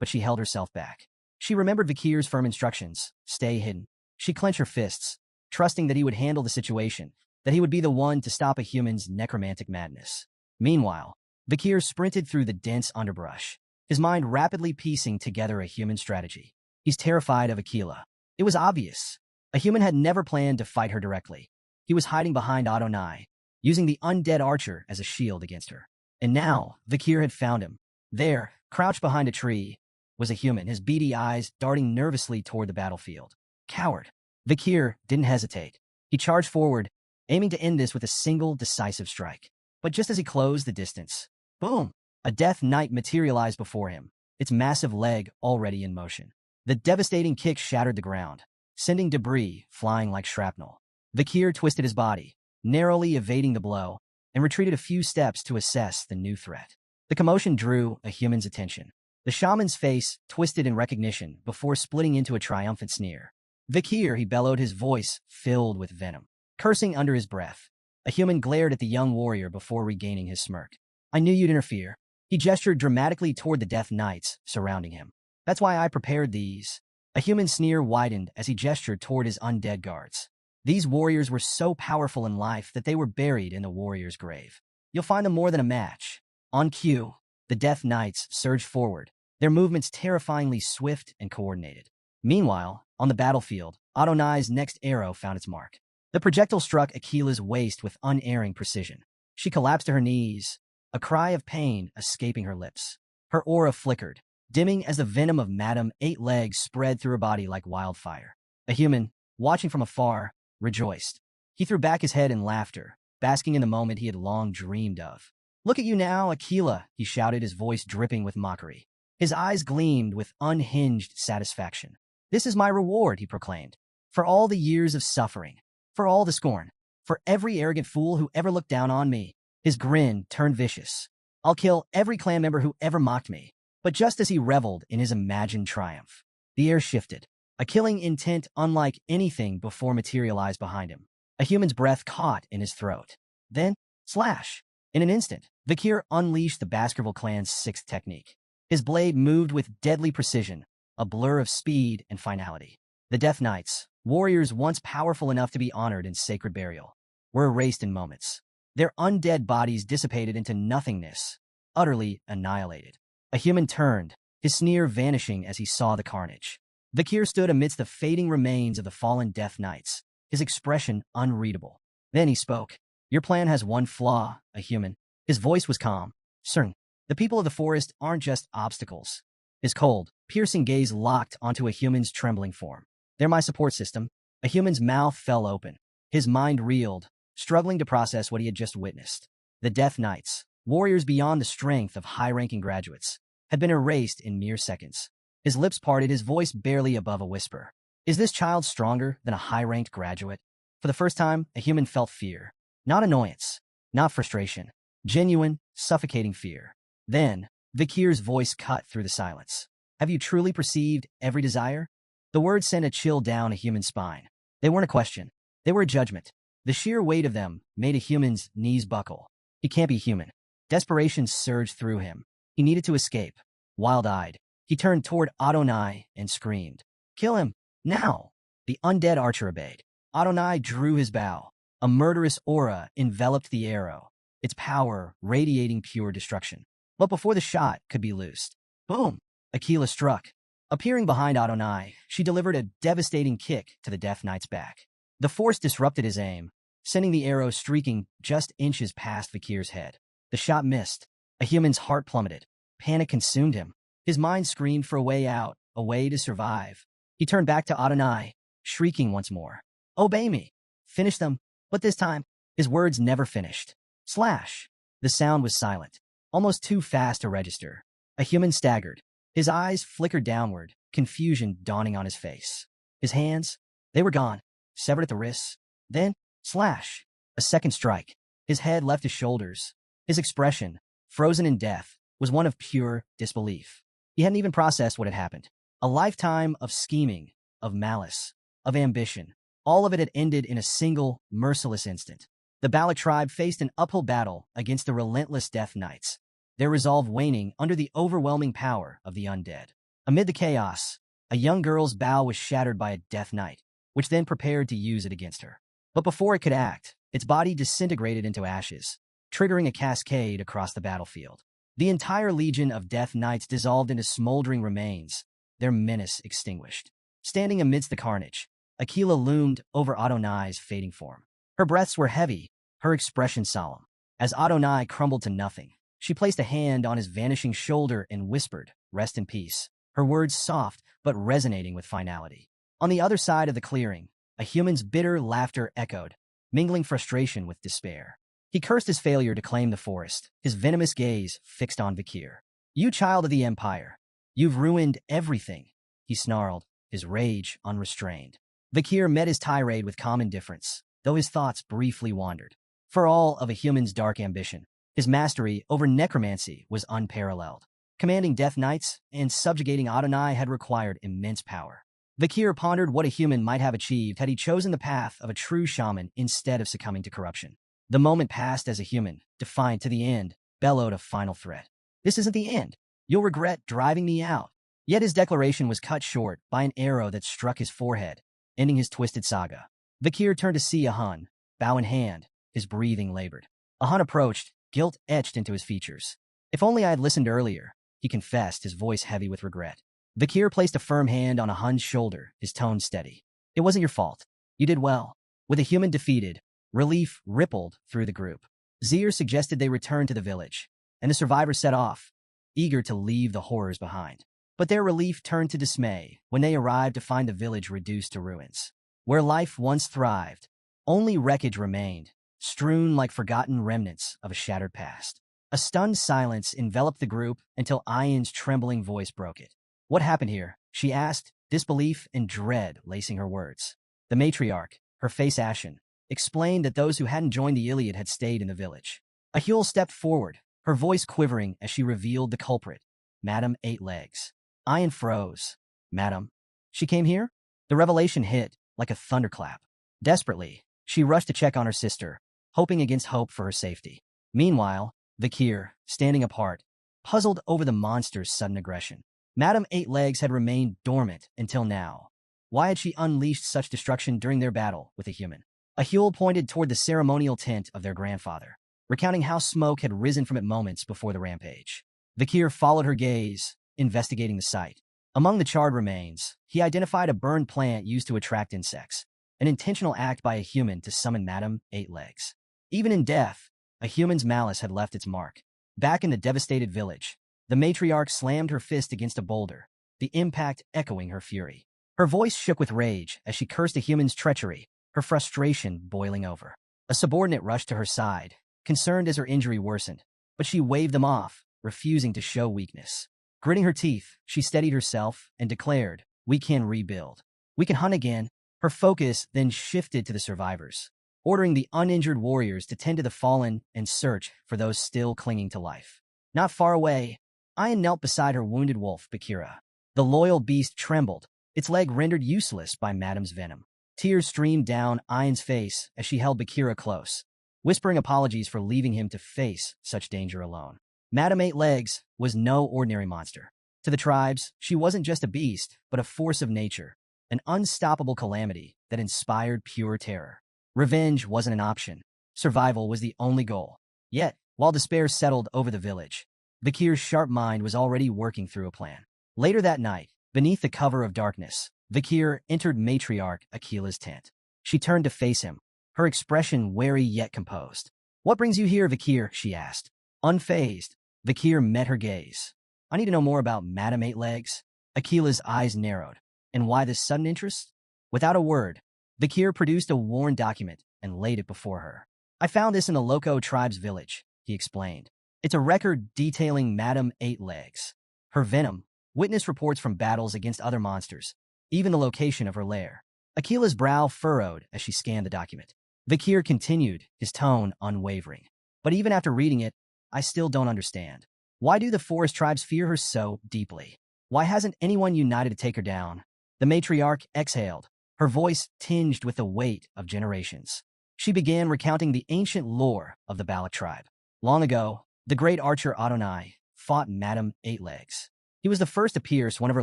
A: but she held herself back. She remembered Vikir's firm instructions: stay hidden. She clenched her fists, trusting that he would handle the situation, that he would be the one to stop a human's necromantic madness. Meanwhile, Vikir sprinted through the dense underbrush, his mind rapidly piecing together a human strategy. He's terrified of Akila. It was obvious. A human had never planned to fight her directly. He was hiding behind Adonai, using the undead archer as a shield against her. And now, Vikir had found him. There, crouched behind a tree, was a human, his beady eyes darting nervously toward the battlefield. Coward. Vikir didn't hesitate. He charged forward, aiming to end this with a single decisive strike. But just as he closed the distance, boom! A Death Knight materialized before him, its massive leg already in motion. The devastating kick shattered the ground, sending debris flying like shrapnel. Vikir twisted his body, narrowly evading the blow, and retreated a few steps to assess the new threat. The commotion drew a human's attention. The shaman's face twisted in recognition before splitting into a triumphant sneer. "Vikir," he bellowed, his voice filled with venom. Cursing under his breath, a human glared at the young warrior before regaining his smirk. "I knew you'd interfere." He gestured dramatically toward the Death Knights surrounding him. "That's why I prepared these." A human sneer widened as he gestured toward his undead guards. These warriors were so powerful in life that they were buried in the warrior's grave. "You'll find them more than a match." On cue, the Death Knights surged forward, their movements terrifyingly swift and coordinated. Meanwhile, on the battlefield, Adonai's next arrow found its mark. The projectile struck Akila's waist with unerring precision. She collapsed to her knees, a cry of pain escaping her lips. Her aura flickered, dimming as the venom of Madame Eight Legs spread through her body like wildfire. A human, watching from afar, rejoiced. He threw back his head in laughter, basking in the moment he had long dreamed of. "Look at you now, Akila," he shouted, his voice dripping with mockery. His eyes gleamed with unhinged satisfaction. "This is my reward," he proclaimed, "for all the years of suffering, for all the scorn, for every arrogant fool who ever looked down on me." His grin turned vicious. "I'll kill every clan member who ever mocked me." But just as he reveled in his imagined triumph, the air shifted. A killing intent unlike anything before materialized behind him. A human's breath caught in his throat. Then, slash! In an instant, Vikir unleashed the Baskerville clan's sixth technique. His blade moved with deadly precision, a blur of speed and finality. The Death Knights, warriors once powerful enough to be honored in sacred burial, were erased in moments. Their undead bodies dissipated into nothingness, utterly annihilated. A human turned, his sneer vanishing as he saw the carnage. Vikir stood amidst the fading remains of the fallen Death Knights, his expression unreadable. Then he spoke. "Your plan has one flaw, a human." His voice was calm. "Certain. The people of the forest aren't just obstacles." His cold, piercing gaze locked onto a human's trembling form. "They're my support system." A human's mouth fell open. His mind reeled, struggling to process what he had just witnessed. The Death Knights, warriors beyond the strength of high-ranking graduates, had been erased in mere seconds. His lips parted, his voice barely above a whisper. "Is this child stronger than a high-ranked graduate?" For the first time, a human felt fear. Not annoyance, not frustration. Genuine, suffocating fear. Then, Vikir's voice cut through the silence. "Have you truly perceived every desire?" The words sent a chill down a human's spine. They weren't a question. They were a judgment. The sheer weight of them made a human's knees buckle. He can't be human. Desperation surged through him. He needed to escape. Wild-eyed, he turned toward Adonai and screamed, "Kill him, now!" The undead archer obeyed. Adonai drew his bow. A murderous aura enveloped the arrow, its power radiating pure destruction. But before the shot could be loosed, boom! Akila struck. Appearing behind Adonai, she delivered a devastating kick to the Death Knight's back. The force disrupted his aim, sending the arrow streaking just inches past Vikir's head. The shot missed. A human's heart plummeted. Panic consumed him. His mind screamed for a way out, a way to survive. He turned back to Adonai, shrieking once more. Obey me. Finish them. But this time, his words never finished. Slash. The sound was silent, almost too fast to register. A human staggered. His eyes flickered downward, confusion dawning on his face. His hands, they were gone, severed at the wrists. Then, slash. A second strike. His head left his shoulders. His expression, frozen in death, was one of pure disbelief. He hadn't even processed what had happened. A lifetime of scheming, of malice, of ambition. All of it had ended in a single, merciless instant. The Balak tribe faced an uphill battle against the relentless Death Knights, their resolve waning under the overwhelming power of the undead. Amid the chaos, a young girl's bow was shattered by a Death Knight, which then prepared to use it against her. But before it could act, its body disintegrated into ashes, triggering a cascade across the battlefield. The entire legion of Death Knights dissolved into smoldering remains, their menace extinguished. Standing amidst the carnage, Aquila loomed over Adonai's fading form. Her breaths were heavy, her expression solemn. As Adonai crumbled to nothing, she placed a hand on his vanishing shoulder and whispered, "Rest in peace," her words soft but resonating with finality. On the other side of the clearing, a human's bitter laughter echoed, mingling frustration with despair. He cursed his failure to claim the forest, his venomous gaze fixed on Vakir. "You child of the Empire, you've ruined everything," he snarled, his rage unrestrained. Vakir met his tirade with calm indifference, though his thoughts briefly wandered. For all of a human's dark ambition, his mastery over necromancy was unparalleled. Commanding Death Knights and subjugating Adonai had required immense power. Vakir pondered what a human might have achieved had he chosen the path of a true shaman instead of succumbing to corruption. The moment passed as a human, defiant to the end, bellowed a final threat. "This isn't the end. You'll regret driving me out." Yet his declaration was cut short by an arrow that struck his forehead, ending his twisted saga. Vakir turned to see Ahun, bow in hand, his breathing labored. Ahun approached, guilt etched into his features. "If only I had listened earlier," he confessed, his voice heavy with regret. Vakir placed a firm hand on Ahun's shoulder, his tone steady. "It wasn't your fault. You did well." With a human defeated, relief rippled through the group. Zir suggested they return to the village, and the survivors set off, eager to leave the horrors behind. But their relief turned to dismay when they arrived to find the village reduced to ruins. Where life once thrived, only wreckage remained, strewn like forgotten remnants of a shattered past. A stunned silence enveloped the group until Ayan's trembling voice broke it. "What happened here?" she asked, disbelief and dread lacing her words. The matriarch, her face ashen, explained that those who hadn't joined the Iliad had stayed in the village. Ahul stepped forward, her voice quivering as she revealed the culprit, Madame Eight Legs. Ayan froze. "Madam? She came here?" The revelation hit like a thunderclap. Desperately, she rushed to check on her sister, hoping against hope for her safety. Meanwhile, Vakir, standing apart, puzzled over the monster's sudden aggression. Madame Eight Legs had remained dormant until now. Why had she unleashed such destruction during their battle with a human? Ahul pointed toward the ceremonial tent of their grandfather, recounting how smoke had risen from it moments before the rampage. Vakir followed her gaze, investigating the site. Among the charred remains, he identified a burned plant used to attract insects, an intentional act by a human to summon Madame Eight Legs. Even in death, a human's malice had left its mark. Back in the devastated village, the matriarch slammed her fist against a boulder, the impact echoing her fury. Her voice shook with rage as she cursed a human's treachery, her frustration boiling over. A subordinate rushed to her side, concerned as her injury worsened, but she waved them off, refusing to show weakness. Gritting her teeth, she steadied herself and declared, "We can rebuild. We can hunt again." Her focus then shifted to the survivors, ordering the uninjured warriors to tend to the fallen and search for those still clinging to life. Not far away, Ayan knelt beside her wounded wolf, Bakira. The loyal beast trembled, its leg rendered useless by Madame's venom. Tears streamed down Ayan's face as she held Bakira close, whispering apologies for leaving him to face such danger alone. Madame Eight Legs was no ordinary monster. To the tribes, she wasn't just a beast, but a force of nature, an unstoppable calamity that inspired pure terror. Revenge wasn't an option. Survival was the only goal. Yet, while despair settled over the village, Vakir's sharp mind was already working through a plan. Later that night, beneath the cover of darkness, Vakir entered matriarch Aquila's tent. She turned to face him, her expression wary yet composed. "What brings you here, Vakir?" she asked. Unfazed, Vakir met her gaze. I need to know more about Madam Eight Legs. Akila's eyes narrowed. And why this sudden interest? Without a word, Vakir produced a worn document and laid it before her. I found this in the Loco tribe's village, he explained. It's a record detailing Madam Eight Legs. Her venom, witness reports from battles against other monsters, even the location of her lair. Akila's brow furrowed as she scanned the document. Vakir continued, his tone unwavering. But even after reading it, I still don't understand. Why do the forest tribes fear her so deeply? Why hasn't anyone united to take her down? The matriarch exhaled, her voice tinged with the weight of generations. She began recounting the ancient lore of the Balak tribe. Long ago, the great archer Adonai fought Madam Eight Legs. He was the first to pierce one of her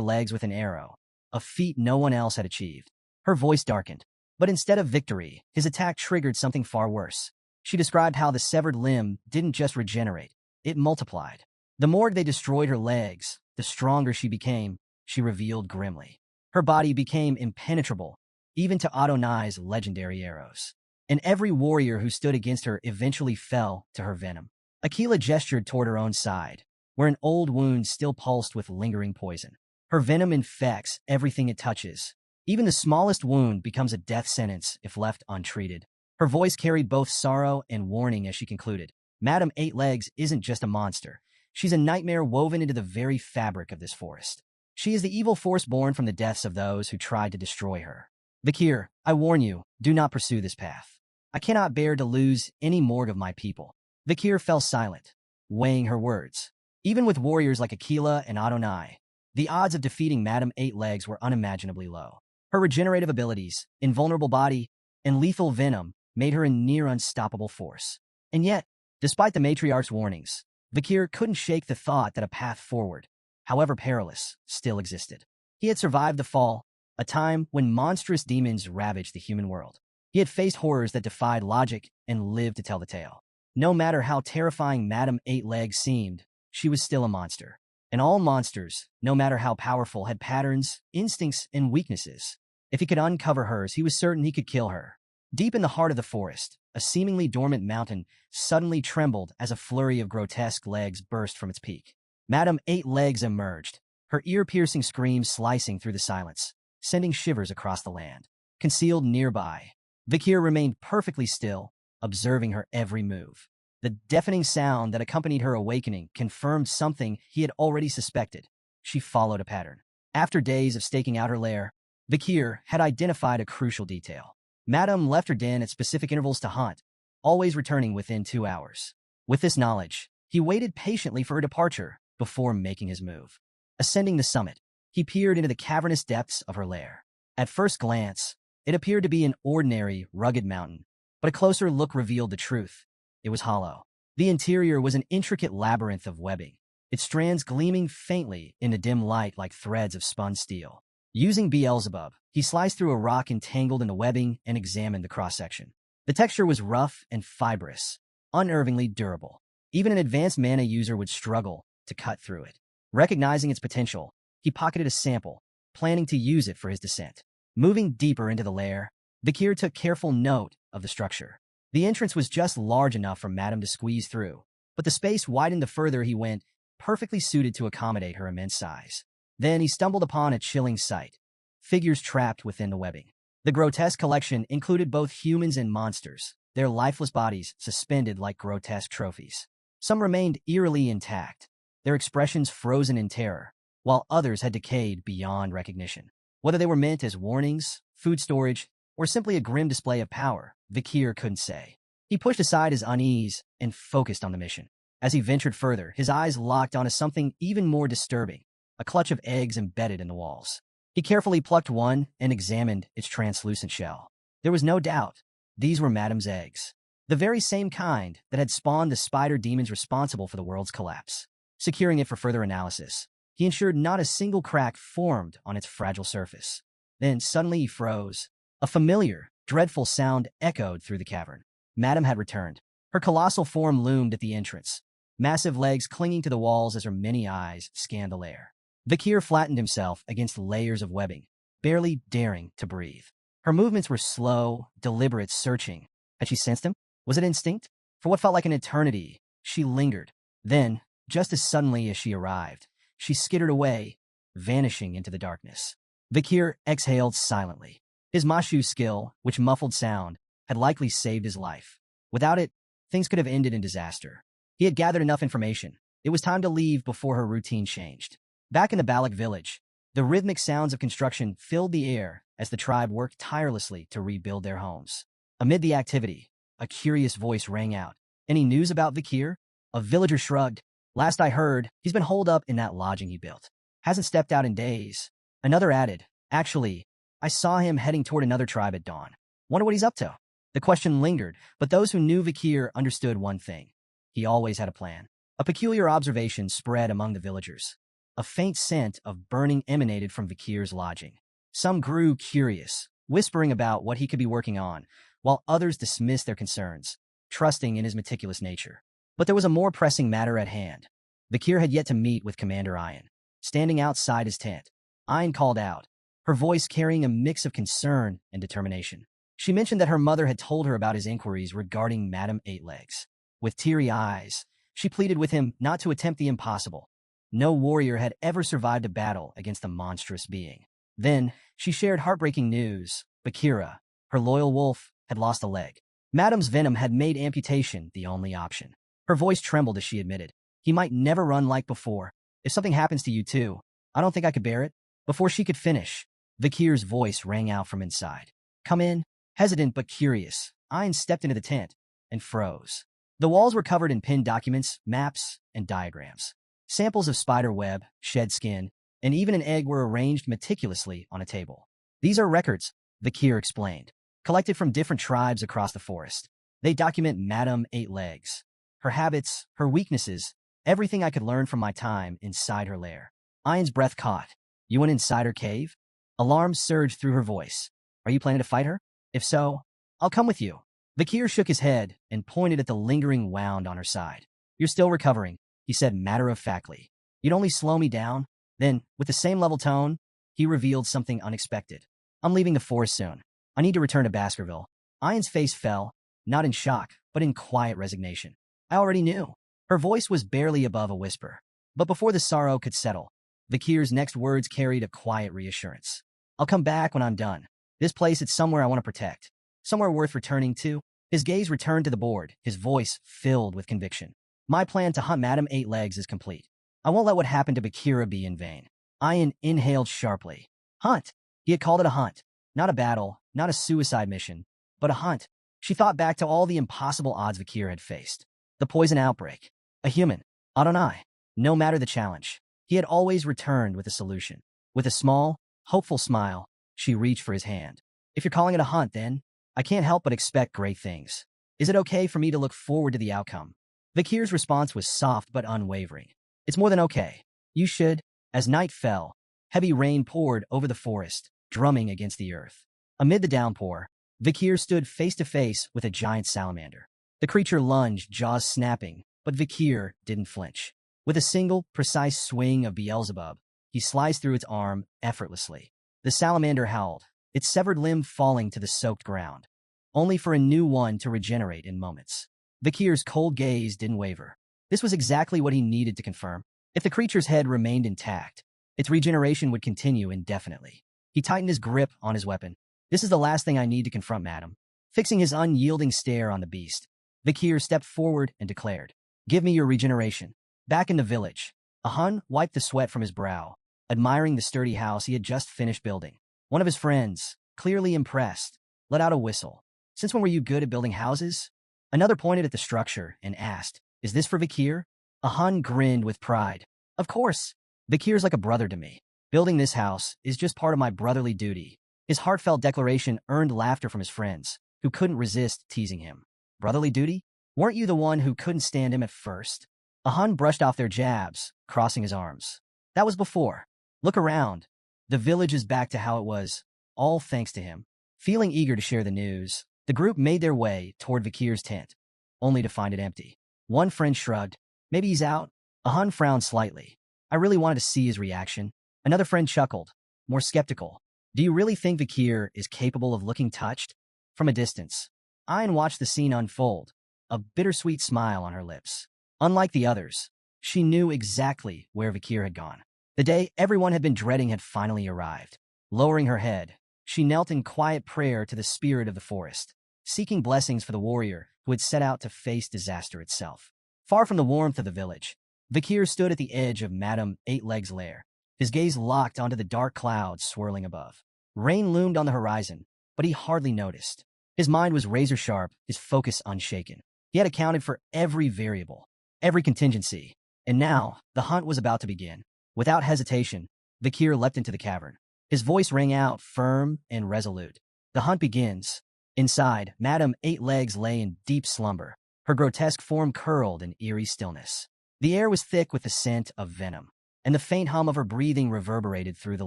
A: legs with an arrow, a feat no one else had achieved. Her voice darkened, but instead of victory, his attack triggered something far worse. She described how the severed limb didn't just regenerate, it multiplied. The more they destroyed her legs, the stronger she became, she revealed grimly. Her body became impenetrable, even to Adonai's legendary arrows. And every warrior who stood against her eventually fell to her venom. Akila gestured toward her own side, where an old wound still pulsed with lingering poison. Her venom infects everything it touches. Even the smallest wound becomes a death sentence if left untreated. Her voice carried both sorrow and warning as she concluded. Madam Eight Legs isn't just a monster. She's a nightmare woven into the very fabric of this forest. She is the evil force born from the deaths of those who tried to destroy her. Vakir, I warn you, do not pursue this path. I cannot bear to lose any more of my people. Vakir fell silent, weighing her words. Even with warriors like Akila and Adonai, the odds of defeating Madam Eight Legs were unimaginably low. Her regenerative abilities, invulnerable body, and lethal venom made her a near unstoppable force. And yet, despite the matriarch's warnings, Vakir couldn't shake the thought that a path forward, however perilous, still existed. He had survived the fall, a time when monstrous demons ravaged the human world. He had faced horrors that defied logic and lived to tell the tale. No matter how terrifying Madam Eight Legs seemed, she was still a monster. And all monsters, no matter how powerful, had patterns, instincts, and weaknesses. If he could uncover hers, he was certain he could kill her. Deep in the heart of the forest, a seemingly dormant mountain suddenly trembled as a flurry of grotesque legs burst from its peak. Madam Eight Legs emerged, her ear-piercing screams slicing through the silence, sending shivers across the land. Concealed nearby, Vakir remained perfectly still, observing her every move. The deafening sound that accompanied her awakening confirmed something he had already suspected. She followed a pattern. After days of staking out her lair, Vakir had identified a crucial detail. Madam left her den at specific intervals to hunt, always returning within 2 hours. With this knowledge, he waited patiently for her departure before making his move. Ascending the summit, he peered into the cavernous depths of her lair. At first glance, it appeared to be an ordinary, rugged mountain, but a closer look revealed the truth. It was hollow. The interior was an intricate labyrinth of webbing, its strands gleaming faintly in the dim light like threads of spun steel. Using Beelzebub, he sliced through a rock entangled in the webbing and examined the cross-section. The texture was rough and fibrous, unnervingly durable. Even an advanced mana user would struggle to cut through it. Recognizing its potential, he pocketed a sample, planning to use it for his descent. Moving deeper into the lair, Vakir took careful note of the structure. The entrance was just large enough for Madame to squeeze through, but the space widened the further he went, perfectly suited to accommodate her immense size. Then he stumbled upon a chilling sight. Figures trapped within the webbing. The grotesque collection included both humans and monsters, their lifeless bodies suspended like grotesque trophies. Some remained eerily intact, their expressions frozen in terror, while others had decayed beyond recognition. Whether they were meant as warnings, food storage, or simply a grim display of power, Vakir couldn't say. He pushed aside his unease and focused on the mission. As he ventured further, his eyes locked onto something even more disturbing, a clutch of eggs embedded in the walls. He carefully plucked one and examined its translucent shell. There was no doubt, these were Madame's eggs, the very same kind that had spawned the spider demons responsible for the world's collapse. Securing it for further analysis, he ensured not a single crack formed on its fragile surface. Then suddenly he froze. A familiar, dreadful sound echoed through the cavern. Madame had returned. Her colossal form loomed at the entrance, massive legs clinging to the walls as her many eyes scanned the lair. Vakir flattened himself against layers of webbing, barely daring to breathe. Her movements were slow, deliberate, searching. Had she sensed him? Was it instinct? For what felt like an eternity, she lingered, Then, just as suddenly as she arrived, she skittered away, vanishing into the darkness. Vikir exhaled silently. His Mashu skill, which muffled sound, had likely saved his life. Without it, things could have ended in disaster. He had gathered enough information. It was time to leave before her routine changed. Back in the Balak village, the rhythmic sounds of construction filled the air as the tribe worked tirelessly to rebuild their homes. Amid the activity, a curious voice rang out. "Any news about Vikir?" A villager shrugged. "Last I heard, he's been holed up in that lodging he built. Hasn't stepped out in days." Another added, "Actually, I saw him heading toward another tribe at dawn. Wonder what he's up to." The question lingered, but those who knew Vikir understood one thing. He always had a plan. A peculiar observation spread among the villagers. A faint scent of burning emanated from Vikir's lodging. Some grew curious, whispering about what he could be working on, while others dismissed their concerns, trusting in his meticulous nature. But there was a more pressing matter at hand. Vikir had yet to meet with Commander Ayan. Standing outside his tent, Ayan called out, her voice carrying a mix of concern and determination. She mentioned that her mother had told her about his inquiries regarding Madame Eightlegs. With teary eyes, she pleaded with him not to attempt the impossible. No warrior had ever survived a battle against a monstrous being. Then, she shared heartbreaking news. Bakira, her loyal wolf, had lost a leg. Madame's venom had made amputation the only option. Her voice trembled as she admitted, "He might never run like before. If something happens to you too, I don't think I could bear it." Before she could finish, Vikir's voice rang out from inside. "Come in." Hesitant but curious, Ayan stepped into the tent and froze. The walls were covered in pinned documents, maps, and diagrams. Samples of spider web, shed skin, and even an egg were arranged meticulously on a table. "These are records," Vikir explained, "collected from different tribes across the forest. They document Madame Eightlegs, her habits, her weaknesses, everything I could learn from my time inside her lair." Ayan's breath caught. "You went inside her cave?" Alarm surged through her voice. "Are you planning to fight her? If so, I'll come with you." Vikir shook his head and pointed at the lingering wound on her side. "You're still recovering," he said matter-of-factly. "You'd only slow me down." Then, with the same level tone, he revealed something unexpected. "I'm leaving the forest soon. I need to return to Baskerville." Ayan's face fell, not in shock, but in quiet resignation. "I already knew." Her voice was barely above a whisper. But before the sorrow could settle, Vikir's next words carried a quiet reassurance. "I'll come back when I'm done. This place is somewhere I want to protect. Somewhere worth returning to." His gaze returned to the board, his voice filled with conviction. "My plan to hunt Madame Eightlegs is complete. I won't let what happened to Bakira be in vain." Ayan inhaled sharply. Hunt. He had called it a hunt. Not a battle, not a suicide mission, but a hunt. She thought back to all the impossible odds Vikir had faced. The poison outbreak. A human. Adonai. No matter the challenge, he had always returned with a solution. With a small, hopeful smile, she reached for his hand. "If you're calling it a hunt, then I can't help but expect great things. Is it okay for me to look forward to the outcome?" Vikir's response was soft but unwavering. "It's more than okay. You should." As night fell, heavy rain poured over the forest, drumming against the earth. Amid the downpour, Vikir stood face to face with a giant salamander. The creature lunged, jaws snapping, but Vikir didn't flinch. With a single, precise swing of Beelzebub, he sliced through its arm effortlessly. The salamander howled, its severed limb falling to the soaked ground, only for a new one to regenerate in moments. Vikir's cold gaze didn't waver. This was exactly what he needed to confirm. If the creature's head remained intact, its regeneration would continue indefinitely. He tightened his grip on his weapon. "This is the last thing I need to confront, madam." Fixing his unyielding stare on the beast, Vikir stepped forward and declared, "Give me your regeneration." Back in the village, Ahun wiped the sweat from his brow, admiring the sturdy house he had just finished building. One of his friends, clearly impressed, let out a whistle. "Since when were you good at building houses?" Another pointed at the structure and asked, "Is this for Vikir?" Ahun grinned with pride. "Of course. Vikir's like a brother to me. Building this house is just part of my brotherly duty." His heartfelt declaration earned laughter from his friends, who couldn't resist teasing him. "Brotherly duty? Weren't you the one who couldn't stand him at first?" Ahun brushed off their jabs, crossing his arms. "That was before. Look around. The village is back to how it was, all thanks to him." Feeling eager to share the news, the group made their way toward Vikir's tent, only to find it empty. One friend shrugged. "Maybe he's out." Ahun frowned slightly. "I really wanted to see his reaction." Another friend chuckled, more skeptical. "Do you really think Vikir is capable of looking touched?" From a distance, Ayan watched the scene unfold, a bittersweet smile on her lips. Unlike the others, She knew exactly where Vakir had gone. The day everyone had been dreading had finally arrived. Lowering her head, she knelt in quiet prayer to the spirit of the forest, seeking blessings for the warrior who had set out to face disaster itself. Far from the warmth of the village, Vakir stood at the edge of Madame Eight-Legs' lair, his gaze locked onto the dark clouds swirling above. Rain loomed on the horizon, but he hardly noticed. His mind was razor-sharp, his focus unshaken. He had accounted for every variable, every contingency, and now the hunt was about to begin. Without hesitation, Vakir leapt into the cavern. His voice rang out, firm and resolute. The hunt begins. Inside, Madame Eight-Legs lay in deep slumber, her grotesque form curled in eerie stillness. The air was thick with the scent of venom, and the faint hum of her breathing reverberated through the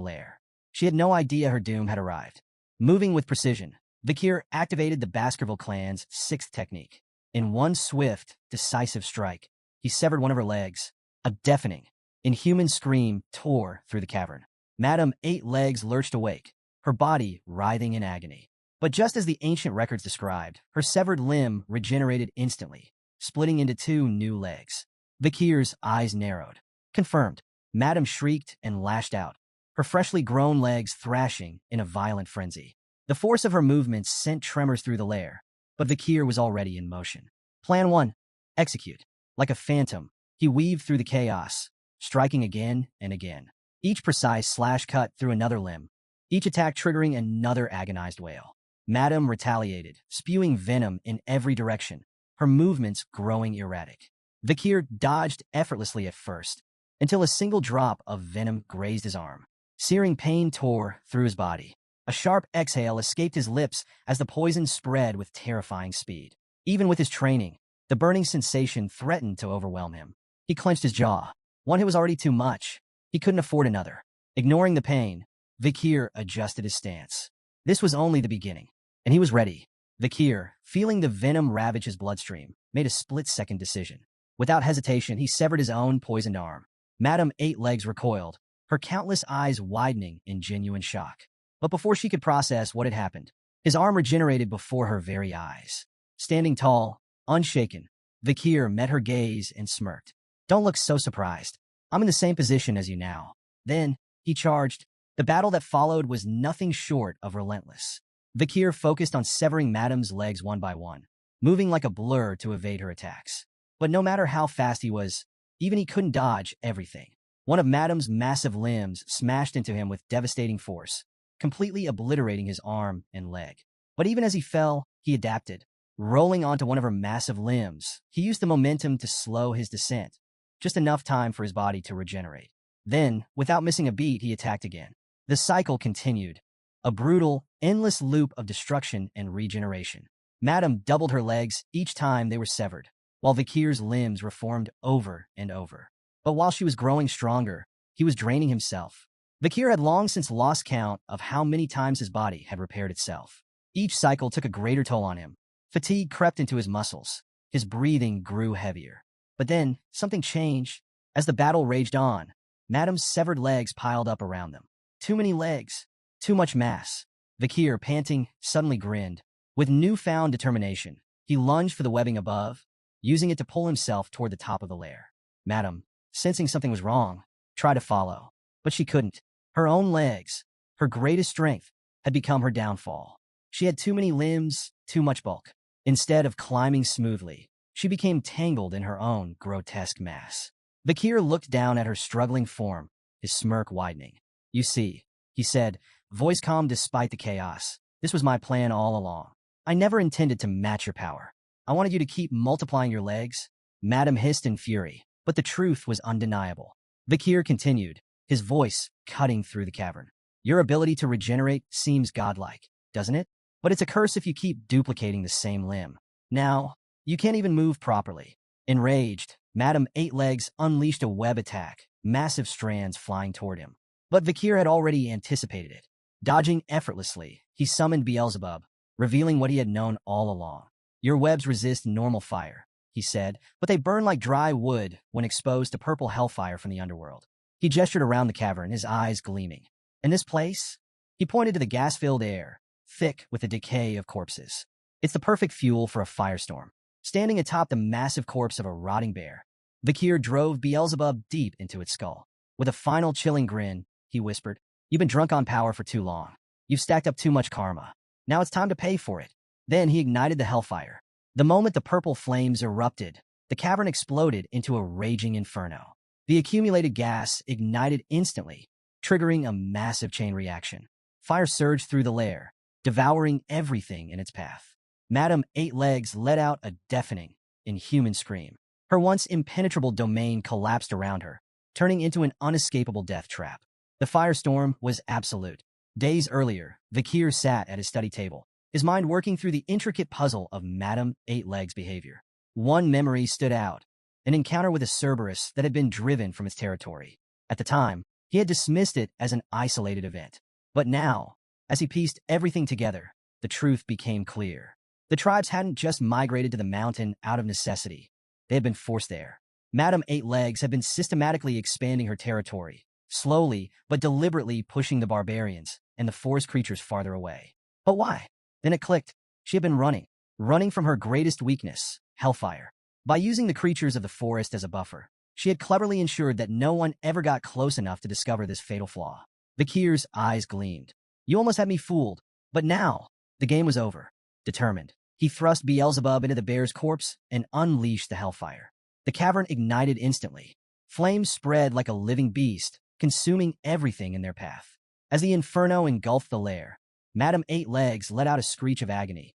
A: lair. She had no idea her doom had arrived. Moving with precision, Vakir activated the Baskerville clan's sixth technique. In one swift, decisive strike, he severed one of her legs. A deafening, inhuman scream tore through the cavern. Madame Eight-Legs lurched awake, her body writhing in agony. But just as the ancient records described, her severed limb regenerated instantly, splitting into two new legs. Vakir's eyes narrowed. Confirmed. Madame shrieked and lashed out, her freshly grown legs thrashing in a violent frenzy. The force of her movements sent tremors through the lair, but Vakir was already in motion. Plan 1. Execute. Like a phantom, he weaved through the chaos, striking again and again. Each precise slash cut through another limb, each attack triggering another agonized wail. Madame retaliated, spewing venom in every direction, her movements growing erratic. Vakir dodged effortlessly at first, until a single drop of venom grazed his arm. Searing pain tore through his body. A sharp exhale escaped his lips as the poison spread with terrifying speed. Even with his training, the burning sensation threatened to overwhelm him. He clenched his jaw. One hit was already too much. He couldn't afford another. Ignoring the pain, Vakir adjusted his stance. This was only the beginning, and he was ready. Vakir, feeling the venom ravage his bloodstream, made a split-second decision. Without hesitation, he severed his own poisoned arm. Madame Eight-Legs recoiled, her countless eyes widening in genuine shock. But before she could process what had happened, his arm regenerated before her very eyes. Standing tall, unshaken, Vakir met her gaze and smirked. Don't look so surprised. I'm in the same position as you now. Then, he charged. The battle that followed was nothing short of relentless. Vakir focused on severing Madame's legs one by one, moving like a blur to evade her attacks. But no matter how fast he was, even he couldn't dodge everything. One of Madame's massive limbs smashed into him with devastating force, completely obliterating his arm and leg. But even as he fell, he adapted. Rolling onto one of her massive limbs, he used the momentum to slow his descent, just enough time for his body to regenerate. Then, without missing a beat, he attacked again. The cycle continued, a brutal, endless loop of destruction and regeneration. Madame doubled her legs each time they were severed, while Vakir's limbs reformed over and over. But while she was growing stronger, he was draining himself. Vakir had long since lost count of how many times his body had repaired itself. Each cycle took a greater toll on him. Fatigue crept into his muscles. His breathing grew heavier. But then, something changed. As the battle raged on, Madame's severed legs piled up around them. Too many legs. Too much mass. Vakir, panting, suddenly grinned. With newfound determination, he lunged for the webbing above, using it to pull himself toward the top of the lair. Madame, sensing something was wrong, tried to follow. But she couldn't. Her own legs, her greatest strength, had become her downfall. She had too many limbs, too much bulk. Instead of climbing smoothly, she became tangled in her own grotesque mass. Vakir looked down at her struggling form, his smirk widening. You see, he said, voice calm despite the chaos. This was my plan all along. I never intended to match your power. I wanted you to keep multiplying your legs. Madame hissed in fury, but the truth was undeniable. Vakir continued, his voice cutting through the cavern. Your ability to regenerate seems godlike, doesn't it? But it's a curse if you keep duplicating the same limb. Now, you can't even move properly. Enraged, Madame Eight-Legs unleashed a web attack, massive strands flying toward him. But Vakir had already anticipated it. Dodging effortlessly, he summoned Beelzebub, revealing what he had known all along. Your webs resist normal fire, he said, but they burn like dry wood when exposed to purple hellfire from the underworld. He gestured around the cavern, his eyes gleaming. In this place, he pointed to the gas-filled air, thick with the decay of corpses. It's the perfect fuel for a firestorm. Standing atop the massive corpse of a rotting bear, Vakir drove Beelzebub deep into its skull. With a final chilling grin, he whispered, "You've been drunk on power for too long. You've stacked up too much karma. Now it's time to pay for it." Then he ignited the hellfire. The moment the purple flames erupted, the cavern exploded into a raging inferno. The accumulated gas ignited instantly, triggering a massive chain reaction. Fire surged through the lair, devouring everything in its path. Madame Eight Legs let out a deafening, inhuman scream. Her once impenetrable domain collapsed around her, turning into an unescapable death trap. The firestorm was absolute. Days earlier, Vakir sat at his study table, his mind working through the intricate puzzle of Madame Eight Legs' behavior. One memory stood out, an encounter with a Cerberus that had been driven from its territory. At the time, he had dismissed it as an isolated event. But now, as he pieced everything together, the truth became clear. The tribes hadn't just migrated to the mountain out of necessity. They had been forced there. Madame Eight Legs had been systematically expanding her territory, slowly but deliberately pushing the barbarians and the forest creatures farther away. But why? Then it clicked. She had been running from her greatest weakness, hellfire. By using the creatures of the forest as a buffer, she had cleverly ensured that no one ever got close enough to discover this fatal flaw. Vakir's eyes gleamed. "You almost had me fooled, but now the game was over." Determined, he thrust Beelzebub into the bear's corpse and unleashed the hellfire. The cavern ignited instantly. Flames spread like a living beast, consuming everything in their path. As the inferno engulfed the lair, Madame Eight Legs let out a screech of agony.